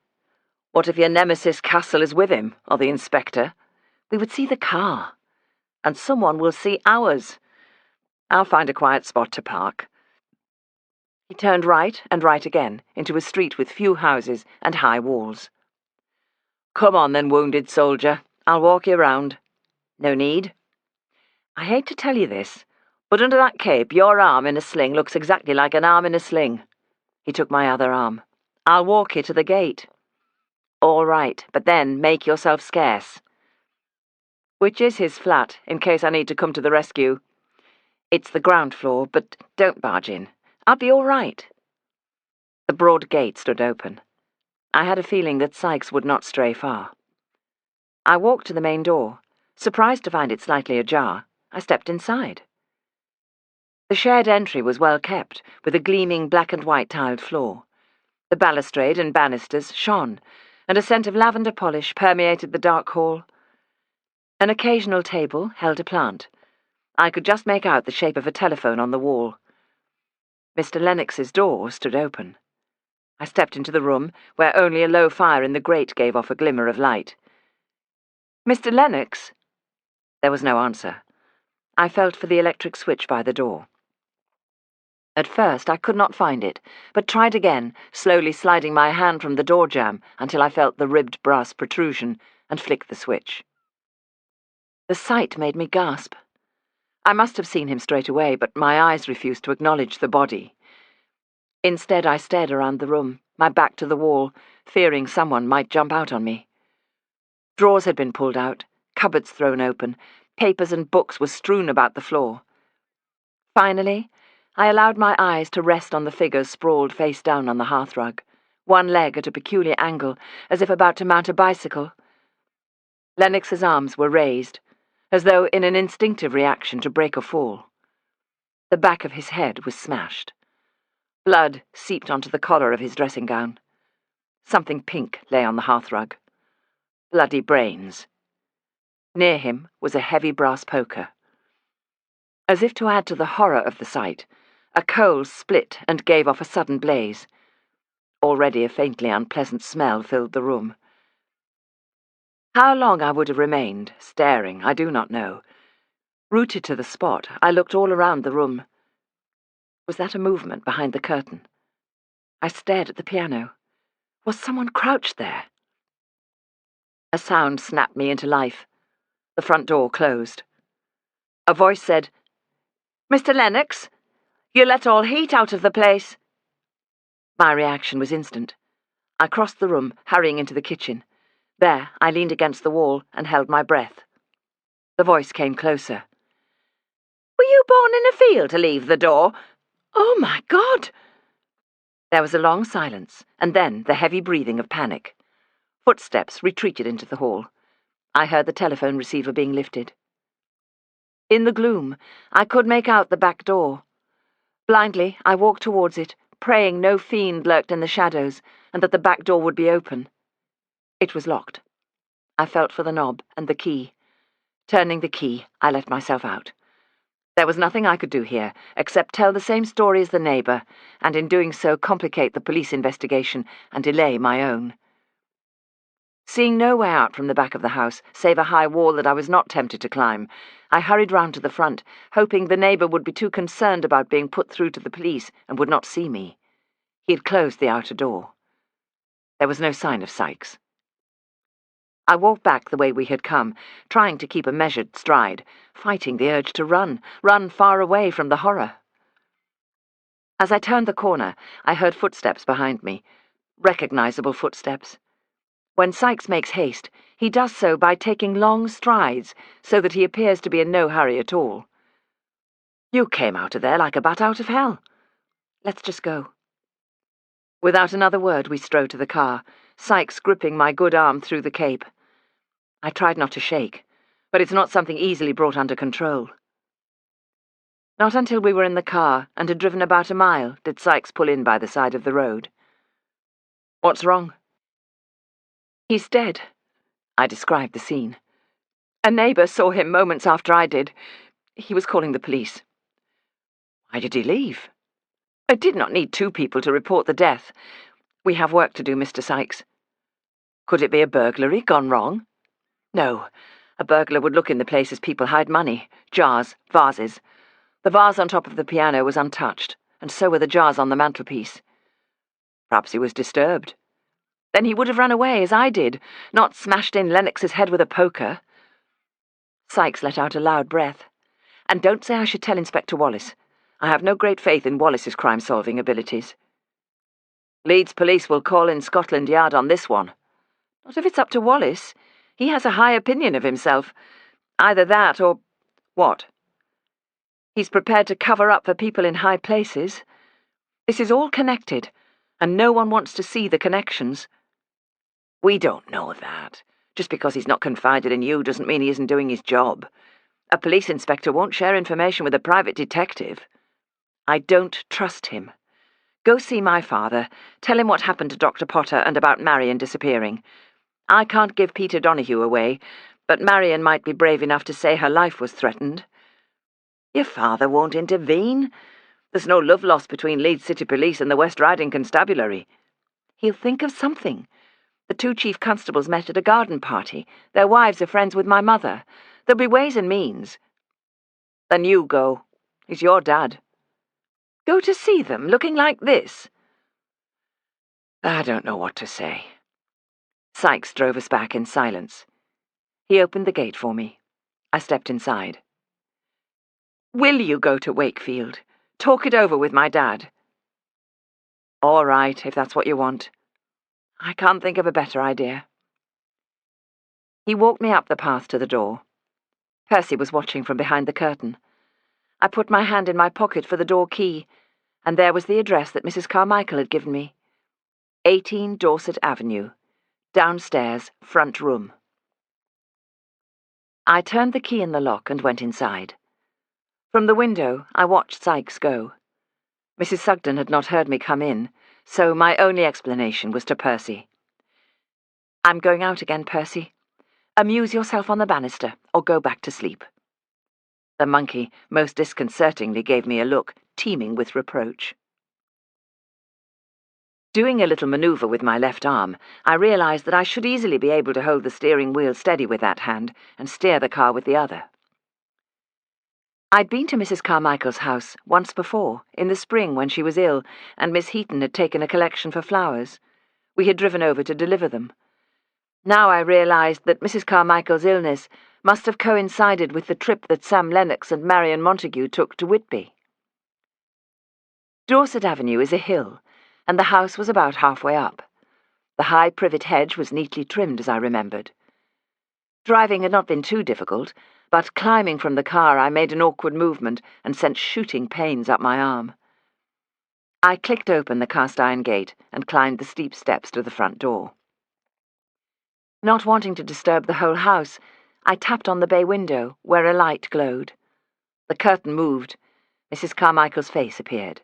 What if your nemesis Castle is with him, or the inspector? We would see the car, and someone will see ours. I'll find a quiet spot to park. He turned right and right again, into a street with few houses and high walls. Come on then, wounded soldier. I'll walk you round. No need. I hate to tell you this, but under that cape your arm in a sling looks exactly like an arm in a sling. He took my other arm. I'll walk you to the gate. All right, but then make yourself scarce. Which is his flat, in case I need to come to the rescue? It's the ground floor, but don't barge in. I'll be all right. The broad gate stood open. I had a feeling that Sykes would not stray far. I walked to the main door. Surprised to find it slightly ajar, I stepped inside. The shared entry was well kept, with a gleaming black and white tiled floor. The balustrade and banisters shone, and a scent of lavender polish permeated the dark hall. An occasional table held a plant. I could just make out the shape of a telephone on the wall. Mr. Lennox's door stood open. I stepped into the room, where only a low fire in the grate gave off a glimmer of light. Mr. Lennox? There was no answer. I felt for the electric switch by the door. At first I could not find it, but tried again, slowly sliding my hand from the door jamb until I felt the ribbed brass protrusion and flicked the switch. The sight made me gasp. I must have seen him straight away, but my eyes refused to acknowledge the body. Instead, I stared around the room, my back to the wall, fearing someone might jump out on me. Drawers had been pulled out, cupboards thrown open, papers and books were strewn about the floor. Finally, I allowed my eyes to rest on the figure sprawled face down on the hearthrug, one leg at a peculiar angle, as if about to mount a bicycle. Lennox's arms were raised, as though in an instinctive reaction to break or fall. The back of his head was smashed. Blood seeped onto the collar of his dressing gown. Something pink lay on the hearthrug. Bloody brains. Near him was a heavy brass poker. As if to add to the horror of the sight, a coal split and gave off a sudden blaze. Already a faintly unpleasant smell filled the room. How long I would have remained, staring, I do not know. Rooted to the spot, I looked all around the room. Was that a movement behind the curtain? I stared at the piano. Was someone crouched there? A sound snapped me into life. The front door closed. A voice said, "Mr. Lennox, you let all heat out of the place." My reaction was instant. I crossed the room, hurrying into the kitchen. There, I leaned against the wall and held my breath. The voice came closer. "Were you born in a field to leave the door? Oh, my God!" There was a long silence, and then the heavy breathing of panic. Footsteps retreated into the hall. I heard the telephone receiver being lifted. In the gloom, I could make out the back door. Blindly, I walked towards it, praying no fiend lurked in the shadows, and that the back door would be open. It was locked. I felt for the knob and the key. Turning the key, I let myself out. There was nothing I could do here, except tell the same story as the neighbour, and in doing so complicate the police investigation and delay my own. Seeing no way out from the back of the house, save a high wall that I was not tempted to climb, I hurried round to the front, hoping the neighbour would be too concerned about being put through to the police and would not see me. He had closed the outer door. There was no sign of Sykes. I walked back the way we had come, trying to keep a measured stride, fighting the urge to run far away from the horror. As I turned the corner, I heard footsteps behind me, recognizable footsteps. When Sykes makes haste, he does so by taking long strides, so that he appears to be in no hurry at all. "You came out of there like a bat out of hell. Let's just go." Without another word, we strode to the car, Sykes gripping my good arm through the cape. I tried not to shake, but it's not something easily brought under control. Not until we were in the car and had driven about a mile did Sykes pull in by the side of the road. "What's wrong?" "He's dead." I described the scene. "A neighbour saw him moments after I did. He was calling the police." "Why did he leave?" "I did not need two people to report the death. We have work to do, Mr. Sykes." "Could it be a burglary gone wrong?" "No. A burglar would look in the place as people hide money. Jars, vases. The vase on top of the piano was untouched, and so were the jars on the mantelpiece." "Perhaps he was disturbed." "Then he would have run away, as I did, not smashed in Lennox's head with a poker." Sykes let out a loud breath. "And don't say I should tell Inspector Wallace. I have no great faith in Wallace's crime-solving abilities." "Leeds police will call in Scotland Yard on this one." "Not if it's up to Wallace. He has a high opinion of himself. Either that or—" "What?" "He's prepared to cover up for people in high places. This is all connected, and no one wants to see the connections." "We don't know that. Just because he's not confided in you doesn't mean he isn't doing his job. A police inspector won't share information with a private detective." "I don't trust him. Go see my father. Tell him what happened to Dr. Potter and about Marion disappearing. I can't give Peter Donahue away, but Marion might be brave enough to say her life was threatened." "Your father won't intervene. There's no love lost between Leeds City Police and the West Riding Constabulary." "He'll think of something. The two chief constables met at a garden party. Their wives are friends with my mother. There'll be ways and means." "Then you go. He's your dad." Go to see them, looking like this? I don't know what to say. Sykes drove us back in silence. He opened the gate for me. I stepped inside. Will you go to Wakefield? Talk it over with my dad. All right, if that's what you want. I can't think of a better idea. He walked me up the path to the door. Percy was watching from behind the curtain. I put my hand in my pocket for the door key, and there was the address that Mrs. Carmichael had given me. 18 Dorset Avenue, downstairs, front room. I turned the key in the lock and went inside. From the window, I watched Sykes go. Mrs. Sugden had not heard me come in, so my only explanation was to Percy. I'm going out again, Percy. Amuse yourself on the banister, or go back to sleep. The monkey most disconcertingly gave me a look, teeming with reproach. Doing a little manoeuvre with my left arm, I realized that I should easily be able to hold the steering wheel steady with that hand and steer the car with the other. I'd been to Mrs. Carmichael's house once before, in the spring when she was ill, and Miss Heaton had taken a collection for flowers. We had driven over to deliver them. Now I realized that Mrs. Carmichael's illness must have coincided with the trip that Sam Lennox and Marion Montague took to Whitby. Dorset Avenue is a hill, and the house was about halfway up. The high privet hedge was neatly trimmed, as I remembered. Driving had not been too difficult, but climbing from the car I made an awkward movement and sent shooting pains up my arm. I clicked open the cast-iron gate and climbed the steep steps to the front door. Not wanting to disturb the whole house, I tapped on the bay window, where a light glowed. The curtain moved. Mrs. Carmichael's face appeared.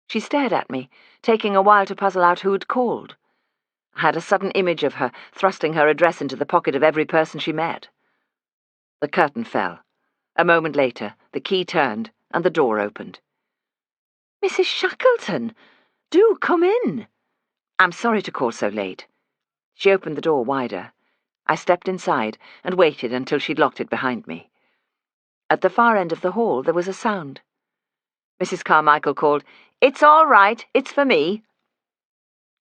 She stared at me, taking a while to puzzle out who had called. I had a sudden image of her, thrusting her address into the pocket of every person she met. The curtain fell. A moment later, the key turned, and the door opened. "Mrs. Shackleton! Do come in!" "I'm sorry to call so late." She opened the door wider. I stepped inside and waited until she'd locked it behind me. At the far end of the hall there was a sound. Mrs. Carmichael called, "It's all right, it's for me."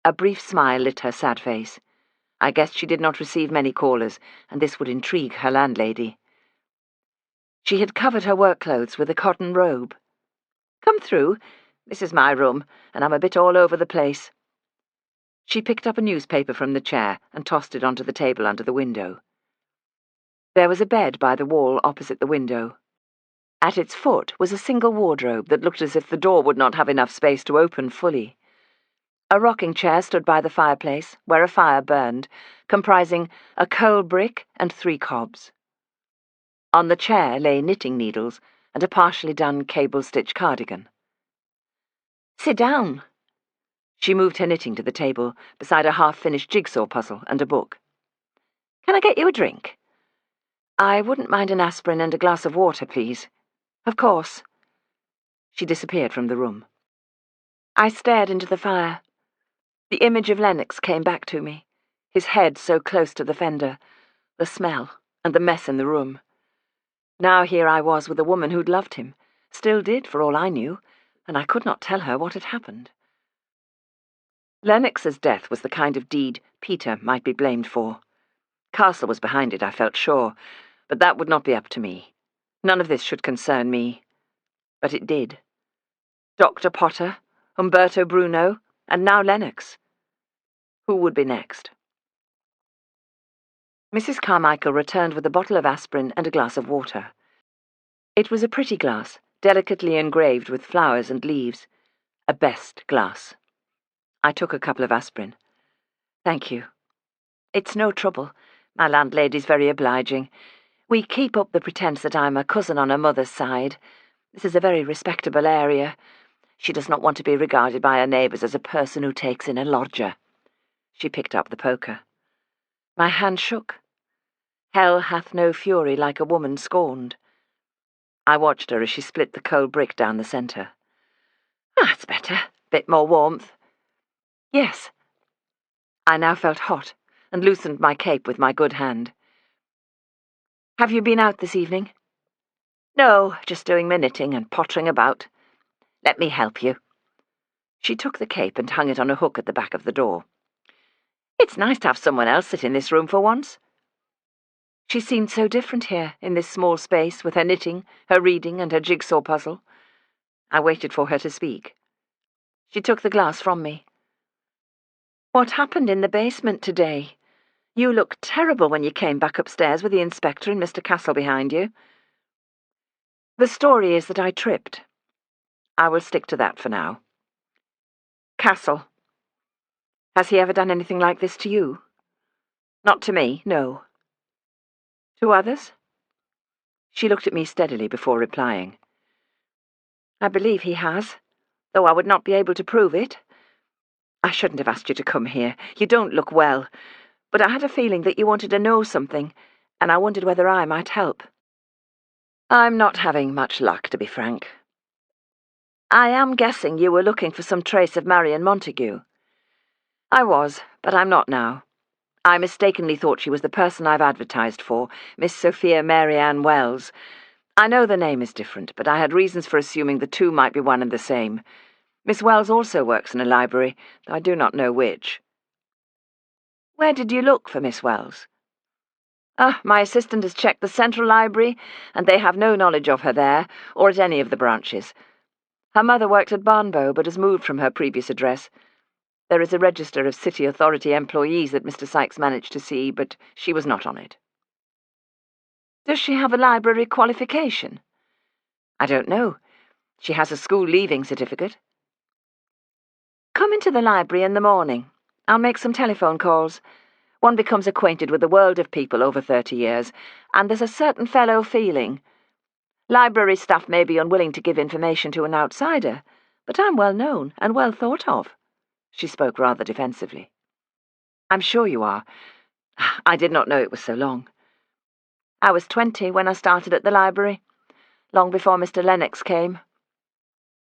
A brief smile lit her sad face. I guessed she did not receive many callers, and this would intrigue her landlady. She had covered her work clothes with a cotton robe. "Come through. This is my room, and I'm a bit all over the place." She picked up a newspaper from the chair and tossed it onto the table under the window. There was a bed by the wall opposite the window. At its foot was a single wardrobe that looked as if the door would not have enough space to open fully. A rocking chair stood by the fireplace, where a fire burned, comprising a coal brick and 3 cobs. On the chair lay knitting needles and a partially done cable-stitch cardigan. "Sit down." She moved her knitting to the table, beside a half-finished jigsaw puzzle and a book. "Can I get you a drink?" "I wouldn't mind an aspirin and a glass of water, please." "Of course." She disappeared from the room. I stared into the fire. The image of Lennox came back to me, his head so close to the fender, the smell, and the mess in the room. Now here I was with a woman who'd loved him, still did for all I knew, and I could not tell her what had happened. Lennox's death was the kind of deed Peter might be blamed for. Castle was behind it, I felt sure, but that would not be up to me. None of this should concern me. But it did. Dr. Potter, Umberto Bruno, and now Lennox. Who would be next? Mrs. Carmichael returned with a bottle of aspirin and a glass of water. It was a pretty glass, delicately engraved with flowers and leaves. A best glass. I took a couple of aspirin. "Thank you." "It's no trouble. My landlady's very obliging. We keep up the pretence that I'm a cousin on her mother's side. This is a very respectable area. She does not want to be regarded by her neighbours as a person who takes in a lodger." She picked up the poker. My hand shook. Hell hath no fury like a woman scorned. I watched her as she split the coal brick down the centre. "That's better. Bit more warmth." "Yes." I now felt hot, and loosened my cape with my good hand. "Have you been out this evening?" "No, just doing my knitting and pottering about." Let me help you." She took the cape and hung it on a hook at the back of the door. "It's nice to have someone else sit in this room for once." She seemed so different here, in this small space, with her knitting, her reading, and her jigsaw puzzle. I waited for her to speak. She took the glass from me. "What happened in the basement today? You looked terrible when you came back upstairs with the inspector and Mr. Castle behind you." "The story is that I tripped. I will stick to that for now." "Castle. Has he ever done anything like this to you?" "Not to me, no." "To others?" She looked at me steadily before replying. "I believe he has, though I would not be able to prove it. I shouldn't have asked you to come here. You don't look well, but I had a feeling that you wanted to know something, and I wondered whether I might help." "I'm not having much luck, to be frank." "I am guessing you were looking for some trace of Marian Montague." "I was, but I'm not now. I mistakenly thought she was the person I've advertised for, Miss Sophia Mary Ann Wells. I know the name is different, but I had reasons for assuming the two might be one and the same. Miss Wells also works in a library, though I do not know which." "Where did you look for Miss Wells?" My assistant has checked the Central Library, and they have no knowledge of her there, or at any of the branches. Her mother worked at Barnbow, but has moved from her previous address. There is a register of City Authority employees that Mr. Sykes managed to see, but she was not on it." "Does she have a library qualification?" "I don't know. She has a school-leaving certificate." "Come into the library in the morning. I'll make some telephone calls. One becomes acquainted with a world of people over 30 years, and there's a certain fellow feeling. Library staff may be unwilling to give information to an outsider, but I'm well known and well thought of." She spoke rather defensively. "I'm sure you are. I did not know it was so long. I was 20 when I started at the library, long before Mr. Lennox came."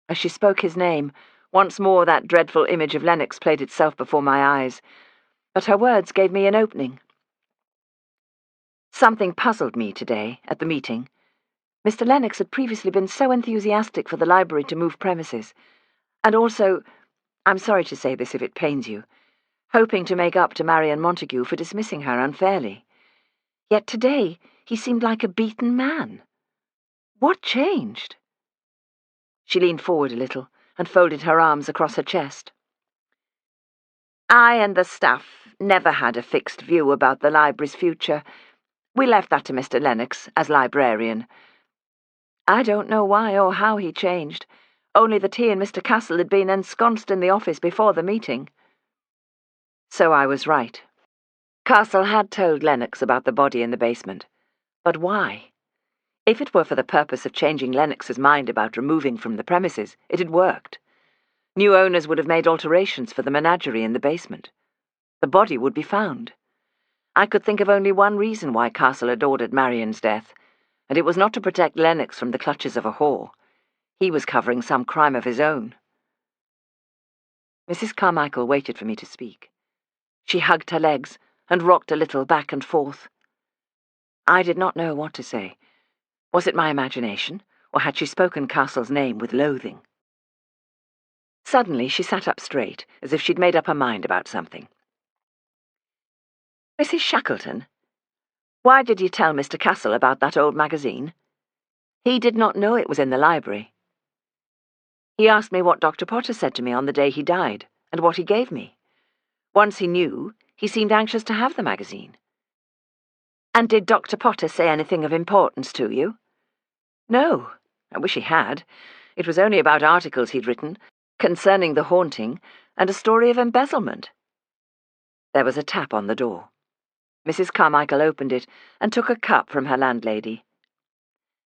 As she spoke his name, once more that dreadful image of Lennox played itself before my eyes, but her words gave me an opening. "Something puzzled me today, at the meeting. Mr. Lennox had previously been so enthusiastic for the library to move premises, and also, I'm sorry to say this if it pains you, hoping to make up to Marian Montague for dismissing her unfairly. Yet today he seemed like a beaten man. What changed?" She leaned forward a little and folded her arms across her chest. "I and the staff never had a fixed view about the library's future. We left that to Mr. Lennox, as librarian. I don't know why or how he changed, only that he and Mr. Castle had been ensconced in the office before the meeting." So I was right. Castle had told Lennox about the body in the basement. But why? If it were for the purpose of changing Lennox's mind about removing from the premises, it had worked. New owners would have made alterations for the menagerie in the basement. The body would be found. I could think of only one reason why Castle had ordered Marian's death, and it was not to protect Lennox from the clutches of a whore. He was covering some crime of his own. Mrs. Carmichael waited for me to speak. She hugged her legs and rocked a little back and forth. I did not know what to say. Was it my imagination, or had she spoken Castle's name with loathing? Suddenly she sat up straight, as if she'd made up her mind about something. "Mrs. Shackleton, why did you tell Mr. Castle about that old magazine?" "He did not know it was in the library. He asked me what Dr. Potter said to me on the day he died, and what he gave me. Once he knew, he seemed anxious to have the magazine." "And did Dr. Potter say anything of importance to you?" "No. I wish he had. It was only about articles he'd written, concerning the haunting, and a story of embezzlement." There was a tap on the door. Mrs. Carmichael opened it and took a cup from her landlady.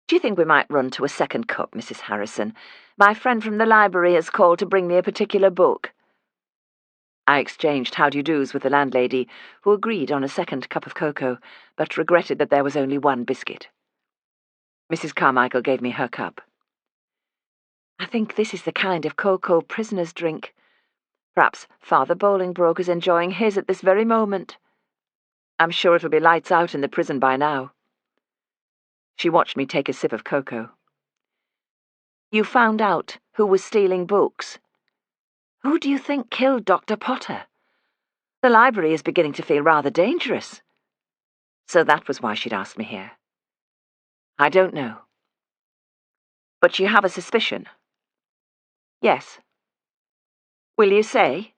"Do you think we might run to a second cup, Mrs. Harrison? My friend from the library has called to bring me a particular book." I exchanged how-do-you-dos with the landlady, who agreed on a second cup of cocoa, but regretted that there was only one biscuit. Mrs. Carmichael gave me her cup. "I think this is the kind of cocoa prisoners drink. Perhaps Father Bolingbroke is enjoying his at this very moment. I'm sure it'll be lights out in the prison by now." She watched me take a sip of cocoa. "You found out Who was stealing books? Who do you think killed Dr. Potter? The library is beginning to feel rather dangerous. So that was why she'd asked me here. I don't know. But you have a suspicion? Yes. Will you say?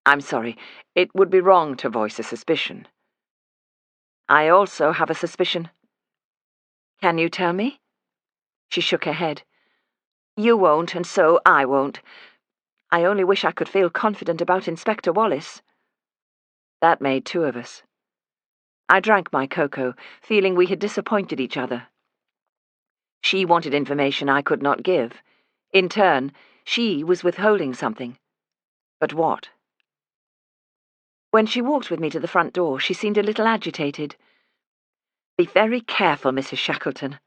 I'm sorry, it would be wrong to voice a suspicion. I also have a suspicion. Can you tell me? She shook her head. You won't, and so I won't. I only wish I could feel confident about Inspector Wallace. That made two of us. I drank my cocoa, feeling we had disappointed each other. She wanted information I could not give. In turn, she was withholding something. But what? When she walked with me to the front door, she seemed a little agitated. Be very careful, Mrs. Shackleton.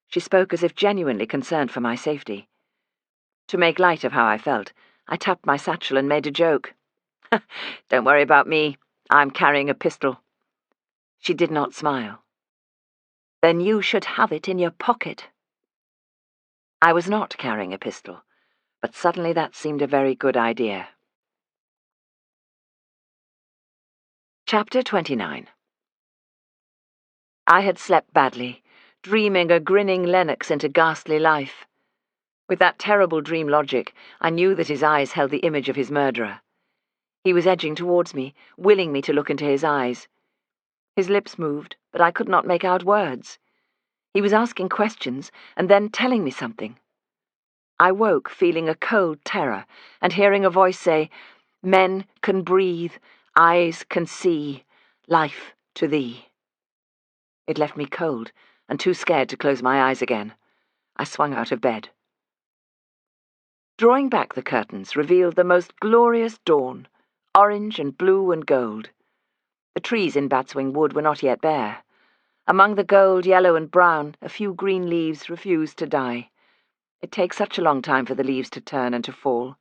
She spoke as if genuinely concerned for my safety. To make light of how I felt, I tapped my satchel and made a joke. Don't worry about me. I'm carrying a pistol. She did not smile. Then you should have it in your pocket. I was not carrying a pistol, but suddenly that seemed a very good idea. Chapter 29. I had slept badly, dreaming a grinning Lennox into ghastly life. With that terrible dream logic, I knew that his eyes held the image of his murderer. He was edging towards me, willing me to look into his eyes. His lips moved, but I could not make out words. He was asking questions, and then telling me something. I woke feeling a cold terror, and hearing a voice say, "Men can breathe, eyes can see, life to thee." It left me cold, and too scared to close my eyes again. I swung out of bed. Drawing back the curtains revealed the most glorious dawn, orange and blue and gold. The trees in Batswing Wood were not yet bare. Among the gold, yellow and brown, a few green leaves refused to die. It takes such a long time for the leaves to turn and to fall.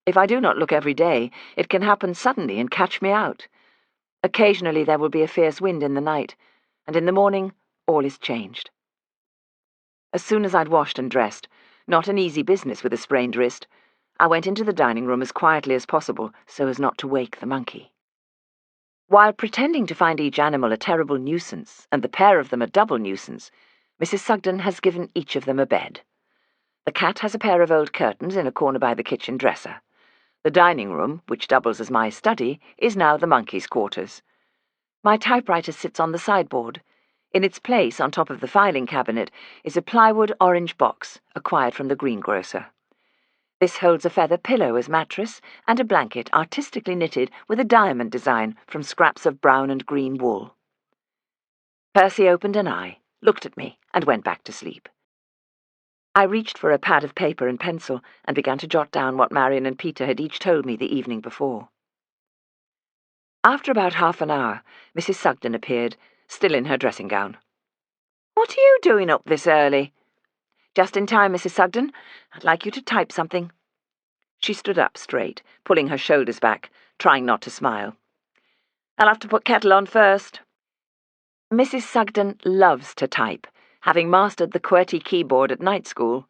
If I do not look every day, it can happen suddenly and catch me out. Occasionally there will be a fierce wind in the night, and in the morning all is changed. As soon as I'd washed and dressed, not an easy business with a sprained wrist, I went into the dining room as quietly as possible so as not to wake the monkey. While pretending to find each animal a terrible nuisance, and the pair of them a double nuisance, Mrs. Sugden has given each of them a bed. The cat has a pair of old curtains in a corner by the kitchen dresser. The dining room, which doubles as my study, is now the monkey's quarters. My typewriter sits on the sideboard. In its place, on top of the filing cabinet, is a plywood orange box, acquired from the greengrocer. This holds a feather pillow as mattress and a blanket artistically knitted with a diamond design from scraps of brown and green wool. Percy opened an eye, looked at me, and went back to sleep. I reached for a pad of paper and pencil and began to jot down what Marion and Peter had each told me the evening before. After about half an hour, Mrs. Sugden appeared, still in her dressing gown. "What are you doing up this early?" "Just in time, Mrs. Sugden. I'd like you to type something." She stood up straight, pulling her shoulders back, trying not to smile. "I'll have to put kettle on first." Mrs. Sugden loves to type, having mastered the QWERTY keyboard at night school.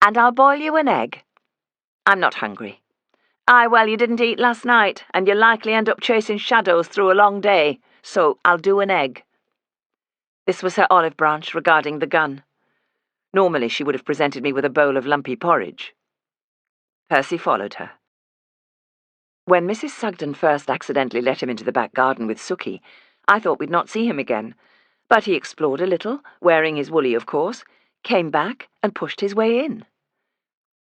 "And I'll boil you an egg." "I'm not hungry." "Aye, well, you didn't eat last night, and you'll likely end up chasing shadows through a long day, so I'll do an egg." This was her olive branch regarding the gun. Normally she would have presented me with a bowl of lumpy porridge. Percy followed her. When Mrs. Sugden first accidentally let him into the back garden with Sookie, I thought we'd not see him again, but he explored a little, wearing his woolly, of course, came back and pushed his way in.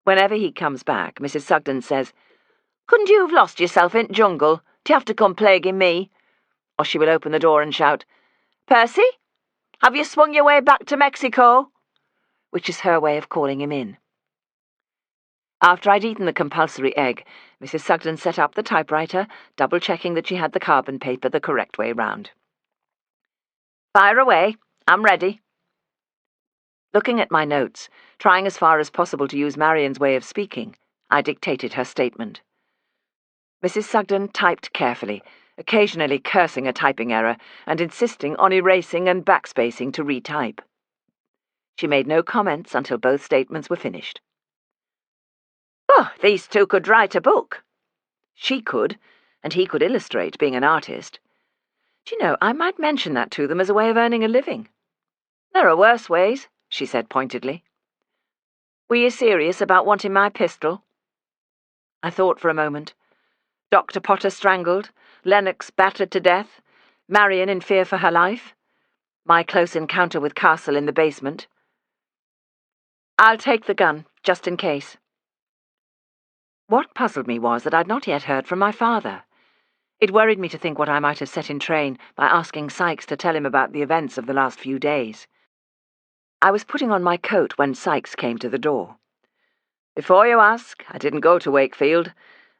Whenever he comes back, Mrs. Sugden says, "Couldn't you have lost yourself in jungle? Do you have to come plaguing me?" Or she will open the door and shout, "Percy, have you swung your way back to Mexico?" Which is her way of calling him in. After I'd eaten the compulsory egg, Mrs. Sugden set up the typewriter, double-checking that she had the carbon paper the correct way round. "Fire away. I'm ready." Looking at my notes, trying as far as possible to use Marion's way of speaking, I dictated her statement. Mrs. Sugden typed carefully, occasionally cursing a typing error and insisting on erasing and backspacing to retype. She made no comments until both statements were finished. Oh, these two could write a book. She could, and he could illustrate, being an artist. Do you know, I might mention that to them as a way of earning a living. There are worse ways, she said pointedly. Were you serious about wanting my pistol? I thought for a moment. Dr. Potter strangled, Lennox battered to death, Marion in fear for her life, my close encounter with Castle in the basement. I'll take the gun, just in case. What puzzled me was that I'd not yet heard from my father. It worried me to think what I might have set in train by asking Sykes to tell him about the events of the last few days. I was putting on my coat when Sykes came to the door. Before you ask, I didn't go to Wakefield.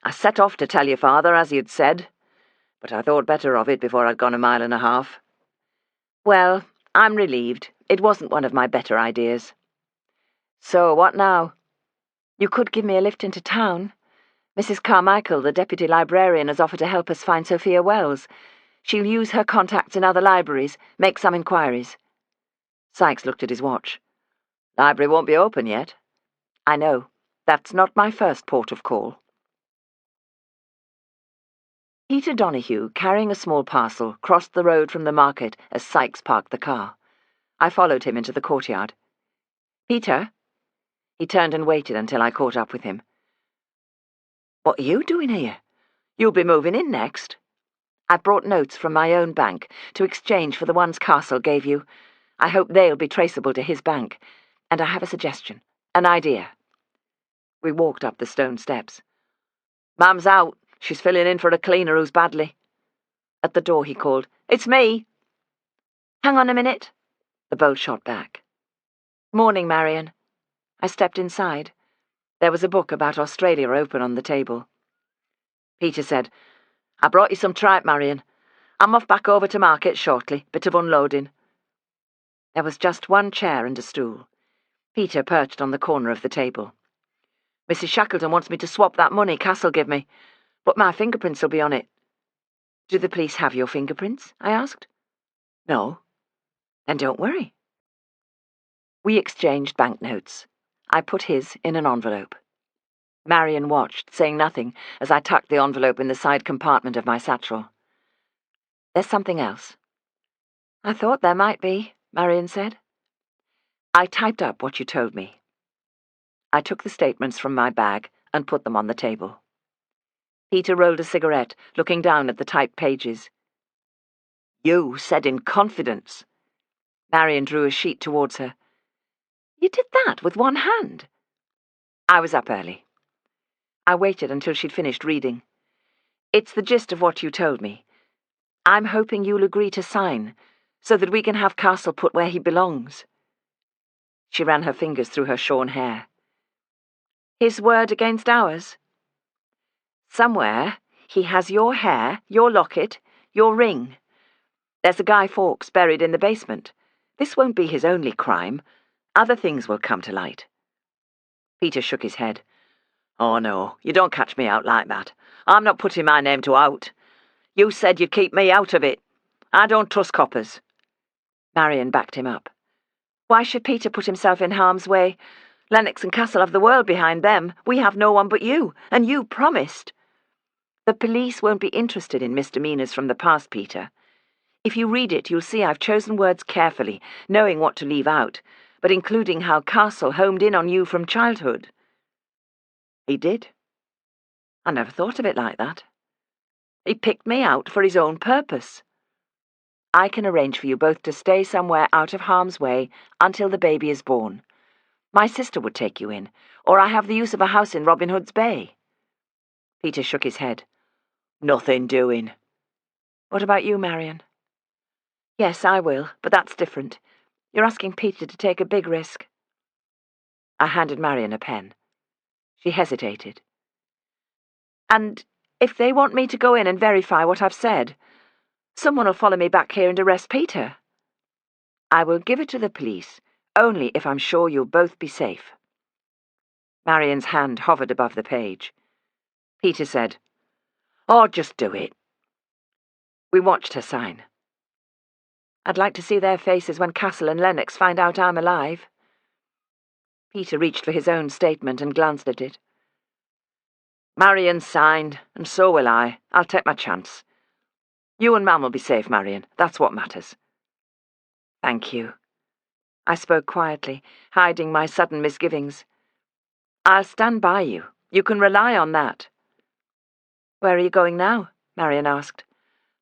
I set off to tell your father, as you'd said, but I thought better of it before I'd gone 1.5 miles. Well, I'm relieved. It wasn't one of my better ideas. So, what now? You could give me a lift into town. Mrs. Carmichael, the deputy librarian, has offered to help us find Sophia Wells. She'll use her contacts in other libraries, make some inquiries. Sykes looked at his watch. Library won't be open yet. I know. That's not my first port of call. Peter Donahue, carrying a small parcel, crossed the road from the market as Sykes parked the car. I followed him into the courtyard. Peter? He turned and waited until I caught up with him. What are you doing here? You'll be moving in next. I've brought notes from my own bank to exchange for the ones Castle gave you. I hope they'll be traceable to his bank. And I have a suggestion, an idea. We walked up the stone steps. Mum's out. She's filling in for a cleaner who's badly. At the door he called, It's me. Hang on a minute. The bolt shot back. Morning, Marion. I stepped inside. There was a book about Australia open on the table. Peter said, I brought you some tripe, Marion. I'm off back over to market shortly, bit of unloading. There was just one chair and a stool. Peter perched on the corner of the table. Mrs. Shackleton wants me to swap that money Castle give me, but my fingerprints will be on it. Do the police have your fingerprints? I asked. No. Then don't worry. We exchanged banknotes. I put his in an envelope. Marion watched, saying nothing, as I tucked the envelope in the side compartment of my satchel. There's something else. I thought there might be, Marion said. I typed up what you told me. I took the statements from my bag and put them on the table. Peter rolled a cigarette, looking down at the typed pages. You said in confidence. Marion drew a sheet towards her. You did that with one hand? I was up early. I waited until she'd finished reading. It's the gist of what you told me. I'm hoping you'll agree to sign, so that we can have Castle put where he belongs. She ran her fingers through her shorn hair. His word against ours? Somewhere he has your hair, your locket, your ring. There's a Guy Fawkes buried in the basement. This won't be his only crime. Other things will come to light. Peter shook his head. Oh, no, you don't catch me out like that. I'm not putting my name to out. You said you'd keep me out of it. I don't trust coppers. Marion backed him up. Why should Peter put himself in harm's way? Lennox and Castle have the world behind them. We have no one but you, and you promised. The police won't be interested in misdemeanors from the past, Peter. If you read it, you'll see I've chosen words carefully, knowing what to leave out, but including how Castle homed in on you from childhood. He did. I never thought of it like that. He picked me out for his own purpose. I can arrange for you both to stay somewhere out of harm's way until the baby is born. My sister would take you in, or I have the use of a house in Robin Hood's Bay. Peter shook his head. Nothing doing. What about you, Marion? Yes, I will, but that's different. You're asking Peter to take a big risk. I handed Marion a pen. She hesitated. And if they want me to go in and verify what I've said, someone will follow me back here and arrest Peter. I will give it to the police, only if I'm sure you'll both be safe. Marion's hand hovered above the page. Peter said, Oh, just do it. We watched her sign. I'd like to see their faces when Castle and Lennox find out I'm alive. Peter reached for his own statement and glanced at it. Marion signed, and so will I. I'll take my chance. You and Mam will be safe, Marion. That's what matters. Thank you. I spoke quietly, hiding my sudden misgivings. I'll stand by you. You can rely on that. Where are you going now? Marion asked.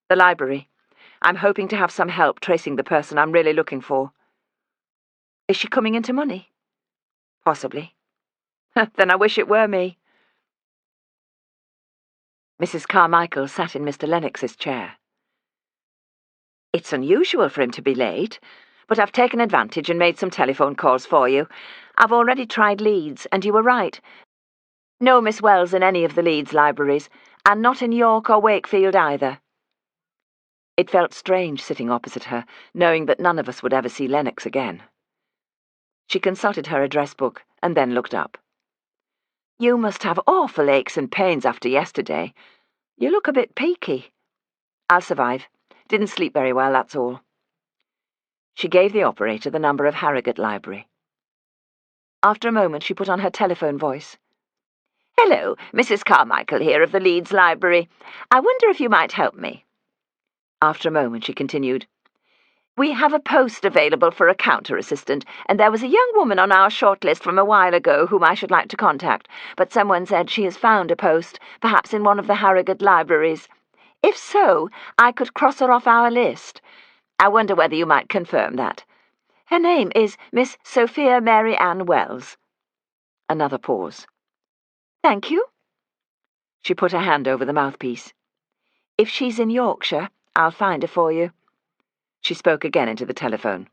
The library. I'm hoping to have some help tracing the person I'm really looking for. Is she coming into money? Possibly. Then I wish it were me. Mrs. Carmichael sat in Mr. Lennox's chair. It's unusual for him to be late, but I've taken advantage and made some telephone calls for you. I've already tried Leeds, and you were right. No Miss Wells in any of the Leeds libraries, and not in York or Wakefield either. It felt strange sitting opposite her, knowing that none of us would ever see Lennox again. She consulted her address book and then looked up. You must have awful aches and pains after yesterday. You look a bit peaky. I'll survive. Didn't sleep very well, that's all. She gave the operator the number of Harrogate Library. After a moment, she put on her telephone voice. Hello, Mrs. Carmichael here of the Leeds Library. I wonder if you might help me. After a moment, she continued. We have a post available for a counter assistant, and there was a young woman on our shortlist from a while ago whom I should like to contact, but someone said she has found a post, perhaps in one of the Harrogate libraries. If so, I could cross her off our list. I wonder whether you might confirm that. Her name is Miss Sophia Mary Ann Wells. Another pause. Thank you. She put her hand over the mouthpiece. If she's in Yorkshire, I'll find her for you. She spoke again into the telephone.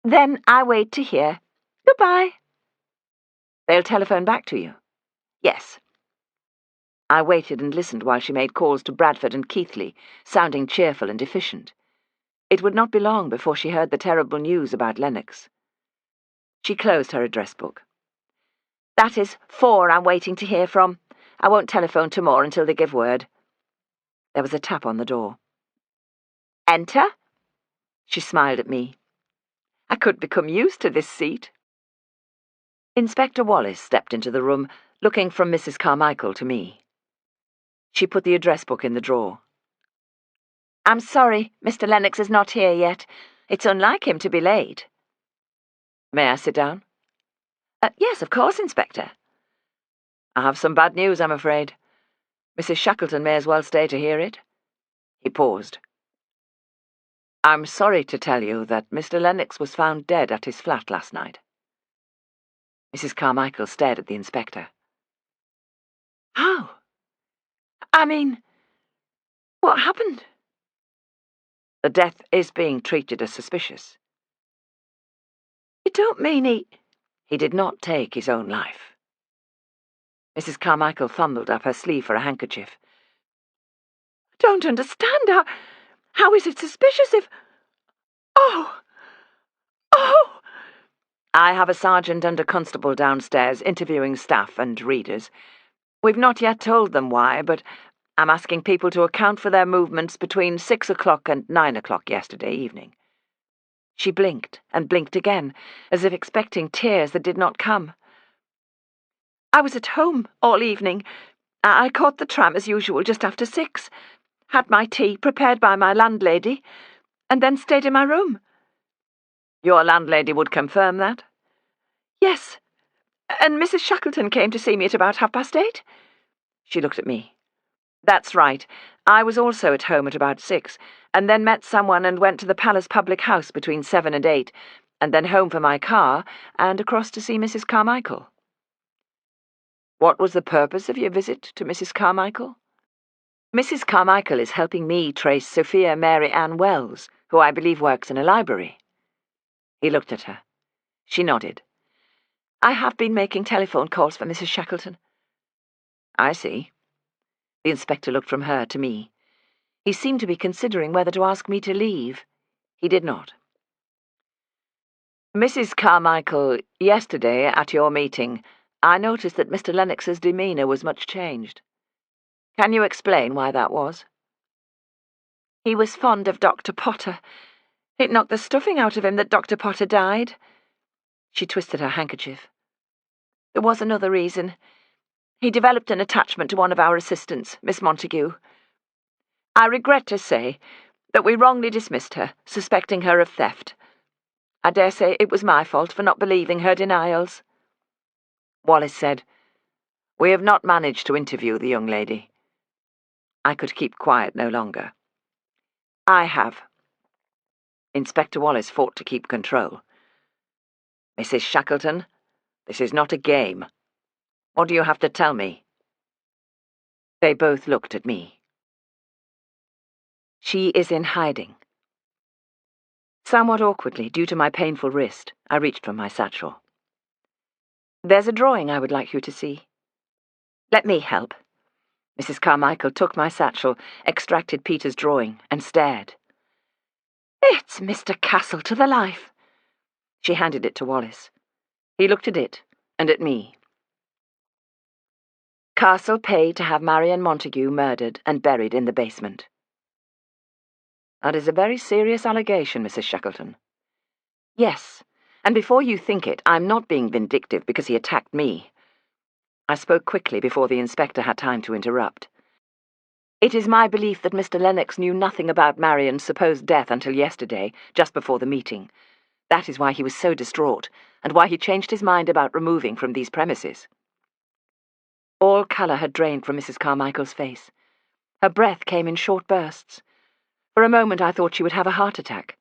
Then I wait to hear. Goodbye. They'll telephone back to you? Yes. I waited and listened while she made calls to Bradford and Keighley, sounding cheerful and efficient. It would not be long before she heard the terrible news about Lennox. She closed her address book. That is 4 I'm waiting to hear from. I won't telephone to more until they give word. There was a tap on the door. Enter? She smiled at me. I could become used to this seat. Inspector Wallace stepped into the room, looking from Mrs. Carmichael to me. She put the address book in the drawer. I'm sorry, Mr. Lennox is not here yet. It's unlike him to be late. May I sit down? Yes, of course, Inspector. I have some bad news, I'm afraid. Mrs. Shackleton may as well stay to hear it. He paused. I'm sorry to tell you that Mr. Lennox was found dead at his flat last night. Mrs. Carmichael stared at the inspector. How? I mean, what happened? The death is being treated as suspicious. You don't mean he did not take his own life. Mrs. Carmichael fumbled up her sleeve for a handkerchief. I don't understand. How is it suspicious if... Oh! I have a sergeant and a constable downstairs interviewing staff and readers. We've not yet told them why, but I'm asking people to account for their movements between 6 o'clock and 9 o'clock yesterday evening. She blinked and blinked again, as if expecting tears that did not come. I was at home all evening. I caught the tram as usual just after 6, had my tea prepared by my landlady, and then stayed in my room. Your landlady would confirm that? Yes, and Mrs. Shackleton came to see me at about 8:30. She looked at me. That's right. I was also at home at about 6, and then met someone and went to the Palace Public House between 7 and 8, and then home for my car, and across to see Mrs. Carmichael. What was the purpose of your visit to Mrs. Carmichael? Mrs. Carmichael is helping me trace Sophia Mary Ann Wells, who I believe works in a library. He looked at her. She nodded. I have been making telephone calls for Mrs. Shackleton. I see. The inspector looked from her to me. He seemed to be considering whether to ask me to leave. He did not. Mrs. Carmichael, yesterday at your meeting, I noticed that Mr. Lennox's demeanour was much changed. Can you explain why that was? He was fond of Dr. Potter. It knocked the stuffing out of him that Dr. Potter died. She twisted her handkerchief. There was another reason. He developed an attachment to one of our assistants, Miss Montague. I regret to say that we wrongly dismissed her, suspecting her of theft. I dare say it was my fault for not believing her denials." Wallace said, "We have not managed to interview the young lady." I could keep quiet no longer. "I have." Inspector Wallace fought to keep control. "Mrs. Shackleton, this is not a game. What do you have to tell me?" They both looked at me. "She is in hiding." Somewhat awkwardly, due to my painful wrist, I reached for my satchel. "There's a drawing I would like you to see." "Let me help." Mrs. Carmichael took my satchel, extracted Peter's drawing, and stared. "It's Mr. Castle to the life." She handed it to Wallace. He looked at it, and at me. "Castle paid to have Marian Montague murdered and buried in the basement." "That is a very serious allegation, Mrs. Shackleton." "Yes, and before you think it, I'm not being vindictive because he attacked me." I spoke quickly before the inspector had time to interrupt. "It is my belief that Mr. Lennox knew nothing about Marian's supposed death until yesterday, just before the meeting. That is why he was so distraught, and why he changed his mind about removing from these premises." All colour had drained from Mrs. Carmichael's face. Her breath came in short bursts. For a moment I thought she would have a heart attack.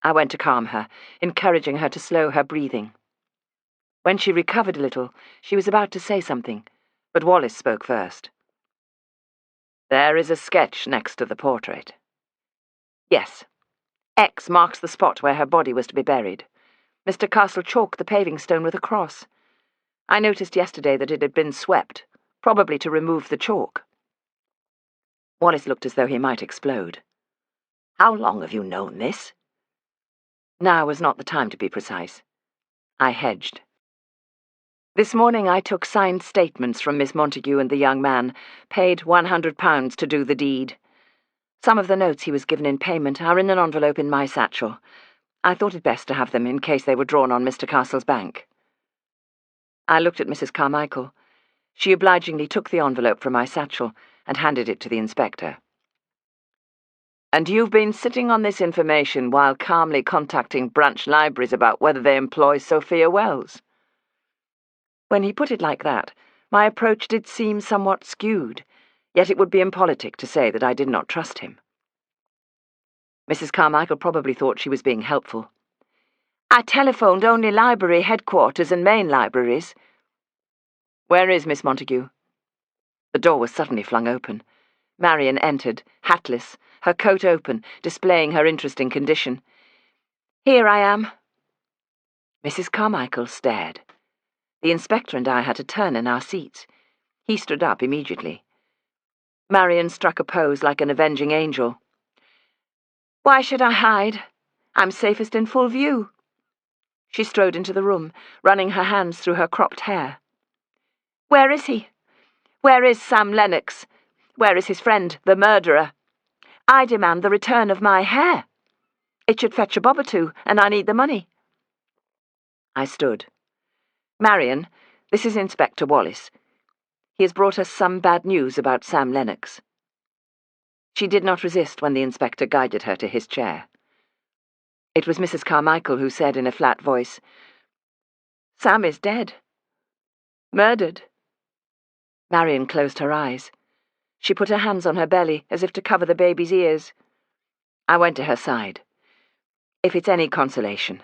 I went to calm her, encouraging her to slow her breathing. When she recovered a little, she was about to say something, but Wallace spoke first. "There is a sketch next to the portrait." "Yes. X marks the spot where her body was to be buried. Mr. Castle chalked the paving stone with a cross. I noticed yesterday that it had been swept, probably to remove the chalk." Wallace looked as though he might explode. "How long have you known this?" Now was not the time to be precise. I hedged. "This morning I took signed statements from Miss Montague and the young man, paid £100 to do the deed. Some of the notes he was given in payment are in an envelope in my satchel. I thought it best to have them in case they were drawn on Mr. Castle's bank." I looked at Mrs. Carmichael. She obligingly took the envelope from my satchel and handed it to the inspector. "And you've been sitting on this information while calmly contacting branch libraries about whether they employ Sophia Wells?" When he put it like that, my approach did seem somewhat skewed, yet it would be impolitic to say that I did not trust him. Mrs. Carmichael probably thought she was being helpful. "I telephoned only library headquarters and main libraries." "Where is Miss Montague?" The door was suddenly flung open. Marian entered, hatless, her coat open, displaying her interesting condition. "Here I am." Mrs. Carmichael stared. The inspector and I had to turn in our seats. He stood up immediately. Marian struck a pose like an avenging angel. "Why should I hide? I'm safest in full view." She strode into the room, running her hands through her cropped hair. "Where is he? Where is Sam Lennox? Where is his friend, the murderer? I demand the return of my hair. It should fetch a bob or two, and I need the money." I stood. "Marian, this is Inspector Wallace. He has brought us some bad news about Sam Lennox." She did not resist when the inspector guided her to his chair. It was Mrs. Carmichael who said in a flat voice, "Sam is dead. Murdered." Marian closed her eyes. She put her hands on her belly as if to cover the baby's ears. I went to her side. "If it's any consolation,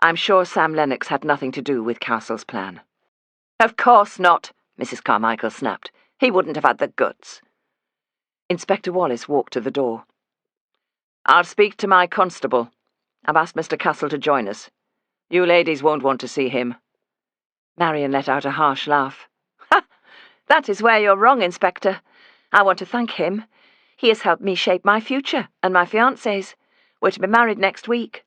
I'm sure Sam Lennox had nothing to do with Castle's plan." "Of course not," Mrs. Carmichael snapped. "He wouldn't have had the guts." Inspector Wallace walked to the door. "I'll speak to my constable. I've asked Mr. Castle to join us. You ladies won't want to see him." Marian let out a harsh laugh. "Ha! That is where you're wrong, Inspector. I want to thank him. He has helped me shape my future and my fiancé's. We're to be married next week."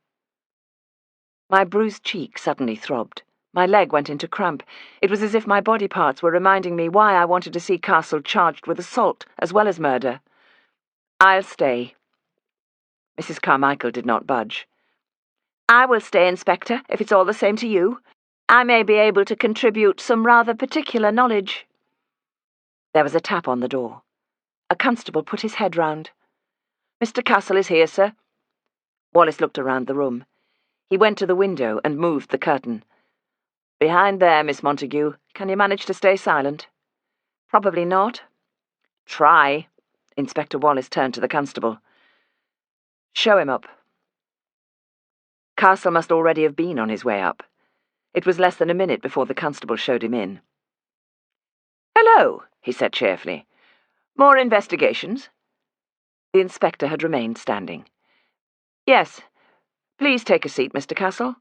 My bruised cheek suddenly throbbed. My leg went into cramp. It was as if my body parts were reminding me why I wanted to see Castle charged with assault as well as murder. "I'll stay." Mrs. Carmichael did not budge. "I will stay, Inspector, if it's all the same to you. I may be able to contribute some rather particular knowledge." There was a tap on the door. A constable put his head round. "Mr. Castle is here, sir." Wallace looked around the room. He went to the window and moved the curtain. "Behind there, Miss Montague. Can you manage to stay silent?" "Probably not." "Try." Inspector Wallace turned to the constable. "Show him up." Castle must already have been on his way up. It was less than a minute before the constable showed him in. "Hello," he said cheerfully. "More investigations?" The inspector had remained standing. "Yes. Please take a seat, Mr. Castle."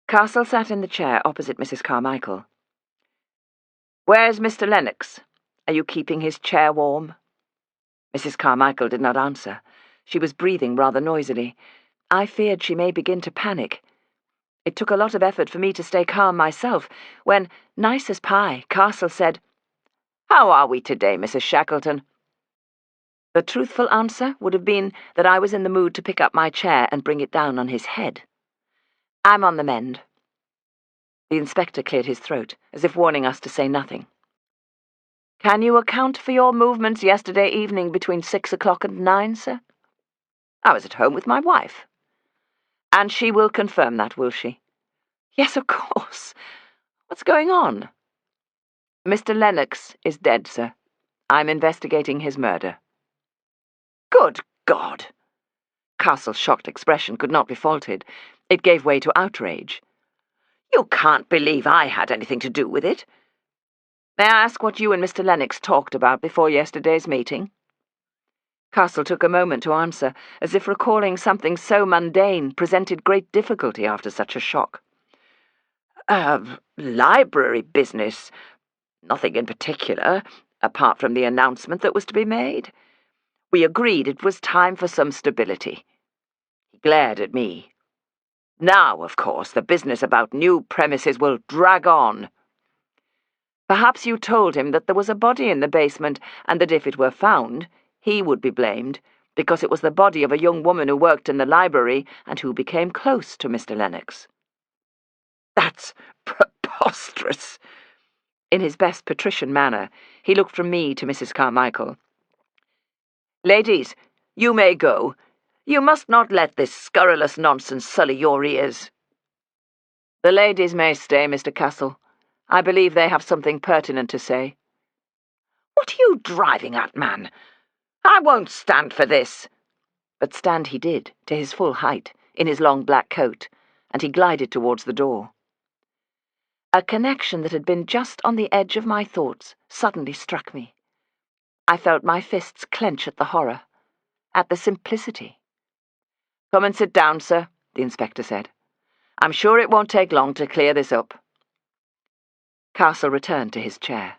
Castle sat in the chair opposite Mrs. Carmichael. "Where's Mr. Lennox? Are you keeping his chair warm?" Mrs. Carmichael did not answer. She was breathing rather noisily. I feared she may begin to panic. It took a lot of effort for me to stay calm myself, when, nice as pie, Castle said, "How are we today, Mrs. Shackleton?" The truthful answer would have been that I was in the mood to pick up my chair and bring it down on his head. "I'm on the mend." The inspector cleared his throat, as if warning us to say nothing. "Can you account for your movements yesterday evening between 6 o'clock and 9, sir?" "I was at home with my wife." "And she will confirm that, will she?" "Yes, of course. What's going on?" "Mr. Lennox is dead, sir. I'm investigating his murder." "Good God!" Castle's shocked expression could not be faulted. It gave way to outrage. "You can't believe I had anything to do with it. May I ask what you and Mr. Lennox talked about before yesterday's meeting?" Castle took a moment to answer, as if recalling something so mundane presented great difficulty after such a shock. Library business. Nothing in particular, apart from the announcement that was to be made. We agreed it was time for some stability." He glared at me. "Now, of course, the business about new premises will drag on." "Perhaps you told him that there was a body in the basement, and that if it were found, he would be blamed, because it was the body of a young woman who worked in the library and who became close to Mr. Lennox." "That's preposterous." In his best patrician manner, he looked from me to Mrs. Carmichael. "Ladies, you may go. You must not let this scurrilous nonsense sully your ears." "The ladies may stay, Mr. Castle. I believe they have something pertinent to say." "What are you driving at, man? I won't stand for this." But stand he did, to his full height, in his long black coat, and he glided towards the door. A connection that had been just on the edge of my thoughts suddenly struck me. I felt my fists clench at the horror, at the simplicity. "Come and sit down, sir," the inspector said. "I'm sure it won't take long to clear this up." Castle returned to his chair.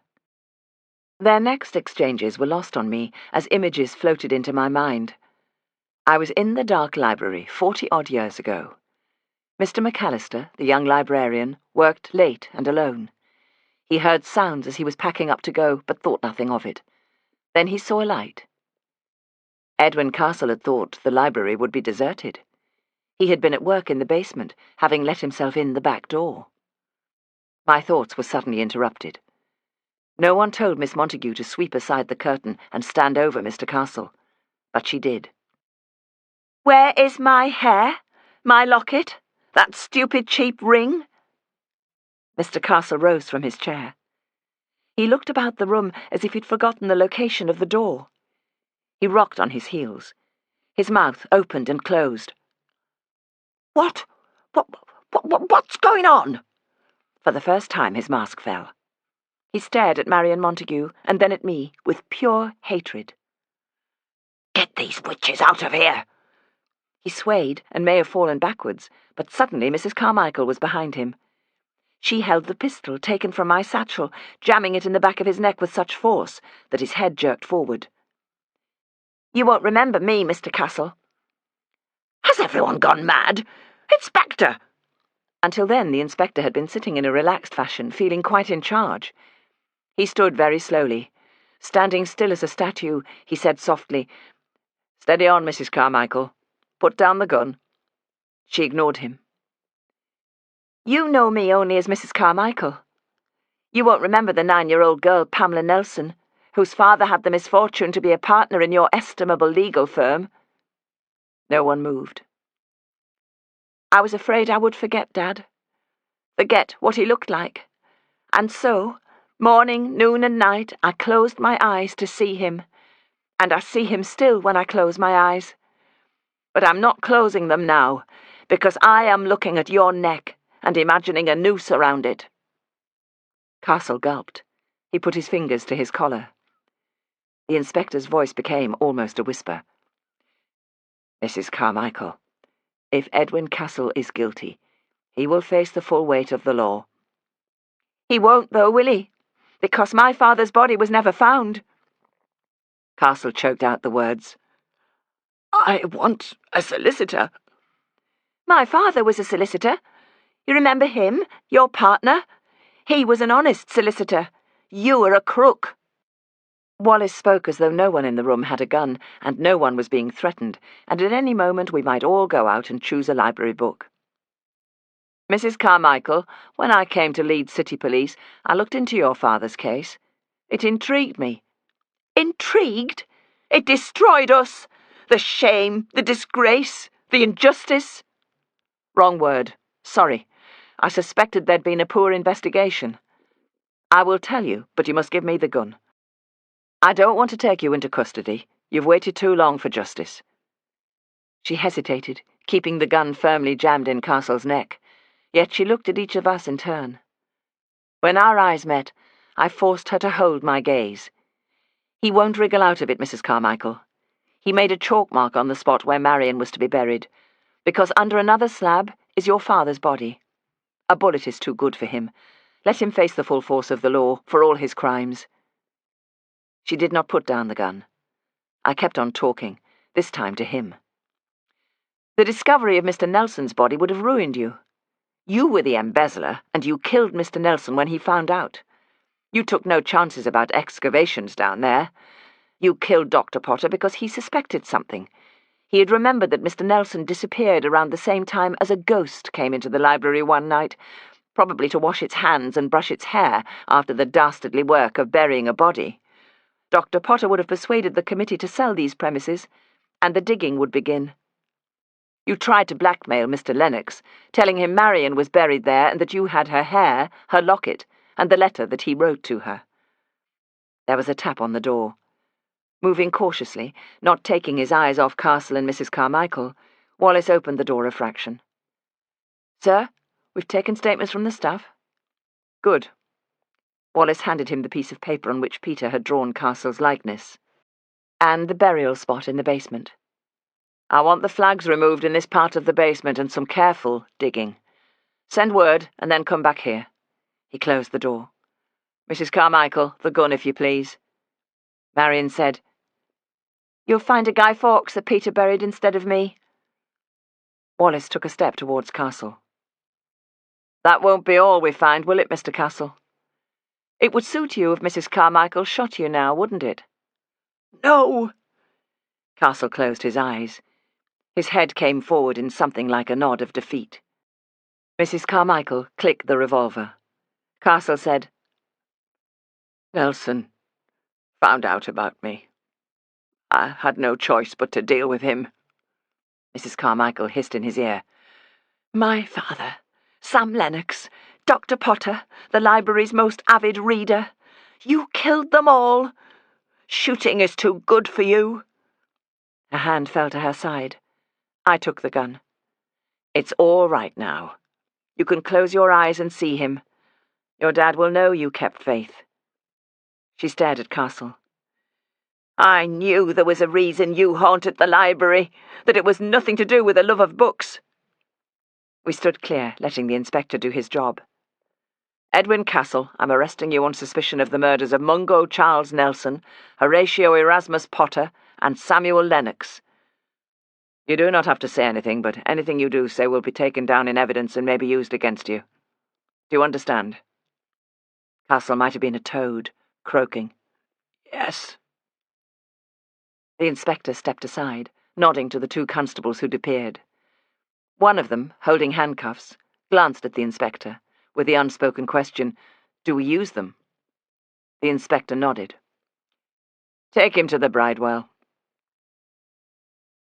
Their next exchanges were lost on me as images floated into my mind. I was in the dark library 40-odd years ago. Mr. McAllister, the young librarian, worked late and alone. He heard sounds as he was packing up to go, but thought nothing of it. Then he saw a light. Edwin Castle had thought the library would be deserted. He had been at work in the basement, having let himself in the back door. My thoughts were suddenly interrupted. No one told Miss Montague to sweep aside the curtain and stand over Mr. Castle, but she did. "Where is my hair? My locket? That stupid cheap ring?" Mr. Castle rose from his chair. He looked about the room as if he'd forgotten the location of the door. He rocked on his heels. His mouth opened and closed. What's going on?" For the first time his mask fell. He stared at Marian Montague and then at me with pure hatred. "Get these witches out of here!" He swayed and may have fallen backwards, but suddenly Mrs. Carmichael was behind him. She held the pistol taken from my satchel, jamming it in the back of his neck with such force that his head jerked forward. "You won't remember me, Mr. Castle." "Has everyone gone mad? Inspector!" Until then the inspector had been sitting in a relaxed fashion, feeling quite in charge. He stood very slowly. Standing still as a statue, he said softly, "Steady on, Mrs. Carmichael. Put down the gun." She ignored him. "You know me only as Mrs. Carmichael." You won't remember the 9-year-old girl, Pamela Nelson, whose father had the misfortune to be a partner in your estimable legal firm." No one moved. "I was afraid I would forget, Dad. Forget what he looked like. And so, morning, noon, and night, I closed my eyes to see him. And I see him still when I close my eyes. But I'm not closing them now, because I am looking at your neck and imagining a noose around it." Castle gulped. He put his fingers to his collar. The inspector's voice became almost a whisper. "Mrs. Carmichael, if Edwin Castle is guilty, he will face the full weight of the law." "He won't, though, will he? Because my father's body was never found." Castle choked out the words. "I want a solicitor." "My father was a solicitor. You remember him, your partner? He was an honest solicitor. You were a crook." Wallace spoke as though no one in the room had a gun, and no one was being threatened, and at any moment we might all go out and choose a library book. "Mrs. Carmichael, when I came to lead City Police, I looked into your father's case. It intrigued me." "Intrigued? It destroyed us! The shame, the disgrace, the injustice." "Wrong word. Sorry. I suspected there'd been a poor investigation. I will tell you, but you must give me the gun. I don't want to take you into custody. You've waited too long for justice." She hesitated, keeping the gun firmly jammed in Castle's neck. Yet she looked at each of us in turn. When our eyes met, I forced her to hold my gaze. "He won't wriggle out of it, Mrs. Carmichael. He made a chalk mark on the spot where Marion was to be buried, because under another slab is your father's body. A bullet is too good for him. Let him face the full force of the law for all his crimes." She did not put down the gun. I kept on talking, this time to him. "The discovery of Mr. Nelson's body would have ruined you. You were the embezzler, and you killed Mr. Nelson when he found out. You took no chances about excavations down there. You killed Dr. Potter because he suspected something. He had remembered that Mr. Nelson disappeared around the same time as a ghost came into the library one night, probably to wash its hands and brush its hair after the dastardly work of burying a body. Dr. Potter would have persuaded the committee to sell these premises, and the digging would begin. You tried to blackmail Mr. Lennox, telling him Marion was buried there and that you had her hair, her locket, and the letter that he wrote to her." There was a tap on the door. Moving cautiously, not taking his eyes off Castle and Mrs. Carmichael, Wallace opened the door a fraction. "Sir, we've taken statements from the staff." "Good." Wallace handed him the piece of paper on which Peter had drawn Castle's likeness, and the burial spot in the basement. "I want the flags removed in this part of the basement and some careful digging. Send word, and then come back here." He closed the door. "Mrs. Carmichael, the gun, if you please." Marion said, "You'll find a Guy Fawkes that Peter buried instead of me." Wallace took a step towards Castle. "That won't be all we find, will it, Mr. Castle? It would suit you if Mrs. Carmichael shot you now, wouldn't it?" "No!" Castle closed his eyes. His head came forward in something like a nod of defeat. Mrs. Carmichael clicked the revolver. Castle said, "Nelson found out about me. I had no choice but to deal with him." Mrs. Carmichael hissed in his ear, "My father, Sam Lennox, Dr. Potter, the library's most avid reader. You killed them all. Shooting is too good for you." Her hand fell to her side. I took the gun. "It's all right now. You can close your eyes and see him. Your dad will know you kept faith." She stared at Castle. "I knew there was a reason you haunted the library, that it was nothing to do with a love of books." We stood clear, letting the inspector do his job. "Edwin Castle, I'm arresting you on suspicion of the murders of Mungo Charles Nelson, Horatio Erasmus Potter, and Samuel Lennox. You do not have to say anything, but anything you do say will be taken down in evidence and may be used against you. Do you understand?" Castle might have been a toad, croaking, "Yes." The inspector stepped aside, nodding to the two constables who'd appeared. One of them, holding handcuffs, glanced at the inspector, with the unspoken question, Do we use them? The inspector nodded. Take him to the bridewell.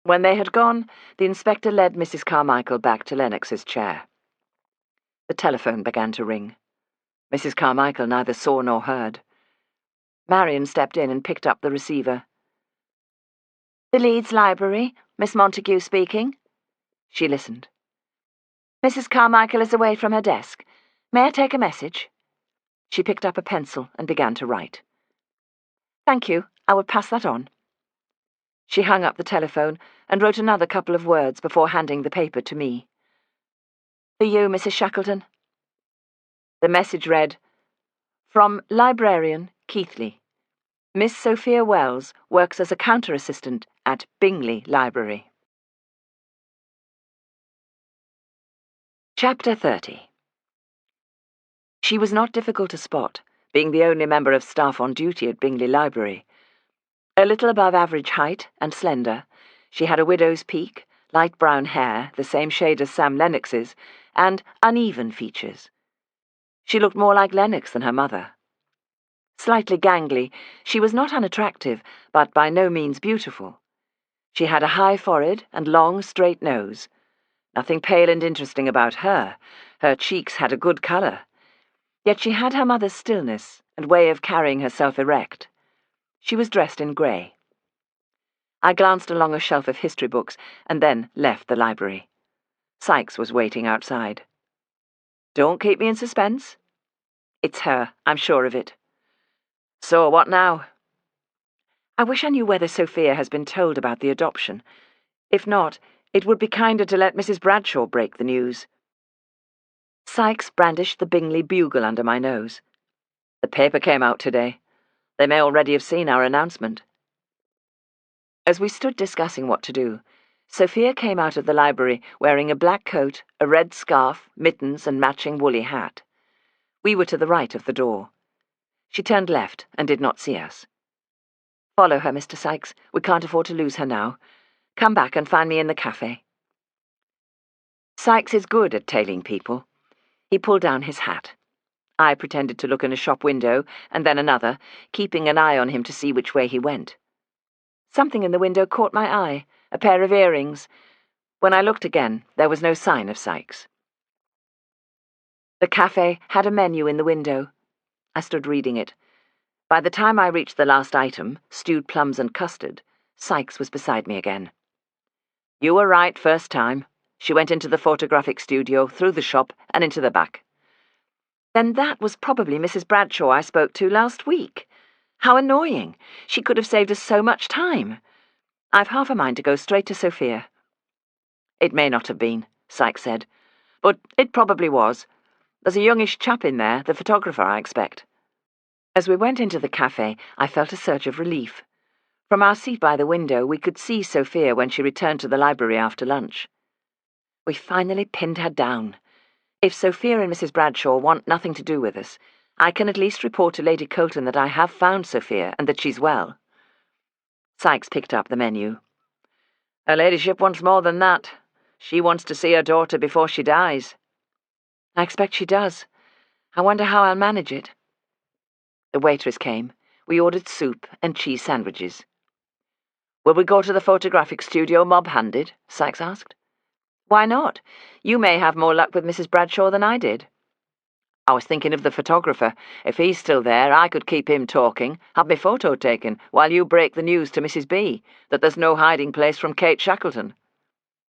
When they had gone, the inspector led Mrs. Carmichael back to Lennox's chair. The telephone began to ring. Mrs. Carmichael neither saw nor heard. Marion stepped in and picked up the receiver. The Leeds Library, Miss Montague speaking. She listened. Mrs. Carmichael is away from her desk. May I take a message? She picked up a pencil and began to write. Thank you. I will pass that on. She hung up the telephone and wrote another couple of words before handing the paper to me. For you, Mrs. Shackleton. The message read, From Librarian Keithley. Miss Sophia Wells works as a counter-assistant at Bingley Library. Chapter 30. She was not difficult to spot, being the only member of staff on duty at Bingley Library. A little above average height and slender, she had a widow's peak, light brown hair, the same shade as Sam Lennox's, and uneven features. She looked more like Lennox than her mother. Slightly gangly, she was not unattractive, but by no means beautiful. She had a high forehead and long, straight nose. Nothing pale and interesting about her. Her cheeks had a good colour. Yet she had her mother's stillness and way of carrying herself erect. She was dressed in grey. I glanced along a shelf of history books and then left the library. Sykes was waiting outside. Don't keep me in suspense. It's her, I'm sure of it. So what now? I wish I knew whether Sophia has been told about the adoption. If not, it would be kinder to let Mrs. Bradshaw break the news. Sykes brandished the Bingley Bugle under my nose. The paper came out today. They may already have seen our announcement. As we stood discussing what to do, Sophia came out of the library wearing a black coat, a red scarf, mittens, and matching woolly hat. We were to the right of the door. She turned left and did not see us. Follow her, Mr. Sykes. We can't afford to lose her now. Come back and find me in the cafe. Sykes is good at tailing people. He pulled down his hat. I pretended to look in a shop window, and then another, keeping an eye on him to see which way he went. Something in the window caught my eye, a pair of earrings. When I looked again, there was no sign of Sykes. The cafe had a menu in the window. I stood reading it. By the time I reached the last item, stewed plums and custard, Sykes was beside me again. You were right first time. She went into the photographic studio, through the shop, and into the back. Then that was probably Mrs. Bradshaw I spoke to last week. How annoying! She could have saved us so much time. I've half a mind to go straight to Sophia. It may not have been, Sykes said, but it probably was. There's a youngish chap in there, the photographer, I expect. As we went into the cafe, I felt a surge of relief. From our seat by the window, we could see Sophia when she returned to the library after lunch. We finally pinned her down. If Sophia and Mrs. Bradshaw want nothing to do with us, I can at least report to Lady Colton that I have found Sophia and that she's well. Sykes picked up the menu. Her ladyship wants more than that. She wants to see her daughter before she dies. I expect she does. I wonder how I'll manage it. The waitress came. We ordered soup and cheese sandwiches. Will we go to the photographic studio mob-handed? Sykes asked. Why not? You may have more luck with Mrs. Bradshaw than I did. I was thinking of the photographer. If he's still there, I could keep him talking, have my photo taken, while you break the news to Mrs. B, that there's no hiding place from Kate Shackleton.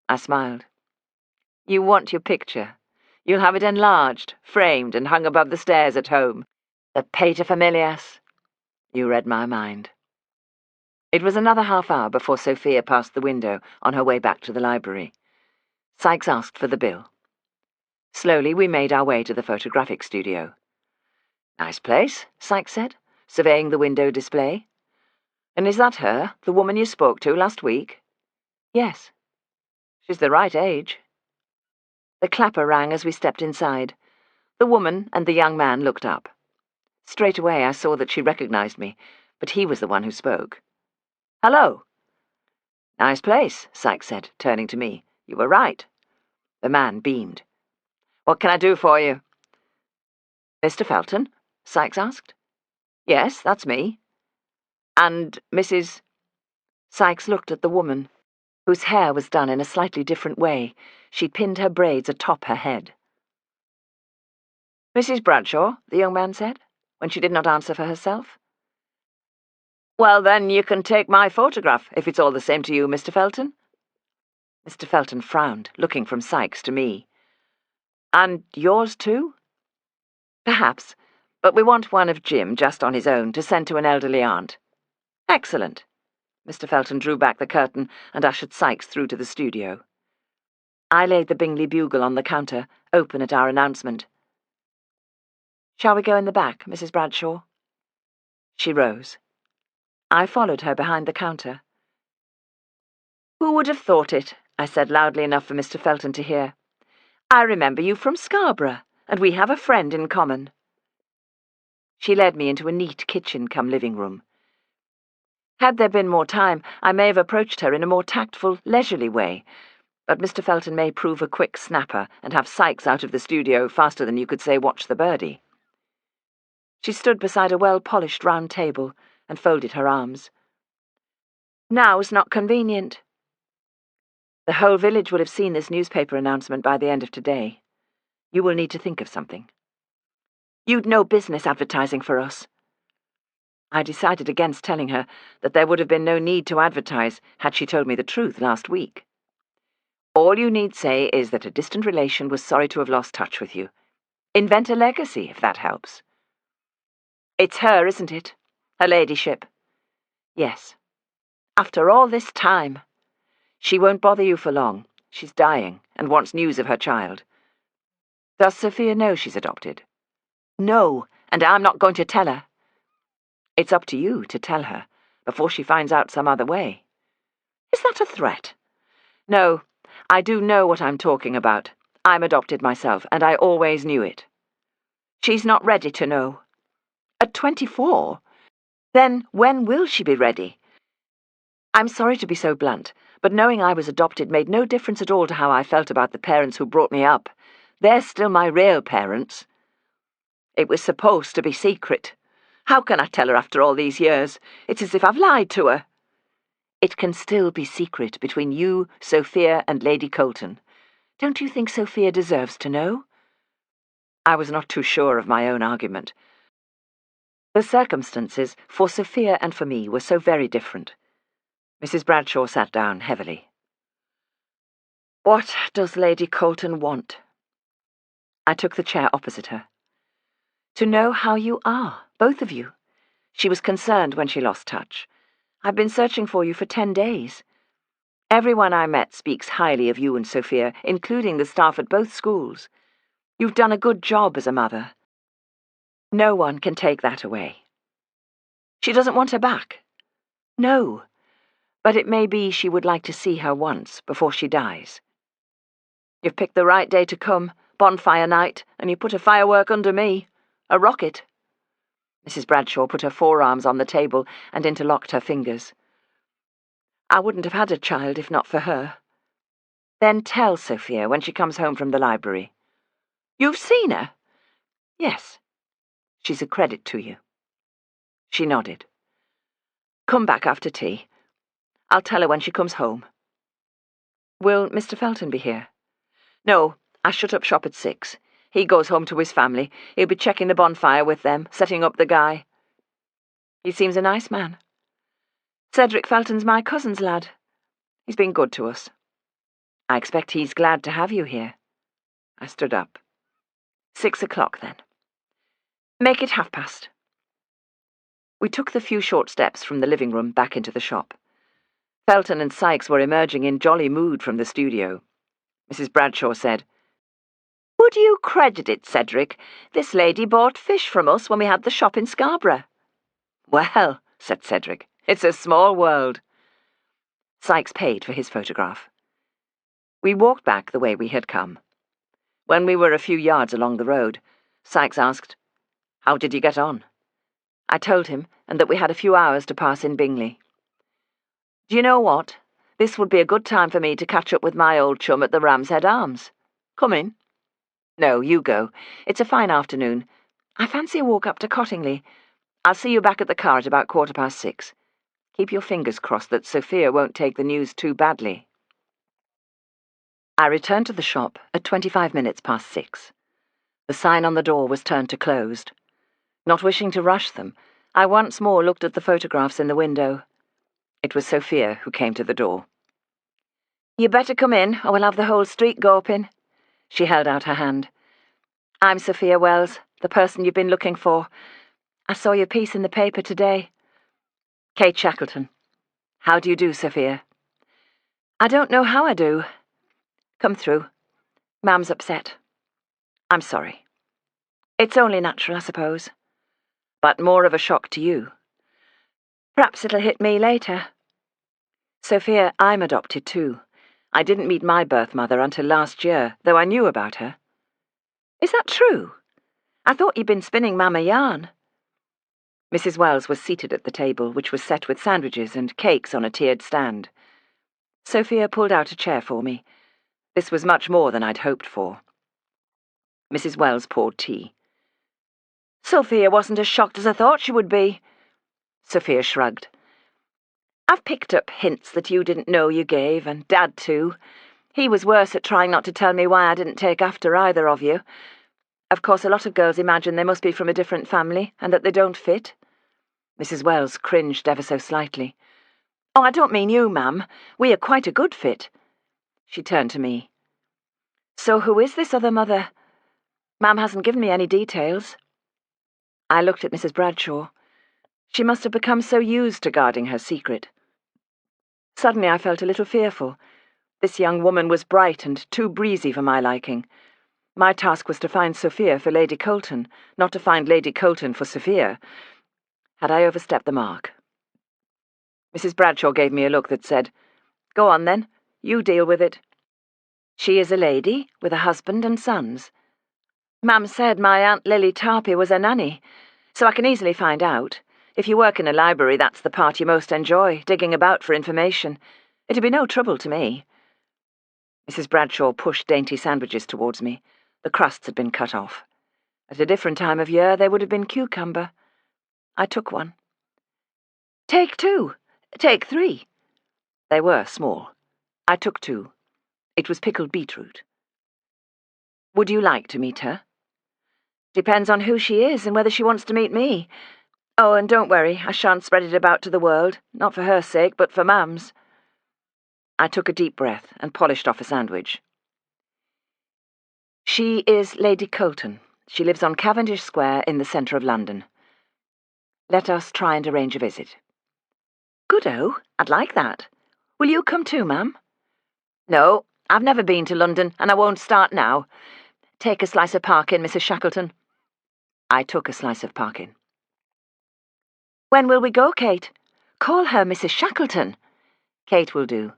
I smiled. You want your picture. You'll have it enlarged, framed, and hung above the stairs at home. The paterfamilias. You read my mind. It was another half-hour before Sophia passed the window on her way back to the library. Sykes asked for the bill. Slowly we made our way to the photographic studio. Nice place, Sykes said, surveying the window display. And is that her, the woman you spoke to last week? Yes. She's the right age. The clapper rang as we stepped inside. The woman and the young man looked up. Straight away I saw that she recognized me, but he was the one who spoke. Hello. Nice place, Sykes said, turning to me. You were right. The man beamed. What can I do for you? Mr. Felton? Sykes asked. Yes, that's me. And Mrs. Sykes looked at the woman, whose hair was done in a slightly different way. She'd pinned her braids atop her head. Mrs. Bradshaw, the young man said, when she did not answer for herself. Well, then you can take my photograph, if it's all the same to you, Mr. Felton. Mr. Felton frowned, looking from Sykes to me. And yours too? Perhaps, but we want one of Jim just on his own to send to an elderly aunt. Excellent. Mr. Felton drew back the curtain and ushered Sykes through to the studio. I laid the Bingley Bugle on the counter, open at our announcement. Shall we go in the back, Mrs. Bradshaw? She rose. I followed her behind the counter. Who would have thought it? I said loudly enough for Mr. Felton to hear. I remember you from Scarborough, and we have a friend in common. She led me into a neat kitchen-cum-living room. Had there been more time, I may have approached her in a more tactful, leisurely way, but Mr. Felton may prove a quick snapper and have Sykes out of the studio faster than you could say watch the birdie. She stood beside a well-polished round table and folded her arms. Now's not convenient. The whole village would have seen this newspaper announcement by the end of today. You will need to think of something. You'd no business advertising for us. I decided against telling her that there would have been no need to advertise had she told me the truth last week. All you need say is that a distant relation was sorry to have lost touch with you. Invent a legacy, if that helps. It's her, isn't it? Her ladyship. Yes. After all this time. She won't bother you for long. She's dying and wants news of her child. Does Sophia know she's adopted? No, and I'm not going to tell her. It's up to you to tell her, before she finds out some other way. Is that a threat? No, I do know what I'm talking about. I'm adopted myself, and I always knew it. She's not ready to know. At 24? Then when will she be ready? I'm sorry to be so blunt, but knowing I was adopted made no difference at all to how I felt about the parents who brought me up. They're still my real parents. It was supposed to be secret. How can I tell her after all these years? It's as if I've lied to her. It can still be secret between you, Sophia, and Lady Colton. Don't you think Sophia deserves to know? I was not too sure of my own argument. The circumstances, for Sophia and for me, were so very different. Mrs. Bradshaw sat down heavily. What does Lady Colton want? I took the chair opposite her. To know how you are, both of you. She was concerned when she lost touch. I've been searching for you for 10 days. Everyone I met speaks highly of you and Sophia, including the staff at both schools. You've done a good job as a mother. No one can take that away. She doesn't want her back. No, but it may be she would like to see her once before she dies. You've picked the right day to come, bonfire night, and you put a firework under me. A rocket. Mrs. Bradshaw put her forearms on the table and interlocked her fingers. I wouldn't have had a child if not for her. Then tell Sophia when she comes home from the library. You've seen her? Yes. She's a credit to you. She nodded. Come back after tea. I'll tell her when she comes home. Will Mr. Felton be here? No, I shut up shop at 6. He goes home to his family. He'll be checking the bonfire with them, setting up the guy. He seems a nice man. Cedric Felton's my cousin's lad. He's been good to us. I expect he's glad to have you here. I stood up. 6 o'clock, then. Make it past. We took the few short steps from the living room back into the shop. Felton and Sykes were emerging in jolly mood from the studio. Mrs. Bradshaw said, Would you credit it, Cedric? This lady bought fish from us when we had the shop in Scarborough. Well, said Cedric, it's a small world. Sykes paid for his photograph. We walked back the way we had come. When we were a few yards along the road, Sykes asked, How did you get on? I told him, and that we had a few hours to pass in Bingley. Do you know what? This would be a good time for me to catch up with my old chum at the Ram's Head Arms. Come in. No, you go. It's a fine afternoon. I fancy a walk up to Cottingley. I'll see you back at the car at about 6:15. Keep your fingers crossed that Sophia won't take the news too badly. I returned to the shop at 6:25. The sign on the door was turned to closed. Not wishing to rush them, I once more looked at the photographs in the window. It was Sophia who came to the door. "You better come in, or we'll have the whole street gawping." She held out her hand. "I'm Sophia Wells, the person you've been looking for. I saw your piece in the paper today." "Kate Shackleton. How do you do, Sophia?" "I don't know how I do. Come through. Mam's upset." "I'm sorry." "It's only natural, I suppose." "But more of a shock to you." "Perhaps it'll hit me later." "Sophia, I'm adopted too. I didn't meet my birth mother until last year, though I knew about her." "Is that true? I thought you'd been spinning Mam a yarn." Mrs. Wells was seated at the table, which was set with sandwiches and cakes on a tiered stand. Sophia pulled out a chair for me. This was much more than I'd hoped for. Mrs. Wells poured tea. "Sophia wasn't as shocked as I thought she would be." Sophia shrugged. "I've picked up hints that you didn't know you gave, and Dad too. He was worse at trying not to tell me why I didn't take after either of you. Of course, a lot of girls imagine they must be from a different family, and that they don't fit." Mrs. Wells cringed ever so slightly. "Oh, I don't mean you, Mam. We are quite a good fit." She turned to me. "So who is this other mother? Mam hasn't given me any details." I looked at Mrs. Bradshaw. She must have become so used to guarding her secret. Suddenly I felt a little fearful. This young woman was bright and too breezy for my liking. My task was to find Sophia for Lady Colton, not to find Lady Colton for Sophia. Had I overstepped the mark? Mrs. Bradshaw gave me a look that said, "Go on then, you deal with it." "She is a lady, with a husband and sons. Mam said my Aunt Lily Tarpey was a nanny, so I can easily find out. If you work in a library, that's the part you most enjoy, digging about for information. It'd be no trouble to me." Mrs. Bradshaw pushed dainty sandwiches towards me. The crusts had been cut off. At a different time of year, they would have been cucumber. I took one. "Take two. Take three." They were small. I took two. It was pickled beetroot. "Would you like to meet her?" "Depends on who she is and whether she wants to meet me. Oh, and don't worry, I shan't spread it about to the world, not for her sake, but for Mam's." I took a deep breath and polished off a sandwich. "She is Lady Colton. She lives on Cavendish Square in the centre of London. Let us try and arrange a visit." "Good-o, I'd like that. Will you come too, Mam?" "No, I've never been to London, and I won't start now. Take a slice of parkin, Mrs. Shackleton." I took a slice of parkin. "When will we go, Kate?" "Call her Mrs. Shackleton." "Kate will do."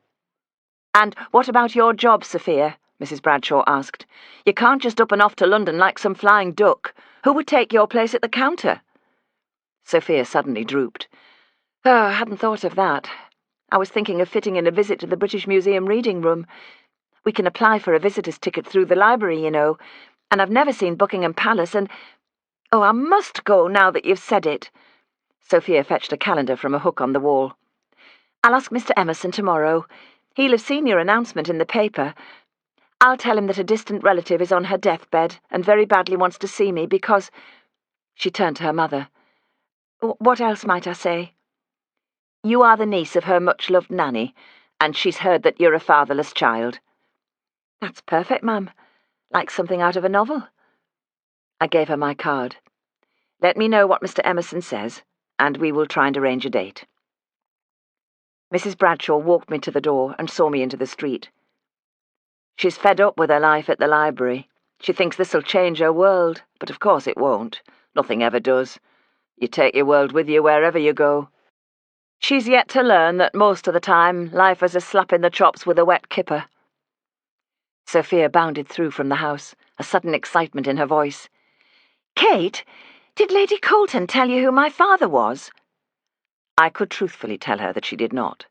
"And what about your job, Sophia?" Mrs. Bradshaw asked. "You can't just up and off to London like some flying duck. Who would take your place at the counter?" Sophia suddenly drooped. "Oh, I hadn't thought of that. I was thinking of fitting in a visit to the British Museum reading room. We can apply for a visitor's ticket through the library, you know, and I've never seen Buckingham Palace, and— Oh, I must go now that you've said it." Sophia fetched a calendar from a hook on the wall. "I'll ask Mr. Emerson tomorrow. He'll have seen your announcement in the paper. I'll tell him that a distant relative is on her deathbed and very badly wants to see me because—" She turned to her mother. "What else might I say?" "You are the niece of her much-loved nanny, and she's heard that you're a fatherless child." "That's perfect, Mum. Like something out of a novel." I gave her my card. "Let me know what Mr. Emerson says, and we will try and arrange a date." Mrs. Bradshaw walked me to the door and saw me into the street. "She's fed up with her life at the library. She thinks this'll change her world, but of course it won't. Nothing ever does. You take your world with you wherever you go. She's yet to learn that most of the time life is a slap in the chops with a wet kipper." Sophia bounded through from the house, a sudden excitement in her voice. "Kate, did Lady Colton tell you who my father was?" I could truthfully tell her that she did not.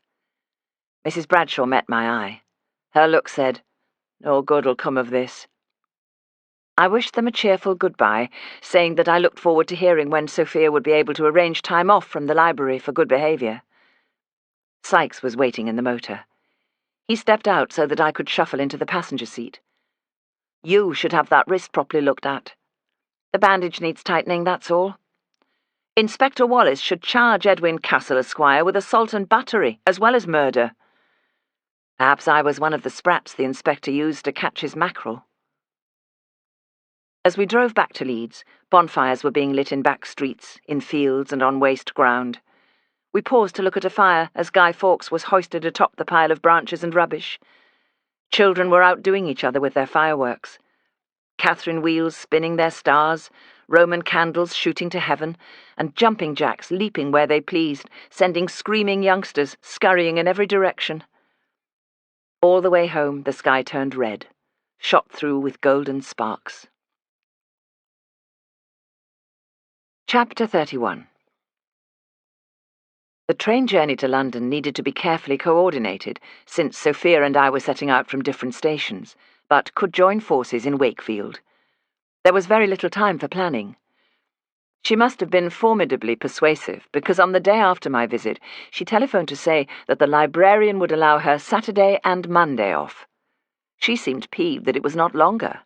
Mrs. Bradshaw met my eye. Her look said, "No good'll come of this." I wished them a cheerful goodbye, saying that I looked forward to hearing when Sophia would be able to arrange time off from the library for good behaviour. Sykes was waiting in the motor. He stepped out so that I could shuffle into the passenger seat. "You should have that wrist properly looked at. The bandage needs tightening, that's all. Inspector Wallace should charge Edwin Castle, Esquire, with assault and battery, as well as murder. Perhaps I was one of the sprats the inspector used to catch his mackerel." As we drove back to Leeds, bonfires were being lit in back streets, in fields and on waste ground. We paused to look at a fire as Guy Fawkes was hoisted atop the pile of branches and rubbish. Children were outdoing each other with their fireworks. Catherine wheels spinning their stars, Roman candles shooting to heaven, and jumping jacks leaping where they pleased, sending screaming youngsters scurrying in every direction. All the way home the sky turned red, shot through with golden sparks. Chapter 31. The train journey to London needed to be carefully coordinated, since Sophia and I were setting out from different stations, but could join forces in Wakefield. There was very little time for planning. She must have been formidably persuasive, because on the day after my visit, she telephoned to say that the librarian would allow her Saturday and Monday off. She seemed peeved that it was not longer.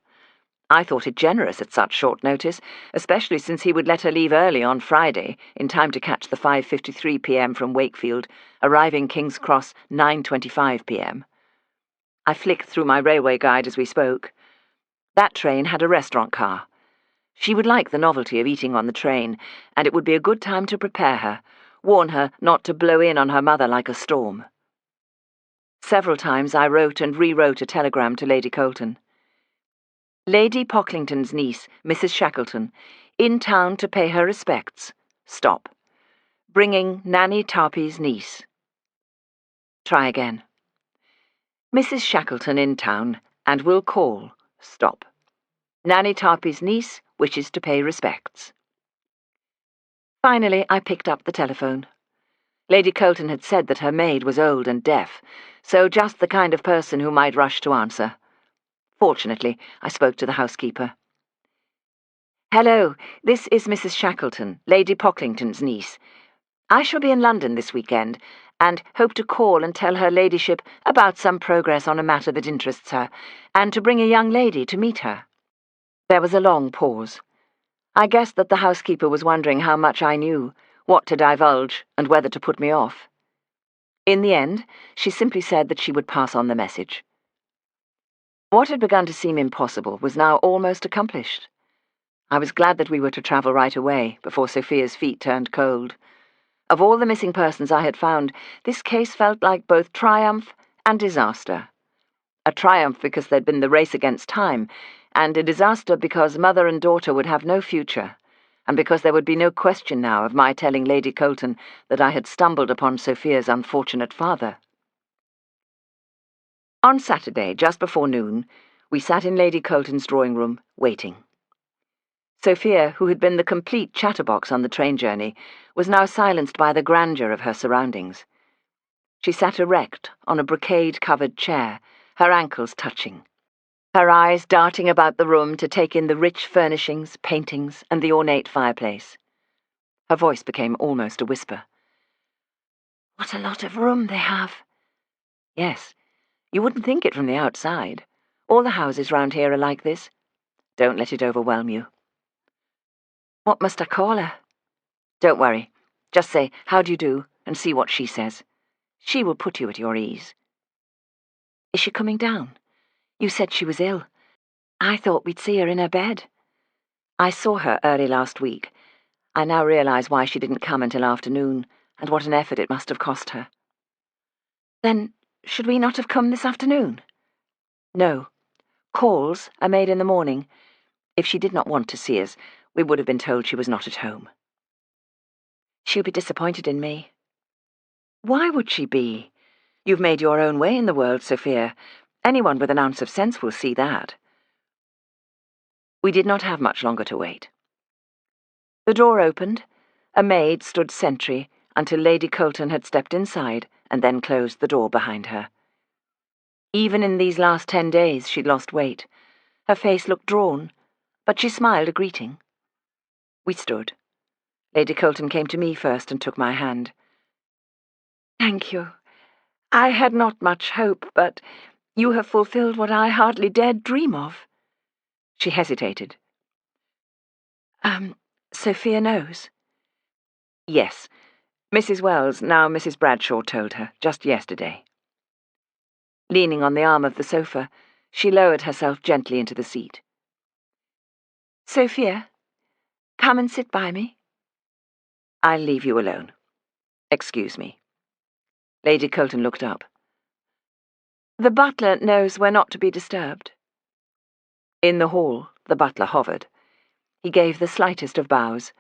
I thought it generous at such short notice, especially since he would let her leave early on Friday, in time to catch the 5:53 p.m. from Wakefield, arriving King's Cross 9:25 p.m. I flicked through my railway guide as we spoke. That train had a restaurant car. She would like the novelty of eating on the train, and it would be a good time to prepare her, warn her not to blow in on her mother like a storm. Several times I wrote and rewrote a telegram to Lady Colton. "Lady Pocklington's niece, Mrs. Shackleton, in town to pay her respects. Stop. Bringing Nanny Tarpey's niece." Try again. "Mrs. Shackleton in town, and will call. Stop. Nanny Tarpey's niece wishes to pay respects." Finally, I picked up the telephone. Lady Colton had said that her maid was old and deaf, so just the kind of person who might rush to answer. Fortunately, I spoke to the housekeeper. "Hello, this is Mrs. Shackleton, Lady Pocklington's niece. I shall be in London this weekend, and hope to call and tell her ladyship about some progress on a matter that interests her, and to bring a young lady to meet her." There was a long pause. I guessed that the housekeeper was wondering how much I knew, what to divulge, and whether to put me off. In the end, she simply said that she would pass on the message. What had begun to seem impossible was now almost accomplished. I was glad that we were to travel right away, before Sophia's feet turned cold. Of all the missing persons I had found, this case felt like both triumph and disaster. A triumph because there'd been the race against time, and a disaster because mother and daughter would have no future, and because there would be no question now of my telling Lady Colton that I had stumbled upon Sophia's unfortunate father. On Saturday, just before noon, we sat in Lady Colton's drawing-room, waiting. Sophia, who had been the complete chatterbox on the train journey, was now silenced by the grandeur of her surroundings. She sat erect on a brocade-covered chair, her ankles touching, her eyes darting about the room to take in the rich furnishings, paintings, and the ornate fireplace. Her voice became almost a whisper. "What a lot of room they have." "Yes. You wouldn't think it from the outside. All the houses round here are like this. Don't let it overwhelm you." "What must I call her?" "Don't worry. Just say, 'How do you do?' and see what she says. She will put you at your ease." "Is she coming down? You said she was ill. I thought we'd see her in her bed." "I saw her early last week. I now realize why she didn't come until afternoon, and what an effort it must have cost her." "Then should we not have come this afternoon?" "No. Calls are made in the morning. If she did not want to see us, we would have been told she was not at home." "She'll be disappointed in me." "Why would she be? You've made your own way in the world, Sophia. Anyone with an ounce of sense will see that." We did not have much longer to wait. The door opened. A maid stood sentry until Lady Colton had stepped inside and then closed the door behind her. Even in these last 10 days she'd lost weight. Her face looked drawn, but she smiled a greeting. We stood. Lady Colton came to me first and took my hand. "Thank you. I had not much hope, but you have fulfilled what I hardly dared dream of." She hesitated. Sophia knows?" "Yes. Mrs. Wells, now Mrs. Bradshaw, told her, just yesterday." Leaning on the arm of the sofa, she lowered herself gently into the seat. "Sophia, come and sit by me." "I'll leave you alone. Excuse me." Lady Colton looked up. "The butler knows we're not to be disturbed." In the hall, the butler hovered. He gave the slightest of bows.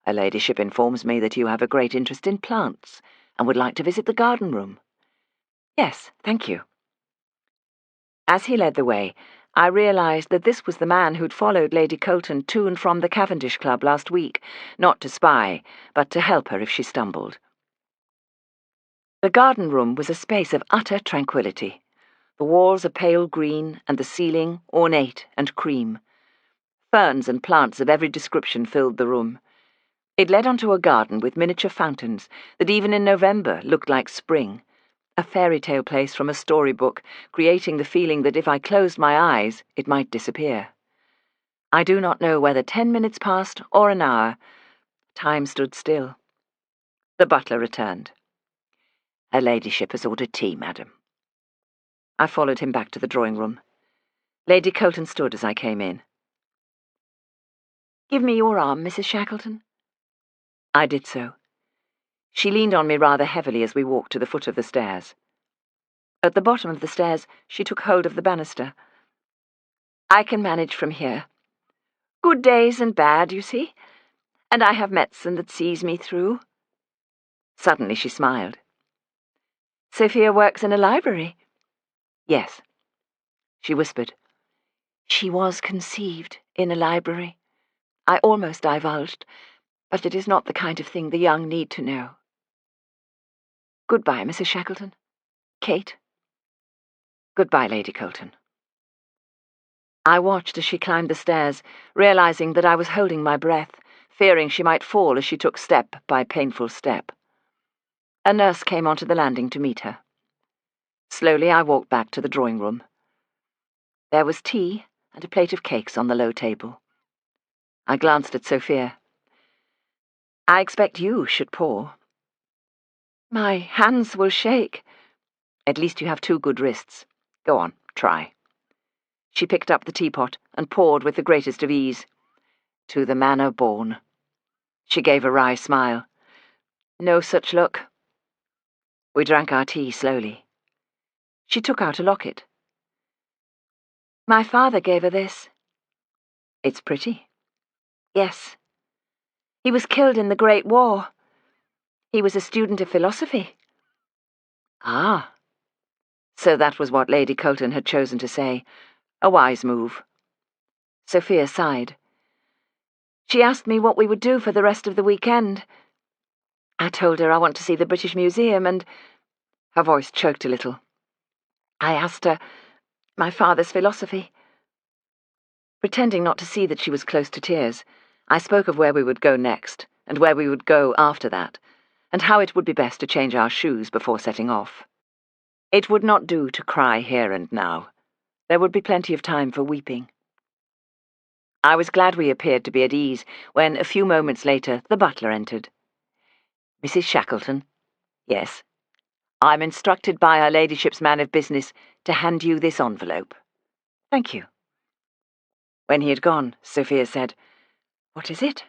"Her ladyship informs me that you have a great interest in plants, and would like to visit the garden room." "Yes, thank you." As he led the way, I realized that this was the man who'd followed Lady Colton to and from the Cavendish Club last week, not to spy, but to help her if she stumbled. The garden room was a space of utter tranquillity, the walls a pale green and the ceiling ornate and cream. Ferns and plants of every description filled the room. It led onto a garden with miniature fountains that even in November looked like spring, a fairy tale place from a storybook, creating the feeling that if I closed my eyes, it might disappear. I do not know whether 10 minutes passed or an hour. Time stood still. The butler returned. "Her ladyship has ordered tea, madam." I followed him back to the drawing room. Lady Colton stood as I came in. "Give me your arm, Mrs. Shackleton." I did so. She leaned on me rather heavily as we walked to the foot of the stairs. At the bottom of the stairs, she took hold of the banister. "I can manage from here. Good days and bad, you see, and I have medicine that sees me through." Suddenly she smiled. "Sophia works in a library?" "Yes." She whispered. "She was conceived in a library." I almost divulged, but it is not the kind of thing the young need to know. "Goodbye, Mrs. Shackleton. Kate." "Goodbye, Lady Colton." I watched as she climbed the stairs, realizing that I was holding my breath, fearing she might fall as she took step by painful step. A nurse came onto the landing to meet her. Slowly I walked back to the drawing room. There was tea and a plate of cakes on the low table. I glanced at Sophia. "I expect you should pour." "My hands will shake." "At least you have 2 good wrists. Go on, try." She picked up the teapot and poured with the greatest of ease. "To the manner born." She gave a wry smile. "No such luck." We drank our tea slowly. She took out a locket. "My father gave her this." "It's pretty." "Yes. He was killed in the Great War. He was a student of philosophy." "Ah." So that was what Lady Colton had chosen to say. A wise move. Sophia sighed. She asked me what we would do for the rest of the weekend. I told her I want to see the British Museum and—" Her voice choked a little. I asked her my father's philosophy. Pretending not to see that she was close to tears, I spoke of where we would go next, and where we would go after that, and how it would be best to change our shoes before setting off. It would not do to cry here and now. There would be plenty of time for weeping. I was glad we appeared to be at ease when, a few moments later, the butler entered. "Mrs. Shackleton?" "Yes." "I'm instructed by her ladyship's man of business to hand you this envelope." "Thank you." When he had gone, Sophia said, "What is it?"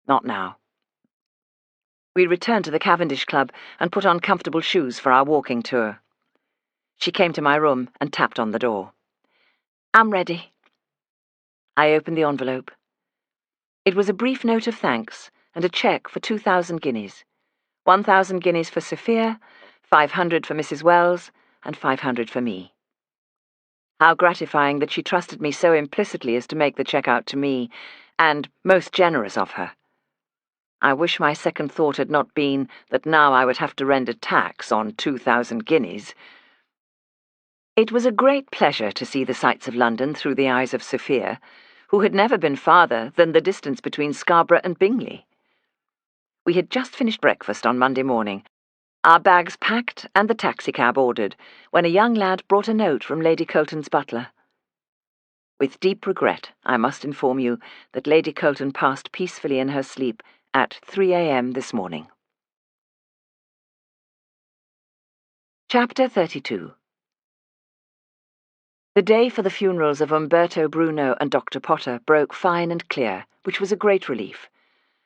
"Not now." We returned to the Cavendish Club and put on comfortable shoes for our walking tour. She came to my room and tapped on the door. "I'm ready." I opened the envelope. It was a brief note of thanks and a cheque for 2,000 guineas. 1,000 guineas for Sophia, 500 for Mrs. Wells, and 500 for me. How gratifying that she trusted me so implicitly as to make the cheque out to me, and most generous of her. I wish my second thought had not been that now I would have to render tax on 2,000 guineas. It was a great pleasure to see the sights of London through the eyes of Sophia, who had never been farther than the distance between Scarborough and Bingley. We had just finished breakfast on Monday morning, our bags packed and the taxicab ordered, when a young lad brought a note from Lady Colton's butler. With deep regret, I must inform you that Lady Colton passed peacefully in her sleep at 3 a.m. this morning. Chapter 32. The day for the funerals of Umberto Bruno and Dr. Potter broke fine and clear, which was a great relief.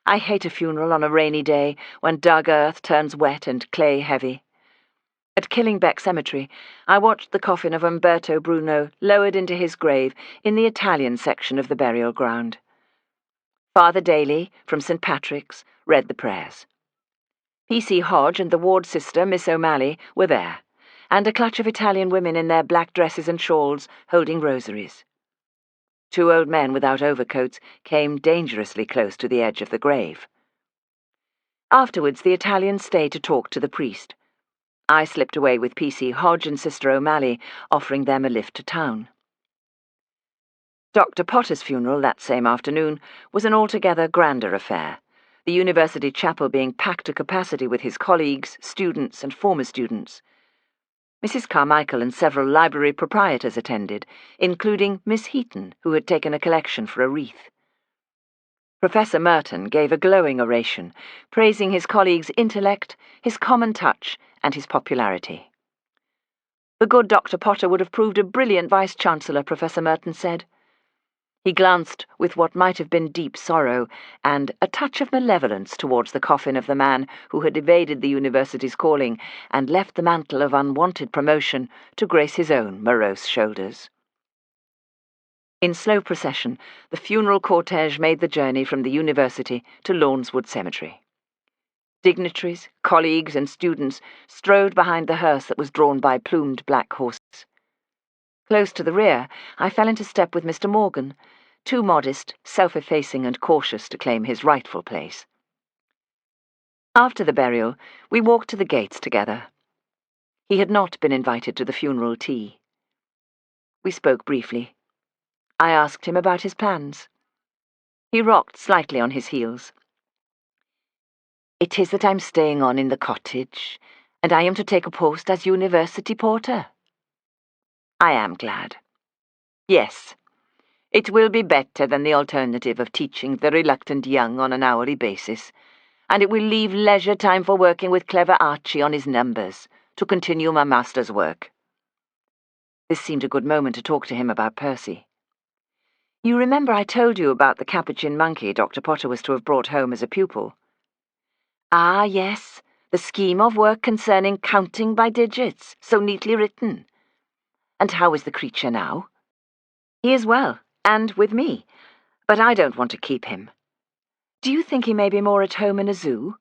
I hate a funeral on a rainy day, when dug earth turns wet and clay heavy. At Killingbeck Cemetery, I watched the coffin of Umberto Bruno lowered into his grave in the Italian section of the burial ground. Father Daly, from St. Patrick's, read the prayers. P.C. Hodge and the ward sister, Miss O'Malley, were there, and a clutch of Italian women in their black dresses and shawls holding rosaries. 2 old men without overcoats came dangerously close to the edge of the grave. Afterwards, the Italians stayed to talk to the priest. I slipped away with P.C. Hodge and Sister O'Malley, offering them a lift to town. Dr. Potter's funeral that same afternoon was an altogether grander affair, the university chapel being packed to capacity with his colleagues, students, and former students. Mrs. Carmichael and several library proprietors attended, including Miss Heaton, who had taken a collection for a wreath. Professor Merton gave a glowing oration, praising his colleagues' intellect, his common touch, and his popularity. The good Dr. Potter would have proved a brilliant vice-chancellor, Professor Merton said. He glanced with what might have been deep sorrow and a touch of malevolence towards the coffin of the man who had evaded the university's calling and left the mantle of unwanted promotion to grace his own morose shoulders. In slow procession, the funeral cortege made the journey from the university to Lawnswood Cemetery. Dignitaries, colleagues, and students strode behind the hearse that was drawn by plumed black horses. Close to the rear, I fell into step with Mr. Morgan, too modest, self-effacing, and cautious to claim his rightful place. After the burial, we walked to the gates together. He had not been invited to the funeral tea. We spoke briefly. I asked him about his plans. He rocked slightly on his heels. "It is that I'm staying on in the cottage, and I am to take a post as university porter." "I am glad." "Yes. It will be better than the alternative of teaching the reluctant young on an hourly basis, and it will leave leisure time for working with clever Archie on his numbers, to continue my master's work." This seemed a good moment to talk to him about Percy. "You remember I told you about the capuchin monkey Dr. Potter was to have brought home as a pupil?" "Ah, yes, the scheme of work concerning counting by digits, so neatly written. And how is the creature now?" "He is well, and with me, but I don't want to keep him. Do you think he may be more at home in a zoo?"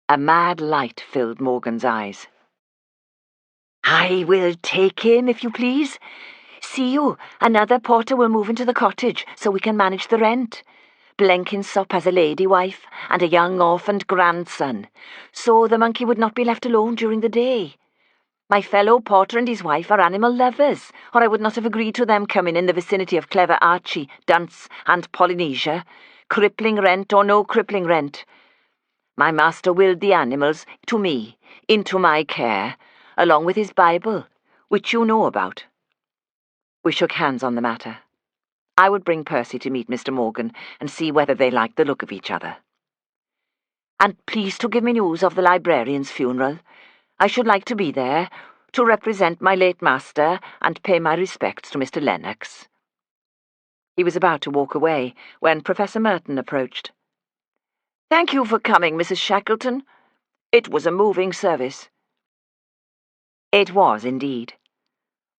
A mad light filled Morgan's eyes. "I will take him, if you please. See you, another porter will move into the cottage, so we can manage the rent. Blenkinsop has a lady wife, and a young orphaned grandson, so the monkey would not be left alone during the day. My fellow porter and his wife are animal lovers, or I would not have agreed to them coming in the vicinity of clever Archie, Dunce, and Polynesia, crippling rent or no crippling rent. My master willed the animals to me, into my care, along with his Bible, which you know about." We shook hands on the matter. I would bring Percy to meet Mr. Morgan and see whether they liked the look of each other. "And please to give me news of the librarian's funeral. I should like to be there, to represent my late master and pay my respects to Mr. Lennox." He was about to walk away when Professor Merton approached. "Thank you for coming, Mrs. Shackleton. It was a moving service." It was, indeed.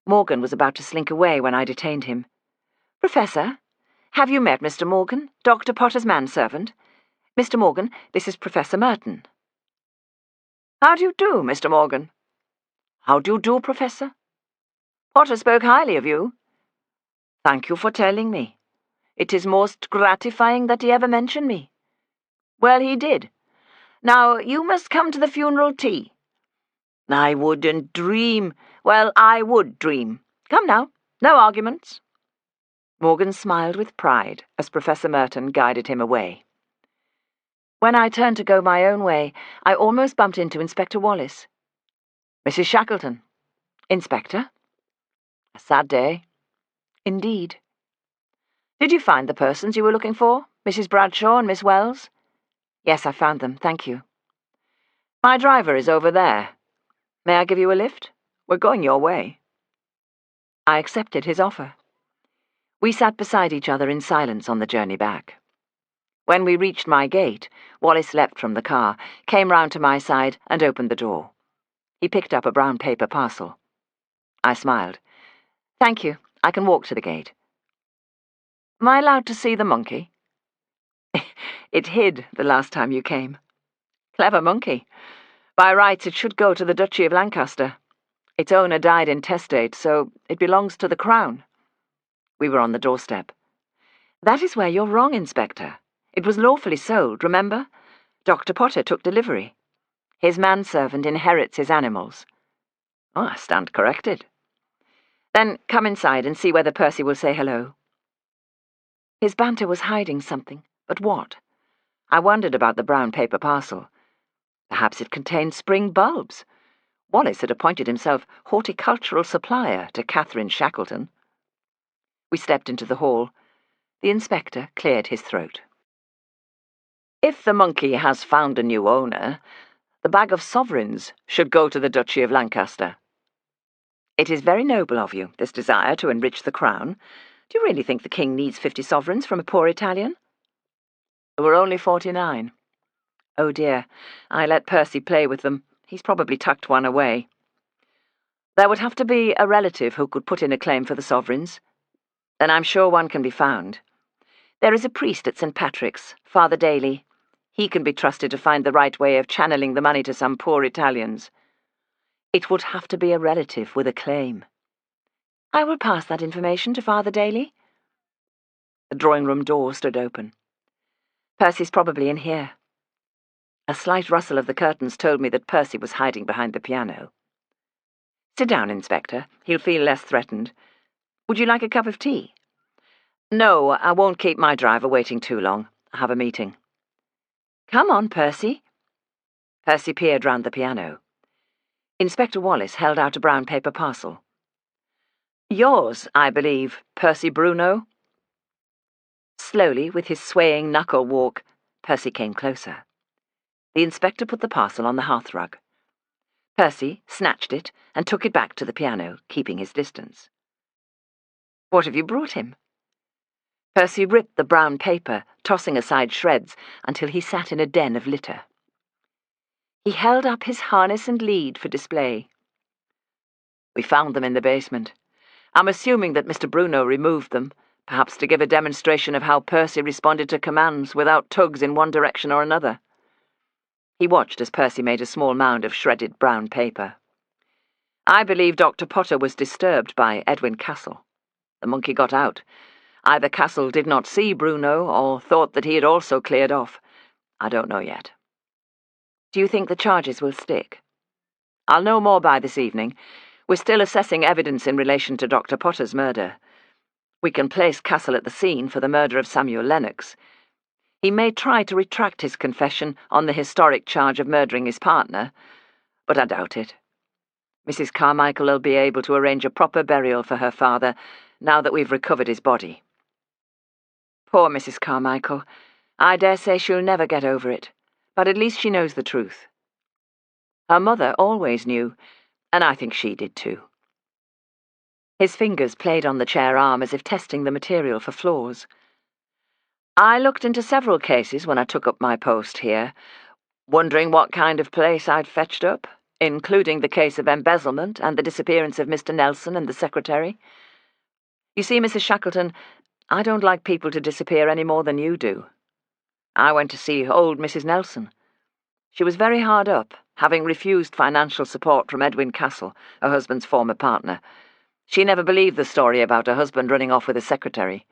Morgan was about to slink away when I detained him. "Professor, have you met Mr. Morgan, Dr. Potter's manservant? Mr. Morgan, this is Professor Merton." "How do you do, Mr. Morgan?" "How do you do, Professor?" "Potter spoke highly of you." "Thank you for telling me. It is most gratifying that he ever mentioned me." "Well, he did. Now, you must come to the funeral tea." "I wouldn't dream. Well, I would dream. Come now, no arguments." Morgan smiled with pride as Professor Merton guided him away. When I turned to go my own way, I almost bumped into Inspector Wallace. "Mrs. Shackleton." "Inspector?" "A sad day." "Indeed." "Did you find the persons you were looking for, Mrs. Bradshaw and Miss Wells?" "Yes, I found them, thank you." "My driver is over there. May I give you a lift? We're going your way." I accepted his offer. We sat beside each other in silence on the journey back. When we reached my gate, Wallace leapt from the car, came round to my side, and opened the door. He picked up a brown paper parcel. I smiled. "Thank you. I can walk to the gate." "Am I allowed to see the monkey?" "It hid the last time you came." "Clever monkey. By rights it should go to the Duchy of Lancaster. Its owner died intestate, so it belongs to the Crown." We were on the doorstep. "That is where you're wrong, Inspector. It was lawfully sold, remember? Dr. Potter took delivery. His manservant inherits his animals." "Oh, I stand corrected." "Then come inside and see whether Percy will say hello." His banter was hiding something, but what? I wondered about the brown paper parcel. Perhaps it contained spring bulbs. Wallace had appointed himself horticultural supplier to Catherine Shackleton. We stepped into the hall. The inspector cleared his throat. "If the monkey has found a new owner, the bag of sovereigns should go to the Duchy of Lancaster." "It is very noble of you, this desire to enrich the crown. Do you really think the king needs 50 sovereigns from a poor Italian?" "There were only 49. "Oh dear, I let Percy play with them. He's probably tucked one away." "There would have to be a relative who could put in a claim for the sovereigns. Then I'm sure one can be found. There is a priest at St. Patrick's, Father Daly. He can be trusted to find the right way of channeling the money to some poor Italians." "It would have to be a relative with a claim." "I will pass that information to Father Daly." The drawing-room door stood open. "Percy's probably in here." A slight rustle of the curtains told me that Percy was hiding behind the piano. "Sit down, Inspector. He'll feel less threatened. Would you like a cup of tea?" "No, I won't keep my driver waiting too long. I have a meeting." "Come on, Percy." Percy peered round the piano. Inspector Wallace held out a brown paper parcel. "Yours, I believe, Percy Bruno?" Slowly, with his swaying knuckle walk, Percy came closer. The inspector put the parcel on the hearthrug. Percy snatched it and took it back to the piano, keeping his distance. "What have you brought him?" Percy ripped the brown paper, tossing aside shreds, until he sat in a den of litter. He held up his harness and lead for display. "We found them in the basement. I'm assuming that Mr. Bruno removed them, perhaps to give a demonstration of how Percy responded to commands without tugs in one direction or another." He watched as Percy made a small mound of shredded brown paper. "I believe Dr. Potter was disturbed by Edwin Castle. The monkey got out. Either Castle did not see Bruno or thought that he had also cleared off. I don't know yet." "Do you think the charges will stick?" "I'll know more by this evening. We're still assessing evidence in relation to Dr. Potter's murder. We can place Castle at the scene for the murder of Samuel Lennox. He may try to retract his confession on the historic charge of murdering his partner, but I doubt it. Mrs. Carmichael will be able to arrange a proper burial for her father now that we've recovered his body." "Poor Mrs. Carmichael. I dare say she'll never get over it, but at least she knows the truth." "Her mother always knew, and I think she did too." His fingers played on the chair arm as if testing the material for flaws. "I looked into several cases when I took up my post here, wondering what kind of place I'd fetched up, including the case of embezzlement and the disappearance of Mr. Nelson and the secretary. You see, Mrs. Shackleton, I don't like people to disappear any more than you do. I went to see old Mrs. Nelson. She was very hard up, having refused financial support from Edwin Castle, her husband's former partner. She never believed the story about her husband running off with a secretary.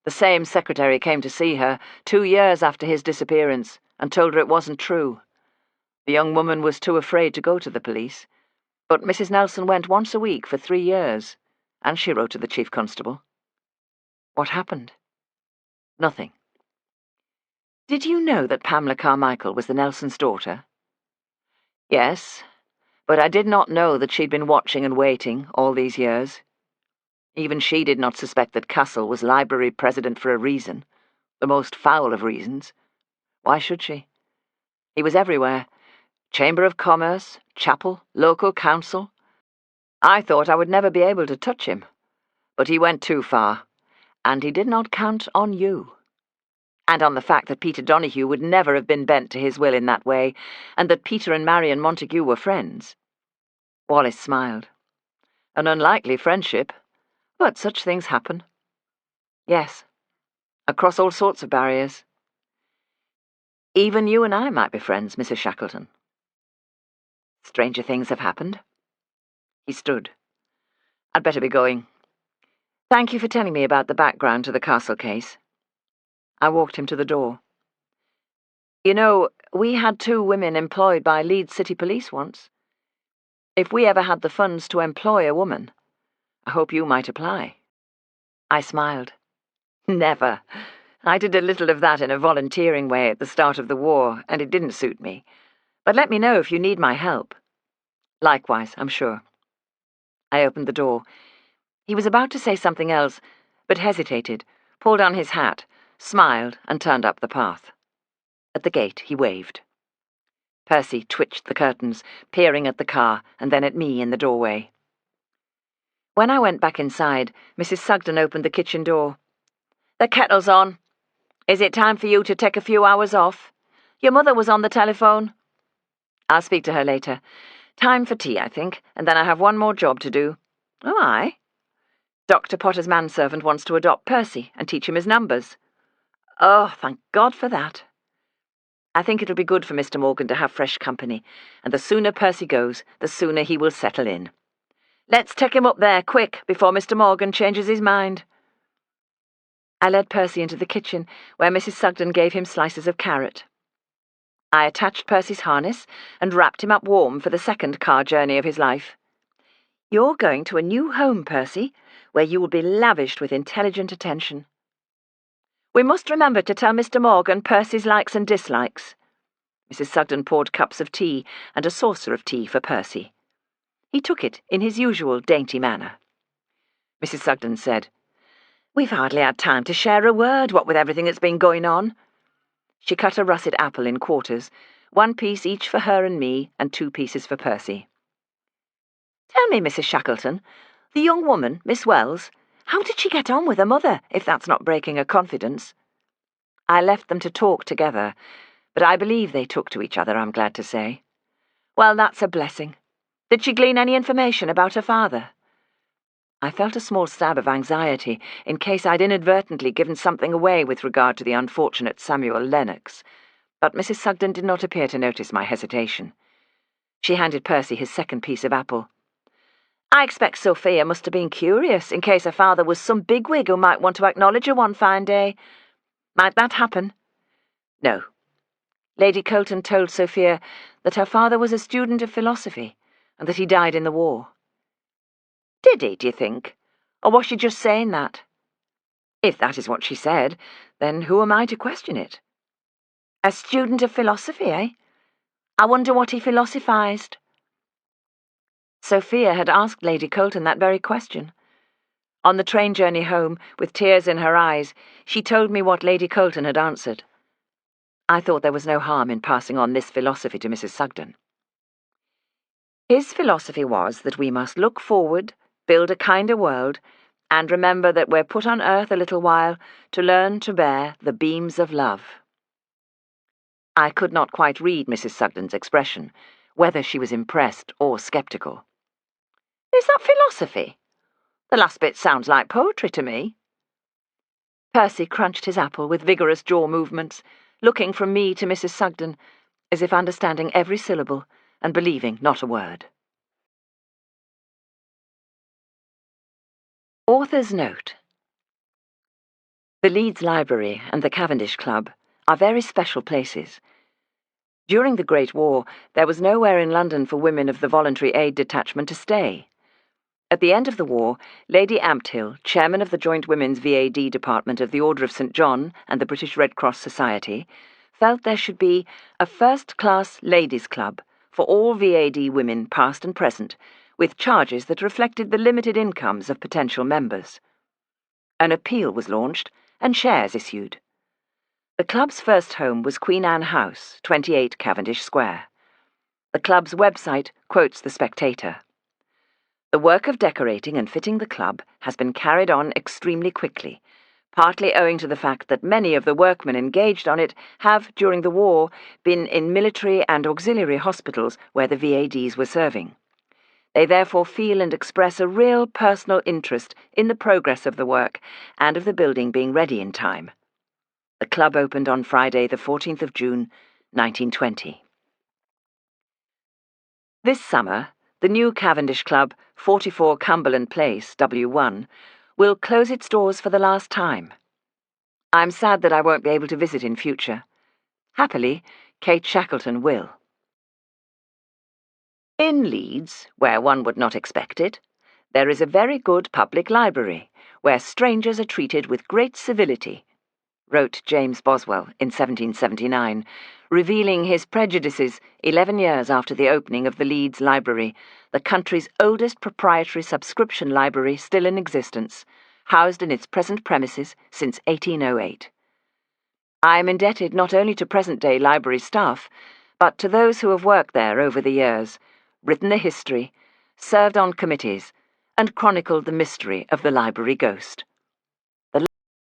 The same secretary came to see her 2 years after his disappearance and told her it wasn't true. The young woman was too afraid to go to the police, but Mrs. Nelson went once a week for 3 years, and she wrote to the chief constable." What happened? Nothing. Did you know that Pamela Carmichael was the Nelsons' daughter? Yes, but I did not know that she'd been watching and waiting all these years. Even she did not suspect that Castle was library president for a reason, the most foul of reasons. Why should she? He was everywhere. Chamber of Commerce, chapel, local council. I thought I would never be able to touch him, but he went too far, and he did not count on you. And on the fact that Peter Donahue would never have been bent to his will in that way, and that Peter and Marion Montague were friends. Wallace smiled. An unlikely friendship, but such things happen. Yes, across all sorts of barriers. Even you and I might be friends, Mrs. Shackleton. Stranger things have happened. He stood. I'd better be going. Thank you for telling me about the background to the Castle case. I walked him to the door. You know, we had 2 women employed by Leeds City Police once. If we ever had the funds to employ a woman, I hope you might apply. I smiled. Never. I did a little of that in a volunteering way at the start of the war, and it didn't suit me. But let me know if you need my help. Likewise, I'm sure. I opened the door. He was about to say something else, but hesitated, pulled on his hat, smiled, and turned up the path. At the gate, he waved. Percy twitched the curtains, peering at the car, and then at me in the doorway. When I went back inside, Mrs. Sugden opened the kitchen door. "The kettle's on. Is it time for you to take a few hours off? Your mother was on the telephone." "I'll speak to her later. Time for tea, I think, and then I have one more job to do." "Oh, aye?" "Dr. Potter's manservant wants to adopt Percy and teach him his numbers." "Oh, thank God for that." "I think it'll be good for Mr. Morgan to have fresh company, and the sooner Percy goes, the sooner he will settle in. Let's take him up there, quick, before Mr. Morgan changes his mind." I led Percy into the kitchen, where Mrs. Sugden gave him slices of carrot. I attached Percy's harness and wrapped him up warm for the second car journey of his life. "You're going to a new home, Percy, where you will be lavished with intelligent attention. We must remember to tell Mr. Morgan Percy's likes and dislikes." Mrs. Sugden poured cups of tea and a saucer of tea for Percy. He took it in his usual dainty manner. Mrs. Sugden said, "We've hardly had time to share a word, what with everything that's been going on." She cut a russet apple in quarters, 1 piece each for her and me, and 2 pieces for Percy. "Tell me, Mrs. Shackleton, the young woman, Miss Wells, how did she get on with her mother, if that's not breaking her confidence?" I left them to talk together, but I believe they took to each other, I'm glad to say. "Well, that's a blessing. Did she glean any information about her father?" I felt a small stab of anxiety in case I'd inadvertently given something away with regard to the unfortunate Samuel Lennox, but Mrs. Sugden did not appear to notice my hesitation. She handed Percy his second piece of apple. "I expect Sophia must have been curious in case her father was some bigwig who might want to acknowledge her one fine day. Might that happen?" "No. Lady Colton told Sophia that her father was a student of philosophy and that he died in the war." "Did he, do you think? Or was she just saying that?" "If that is what she said, then who am I to question it?" "A student of philosophy, eh? I wonder what he philosophized." Sophia had asked Lady Colton that very question. On the train journey home, with tears in her eyes, she told me what Lady Colton had answered. I thought there was no harm in passing on this philosophy to Mrs. Sugden. His philosophy was that we must look forward, build a kinder world, and remember that we're put on earth a little while to learn to bear the beams of love. I could not quite read Mrs. Sugden's expression, whether she was impressed or sceptical. "Is that philosophy? The last bit sounds like poetry to me." Percy crunched his apple with vigorous jaw movements, looking from me to Mrs. Sugden, as if understanding every syllable and believing not a word. Author's Note: The Leeds Library and the Cavendish Club are very special places. During the Great War, there was nowhere in London for women of the Voluntary Aid Detachment to stay. At the end of the war, Lady Ampthill, chairman of the Joint Women's VAD Department of the Order of St. John and the British Red Cross Society, felt there should be a first-class ladies' club for all VAD women past and present, with charges that reflected the limited incomes of potential members. An appeal was launched and shares issued. The club's first home was Queen Anne House, 28 Cavendish Square. The club's website quotes The Spectator. The work of decorating and fitting the club has been carried on extremely quickly, partly owing to the fact that many of the workmen engaged on it have, during the war, been in military and auxiliary hospitals where the VADs were serving. They therefore feel and express a real personal interest in the progress of the work and of the building being ready in time. The club opened on Friday, the 14th of June, 1920. This summer, the new Cavendish Club, 44 Cumberland Place, W1, will close its doors for the last time. I'm sad that I won't be able to visit in future. Happily, Kate Shackleton will. In Leeds, where one would not expect it, there is a very good public library, where strangers are treated with great civility, wrote James Boswell in 1779, revealing his prejudices 11 years after the opening of the Leeds Library, the country's oldest proprietary subscription library still in existence, housed in its present premises since 1808. I am indebted not only to present-day library staff, but to those who have worked there over the years, written the history, served on committees, and chronicled the mystery of the library ghost.